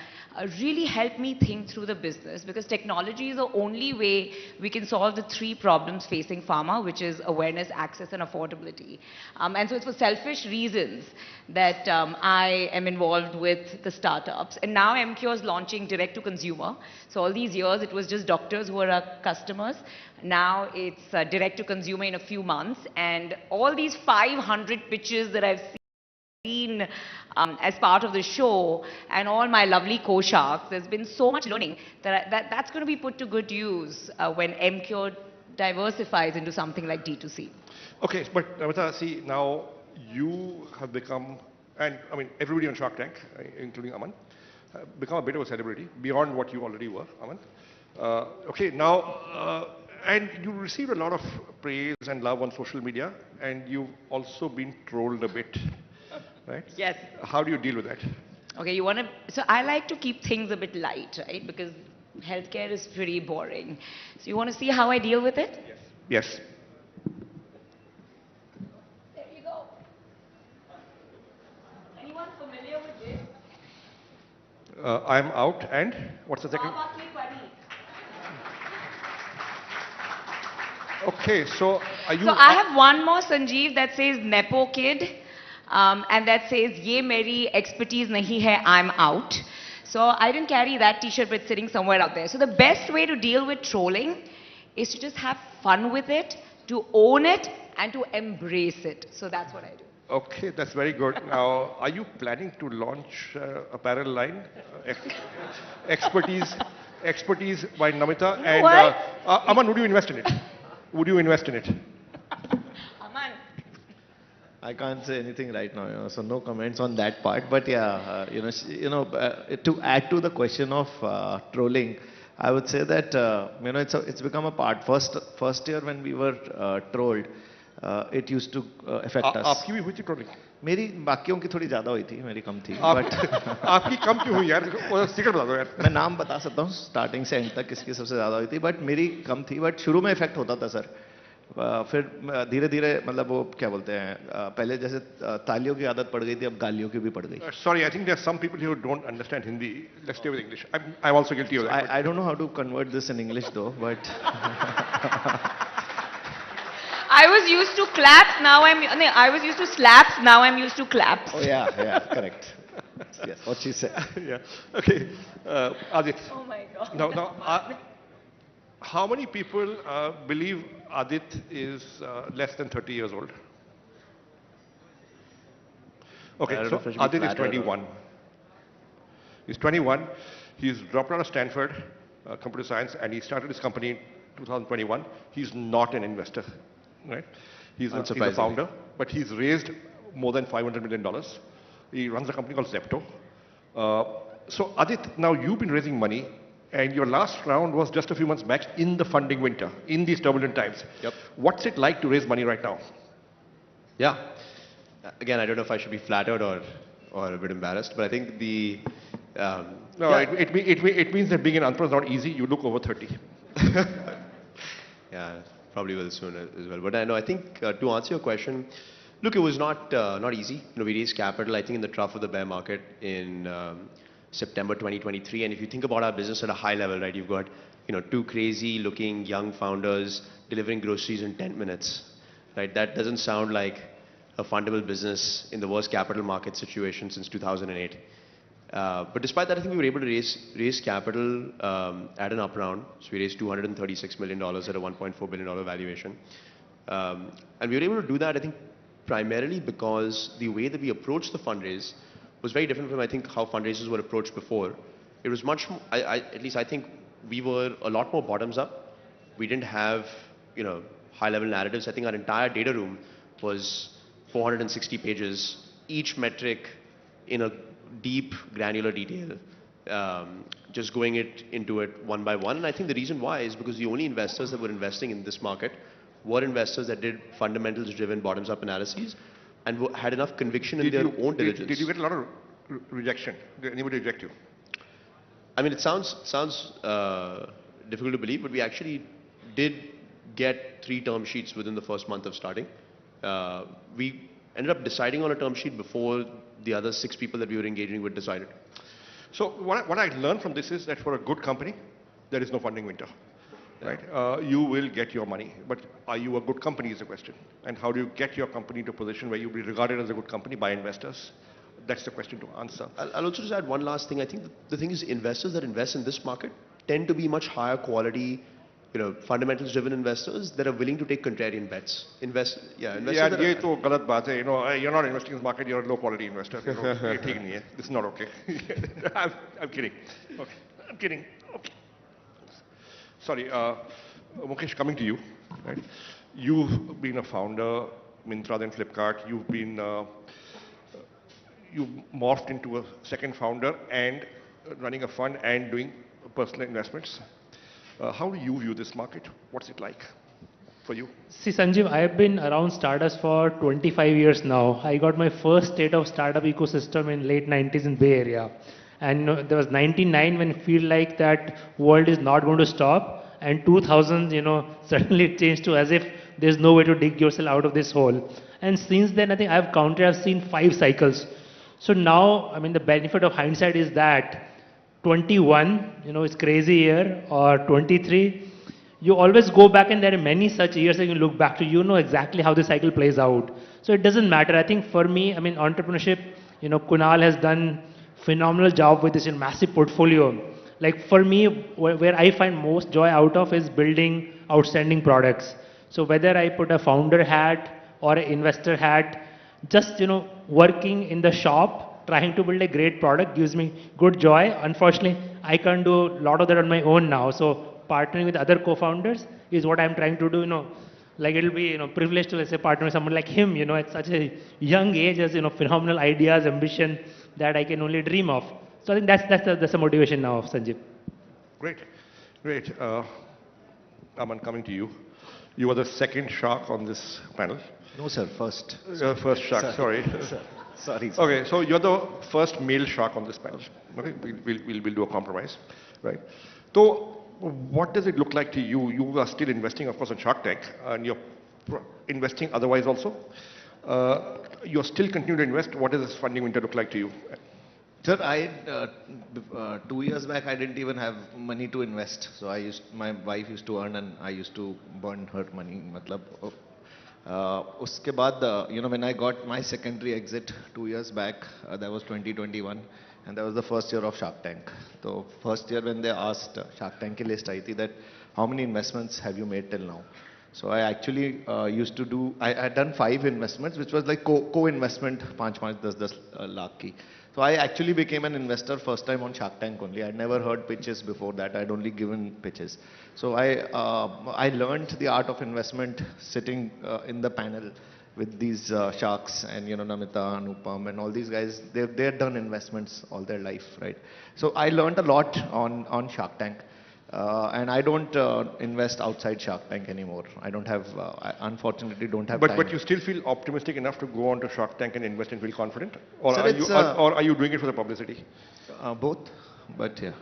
really help me think through the business, because technology is the only way we can solve the three problems facing pharma, which is awareness, access, and affordability. And so it's for selfish reasons that I am involved with the startups. And now MQ is launching direct to consumer. So all these years, it was just doctors who were our customers. Now it's direct to consumer in a few months. And all these 500 pitches that I've seen as part of the show, and all my lovely co-sharks, there's been so much learning that's going to be put to good use when MQ diversifies into something like D2C. Okay, but Namita, see, now you have become, and I mean, everybody on Shark Tank, including Aman, become a bit of a celebrity beyond what you already were, Aman. Okay, now, and you received a lot of praise and love on social media, and you've also been trolled a bit, right? Yes. How do you deal with that? Okay, so I like to keep things a bit light, right? Because healthcare is pretty boring. So you want to see how I deal with it? Yes. There you go. Anyone familiar with this? I'm out, and what's the second? Okay, so are you... So I have one more, Sanjeev, that says Nepo Kid, and that says, Ye meri expertise nahi hai, I'm out. So I didn't carry that t-shirt, but it's sitting somewhere out there. So the best way to deal with trolling is to just have fun with it, to own it, and to embrace it. So that's what I do. Okay, that's very good. Now, are you planning to launch apparel line? Expertise by Namita. You know what? Aman, would you invest in it? Would you invest in it? Aman. I can't say anything right now, so no comments on that part. But yeah, to add to the question of trolling, I would say that it's become a part. First year when we were trolled, it used to affect us. आपकी भी हुई थी trolling? मेरी बाकियों की थोड़ी ज़्यादा हुई थी, मेरी कम थी. आपकी कम क्यों हुई यार? सीक्रेट बता दो यार. मैं नाम बता सकता हूँ स्टार्टिंग से एंड तक किसकी सबसे ज़्यादा हुई थी, बट मेरी कम थी. बट शुरू में इफेक्ट होता था सर. फिर धीरे धीरे मतलब वो क्या बोलते हैं, पहले जैसे तालियों की आदत पड़ गई थी, अब गालियों की भी पड़ गई. Sorry, I think there are some people who don't understand Hindi. Let's stay with English. I'm also guilty of that. I don't know how to convert this in English though, but... I was used to claps, I was used to slaps, now I'm used to claps. Oh yeah, correct. Yes, what she said. Yeah. Okay, Adit. Oh my God. Now, how many people believe Adit is less than 30 years old? Okay, so Adit is 21. He's 21. He's dropped out of Stanford Computer Science, and he started his company in 2021. He's not an investor. Right? He's a founder, but he's raised more than $500 million. He runs a company called Zepto. So Adit, now you've been raising money, and your last round was just a few months back in the funding winter, in these turbulent times. Yep. What's it like to raise money right now? Yeah. Again, I don't know if I should be flattered or a bit embarrassed, but I think the... it means that being an entrepreneur is not easy. You look over 30. Yeah. Probably will soon as well. But I think to answer your question, look, it was not easy. We raised capital, I think, in the trough of the bear market in September 2023. And if you think about our business at a high level, right, you've got two crazy-looking young founders delivering groceries in 10 minutes, right? That doesn't sound like a fundable business in the worst capital market situation since 2008. But despite that, I think we were able to raise capital at an up round. So we raised $236 million at a $1.4 billion valuation. And we were able to do that, I think, primarily because the way that we approached the fundraise was very different from, I think, how fundraisers were approached before. It was much more, at least I think, we were a lot more bottoms up. We didn't have, high-level narratives. I think our entire data room was 460 pages, each metric in a deep, granular detail, just going into it one by one. And I think the reason why is because the only investors that were investing in this market were investors that did fundamentals-driven bottoms-up analyses and had enough conviction in their own diligence. Did you get a lot of rejection? Did anybody reject you? I mean, it sounds difficult to believe, but we actually did get 3 term sheets within the first month of starting. We ended up deciding on a term sheet before the other 6 people that we were engaging with decided. So what I learned from this is that for a good company, there is no funding winter. Right? You will get your money, but are you a good company is the question. And how do you get your company to a position where you'll be regarded as a good company by investors? That's the question to answer. I'll also just add one last thing. I think the thing is investors that invest in this market tend to be much higher quality, fundamentals-driven investors that are willing to take contrarian bets. Investors ये तो गलत बात है. You're not investing in this market. You're a low-quality investor. ये ठीक नहीं है. This is not okay. I'm kidding. Okay. I'm kidding. Okay. Sorry, Mukesh, coming to you. Right? You've been a founder, Myntra, then Flipkart. You morphed into a second founder and running a fund and doing personal investments. How do you view this market? What's it like for you? See, Sanjeev, I have been around startups for 25 years now. I got my first state of startup ecosystem in late 90s in Bay Area. And there was 99 when it feel like that world is not going to stop. And 2000, suddenly it changed to as if there's no way to dig yourself out of this hole. And since then, I think I've seen 5 cycles. So now, I mean, the benefit of hindsight is that 21, it's crazy year, or 23, you always go back and there are many such years that you look back to, you know exactly how the cycle plays out. So it doesn't matter. I think for me, I mean, entrepreneurship, Kunal has done phenomenal job with this massive portfolio. Like for me, where I find most joy out of is building outstanding products. So whether I put a founder hat or an investor hat, just, working in the shop, trying to build a great product gives me good joy. Unfortunately, I can't do a lot of that on my own now. So partnering with other co-founders is what I'm trying to do, Like it'll be, privileged to, let's say, partner with someone like him, at such a young age, has, phenomenal ideas, ambition that I can only dream of. So I think that's the motivation now of Sanjeev. Great. Aman, coming to you. You are the second shark on this panel. No, sir, first. First shark, sorry. Sorry. Okay, so you're the first male shark on this panel. Okay, we'll do a compromise, right? So, what does it look like to you? You are still investing, of course, in Shark Tank, and you're investing otherwise also. You're still continuing to invest. What does this funding winter look like to you? Sir, 2 years back, I didn't even have money to invest. So my wife used to earn and I used to burn her money. Uske baad, when I got my secondary exit 2 years back, that was 2021, and that was the first year of Shark Tank. So first year when they asked Shark Tank ki list aayi thi that how many investments have you made till now? So I actually used to do, I had done 5 investments, which was like co-investment, 5, 10 lakh ki. So I actually became an investor first time on Shark Tank only. I'd never heard pitches before that. I'd only given pitches. So I learned the art of investment sitting in the panel with these sharks and Namita, Anupam and all these guys. They've done investments all their life, right? So I learned a lot on Shark Tank. And I don't invest outside Shark Tank anymore. I don't have, I unfortunately don't have time. But you still feel optimistic enough to go on to Shark Tank and invest and feel confident? Or, Sir, are you doing it for the publicity? Both, but yeah.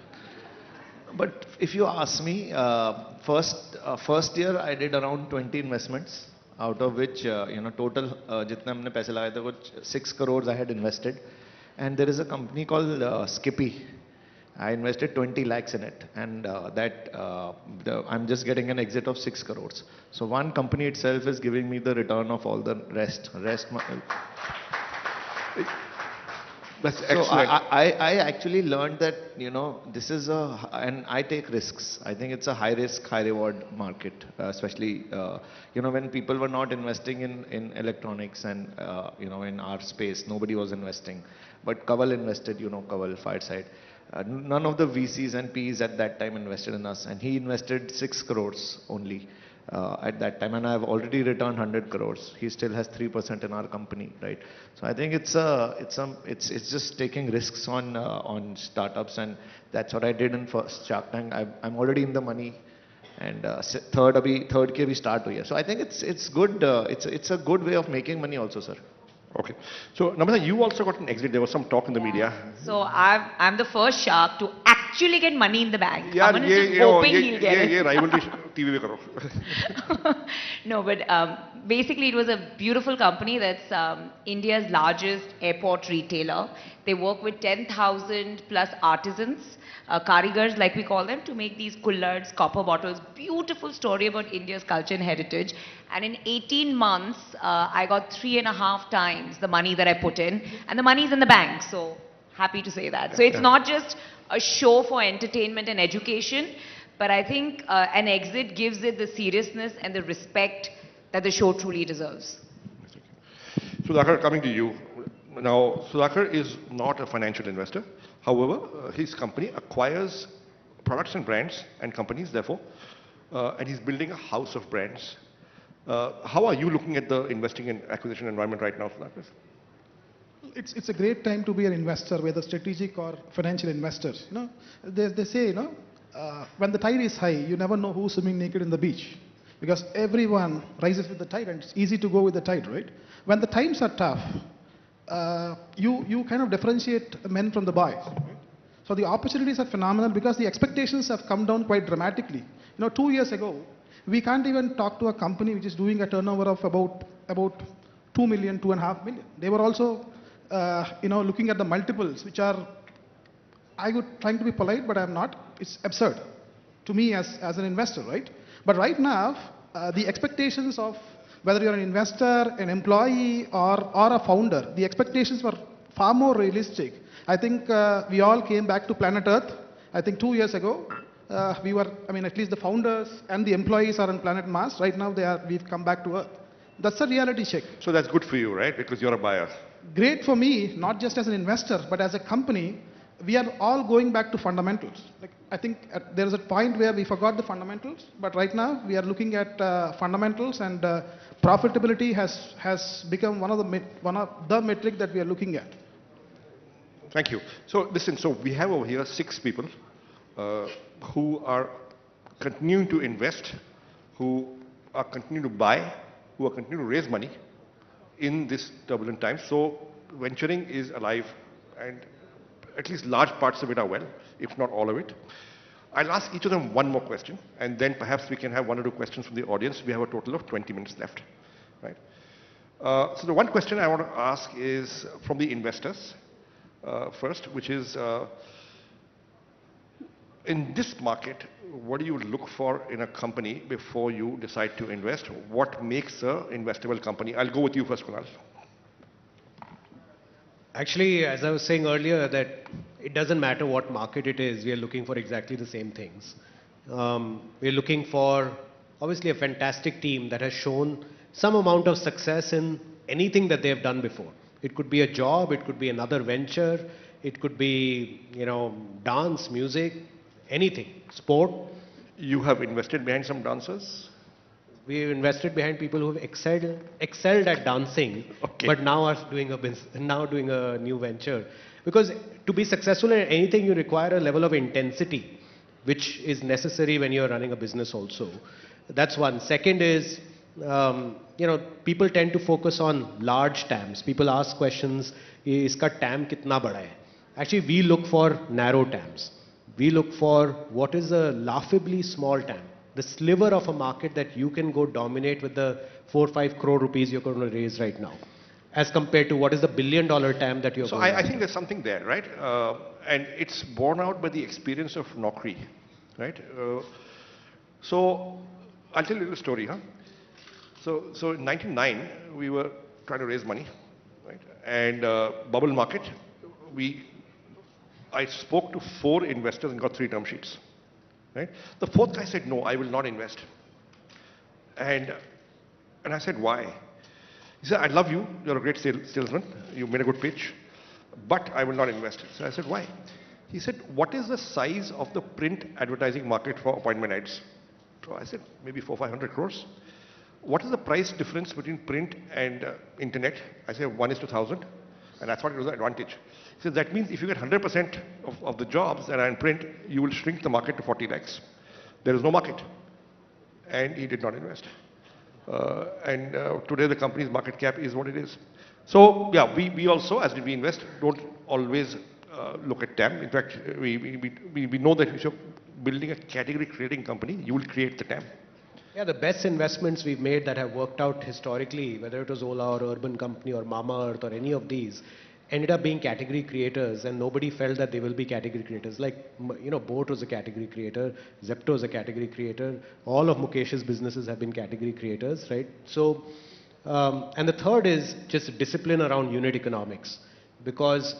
But if you ask me, first year I did around 20 investments, out of which, total, jitne humne paise lagaye the, 6 crores I had invested. And there is a company called Skippy. I invested 20 lakhs in it, and I'm just getting an exit of 6 crores. So one company itself is giving me the return of all the rest. That's excellent. So I actually learned that, this is and I take risks. I think it's a high risk, high reward market, especially, when people were not investing in electronics and, in our space, nobody was investing. But Kaval invested, Kaval, Fireside. None of the VCs and Ps at that time invested in us, and he invested 6 crores only. at that time, and I've already returned 100 crores. He still has 3% in our company, right? So I think it's just taking risks on startups, and that's what I did in first Shark Tank. I'm already in the money, and third K we start here. So I think it's good. It's a good way of making money also, sir. Okay. So, Namita, you also got an exit. There was some talk in the media. So I'm the first shark to actually get money in the bank. Yeah, Aman is just hoping he'll get it. rivalry TV mein karo. No, but basically it was a beautiful company that's India's largest airport retailer. They work with 10,000 plus artisans, karigars like we call them, to make these kullards, copper bottles. Beautiful story about India's culture and heritage. And in 18 months, I got 3.5 times the money that I put in. And the money's in the bank, so happy to say that. So it's not just a show for entertainment and education, but I think an exit gives it the seriousness and the respect that the show truly deserves. Sudhakar, coming to you. Now, Sudhakar is not a financial investor. However, his company acquires products and brands and companies, therefore, and he's building a house of brands. How are you looking at the investing and acquisition environment right now, Sudhakar? It's a great time to be an investor, whether strategic or financial investors. You know, they say, you know, when the tide is high, you never know who's swimming naked in the beach, because everyone rises with the tide, and it's easy to go with the tide, right? When the times are tough, you kind of differentiate men from the boys. Right? So the opportunities are phenomenal because the expectations have come down quite dramatically. You know, 2 years ago, we can't even talk to a company which is doing a turnover of about 2 million, 2.5 million. They were also, you know, looking at the multiples, which are, I would trying to be polite, but I'm not. It's absurd to me as an investor, right? But right now, the expectations of whether you're an investor, an employee, or a founder, the expectations were far more realistic. I think we all came back to planet Earth. I think 2 years ago, we were, I mean, at least the founders and the employees are on planet Mars. Right now, we've come back to Earth. That's a reality check. So that's good for you, right? Because you're a buyer. Great for me, not just as an investor, but as a company. We are all going back to fundamentals. Like, I think there is a point where we forgot the fundamentals, but right now we are looking at fundamentals, and profitability has become one of the metric that we are looking at. Thank you. So listen, so we have over here 6 people who are continuing to invest, who are continuing to buy, who are continuing to raise money in this turbulent time. So venturing is alive, and at least large parts of it are well, if not all of it. I'll ask each of them one more question, and then perhaps we can have 1 or 2 questions from the audience. We have a total of 20 minutes left. Right? So the one question I want to ask is from the investors first, which is, in this market, what do you look for in a company before you decide to invest? What makes an investable company? I'll go with you first, Kunal. Actually, as I was saying earlier, that it doesn't matter what market it is, we are looking for exactly the same things. We're looking for, obviously, a fantastic team that has shown some amount of success in anything that they've done before. It could be a job, it could be another venture, it could be, you know, dance, music, anything, sport. You have invested behind some dancers? We've invested behind people who have excelled at dancing, but now are doing a new venture. Because to be successful in anything, you require a level of intensity, which is necessary when you're running a business also. That's one. Second is, you know, people tend to focus on large TAMs. People ask questions, iska TAM kitna bada hai? Actually, we look for narrow TAMs. We look for what is a laughably small TAM. The sliver of a market that you can go dominate with the 4 or 5 crore rupees you're going to raise right now, as compared to what is the $1 billion TAM that you're going to. So I think there's something there, right? And it's borne out by the experience of Naukri, right? So I'll tell you a story, huh? So in 99, we were trying to raise money, right? And bubble market, I spoke to 4 investors and got 3 term sheets. Right? The 4th guy said, no, I will not invest. And I said, why? He said, I love you. You're a great salesman. You made a good pitch. But I will not invest. So I said, why? He said, what is the size of the print advertising market for appointment ads? I said, maybe 400-500 crores. What is the price difference between print and internet? I say 1:1,000, and I thought it was an advantage. He said, that means if you get 100% of the jobs that are in print, you will shrink the market to 40 lakhs. There is no market. And he did not invest. Today the company's market cap is what it is. So yeah, we also, as we invest, don't always look at TAM. In fact, we know that if you're building a category creating company, you will create the TAM. Yeah, the best investments we've made that have worked out historically, whether it was Ola or Urban Company or Mamaearth or any of these, ended up being category creators, and nobody felt that they will be category creators. Like, Boat was a category creator, Zepto is a category creator, all of Mukesh's businesses have been category creators, right? So, and the third is just discipline around unit economics. Because,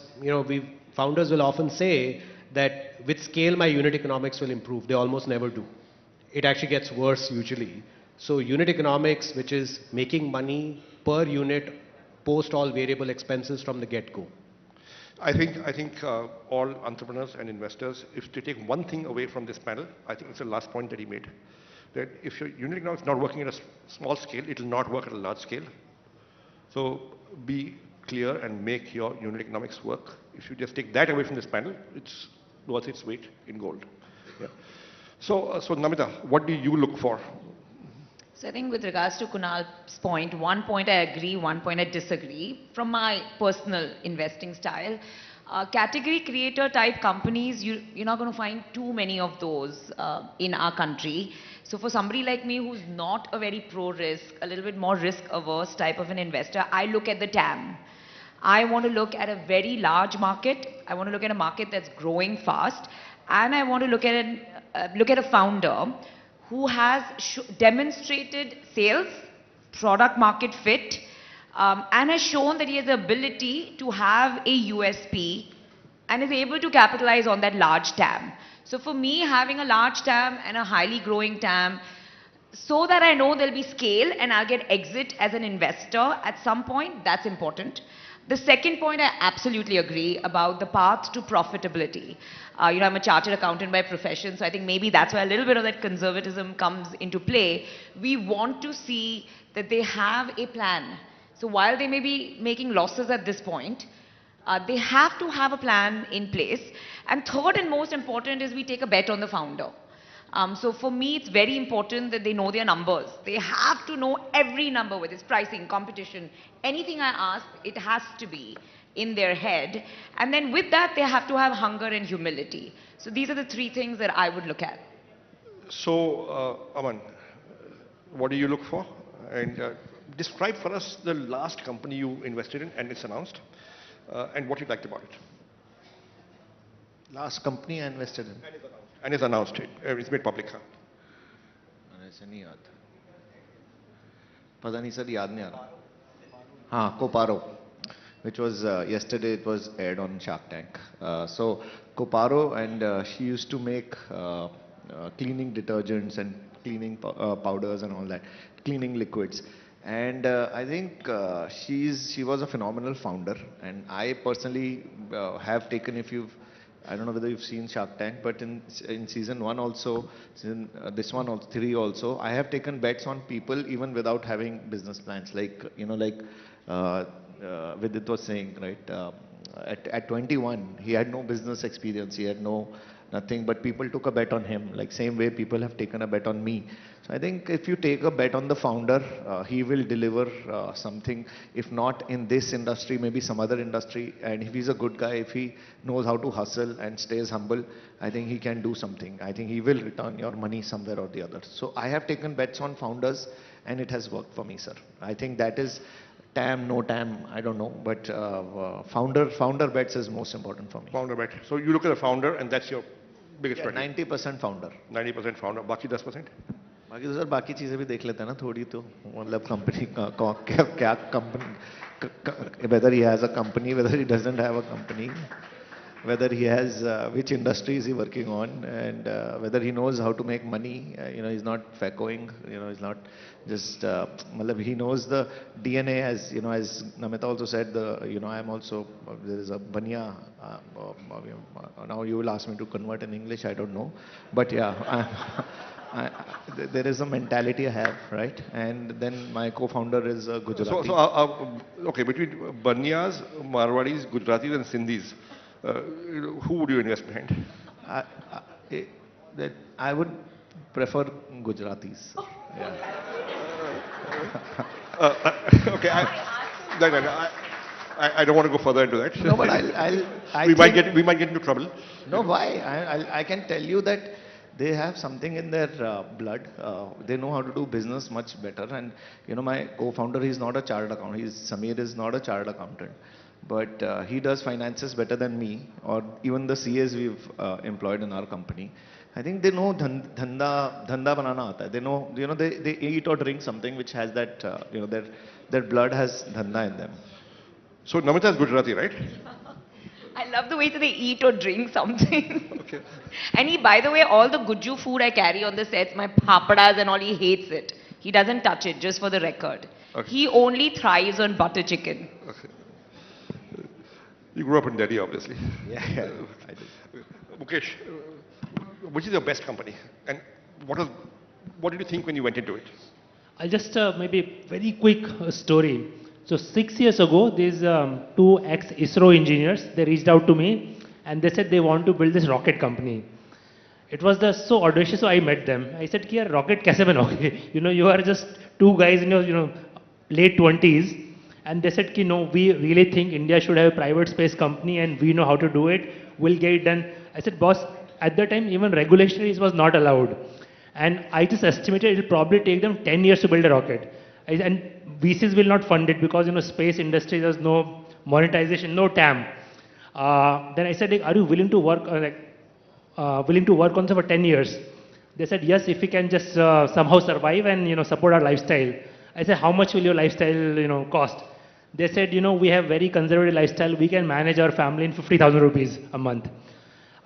founders will often say that with scale, my unit economics will improve. They almost never do. It actually gets worse usually. So unit economics, which is making money per unit post all variable expenses from the get-go. I think all entrepreneurs and investors, if they take one thing away from this panel, I think it's the last point that he made. That if your unit economics is not working at a small scale, it will not work at a large scale. So be clear and make your unit economics work. If you just take that away from this panel, it's worth its weight in gold. Yeah. So Namita, what do you look for? So I think with regards to Kunal's point, one point I agree, one point I disagree. From my personal investing style, category creator type companies, you're not going to find too many of those in our country. So for somebody like me who's not a very pro-risk, a little bit more risk-averse type of an investor, I look at the TAM. I want to look at a very large market. I want to look at a market that's growing fast. And I want to look at a founder who has demonstrated sales, product market fit, and has shown that he has the ability to have a USP and is able to capitalize on that large TAM. So for me, having a large TAM and a highly growing TAM, so that I know there'll be scale and I'll get exit as an investor at some point, that's important. The second point, I absolutely agree about the path to profitability. I'm a chartered accountant by profession, so I think maybe that's why a little bit of that conservatism comes into play. We want to see that they have a plan. So while they may be making losses at this point, they have to have a plan in place. And third and most important is we take a bet on the founder. So for me, it's very important that they know their numbers. They have to know every number, whether it's pricing, competition, anything I ask, it has to be in their head. And then with that, they have to have hunger and humility. So these are the three things that I would look at. So, Aman, what do you look for? And describe for us the last company you invested in and it's announced, and what you liked about it. Last company I invested in. And it's announced. It's made public. ऐसे नहीं याद पता नहीं sir याद नहीं आ रहा हाँ Coparo, which was yesterday it was aired on Shark Tank. So Coparo, and she used to make cleaning detergents and cleaning powders and all that, cleaning liquids. And I think she was a phenomenal founder, and I personally have taken, I don't know whether you've seen Shark Tank, but in season 1 also, this one also, 3 also, I have taken bets on people even without having business plans. Like, Vidit was saying, right, at 21, he had no business experience, he had nothing, but people took a bet on him, like same way people have taken a bet on me. So I think if you take a bet on the founder, he will deliver something, if not in this industry, maybe some other industry. And if he's a good guy, if he knows how to hustle and stays humble, I think he can do something. I think he will return your money somewhere or the other. So I have taken bets on founders and it has worked for me, sir. I think that is TAM, no TAM, I don't know, but founder bets is most important for me. Founder bet. So you look at the founder and that's your biggest bet. 90% founder. 90% founder. बाकी 10%? बाकी तो sir बाकी चीजें भी देख लेते हैं ना थोड़ी तो मतलब कंपनी क्या company whether he has a company, whether he doesn't have a company. whether he has which industry is he working on, and whether he knows how to make money. He's not feckoing. He's not just. Matlab, he knows the DNA, as Namita also said. I am also there is a banya. Now you will ask me to convert in English. I don't know, but yeah. There is a mentality I have, right? And then my co-founder is a Gujarati. Okay, between Banyas, Marwadis, Gujaratis and Sindhis, who would you invest behind? I would prefer Gujaratis. Yeah. Okay, I don't want to go further into that. No, but we might get into trouble. No, why? I can tell you that they have something in their blood. They know how to do business much better. And my co-founder, he's not a chartered accountant. Samir is not a chartered accountant, but he does finances better than me, or even the CAs we've employed in our company. I think they know dhanda banana aata hai. They know, they eat or drink something which has that, their blood has dhanda in them. So Namita is Gujarati, right? I love the way that they eat or drink something. Okay. And by the way, all the Guju food I carry on the sets, my papadas and all, he hates it. He doesn't touch it, just for the record. Okay. He only thrives on butter chicken. Okay. You grew up in Delhi, obviously. Yeah, I did. Mukesh, which is your best company? And what did you think when you went into it? I'll just maybe very quick story. So 6 years ago, these two ex-ISRO engineers, they reached out to me and they said they want to build this rocket company. It was so audacious, so I met them. I said, "Kiya, rocket kaise banoge?" You are just two guys in your late 20s. And they said, "No, we really think India should have a private space company and we know how to do it. We'll get it done." I said, "Boss, at that time, even regulations was not allowed. And I just estimated it will probably take them 10 years to build a rocket. And VCs will not fund it because, space industry, there's no monetization, no TAM. Then I said, "Are you willing to work on this for 10 years?" They said, "Yes, if we can just somehow survive and, support our lifestyle." I said, "How much will your lifestyle, cost?" They said, "We have very conservative lifestyle. We can manage our family in 50,000 rupees a month."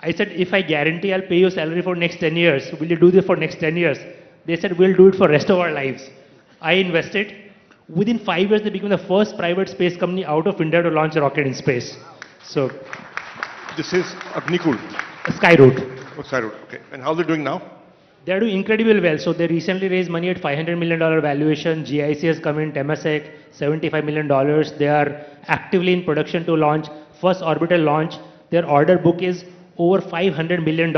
I said, "If I guarantee I'll pay you salary for next 10 years, will you do this for next 10 years?" They said, "We'll do it for rest of our lives." I invested. Within 5 years, they became the first private space company out of India to launch a rocket in space. So, this is Agnikul. Skyroot. Oh, Skyroot. Okay. And how are they doing now? They are doing incredibly well. So they recently raised money at $500 million valuation. GIC has come in, Temasek, $75 million. They are actively in production to launch first orbital launch. Their order book is over $500 million.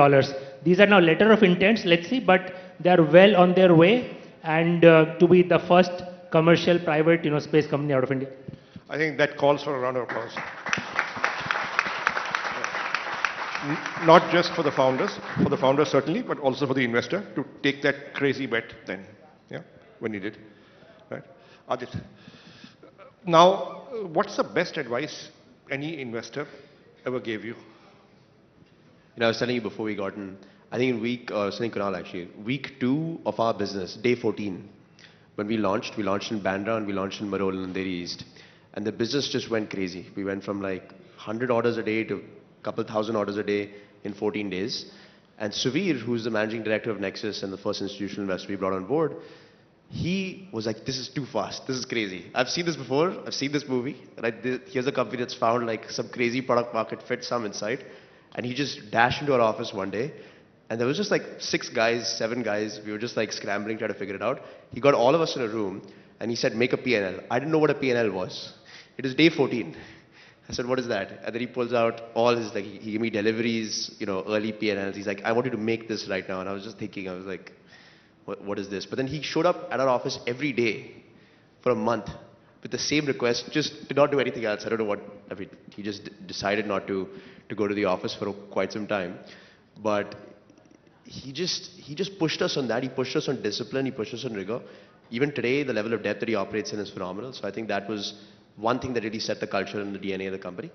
These are now letter of intents, let's see, but they are well on their way and to be the first commercial private space company out of India. I think that calls for a round of applause. Not just for the founders certainly, but also for the investor to take that crazy bet then, yeah, when he did, right? Ajit, now, what's the best advice any investor ever gave you? I was telling you before we got in, I think in week 2 of our business, day 14, when we launched in Bandra and we launched in Marol and Andheri East. And the business just went crazy. We went from like 100 orders a day to a couple thousand orders a day in 14 days. And Suvir, who's the managing director of Nexus and the first institutional investor we brought on board, he was like, "This is too fast. This is crazy. I've seen this before. I've seen this movie. Right? Here's a company that's found like some crazy product market fit, some insight." And he just dashed into our office one day. And there was just like 6 guys, 7 guys. We were just like scrambling, trying to figure it out. He got all of us in a room and he said, "Make a P&L. I didn't know what a P&L was. It was day 14. I said, "What is that?" And then he pulls out all his, like, he gave me deliveries, early P&Ls. He's like, "I want you to make this right now." And I was just thinking, I was like, what is this? But then he showed up at our office every day for a month with the same request, just to not do anything else. I don't know what, he just decided not to go to the office for quite some time. But he just pushed us on that. He pushed us on discipline. He pushed us on rigor. Even today, the level of depth that he operates in is phenomenal. So I think that was one thing that really set the culture and the DNA of the company.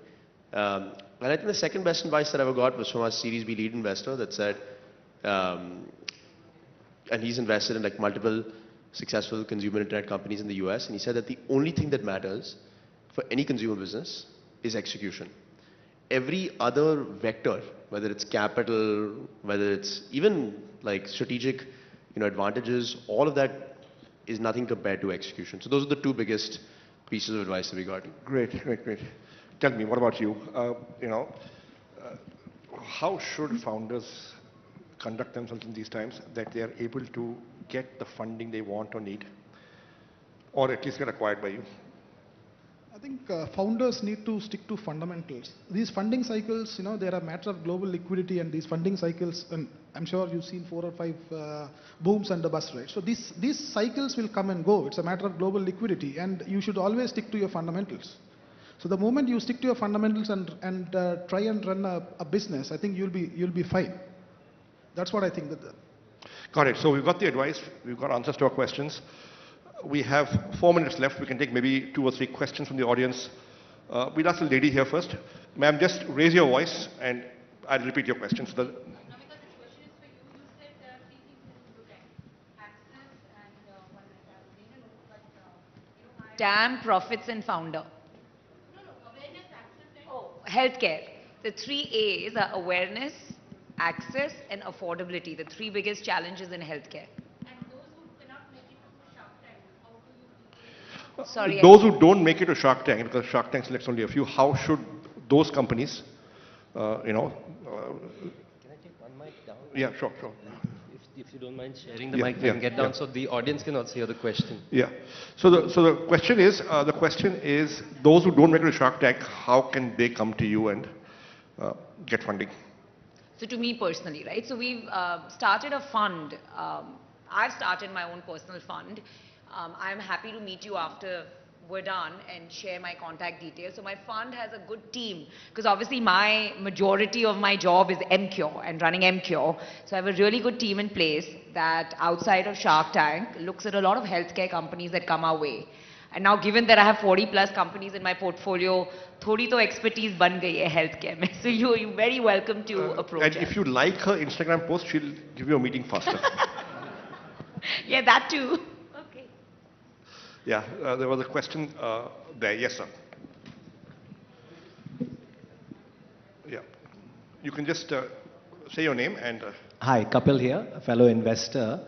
And I think the second best advice that I ever got was from our Series B lead investor that said, and he's invested in like multiple successful consumer internet companies in the US, and he said that the only thing that matters for any consumer business is execution. every other vector, whether it's capital, whether it's even like strategic, advantages, all of that is nothing compared to execution. So those are the two biggest pieces of advice that we got. Great, great, great. Tell me, what about you? How should founders conduct themselves in these times that they are able to get the funding they want or need, or at least get acquired by you? I think founders need to stick to fundamentals. These funding cycles, they're a matter of global liquidity, and these funding cycles, and I'm sure you've seen 4 or 5 booms and the bust, right? So these cycles will come and go. It's a matter of global liquidity, and you should always stick to your fundamentals. So the moment you stick to your fundamentals and try and run a business, I think you'll be fine. That's what I think. Got it. So we've got the advice, we've got answers to our questions. We have 4 minutes left. We can take maybe 2 or 3 questions from the audience. We'll ask the lady here first. Ma'am, just raise your voice and I'll repeat your question. So TAM, profits, and founder. Oh, healthcare. The 3 A's are awareness, access, and affordability. The 3 biggest challenges in healthcare. Sorry. those who don't make it to Shark Tank, because Shark Tank selects only a few, how should those companies, Can I take one mic down? Yeah, sure. If you don't mind sharing the mic, and get down so the audience can also hear the question. Yeah. So the question is, those who don't make it to Shark Tank, how can they come to you and get funding? So to me personally, right? So we've started a fund. I've started my own personal fund. I'm happy to meet you after we're done and share my contact details. So my fund has a good team, because obviously my majority of my job is MCure and running MCure. So I have a really good team in place that outside of Shark Tank looks at a lot of healthcare companies that come our way. And now given that I have 40 plus companies in my portfolio, thodi to expertise ban gayi hai healthcare mein. So you're very welcome to approach And us. if you like her Instagram post, she'll give you a meeting faster. Yeah, that too. Yeah, there was a question there. Yes, sir. Yeah. You can just say your name and... Hi, Kapil here, a fellow investor.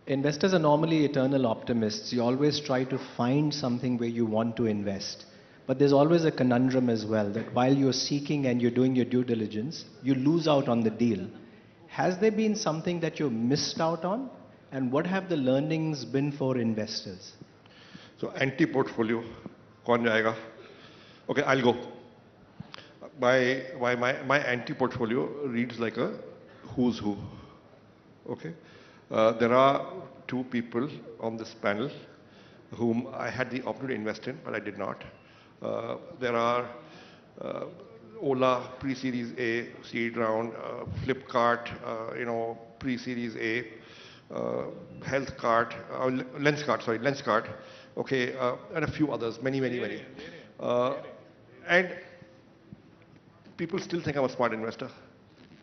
Investors are normally eternal optimists. You always try to find something where you want to invest. But there's always a conundrum as well, that while you're seeking and you're doing your due diligence, you lose out on the deal. Has there been something that you missed out on? And what have the learnings been for investors? So anti-portfolio, kaun jayega? Okay, I'll go. My anti-portfolio reads like a who's who. Okay, there are 2 people on this panel whom I had the opportunity to invest in, but I did not. There are Ola pre-series A, seed round, Flipkart, pre-series A, Lenskart. Okay, and a few others, many. And people still think I'm a smart investor,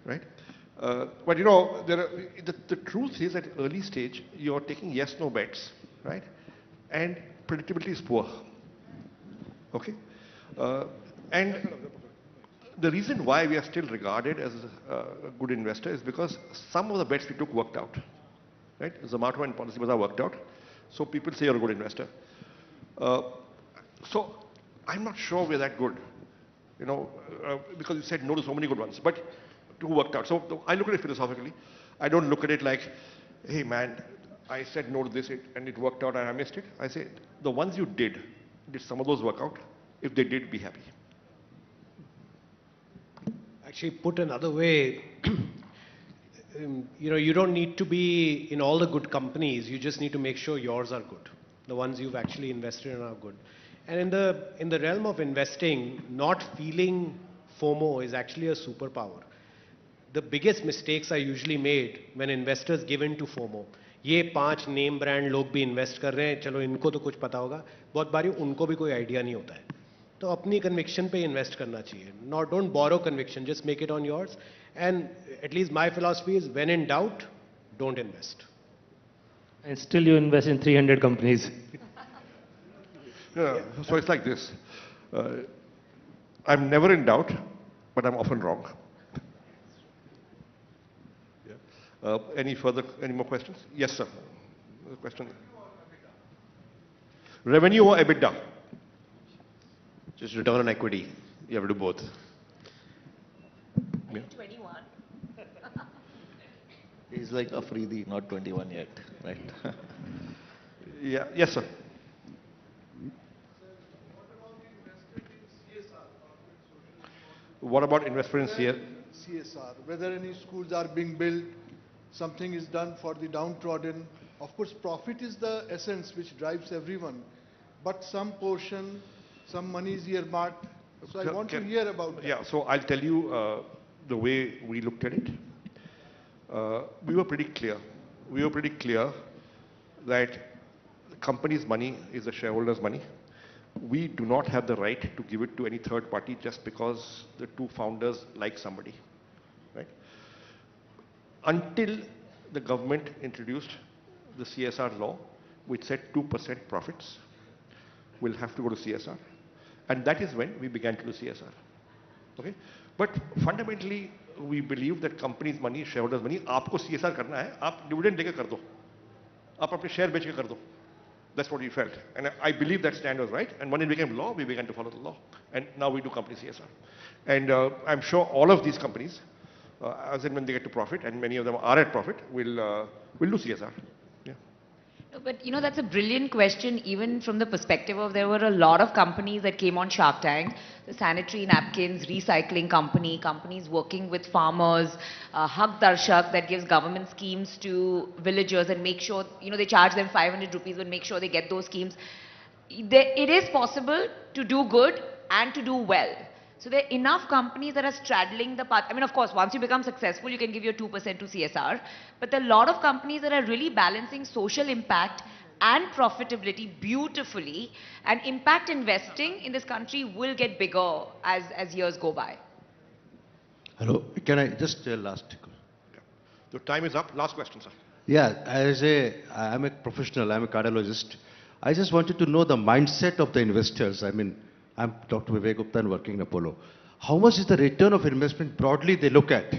right? But the truth is at early stage, you're taking yes-no bets, right? And predictability is poor, okay? And the reason why we are still regarded as a good investor is because some of the bets we took worked out, right? Zomato and Policybazaar worked out. So people say you're a good investor. So I'm not sure we're that good, because you said no to so many good ones, but 2 worked out. So I look at it philosophically. I don't look at it like, hey man, I said no to this and it worked out and I missed it. I say, the ones you did some of those work out? If they did, be happy. Actually, put another way, you don't need to be in all the good companies. You just need to make sure yours are good. The ones you've actually invested in are good. And in the realm of investing, not feeling FOMO is actually a superpower. The biggest mistakes are usually made when investors give in to FOMO. ये 5 name brand लोग भी invest कर रहे हैं, चलो इनको तो कुछ पता होगा. बहुत बारी उनको भी कोई आइडिया नहीं होता है. तो अपनी कन्विक्शन पे इन्वेस्ट करना चाहिए. Not don't borrow conviction, just make it on yours. And at least my philosophy is, when in doubt, don't invest. And still you invest in 300 companies. Yeah, so it's like this. I'm never in doubt, but I'm often wrong. Yeah. Any more questions? Yes, sir. Question. Revenue or EBITDA? Just return on equity. You have to do both. Are you 21? He's like Afridi, not 21 yet, right? Yeah. Yes, sir. What about investment in CSR? Whether any schools are being built, something is done for the downtrodden. Of course, profit is the essence which drives everyone, but some portion, some money is earmarked. So I want to hear about that. Yeah, so I'll tell you the way we looked at it. We were pretty clear. We were pretty clear that the company's money is the shareholders' money. We do not have the right to give it to any third party just because the two founders like somebody, right? Until the government introduced the CSR law, which said 2% profits will have to go to CSR. And that is when we began to do CSR, okay? But fundamentally, we believe that company's money, shareholders' money, आपको CSR करना है, आप dividend देके कर दो, आप अपने share बेच के कर दो. That's what we felt. And I believe that stand was right. And when it became law, we began to follow the law. And now we do company CSR. And I'm sure all of these companies, as and when they get to profit, and many of them are at profit, will do CSR. Yeah. No, but you know, that's a brilliant question, even from the perspective of there were a lot of companies that came on Shark Tank, the sanitary napkins, recycling company, companies working with farmers, Hak Darshak that gives government schemes to villagers and make sure, you know, they charge them 500 rupees but make sure they get those schemes. It is possible to do good and to do well. So there are enough companies that are straddling the path. I mean, of course, once you become successful, you can give your 2% to CSR. But there are a lot of companies that are really balancing social impact and profitability beautifully. And impact investing in this country will get bigger as years go by. Hello, can I just last? Yeah. The time is up. Last question, sir. Yeah, I'm a professional, I'm a cardiologist. I just wanted to know the mindset of the investors. I mean, I'm Dr. Vivek Gupta and working in Apollo. How much is the return of investment broadly they look at?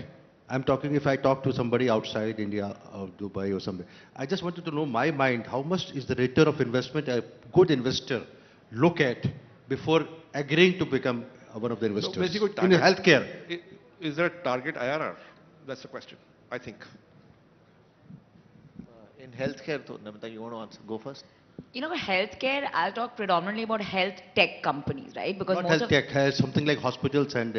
I'm talking if I talk to somebody outside India or Dubai or somewhere. I just wanted to know my mind, how much is the return of investment a good investor look at before agreeing to become one of the investors? So in healthcare. Is there a target IRR? That's the question, I think. In healthcare, Namita, you want to answer? Go first. You know, healthcare, I'll talk predominantly about health tech companies, right? Because not most health of tech, has something like hospitals and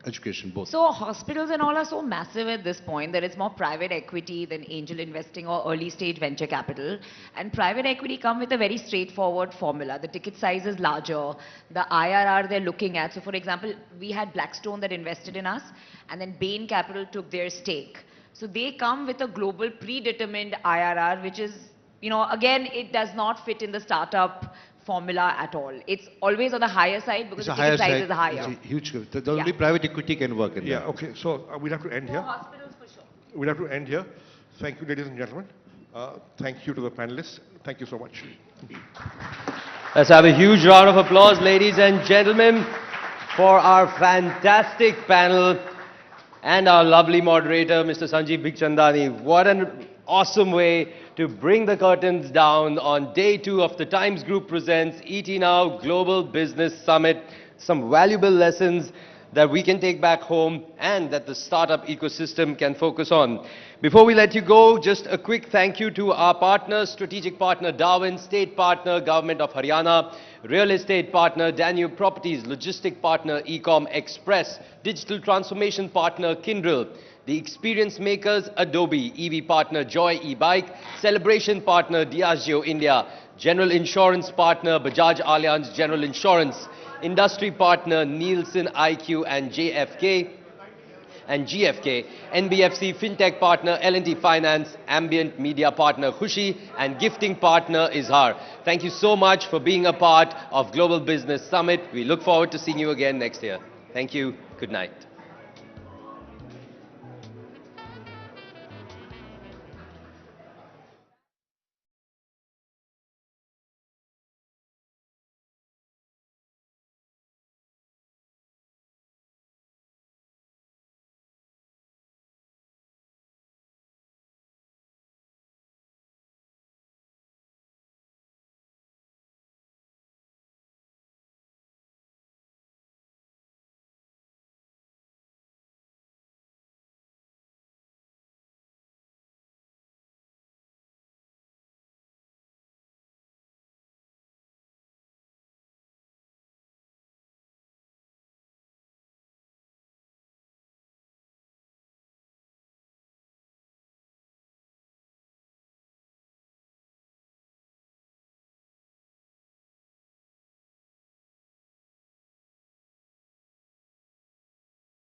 education, both. So hospitals and all are so massive at this point that it's more private equity than angel investing or early stage venture capital. And private equity come with a very straightforward formula. The ticket size is larger, the IRR they're looking at. So for example, we had Blackstone that invested in us and then Bain Capital took their stake. So they come with a global predetermined IRR, which is, you know, again, it does not fit in the startup formula at all. It's always on the higher side because the ticket size is higher. It's a huge, the only private equity can work in Yeah, that. okay, so we'll have to end here. Hospitals for sure. We'll have to end here. Thank you, ladies and gentlemen. Thank you to the panelists. Thank you so much. Let's have a huge round of applause, ladies and gentlemen, for our fantastic panel and our lovely moderator, Mr. Sanjeev Bikhchandani. What an awesome way to bring the curtains down on day 2 of the Times Group presents ET Now Global Business Summit. Some valuable lessons that we can take back home and that the startup ecosystem can focus on. Before we let you go, just a quick thank you to our partners, strategic partner Darwin, state partner Government of Haryana, real estate partner Danube Properties, logistic partner Ecom Express, digital transformation partner Kyndryl, the experience makers Adobe, EV partner Joy e-Bike, celebration partner Diageo India, general insurance partner Bajaj Allianz General Insurance, industry partner Nielsen IQ and GFK, NBFC fintech partner L&T Finance, ambient media partner Khushi, and gifting partner Izhar. Thank you so much for being a part of Global Business Summit. We look forward to seeing you again next year. Thank you. Good night.